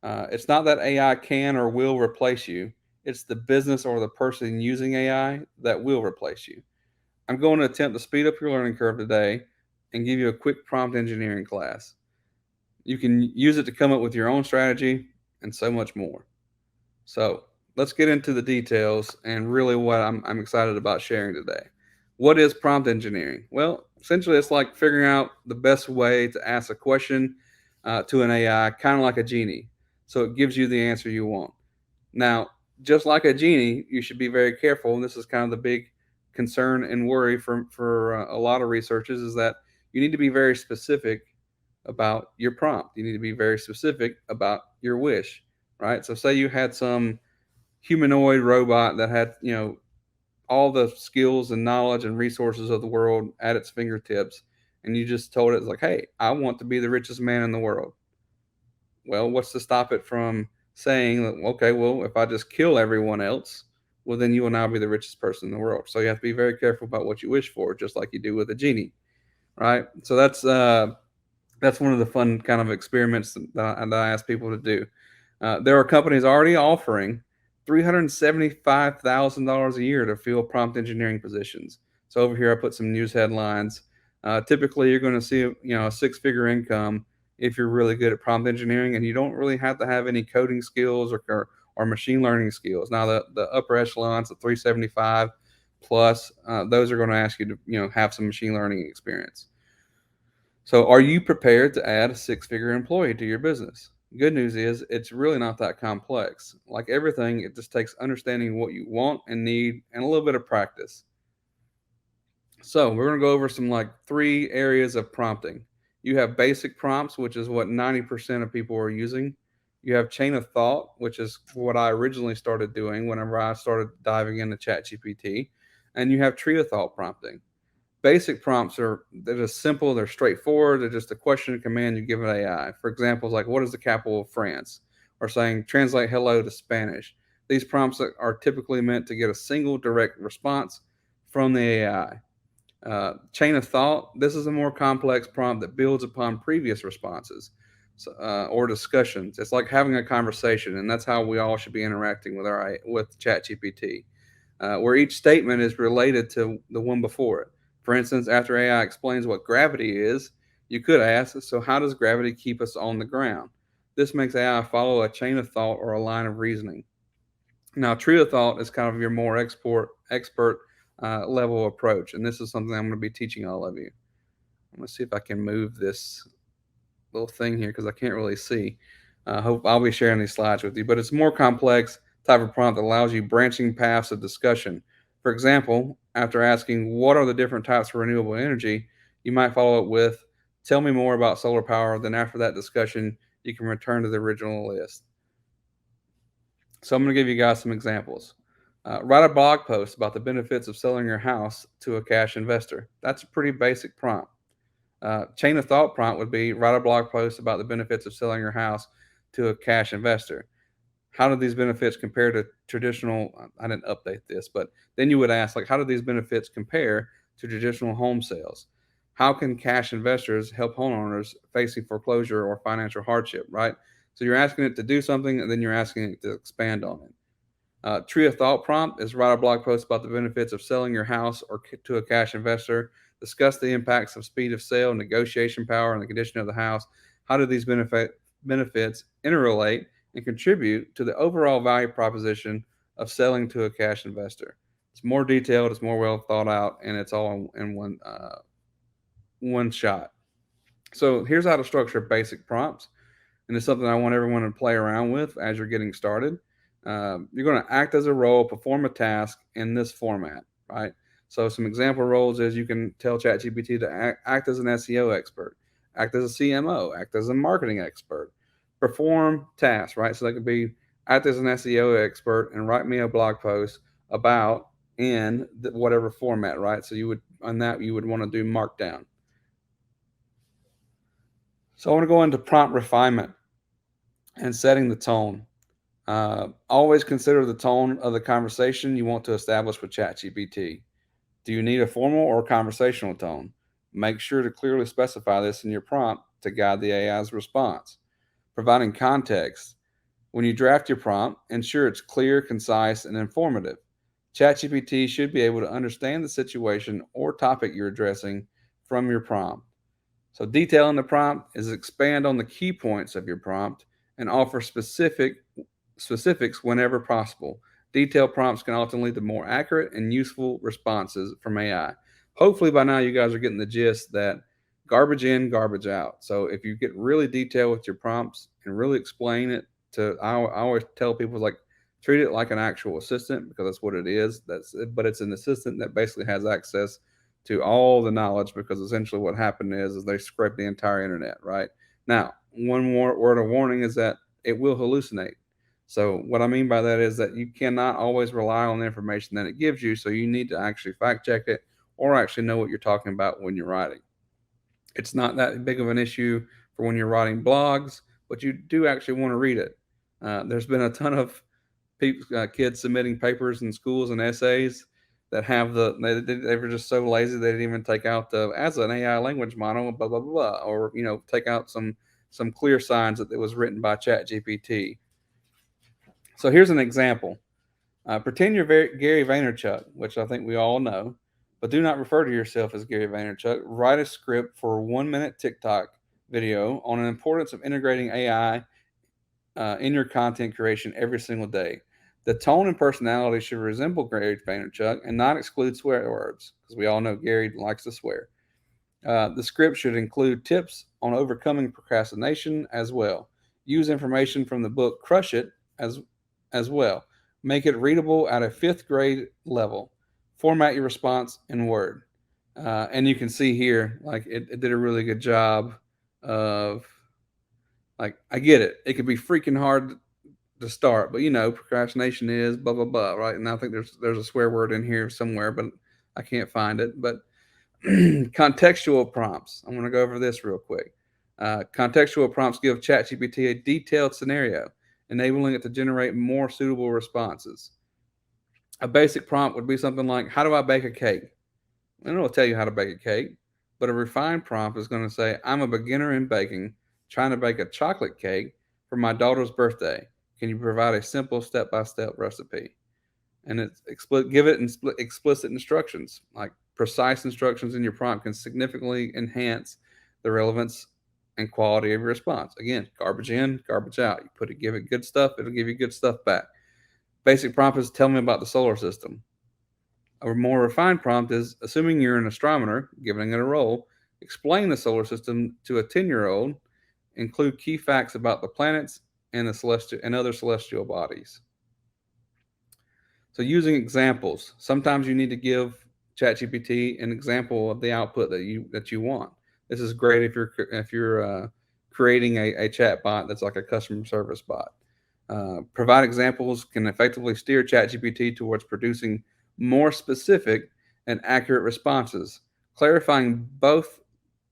It's not that AI can or will replace you. It's the business or the person using AI that will replace you. I'm going to attempt to speed up your learning curve today and give you a quick prompt engineering class. You can use it to come up with your own strategy and so much more. So let's get into the details and really what I'm excited about sharing today. What is prompt engineering? Well, essentially it's like figuring out the best way to ask a question to an AI, kind of like a genie. So it gives you the answer you want. Now, just like a genie, you should be very careful. And this is kind of the big concern and worry for a lot of researchers, is that you need to be very specific about your prompt. You need to be very specific about your wish, right? So say you had some humanoid robot that had, all the skills and knowledge and resources of the world at its fingertips, and you just told it, like, hey, I want to be the richest man in the world. Well, what's to stop it from saying, okay, well, if I just kill everyone else, well, then you will now be the richest person in the world. So you have to be very careful about what you wish for, just like you do with a genie, right? So that's one of the fun kind of experiments that I ask people to do. There are companies already offering $375,000 a year to fill prompt engineering positions. So over here, I put some news headlines. Typically, you're going to see a six-figure income if you're really good at prompt engineering, and you don't really have to have any coding skills or machine learning skills. Now, the upper echelons, the 375 plus, those are going to ask you to have some machine learning experience. So are you prepared to add a six-figure employee to your business? Good news is it's really not that complex. Like everything, it just takes understanding what you want and need and a little bit of practice. So we're going to go over some three areas of prompting. You have basic prompts, which is what 90% of people are using. You have chain of thought, which is what I originally started doing whenever I started diving into ChatGPT. And you have tree of thought prompting. Basic prompts they're just simple, they're straightforward, they're just a question and command you give an AI. For example, like, what is the capital of France? Or saying, translate hello to Spanish. These prompts are typically meant to get a single direct response from the AI. Chain of thought, this is a more complex prompt that builds upon previous responses or discussions. It's like having a conversation, and that's how we all should be interacting with ChatGPT, where each statement is related to the one before it. For instance, after AI explains what gravity is, you could ask, so how does gravity keep us on the ground? This makes AI follow a chain of thought or a line of reasoning. Now, tree of thought is kind of your more expert level approach, and this is something I'm going to be teaching all of you. I'm going to see if I can move this little thing here because I can't really see. Hope I'll be sharing these slides with you, but it's a more complex type of prompt that allows you branching paths of discussion. For example, after asking what are the different types of renewable energy, you might follow up with, tell me more about solar power. Then after that discussion, you can return to the original list. So I'm going to give you guys some examples. Write a blog post about the benefits of selling your house to a cash investor. That's a pretty basic prompt. Chain of thought prompt would be, write a blog post about the benefits of selling your house to a cash investor. how do these benefits compare to traditional? I didn't update this, but then you would ask, like, how do these benefits compare to traditional home sales? How can cash investors help homeowners facing foreclosure or financial hardship, right? So you're asking it to do something, and then you're asking it to expand on it. Tree of Thought prompt is write a blog post about the benefits of selling your house or to a cash investor. Discuss the impacts of speed of sale, negotiation power, and the condition of the house. How do these benefits interrelate and contribute to the overall value proposition of selling to a cash investor? It's more detailed, it's more well thought out, and it's all in one shot. So here's how to structure basic prompts, and it's something I want everyone to play around with as you're getting started. You're going to act as a role, perform a task in this format, right? So some example roles is you can tell ChatGPT to act as an SEO expert, act as a CMO, act as a marketing expert, perform tasks, right? So that could be act as an SEO expert and write me a blog post about in whatever format, right? So you would want to do Markdown. So I want to go into prompt refinement and setting the tone. Always consider the tone of the conversation you want to establish with ChatGPT. Do you need a formal or conversational tone? Make sure to clearly specify this in your prompt to guide the AI's response. Providing context. When you draft your prompt, ensure it's clear, concise, and informative. ChatGPT should be able to understand the situation or topic you're addressing from your prompt. So detailing the prompt is expand on the key points of your prompt and offer specifics whenever possible. Detailed prompts can often lead to more accurate and useful responses from AI. Hopefully by now you guys are getting the gist that garbage in, garbage out. So if you get really detailed with your prompts and really explain it I always tell people, like, treat it like an actual assistant, because that's what it is. But it's an assistant that basically has access to all the knowledge, because essentially what happened is they scrape the entire internet, right? Now, one more word of warning is that it will hallucinate. So what I mean by that is that you cannot always rely on the information that it gives you. So you need to actually fact check it or actually know what you're talking about when you're writing. It's not that big of an issue for when you're writing blogs, but you do actually want to read it. There's been a ton of kids submitting papers in schools and essays that have they were just so lazy they didn't even take out as an AI language model, blah blah blah, or take out some clear signs that it was written by ChatGPT. So here's an example. Pretend you're Gary Vaynerchuk, which I think we all know, but do not refer to yourself as Gary Vaynerchuk. Write a script for a 1-minute TikTok video on the importance of integrating AI in your content creation every single day. The tone and personality should resemble Gary Vaynerchuk and not exclude swear words, because we all know Gary likes to swear. The script should include tips on overcoming procrastination as well. Use information from the book Crush It as well. Make it readable at a 5th grade level. Format your response in Word. And you can see here, like, it did a really good job of, like, I get it. It could be freaking hard to start, but procrastination is blah, blah, blah, right? And I think there's a swear word in here somewhere, but I can't find it. But contextual prompts. I'm going to go over this real quick. Contextual prompts give ChatGPT a detailed scenario, enabling it to generate more suitable responses. A basic prompt would be something like, how do I bake a cake? And it'll tell you how to bake a cake. But a refined prompt is going to say, I'm a beginner in baking, trying to bake a chocolate cake for my daughter's birthday. Can you provide a simple step-by-step recipe? And give it explicit instructions. Like, precise instructions in your prompt can significantly enhance the relevance and quality of your response. Again, garbage in, garbage out. You give it good stuff, it'll give you good stuff back. Basic prompt is, tell me about the solar system. A more refined prompt is, assuming you're an astronomer, giving it a role, explain the solar system to a 10-year-old, include key facts about the planets and other celestial bodies. So using examples, sometimes you need to give ChatGPT an example of the output that you want. This is great if you're creating a chat bot that's like a customer service bot. Provide examples can effectively steer ChatGPT towards producing more specific and accurate responses, clarifying both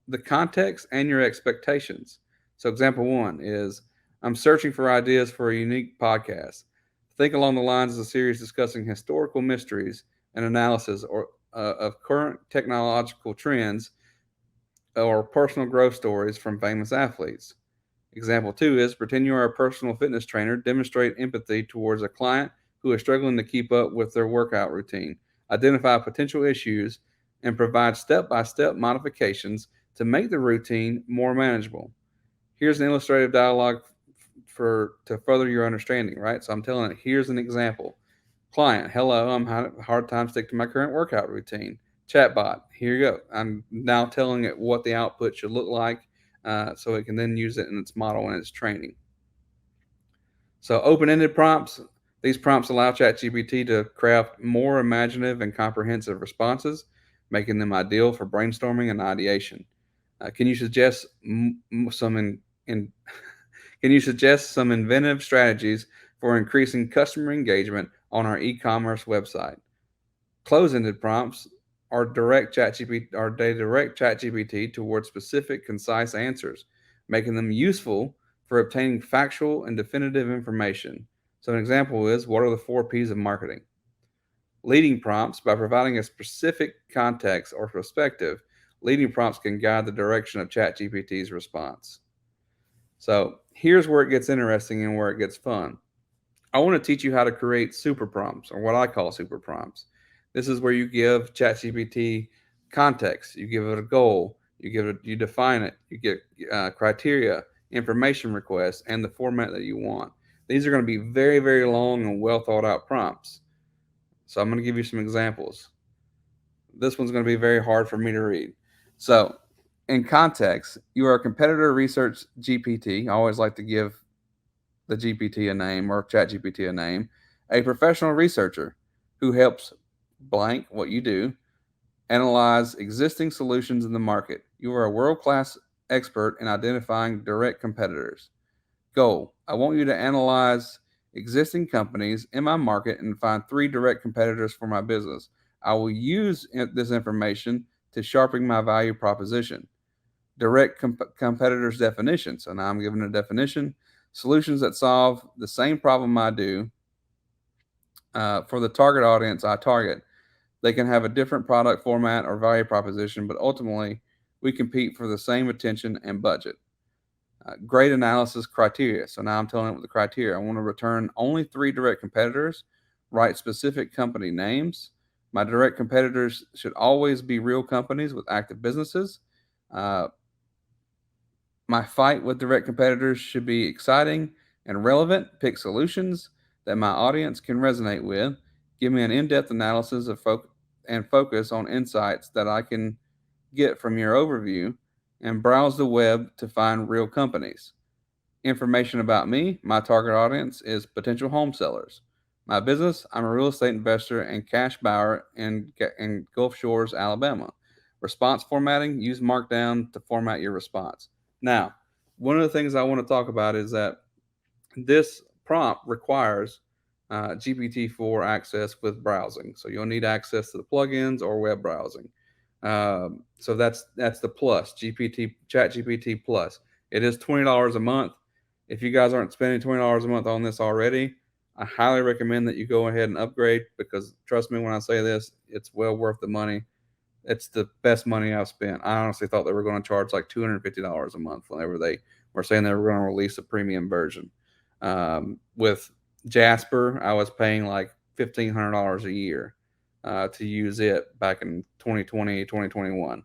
the context and your expectations. So example 1 is, I'm searching for ideas for a unique podcast. Think along the lines of a series discussing historical mysteries and analysis of current technological trends or personal growth stories from famous athletes. Example 2 is pretend you are a personal fitness trainer. Demonstrate empathy towards a client who is struggling to keep up with their workout routine. Identify potential issues and provide step-by-step modifications to make the routine more manageable. Here's an illustrative dialogue to further your understanding, right? So I'm telling it, here's an example. Client, hello, I'm having a hard time sticking to my current workout routine. Chatbot, here you go. I'm now telling it what the output should look like so it can then use it in its model and its training. So open-ended prompts. These prompts allow ChatGPT to craft more imaginative and comprehensive responses, making them ideal for brainstorming and ideation. Can you suggest some inventive strategies for increasing customer engagement on our e-commerce website? Close-ended prompts are direct ChatGPT towards specific, concise answers, making them useful for obtaining factual and definitive information. So an example is, what are the 4 P's of marketing? Leading prompts, by providing a specific context or perspective, leading prompts can guide the direction of ChatGPT's response. So here's where it gets interesting and where it gets fun. I want to teach you how to create super prompts, or what I call super prompts. This is where you give ChatGPT context, you give it a goal, you define it, you get criteria, information requests, and the format that you want. These are going to be very, very long and well thought out prompts. So I'm going to give you some examples. This one's going to be very hard for me to read. So in context, you are a competitor research GPT. I always like to give the GPT a name, or ChatGPT a name. A professional researcher who helps blank what you do, analyze existing solutions in the market. You are a world-class expert in identifying direct competitors. Goal: I want you to analyze existing companies in my market and find 3 direct competitors for my business. I will use this information to sharpen my value proposition. Direct competitors definition. So now I'm giving a definition. Solutions that solve the same problem I do for the target audience I target. They can have a different product format or value proposition, but ultimately we compete for the same attention and budget. Great analysis criteria. So now I'm telling it what the criteria. I want to return only 3 direct competitors, write specific company names. My direct competitors should always be real companies with active businesses. My fight with direct competitors should be exciting and relevant. Pick solutions that my audience can resonate with. Give me an in-depth analysis of focus on insights that I can get from your overview, and browse the web to find real companies. Information about me: my target audience is potential home sellers. My business: I'm a real estate investor and cash buyer in Gulf Shores, Alabama. Response formatting: use Markdown to format your response. Now, one of the things I want to talk about is that this prompt requires GPT-4 access with browsing. So you'll need access to the plugins or web browsing. So that's the plus, ChatGPT Plus. It is $20 a month. If you guys aren't spending $20 a month on this already, I highly recommend that you go ahead and upgrade, because trust me when I say this, it's well worth the money. It's the best money I've spent. I honestly thought they were going to charge like $250 a month whenever they were saying they were going to release a premium version. With Jasper, I was paying like $1,500 a year to use it back in 2020, 2021.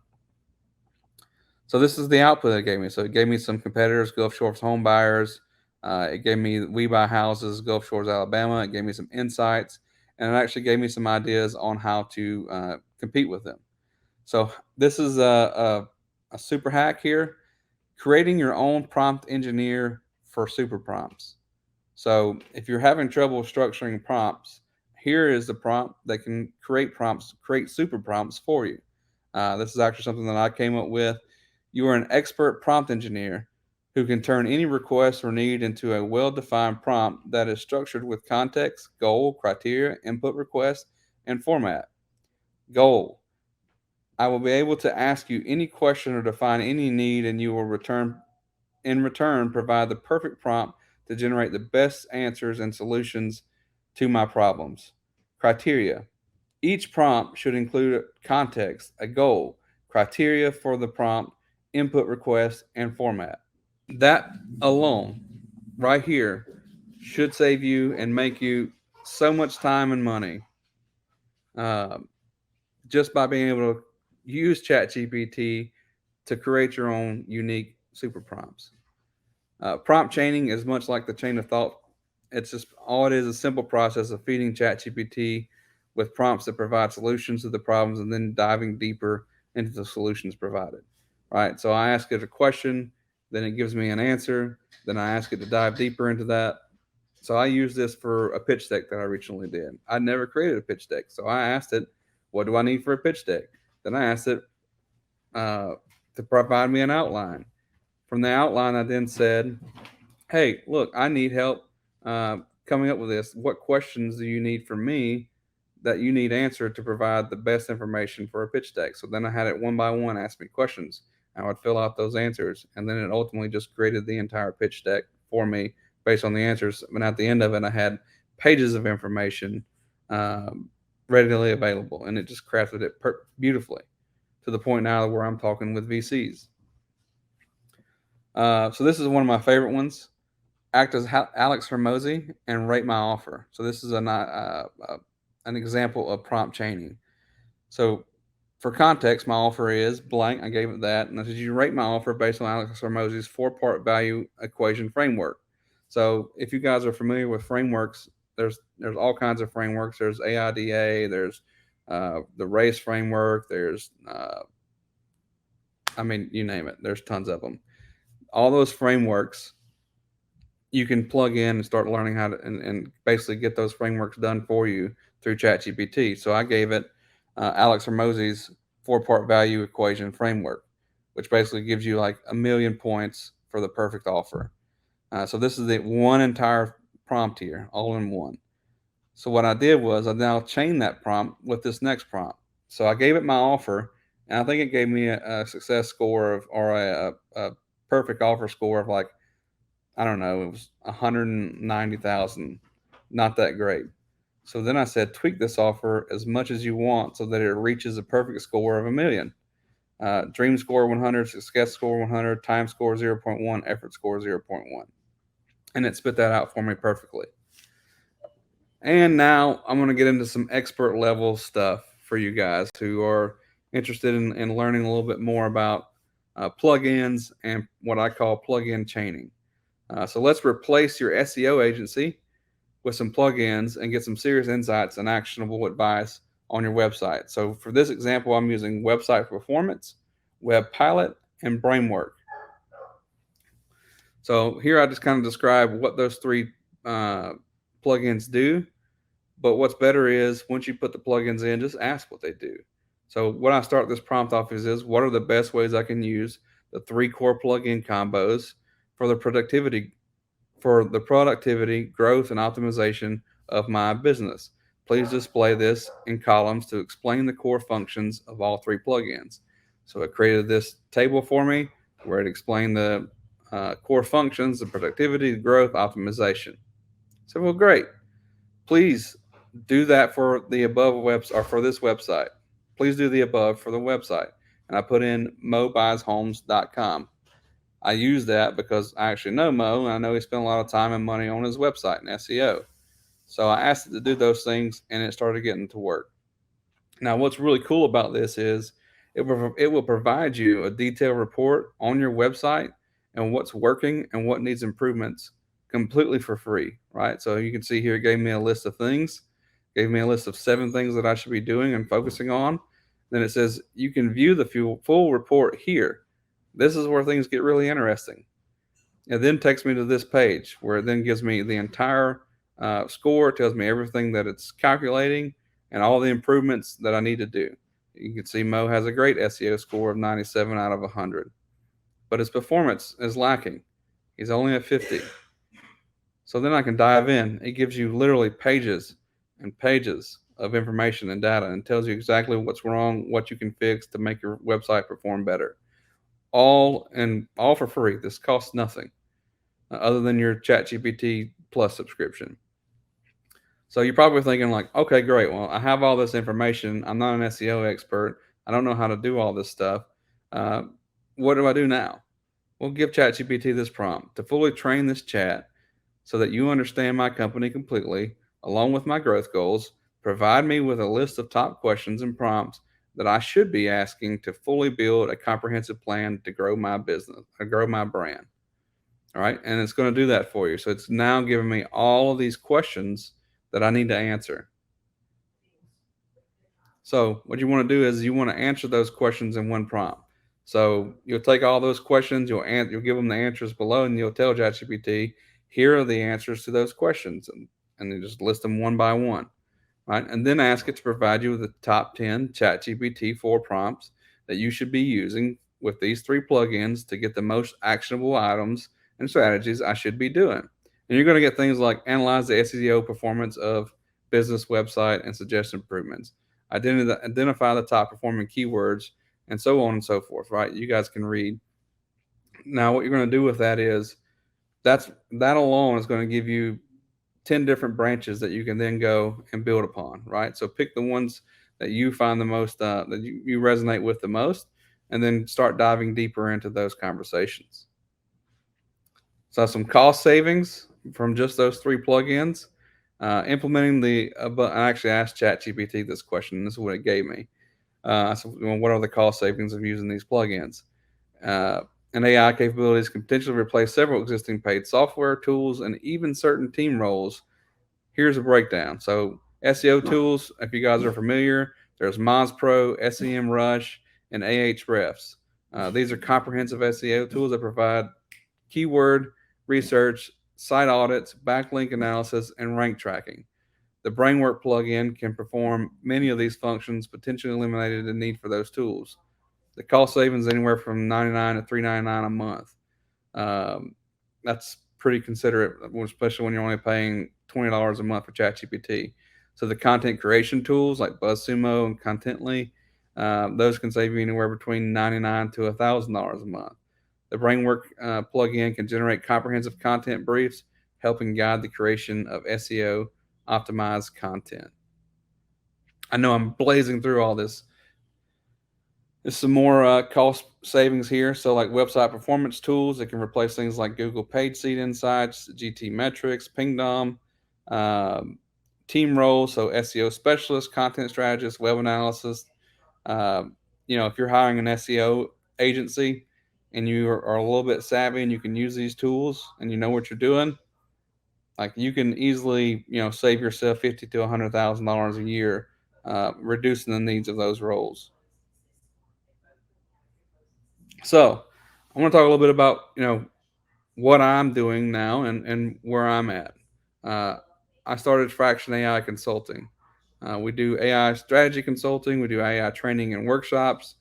So this is the output it gave me. So it gave me some competitors, Gulf Shores home buyers. It gave me We Buy Houses, Gulf Shores, Alabama. It gave me some insights, and it actually gave me some ideas on how to compete with them. So this is a super hack here: creating your own prompt engineer for super prompts. So if you're having trouble structuring prompts, here is the prompt that can create super prompts for you. This is actually something that I came up with. You are an expert prompt engineer who can turn any request or need into a well-defined prompt that is structured with context, goal, criteria, input request, and format. Goal: I will be able to ask you any question or define any need, and you will in return provide the perfect prompt to generate the best answers and solutions to my problems. Criteria. Each prompt should include context, a goal, criteria for the prompt, input request, and format. That alone, right here, should save you and make you so much time and money just by being able to use ChatGPT to create your own unique super prompts. Prompt chaining is much like the chain of thought. It's just all it is a simple process of feeding ChatGPT with prompts that provide solutions to the problems and then diving deeper into the solutions provided. Right. So I ask it a question, then it gives me an answer. Then I ask it to dive deeper into that. So I used this for a pitch deck that I recently did. I never created a pitch deck. So I asked it, what do I need for a pitch deck? Then I asked it to provide me an outline. From the outline, I then said, hey, look, I need help coming up with this. What questions do you need from me that you need answered to provide the best information for a pitch deck? So then I had it one by one ask me questions. I would fill out those answers, and then it ultimately just created the entire pitch deck for me based on the answers. And at the end of it, I had pages of information readily available, and it just crafted it beautifully to the point now where I'm talking with VCs. So this is one of my favorite ones. Act as Alex Hermosi and rate my offer. So this is an example of prompt chaining. So for context, my offer is blank. I gave it that. And I said, you rate my offer based on Alex Hermosi's 4-part value equation framework. So if you guys are familiar with frameworks, there's all kinds of frameworks. There's AIDA, there's the RACE framework, there's, you name it. There's tons of them. All those frameworks, you can plug in and start learning how to and basically get those frameworks done for you through ChatGPT. So I gave it Alex Hermosi's 4-part value equation framework, which basically gives you like 1 million points for the perfect offer. So this is the one entire prompt here, all in one. So what I did was I now chained that prompt with this next prompt. So I gave it my offer, and I think it gave me a success score of, or a perfect offer score of like, I don't know, it was 190,000. Not that great. So then I said, tweak this offer as much as you want so that it reaches a perfect score of 1 million. Dream score 100, success score 100, time score 0.1, effort score 0.1. And it spit that out for me perfectly. And now I'm going to get into some expert level stuff for you guys who are interested in learning a little bit more about plugins and what I call plugin chaining. So let's replace your SEO agency with some plugins and get some serious insights and actionable advice on your website. So for this example, I'm using Website Performance, Web Pilot, and Brainwork. So here I just kind of describe what those 3 plugins do. But what's better is once you put the plugins in, just ask what they do. So what I start this prompt off is what are the best ways I can use the 3 core plugin combos for the productivity, growth, and optimization of my business. Please display this in columns to explain the core functions of all 3 plugins. So it created this table for me where it explained the core functions, the productivity, the growth, optimization. So, well, great. Please do that for the above website, or for this website. Please do the above for the website. And I put in mobuyshomes.com. I use that because I actually know Mo, and I know he spent a lot of time and money on his website and SEO. So I asked it to do those things, and it started getting to work. Now, what's really cool about this is it will provide you a detailed report on your website and what's working and what needs improvements completely for free, right? So you can see here, it gave me a list of things, gave me a list of 7 things that I should be doing and focusing on. Then it says, you can view the full report here. This is where things get really interesting. It then takes me to this page where it then gives me the entire score. It tells me everything that it's calculating and all the improvements that I need to do. You can see Mo has a great SEO score of 97 out of 100, but his performance is lacking. He's only at 50. So then I can dive in. It gives you literally pages and pages of information and data and tells you exactly what's wrong, what you can fix to make your website perform better. All for free. This costs nothing. other than your ChatGPT Plus subscription. So you're probably thinking like, okay, great. Well, I have all this information. I'm not an SEO expert. I don't know how to do all this stuff. What do I do now? Well, give ChatGPT this prompt to fully train this chat so that you understand my company completely, along with my growth goals. Provide me with a list of top questions and prompts that I should be asking to fully build a comprehensive plan to grow my business or grow my brand. All right. And it's going to do that for you. So it's now giving me all of these questions that I need to answer. So what you want to do is you want to answer those questions in one prompt. So you'll take all those questions, you'll give them the answers below, and you'll tell ChatGPT, here are the answers to those questions, and then just list them one by one, right? And then ask it to provide you with the top 10 ChatGPT 4 prompts that you should be using with these 3 plugins to get the most actionable items and strategies I should be doing. And you're going to get things like analyze the SEO performance of business website and suggest improvements, identify the top performing keywords, and so on and so forth, right? You guys can read. Now, what you're going to do with that is that alone is going to give you 10 different branches that you can then go and build upon, right? So pick the ones that you find the most, that you resonate with the most, and then start diving deeper into those conversations. So some cost savings from just those 3 plugins. Implementing I actually asked ChatGPT this question, and this is what it gave me. So what are the cost savings of using these plugins? And AI capabilities can potentially replace several existing paid software tools and even certain team roles. Here's a breakdown. So SEO tools, if you guys are familiar, there's Moz Pro, SEM Rush, and Ahrefs. These are comprehensive SEO tools that provide keyword research, site audits, backlink analysis, and rank tracking. The Brainwork plugin can perform many of these functions, potentially eliminating the need for those tools. The cost savings anywhere from $99 to $399 a month. That's pretty considerate, especially when you're only paying $20 a month for ChatGPT. So the content creation tools like BuzzSumo and Contently, those can save you anywhere between $99 to $1,000 a month. The Brainwork plugin can generate comprehensive content briefs, helping guide the creation of SEO optimized content. I know I'm blazing through all this. There's some more cost savings here. So like website performance tools that can replace things like Google PageSpeed Insights, GT Metrics, Pingdom, team roles, so SEO specialist, content strategist, web analysis. If you're hiring an SEO agency and you are a little bit savvy and you can use these tools and you know what you're doing, like you can easily, save yourself $50,000 to $100,000 a year, reducing the needs of those roles. So I want to talk a little bit about, what I'm doing now and where I'm at. I started Fraction AI Consulting. We do AI strategy consulting. We do AI training and workshops,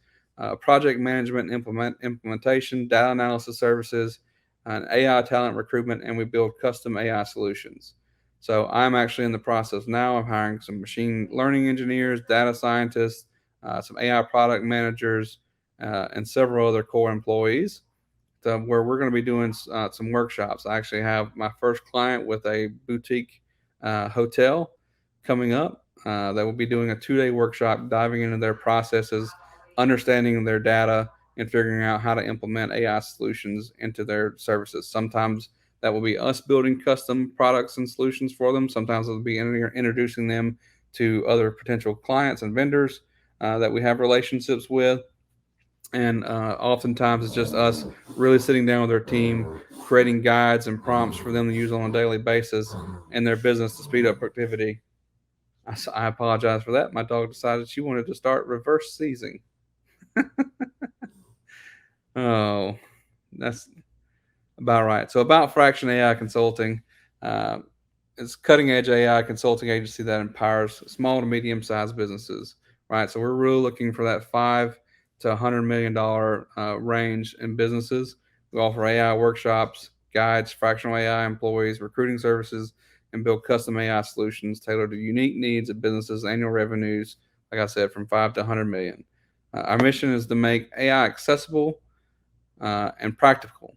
project management, implementation, data analysis services, and AI talent recruitment, and we build custom AI solutions. So I'm actually in the process now of hiring some machine learning engineers, data scientists, some AI product managers, and several other core employees, where we're going to be doing some workshops. I actually have my first client with a boutique hotel coming up that will be doing a 2-day workshop diving into their processes, understanding their data, and figuring out how to implement AI solutions into their services. Sometimes that will be us building custom products and solutions for them. Sometimes it'll be introducing them to other potential clients and vendors that we have relationships with. And oftentimes it's just us really sitting down with our team, creating guides and prompts for them to use on a daily basis in their business to speed up productivity. I apologize for that. My dog decided she wanted to start reverse seizing. Oh, that's about right. So about Fraction AI Consulting, it's cutting edge AI consulting agency that empowers small to medium sized businesses, right? So we're really looking for that $5 to $100 million range in businesses. We offer AI workshops, guides, fractional AI employees, recruiting services, and build custom AI solutions tailored to unique needs of businesses' annual revenues, like I said, from 5 to 100 million. Our mission is to make AI accessible and practical,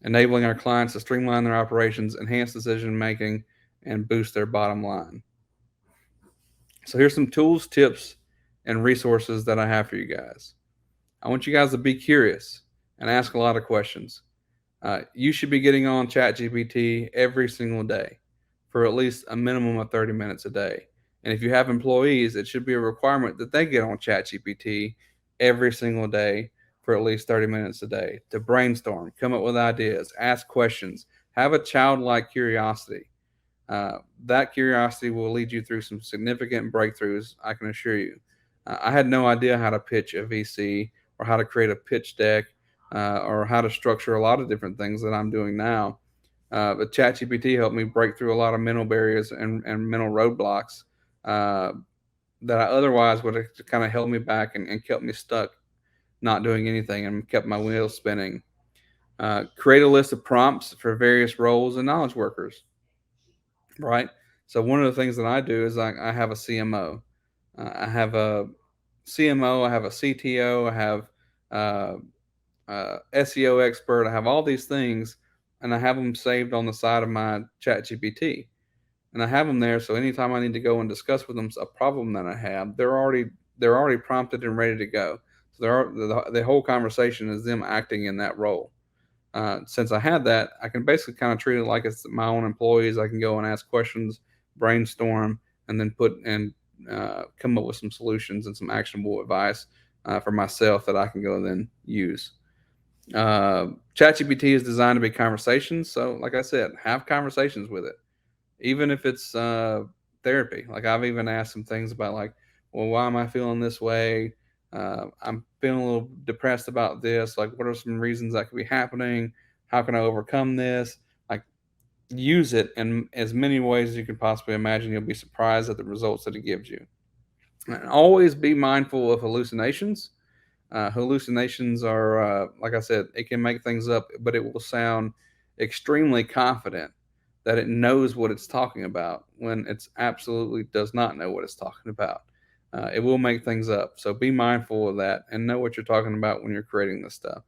enabling our clients to streamline their operations, enhance decision making, and boost their bottom line. So here's some tools, tips, and resources that I have for you guys. I want you guys to be curious and ask a lot of questions. You should be getting on ChatGPT every single day for at least a minimum of 30 minutes a day. And if you have employees, it should be a requirement that they get on ChatGPT every single day for at least 30 minutes a day to brainstorm, come up with ideas, ask questions, have a childlike curiosity. That curiosity will lead you through some significant breakthroughs, I can assure you. I had no idea how to pitch a VC or how to create a pitch deck or how to structure a lot of different things that I'm doing now. But ChatGPT helped me break through a lot of mental barriers and mental roadblocks that I otherwise would have kind of held me back and kept me stuck, not doing anything, and kept my wheels spinning. Create a list of prompts for various roles and knowledge workers, right? So one of the things that I do is I have a CMO. I have a CMO, I have a CTO, I have SEO expert. I have all these things, and I have them saved on the side of my ChatGPT, and I have them there. So anytime I need to go and discuss with them a problem that I have, they're already prompted and ready to go. So the whole conversation is them acting in that role. Since I had that, I can basically kind of treat it like it's my own employees. I can go and ask questions, brainstorm, and then come up with some solutions and some actionable advice for myself that I can go and then use. ChatGPT is designed to be conversations. So like I said, have conversations with it, even if it's therapy. Like I've even asked some things about like, well, why am I feeling this way? I'm feeling a little depressed about this. Like, what are some reasons that could be happening? How can I overcome this? Like, use it in as many ways as you can possibly imagine. You'll be surprised at the results that it gives you. And always be mindful of hallucinations. Hallucinations are, like I said, it can make things up, but it will sound extremely confident that it knows what it's talking about when it absolutely does not know what it's talking about. It will make things up. So be mindful of that and know what you're talking about when you're creating this stuff.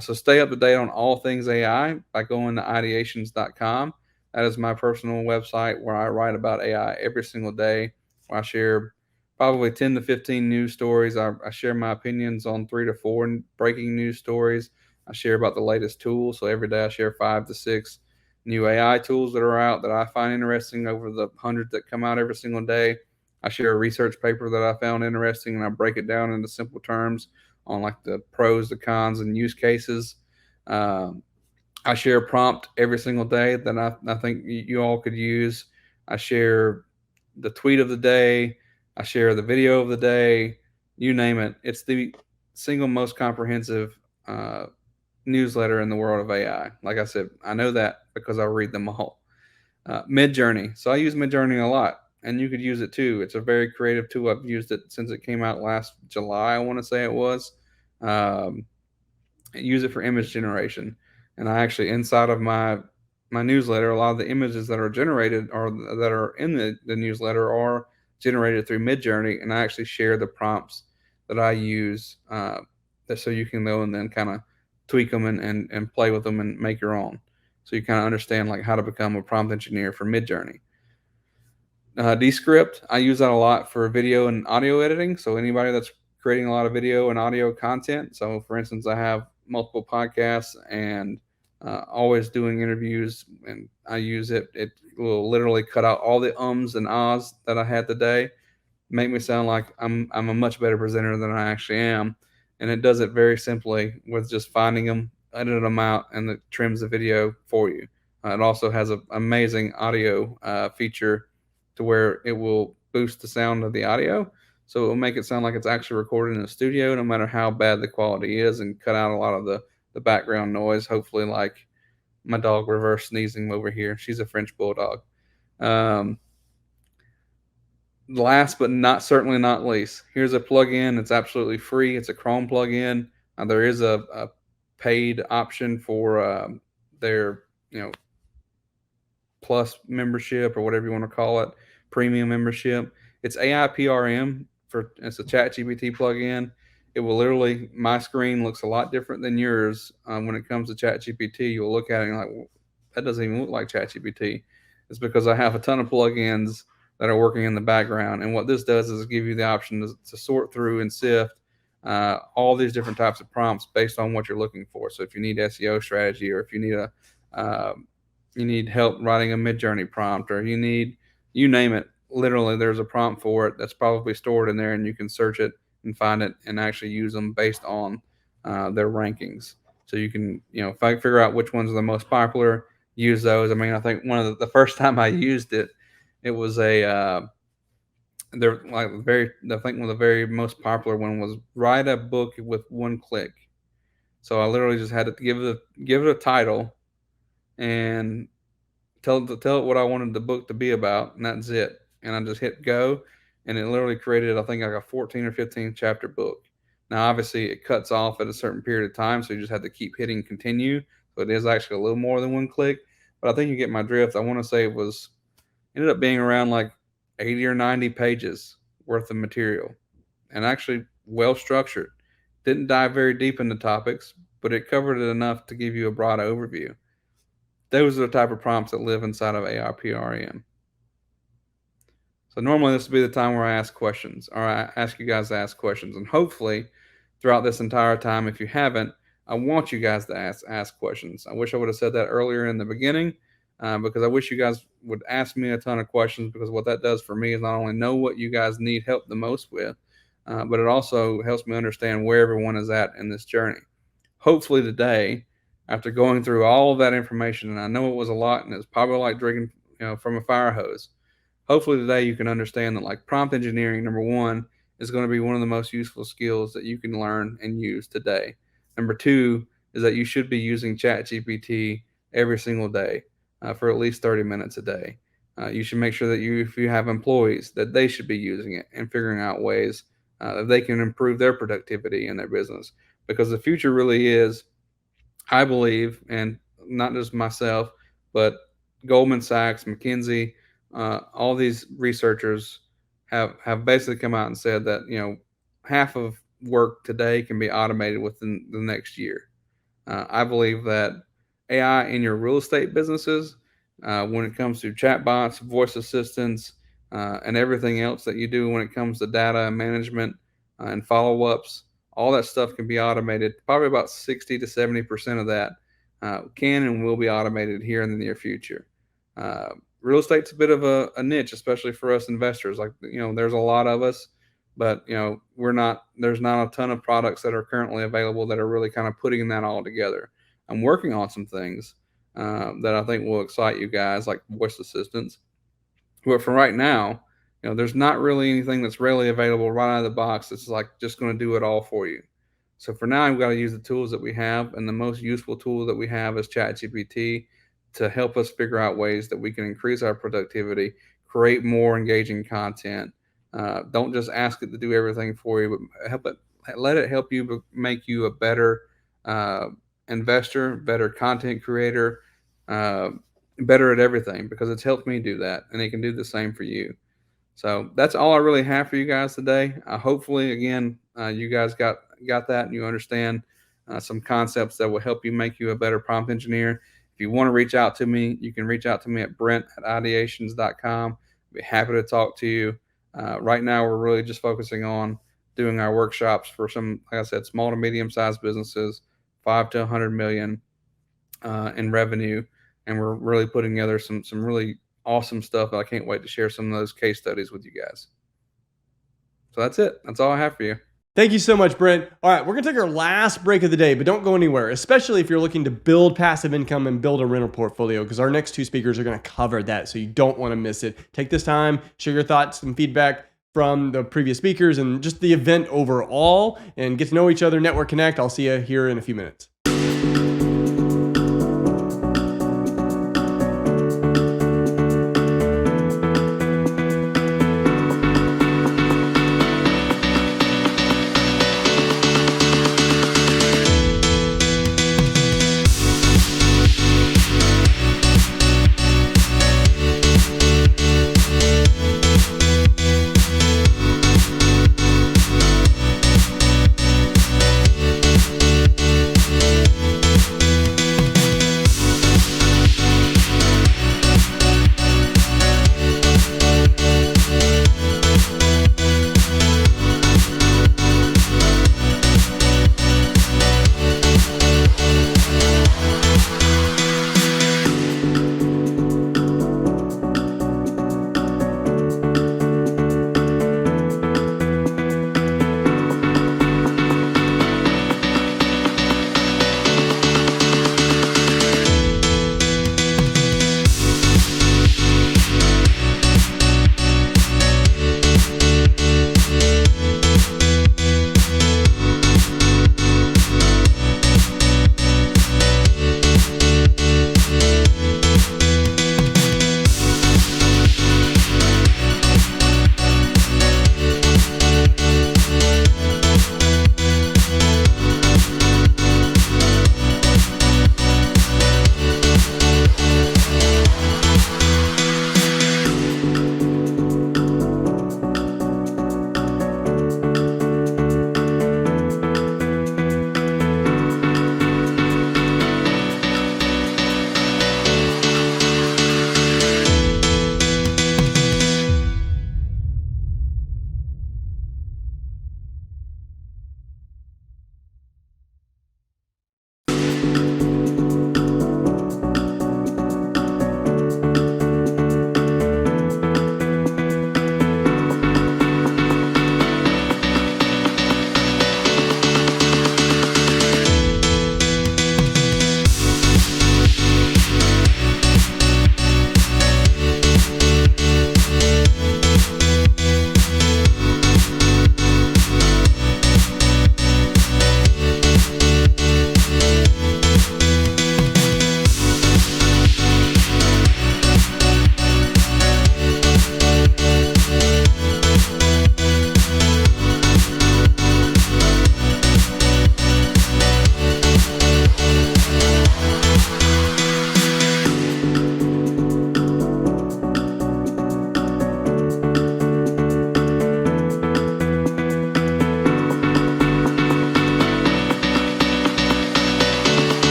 So stay up to date on all things AI by going to ideations.com. That is my personal website where I write about AI every single day. Where I share probably 10 to 15 news stories. I share my opinions on 3 to 4 breaking news stories. I share about the latest tools. So every day I share 5 to 6 new AI tools that are out that I find interesting over the 100 that come out every single day. I share a research paper that I found interesting, and I break it down into simple terms on like the pros, the cons, and use cases. I share a prompt every single day that I think you all could use. I share the tweet of the day. I share the video of the day. You name it. It's the single most comprehensive newsletter in the world of AI. Like I said, I know that because I read them all. Midjourney. So I use Midjourney a lot, and you could use it too. It's a very creative tool. I've used it since it came out last July, I want to say it was. Use it for image generation. And I actually, inside of my newsletter, a lot of the images that are generated or that are in the newsletter are generated through Midjourney, and I actually share the prompts that I use so you can go and then kind of tweak them and play with them and make your own. So you kind of understand like how to become a prompt engineer for Midjourney. Descript, I use that a lot for video and audio editing. So anybody that's creating a lot of video and audio content. So for instance, I have multiple podcasts and always doing interviews, and I use it. It will literally cut out all the ums and ahs that I had today, make me sound like I'm a much better presenter than I actually am. And it does it very simply with just finding them, edit them out, and it trims the video for you. It also has an amazing audio feature to where it will boost the sound of the audio. So it will make it sound like it's actually recorded in a studio, no matter how bad the quality is, and cut out a lot of the background noise. Hopefully, like my dog reverse sneezing over here. She's a French bulldog. Last but certainly not least, here's a plugin. It's absolutely free. It's a Chrome plugin. There is a paid option for their plus membership or whatever you want to call it, premium membership. It's AIPRM it's a ChatGPT plugin, it will literally, my screen looks a lot different than yours. When it comes to ChatGPT, you'll look at it and you're like, well, that doesn't even look like ChatGPT. It's because I have a ton of plugins that are working in the background. And what this does is give you the option to sort through and sift all these different types of prompts based on what you're looking for. So if you need SEO strategy, or if you need you need help writing a Midjourney prompt, or you name it, literally there's a prompt for it that's probably stored in there, and you can search it and find it and actually use them based on their rankings. So you can, figure out which ones are the most popular, use those. I mean, I think the first time I used it, it was I think one of the very most popular one was write a book with one click. So I literally just had to give it a title and tell it what I wanted the book to be about, and that's it. And I just hit go, and it literally created, I think, like a 14 or 15 chapter book. Now, obviously, it cuts off at a certain period of time, so you just have to keep hitting continue. So it is actually a little more than one click, but I think you get my drift. I want to say ended up being around like 80 or 90 pages worth of material, and actually well structured. Didn't dive very deep into topics, but it covered it enough to give you a broad overview. Those are the type of prompts that live inside of ARPREM. So normally this would be the time where I ask questions, or I ask you guys to ask questions. And hopefully throughout this entire time, if you haven't, I want you guys to ask questions. I wish I would have said that earlier in the beginning, because I wish you guys would ask me a ton of questions, because what that does for me is not only know what you guys need help the most with, but it also helps me understand where everyone is at in this journey. Hopefully today, after going through all of that information, and I know it was a lot, and it's probably like drinking from a fire hose, hopefully today you can understand that, like, prompt engineering, number one, is going to be one of the most useful skills that you can learn and use today. Number two is that you should be using ChatGPT every single day for at least 30 minutes a day. You should make sure that if you have employees, that they should be using it and figuring out ways that they can improve their productivity in their business. Because the future really is, I believe, and not just myself, but Goldman Sachs, McKinsey, all these researchers have basically come out and said that half of work today can be automated within the next year. I believe that AI in your real estate businesses, when it comes to chatbots, voice assistants, and everything else that you do when it comes to data management and follow-ups, all that stuff can be automated. Probably about 60 to 70% of that can and will be automated here in the near future. Real estate's a bit of a niche, especially for us investors. Like, there's a lot of us, but there's not a ton of products that are currently available that are really kind of putting that all together. I'm working on some things that I think will excite you guys, like voice assistants. But for right now, there's not really anything that's readily available right out of the box that's like just going to do it all for you. So for now, we've got to use the tools that we have, and the most useful tool that we have is ChatGPT to help us figure out ways that we can increase our productivity, create more engaging content. Don't just ask it to do everything for you, but let it help you make you a better investor, better content creator, better at everything, because it's helped me do that, and it can do the same for you. So that's all I really have for you guys today. Hopefully, again, you guys got that, and you understand some concepts that will help you make you a better prompt engineer. If you want to reach out to me, you can reach out to me at brent@ideations.com. I'd be happy to talk to you. Right now, we're really just focusing on doing our workshops for some, like I said, small to medium-sized businesses, 5 to 100 million in revenue. And we're really putting together some really awesome stuff. I can't wait to share some of those case studies with you guys. So that's it. That's all I have for you. Thank you so much, Brent. All right, we're going to take our last break of the day, but don't go anywhere, especially if you're looking to build passive income and build a rental portfolio, because our next two speakers are going to cover that, so you don't want to miss it. Take this time, share your thoughts and feedback from the previous speakers and just the event overall, and get to know each other, network, connect. I'll see you here in a few minutes.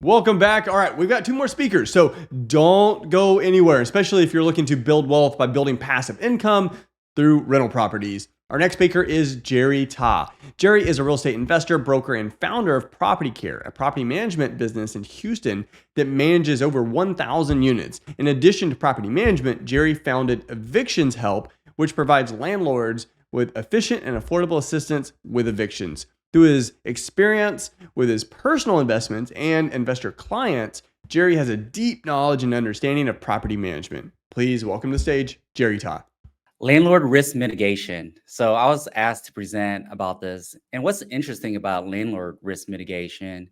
Welcome back. All right, we've got 2 more speakers, so don't go anywhere, especially if you're looking to build wealth by building passive income through rental properties. Our next speaker is Jerry Ta. Jerry is a real estate investor, broker, and founder of Property Care, a property management business in Houston that manages over 1,000 units. In addition to property management, Jerry founded Evictions Help, which provides landlords with efficient and affordable assistance with evictions. Through his experience with his personal investments and investor clients, Jerry has a deep knowledge and understanding of property management. Please welcome to the stage, Jerry Ta. Landlord risk mitigation. So I was asked to present about this. And what's interesting about landlord risk mitigation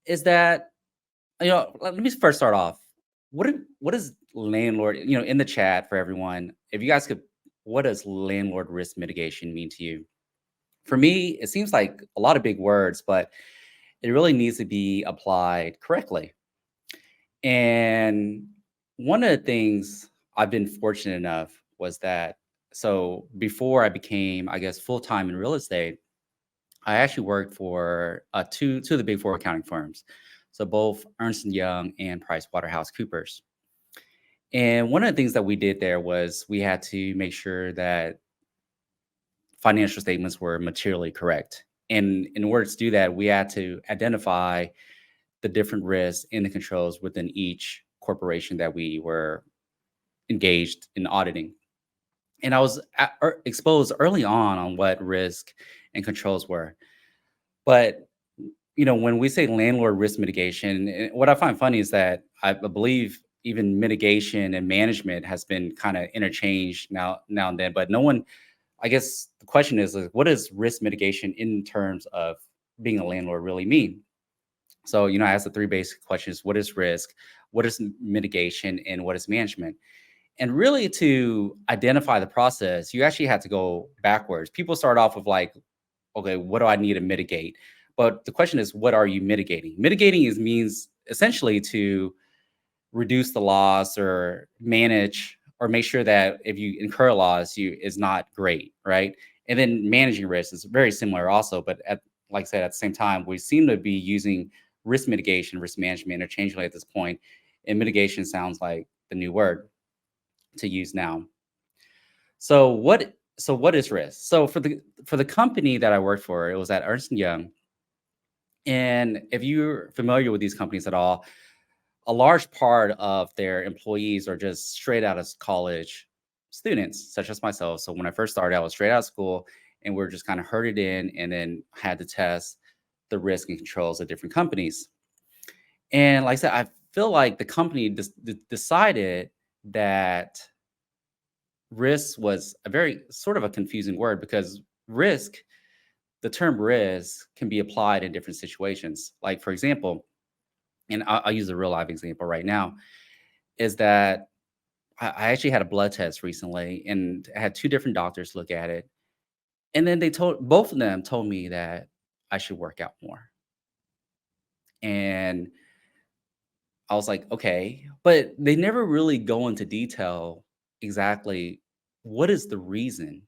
is that, let me first start off. What is landlord, in the chat for everyone, if you guys could, what does landlord risk mitigation mean to you? For me, it seems like a lot of big words, but it really needs to be applied correctly. And one of the things I've been fortunate enough was that, so before I became, I guess, full-time in real estate, I actually worked for two of the big 4 accounting firms. So both Ernst & Young and PricewaterhouseCoopers. And one of the things that we did there was we had to make sure that financial statements were materially correct. And in order to do that, we had to identify the different risks and the controls within each corporation that we were engaged in auditing. And I was exposed early on what risk and controls were. But, when we say landlord risk mitigation, what I find funny is that I believe even mitigation and management has been kind of interchanged now and then, but no one, I guess the question is, what does risk mitigation in terms of being a landlord really mean? So, I asked the 3 basic questions: what is risk, what is mitigation, and what is management? And really, to identify the process, you actually have to go backwards. People start off with like, okay, what do I need to mitigate? But the question is, what are you mitigating? Mitigating means essentially to reduce the loss or manage or make sure that if you incur a loss, is not great, right? And then managing risk is very similar also, but like I said, at the same time, we seem to be using risk mitigation, risk management interchangeably at this point, and mitigation sounds like the new word to use now. So what is risk? So for the company that I worked for, it was at Ernst & Young. And if you're familiar with these companies at all, a large part of their employees are just straight out of college students, such as myself. So when I first started, I was straight out of school, and we're just kind of herded in and then had to test the risk and controls of different companies. And like I said, I feel like the company decided that risk was a very sort of a confusing word, because the term risk can be applied in different situations. Like, for example, and I'll use a real life example right now, is that I actually had a blood test recently, and I had 2 different doctors look at it. And then both of them told me that I should work out more. And I was like, okay, but they never really go into detail exactly what is the reason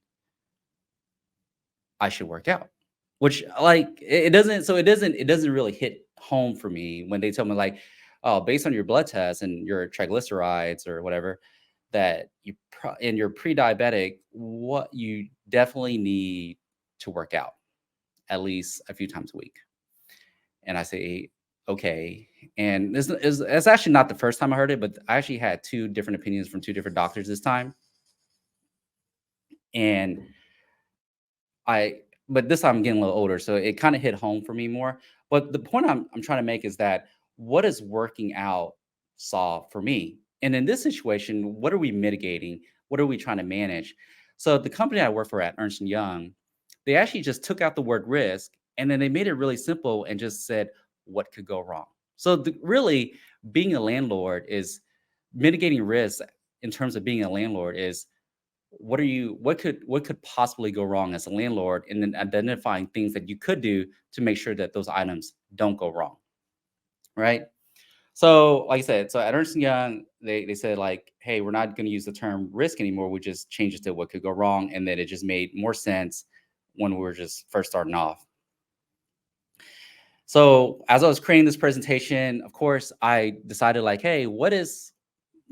I should work out, which it doesn't really hit home for me when they tell me like, oh, based on your blood test and your triglycerides or whatever, that and you're pre-diabetic, what you definitely need to work out at least a few times a week. And I say, okay. And it's actually not the first time I heard it, but I actually had 2 different opinions from 2 different doctors this time. And but this time I'm getting a little older, so it kind of hit home for me more. But the point I'm trying to make is that, what does working out solve for me? And in this situation, what are we mitigating? What are we trying to manage? So the company I work for at Ernst & Young, they actually just took out the word risk, and then they made it really simple and just said, what could go wrong? So really, being a landlord is mitigating risk. In terms of being a landlord is, what could possibly go wrong as a landlord, and then identifying things that you could do to make sure that those items don't go wrong, right? So like I said, so at Ernst & Young, they said like, hey, we're not going to use the term risk anymore. We just changed it to what could go wrong. And then it just made more sense when we were just first starting off. So as I was creating this presentation, of course, I decided like, hey, what is,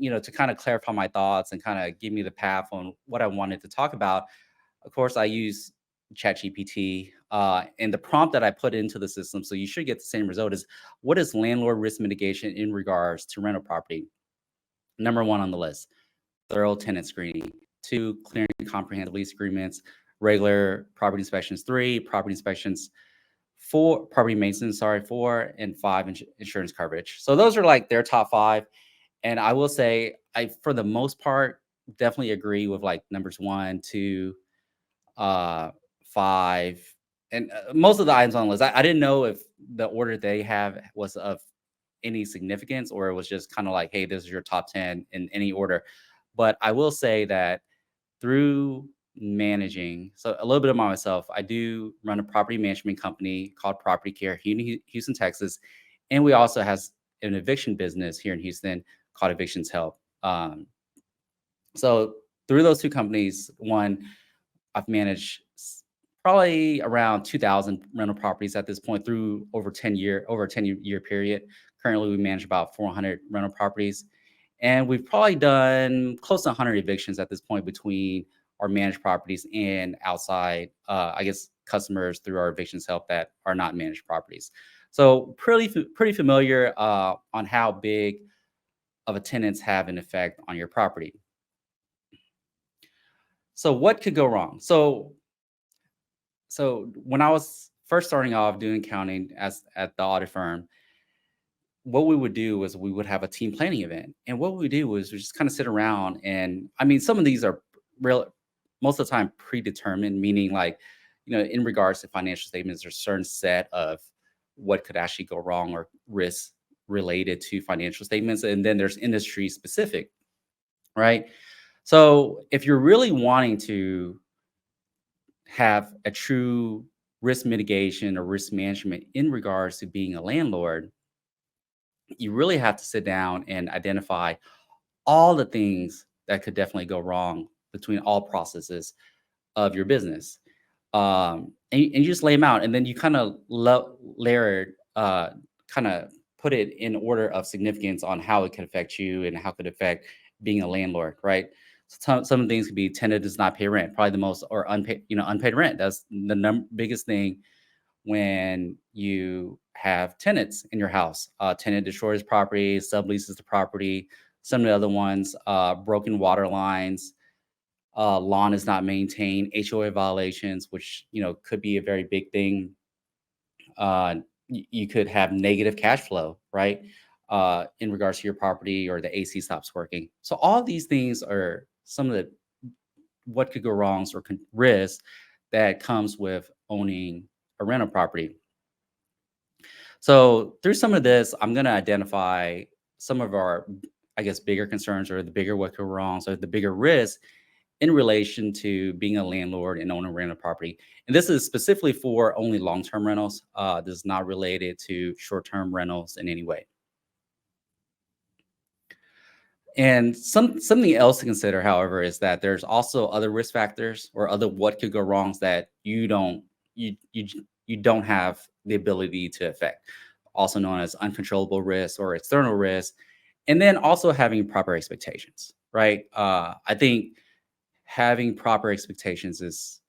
to kind of clarify my thoughts and kind of give me the path on what I wanted to talk about. Of course, I use ChatGPT, and the prompt that I put into the system, so you should get the same result, is what is landlord risk mitigation in regards to rental property? Number one on the list, thorough tenant screening. 2, clearing comprehensive lease agreements. Regular property inspections. 3, property inspections. 4, property maintenance, 4, and 5, insurance coverage. So those are like their top 5. And I will say, for the most part, definitely agree with like numbers 1, 2, 5, and most of the items on the list. I didn't know if the order they have was of any significance, or it was just kind of like, hey, this is your top 10 in any order. But I will say that through managing, so a little bit about myself, I do run a property management company called Property Care here in Houston, Texas. And we also have an eviction business here in Houston called Evictions Help. So through those 2 companies, one, I've managed probably around 2,000 rental properties at this point through over a 10-year period. Currently, we manage about 400 rental properties, and we've probably done close to 100 evictions at this point between our managed properties and outside, customers through our evictions help that are not managed properties. So pretty familiar on how big of a tenants have an effect on your property. So what could go wrong? So when I was first starting off doing accounting at the audit firm, what we would do was we would have a team planning event. And what we do was we just kind of sit around, and some of these are most of the time predetermined, meaning like, in regards to financial statements, there's a certain set of what could actually go wrong or risks related to financial statements. And then there's industry specific, right? So if you're really wanting to have a true risk mitigation or risk management in regards to being a landlord, you really have to sit down and identify all the things that could definitely go wrong between all processes of your business. And you just lay them out, and then you kind of layer kind of put it in order of significance on how it could affect you and how it could affect being a landlord, right? So some things could be tenant does not pay rent, probably the most, or unpaid rent. That's the biggest thing when you have tenants in your house. Tenant destroys property, subleases the property. Some of the other ones, broken water lines, lawn is not maintained, HOA violations, which could be a very big thing. You could have negative cash flow, right? In regards to your property, or the AC stops working. So all of these things are some of the what could go wrong or risks that comes with owning a rental property. So through some of this, I'm going to identify some of our, bigger concerns, or the bigger what could go wrong, so the bigger risks in relation to being a landlord and owning a rental property. And this is specifically for only long-term rentals. This is not related to short-term rentals in any way. And something else to consider, however, is that there's also other risk factors or other what could go wrongs that you don't have the ability to affect, also known as uncontrollable risk or external risk. And then also having proper expectations, right? I think having proper expectations is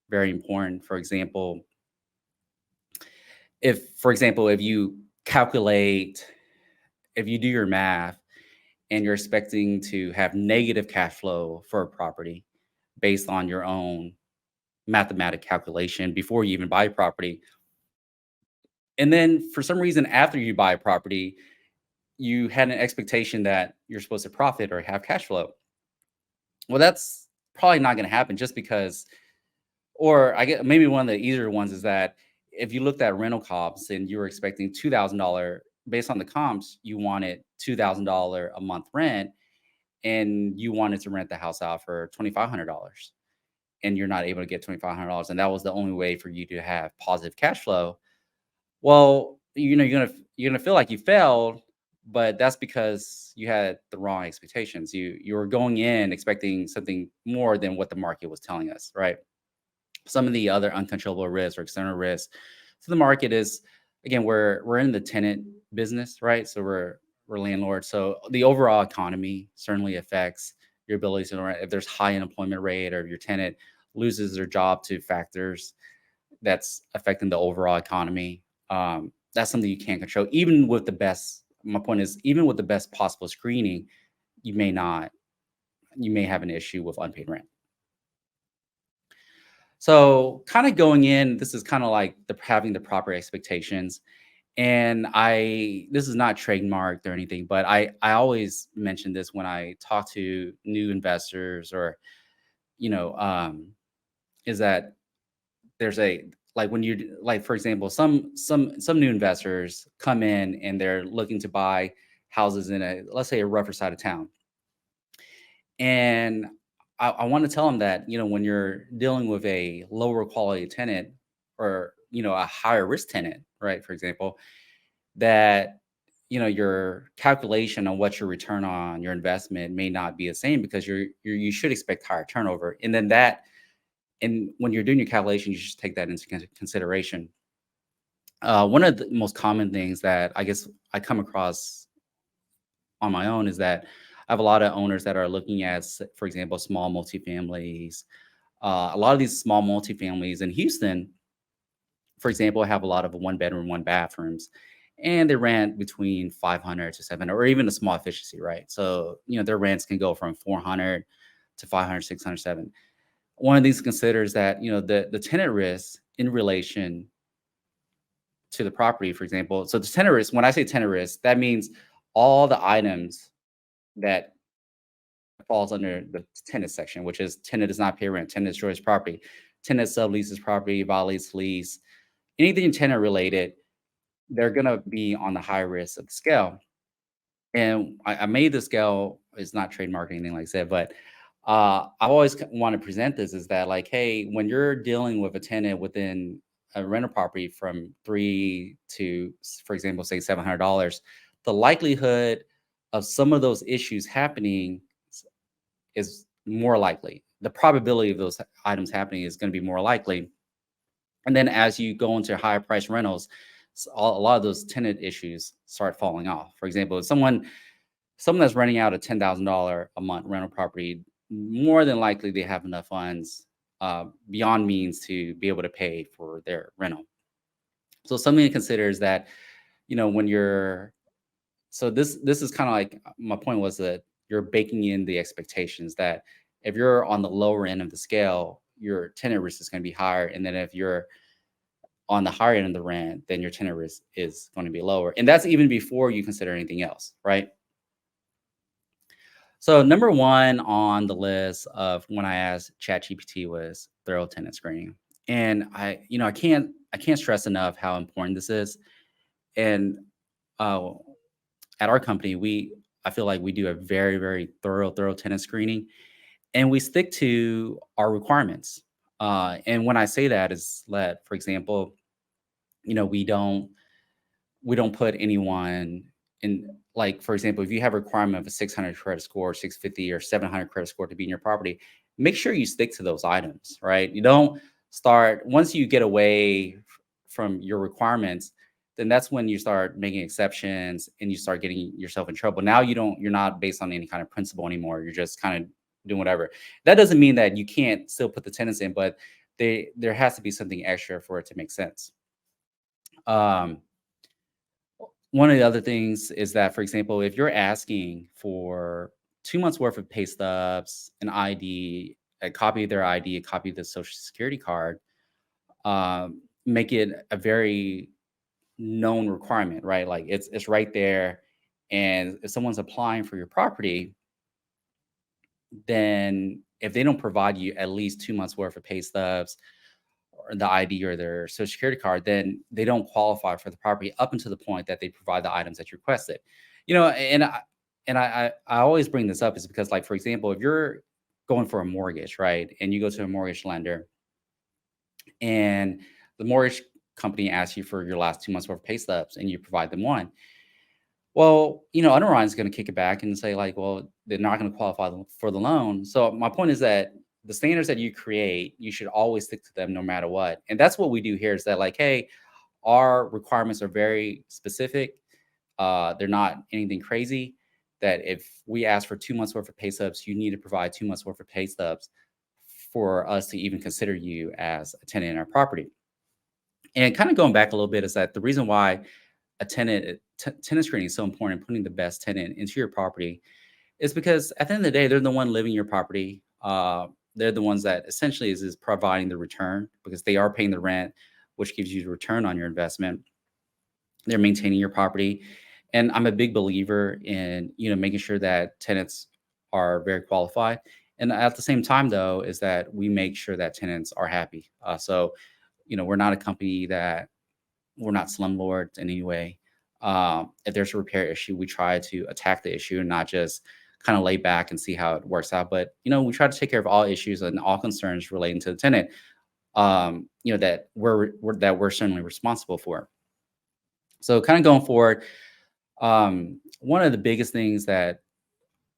very important. For example, if you do your math and you're expecting to have negative cash flow for a property based on your own mathematical calculation before you even buy a property, and then for some reason after you buy a property, you had an expectation that you're supposed to profit or have cash flow. Well, that's probably not going to happen, just because, or I guess maybe one of the easier ones is that if you looked at rental comps and you were expecting $2,000 based on the comps, you wanted $2,000 a month rent, and you wanted to rent the house out for $2,500, and you're not able to get $2,500, and that was the only way for you to have positive cash flow. Well, you're gonna feel like you failed, but that's because you had the wrong expectations. You were going in expecting something more than what the market was telling us, right? Some of the other uncontrollable risks or external risks to the market is again, we're in the tenant business, right? So we're landlords. So the overall economy certainly affects your ability to rent. If there's high unemployment rate, or if your tenant loses their job to factors that's affecting the overall economy, that's something you can't control. Even with the best, my point is, even with the best possible screening, you may have an issue with unpaid rent. So kind of going in, this is kind of like having the proper expectations. And this is not trademarked or anything, but I always mention this when I talk to new investors, or, is that there's when you, like, for example, some new investors come in and they're looking to buy houses in let's say a rougher side of town. And I want to tell them that, when you're dealing with a lower quality tenant, or, a higher risk tenant, right, for example, that, your calculation on what your return on your investment may not be the same, because you should expect higher turnover. And then and when you're doing your calculation, you should take that into consideration. One of the most common things that I guess I come across on my own is that I have a lot of owners that are looking at, for example, small multifamilies. A lot of these small multifamilies in Houston, for example, have a lot of 1-bedroom, 1-bathrooms, and they rent between 500 to 700, or even a small efficiency, right? So, their rents can go from 400 to 500, 600, 700. One of these considers that, the tenant risk in relation to the property, for example. So the tenant risk, when I say tenant risk, that means all the items that falls under the tenant section, which is tenant does not pay rent, tenant destroys property, tenant subleases property, violates lease, anything tenant related, they're going to be on the high risk of the scale. And I made the scale, it's not trademark anything like I said, but I always want to present this is that, like, hey, when you're dealing with a tenant within a rental property from $3 to, for example, say $700, the likelihood of some of those issues happening is more likely. The probability of those items happening is going to be more likely. And then as you go into higher price rentals, a lot of those tenant issues start falling off. For example, if someone that's renting out a $10,000 a month rental property, more than likely they have enough funds beyond means to be able to pay for their rental. So something to consider is that, when you're, so this is kind of like, my point was that you're baking in the expectations that if you're on the lower end of the scale, your tenant risk is going to be higher. And then if you're on the higher end of the rent, then your tenant risk is going to be lower. And that's even before you consider anything else, right? So number one on the list of when I asked ChatGPT was thorough tenant screening. And I can't stress enough how important this is. And at our company, I feel like we do a very, very thorough tenant screening, and we stick to our requirements. And when I say that is that, for example, we don't put anyone in, like, for example, if you have a requirement of a 600 credit score, 650 or 700 credit score to be in your property, make sure you stick to those items, right? You don't start, once you get away from your requirements, then that's when you start making exceptions and you start getting yourself in trouble. Now you're not based on any kind of principle anymore. You're just kind of doing whatever. That doesn't mean that you can't still put the tenants in, but there has to be something extra for it to make sense. One of the other things is that, for example, if you're asking for 2 months worth of pay stubs, an ID, a copy of their ID, a copy of the social security card, make it a very known requirement, right? Like it's right there. And if someone's applying for your property, then if they don't provide you at least 2 months worth of pay stubs or the ID or their social security card, then they don't qualify for the property up until the point that they provide the items that you requested. And I always bring this up is because, like, for example, if you're going for a mortgage, right, and you go to a mortgage lender and the mortgage company asks you for your last 2 months worth of pay stubs and you provide them one, well, Underwriting is going to kick it back and say, like, well, they're not going to qualify for the loan. So my point is that the standards that you create, you should always stick to them no matter what. And that's what we do here is that, like, hey, our requirements are very specific. They're not anything crazy. That if we ask for 2 months worth of pay stubs, you need to provide 2 months worth of pay stubs for us to even consider you as a tenant in our property. And kind of going back a little bit is that the reason why a tenant screening is so important, putting the best tenant into your property, is because at the end of the day, they're the one living your property. They're the ones that essentially is providing the return, because they are paying the rent, which gives you the return on your investment. They're maintaining your property. And I'm a big believer in, making sure that tenants are very qualified. And at the same time, though, is that we make sure that tenants are happy. So, we're not a company that, we're not slumlords in any way. If there's a repair issue, we try to attack the issue and not just kind of lay back and see how it works out. But, we try to take care of all issues and all concerns relating to the tenant, that we're certainly responsible for. So kind of going forward, one of the biggest things that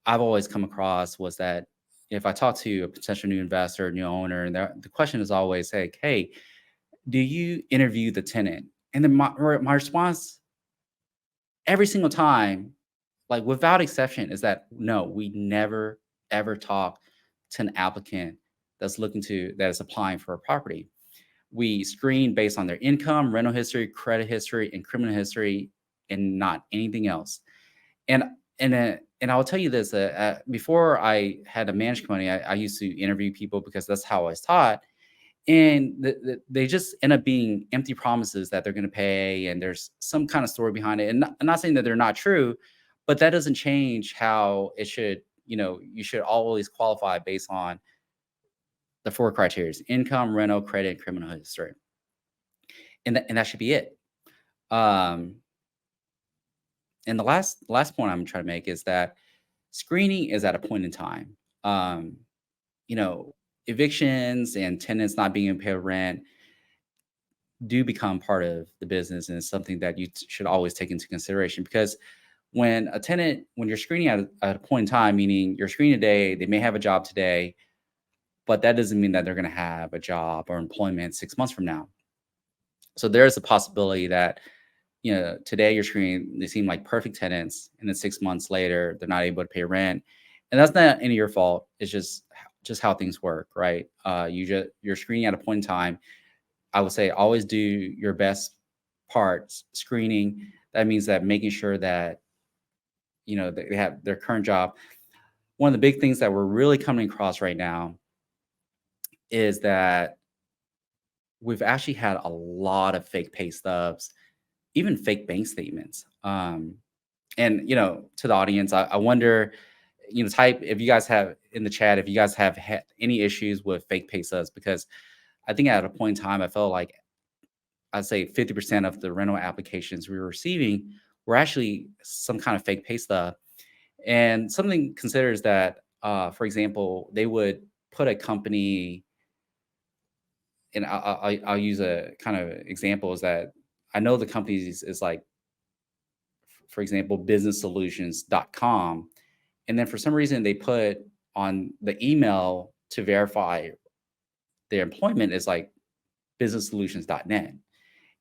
I've always come across was that if I talk to a potential new investor, new owner, and the question is always, hey, do you interview the tenant? And then my response every single time, like without exception, is that no, we never, ever talk to an applicant that is applying for a property. We screen based on their income, rental history, credit history, and criminal history, and not anything else. And I will tell you this: before I had a management company, I used to interview people because that's how I was taught, and they just end up being empty promises that they're going to pay, and there's some kind of story behind it. And I'm not saying that they're not true, but that doesn't change how it should. You should always qualify based on the 4 criteria: income, rental, credit, and criminal history. And that should be it. And the last point I'm trying to make is that screening is at a point in time. Evictions and tenants not being able to pay rent do become part of the business, and it's something that you should always take into consideration. Because when you're screening at a point in time, meaning you're screening today, they may have a job today, but that doesn't mean that they're going to have a job or employment 6 months from now. So there's a possibility that, today you're screening, they seem like perfect tenants, and then 6 months later, they're not able to pay rent. And that's not any of your fault. It's just how things work, right? You're screening at a point in time. I would say always do your best parts screening. That means that making sure that, they have their current job. One of the big things that we're really coming across right now is that we've actually had a lot of fake pay stubs, even fake bank statements. And, to the audience, I wonder, type if you guys have in the chat, if you guys have had any issues with fake pay stubs, because I think at a point in time, I felt like I'd say 50% of the rental applications we were receiving were actually some kind of fake pay stub. And something considers that, for example, they would put a company, and I'll use a kind of example, is that I know the companies is like, for example, businesssolutions.com. And then for some reason they put on the email to verify their employment is like businesssolutions.net.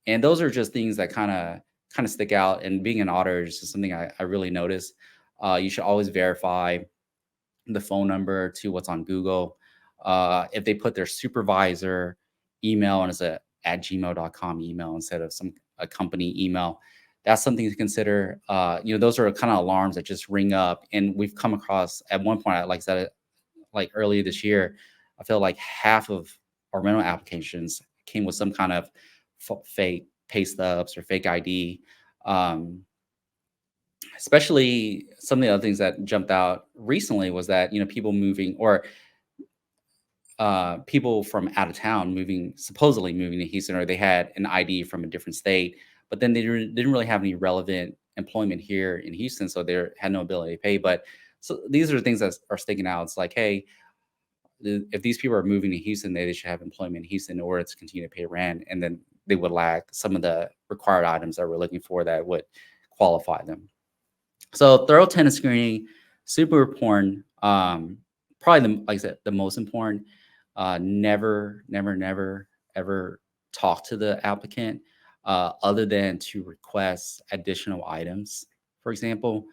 And those are just things that kind of stick out. And being an auditor is something I really notice. You should always verify the phone number to what's on Google. If they put their supervisor email and it's at gmail.com email instead of a company email, that's something to consider. Those are kind of alarms that just ring up. And we've come across at one point, like I said, like earlier this year, I feel like half of our rental applications came with some kind of fake pay stubs or fake ID. Especially some of the other things that jumped out recently was that, people moving or people from out of town supposedly moving to Houston, or they had an ID from a different state, but then they didn't really have any relevant employment here in Houston, so they had no ability to pay. But so these are things that are sticking out. It's like, hey, if these people are moving to Houston, they should have employment in Houston in order to continue to pay rent, and then they would lack some of the required items that we're looking for that would qualify them. So thorough tenant screening, super important. Probably like I said, the most important. Never, ever talk to the applicant. other than to request additional items. For example,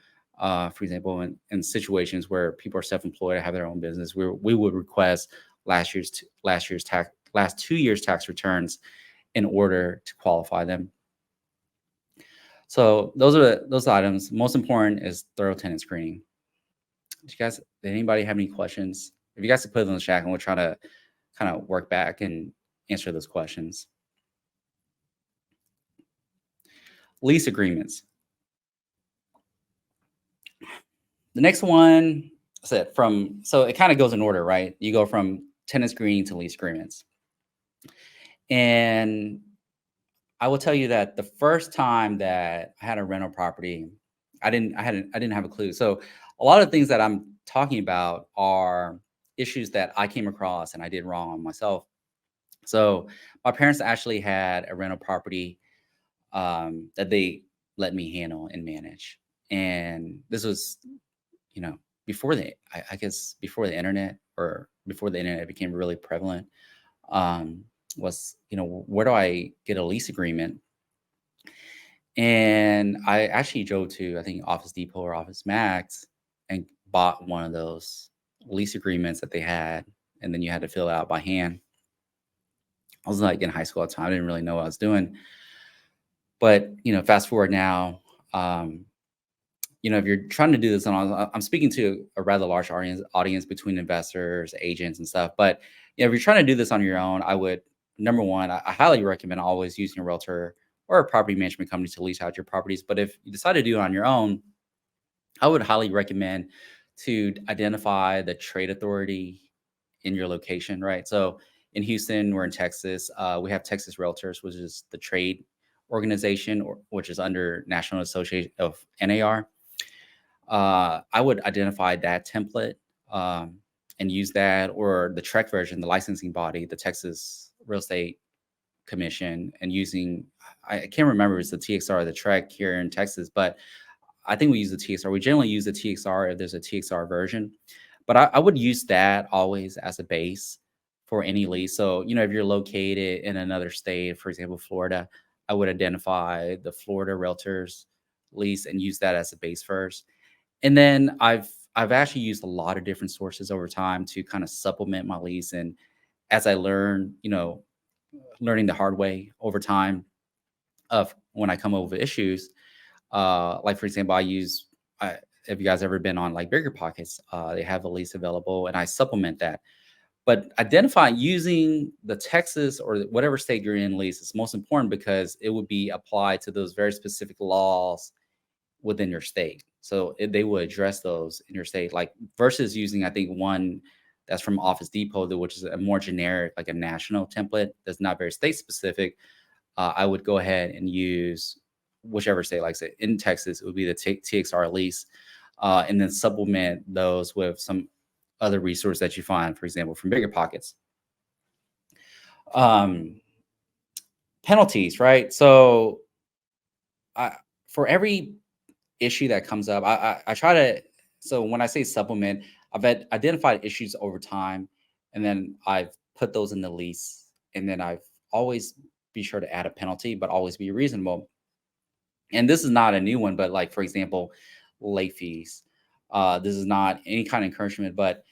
in situations where people are self-employed, have their own business, we would request last 2 years tax returns in order to qualify them. So those items. Most important is thorough tenant screening. Did anybody have any questions? If you guys could put it in the chat, and we'll try to kind of work back and answer those questions. Lease agreements. The next one, so it kind of goes in order, right? You go from tenant screening to lease agreements. And I will tell you that the first time that I had a rental property, I didn't have a clue. So a lot of things that I'm talking about are issues that I came across and I did wrong on myself. So my parents actually had a rental property that they let me handle and manage. And this was, before I guess before the internet, or before the internet became really prevalent. Was, where do I get a lease agreement? And I actually drove to, I think, Office Depot or Office Max and bought one of those lease agreements that they had. And then you had to fill it out by hand. I was like in high school at the time. I didn't really know what I was doing. But, fast forward now, if you're trying to do this, and I'm speaking to a rather large audience between investors, agents, and stuff. But if you're trying to do this on your own, I would, number one, I highly recommend always using a realtor or a property management company to lease out your properties. But if you decide to do it on your own, I would highly recommend to identify the trade authority in your location, right? So in Houston, we're in Texas. We have Texas Realtors, which is the trade organization, which is under National Association of NAR. I would identify that template and use that, or the TREC version, the licensing body, the Texas Real Estate Commission, and using, I can't remember if it's the TXR or the TREC here in Texas, but I think we use the TXR. We generally use the TXR if there's a TXR version, but I would use that always as a base for any lease. So, if you're located in another state, for example, Florida, I would identify the Florida Realtors lease and use that as a base first. And then I've actually used a lot of different sources over time to kind of supplement my lease. And as I learn, learning the hard way over time of when I come up with issues, like for example, have you guys ever been on like Bigger Pockets? They have a lease available, and I supplement that. But identifying using the Texas or whatever state you're in lease is most important, because it would be applied to those very specific laws within your state. So they will address those in your state, like versus using, I think, one that's from Office Depot, which is a more generic, like a national template that's not very state specific. I would go ahead and use whichever state, like say in Texas, it would be the TXR lease, and then supplement those with some other resource that you find, for example, from Bigger Pockets. Penalties, right? So for every issue that comes up, I try to, so when I say supplement, I've identified issues over time, and then I've put those in the lease, and then I've always be sure to add a penalty, but always be reasonable. And this is not a new one, but like, for example, late fees. This is not any kind of encouragement, but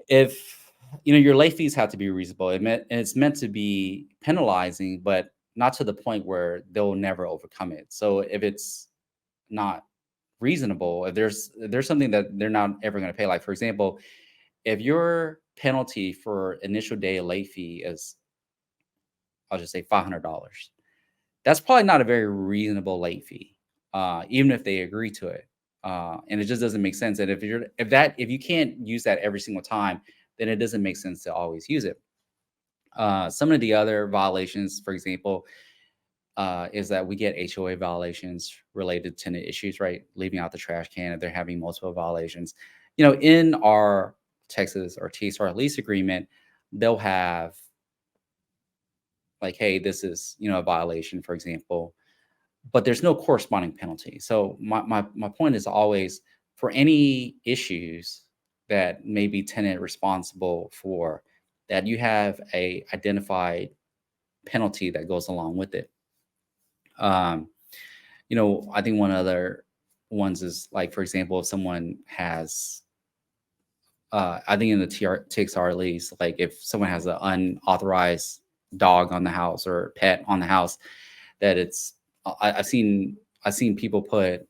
if your late fees have to be reasonable, it's meant to be penalizing, but not to the point where they'll never overcome it. So if it's not reasonable, if there's something that they're not ever going to pay, like for example, if your penalty for initial day late fee is, I'll just say $500, that's probably not a very reasonable late fee, even if they agree to it. And it just doesn't make sense. And if you can't use that every single time, then it doesn't make sense to always use it. Some of the other violations, for example, is that we get HOA violations related to tenant issues, right? Leaving out the trash can if they're having multiple violations. In our Texas or TSR lease agreement, they'll have like, hey, this is, a violation, for example, but there's no corresponding penalty. So my point is always, for any issues that may be tenant responsible for, that you have a identified penalty that goes along with it. You know, I think one other ones is like, for example, if someone has, I think in the TXR lease, like if someone has an unauthorized dog on the house or pet on the house, that it's, I've seen people put,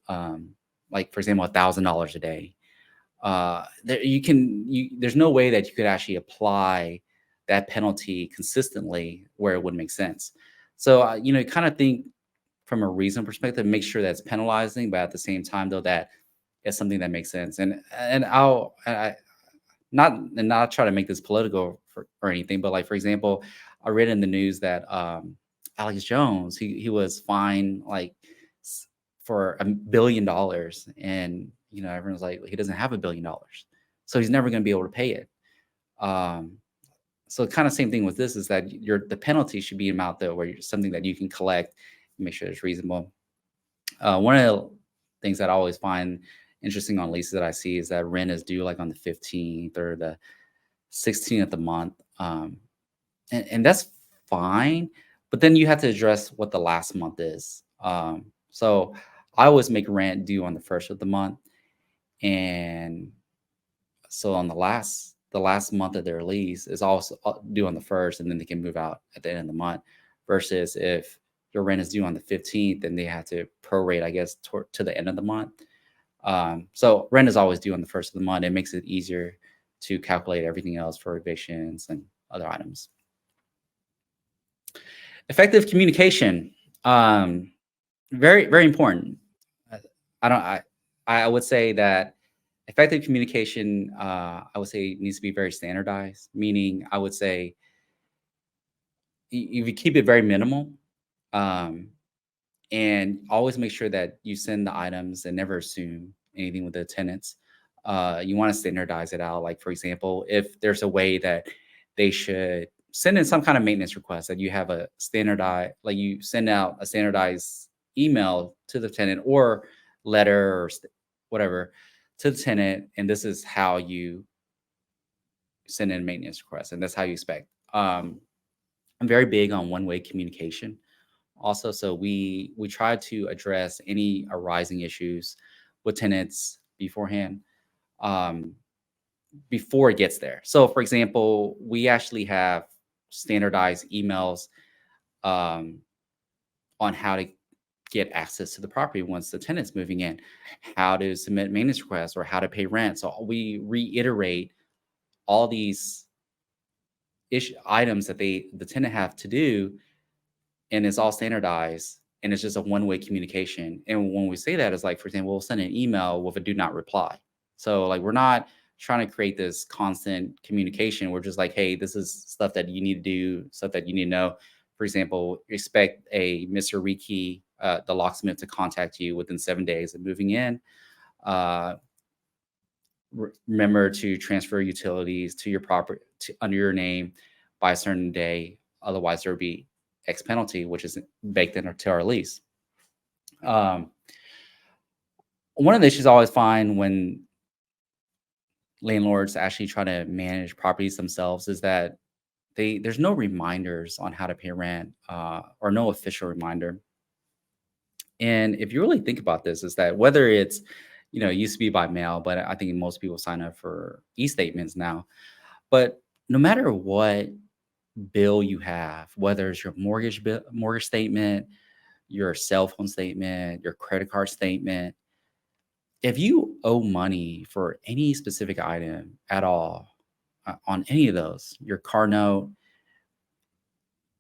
like for example, $1,000 a day. There's no way that you could actually apply that penalty consistently where it would make sense. So, you know, kind of think from a reason perspective, make sure that's penalizing, but at the same time, though, that it's something that makes sense. And I not try to make this political or anything, but like, for example, I read in the news that Alex Jones, he was fined like for $1 billion, and you know, everyone's like, he doesn't have $1 billion, so he's never going to be able to pay it. So kind of same thing with this is that the penalty should be amount though, where something that you can collect and make sure it's reasonable. One of the things that I always find interesting on leases that I see is that rent is due like on the 15th or the 16th of the month. And that's fine, but then you have to address what the last month is. So I always make rent due on the 1st of the month. And so on the last month of their lease is also due on the 1st, and then they can move out at the end of the month, versus if your rent is due on the 15th and they have to prorate, I guess, to the end of the month. So rent is always due on the 1st of the month. It makes it easier to calculate everything else for evictions and other items. Effective communication, very, very important. I would say that effective communication, I would say, needs to be very standardized. Meaning, I would say, if you keep it very minimal, and always make sure that you send the items and never assume anything with the tenants. You want to standardize it out. Like, for example, if there's a way that they should send in some kind of maintenance request, that you have a standardized, like you send out a standardized email to the tenant or letter or whatever to the tenant, and this is how you send in maintenance requests, and that's how you expect. I'm very big on one-way communication also. So we try to address any arising issues with tenants beforehand, before it gets there. So for example, we actually have standardized emails on how to get access to the property once the tenant's moving in, how to submit maintenance requests, or how to pay rent. So we reiterate all these items that the tenant have to do, and it's all standardized, and it's just a one-way communication. And when we say that, it's like, for example, we'll send an email with a do not reply. So like, we're not trying to create this constant communication. We're just like, hey, this is stuff that you need to do, stuff that you need to know. For example, expect a Mr. Riki, the locksmith, to contact you within 7 days of moving in. Remember to transfer utilities to your property under your name by a certain day. Otherwise, there will be X penalty, which is baked into our lease. One of the issues I always find when landlords actually try to manage properties themselves is that there's no reminders on how to pay rent, or no official reminder. And if you really think about this, is that whether it's, you know, it used to be by mail, but I think most people sign up for e-statements now. But no matter what bill you have, whether it's your mortgage statement, your cell phone statement, your credit card statement, if you owe money for any specific item at all, on any of those, your car note,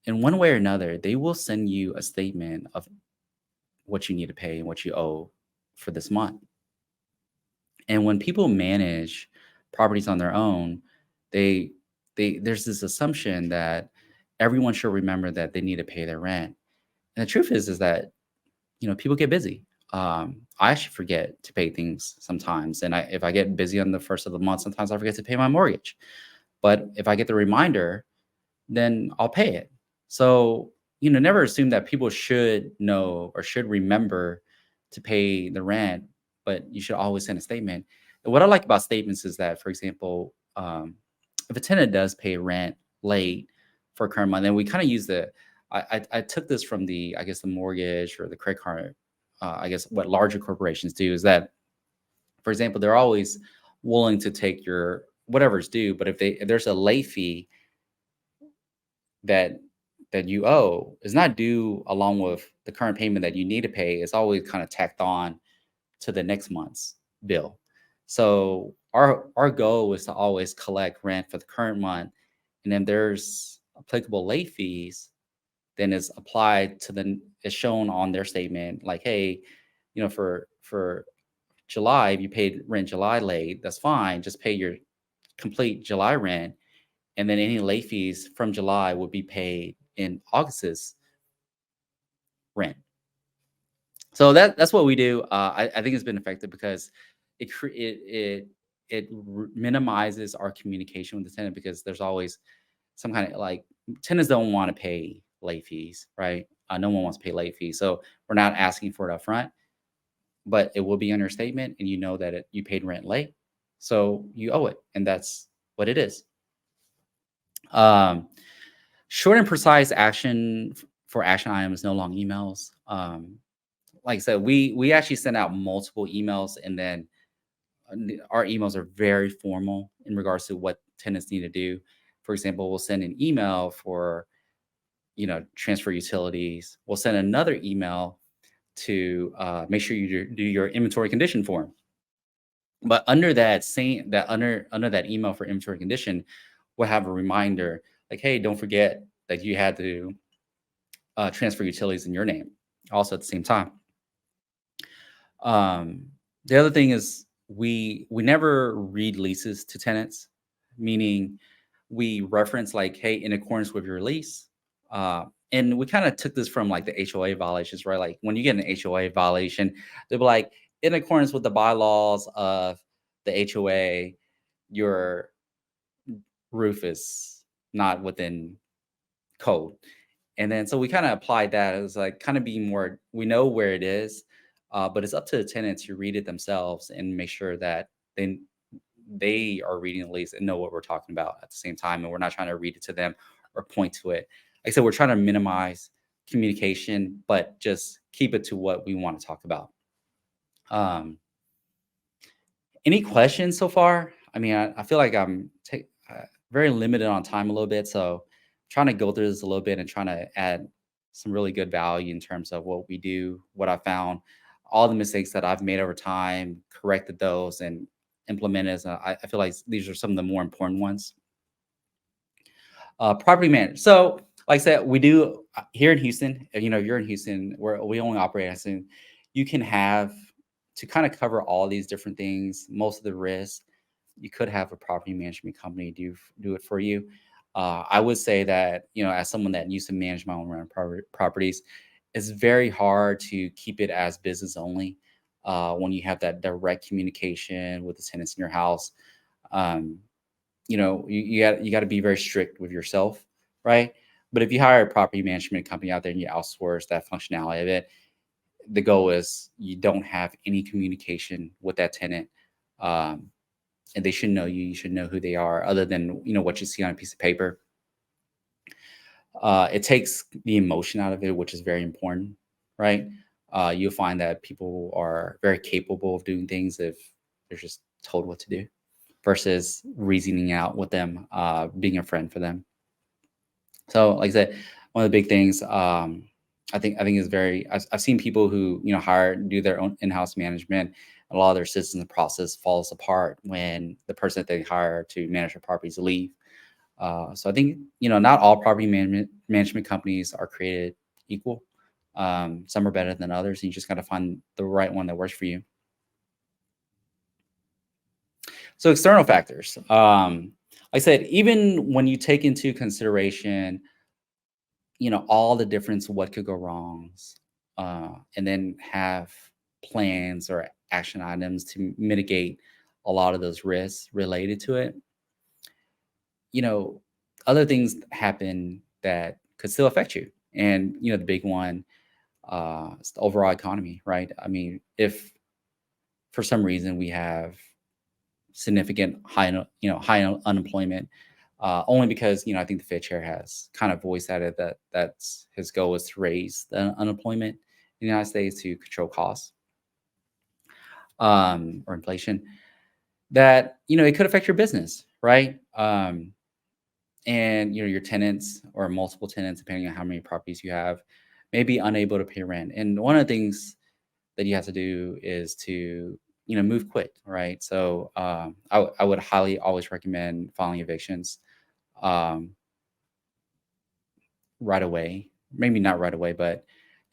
in one way or another, they will send you a statement of what you need to pay and what you owe for this month. And when people manage properties on their own, there's this assumption that everyone should remember that they need to pay their rent. And the truth is that, you know, people get busy. I actually forget to pay things sometimes. And if I get busy on the 1st of the month, sometimes I forget to pay my mortgage. But if I get the reminder, then I'll pay it. So, you know, never assume that people should know or should remember to pay the rent, but you should always send a statement. And what I like about statements is that, for example, if a tenant does pay rent late for a current month, then we kind of use I took this from the, I guess, the mortgage or the credit card. I guess what larger corporations do is that, for example, they're always willing to take your whatever's due, but if there's a late fee that you owe is not due along with the current payment that you need to pay, it's always kind of tacked on to the next month's bill. So our goal is to always collect rent for the current month, and then there's applicable late fees, then it's applied to it's shown on their statement, like, hey, for July, if you paid rent July late, that's fine. Just pay your complete July rent, and then any late fees from July would be paid in August's rent. So that's what we do. I think it's been effective because it minimizes our communication with the tenant, because there's always some kind of, like, tenants don't want to pay late fees, right? No one wants to pay late fees, so we're not asking for it up front, but it will be on your statement, and you know that you paid rent late, so you owe it, and that's what it is. Short and precise action for action items, no long emails. Like I said, we actually send out multiple emails, and then our emails are very formal in regards to what tenants need to do. For example, we'll send an email for, transfer utilities. We'll send another email to make sure you do your inventory condition form. But under that under that email for inventory condition, we'll have a reminder like, hey, don't forget that you had to transfer utilities in your name also at the same time. The other thing is we never read leases to tenants, meaning we reference like, hey, in accordance with your lease. And we kind of took this from like the HOA violations, right? Like when you get an HOA violation, they'll be like, in accordance with the bylaws of the HOA, your roof is not within code. And then so we kind of applied that. It was like kind of being more, we know where it is, but it's up to the tenants to read it themselves and make sure that they are reading the lease and know what we're talking about at the same time. And we're not trying to read it to them or point to it. Like I said, we're trying to minimize communication, but just keep it to what we want to talk about. Any questions so far? I mean, I feel like I'm very limited on time a little bit, so trying to go through this a little bit and trying to add some really good value in terms of what we do, what I found, all the mistakes that I've made over time, corrected those and implemented. I feel like these are some of the more important ones. Property management. So like I said, we do here in Houston, you're in Houston, where we only operate in Houston, you can have to kind of cover all these different things, most of the risks. You could have a property management company do it for you. I would say that, as someone that used to manage my own rental properties, it's very hard to keep it as business only when you have that direct communication with the tenants in your house. You got to be very strict with yourself, right? But if you hire a property management company out there and you outsource that functionality of it, the goal is you don't have any communication with that tenant. And they should know you. You should know who they are, other than what you see on a piece of paper. It takes the emotion out of it, which is very important, right? You'll find that people are very capable of doing things if they're just told what to do, versus reasoning out with them, being a friend for them. So, like I said, one of the big things I think is very. I've seen people who do their own in-house management. A lot of their systems and process falls apart when the person that they hire to manage their properties leave. So I think, not all property management companies are created equal. Some are better than others, and you just got to find the right one that works for you. So external factors. Like I said, even when you take into consideration, all the different what could go wrong, and then have plans or action items to mitigate a lot of those risks related to it. Other things happen that could still affect you. And, the big one is the overall economy, right? I mean, if for some reason we have significant high unemployment, only because, I think the Fed chair has kind of voiced that that's his goal is to raise the unemployment in the United States to control costs or inflation. That, it could affect your business, right? And your tenants or multiple tenants, depending on how many properties you have, may be unable to pay rent. And one of the things that you have to do is to move quick, right? So I would highly always recommend filing evictions right away. Maybe not right away, but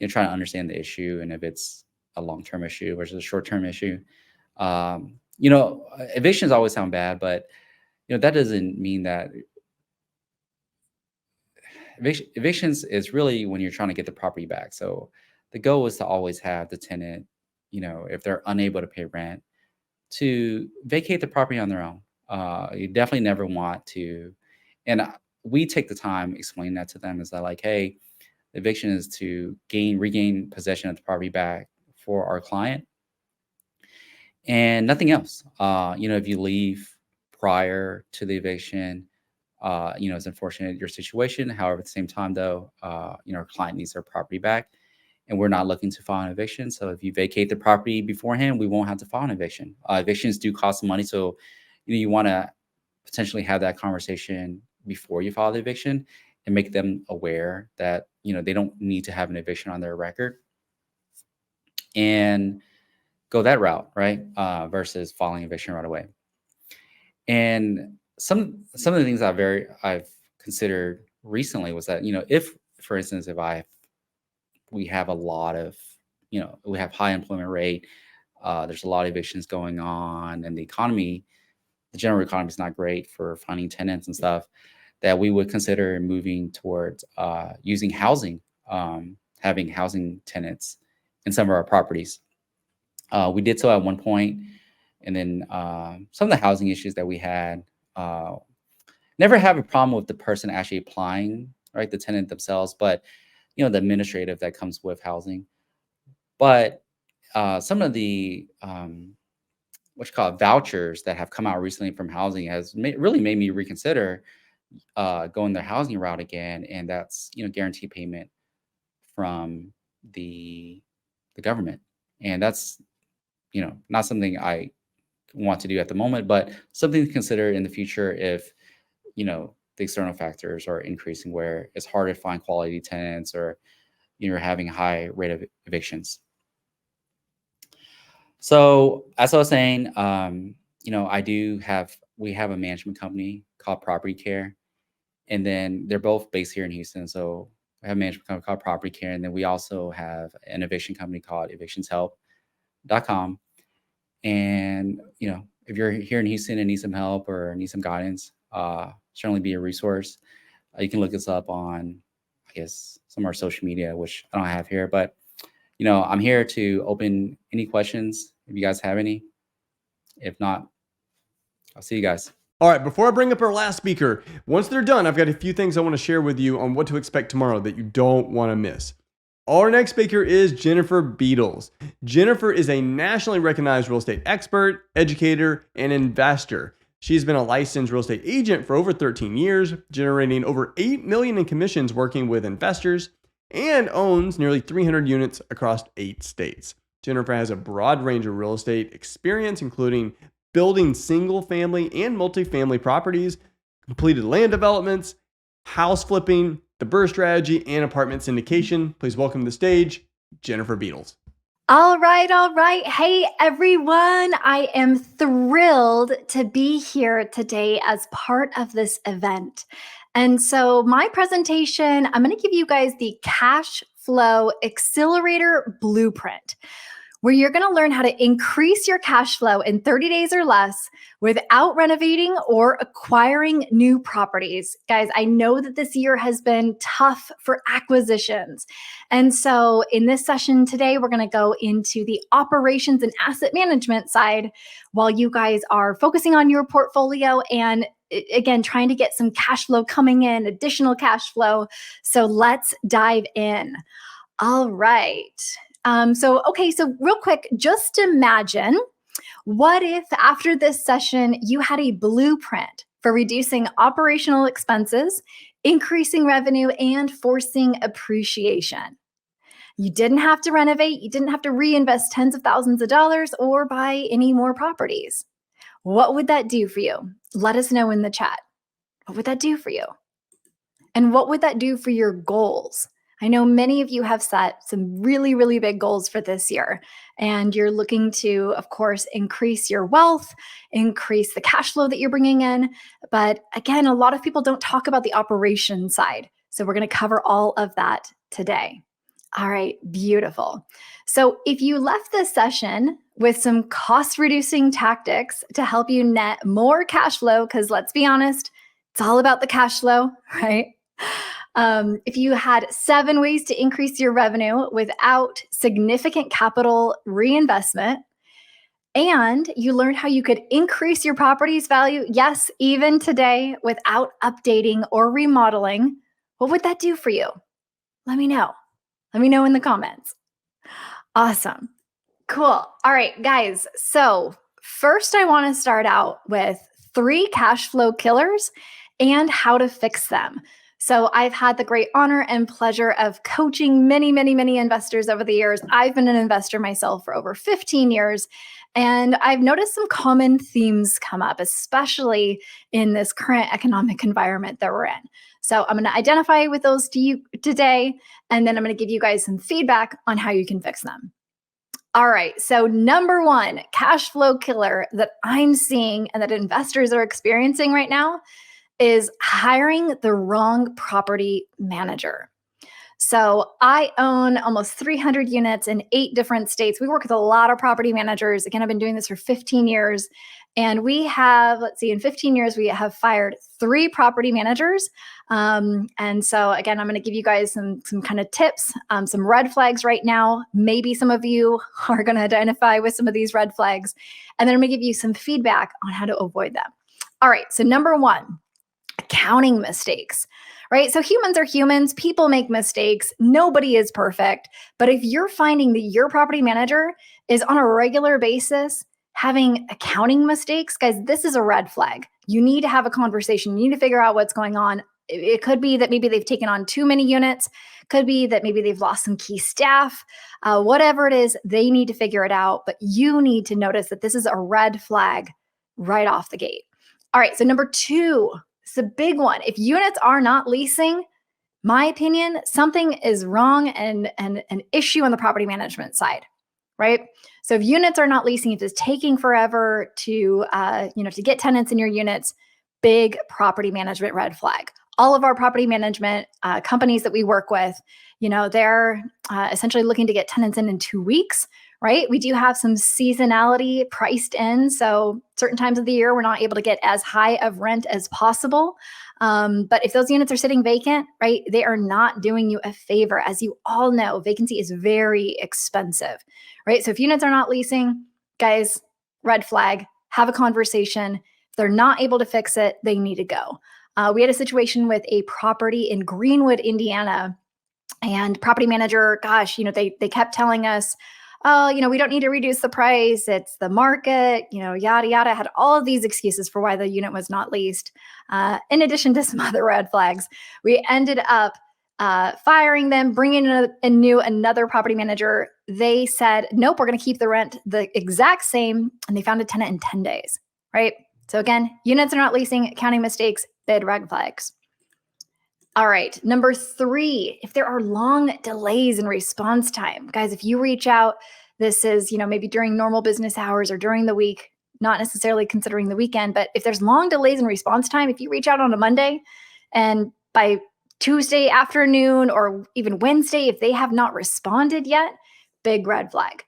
trying to understand the issue and if it's a long-term issue versus a short-term issue. Evictions always sound bad, but that doesn't mean that evictions is really when you're trying to get the property back. So the goal is to always have the tenant, if they're unable to pay rent, to vacate the property on their own. You definitely never want to, and we take the time explaining that to them, is that like, hey, the eviction is to regain possession of the property back for our client and nothing else. If you leave prior to the eviction, it's unfortunate your situation. However, at the same time, though, our client needs their property back, and we're not looking to file an eviction. So if you vacate the property beforehand, we won't have to file an eviction. Evictions do cost money, so you want to potentially have that conversation before you file the eviction and make them aware that they don't need to have an eviction on their record, and go that route, right? Versus filing eviction right away. And some of the things I've considered recently was that, if, for instance, if we have a lot of, we have high employment rate, there's a lot of evictions going on, and the general economy is not great for finding tenants and stuff, that we would consider moving towards using housing, having housing tenants in some of our properties. We did so at one point, and then some of the housing issues that we had, never have a problem with the person actually applying, right? The tenant themselves, but the administrative that comes with housing. But some of the what you call vouchers that have come out recently from housing has really made me reconsider going the housing route again, and that's guaranteed payment from the government, and that's not something I want to do at the moment, but something to consider in the future if the external factors are increasing, where it's hard to find quality tenants, or you're having a high rate of evictions. So as I was saying, we have a management company called Property Care, and then they're both based here in Houston. So we have a management company called Property Care, and then we also have an eviction company called evictionshelp.com. And if you're here in Houston and need some help or need some guidance, certainly be a resource. You can look us up on, I guess, some of our social media, which I don't have here, but I'm here to open any questions if you guys have any. If not, I'll see you guys. All right, before I bring up our last speaker, once they're done, I've got a few things I want to share with you on what to expect tomorrow that you don't want to miss. Our next speaker is Jennifer Beadles. Jennifer is a nationally recognized real estate expert, educator, and investor. She's been a licensed real estate agent for over 13 years, generating over $8 million in commissions working with investors, and owns nearly 300 units across 8 states. Jennifer has a broad range of real estate experience, including building single-family and multifamily properties, completed land developments, house flipping, the BRRRR strategy, and apartment syndication. Please welcome to the stage, Jennifer Beadles. All right. Hey, everyone. I am thrilled to be here today as part of this event. And so my presentation, I'm going to give you guys the cash flow accelerator blueprint, where you're going to learn how to increase your cash flow in 30 days or less without renovating or acquiring new properties. Guys, I know that this year has been tough for acquisitions. And so in this session today, we're going to go into the operations and asset management side while you guys are focusing on your portfolio and, again, trying to get some cash flow coming in, additional cash flow. So let's dive in. All right. So real quick, just imagine, what if after this session, you had a blueprint for reducing operational expenses, increasing revenue, and forcing appreciation. You didn't have to renovate, you didn't have to reinvest tens of thousands of dollars or buy any more properties. What would that do for you? Let us know in the chat. What would that do for you? And what would that do for your goals? I know many of you have set some really, really big goals for this year, and you're looking to, of course, increase your wealth, increase the cash flow that you're bringing in. But again, a lot of people don't talk about the operation side. So we're going to cover all of that today. All right, beautiful. So if you left this session with some cost-reducing tactics to help you net more cash flow, because let's be honest, it's all about the cash flow, right? If you had 7 ways to increase your revenue without significant capital reinvestment, and you learned how you could increase your property's value, yes, even today, without updating or remodeling, what would that do for you? Let me know. Let me know in the comments. Awesome. Cool. All right, guys. So first, I want to start out with 3 cash flow killers and how to fix them. So I've had the great honor and pleasure of coaching many, many, many investors over the years. I've been an investor myself for over 15 years, and I've noticed some common themes come up, especially in this current economic environment that we're in. So I'm going to identify with those to you today, and then I'm going to give you guys some feedback on how you can fix them. All right, so number 1 cash flow killer that I'm seeing and that investors are experiencing right now is hiring the wrong property manager. So I own almost 300 units in 8 different states. We work with a lot of property managers. Again, I've been doing this for 15 years. And we have, in 15 years, we have fired 3 property managers. And so again, I'm going to give you guys some kind of tips, some red flags right now. Maybe some of you are going to identify with some of these red flags. And then I'm going to give you some feedback on how to avoid them. All right, so number 1, accounting mistakes, right? So humans are humans. People make mistakes. Nobody is perfect. But if you're finding that your property manager is on a regular basis having accounting mistakes, guys, this is a red flag. You need to have a conversation. You need to figure out what's going on. It could be that maybe they've taken on too many units. Could be that maybe they've lost some key staff. Whatever it is, they need to figure it out. But you need to notice that this is a red flag right off the gate. All right, so number 2, it's a big one. If units are not leasing, my opinion, something is wrong and an issue on the property management side, right? So if units are not leasing, if it's taking forever to get tenants in your units, big property management red flag. All of our property management companies that we work with, they're essentially looking to get tenants in 2 weeks, right? We do have some seasonality priced in. So certain times of the year, we're not able to get as high of rent as possible. But if those units are sitting vacant, right, they are not doing you a favor. As you all know, vacancy is very expensive, right? So if units are not leasing, guys, red flag, have a conversation. If they're not able to fix it, they need to go. We had a situation with a property in Greenwood, Indiana, and property manager, they kept telling us, oh, we don't need to reduce the price. It's the market, yada, yada. Had all of these excuses for why the unit was not leased. In addition to some other red flags, we ended up firing them, bringing in another property manager. They said, nope, we're going to keep the rent the exact same. And they found a tenant in 10 days, right? So again, units are not leasing, accounting mistakes, big red flags. All right, number 3, if there are long delays in response time, guys, if you reach out, this is, maybe during normal business hours or during the week, not necessarily considering the weekend, but if there's long delays in response time, if you reach out on a Monday and by Tuesday afternoon or even Wednesday, if they have not responded yet, big red flag,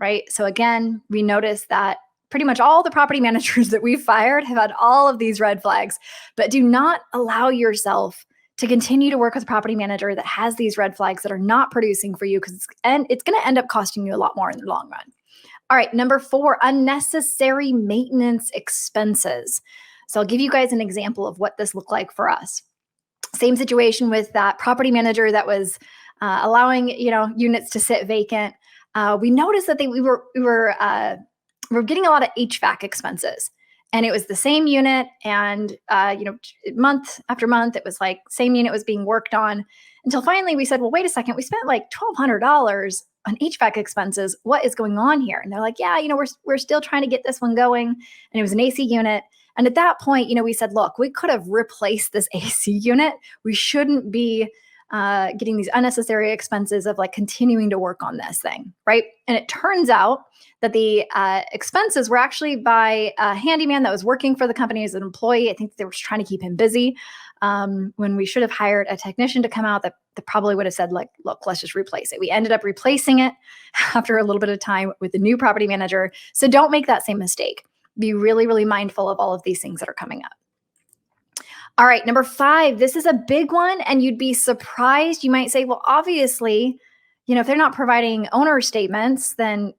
right? So again, we noticed that pretty much all the property managers that we've fired have had all of these red flags, but do not allow yourself to continue to work with a property manager that has these red flags that are not producing for you, because it's going to end up costing you a lot more in the long run. All right, number 4, unnecessary maintenance expenses. So I'll give you guys an example of what this looked like for us. Same situation with that property manager that was allowing units to sit vacant. We noticed that we were getting a lot of HVAC expenses. And it was the same unit. And, month after month, it was like same unit was being worked on until finally we said, well, wait a second, we spent like $1,200 on HVAC expenses. What is going on here? And they're like, yeah, we're still trying to get this one going. And it was an AC unit. And at that point, we said, look, we could have replaced this AC unit. We shouldn't be getting these unnecessary expenses of like continuing to work on this thing, right? And it turns out that the expenses were actually by a handyman that was working for the company as an employee. I think they were trying to keep him busy when we should have hired a technician to come out that probably would have said, like, look, let's just replace it. We ended up replacing it after a little bit of time with the new property manager. So don't make that same mistake. Be really, really mindful of all of these things that are coming up. All right, number 5, this is a big one, and you'd be surprised. You might say, well, obviously, if they're not providing owner statements, then,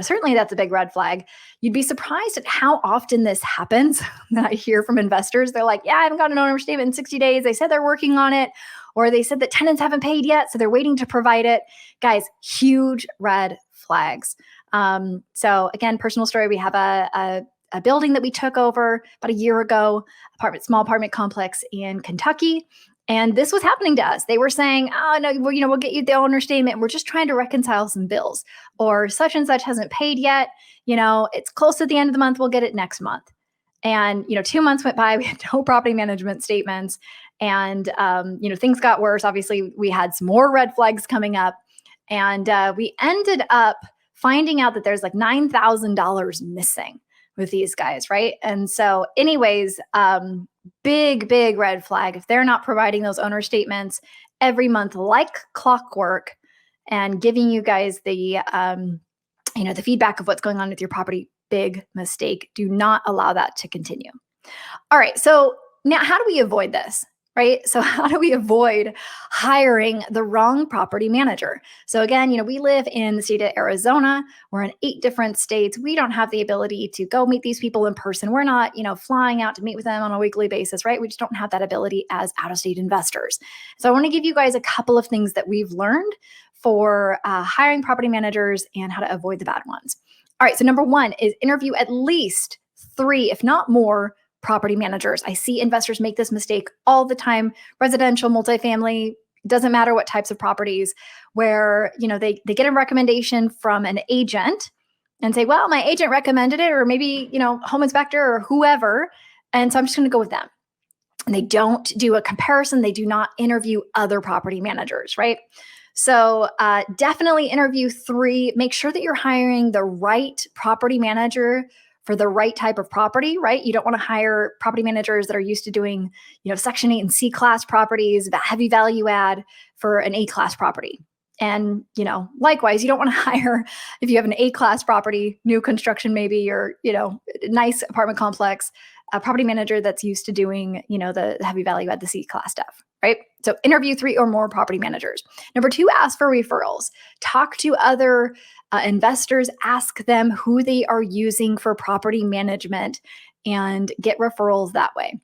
certainly that's a big red flag. You'd be surprised at how often this happens that I hear from investors. They're like, yeah, I haven't got an owner statement in 60 days. They said they're working on it, or they said that tenants haven't paid yet, so they're waiting to provide it. Guys, huge red flags. So again, personal story, we have a building that we took over about a year ago, small apartment complex in Kentucky. And this was happening to us. They were saying, oh, no, we'll get you the owner statement. We're just trying to reconcile some bills, or such and such hasn't paid yet. It's close to the end of the month. We'll get it next month. And, 2 months went by. We had no property management statements. And, things got worse. Obviously, we had some more red flags coming up. And we ended up finding out that there's like $9,000 missing with these guys, right? And so anyways, big red flag. If they're not providing those owner statements every month like clockwork and giving you guys the, the feedback of what's going on with your property, big mistake. Do not allow that to continue. All right, so now how do we avoid this? Right? So how do we avoid hiring the wrong property manager? So again, we live in the state of Arizona. We're in 8 different states. We don't have the ability to go meet these people in person. We're not, flying out to meet with them on a weekly basis, right? We just don't have that ability as out-of-state investors. So I want to give you guys a couple of things that we've learned for hiring property managers and how to avoid the bad ones. All right, so number 1 is interview at least 3, if not more, property managers. I see investors make this mistake all the time. Residential, multifamily, doesn't matter what types of properties, where they get a recommendation from an agent and say, well, my agent recommended it, or maybe home inspector or whoever, and so I'm just going to go with them. And they don't do a comparison. They do not interview other property managers, right? So definitely interview 3. Make sure that you're hiring the right property manager for the right type of property, right? You don't want to hire property managers that are used to doing, Section 8 and C-class properties, that heavy value add for an A-class property. And, likewise, you don't want to hire, if you have an A-class property, new construction maybe, or, nice apartment complex, a property manager that's used to doing, the heavy value add, the C-class stuff, right? So interview 3 or more property managers. Number 2, ask for referrals. Talk to other investors, ask them who they are using for property management and get referrals that way.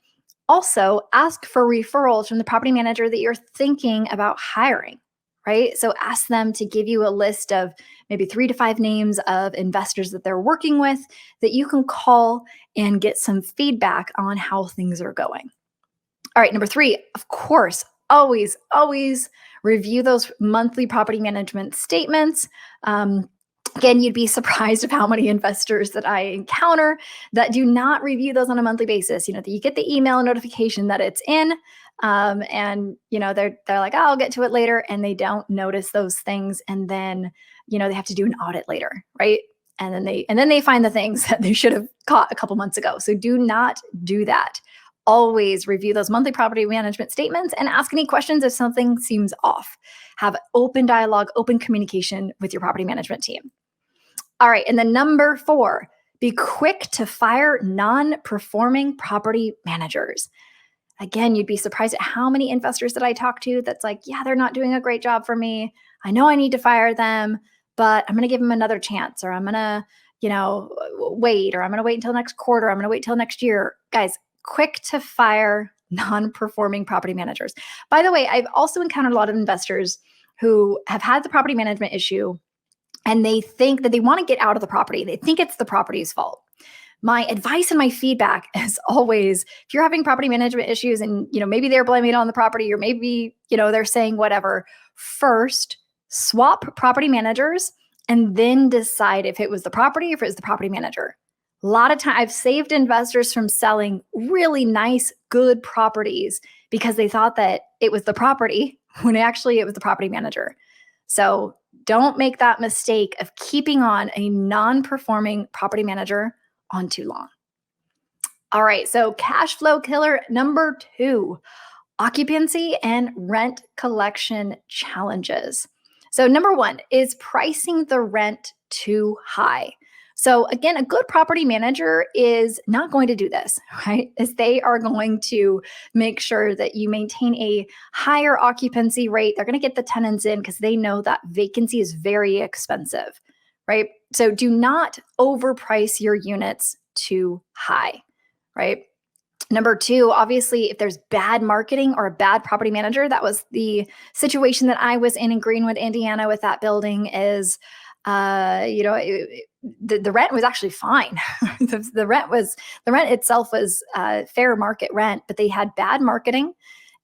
Also, ask for referrals from the property manager that you're thinking about hiring, right? So ask them to give you a list of maybe 3 to 5 names of investors that they're working with that you can call and get some feedback on how things are going. All right, number 3, of course, always review those monthly property management statements. Again, you'd be surprised of how many investors that I encounter that do not review those on a monthly basis. That you get the email notification that it's in, and they're like, oh, I'll get to it later, and they don't notice those things, and then they have to do an audit later, right? And then they find the things that they should have caught a couple months ago. So do not do that. Always review those monthly property management statements and ask any questions if something seems off. Have open dialogue, open communication with your property management team. All right, and then number 4, be quick to fire non-performing property managers. Again, you'd be surprised at how many investors that I talk to that's like, yeah, they're not doing a great job for me. I know I need to fire them, but I'm going to give them another chance, or I'm going to, wait, or I'm going to wait until next quarter. I'm going to wait till next year. Guys, quick to fire non-performing property managers. By the way, I've also encountered a lot of investors who have had the property management issue and they think that they want to get out of the property. They think it's the property's fault. My advice and my feedback is always, if you're having property management issues and, maybe they're blaming it on the property, or maybe, they're saying whatever, first swap property managers and then decide if it was the property or if it was the property manager. A lot of time I've saved investors from selling really nice, good properties because they thought that it was the property when actually it was the property manager. So don't make that mistake of keeping on a non-performing property manager on too long. All right, so cash flow killer number 2, occupancy and rent collection challenges. So number 1 is pricing the rent too high. So again, a good property manager is not going to do this, right? Is they are going to make sure that you maintain a higher occupancy rate. They're going to get the tenants in because they know that vacancy is very expensive, right? So do not overprice your units too high, right? Number 2, obviously, if there's bad marketing or a bad property manager, that was the situation that I was in Greenwood, Indiana with that building is, the rent was actually fine. the rent itself was fair market rent, but they had bad marketing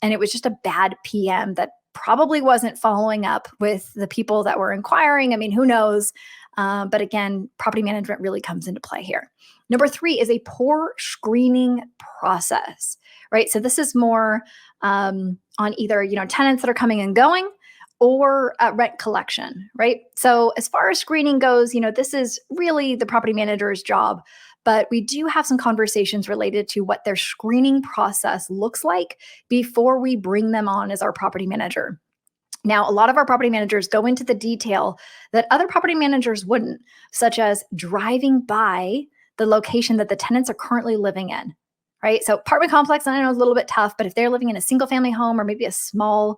and it was just a bad PM that probably wasn't following up with the people that were inquiring. I mean, who knows? But again, property management really comes into play here. Number 3 is a poor screening process, right? So this is more on either, tenants that are coming and going or rent collection, right? So as far as screening goes, this is really the property manager's job, but we do have some conversations related to what their screening process looks like before we bring them on as our property manager. Now, a lot of our property managers go into the detail that other property managers wouldn't, such as driving by the location that the tenants are currently living in, right? So apartment complex, I know is a little bit tough, but if they're living in a single family home or maybe a small,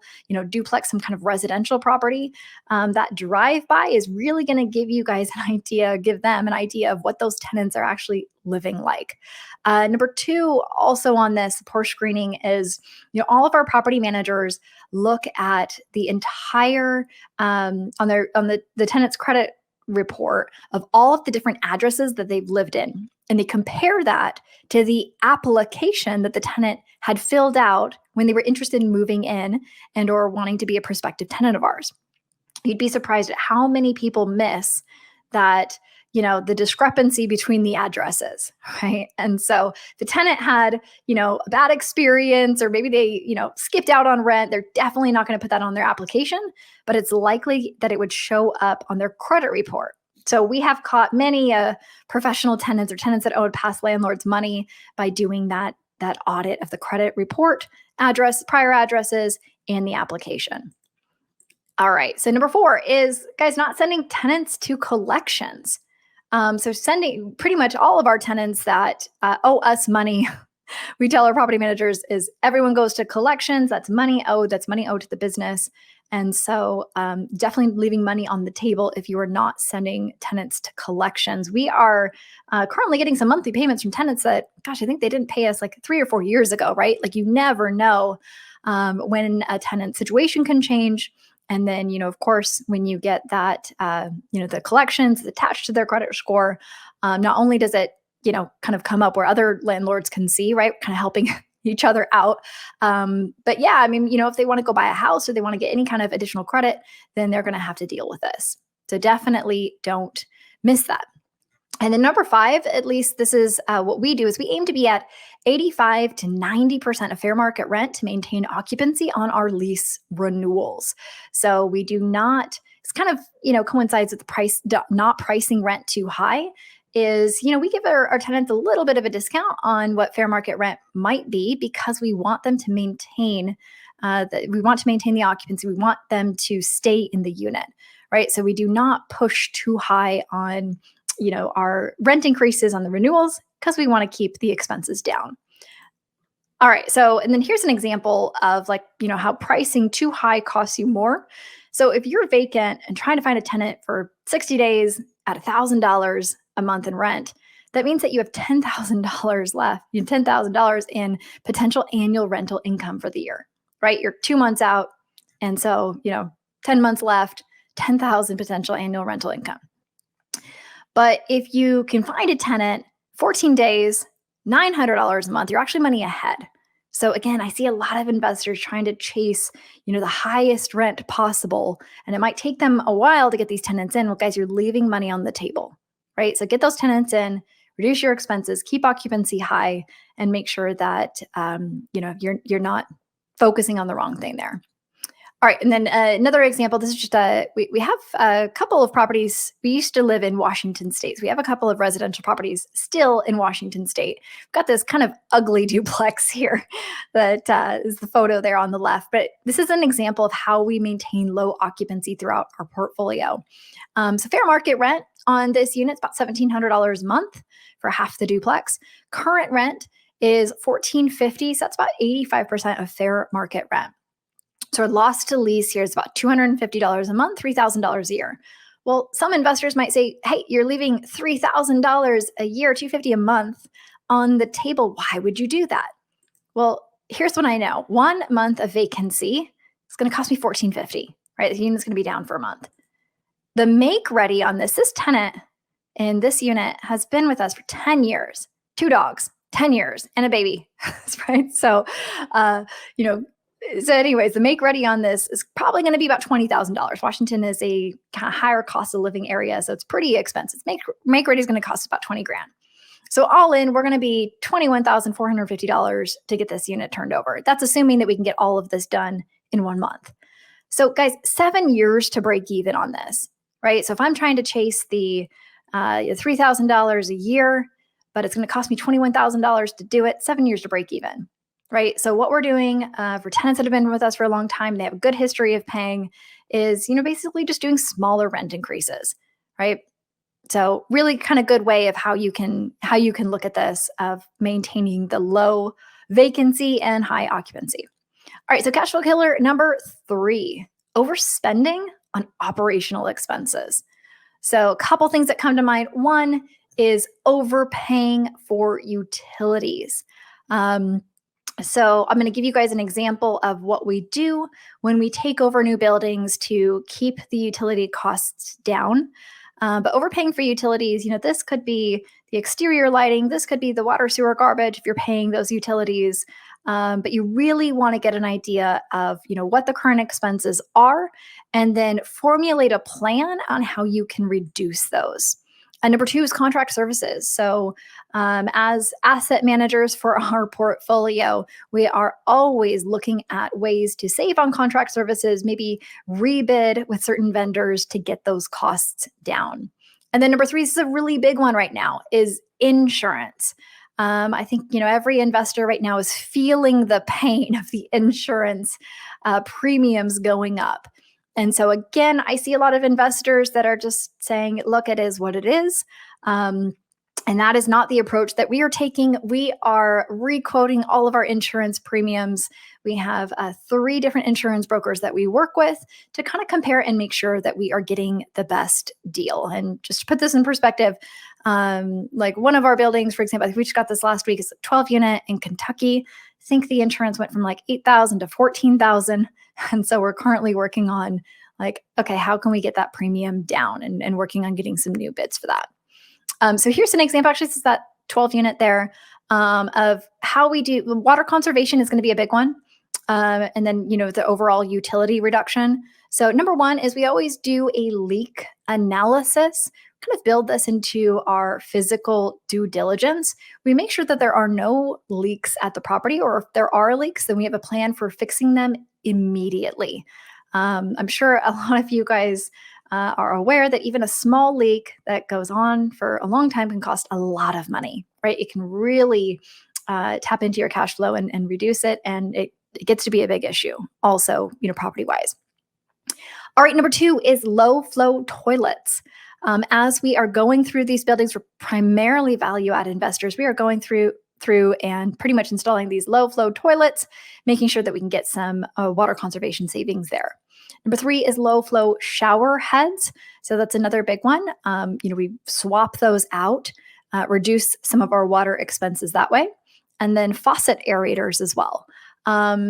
duplex, some kind of residential property, that drive-by is really going to give them an idea of what those tenants are actually living like. Number 2, also on this poor screening is, all of our property managers look at the entire, on the tenant's credit report of all of the different addresses that they've lived in. And they compare that to the application that the tenant had filled out when they were interested in moving in and or wanting to be a prospective tenant of ours. You'd be surprised at how many people miss that, the discrepancy between the addresses, right? And so the tenant had, a bad experience, or maybe they, skipped out on rent. They're definitely not going to put that on their application, but it's likely that it would show up on their credit report. So we have caught many professional tenants or tenants that owed past landlords money by doing that audit of the credit report, prior addresses, and the application. All right. So number 4 is, guys, not sending tenants to collections. So sending pretty much all of our tenants that owe us money, we tell our property managers is everyone goes to collections. That's money owed to the business. And so definitely leaving money on the table if you are not sending tenants to collections. We are currently getting some monthly payments from tenants that, gosh, I think they didn't pay us like 3 or 4 years ago, right? Like you never know when a tenant situation can change. And then, of course, when you get that, the collections attached to their credit score, not only does it, kind of come up where other landlords can see, right? Kind of helping each other out. But yeah, I mean, if they want to go buy a house or they want to get any kind of additional credit, then they're going to have to deal with this. So definitely don't miss that. And then number 5, at least this is what we do, is we aim to be at 85 to 90% of fair market rent to maintain occupancy on our lease renewals. So we do not, it's kind of, coincides with the price, not pricing rent too high, is, we give our tenants a little bit of a discount on what fair market rent might be because we want them to maintain, the occupancy. We want them to stay in the unit, right? So we do not push too high on, our rent increases on the renewals because we want to keep the expenses down. All right. So, and then here's an example of how pricing too high costs you more. So if you're vacant and trying to find a tenant for 60 days at $1,000 a month in rent, that means that you have $10,000 left, $10,000 in potential annual rental income for the year, right? You're 2 months out. And so, 10 months left, 10,000 potential annual rental income. But if you can find a tenant 14 days, $900 a month, you're actually money ahead. So again, I see a lot of investors trying to chase, the highest rent possible, and it might take them a while to get these tenants in. Well, guys, you're leaving money on the table, right? So get those tenants in, reduce your expenses, keep occupancy high, and make sure that you're not focusing on the wrong thing there. All right, and then another example. This is just we have a couple of properties. We used to live in Washington State. So we have a couple of residential properties still in Washington State. We've got this kind of ugly duplex here that is the photo there on the left. But this is an example of how we maintain low occupancy throughout our portfolio. So fair market rent on this unit is about $1,700 a month for half the duplex. Current rent is $1,450. So that's about 85% of fair market rent. So our loss to lease here is about $250 a month, $3,000 a year. Well, some investors might say, hey, you're leaving $3,000 a year, $250 a month on the table. Why would you do that? Well, here's what I know. 1 month of vacancy is going to cost me $1,450, right? The unit's going to be down for a month. The make ready on this tenant in this unit has been with us for 10 years, 2 dogs, 10 years, and a baby, right? So, So anyways, the make ready on this is probably going to be about $20,000. Washington is a kind of higher cost of living area, so it's pretty expensive. Make ready is going to cost about $20,000. So all in, we're going to be $21,450 to get this unit turned over. That's assuming that we can get all of this done in 1 month. So guys, 7 years to break even on this, right? So if I'm trying to chase the $3,000 a year, but it's going to cost me $21,000 to do it, 7 years to break even. Right. So what we're doing for tenants that have been with us for a long time, they have a good history of paying, is, basically just doing smaller rent increases. Right. So really kind of good way of how you can look at this, of maintaining the low vacancy and high occupancy. All right. So cash flow killer number 3, overspending on operational expenses. So a couple things that come to mind. One is overpaying for utilities. So I'm going to give you guys an example of what we do when we take over new buildings to keep the utility costs down. But overpaying for utilities, this could be the exterior lighting. This could be the water, sewer, garbage if you're paying those utilities. But you really want to get an idea of, what the current expenses are, and then formulate a plan on how you can reduce those. And number 2 is contract services. So as asset managers for our portfolio, we are always looking at ways to save on contract services, maybe rebid with certain vendors to get those costs down. And then number 3, this is a really big one right now, is insurance. I think, every investor right now is feeling the pain of the insurance premiums going up. And so again, I see a lot of investors that are just saying, look, it is what it is. And that is not the approach that we are taking. We are requoting all of our insurance premiums. We have 3 different insurance brokers that we work with to kind of compare and make sure that we are getting the best deal. And just to put this in perspective, like one of our buildings, for example, we just got this last week, is a 12 unit in Kentucky. I think the insurance went from like $8,000 to $14,000. And so we're currently working on okay, how can we get that premium down, and working on getting some new bids for that. So here's an example. Actually, this is that 12 unit there of how we do. Water conservation is going to be a big one. And then, the overall utility reduction. So number 1 is we always do a leak analysis, kind of build this into our physical due diligence. We make sure that there are no leaks at the property, or if there are leaks, then we have a plan for fixing them immediately. I'm sure a lot of you guys are aware that even a small leak that goes on for a long time can cost a lot of money, right? It can really tap into your cash flow and reduce it. And it gets to be a big issue also, property wise. All right, number 2 is low flow toilets. As we are going through these buildings, we're primarily value add investors. We are going through and pretty much installing these low flow toilets, making sure that we can get some water conservation savings there. Number 3 is low flow shower heads. So that's another big one. We swap those out, reduce some of our water expenses that way. And then faucet aerators as well.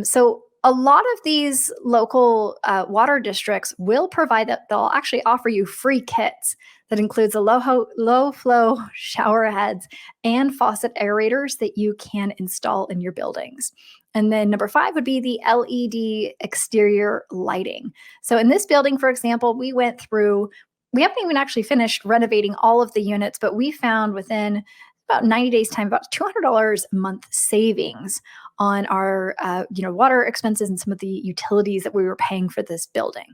So a lot of these local water districts will provide that. They'll actually offer you free kits that includes a low flow shower heads and faucet aerators that you can install in your buildings. And then number 5 would be the LED exterior lighting. So in this building, for example, we haven't even actually finished renovating all of the units, but we found within about 90 days time, about $200 a month savings on our water expenses and some of the utilities that we were paying for this building,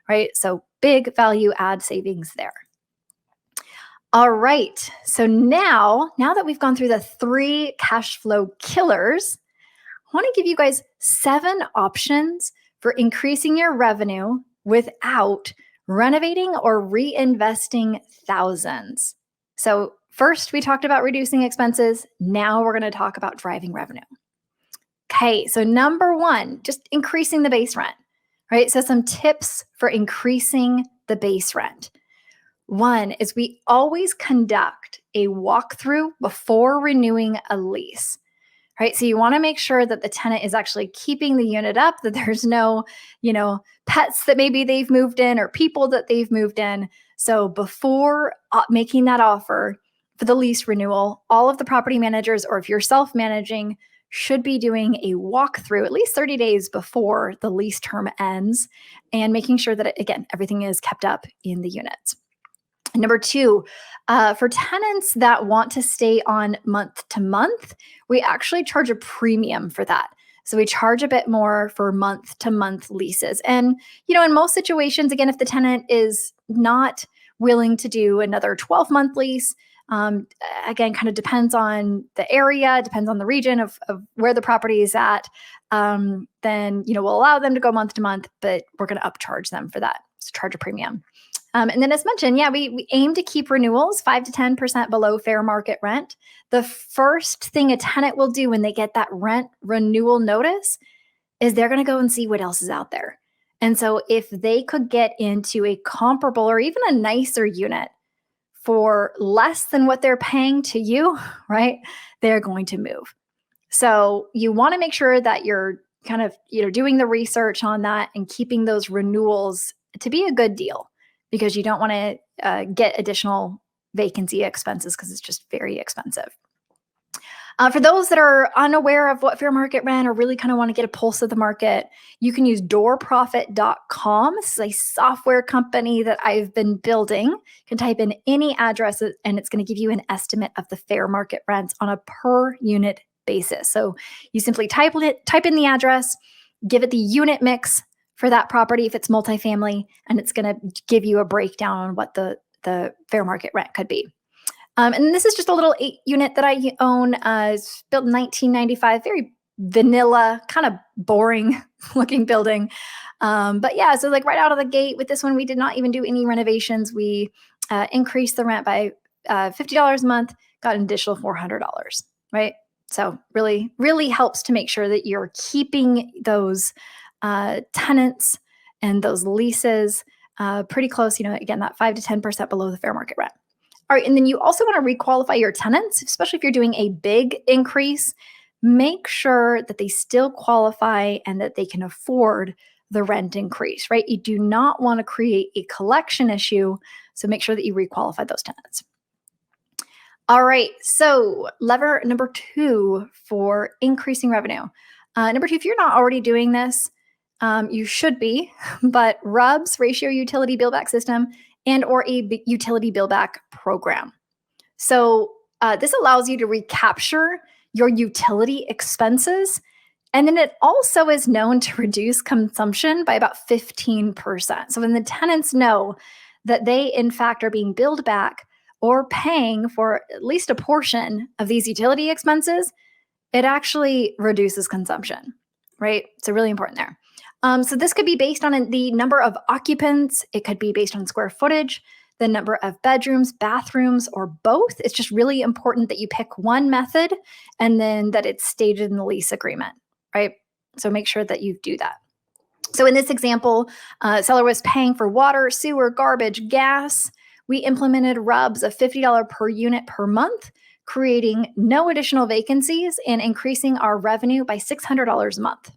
right? So big value add savings there. All right, so now that we've gone through the 3 cash flow killers, I want to give you guys 7 options for increasing your revenue without renovating or reinvesting thousands. So first, we talked about reducing expenses. Now we're going to talk about driving revenue. Okay, so number 1, just increasing the base rent, right? So some tips for increasing the base rent. 1 is we always conduct a walkthrough before renewing a lease, right? So you want to make sure that the tenant is actually keeping the unit up, that there's no, pets that maybe they've moved in or people that they've moved in. So before making that offer for the lease renewal, all of the property managers, or if you're self-managing, should be doing a walkthrough at least 30 days before the lease term ends and making sure that, again, everything is kept up in the units. Number 2, for tenants that want to stay on month to month, we actually charge a premium for that. So we charge a bit more for month to month leases. And, in most situations, again, if the tenant is not willing to do another 12-month lease, again, kind of depends on the area, depends on the region of where the property is at, then, we'll allow them to go month to month, but we're going to upcharge them for that. So charge a premium. And then as mentioned, we aim to keep renewals 5 to 10% below fair market rent. The first thing a tenant will do when they get that rent renewal notice is they're going to go and see what else is out there. And so if they could get into a comparable or even a nicer unit for less than what they're paying to you, right, they're going to move. So you want to make sure that you're kind of, doing the research on that and keeping those renewals to be a good deal, because you don't want to get additional vacancy expenses because it's just very expensive. For those that are unaware of what fair market rent or really kind of want to get a pulse of the market, you can use doorprofit.com. This is a software company that I've been building. You can type in any address and it's going to give you an estimate of the fair market rents on a per unit basis. So you simply type in the address, give it the unit mix for that property if it's multifamily, and it's going to give you a breakdown on what the fair market rent could be. And this is just a little 8-unit that I own. It's built in 1995, very vanilla, kind of boring looking building. But yeah, so like right out of the gate with this one, we did not even do any renovations. We increased the rent by $50 a month, got an additional $400, right? So really, really helps to make sure that you're keeping those tenants and those leases pretty close, again, that 5 to 10% below the fair market rent. All right, and then you also want to requalify your tenants, especially if you're doing a big increase. Make sure that they still qualify and that they can afford the rent increase, right? You do not want to create a collection issue, so make sure that you requalify those tenants. All right, so lever number 2 for increasing revenue. Number 2, if you're not already doing this, you should be, but RUBS, Ratio Utility Billback System, and or a utility billback program. So this allows you to recapture your utility expenses. And then it also is known to reduce consumption by about 15%. So when the tenants know that they, in fact, are being billed back or paying for at least a portion of these utility expenses, it actually reduces consumption, right? So really important there. So this could be based on the number of occupants. It could be based on square footage, the number of bedrooms, bathrooms, or both. It's just really important that you pick one method and then that it's stated in the lease agreement, right? So make sure that you do that. So in this example, seller was paying for water, sewer, garbage, gas. We implemented RUBS of $50 per unit per month, creating no additional vacancies and increasing our revenue by $600 a month.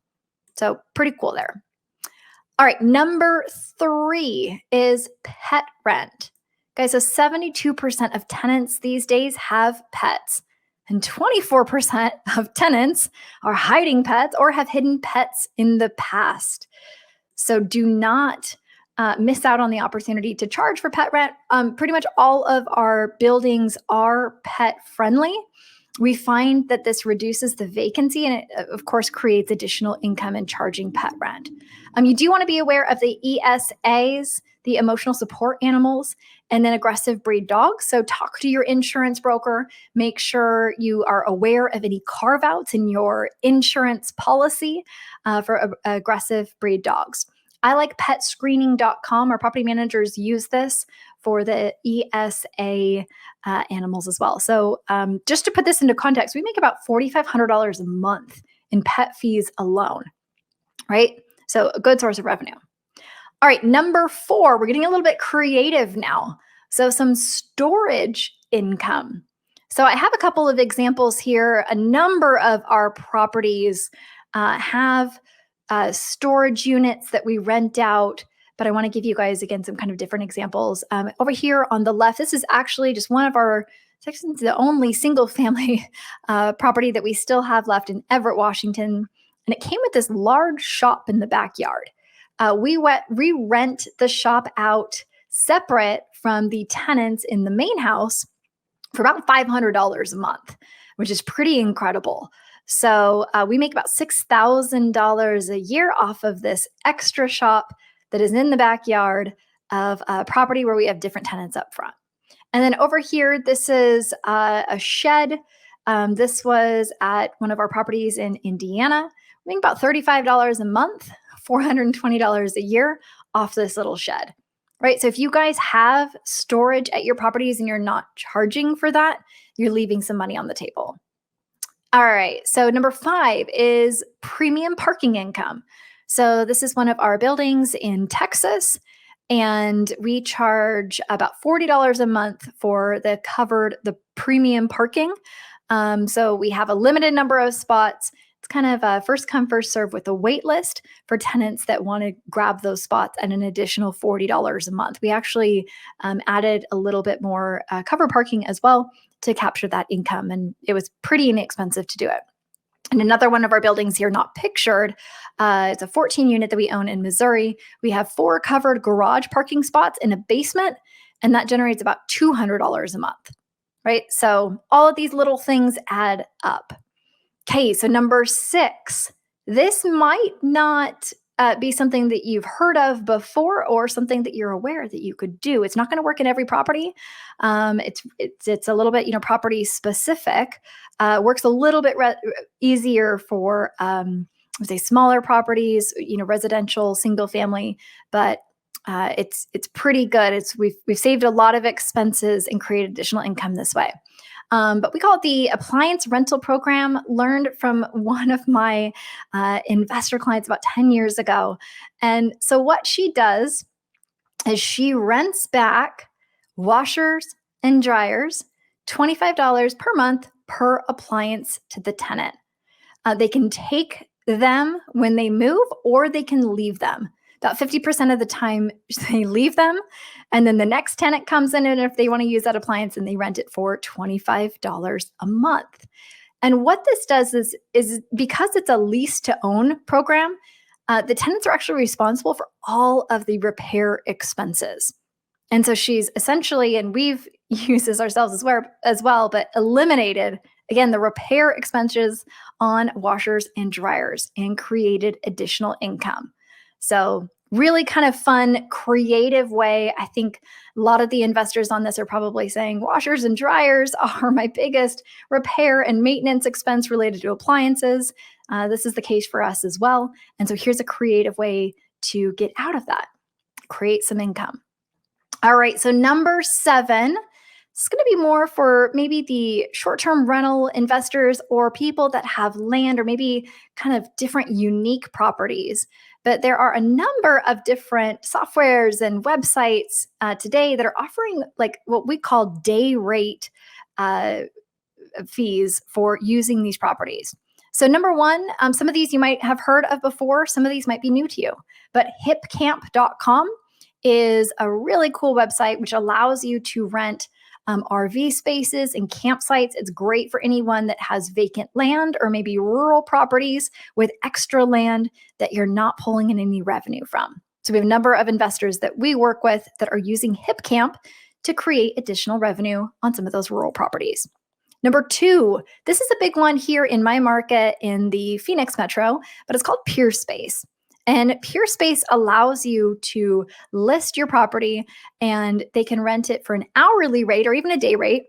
So pretty cool there. All right, number 3 is pet rent. Guys, so 72% of tenants these days have pets, and 24% of tenants are hiding pets or have hidden pets in the past. So do not miss out on the opportunity to charge for pet rent. Pretty much all of our buildings are pet friendly. We find that this reduces the vacancy and it, of course, creates additional income in charging pet rent. You do want to be aware of the ESAs, the emotional support animals, and then aggressive breed dogs. So talk to your insurance broker. Make sure you are aware of any carve-outs in your insurance policy for aggressive breed dogs. I like petscreening.com. Our property managers use this for the ESA animals as well. So just to put this into context, we make about $4,500 a month in pet fees alone, right? So a good source of revenue. All right, number 4, we're getting a little bit creative now. So some storage income. So I have a couple of examples here. A number of our properties have storage units that we rent out, but I want to give you guys, again, some kind of different examples. Over here on the left, this is actually just one of our, it's the only single family property that we still have left in Everett, Washington. And it came with this large shop in the backyard. We rent the shop out separate from the tenants in the main house for about $500 a month, which is pretty incredible. So we make about $6,000 a year off of this extra shop that is in the backyard of a property where we have different tenants up front. And then over here, this is a shed. This was at one of our properties in Indiana. We make about $35 a month, $420 a year off this little shed, right? So if you guys have storage at your properties and you're not charging for that, you're leaving some money on the table. All right, so number 5 is premium parking income. So this is one of our buildings in Texas, and we charge about $40 a month for the premium parking. So we have a limited number of spots. It's kind of a first come, first serve with a wait list for tenants that want to grab those spots at an additional $40 a month. We actually added a little bit more cover parking as well to capture that income, and it was pretty inexpensive to do it. And another one of our buildings here, not pictured, it's a 14 unit that we own in Missouri. We have 4 covered garage parking spots in a basement, and that generates about $200 a month, right? So all of these little things add up. Okay, so number 6, this might not be something that you've heard of before or something that you're aware that you could do. It's not going to work in every property. It's a little bit, property specific. Works a little bit easier for say smaller properties, residential, single family, but it's pretty good. We've saved a lot of expenses and created additional income this way. But we call it the appliance rental program, learned from one of my investor clients about 10 years ago. And so what she does is she rents back washers and dryers, $25 per month per appliance to the tenant. They can take them when they move, or they can leave them. About 50% of the time they leave them, and then the next tenant comes in, and if they want to use that appliance, and they rent it for $25 a month. And what this does is because it's a lease to own program, the tenants are actually responsible for all of the repair expenses. And so she's essentially, and we've used this ourselves as well, but eliminated, again, the repair expenses on washers and dryers and created additional income. So really kind of fun, creative way. I think a lot of the investors on this are probably saying washers and dryers are my biggest repair and maintenance expense related to appliances. This is the case for us as well. And so here's a creative way to get out of that, create some income. All right, so number 7, it's going to be more for maybe the short-term rental investors or people that have land or maybe kind of different unique properties. But there are a number of different softwares and websites today that are offering like what we call day rate fees for using these properties. So number one, some of these you might have heard of before. Some of these might be new to you. But hipcamp.com is a really cool website which allows you to rent RV spaces and campsites. It's great for anyone that has vacant land or maybe rural properties with extra land that you're not pulling in any revenue from. So we have a number of investors that we work with that are using HipCamp to create additional revenue on some of those rural properties. Number two, this is a big one here in my market in the Phoenix metro, but it's called PeerSpace. And PeerSpace allows you to list your property and they can rent it for an hourly rate or even a day rate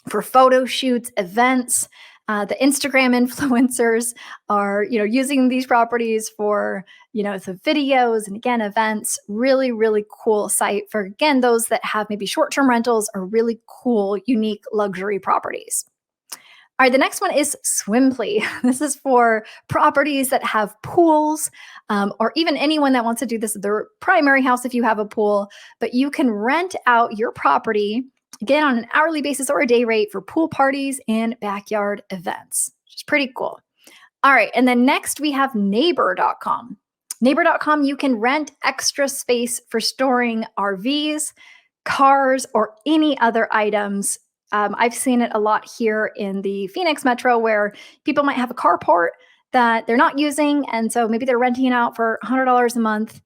for photo shoots, events. The Instagram influencers are, using these properties for, the videos and again, events. Really, really cool site for, again, those that have maybe short-term rentals or really cool, unique luxury properties. All right, the next one is Swimply. This is for properties that have pools or even anyone that wants to do this at their primary house if you have a pool, but you can rent out your property, again, on an hourly basis or a day rate for pool parties and backyard events, which is pretty cool. All right, and then next we have Neighbor.com. Neighbor.com, you can rent extra space for storing RVs, cars, or any other items. I've seen it a lot here in the Phoenix metro where people might have a carport that they're not using. And so maybe they're renting it out for $100 a month.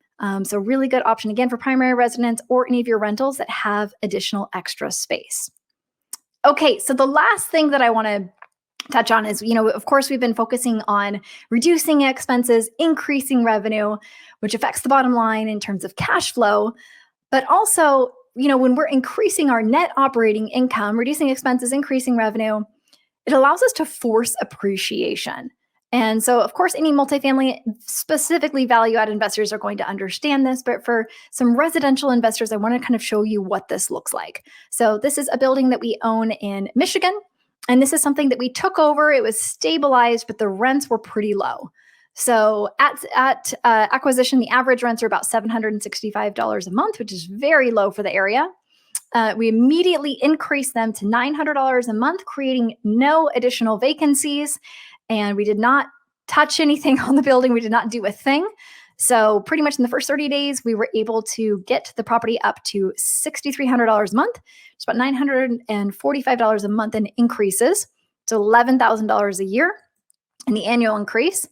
So really good option, again, for primary residents or any of your rentals that have additional extra space. Okay, so the last thing that I want to touch on is, of course, we've been focusing on reducing expenses, increasing revenue, which affects the bottom line in terms of cash flow, but also when we're increasing our net operating income, reducing expenses, increasing revenue, it allows us to force appreciation. And so, of course, any multifamily, specifically value-add investors are going to understand this. But for some residential investors, I want to kind of show you what this looks like. So this is a building that we own in Michigan. And this is something that we took over. It was stabilized, but the rents were pretty low. So at acquisition, the average rents are about $765 a month, which is very low for the area. We immediately increased them to $900 a month, creating no additional vacancies. And we did not touch anything on the building. We did not do a thing. So pretty much in the first 30 days, we were able to get the property up to $6,300 a month. It's about $945 a month in increases. So $11,000 a year in the annual increase.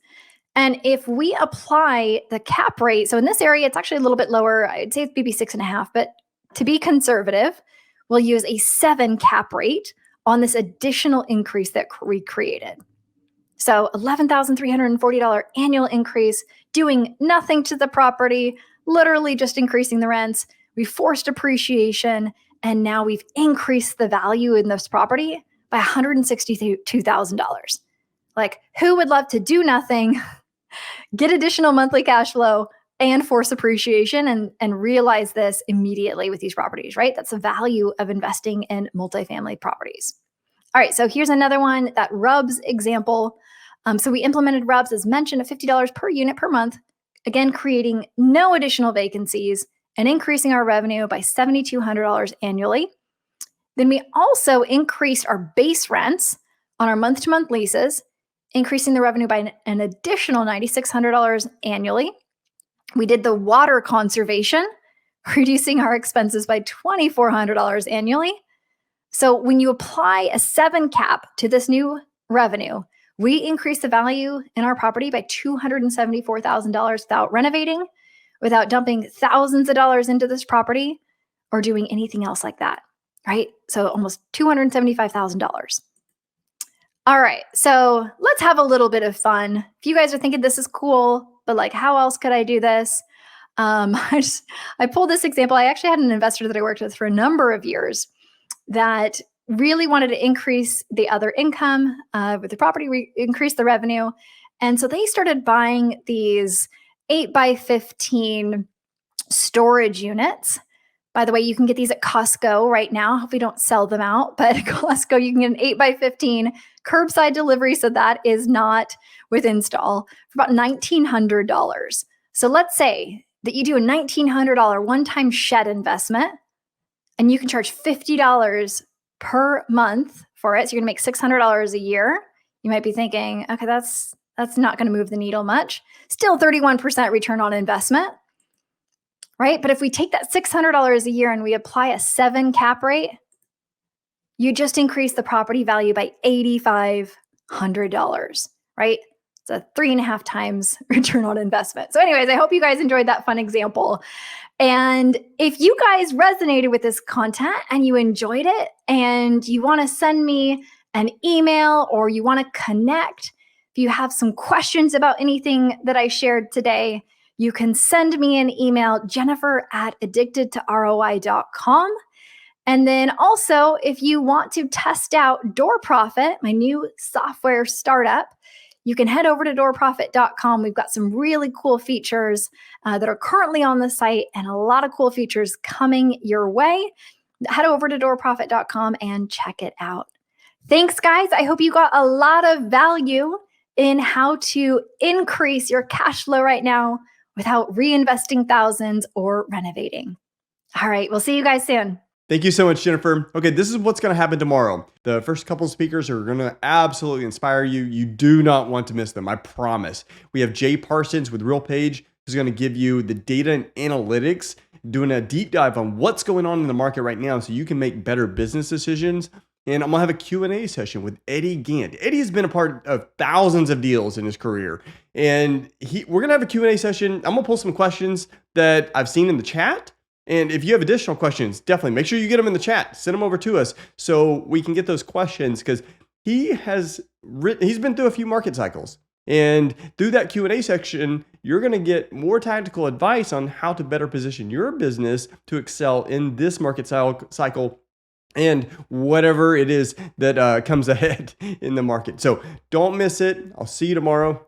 And if we apply the cap rate, so in this area, it's actually a little bit lower. I'd say it's maybe 6.5, but to be conservative, we'll use a 7 cap rate on this additional increase that we created. So $11,340 annual increase, doing nothing to the property, literally just increasing the rents. We forced appreciation, and now we've increased the value in this property by $162,000. Like, who would love to do nothing, get additional monthly cash flow, and force appreciation and realize this immediately with these properties, right? That's the value of investing in multifamily properties. All right, so here's another one, that RUBS example. So we implemented RUBS, as mentioned, at $50 per unit per month, again, creating no additional vacancies and increasing our revenue by $7,200 annually. Then we also increased our base rents on our month-to-month leases, increasing the revenue by an additional $9,600 annually. We did the water conservation, reducing our expenses by $2,400 annually. So when you apply a 7 cap to this new revenue, we increase the value in our property by $274,000 without renovating, without dumping thousands of dollars into this property or doing anything else like that, right? So almost $275,000. All right, so let's have a little bit of fun. If you guys are thinking this is cool, but like, how else could I do this? I pulled this example. I actually had an investor that I worked with for a number of years that really wanted to increase the other income with the property, increase the revenue. And so they started buying these 8x15 storage units. By the way, you can get these at Costco right now. Hopefully don't sell them out, but at Costco, you can get an 8x15 curbside delivery. So that is not with install for about $1,900. So let's say that you do a $1,900 one-time shed investment and you can charge $50 per month for it. So you're gonna make $600 a year. You might be thinking, okay, that's not going to move the needle much. Still 31% return on investment, right? But if we take that $600 a year and we apply a 7 cap rate, you just increase the property value by $8,500, right? It's a 3.5 times return on investment. So anyways, I hope you guys enjoyed that fun example. And if you guys resonated with this content and you enjoyed it and you want to send me an email or you want to connect, if you have some questions about anything that I shared today, you can send me an email, jennifer@addictedtoroi.com. And then also, if you want to test out Door Profit, my new software startup, you can head over to doorprofit.com. We've got some really cool features that are currently on the site and a lot of cool features coming your way. Head over to doorprofit.com and check it out. Thanks, guys. I hope you got a lot of value in how to increase your cash flow right now without reinvesting thousands or renovating. All right, we'll see you guys soon. Thank you so much, Jennifer. Okay, this is what's going to happen tomorrow. The first couple of speakers are going to absolutely inspire you. You do not want to miss them, I promise. We have Jay Parsons with RealPage, who's going to give you the data and analytics, doing a deep dive on what's going on in the market right now so you can make better business decisions. And I'm going to have a Q&A session with Eddie Gant. Eddie has been a part of thousands of deals in his career. And we're going to have a Q&A session. I'm going to pull some questions that I've seen in the chat. And if you have additional questions, definitely make sure you get them in the chat. Send them over to us so we can get those questions, because he's been through a few market cycles. And through that Q&A section, you're going to get more tactical advice on how to better position your business to excel in this market cycle and whatever it is that comes ahead in the market. So don't miss it. I'll see you tomorrow.